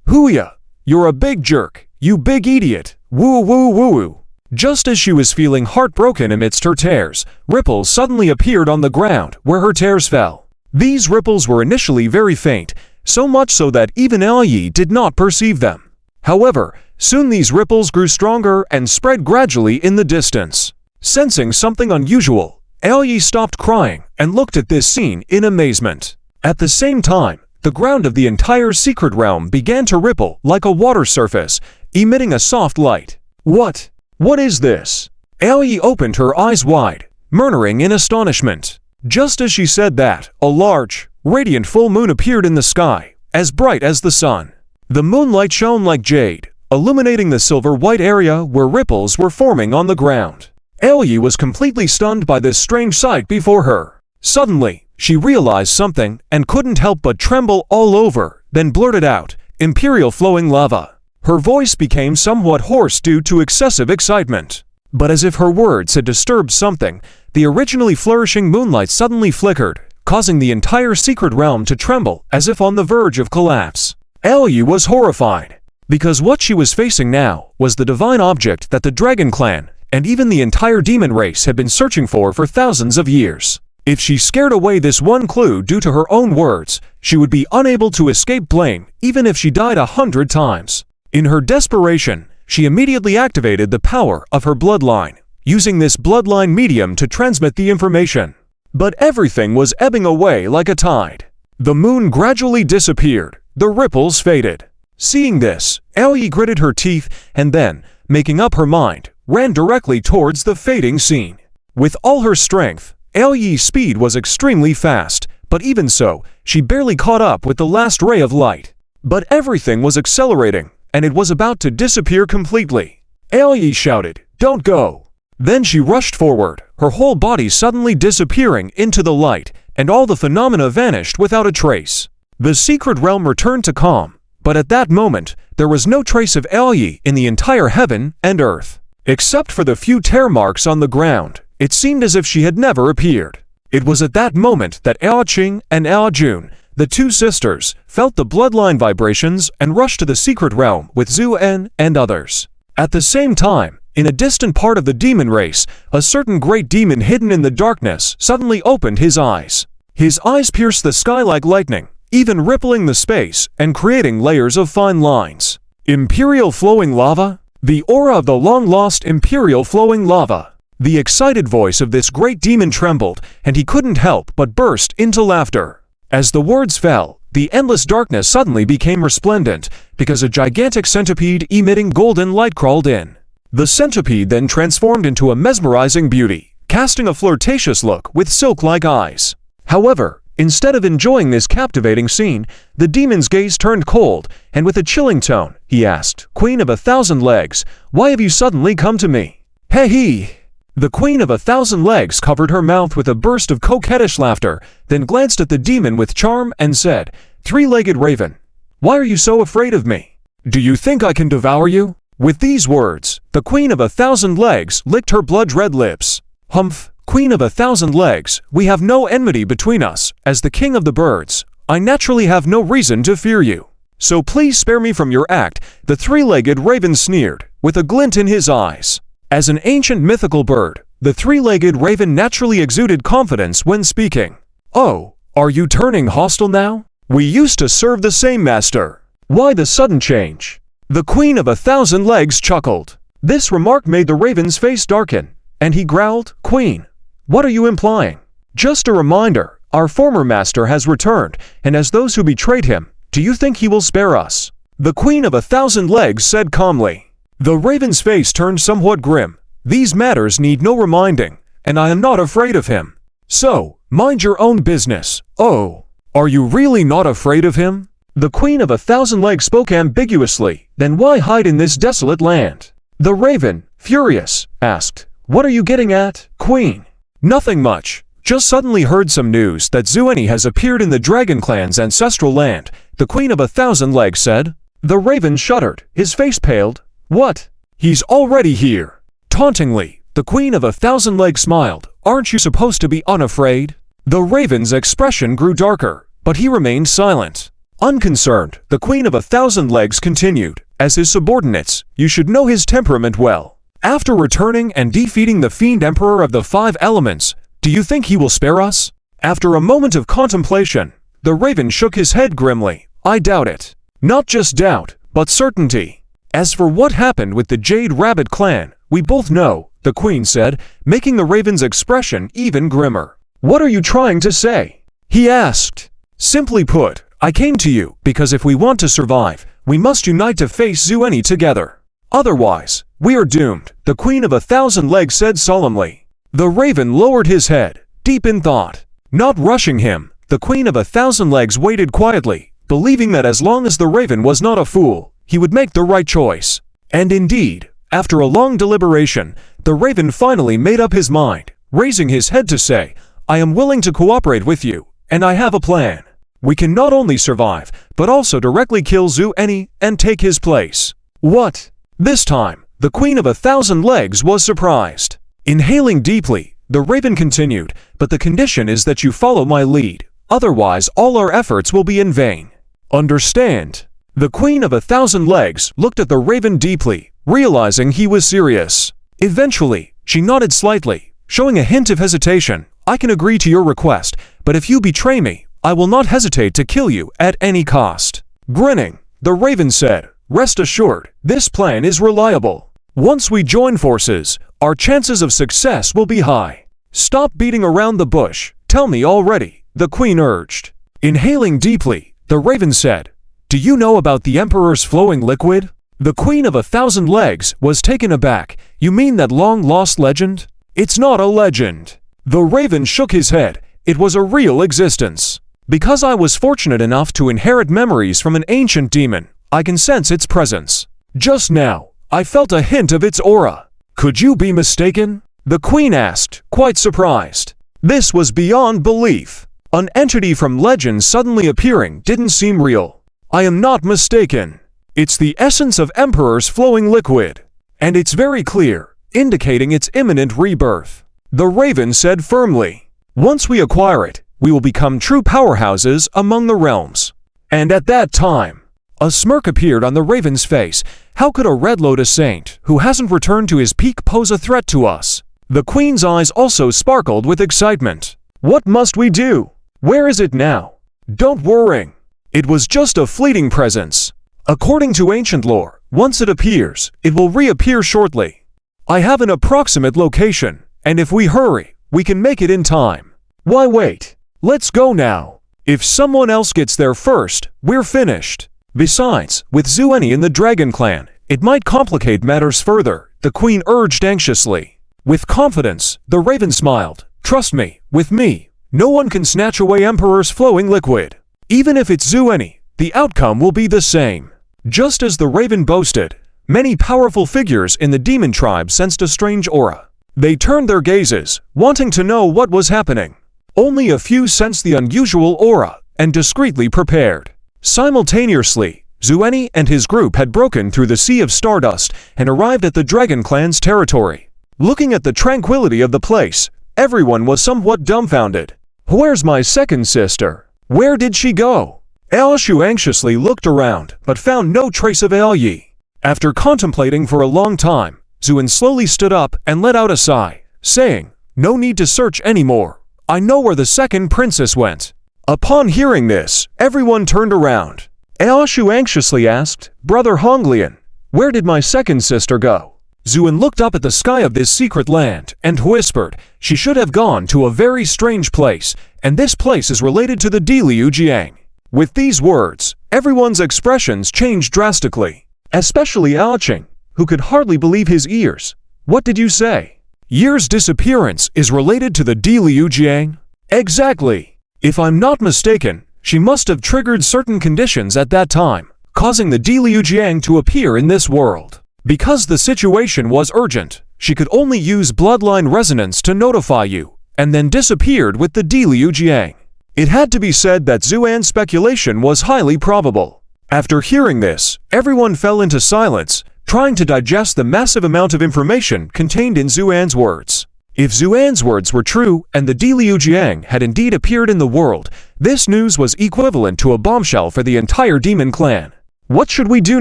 Huya! You're a big jerk, you big idiot, woo woo woo woo. Just as she was feeling heartbroken amidst her tears, ripples suddenly appeared on the ground where her tears fell. These ripples were initially very faint, so much so that even Aoyi did not perceive them. However, soon these ripples grew stronger and spread gradually in the distance. Sensing something unusual, Aoyi stopped crying and looked at this scene in amazement. At the same time, the ground of the entire secret realm began to ripple like a water surface, emitting a soft light. What? What is this? Aoi opened her eyes wide, murmuring in astonishment. Just as she said that, a large, radiant full moon appeared in the sky, as bright as the sun. The moonlight shone like jade, illuminating the silver-white area where ripples were forming on the ground. Aoi was completely stunned by this strange sight before her. Suddenly, she realized something and couldn't help but tremble all over, then blurted out, "Imperial flowing lava." Her voice became somewhat hoarse due to excessive excitement. But as if her words had disturbed something, the originally flourishing moonlight suddenly flickered, causing the entire secret realm to tremble as if on the verge of collapse. Aoi was horrified, because what she was facing now was the divine object that the Dragon Clan, and even the entire demon race had been searching for thousands of years. If she scared away this one clue due to her own words, she would be unable to escape blame even if she died 100 times. In her desperation, she immediately activated the power of her bloodline, using this bloodline medium to transmit the information. But everything was ebbing away like a tide. The moon gradually disappeared, the ripples faded. Seeing this, Aoi gritted her teeth and then, making up her mind, ran directly towards the fading scene. With all her strength, Aoi's speed was extremely fast, but even so, she barely caught up with the last ray of light. But everything was accelerating, and it was about to disappear completely. Aoi shouted, "Don't go!" Then she rushed forward, her whole body suddenly disappearing into the light, and all the phenomena vanished without a trace. The secret realm returned to calm, but at that moment, there was no trace of Aoi in the entire heaven and earth. Except for the few tear marks on the ground, it seemed as if she had never appeared. It was at that moment that Aoqing and Aojun, the two sisters, felt the bloodline vibrations and rushed to the secret realm with Zuen and others. At the same time, in a distant part of the demon race, a certain great demon hidden in the darkness suddenly opened his eyes. His eyes pierced the sky like lightning, even rippling the space and creating layers of fine lines. Imperial flowing lava? The aura of the long-lost Imperial flowing lava. The excited voice of this great demon trembled, and he couldn't help but burst into laughter. As the words fell, the endless darkness suddenly became resplendent, because a gigantic centipede emitting golden light crawled in. The centipede then transformed into a mesmerizing beauty, casting a flirtatious look with silk-like eyes. However, instead of enjoying this captivating scene, the demon's gaze turned cold, and with a chilling tone, he asked, "Queen of 1,000 Legs, why have you suddenly come to me?" "Hey!" The Queen of 1,000 Legs covered her mouth with a burst of coquettish laughter, then glanced at the demon with charm and said, "Three-legged raven, why are you so afraid of me? Do you think I can devour you?" With these words, the Queen of 1,000 Legs licked her blood-red lips. "Humph, Queen of 1,000 Legs, we have no enmity between us. As the king of the birds, I naturally have no reason to fear you. So please spare me from your act," the three-legged raven sneered, with a glint in his eyes. As an ancient mythical bird, the three-legged raven naturally exuded confidence when speaking. "Oh, are you turning hostile now? We used to serve the same master. Why the sudden change?" The Queen of 1,000 Legs chuckled. This remark made the raven's face darken, and he growled, "Queen, what are you implying? Just a reminder, our former master has returned, and as those who betrayed him, do you think he will spare us?" The Queen of 1,000 Legs said calmly. The raven's face turned somewhat grim. "These matters need no reminding, and I am not afraid of him. So, mind your own business." "Oh, are you really not afraid of him?" The Queen of 1,000 Legs spoke ambiguously. "Then why hide in this desolate land?" The raven, furious, asked, "What are you getting at, Queen?" "Nothing much. Just suddenly heard some news that Zueni has appeared in the Dragon Clan's ancestral land," the Queen of 1,000 Legs said. The raven shuddered, his face paled. "What? He's already here." Tauntingly, the Queen of 1,000 Legs smiled. "Aren't you supposed to be unafraid?" The raven's expression grew darker, but he remained silent. Unconcerned, the Queen of 1,000 Legs continued, "As his subordinates, you should know his temperament well. After returning and defeating the Fiend Emperor of the 5 Elements, do you think he will spare us?" After a moment of contemplation, the raven shook his head grimly. "I doubt it. Not just doubt, but certainty. As for what happened with the Jade Rabbit clan, we both know," the Queen said, making the raven's expression even grimmer. "What are you trying to say?" he asked. "Simply put, I came to you because if we want to survive, we must unite to face Zueni together. Otherwise, we are doomed, the Queen of 1,000 Legs said solemnly. The raven lowered his head, deep in thought. Not rushing him, the Queen of 1,000 Legs waited quietly, believing that as long as the raven was not a fool, he would make the right choice. And indeed, after a long deliberation, the raven finally made up his mind, raising his head to say, I am willing to cooperate with you, and I have a plan. We can not only survive, but also directly kill Zhueni and take his place. What? This time, the Queen of 1,000 Legs was surprised. Inhaling deeply, the raven continued, but the condition is that you follow my lead, otherwise all our efforts will be in vain. Understand? The Queen of 1,000 Legs looked at the raven deeply, realizing he was serious. Eventually, she nodded slightly, showing a hint of hesitation. I can agree to your request, but if you betray me, I will not hesitate to kill you at any cost. Grinning, the raven said, rest assured, this plan is reliable. Once we join forces, our chances of success will be high. Stop beating around the bush, tell me already, the queen urged. Inhaling deeply, the raven said, do you know about the Emperor's flowing liquid? The Queen of 1,000 Legs was taken aback. You mean that long-lost legend? It's not a legend. The raven shook his head. It was a real existence. Because I was fortunate enough to inherit memories from an ancient demon, I can sense its presence. Just now, I felt a hint of its aura. Could you be mistaken? The queen asked, quite surprised. This was beyond belief. An entity from legend suddenly appearing didn't seem real. I am not mistaken. It's the essence of Emperor's flowing liquid. And it's very clear, indicating its imminent rebirth. The raven said firmly, once we acquire it, we will become true powerhouses among the realms. And at that time, a smirk appeared on the raven's face. How could a Red Lotus saint, who hasn't returned to his peak, pose a threat to us? The queen's eyes also sparkled with excitement. What must we do? Where is it now? Don't worry. It was just a fleeting presence. According to ancient lore, once it appears, it will reappear shortly. I have an approximate location, and if we hurry, we can make it in time. Why wait? Let's go now. If someone else gets there first, we're finished. Besides, with Zhueni in the Dragon Clan, it might complicate matters further, the queen urged anxiously. With confidence, the raven smiled. Trust me, with me, no one can snatch away Emperor's flowing liquid. Even if it's Zhueni, the outcome will be the same. Just as the raven boasted, many powerful figures in the demon tribe sensed a strange aura. They turned their gazes, wanting to know what was happening. Only a few sensed the unusual aura and discreetly prepared. Simultaneously, Zhueni and his group had broken through the Sea of Stardust and arrived at the Dragon Clan's territory. Looking at the tranquility of the place, everyone was somewhat dumbfounded. Where's my second sister? Where did she go? Aoshu anxiously looked around, but found no trace of Aoyi. After contemplating for a long time, Zhuan slowly stood up and let out a sigh, saying, no need to search anymore. I know where the second princess went. Upon hearing this, everyone turned around. Aoshu anxiously asked, Brother Honglian, where did my second sister go? Zhuan looked up at the sky of this secret land and whispered, she should have gone to a very strange place, and this place is related to the Diliu Jiang. With these words, everyone's expressions changed drastically, especially Aoqing, who could hardly believe his ears. What did you say? Year's disappearance is related to the Diliu Jiang? Exactly. If I'm not mistaken, she must have triggered certain conditions at that time, causing the Diliu Jiang to appear in this world. Because the situation was urgent, she could only use bloodline resonance to notify you, and then disappeared with the Diliu Jiang. It had to be said that Zhuan's speculation was highly probable. After hearing this, everyone fell into silence, trying to digest the massive amount of information contained in Zhuan's words. If Zhuan's words were true and the Diliu Jiang had indeed appeared in the world, this news was equivalent to a bombshell for the entire demon clan. What should we do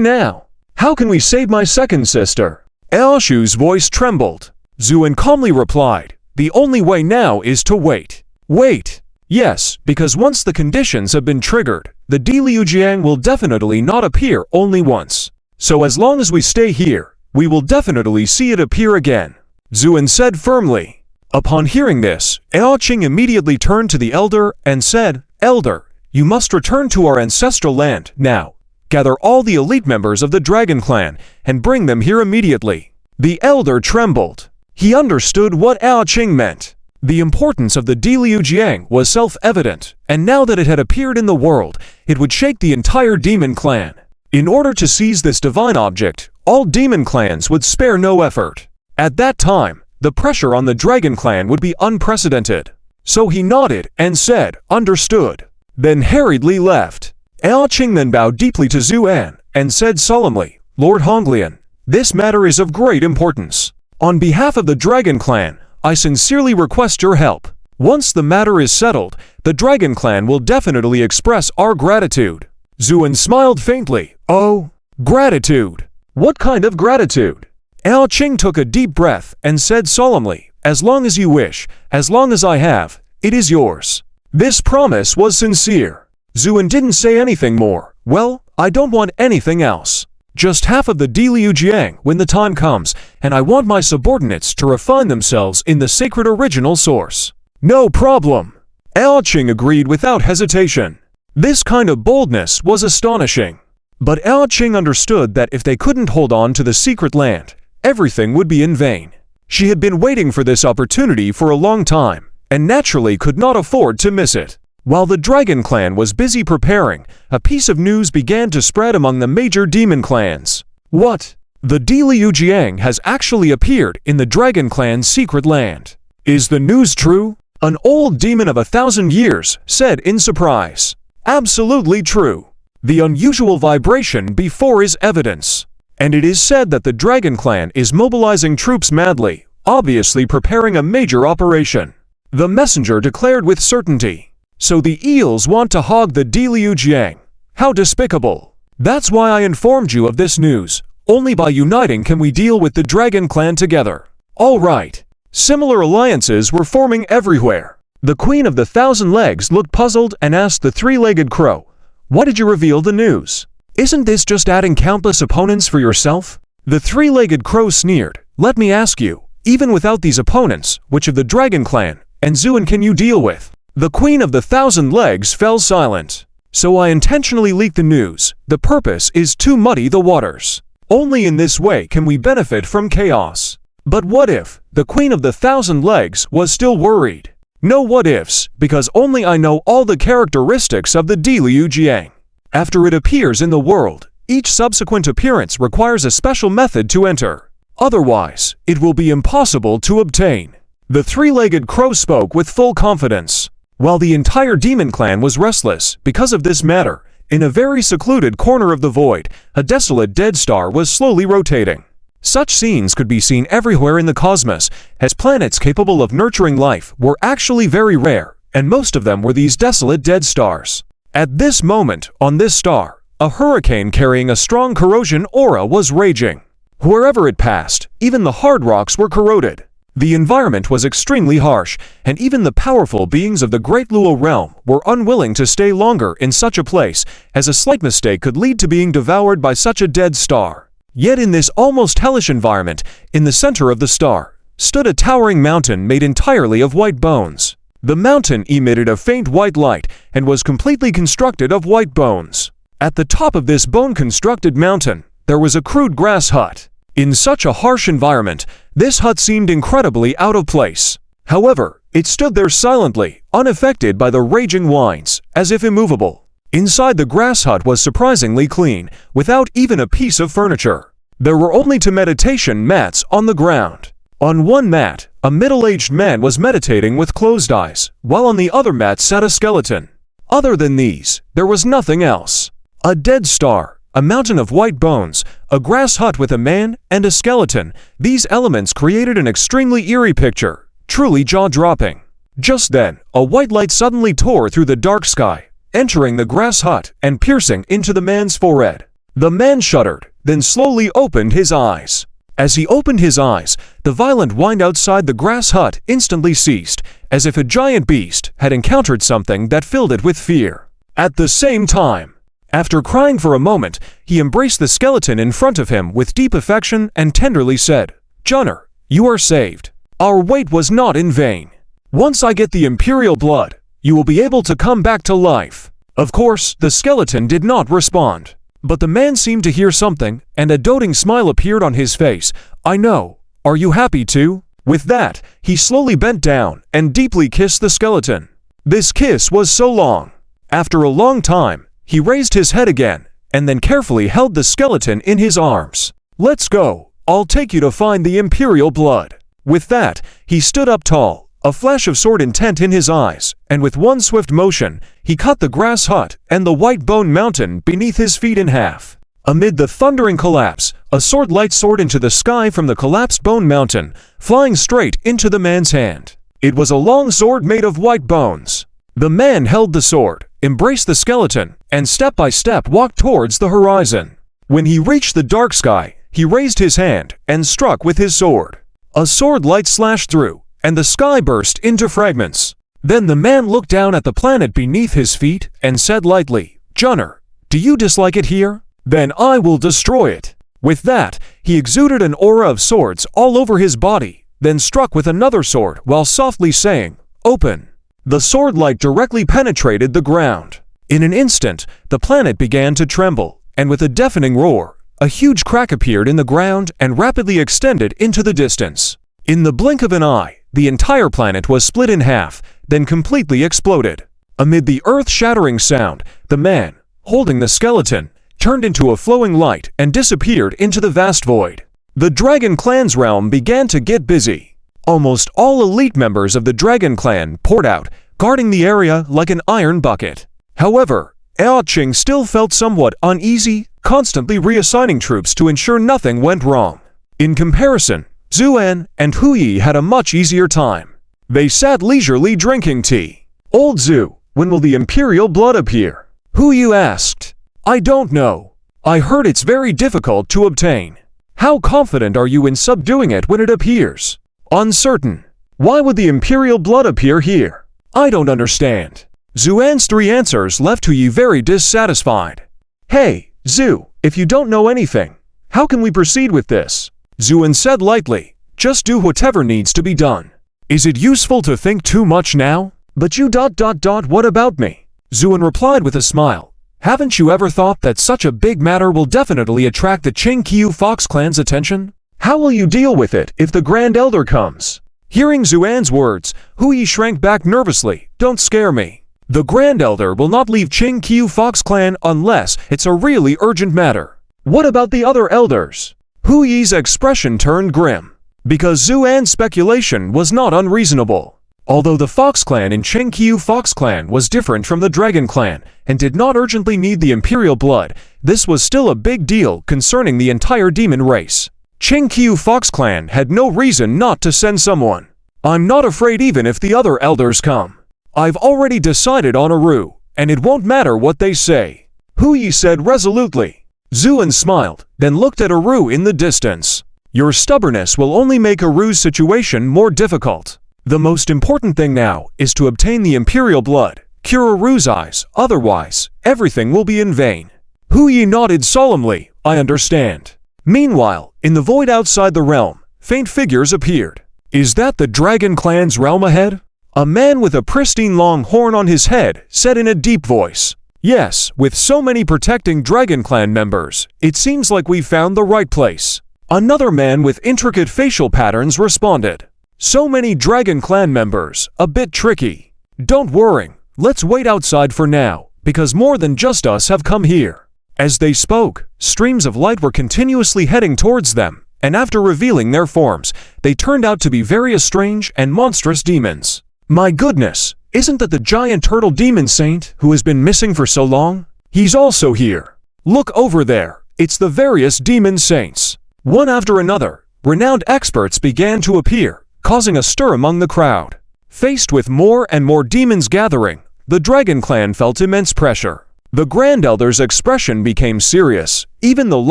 now? How can we save my second sister? Aoshu's voice trembled. Zhuan calmly replied, the only way now is to wait. Wait. Yes, because once the conditions have been triggered, the Diliu Jiang will definitely not appear only once. So as long as we stay here, we will definitely see it appear again, Zhuan said firmly. Upon hearing this, Aoqing immediately turned to the elder and said, Elder, you must return to our ancestral land now. Gather all the elite members of the Dragon Clan and bring them here immediately. The elder trembled. He understood what Ao Qing meant. The importance of the Diliu Jiang was self-evident, and now that it had appeared in the world, it would shake the entire demon clan. In order to seize this divine object, all demon clans would spare no effort. At that time, the pressure on the dragon clan would be unprecedented. So he nodded and said, "Understood," then hurriedly left. Ao Qing then bowed deeply to Zuan and said solemnly, "Lord Honglian, this matter is of great importance. On behalf of the dragon clan, I sincerely request your help. Once the matter is settled, the dragon clan will definitely express our gratitude." Zuan smiled faintly. "Oh, gratitude. What kind of gratitude?" Ao Qing took a deep breath and said solemnly, "As long as you wish, as long as I have, it is yours." This promise was sincere. Zuan didn't say anything more. "Well, I don't want anything else. Just half of the Diliu Jiang when the time comes, and I want my subordinates to refine themselves in the sacred original source." "No problem." Ao Qing agreed without hesitation. This kind of boldness was astonishing. But Ao Qing understood that if they couldn't hold on to the secret land, everything would be in vain. She had been waiting for this opportunity for a long time, and naturally could not afford to miss it. While the Dragon Clan was busy preparing, a piece of news began to spread among the major demon clans. "What? The Diliu Jiang has actually appeared in the Dragon Clan's secret land. Is the news true?" An old demon of 1,000 years said in surprise. "Absolutely true. The unusual vibration before is evidence. And it is said that the Dragon Clan is mobilizing troops madly, obviously preparing a major operation," the messenger declared with certainty. "So the eels want to hog the Diliu Jiang. How despicable. That's why I informed you of this news. Only by uniting can we deal with the Dragon Clan together." All right. Similar alliances were forming everywhere. The Queen of the 1,000 Legs looked puzzled and asked the three-legged crow, "Why did you reveal the news? Isn't this just adding countless opponents for yourself?" The three-legged crow sneered, "Let me ask you, even without these opponents, which of the Dragon Clan and Zuan can you deal with?" The Queen of the 1,000 Legs fell silent. "So I intentionally leaked the news. The purpose is to muddy the waters. Only in this way can we benefit from chaos." But what if? The Queen of the 1,000 Legs was still worried. "No what-ifs, because only I know all the characteristics of the Diliu Jiang. After it appears in the world, each subsequent appearance requires a special method to enter. Otherwise, it will be impossible to obtain." The three-legged crow spoke with full confidence. While the entire demon clan was restless because of this matter, in a very secluded corner of the void, a desolate dead star was slowly rotating. Such scenes could be seen everywhere in the cosmos, as planets capable of nurturing life were actually very rare, and most of them were these desolate dead stars. At this moment, on this star, a hurricane carrying a strong corrosion aura was raging. Wherever it passed, even the hard rocks were corroded. The environment was extremely harsh, and even the powerful beings of the Great Luo realm were unwilling to stay longer in such a place, as a slight mistake could lead to being devoured by such a dead star. Yet in this almost hellish environment, in the center of the star, stood a towering mountain made entirely of white bones. The mountain emitted a faint white light and was completely constructed of white bones. At the top of this bone-constructed mountain, there was a crude grass hut. In such a harsh environment, this hut seemed incredibly out of place. However, it stood there silently, unaffected by the raging winds, as if immovable. Inside the grass hut was surprisingly clean, without even a piece of furniture. There were only two meditation mats on the ground. On one mat, a middle-aged man was meditating with closed eyes, while on the other mat sat a skeleton. Other than these, there was nothing else. A dead star, a mountain of white bones, a grass hut with a man, and a skeleton. These elements created an extremely eerie picture, truly jaw-dropping. Just then, a white light suddenly tore through the dark sky, entering the grass hut and piercing into the man's forehead. The man shuddered, then slowly opened his eyes. As he opened his eyes, the violent wind outside the grass hut instantly ceased, as if a giant beast had encountered something that filled it with fear. At the same time, after crying for a moment, he embraced the skeleton in front of him with deep affection and tenderly said, "Junner, you are saved. Our wait was not in vain. Once I get the imperial blood, you will be able to come back to life." Of course, the skeleton did not respond. But the man seemed to hear something, and a doting smile appeared on his face, I know. Are you happy too? With that, he slowly bent down and deeply kissed the skeleton. This kiss was so long. After a long time, he raised his head again and then carefully held the skeleton in his arms. Let's go. I'll take you to find the Imperial blood. With that, he stood up tall, a flash of sword intent in his eyes, and with one swift motion, he cut the grass hut and the white bone mountain beneath his feet in half. Amid the thundering collapse, a sword light soared into the sky from the collapsed bone mountain, flying straight into the man's hand. It was a long sword made of white bones. The man held the sword, embraced the skeleton, and step by step walked towards the horizon. When he reached the dark sky, he raised his hand and struck with his sword. A sword light slashed through, and the sky burst into fragments. Then the man looked down at the planet beneath his feet and said lightly, "Junner, do you dislike it here? Then I will destroy it." With that, he exuded an aura of swords all over his body, then struck with another sword while softly saying, "Open." The sword light directly penetrated the ground. In an instant, the planet began to tremble, and with a deafening roar, a huge crack appeared in the ground and rapidly extended into the distance. In the blink of an eye, the entire planet was split in half, then completely exploded. Amid the earth-shattering sound, the man, holding the skeleton, turned into a flowing light and disappeared into the vast void. The Dragon Clan's realm began to get busy. Almost all elite members of the Dragon Clan poured out, guarding the area like an iron bucket. However, Eoching still felt somewhat uneasy, constantly reassigning troops to ensure nothing went wrong. In comparison, Zuan and Huyi had a much easier time. They sat leisurely drinking tea. "Old Zhu, when will the Imperial blood appear?" Huyi asked. "I don't know. I heard it's very difficult to obtain." "How confident are you in subduing it when it appears?" "Uncertain." "Why would the Imperial blood appear here?" "I don't understand." Zuan's three answers left Huyi very dissatisfied. "Hey, Zhu, if you don't know anything, how can we proceed with this?" Zuan said lightly, "Just do whatever needs to be done." "Is it useful to think too much now?" "But you ... what about me?" Zuan replied with a smile. "Haven't you ever thought that such a big matter will definitely attract the Qingqiu Fox clan's attention? How will you deal with it if the Grand Elder comes?" Hearing Zuan's words, Huyi shrank back nervously. "Don't scare me. The Grand Elder will not leave Qingqiu Fox clan unless it's a really urgent matter." "What about the other elders?" Huyi's expression turned grim, because Zuan's speculation was not unreasonable. Although the Fox clan in Qingqiu Fox clan was different from the Dragon clan and did not urgently need the Imperial blood, this was still a big deal concerning the entire demon race. Qingqiu Fox clan had no reason not to send someone. "I'm not afraid even if the other elders come. I've already decided on Aru, and it won't matter what they say," Huyi said resolutely. Zuan smiled, then looked at Aru in the distance. "Your stubbornness will only make Aru's situation more difficult. The most important thing now is to obtain the Imperial blood, cure Aru's eyes, otherwise, everything will be in vain." Huyi nodded solemnly, "I understand." Meanwhile, in the void outside the realm, faint figures appeared. "Is that the Dragon Clan's realm ahead?" A man with a pristine long horn on his head said in a deep voice. "Yes, with so many protecting Dragon Clan members, it seems like we've found the right place." Another man with intricate facial patterns responded. "So many Dragon Clan members, a bit tricky." "Don't worry, let's wait outside for now, because more than just us have come here." As they spoke, streams of light were continuously heading towards them, and after revealing their forms, they turned out to be various strange and monstrous demons. "My goodness, isn't that the giant turtle demon saint who has been missing for so long? He's also here. Look over there, it's the various demon saints." One after another, renowned experts began to appear, causing a stir among the crowd. Faced with more and more demons gathering, the Dragon Clan felt immense pressure. The Grand Elder's expression became serious. Even the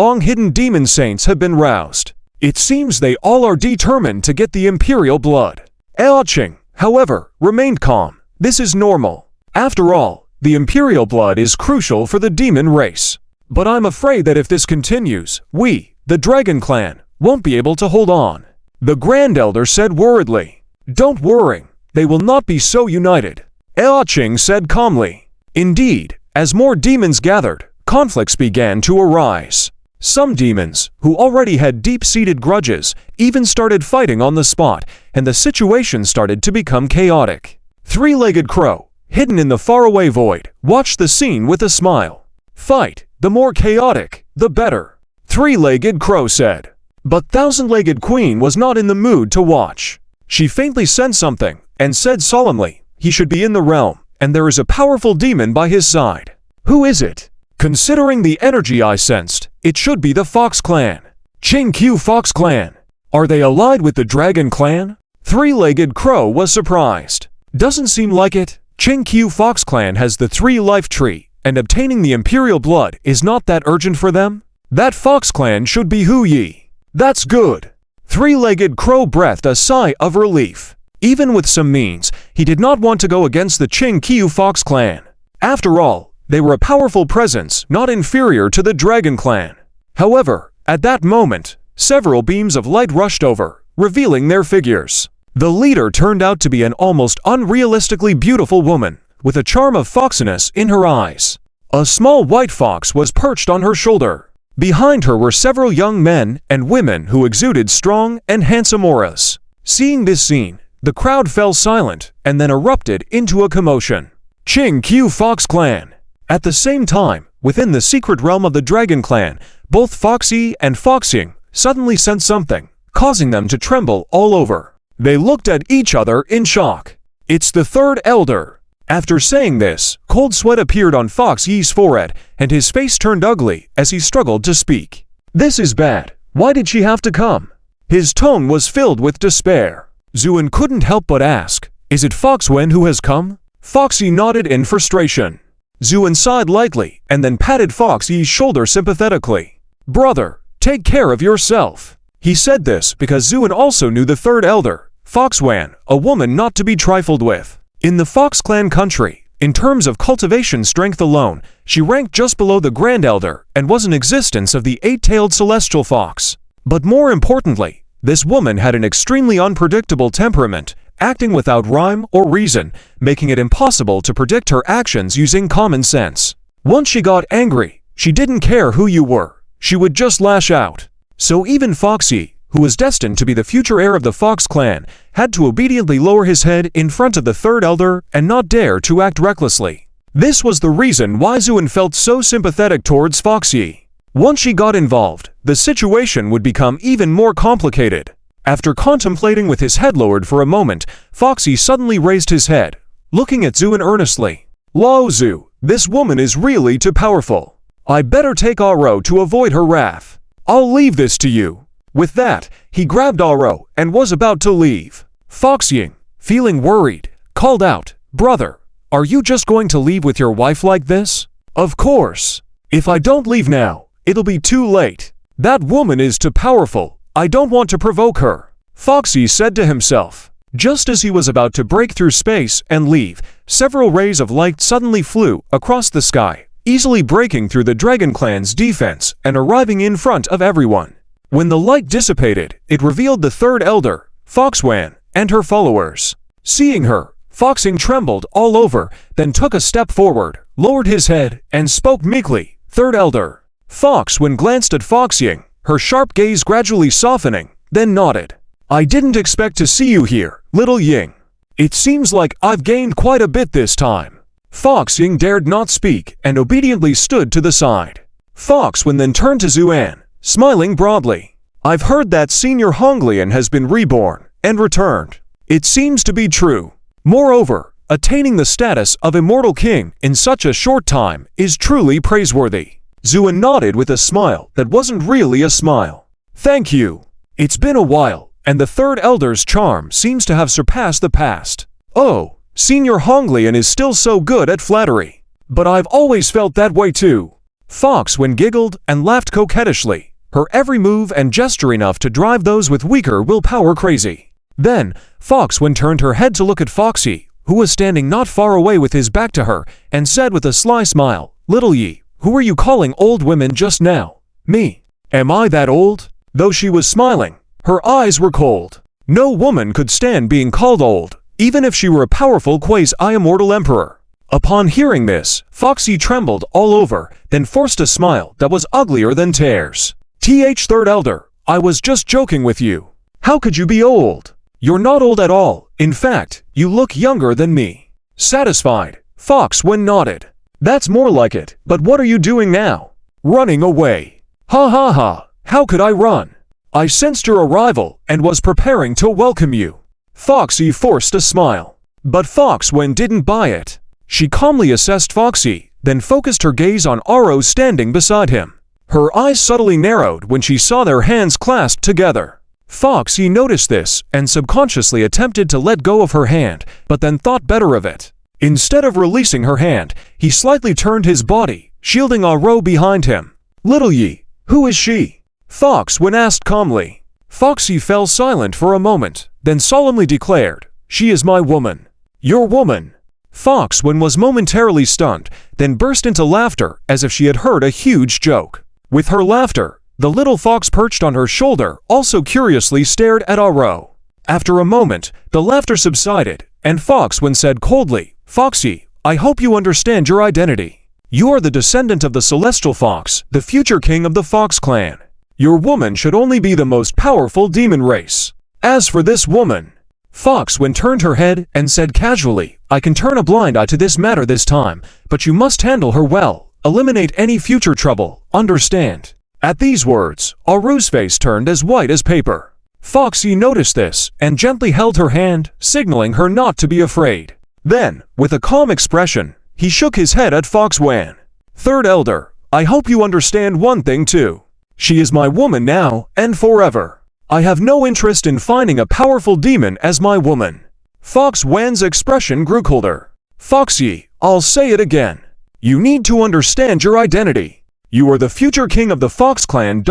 long-hidden demon saints have been roused. It seems they all are determined to get the Imperial blood. Eoching, however, remained calm. This is normal. After all, the Imperial blood is crucial for the demon race. But I'm afraid that if this continues, we, the Dragon Clan, won't be able to hold on. The Grand Elder said worriedly. "Don't worry, they will not be so united," Eoching said calmly. Indeed, as more demons gathered, conflicts began to arise. Some demons, who already had deep-seated grudges, even started fighting on the spot, and the situation started to become chaotic. Three-legged crow, hidden in the faraway void, watched the scene with a smile. "Fight, the more chaotic, the better," Three-legged crow said. But Thousand-legged queen was not in the mood to watch. She faintly sensed something, and said solemnly, "He should be in the realm, and there is a powerful demon by his side." "Who is it?" "Considering the energy I sensed, it should be the Fox Clan." "Ching-Q Fox Clan. Are they allied with the Dragon Clan?" Three-legged crow was surprised. "Doesn't seem like it. Ching-Q Fox Clan has the 3-life tree, and obtaining the Imperial blood is not that urgent for them. That Fox Clan should be Hu-Yi." "That's good." Three-legged crow breathed a sigh of relief. Even with some means, he did not want to go against the Ching-Q Fox Clan. After all, they were a powerful presence, not inferior to the Dragon Clan. However, at that moment, several beams of light rushed over, revealing their figures. The leader turned out to be an almost unrealistically beautiful woman, with a charm of foxiness in her eyes. A small white fox was perched on her shoulder. Behind her were several young men and women who exuded strong and handsome auras. Seeing this scene, the crowd fell silent and then erupted into a commotion. Ching-Q Fox Clan. At the same time, within the secret realm of the Dragon Clan, both Foxy and Foxying suddenly sensed something, causing them to tremble all over. They looked at each other in shock. "It's the third elder." After saying this, cold sweat appeared on Fox Yi's forehead, and his face turned ugly as he struggled to speak. "This is bad. Why did she have to come?" His tone was filled with despair. Zuan couldn't help but ask, "Is it Fox Wen who has come?" Foxy nodded in frustration. Zuan sighed lightly and then patted Fox Yi's shoulder sympathetically. "Brother, take care of yourself." He said this because Zuan also knew the third elder, Fox Wan, a woman not to be trifled with. In the Fox Clan country, in terms of cultivation strength alone, she ranked just below the Grand Elder and was an existence of the 8-tailed celestial fox. But more importantly, this woman had an extremely unpredictable temperament, acting without rhyme or reason, making it impossible to predict her actions using common sense. Once she got angry, she didn't care who you were. She would just lash out. So even Foxy, who was destined to be the future heir of the Fox Clan, had to obediently lower his head in front of the third elder and not dare to act recklessly. This was the reason why Zuan felt so sympathetic towards Foxy. Once she got involved, the situation would become even more complicated. After contemplating with his head lowered for a moment, Foxy suddenly raised his head, looking at Zuan earnestly. "Lao Zu, this woman is really too powerful. I better take Aro to avoid her wrath. I'll leave this to you." With that, he grabbed Aro and was about to leave. Foxying, feeling worried, called out, "Brother, are you just going to leave with your wife like this?" "Of course. If I don't leave now, it'll be too late. That woman is too powerful. I don't want to provoke her," Foxy said to himself. Just as he was about to break through space and leave, several rays of light suddenly flew across the sky, easily breaking through the Dragon Clan's defense and arriving in front of everyone. When the light dissipated, it revealed the third elder, Fox Wan, and her followers. Seeing her, Foxing trembled all over, then took a step forward, lowered his head, and spoke meekly, "Third elder." Fox Wan glanced at Foxying, her sharp gaze gradually softening, then nodded. "I didn't expect to see you here, little Ying. It seems like I've gained quite a bit this time." Foxying dared not speak and obediently stood to the side. Fox Wan then turned to Zuan, smiling broadly. "I've heard that Senior Honglian has been reborn and returned. It seems to be true. Moreover, attaining the status of Immortal King in such a short time is truly praiseworthy." Zuan nodded with a smile that wasn't really a smile. "Thank you. It's been a while, and the third elder's charm seems to have surpassed the past. Oh, Senior Honglian is still so good at flattery. But I've always felt that way too." Fox Wan giggled and laughed coquettishly, her every move and gesture enough to drive those with weaker willpower crazy. Then, Fox Wan turned her head to look at Foxy, who was standing not far away with his back to her, and said with a sly smile, "Little Yi, who were you calling old women just now?" "Me. Am I that old?" Though she was smiling, her eyes were cold. No woman could stand being called old, even if she were a powerful quasi-immortal emperor. Upon hearing this, Foxy trembled all over, then forced a smile that was uglier than tears. Third Elder, I was just joking with you. How could you be old? You're not old at all. In fact, you look younger than me. Satisfied, Foxwen nodded. That's more like it, but what are you doing now? Running away. Ha ha ha, how could I run? I sensed your arrival and was preparing to welcome you. Foxy forced a smile. But Foxwen didn't buy it. She calmly assessed Foxy, then focused her gaze on Aro standing beside him. Her eyes subtly narrowed when she saw their hands clasped together. Foxy noticed this and subconsciously attempted to let go of her hand, but then thought better of it. Instead of releasing her hand, he slightly turned his body, shielding Aro behind him. Little Yi, who is she? Foxwen asked calmly. Foxy fell silent for a moment, then solemnly declared, She is my woman. Your woman. Foxwen was momentarily stunned, then burst into laughter as if she had heard a huge joke. With her laughter, the little fox perched on her shoulder also curiously stared at Aro. After a moment, the laughter subsided, and Foxwen said coldly, Foxy, I hope you understand your identity. You are the descendant of the Celestial Fox, the future king of the Fox clan. Your woman should only be the most powerful demon race. As for this woman, Foxwen turned her head and said casually, I can turn a blind eye to this matter this time, but you must handle her well. Eliminate any future trouble, understand? At these words, Aru's face turned as white as paper. Foxy noticed this and gently held her hand, signaling her not to be afraid. Then, with a calm expression, he shook his head at Foxwen. Third Elder, I hope you understand one thing too. She is my woman now and forever. I have no interest in finding a powerful demon as my woman. Foxwen's expression grew colder. Foxy, I'll say it again. You need to understand your identity. You are the future king of the Fox clan ...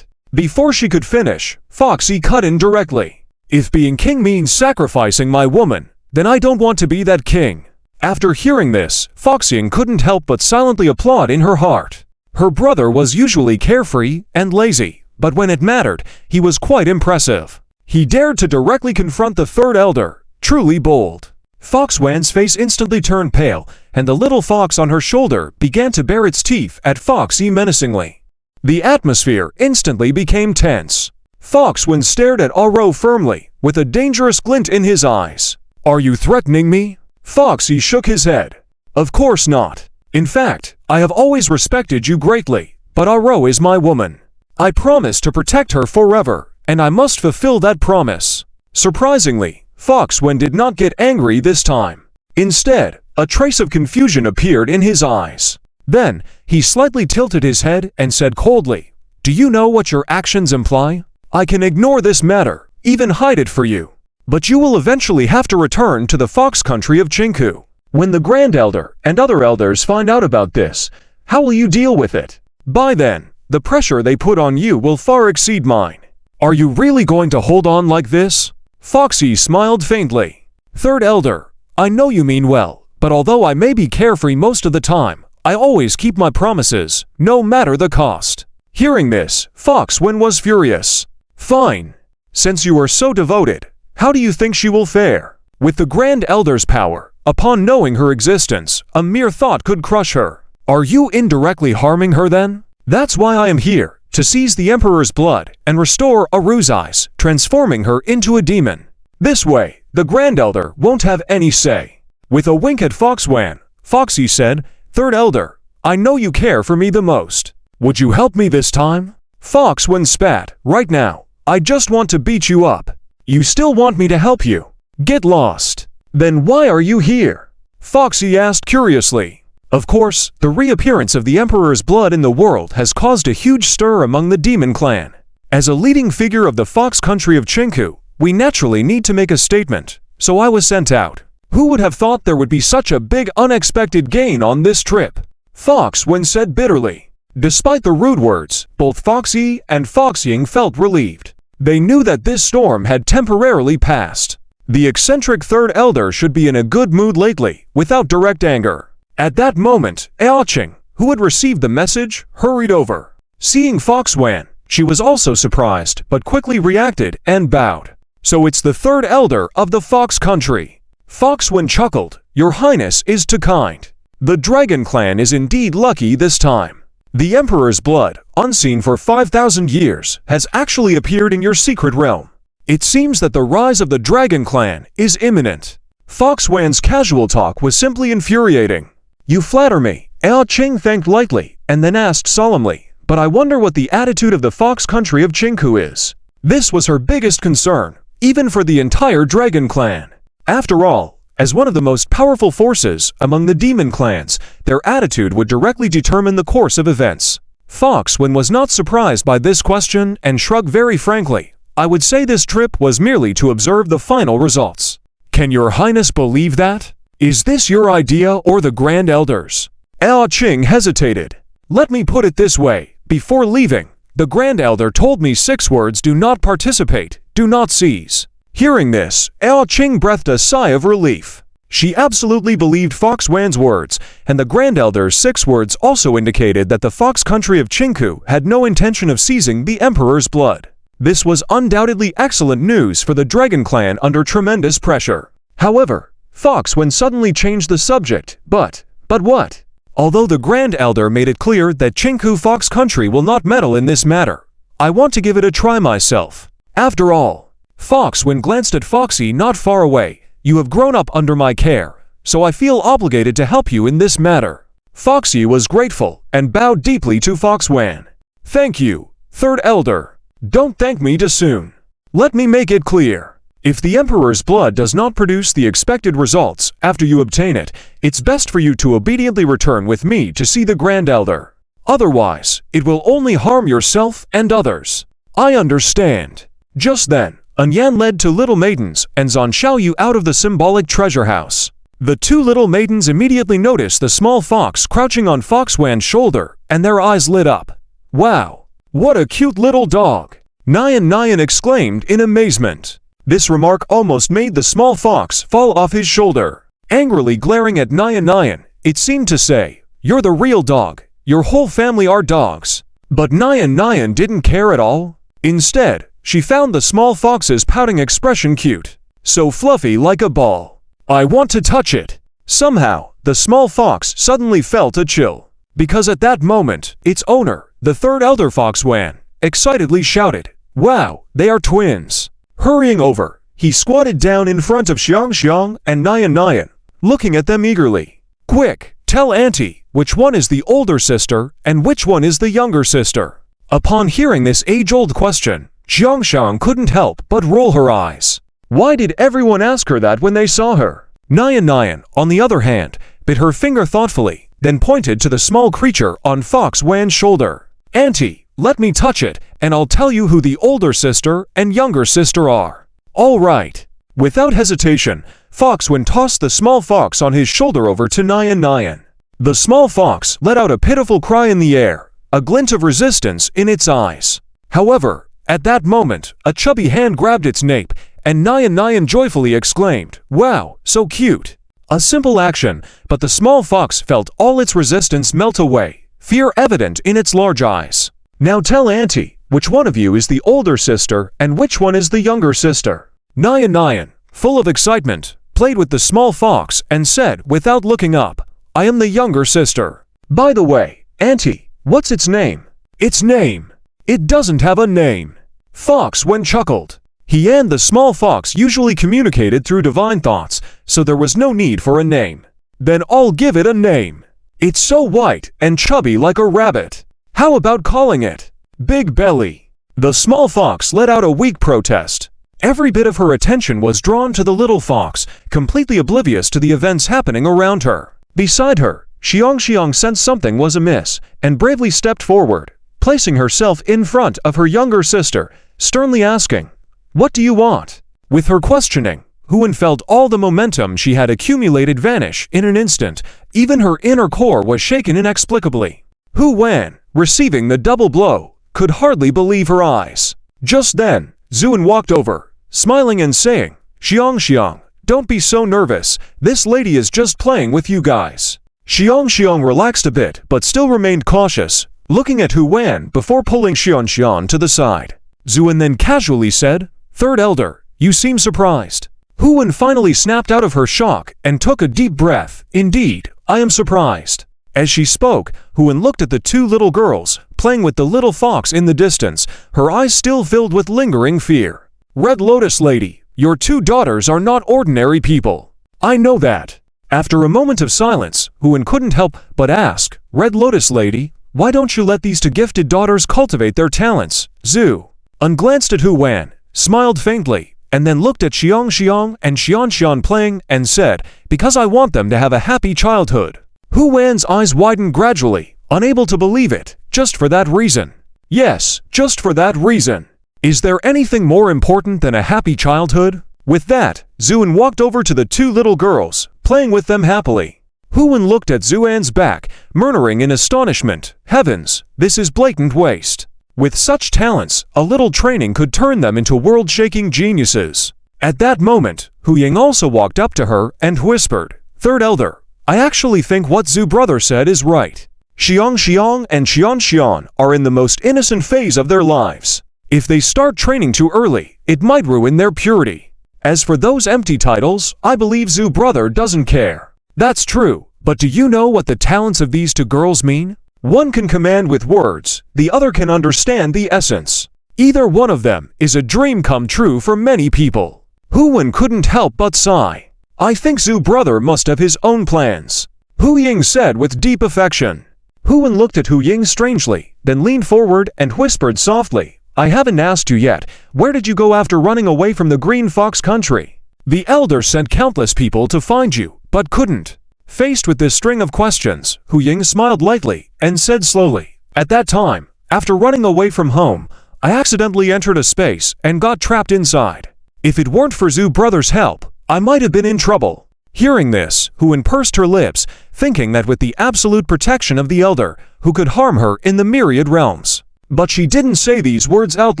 Before she could finish, Foxy cut in directly. If being king means sacrificing my woman, then I don't want to be that king. After hearing this, Foxy couldn't help but silently applaud in her heart. Her brother was usually carefree and lazy, but when it mattered, he was quite impressive. He dared to directly confront the Third Elder, truly bold. Foxwen's face instantly turned pale, and the little fox on her shoulder began to bare its teeth at Foxy menacingly. The atmosphere instantly became tense. Foxwen stared at Aro firmly, with a dangerous glint in his eyes. Are you threatening me? Foxy shook his head. Of course not. In fact, I have always respected you greatly, but Aro is my woman. I promise to protect her forever, and I must fulfill that promise. Surprisingly, Foxwen did not get angry this time. Instead, a trace of confusion appeared in his eyes. Then, he slightly tilted his head and said coldly, Do you know what your actions imply? I can ignore this matter, even hide it for you. But you will eventually have to return to the Fox country of Chinku. When the Grand Elder and other elders find out about this, how will you deal with it? By then, the pressure they put on you will far exceed mine. Are you really going to hold on like this? Foxy smiled faintly. Third Elder, I know you mean well, but although I may be carefree most of the time, I always keep my promises, no matter the cost. Hearing this, Foxwen was furious. Fine. Since you are so devoted, how do you think she will fare? With the Grand Elder's power, upon knowing her existence, a mere thought could crush her. Are you indirectly harming her then? That's why I am here, to seize the Emperor's blood and restore Aru's eyes, transforming her into a demon. This way, the Grand Elder won't have any say. With a wink at Foxwen, Foxy said, Third Elder, I know you care for me the most. Would you help me this time? Foxwen spat, Right now, I just want to beat you up. You still want me to help you? Get lost. Then why are you here? Foxy asked curiously. Of course, the reappearance of the Emperor's blood in the world has caused a huge stir among the Demon Clan. As a leading figure of the Fox country of Chinku, we naturally need to make a statement, so I was sent out. Who would have thought there would be such a big unexpected gain on this trip? Foxwen said bitterly. Despite the rude words, both Foxy and Foxying felt relieved. They knew that this storm had temporarily passed. The eccentric Third Elder should be in a good mood lately, without direct anger. At that moment, Aoching, who had received the message, hurried over. Seeing Foxwen, she was also surprised, but quickly reacted and bowed. So it's the Third Elder of the Fox country. Foxwen chuckled Your Highness is too kind. The Dragon Clan is indeed lucky this time. The Emperor's blood, unseen for 5,000 years, has actually appeared in your secret realm. It seems that the rise of the Dragon Clan is imminent. Fox Wan's casual talk was simply infuriating. You flatter me, Ao Qing thanked lightly, and then asked solemnly, but I wonder what the attitude of the Fox country of Qingku is. This was her biggest concern, even for the entire Dragon Clan. After all, as one of the most powerful forces among the demon clans, their attitude would directly determine the course of events. Fox Wan was not surprised by this question and shrugged very frankly. I would say this trip was merely to observe the final results. Can your Highness believe that? Is this your idea or the Grand Elder's? Ao Qing hesitated. Let me put it this way. Before leaving, the Grand Elder told me 6 words: do not participate, do not seize. Hearing this, Ao Qing breathed a sigh of relief. She absolutely believed Fox Wan's words, and the Grand Elder's 6 words also indicated that the Fox country of Qingku had no intention of seizing the Emperor's blood. This was undoubtedly excellent news for the Dragon Clan under tremendous pressure. However, Fox Wan suddenly changed the subject. But what? Although the Grand Elder made it clear that Qingku Fox country will not meddle in this matter, I want to give it a try myself. After all, Fox Wan glanced at Foxy not far away. You have grown up under my care, so I feel obligated to help you in this matter. Foxy was grateful and bowed deeply to Fox Wan. Thank you, Third Elder. Don't thank me too soon. Let me make it clear. If the Emperor's blood does not produce the expected results after you obtain it, it's best for you to obediently return with me to see the Grand Elder. Otherwise, it will only harm yourself and others. I understand. Just then, Anyan led 2 little maidens and Zhan Xiaoyu out of the symbolic treasure house. The 2 little maidens immediately noticed the small fox crouching on Fox Wan's shoulder, and their eyes lit up. Wow! What a cute little dog! Nyan exclaimed in amazement. This remark almost made the small fox fall off his shoulder. Angrily glaring at Nyan, it seemed to say, "You're the real dog. Your whole family are dogs." But Nyan didn't care at all. Instead, she found the small fox's pouting expression cute. So fluffy like a ball. I want to touch it. Somehow, the small fox suddenly felt a chill. Because at that moment, its owner, the Third Elder Fox Wan, excitedly shouted, "Wow, they are twins." Hurrying over, he squatted down in front of Xiang and Nyan, looking at them eagerly. Quick, tell Auntie, which one is the older sister and which one is the younger sister? Upon hearing this age-old question, Xiang couldn't help but roll her eyes. Why did everyone ask her that when they saw her? Nyan, on the other hand, bit her finger thoughtfully, then pointed to the small creature on Fox Wan's shoulder. Auntie, let me touch it, and I'll tell you who the older sister and younger sister are. All right. Without hesitation, Fox Wan tossed the small fox on his shoulder over to Nyan. The small fox let out a pitiful cry in the air, a glint of resistance in its eyes. However, at that moment, a chubby hand grabbed its nape, and Nyan joyfully exclaimed, "Wow, so cute." A simple action, but the small fox felt all its resistance melt away, fear evident in its large eyes. Now tell Auntie, which one of you is the older sister and which one is the younger sister? Nyan, full of excitement, played with the small fox and said without looking up, "I am the younger sister. By the way, Auntie, what's its name?" Its name? It doesn't have a name. Fox Wan chuckled. He and the small fox usually communicated through divine thoughts, so there was no need for a name. Then I'll give it a name. It's so white and chubby like a rabbit. How about calling it Big Belly? The small fox let out a weak protest. Every bit of her attention was drawn to the little fox, completely oblivious to the events happening around her. Beside her, Xiang sensed something was amiss, and bravely stepped forward, placing herself in front of her younger sister, sternly asking, "What do you want?" With her questioning, Huan felt all the momentum she had accumulated vanish in an instant. Even her inner core was shaken inexplicably. Huan, receiving the double blow, could hardly believe her eyes. Just then, Zuan walked over, smiling and saying, Xiang, don't be so nervous, this lady is just playing with you guys." Xiang relaxed a bit but still remained cautious, looking at Huan before pulling Xiang to the side. Zuan then casually said, "Third Elder, you seem surprised." Hu Wen finally snapped out of her shock and took a deep breath. Indeed, I am surprised. As she spoke, Hu Wen looked at the two little girls, playing with the little fox in the distance, her eyes still filled with lingering fear. Red Lotus Lady, your two daughters are not ordinary people. I know that. After a moment of silence, Hu Wen couldn't help but ask, Red Lotus Lady, why don't you let these two gifted daughters cultivate their talents? Zhu Un glanced at Hu Wen, smiled faintly, and then looked at Xiang Xiang and Xian Xian playing and said, because I want them to have a happy childhood. Hu Wen's eyes widened gradually, unable to believe it, just for that reason. Yes, just for that reason. Is there anything more important than a happy childhood? With that, Zhu walked over to the two little girls, playing with them happily. Hu Wen looked at Zuan's back, murmuring in astonishment, heavens, this is blatant waste. With such talents, a little training could turn them into world-shaking geniuses. At that moment, Hu Ying also walked up to her and whispered, Third Elder, I actually think what Zhu brother said is right. Xiang Xiang and Xian Xian are in the most innocent phase of their lives. If they start training too early, it might ruin their purity. As for those empty titles, I believe Zhu brother doesn't care. That's true, but do you know what the talents of these two girls mean? One can command with words, the other can understand the essence. Either one of them is a dream come true for many people. Hu Wen couldn't help but sigh. I think Zhu brother must have his own plans. Hu Ying said with deep affection. Hu Wen looked at Hu Ying strangely, then leaned forward and whispered softly, I haven't asked you yet, where did you go after running away from the Green Fox country? The elder sent countless people to find you, but couldn't. Faced with this string of questions, Hu Ying smiled lightly and said slowly, at that time, after running away from home, I accidentally entered a space and got trapped inside. If it weren't for Zhu brother's help, I might have been in trouble. Hearing this, Hu Wen pursed her lips, thinking that with the absolute protection of the elder, who could harm her in the myriad realms. But she didn't say these words out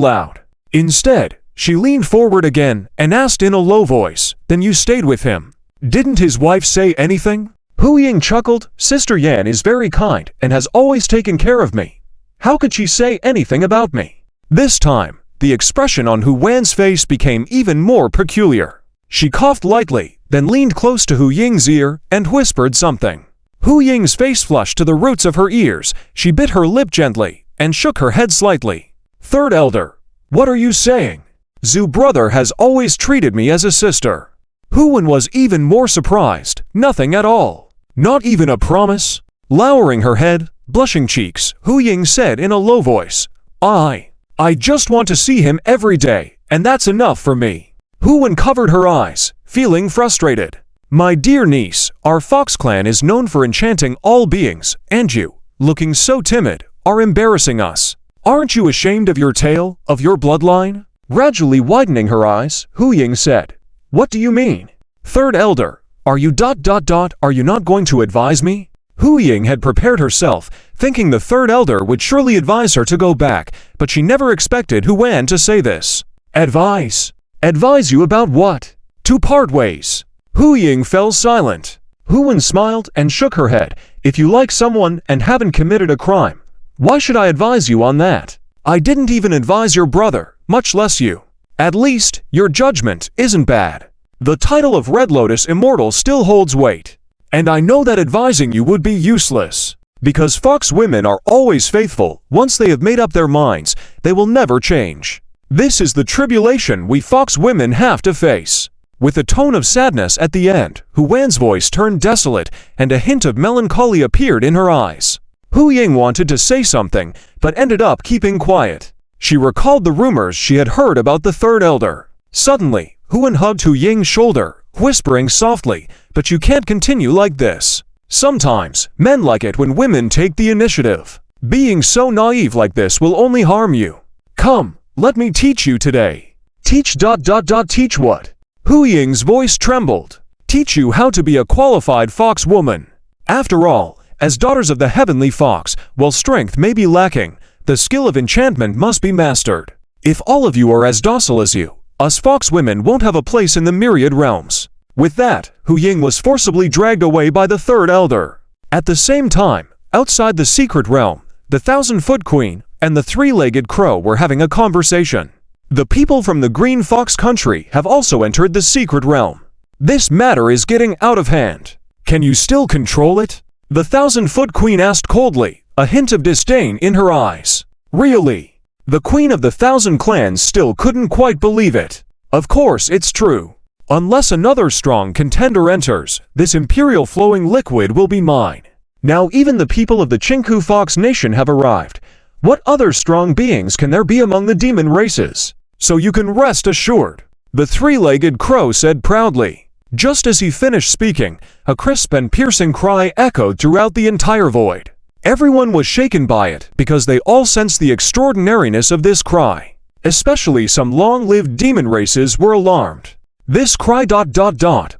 loud. Instead, she leaned forward again and asked in a low voice, then you stayed with him. Didn't his wife say anything? Hu Ying chuckled, Sister Yan is very kind and has always taken care of me. How could she say anything about me? This time, the expression on Hu Wen's face became even more peculiar. She coughed lightly, then leaned close to Hu Ying's ear and whispered something. Hu Ying's face flushed to the roots of her ears. She bit her lip gently and shook her head slightly. Third Elder, what are you saying? Zhu brother has always treated me as a sister. Hu Wen was even more surprised. Nothing at all. Not even a promise? Lowering her head, blushing cheeks, Hu Ying said in a low voice, I just want to see him every day, and that's enough for me. Hu Wen covered her eyes, feeling frustrated. My dear niece, our Fox clan is known for enchanting all beings, and you, looking so timid, are embarrassing us. Aren't you ashamed of your tale, of your bloodline? Gradually widening her eyes, Hu Ying said, What do you mean? Third Elder, are you not going to advise me? Hu Ying had prepared herself, thinking the Third Elder would surely advise her to go back, but she never expected Hu Wen to say this. Advise? Advise you about what? To part ways. Hu Ying fell silent. Hu Wen smiled and shook her head. If you like someone and haven't committed a crime, why should I advise you on that? I didn't even advise your brother, much less you. At least, your judgment isn't bad. The title of Red Lotus Immortal still holds weight. And I know that advising you would be useless. Because Fox women are always faithful. Once they have made up their minds, they will never change. This is the tribulation we Fox women have to face. With a tone of sadness at the end, Hu Wen's voice turned desolate, and a hint of melancholy appeared in her eyes. Hu Ying wanted to say something, but ended up keeping quiet. She recalled the rumors she had heard about the Third Elder. Suddenly, Hu Wen hugged Hu Ying's shoulder, whispering softly, But you can't continue like this. Sometimes, men like it when women take the initiative. Being so naive like this will only harm you. Come, let me teach you today. Teach ... Teach what? Hu Ying's voice trembled. Teach you how to be a qualified Fox woman. After all, as daughters of the Heavenly Fox, while strength may be lacking, the skill of enchantment must be mastered. If all of you are as docile as you, us Fox women won't have a place in the myriad realms. With that, Hu Ying was forcibly dragged away by the Third Elder. At the same time, outside the secret realm, the 1,000-Foot Queen and the 3-Legged Crow were having a conversation. The people from the Green Fox country have also entered the secret realm. This matter is getting out of hand. Can you still control it? The 1,000-foot queen asked coldly, a hint of disdain in her eyes. Really? The queen of the 1,000 clans still couldn't quite believe it. Of course it's true. Unless another strong contender enters, this imperial flowing liquid will be mine. Now even the people of the Chinku Fox Nation have arrived. What other strong beings can there be among the demon races? So you can rest assured, the three-legged crow said proudly. Just as he finished speaking, a crisp and piercing cry echoed throughout the entire void. Everyone was shaken by it because they all sensed the extraordinariness of this cry. Especially some long-lived demon races were alarmed. This cry ...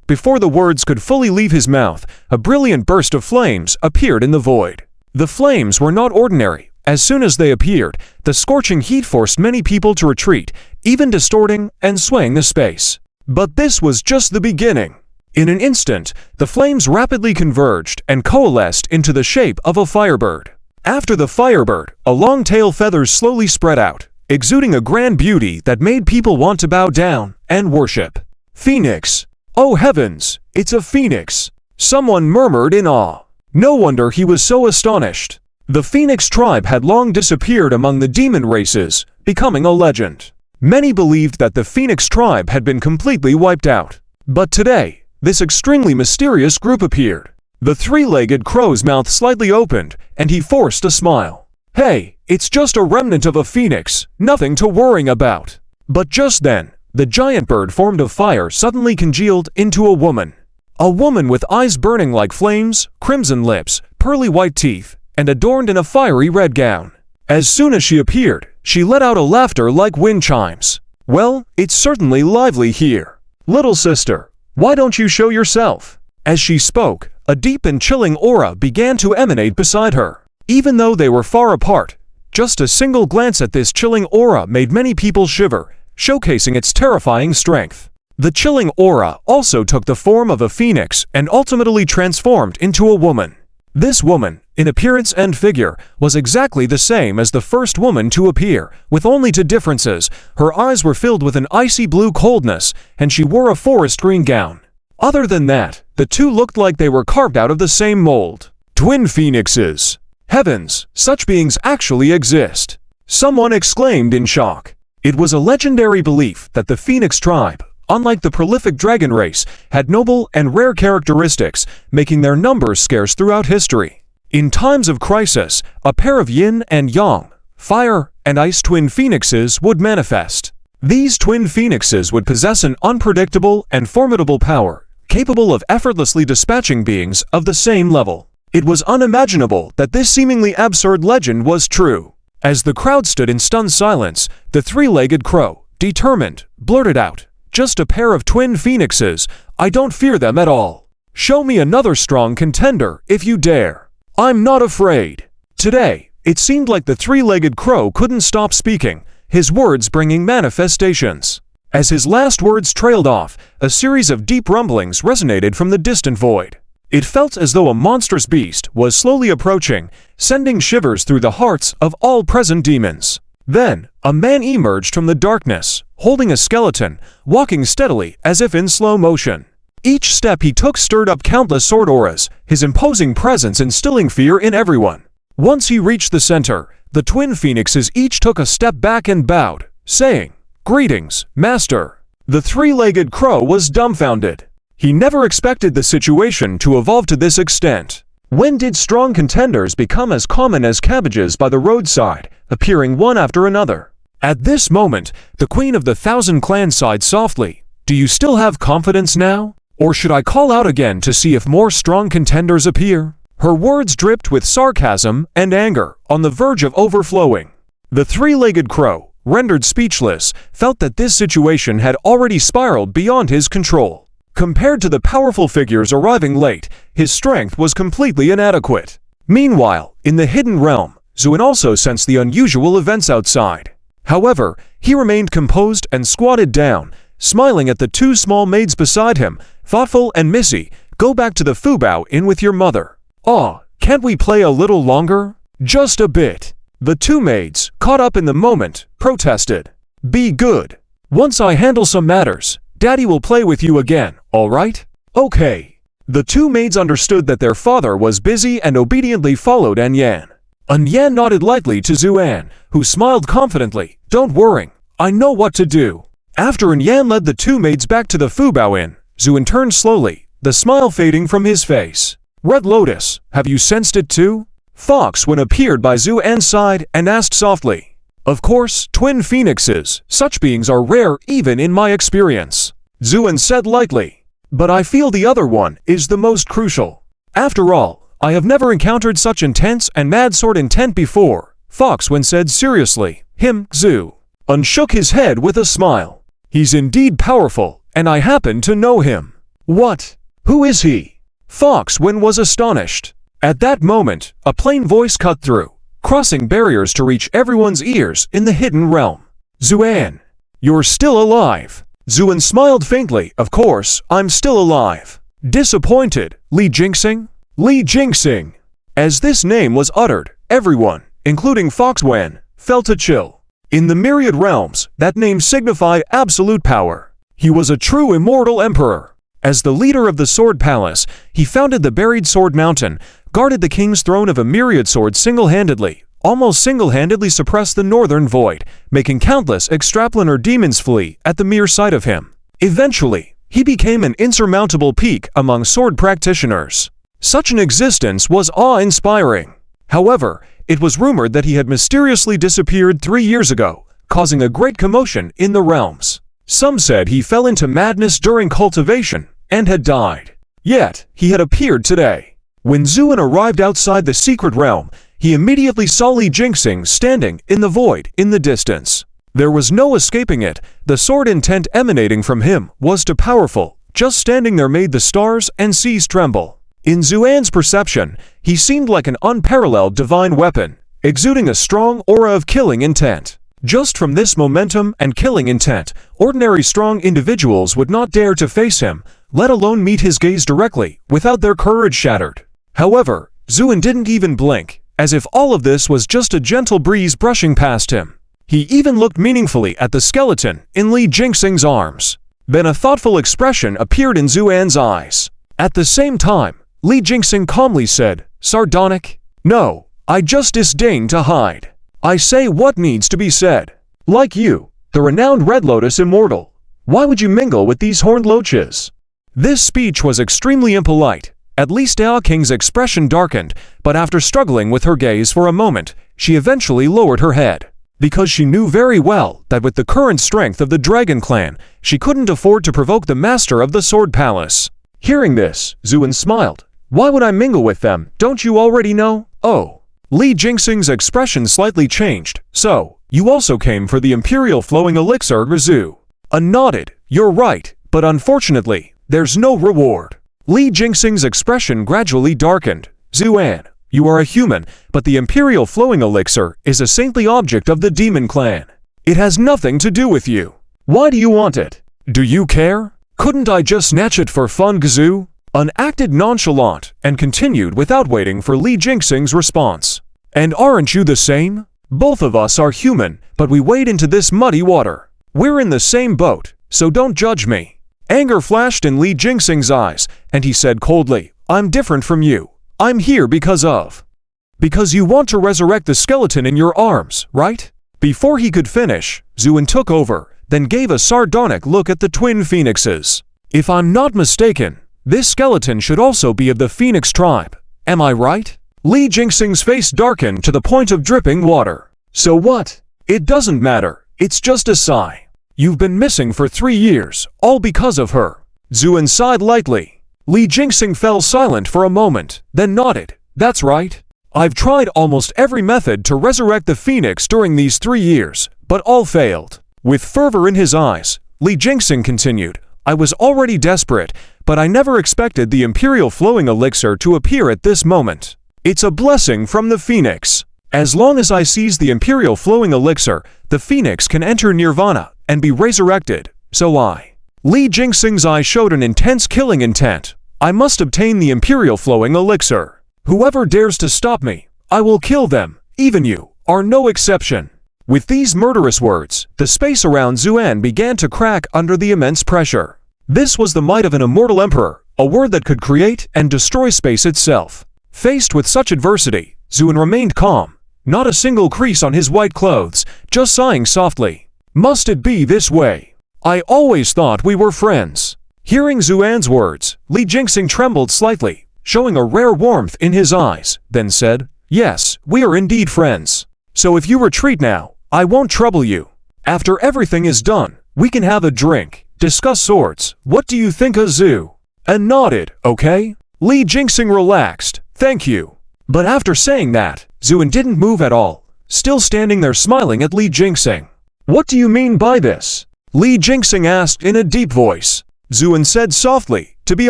Before the words could fully leave his mouth, a brilliant burst of flames appeared in the void. The flames were not ordinary. As soon as they appeared, the scorching heat forced many people to retreat, even distorting and swaying the space. But this was just the beginning. In an instant, the flames rapidly converged and coalesced into the shape of a firebird. After the firebird, a long tail feathers slowly spread out, exuding a grand beauty that made people want to bow down and worship. Phoenix! Oh heavens, it's a phoenix! Someone murmured in awe. No wonder he was so astonished. The Phoenix tribe had long disappeared among the demon races, becoming a legend. Many believed that the Phoenix tribe had been completely wiped out. But today, this extremely mysterious group appeared. The three-legged crow's mouth slightly opened, and he forced a smile. Hey, it's just a remnant of a phoenix, nothing to worry about. But just then, the giant bird formed of fire suddenly congealed into a woman. A woman with eyes burning like flames, crimson lips, pearly white teeth, and adorned in a fiery red gown. As soon as she appeared, she let out a laughter like wind chimes. Well, it's certainly lively here. Little sister, why don't you show yourself? As she spoke, a deep and chilling aura began to emanate beside her. Even though they were far apart, just a single glance at this chilling aura made many people shiver, showcasing its terrifying strength. The chilling aura also took the form of a phoenix and ultimately transformed into a woman. This woman, in appearance and figure, was exactly the same as the first woman to appear, with only two differences. Her eyes were filled with an icy blue coldness, and she wore a forest green gown. Other than that, the two looked like they were carved out of the same mold. Twin phoenixes! Heavens, such beings actually exist! Someone exclaimed in shock. It was a legendary belief that the Phoenix tribe, unlike the prolific dragon race, had noble and rare characteristics, making their numbers scarce throughout history. In times of crisis, a pair of yin and yang, fire and ice twin phoenixes would manifest. These twin phoenixes would possess an unpredictable and formidable power, capable of effortlessly dispatching beings of the same level. It was unimaginable that this seemingly absurd legend was true. As the crowd stood in stunned silence, the three-legged crow, determined, blurted out, "Just a pair of twin phoenixes, I don't fear them at all. Show me another strong contender if you dare. I'm not afraid." Today, it seemed like the three-legged crow couldn't stop speaking, his words bringing manifestations. As his last words trailed off, a series of deep rumblings resonated from the distant void. It felt as though a monstrous beast was slowly approaching, sending shivers through the hearts of all present demons. Then, a man emerged from the darkness, holding a skeleton, walking steadily as if in slow motion. Each step he took stirred up countless sword auras, his imposing presence instilling fear in everyone. Once he reached the center, the twin phoenixes each took a step back and bowed, saying, "Greetings, Master." The three-legged crow was dumbfounded. He never expected the situation to evolve to this extent. When did strong contenders become as common as cabbages by the roadside, appearing one after another? At this moment, the queen of the 1,000 clans sighed softly. "Do you still have confidence now? Or should I call out again to see if more strong contenders appear?" Her words dripped with sarcasm and anger, on the verge of overflowing. The three-legged crow, rendered speechless, felt that this situation had already spiraled beyond his control. Compared to the powerful figures arriving late, his strength was completely inadequate. Meanwhile, in the hidden realm, Zuin also sensed the unusual events outside. However, he remained composed and squatted down, smiling at the two small maids beside him, thoughtful and Missy, "Go back to the Fubao Inn with your mother." "Aw, can't we play a little longer?" "Just a bit." The two maids, caught up in the moment, protested. Be good. Once I handle some matters, Daddy will play with you again, alright? Okay. The two maids understood that their father was busy and obediently followed Anyan. Anyan nodded lightly to Zuan, who smiled confidently. Don't worry, I know what to do. After Anyan led the two maids back to the Fubao Inn, Zuan turned slowly, the smile fading from his face. Red Lotus, have you sensed it too? Foxwen appeared by Zuan's side and asked softly. Of course, twin phoenixes, such beings are rare even in my experience. Zuan said lightly. But I feel the other one is the most crucial. After all, I have never encountered such intense and mad sword intent before, Foxwen said seriously. Zuan shook his head with a smile. He's indeed powerful, and I happen to know him. What? Who is he? Foxwen was astonished. At that moment, a plain voice cut through, crossing barriers to reach everyone's ears in the hidden realm. Zuan, you're still alive. Zuan smiled faintly. Of course, I'm still alive. Disappointed, Li Jingxing? Li Jingxing. As this name was uttered, everyone, including Foxwen, felt a chill. In the myriad realms, that name signified absolute power. He was a true immortal emperor. As the leader of the Sword Palace, he founded the buried Sword Mountain, guarded the king's throne of a myriad swords single-handedly, almost single-handedly suppressed the Northern Void, making countless extraplanar demons flee at the mere sight of him. Eventually, he became an insurmountable peak among sword practitioners. Such an existence was awe-inspiring. However, it was rumored that he had mysteriously disappeared 3 years ago, causing a great commotion in the realms. Some said he fell into madness during cultivation and had died. Yet, he had appeared today. When Zuan arrived outside the secret realm, he immediately saw Li Jingxing standing in the void in the distance. There was no escaping it. The sword intent emanating from him was too powerful. Just standing there made the stars and seas tremble. In Zuan's perception, he seemed like an unparalleled divine weapon, exuding a strong aura of killing intent. Just from this momentum and killing intent, ordinary strong individuals would not dare to face him, let alone meet his gaze directly, without their courage shattered. However, Zuan didn't even blink, as if all of this was just a gentle breeze brushing past him. He even looked meaningfully at the skeleton in Li Jingxing's arms. Then a thoughtful expression appeared in Zuan's eyes. At the same time, Li Jingxing calmly said, "Sardonic? No, I just disdain to hide. I say what needs to be said. Like you, the renowned Red Lotus immortal. Why would you mingle with these horned loaches?" This speech was extremely impolite. At least Ao King's expression darkened, but after struggling with her gaze for a moment, she eventually lowered her head. Because she knew very well that with the current strength of the Dragon Clan, she couldn't afford to provoke the master of the Sword Palace. Hearing this, Zuan smiled. "Why would I mingle with them? Don't you already know?" "Oh." Li Jingxing's expression slightly changed. "So, you also came for the Imperial Flowing Elixir, Rizu?" Nodded. "You're right, but unfortunately, there's no reward." Li Jingxing's expression gradually darkened. "Zuan, you are a human, but the Imperial Flowing Elixir is a saintly object of the Demon Clan. It has nothing to do with you. Why do you want it? Do you care? Couldn't I just snatch it for fun, Gzu?" An acted nonchalant and continued without waiting for Li Jingxing's response. "And aren't you the same? Both of us are human, but we wade into this muddy water. We're in the same boat, so don't judge me." Anger flashed in Li Jingxing's eyes, and he said coldly, "I'm different from you. I'm here because you want to resurrect the skeleton in your arms, right?" Before he could finish, Zuan took over, then gave a sardonic look at the twin phoenixes. "If I'm not mistaken, this skeleton should also be of the Phoenix tribe. Am I right?" Li Jingxing's face darkened to the point of dripping water. "So what? It doesn't matter. It's just a sigh. You've been missing for 3 years, all because of her." Zuan sighed lightly. Li Jingxing fell silent for a moment, then nodded. "That's right. I've tried almost every method to resurrect the Phoenix during these 3 years, but all failed." With fervor in his eyes, Li Jingxing continued, "I was already desperate, but I never expected the Imperial Flowing Elixir to appear at this moment. It's a blessing from the Phoenix. As long as I seize the Imperial Flowing Elixir, the Phoenix can enter Nirvana and be resurrected, so I..." Li Jingxing's eyes showed an intense killing intent. "I must obtain the Imperial Flowing Elixir. Whoever dares to stop me, I will kill them. Even you are no exception." With these murderous words, the space around Zuan began to crack under the immense pressure. This was the might of an immortal emperor, a word that could create and destroy space itself. Faced with such adversity, Zuan remained calm, not a single crease on his white clothes, just sighing softly. Must it be this way? I always thought we were friends. Hearing Zuan's words, Li Jinxing trembled slightly, showing a rare warmth in his eyes, then said, "Yes, we are indeed friends. So if you retreat now, I won't trouble you. After everything is done, we can have a drink, discuss swords. What do you think, Zu?" And nodded, "Okay." Li Jinxing relaxed, "Thank you." But after saying that, Zuan didn't move at all, still standing there smiling at Li Jinxing. "What do you mean by this?" Li Jinxing asked in a deep voice. Zuan said softly, "To be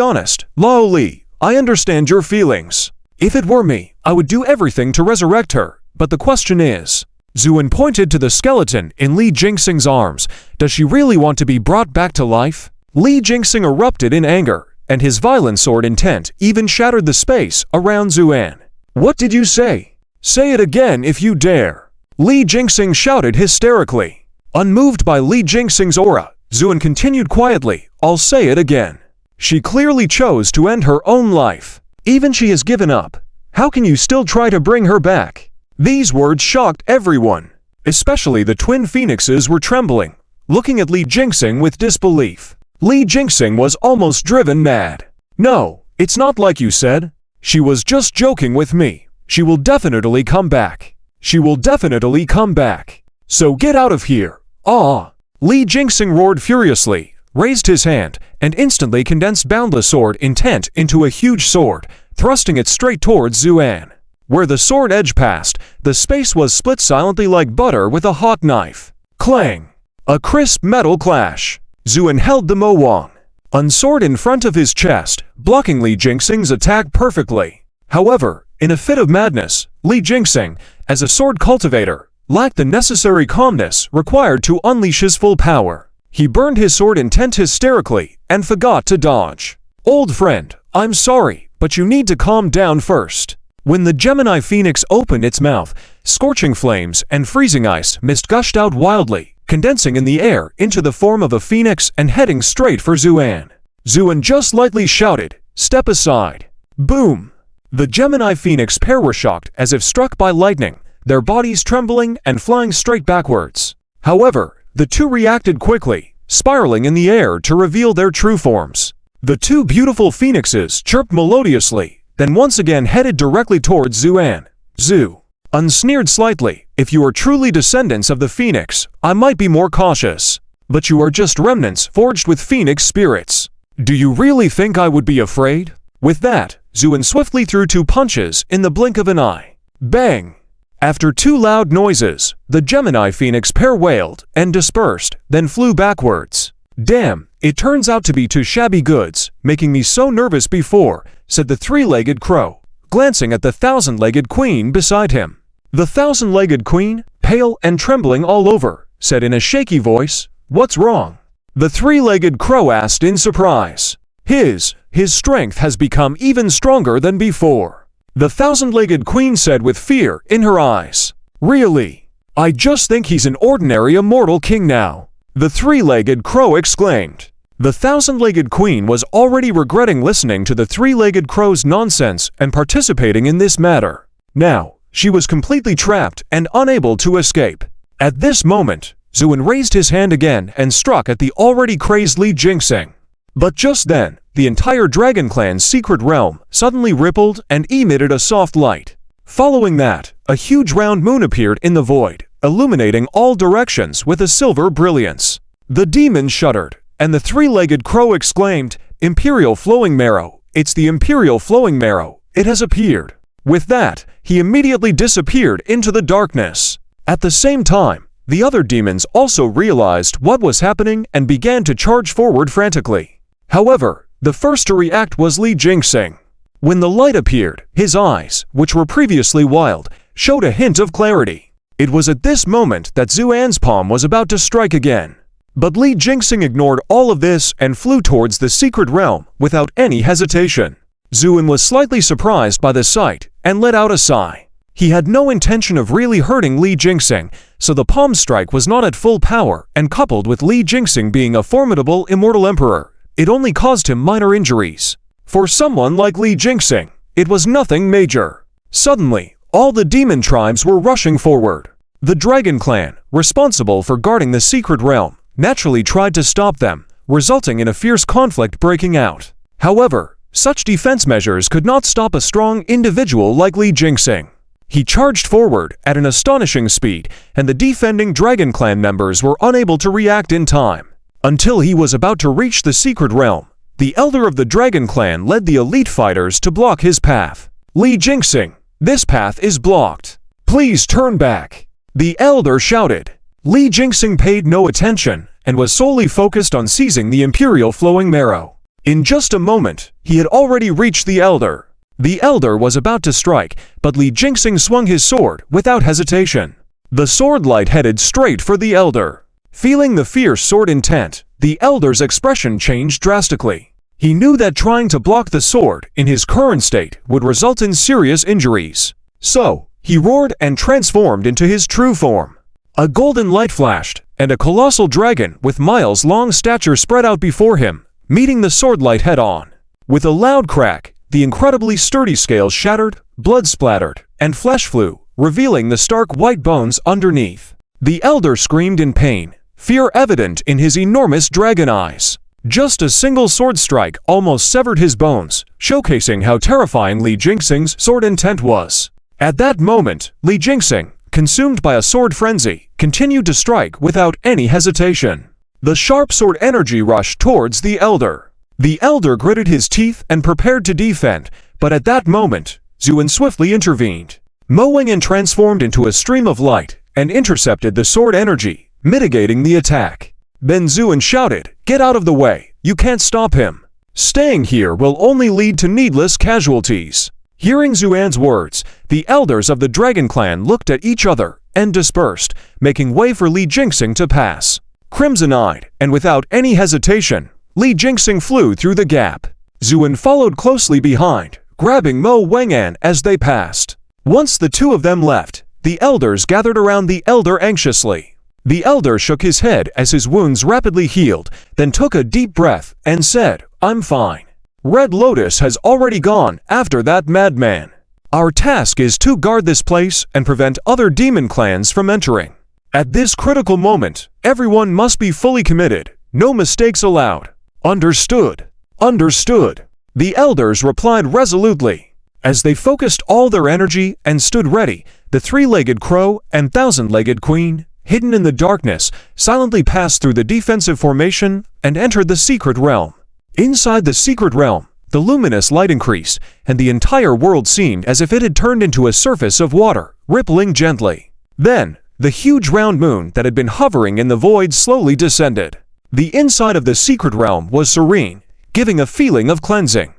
honest, Lao Li, I understand your feelings. If it were me, I would do everything to resurrect her, but the question is..." Zuan pointed to the skeleton in Li Jinxing's arms. "Does she really want to be brought back to life?" Li Jinxing erupted in anger, and his violent sword intent even shattered the space around Zuan. "What did you say? Say it again if you dare!" Li Jinxing shouted hysterically. Unmoved by Li Jinxing's aura, Zuan continued quietly, "I'll say it again. She clearly chose to end her own life. Even she has given up. How can you still try to bring her back?" These words shocked everyone. Especially the twin phoenixes were trembling, looking at Li Jinxing with disbelief. Li Jinxing was almost driven mad. "No, it's not like you said. She was just joking with me. She will definitely come back. She will definitely come back. So get out of here. Ah!" Li Jinxing roared furiously, raised his hand, and instantly condensed boundless sword intent into a huge sword, thrusting it straight towards Zuan. Where the sword edge passed, the space was split silently like butter with a hot knife. Clang! A crisp metal clash. Zuan held the Mowang, unsword in front of his chest, blocking Li Jinxing's attack perfectly. However, in a fit of madness, Li Jinxing, as a sword cultivator, lacked the necessary calmness required to unleash his full power. He burned his sword intent hysterically and forgot to dodge. "Old friend, I'm sorry, but you need to calm down first." When the Gemini Phoenix opened its mouth, scorching flames and freezing ice mist gushed out wildly, condensing in the air into the form of a phoenix and heading straight for Zuan. Zuan just lightly shouted, "Step aside." Boom! The Gemini Phoenix pair were shocked as if struck by lightning, their bodies trembling and flying straight backwards. However, the two reacted quickly, spiraling in the air to reveal their true forms. The two beautiful phoenixes chirped melodiously, then once again headed directly towards Zuan. Zu unsneered slightly, "If you are truly descendants of the phoenix, I might be more cautious. But you are just remnants forged with phoenix spirits. Do you really think I would be afraid?" With that, Zuan swiftly threw two punches in the blink of an eye. Bang! After two loud noises, the Gemini Phoenix pair wailed and dispersed, then flew backwards. "Damn, it turns out to be two shabby goods, making me so nervous before," said the three-legged crow, glancing at the thousand-legged queen beside him. The thousand-legged queen, pale and trembling all over, said in a shaky voice, "What's wrong?" The three-legged crow asked in surprise. His strength has become even stronger than before." The thousand-legged queen said with fear in her eyes. "Really? I just think he's an ordinary immortal king now," the three-legged crow exclaimed. The thousand-legged queen was already regretting listening to the three-legged crow's nonsense and participating in this matter. Now, she was completely trapped and unable to escape. At this moment, Zuan raised his hand again and struck at the already crazed Li Jinxing. But just then, the entire Dragon Clan's secret realm suddenly rippled and emitted a soft light. Following that, a huge round moon appeared in the void, illuminating all directions with a silver brilliance. The demons shuddered, and the three-legged crow exclaimed, "Imperial flowing marrow! It's the Imperial flowing marrow! It has appeared!" With that, he immediately disappeared into the darkness. At the same time, the other demons also realized what was happening and began to charge forward frantically. However, the first to react was Li Jinxing. When the light appeared, his eyes, which were previously wild, showed a hint of clarity. It was at this moment that Zuan's palm was about to strike again. But Li Jinxing ignored all of this and flew towards the secret realm without any hesitation. Zuan was slightly surprised by the sight and let out a sigh. He had no intention of really hurting Li Jingxing, so the palm strike was not at full power, and coupled with Li Jingxing being a formidable immortal emperor, it only caused him minor injuries. For someone like Li Jingxing, it was nothing major. Suddenly, all the demon tribes were rushing forward. The Dragon Clan, responsible for guarding the secret realm, naturally tried to stop them, resulting in a fierce conflict breaking out. However, such defense measures could not stop a strong individual like Li Jingxing. He charged forward at an astonishing speed, and the defending Dragon Clan members were unable to react in time. Until he was about to reach the secret realm, the elder of the Dragon Clan led the elite fighters to block his path. Li Jingxing, this path is blocked. Please turn back. The elder shouted. Li Jingxing paid no attention and was solely focused on seizing the imperial flowing marrow. In just a moment, he had already reached the elder. The elder was about to strike, but Li Jingxing swung his sword without hesitation. The sword light headed straight for the elder. Feeling the fierce sword intent, the elder's expression changed drastically. He knew that trying to block the sword in his current state would result in serious injuries. So, he roared and transformed into his true form. A golden light flashed, and a colossal dragon with miles-long stature spread out before him, meeting the sword light head-on. With a loud crack, the incredibly sturdy scales shattered, blood splattered, and flesh flew, revealing the stark white bones underneath. The elder screamed in pain, fear evident in his enormous dragon eyes. Just a single sword strike almost severed his bones, showcasing how terrifying Li Jingxing's sword intent was. At that moment, Li Jingxing, consumed by a sword frenzy, continued to strike without any hesitation. The sharp sword energy rushed towards the elder. The elder gritted his teeth and prepared to defend, but at that moment, Zuan swiftly intervened. Mo-Wang transformed into a stream of light and intercepted the sword energy, mitigating the attack. Then Zuan shouted, "Get out of the way, you can't stop him. Staying here will only lead to needless casualties." Hearing Zuan's words, the elders of the Dragon Clan looked at each other and dispersed, making way for Li Jingxing to pass. Crimson-eyed, and without any hesitation, Li Jingxing flew through the gap. Zuan followed closely behind, grabbing Mo-Wang as they passed. Once the two of them left, the elders gathered around the elder anxiously. The elder shook his head as his wounds rapidly healed, then took a deep breath and said, "I'm fine. Red Lotus has already gone after that madman. Our task is to guard this place and prevent other demon clans from entering. At this critical moment, everyone must be fully committed, no mistakes allowed." "Understood. Understood." The elders replied resolutely. As they focused all their energy and stood ready, the three-legged crow and thousand-legged queen, hidden in the darkness, silently passed through the defensive formation and entered the secret realm. Inside the secret realm, the luminous light increased, and the entire world seemed as if it had turned into a surface of water, rippling gently. Then, the huge round moon that had been hovering in the void slowly descended. The inside of the secret realm was serene, giving a feeling of cleansing.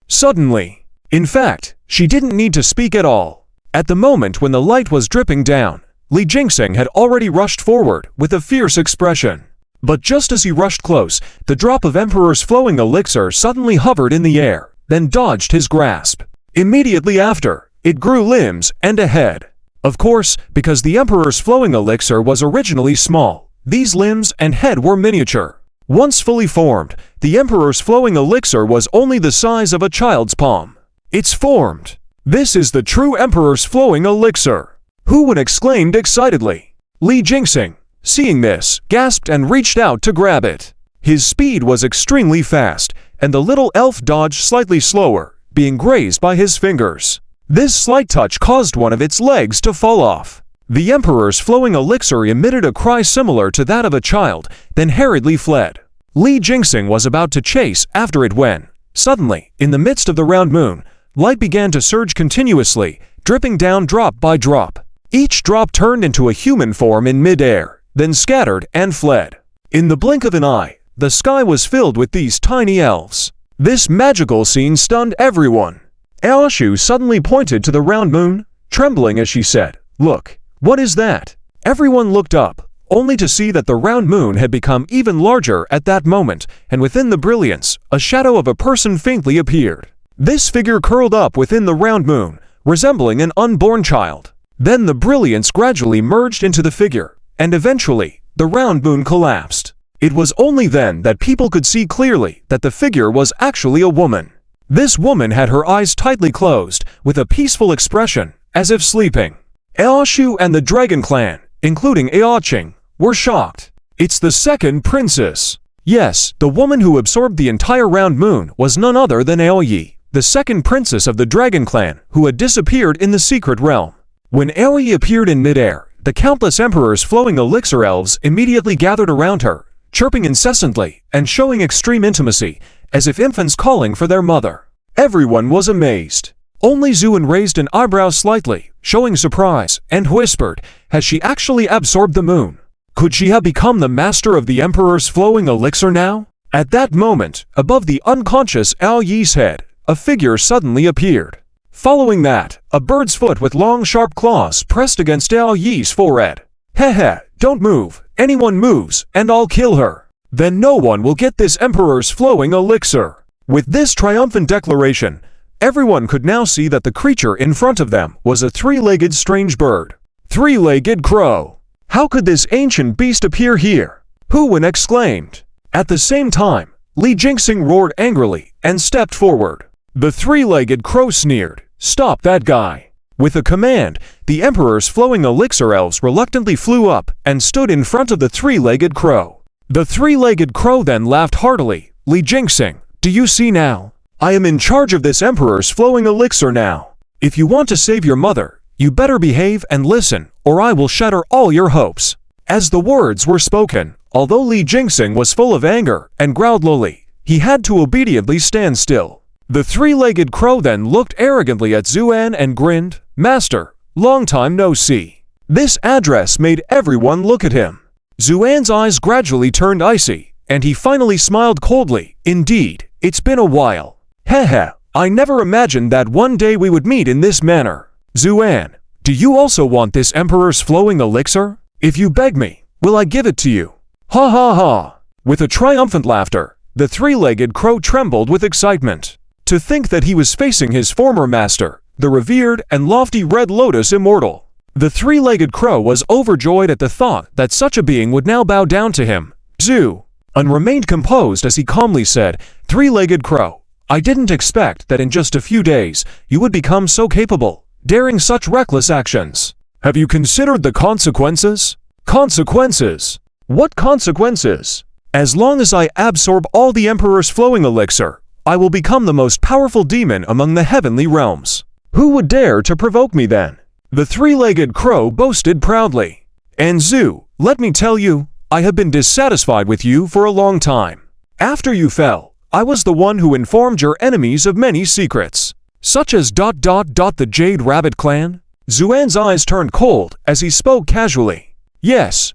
Suddenly, in fact, she didn't need to speak at all. At the moment when the light was dripping down, Li Jingxing had already rushed forward with a fierce expression. But just as he rushed close, the drop of Emperor's flowing elixir suddenly hovered in the air, then dodged his grasp. Immediately after, it grew limbs and a head. Of course, because the Emperor's flowing elixir was originally small, these limbs and head were miniature. Once fully formed, the Emperor's flowing elixir was only the size of a child's palm. "It's formed! This is the true Emperor's flowing elixir!" Hu Wen exclaimed excitedly. Li Jingxing, seeing this, gasped and reached out to grab it. His speed was extremely fast, and the little elf dodged slightly slower, being grazed by his fingers. This slight touch caused one of its legs to fall off. The Emperor's flowing elixir emitted a cry similar to that of a child, then hurriedly fled. Li Jingxing was about to chase after it when, suddenly, in the midst of the round moon, light began to surge continuously, dripping down drop by drop. Each drop turned into a human form in mid-air, then scattered and fled. In the blink of an eye, the sky was filled with these tiny elves. This magical scene stunned everyone. Aoshu suddenly pointed to the round moon, trembling as she said, "Look, what is that?" Everyone looked up, only to see that the round moon had become even larger at that moment, and within the brilliance, a shadow of a person faintly appeared. This figure curled up within the round moon, resembling an unborn child. Then the brilliance gradually merged into the figure, and eventually, the round moon collapsed. It was only then that people could see clearly that the figure was actually a woman. This woman had her eyes tightly closed, with a peaceful expression, as if sleeping. Aoshu and the Dragon Clan, including Aoching, were shocked. It's the second princess. Yes, the woman who absorbed the entire round moon was none other than Aoyi, the second princess of the Dragon Clan, who had disappeared in the secret realm. When Aoyi appeared in midair, the countless emperors flowing elixir elves immediately gathered around her, chirping incessantly and showing extreme intimacy, as if infants calling for their mother. Everyone was amazed. Only Zuan raised an eyebrow slightly, showing surprise, and whispered, "Has she actually absorbed the moon? Could she have become the master of the emperor's flowing elixir now?" At that moment, above the unconscious Aoyi's head, a figure suddenly appeared. Following that, a bird's foot with long sharp claws pressed against Aoyi's forehead. "Heh, don't move. Anyone moves, and I'll kill her. Then no one will get this emperor's flowing elixir." With this triumphant declaration, everyone could now see that the creature in front of them was a three-legged strange bird. Three-legged crow. How could this ancient beast appear here? Huwen exclaimed. At the same time, Li Jingxing roared angrily and stepped forward. The three-legged crow sneered, "Stop that guy." With a command, the emperor's flowing elixir elves reluctantly flew up and stood in front of the three-legged crow. The three-legged crow then laughed heartily. "Li Jingxing, do you see now? I am in charge of this emperor's flowing elixir now. If you want to save your mother, you better behave and listen, or I will shatter all your hopes." As the words were spoken, although Li Jingxing was full of anger and growled lowly, he had to obediently stand still. The three-legged crow then looked arrogantly at Zuan and grinned, "Master, long time no see." This address made everyone look at him. Zuan's eyes gradually turned icy, and he finally smiled coldly. "Indeed, it's been a while. Heh, I never imagined that one day we would meet in this manner. Zuan, do you also want this emperor's flowing elixir? If you beg me, will I give it to you?" Ha ha ha! With a triumphant laughter, the three-legged crow trembled with excitement. To think that he was facing his former master, the revered and lofty Red Lotus Immortal. The three-legged crow was overjoyed at the thought that such a being would now bow down to him. Zuan remained composed as he calmly said, "Three-legged crow, I didn't expect that in just a few days you would become so capable, daring such reckless actions. Have you considered the consequences?" "Consequences? What consequences?" "As long as I absorb all the Emperor's flowing elixir, I will become the most powerful demon among the heavenly realms. Who would dare to provoke me then?" The three-legged crow boasted proudly. "And Zuan, let me tell you, I have been dissatisfied with you for a long time. After you fell, I was the one who informed your enemies of many secrets, such as ... the Jade Rabbit Clan." Zuan's eyes turned cold as he spoke casually. Yes,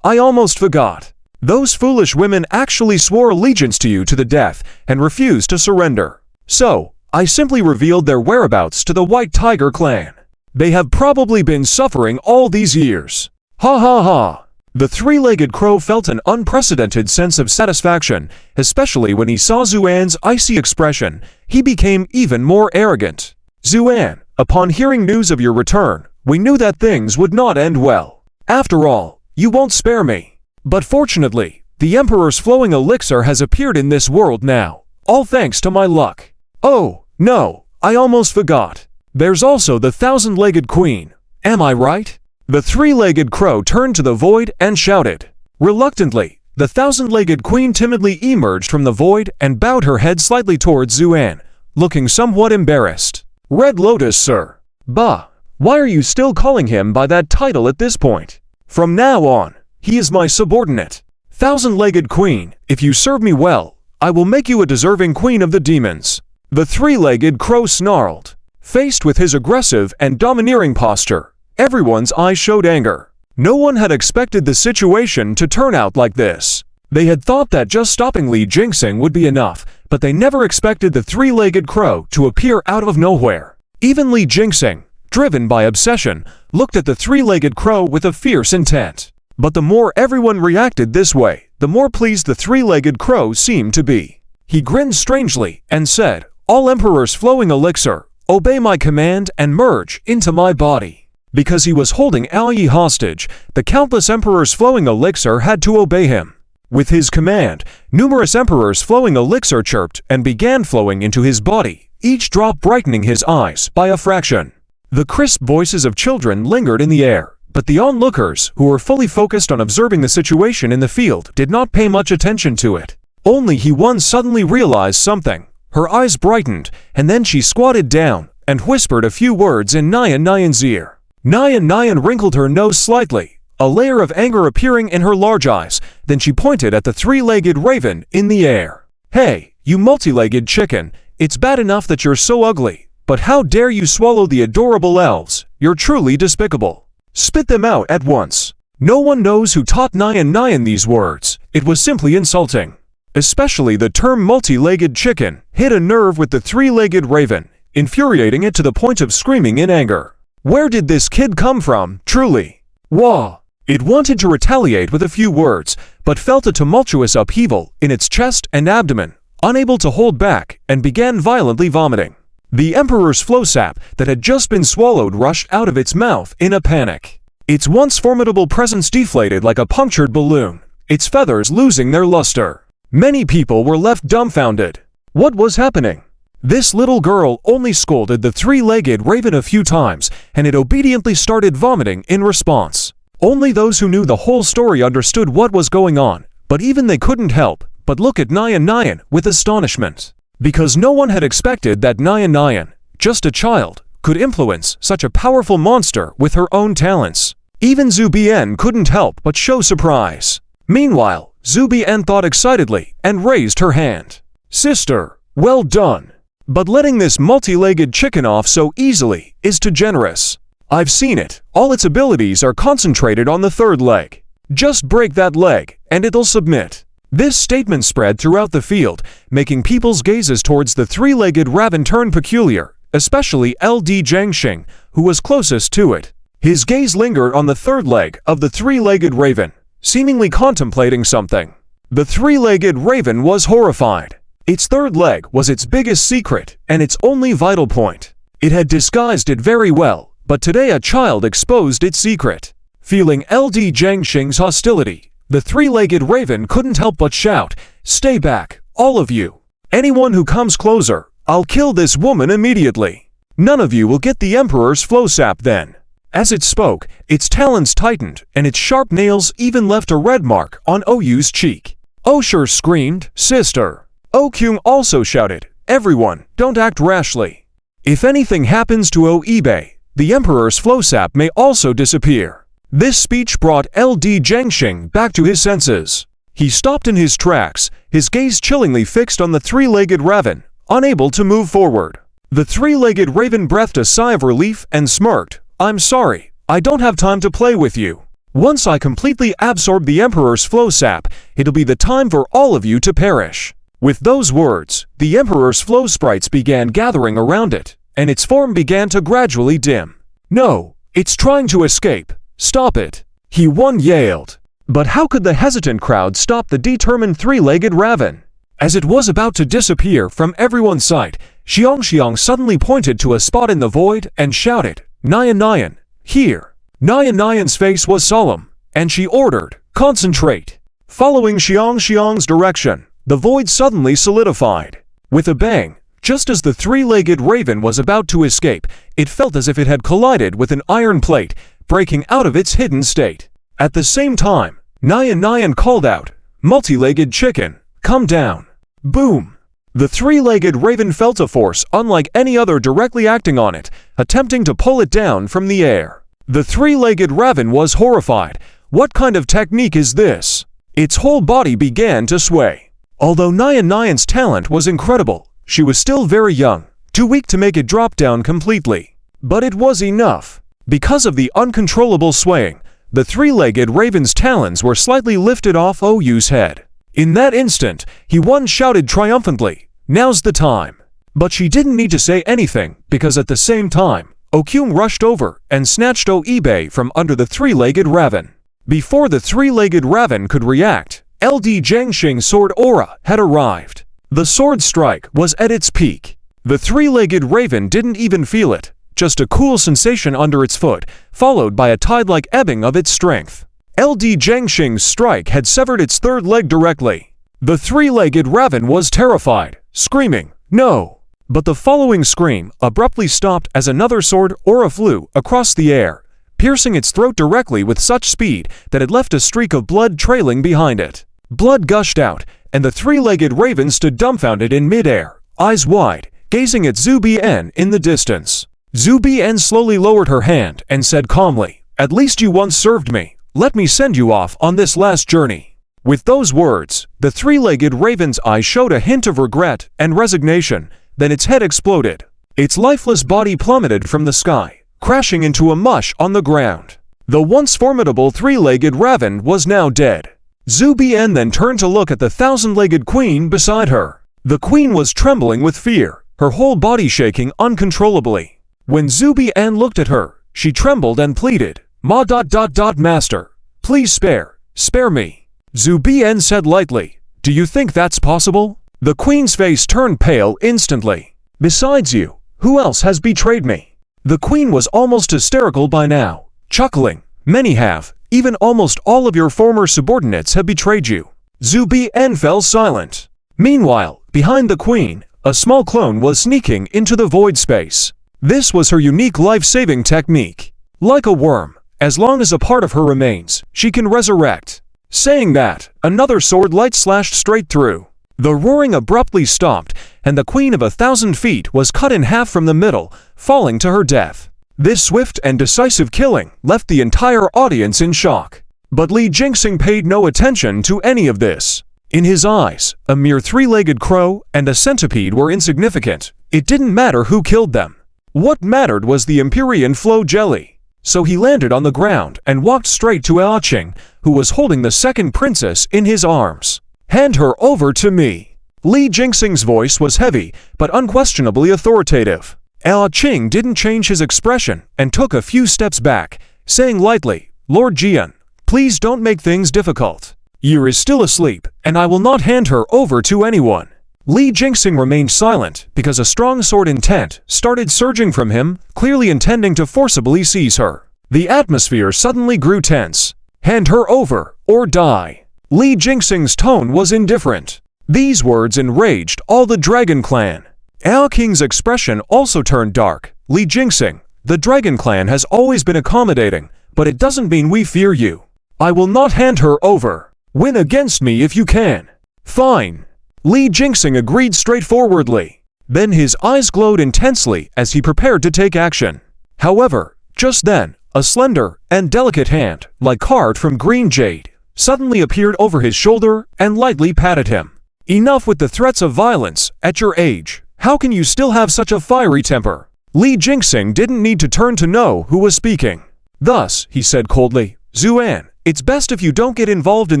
I almost forgot. Those foolish women actually swore allegiance to you to the death and refused to surrender. So, I simply revealed their whereabouts to the White Tiger Clan. They have probably been suffering all these years. Ha ha ha! The three-legged crow felt an unprecedented sense of satisfaction, especially when he saw Zuan's icy expression. He became even more arrogant. "Zuan, upon hearing news of your return, we knew that things would not end well. After all, you won't spare me. But fortunately, the Emperor's flowing elixir has appeared in this world now, all thanks to my luck. Oh, no, I almost forgot. There's also the thousand-legged queen. Am I right?" The three-legged crow turned to the void and shouted. Reluctantly, the thousand-legged queen timidly emerged from the void and bowed her head slightly towards Zuan, looking somewhat embarrassed. "Red Lotus, sir." "Bah, why are you still calling him by that title at this point? From now on, he is my subordinate. Thousand-legged queen, if you serve me well, I will make you a deserving queen of the demons." The three-legged crow snarled. Faced with his aggressive and domineering posture, everyone's eyes showed anger. No one had expected the situation to turn out like this. They had thought that just stopping Li Jingxing would be enough, but they never expected the three-legged crow to appear out of nowhere. Even Li Jingxing, driven by obsession, looked at the three-legged crow with a fierce intent. But the more everyone reacted this way, the more pleased the three-legged crow seemed to be. He grinned strangely and said, "All Emperor's flowing elixir, obey my command and merge into my body. Because he was holding Aoyi hostage, the countless emperors flowing elixir had to obey him. With his command, numerous emperors flowing elixir chirped and began flowing into his body, each drop brightening his eyes by a fraction. The crisp voices of children lingered in the air, but the onlookers, who were fully focused on observing the situation in the field, did not pay much attention to it. Only He-Won suddenly realized something. Her eyes brightened, and then she squatted down and whispered a few words in Nyan-Nyan's ear. Nyan-Nyan wrinkled her nose slightly, a layer of anger appearing in her large eyes. Then she pointed at the three-legged raven in the air. "Hey, you multi-legged chicken, it's bad enough that you're so ugly, but how dare you swallow the adorable elves? You're truly despicable. Spit them out at once." No one knows who taught Nyan-Nyan these words. It was simply insulting. Especially the term multi-legged chicken hit a nerve with the three-legged raven, infuriating it to the point of screaming in anger. Where did this kid come from, truly? Wah! It wanted to retaliate with a few words, but felt a tumultuous upheaval in its chest and abdomen, unable to hold back, and began violently vomiting. The Emperor's flow sap that had just been swallowed rushed out of its mouth in a panic. Its once formidable presence deflated like a punctured balloon, its feathers losing their luster. Many people were left dumbfounded. What was happening? This little girl only scolded the three-legged raven a few times, and it obediently started vomiting in response. Only those who knew the whole story understood what was going on, but even they couldn't help but look at Nyan-Nyan with astonishment. Because no one had expected that Nyan-Nyan, just a child, could influence such a powerful monster with her own talents. Even Zhu Bian couldn't help but show surprise. Meanwhile, Zhu Bian thought excitedly and raised her hand. "Sister, well done. But letting this multi-legged chicken off so easily is too generous. I've seen it. All its abilities are concentrated on the third leg. Just break that leg, and it'll submit." This statement spread throughout the field, making people's gazes towards the three-legged raven turn peculiar, especially LD Jiangxing, who was closest to it. His gaze lingered on the third leg of the three-legged raven, seemingly contemplating something. The three-legged raven was horrified. Its third leg was its biggest secret and its only vital point. It had disguised it very well, but today a child exposed its secret. Feeling LD Jiangxing's hostility, the three-legged raven couldn't help but shout, "Stay back, all of you. Anyone who comes closer, I'll kill this woman immediately. None of you will get the Emperor's flow sap then." As it spoke, its talons tightened, and its sharp nails even left a red mark on Oyu's cheek. Osher screamed, "Sister!" Okyung also shouted, "Everyone, don't act rashly. If anything happens to Oibe, the Emperor's flow sap may also disappear." This speech brought LD Jiangxing back to his senses. He stopped in his tracks, his gaze chillingly fixed on the three-legged raven, unable to move forward. The three-legged raven breathed a sigh of relief and smirked, "I'm sorry, I don't have time to play with you. Once I completely absorb the Emperor's flow sap, it'll be the time for all of you to perish." With those words, the Emperor's flow sprites began gathering around it, and its form began to gradually dim. "No, it's trying to escape. Stop it!" He-Won yelled. But how could the hesitant crowd stop the determined three-legged raven? As it was about to disappear from everyone's sight, Xiang suddenly pointed to a spot in the void and shouted, "Nyan-Nyan, here!" Nyan-Nyan's face was solemn, and she ordered, "Concentrate!" Following Xiang's direction, the void suddenly solidified. With a bang, just as the three-legged raven was about to escape, it felt as if it had collided with an iron plate, breaking out of its hidden state. At the same time, Nyan called out, "Multi-legged chicken, come down." Boom! The three-legged raven felt a force unlike any other directly acting on it, attempting to pull it down from the air. The three-legged raven was horrified. What kind of technique is this? Its whole body began to sway. Although Nyan's talent was incredible, she was still very young, too weak to make it drop down completely. But it was enough. Because of the uncontrollable swaying, the three-legged raven's talons were slightly lifted off Oyu's head. In that instant, He-Won shouted triumphantly, "Now's the time." But she didn't need to say anything, because at the same time, Okyung rushed over and snatched Oibe from under the three-legged raven. Before the three-legged raven could react, LD Jiangxing's sword aura had arrived. The sword strike was at its peak. The three-legged raven didn't even feel it, just a cool sensation under its foot, followed by a tide-like ebbing of its strength. LD Zhengxing's strike had severed its third leg directly. The three-legged raven was terrified, screaming, "No!" But the following scream abruptly stopped as another sword aura flew across the air, piercing its throat directly with such speed that it left a streak of blood trailing behind it. Blood gushed out, and the three-legged raven stood dumbfounded in midair, eyes wide, gazing at Zhu Bian in the distance. Zhu Bian slowly lowered her hand and said calmly, "At least you once served me. Let me send you off on this last journey." With those words, the three-legged raven's eyes showed a hint of regret and resignation, then its head exploded. Its lifeless body plummeted from the sky, crashing into a mush on the ground. The once formidable three-legged raven was now dead. Zhu Bian then turned to look at the thousand-legged queen beside her. The queen was trembling with fear, her whole body shaking uncontrollably. When Zhu Bian looked at her, she trembled and pleaded, Master, please spare me." Zhu Bian said lightly, "Do you think that's possible?" The queen's face turned pale instantly. "Besides you, who else has betrayed me?" The queen was almost hysterical by now, chuckling, "Many have. Even almost all of your former subordinates have betrayed you." Zhu Bian fell silent. Meanwhile, behind the queen, a small clone was sneaking into the void space. This was her unique life-saving technique. Like a worm, as long as a part of her remains, she can resurrect. Saying that, another sword light slashed straight through. The roaring abruptly stopped, and the queen of 1,000 feet was cut in half from the middle, falling to her death. This swift and decisive killing left the entire audience in shock. But Li Jingxing paid no attention to any of this. In his eyes, a mere three-legged crow and a centipede were insignificant. It didn't matter who killed them. What mattered was the Empyrean flow jelly. So he landed on the ground and walked straight to Qing, who was holding the second princess in his arms. "Hand her over to me." Li Jingxing's voice was heavy, but unquestionably authoritative. Qing didn't change his expression and took a few steps back, saying lightly, "Lord Jian, please don't make things difficult. Yi is still asleep, and I will not hand her over to anyone." Li Jingxing remained silent because a strong sword intent started surging from him, clearly intending to forcibly seize her. The atmosphere suddenly grew tense. "Hand her over, or die." Li Jingxing's tone was indifferent. These words enraged all the Dragon Clan. Qing's expression also turned dark. "Li Jingxing, the Dragon Clan has always been accommodating, but it doesn't mean we fear you. I will not hand her over. Win against me if you can." "Fine." Li Jingxing agreed straightforwardly. Then his eyes glowed intensely as he prepared to take action. However, just then, a slender and delicate hand, like carved from green jade, suddenly appeared over his shoulder and lightly patted him. "Enough with the threats of violence. At your age, how can you still have such a fiery temper?" Li Jingxing didn't need to turn to know who was speaking. Thus, he said coldly, "Zuan, it's best if you don't get involved in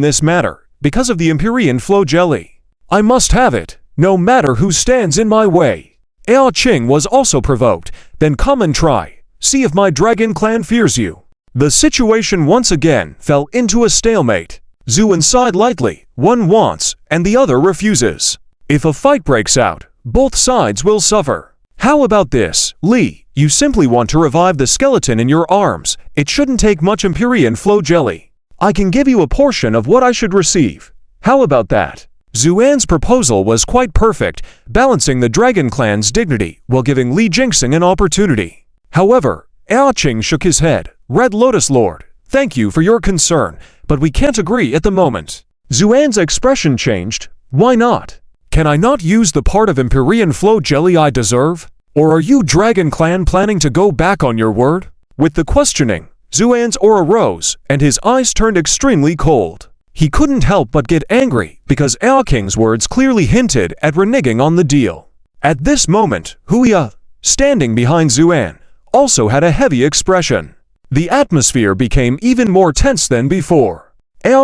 this matter, because of the Empyrean flow jelly. I must have it, no matter who stands in my way." Qing was also provoked. "Then come and try. See if my Dragon Clan fears you." The situation once again fell into a stalemate. Zuan sighed lightly. One wants, and the other refuses. If a fight breaks out, both sides will suffer. How about this, Li? You simply want to revive the skeleton in your arms. It shouldn't take much Empyrean flow jelly. I can give you a portion of what I should receive. How about that? Zuan's proposal was quite perfect, balancing the Dragon Clan's dignity while giving Li Jingxing an opportunity. However, Qing shook his head. "Red Lotus Lord, thank you for your concern, but we can't agree at the moment." Zuan's expression changed. "Why not? Can I not use the part of Empyrean flow jelly I deserve? Or are you Dragon Clan planning to go back on your word?" With the questioning, Zuan's aura rose, and his eyes turned extremely cold. He couldn't help but get angry because Qing's words clearly hinted at reneging on the deal. At this moment, Huya, standing behind Zuan, also had a heavy expression. The atmosphere became even more tense than before.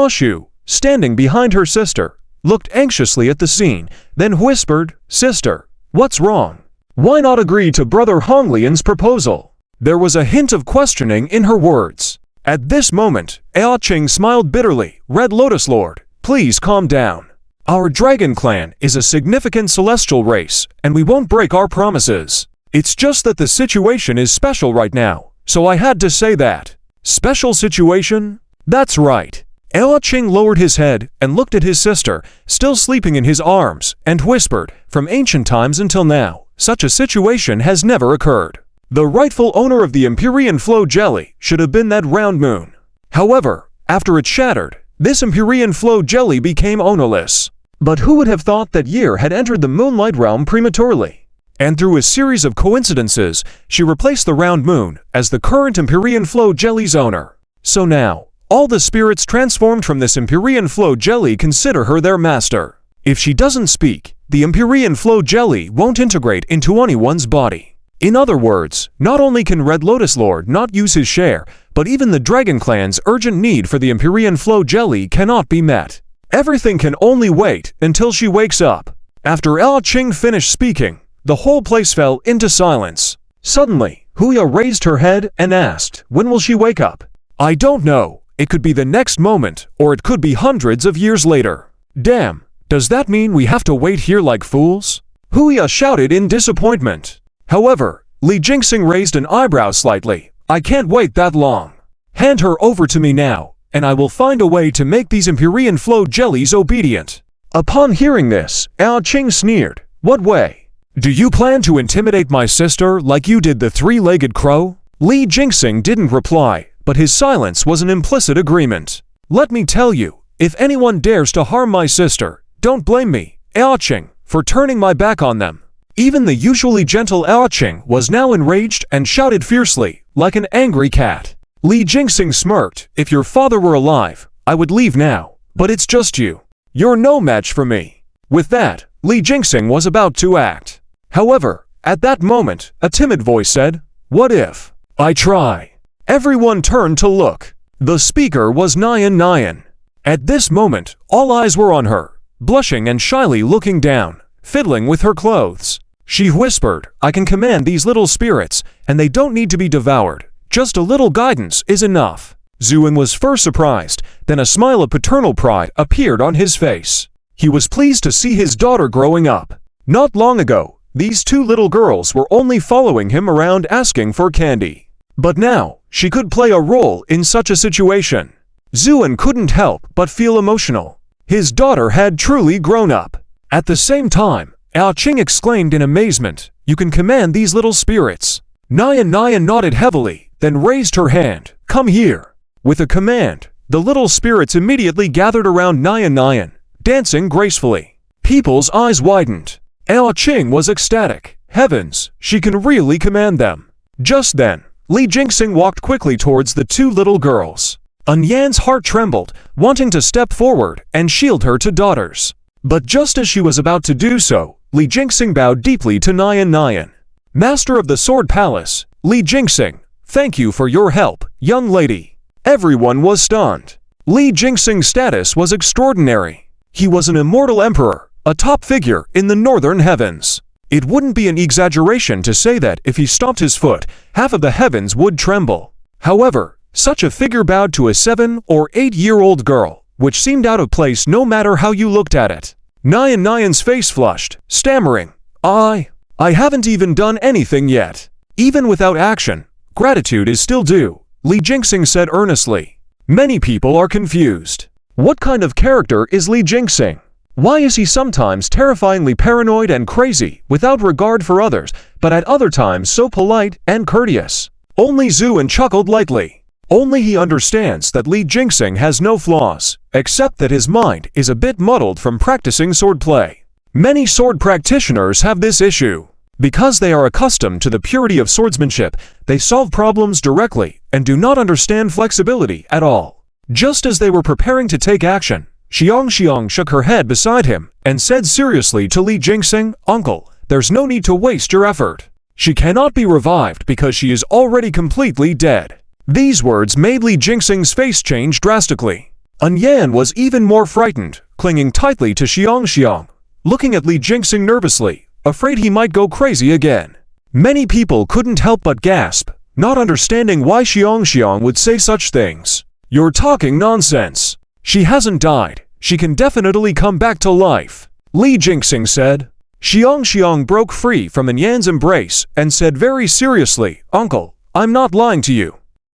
Shu, standing behind her sister, looked anxiously at the scene, then whispered, "Sister, what's wrong? Why not agree to Brother Honglian's proposal?" There was a hint of questioning in her words. At this moment, Qing smiled bitterly. "Red Lotus Lord, please calm down. Our dragon clan is a significant celestial race, and we won't break our promises. It's just that the situation is special right now, so I had to say that. Special situation? That's right. Qing lowered his head and looked at his sister, still sleeping in his arms, and whispered, "From ancient times until now, such a situation has never occurred. The rightful owner of the Empyrean Flow Jelly should have been that round moon. However, after it shattered, this Empyrean Flow Jelly became ownerless. But who would have thought that Year had entered the Moonlight Realm prematurely? And through a series of coincidences, she replaced the round moon as the current Empyrean Flow Jelly's owner. So now, all the spirits transformed from this Empyrean Flow Jelly consider her their master. If she doesn't speak, the Empyrean Flow Jelly won't integrate into anyone's body. In other words, not only can Red Lotus Lord not use his share, but even the Dragon Clan's urgent need for the Empyrean Flow Jelly cannot be met. Everything can only wait until she wakes up." After Qing finished speaking, the whole place fell into silence. Suddenly, Huya raised her head and asked, "When will she wake up?" "I don't know. It could be the next moment, or it could be hundreds of years later." "Damn, does that mean we have to wait here like fools?" Huya shouted in disappointment. However, Li Jinxing raised an eyebrow slightly. "I can't wait that long. Hand her over to me now, and I will find a way to make these Empyrean Flow Jellies obedient." Upon hearing this, Qing sneered. "What way? Do you plan to intimidate my sister like you did the three-legged crow?" Li Jinxing didn't reply, but his silence was an implicit agreement. "Let me tell you, if anyone dares to harm my sister, don't blame me, Qing, for turning my back on them." Even the usually gentle Qing was now enraged and shouted fiercely, like an angry cat. Li Jinxing smirked. "If your father were alive, I would leave now, but it's just you. You're no match for me." With that, Li Jinxing was about to act. However, at that moment, a timid voice said, "What if I try?" Everyone turned to look. The speaker was Nyan. At this moment, all eyes were on her, blushing and shyly looking down, fiddling with her clothes. She whispered, "I can command these little spirits, and they don't need to be devoured. Just a little guidance is enough." Zuin was first surprised, then a smile of paternal pride appeared on his face. He was pleased to see his daughter growing up. Not long ago, these two little girls were only following him around asking for candy. But now, she could play a role in such a situation. Zuin couldn't help but feel emotional. His daughter had truly grown up. At the same time, Qing exclaimed in amazement, "You can command these little spirits." Nyan nodded heavily, then raised her hand. "Come here." With a command, the little spirits immediately gathered around Nyan, dancing gracefully. People's eyes widened. Qing was ecstatic. Heavens, she can really command them. Just then, Li Jinxing walked quickly towards the two little girls. Yan's heart trembled, wanting to step forward and shield her two daughters. But just as she was about to do so, Li Jinxing bowed deeply to Nyan. "Master of the Sword Palace, Li Jinxing, thank you for your help, young lady." Everyone was stunned. Li Jinxing's status was extraordinary. He was an immortal emperor, a top figure in the northern heavens. It wouldn't be an exaggeration to say that if he stomped his foot, half of the heavens would tremble. However, such a figure bowed to a 7- or 8-year-old girl, which seemed out of place no matter how you looked at it. Nyan's face flushed, stammering, I haven't even done anything yet." "Even without action, gratitude is still due," Li Jinxing said earnestly. Many people are confused. What kind of character is Li Jinxing? Why is he sometimes terrifyingly paranoid and crazy, without regard for others, but at other times so polite and courteous? Only Zuin chuckled lightly. Only he understands that Li Jinxing has no flaws, except that his mind is a bit muddled from practicing swordplay. Many sword practitioners have this issue. Because they are accustomed to the purity of swordsmanship, they solve problems directly and do not understand flexibility at all. Just as they were preparing to take action, Xiang shook her head beside him and said seriously to Li Jinxing, "Uncle, there's no need to waste your effort. She cannot be revived because she is already completely dead." These words made Li Jinxing's face change drastically. Yan was even more frightened, clinging tightly to Xiang, looking at Li Jinxing nervously, afraid he might go crazy again. Many people couldn't help but gasp, not understanding why Xiang would say such things. "You're talking nonsense. She hasn't died. She can definitely come back to life, Li Jingxing said. Xiang broke free from Yan's embrace and said very seriously, Uncle, I'm not lying to you.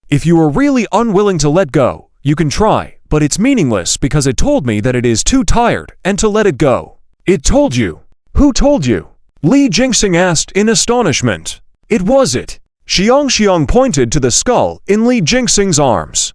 If you are really unwilling to let go, you can try, but it's meaningless because it told me that it is too tired and to let it go. It told you? Who told you? Li Jingxing asked in astonishment. It was it. Xiang pointed to the skull in Li Jingxing's arms.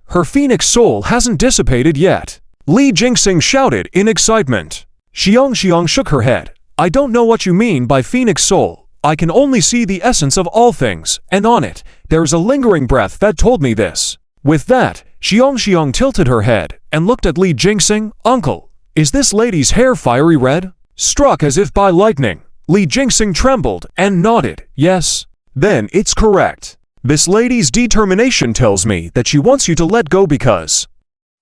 Her phoenix soul hasn't dissipated yet. Li Jingxing shouted in excitement. Xiang shook her head. I don't know what you mean by phoenix soul. I can only see the essence of all things, and on it, there's a lingering breath that told me this. With that, Xiang tilted her head and looked at Li Jingxing. Uncle, is this lady's hair fiery red? Struck as if by lightning, Li Jingxing trembled and nodded, yes. Then it's correct. This lady's determination tells me that she wants you to let go because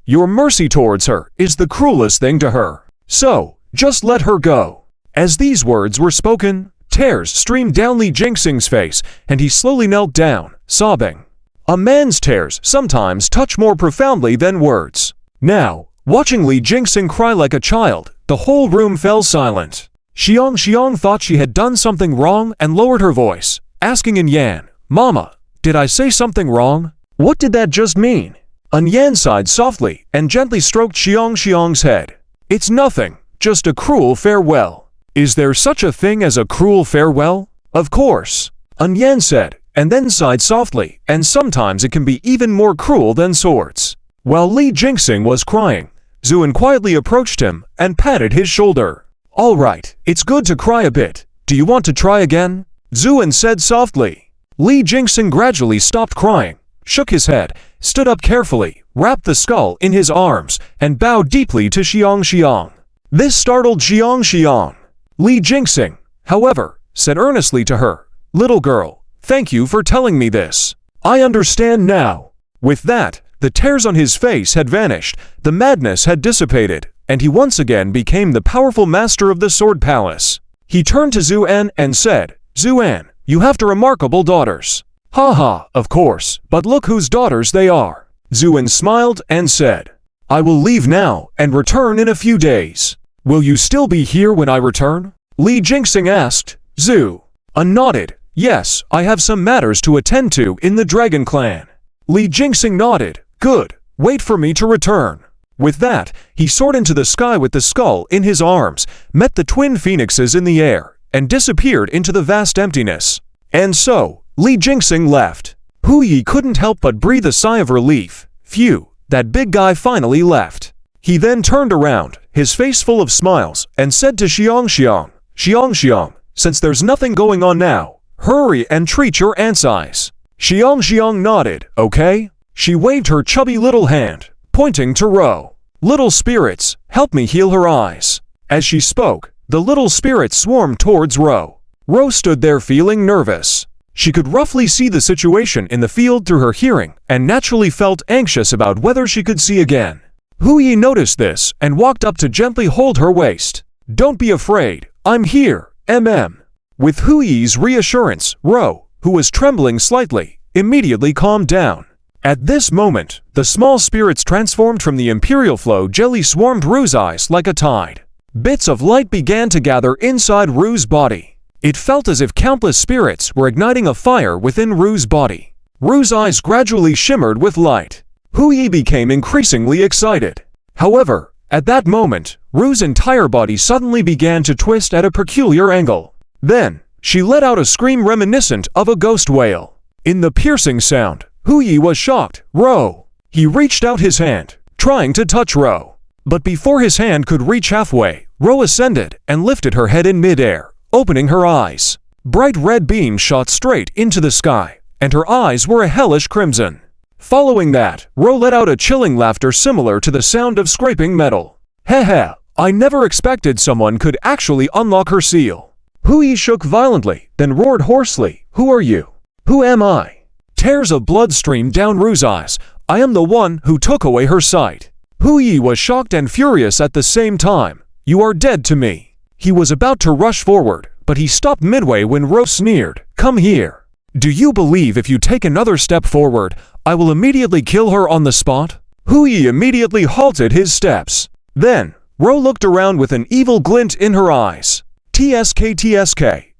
your mercy towards her is the cruelest thing to her. So, just let her go. As these words were spoken, tears streamed down Li Jingxing's face, and he slowly knelt down, sobbing. A man's tears sometimes touch more profoundly than words. Now, watching Li Jingxing cry like a child, the whole room fell silent. Xiang thought she had done something wrong and lowered her voice, asking Yan, Mama, did I say something wrong? What did that just mean? Yan sighed softly and gently stroked Xiang's head. It's nothing, just a cruel farewell. Is there such a thing as a cruel farewell? Of course. Yan said, and then sighed softly, and sometimes it can be even more cruel than swords. While Li Jingxing was crying, Zuan quietly approached him and patted his shoulder. All right, it's good to cry a bit. Do you want to try again? Zuan said softly. Li Jingxing gradually stopped crying, shook his head, stood up carefully, wrapped the skull in his arms, and bowed deeply to Xiang. This startled Xiang. Li Jingxing, however, said earnestly to her, Little girl, thank you for telling me this. I understand now. With that, the tears on his face had vanished, the madness had dissipated, and he once again became the powerful master of the Sword Palace. He turned to Zuan and said, Zuan, you have two remarkable daughters. Haha, of course, but look whose daughters they are. Zuan smiled and said, I will leave now and return in a few days. Will you still be here when I return? Li Jingxing asked. Zuan nodded. Yes, I have some matters to attend to in the Dragon Clan. Li Jingxing nodded. Good, wait for me to return. With that, he soared into the sky with the skull in his arms, met the twin phoenixes in the air, and disappeared into the vast emptiness. And so, Li Jingxing left. Hu Yi couldn't help but breathe a sigh of relief. Phew, that big guy finally left. He then turned around, his face full of smiles, and said to Xiang, since there's nothing going on now, hurry and treat your aunt's eyes. Xiang nodded, okay? She waved her chubby little hand, pointing to Ro. Little spirits, help me heal her eyes. As she spoke, the little spirits swarmed towards Ro. Ro stood there feeling nervous. She could roughly see the situation in the field through her hearing and naturally felt anxious about whether she could see again. Hu Yi noticed this and walked up to gently hold her waist. Don't be afraid, I'm here, With Hu Yi's reassurance, Ro, who was trembling slightly, immediately calmed down. At this moment, the small spirits transformed from the imperial flow jelly swarmed Ru's eyes like a tide. Bits of light began to gather inside Ru's body. It felt as if countless spirits were igniting a fire within Ru's body. Ru's eyes gradually shimmered with light. Hu Yi became increasingly excited. However, at that moment, Ru's entire body suddenly began to twist at a peculiar angle. Then, she let out a scream reminiscent of a ghost wail. In the piercing sound, Hu Yi was shocked. Ro! He reached out his hand, trying to touch Ro. But before his hand could reach halfway, Ro ascended and lifted her head in midair, opening her eyes. Bright red beams shot straight into the sky, and her eyes were a hellish crimson. Following that, Ro let out a chilling laughter similar to the sound of scraping metal. Heh, I never expected someone could actually unlock her seal. Hu Yi shook violently, then roared hoarsely, Who are you? Who am I? Tears of blood streamed down Ru's eyes. I am the one who took away her sight. Hu Yi was shocked and furious at the same time. You are dead to me. He was about to rush forward, but he stopped midway when Ro sneered, Come here. Do you believe if you take another step forward, I will immediately kill her on the spot? Hu Yi immediately halted his steps. Then, Ro looked around with an evil glint in her eyes. TSK,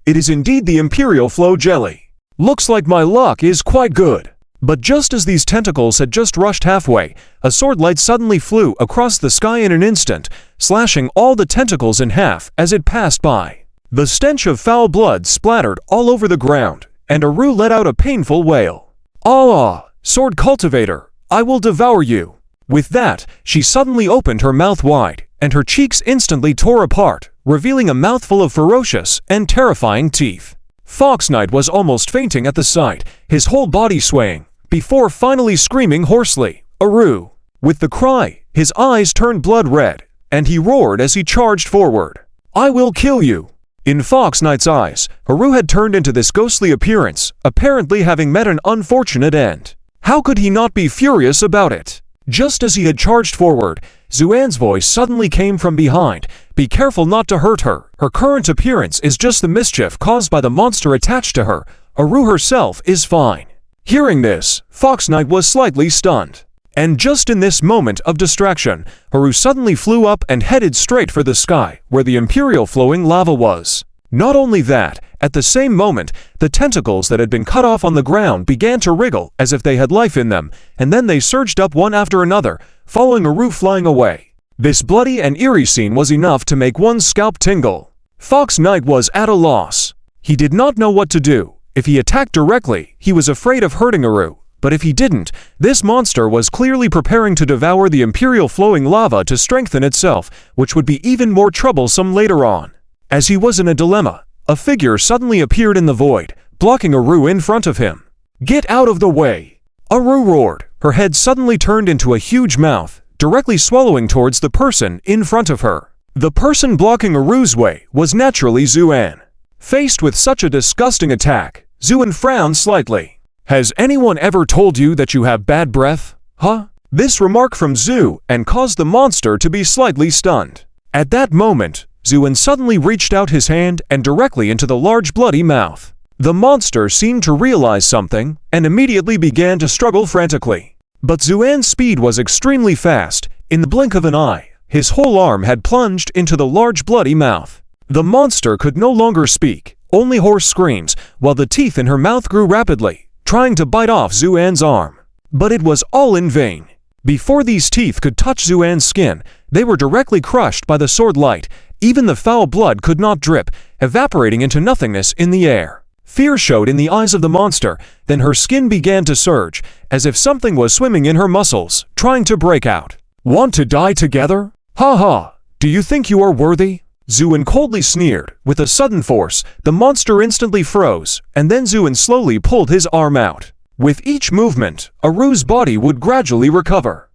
it is indeed the Imperial Flow Jelly. Looks like my luck is quite good. But just as these tentacles had just rushed halfway, a sword light suddenly flew across the sky in an instant, slashing all the tentacles in half as it passed by. The stench of foul blood splattered all over the ground, and Aru let out a painful wail. "Ah, sword cultivator, I will devour you." With that, she suddenly opened her mouth wide, and her cheeks instantly tore apart, revealing a mouthful of ferocious and terrifying teeth. Fox Knight was almost fainting at the sight, his whole body swaying, before finally screaming hoarsely, "Aru!" With the cry, his eyes turned blood red, and he roared as he charged forward. "I will kill you!" In Fox Knight's eyes, Aru had turned into this ghostly appearance, apparently having met an unfortunate end. How could he not be furious about it? Just as he had charged forward, Zuan's voice suddenly came from behind. "Be careful not to hurt her. Her current appearance is just the mischief caused by the monster attached to her. Aru herself is fine." Hearing this, Fox Knight was slightly stunned. And just in this moment of distraction, Aru suddenly flew up and headed straight for the sky, where the Imperial flowing lava was. Not only that, at the same moment, the tentacles that had been cut off on the ground began to wriggle as if they had life in them, and then they surged up one after another, following Aru flying away. This bloody and eerie scene was enough to make one's scalp tingle. Fox Knight was at a loss. He did not know what to do. If he attacked directly, he was afraid of hurting Aru, but if he didn't, this monster was clearly preparing to devour the Imperial flowing lava to strengthen itself, which would be even more troublesome later on. As he was in a dilemma, a figure suddenly appeared in the void, blocking Aru in front of him. "Get out of the way!" Aru roared, her head suddenly turned into a huge mouth, directly swallowing towards the person in front of her. The person blocking Aru's way was naturally Zuan. Faced with such a disgusting attack, Zuan frowned slightly. "Has anyone ever told you that you have bad breath? Huh?" This remark from Zuan caused the monster to be slightly stunned. At that moment, Zuan suddenly reached out his hand and directly into the large bloody mouth. The monster seemed to realize something and immediately began to struggle frantically. But Zuan's speed was extremely fast. In the blink of an eye, his whole arm had plunged into the large bloody mouth. The monster could no longer speak, only hoarse screams, while the teeth in her mouth grew rapidly, trying to bite off Zuan's arm. But it was all in vain. Before these teeth could touch Zuan's skin, they were directly crushed by the sword light. Even the foul blood could not drip, evaporating into nothingness in the air. Fear showed in the eyes of the monster, then her skin began to surge, as if something was swimming in her muscles, trying to break out. "Want to die together? Ha ha! Do you think you are worthy?" Zuan coldly sneered. With a sudden force, the monster instantly froze, and then Zuan slowly pulled his arm out. With each movement, Aru's body would gradually recover.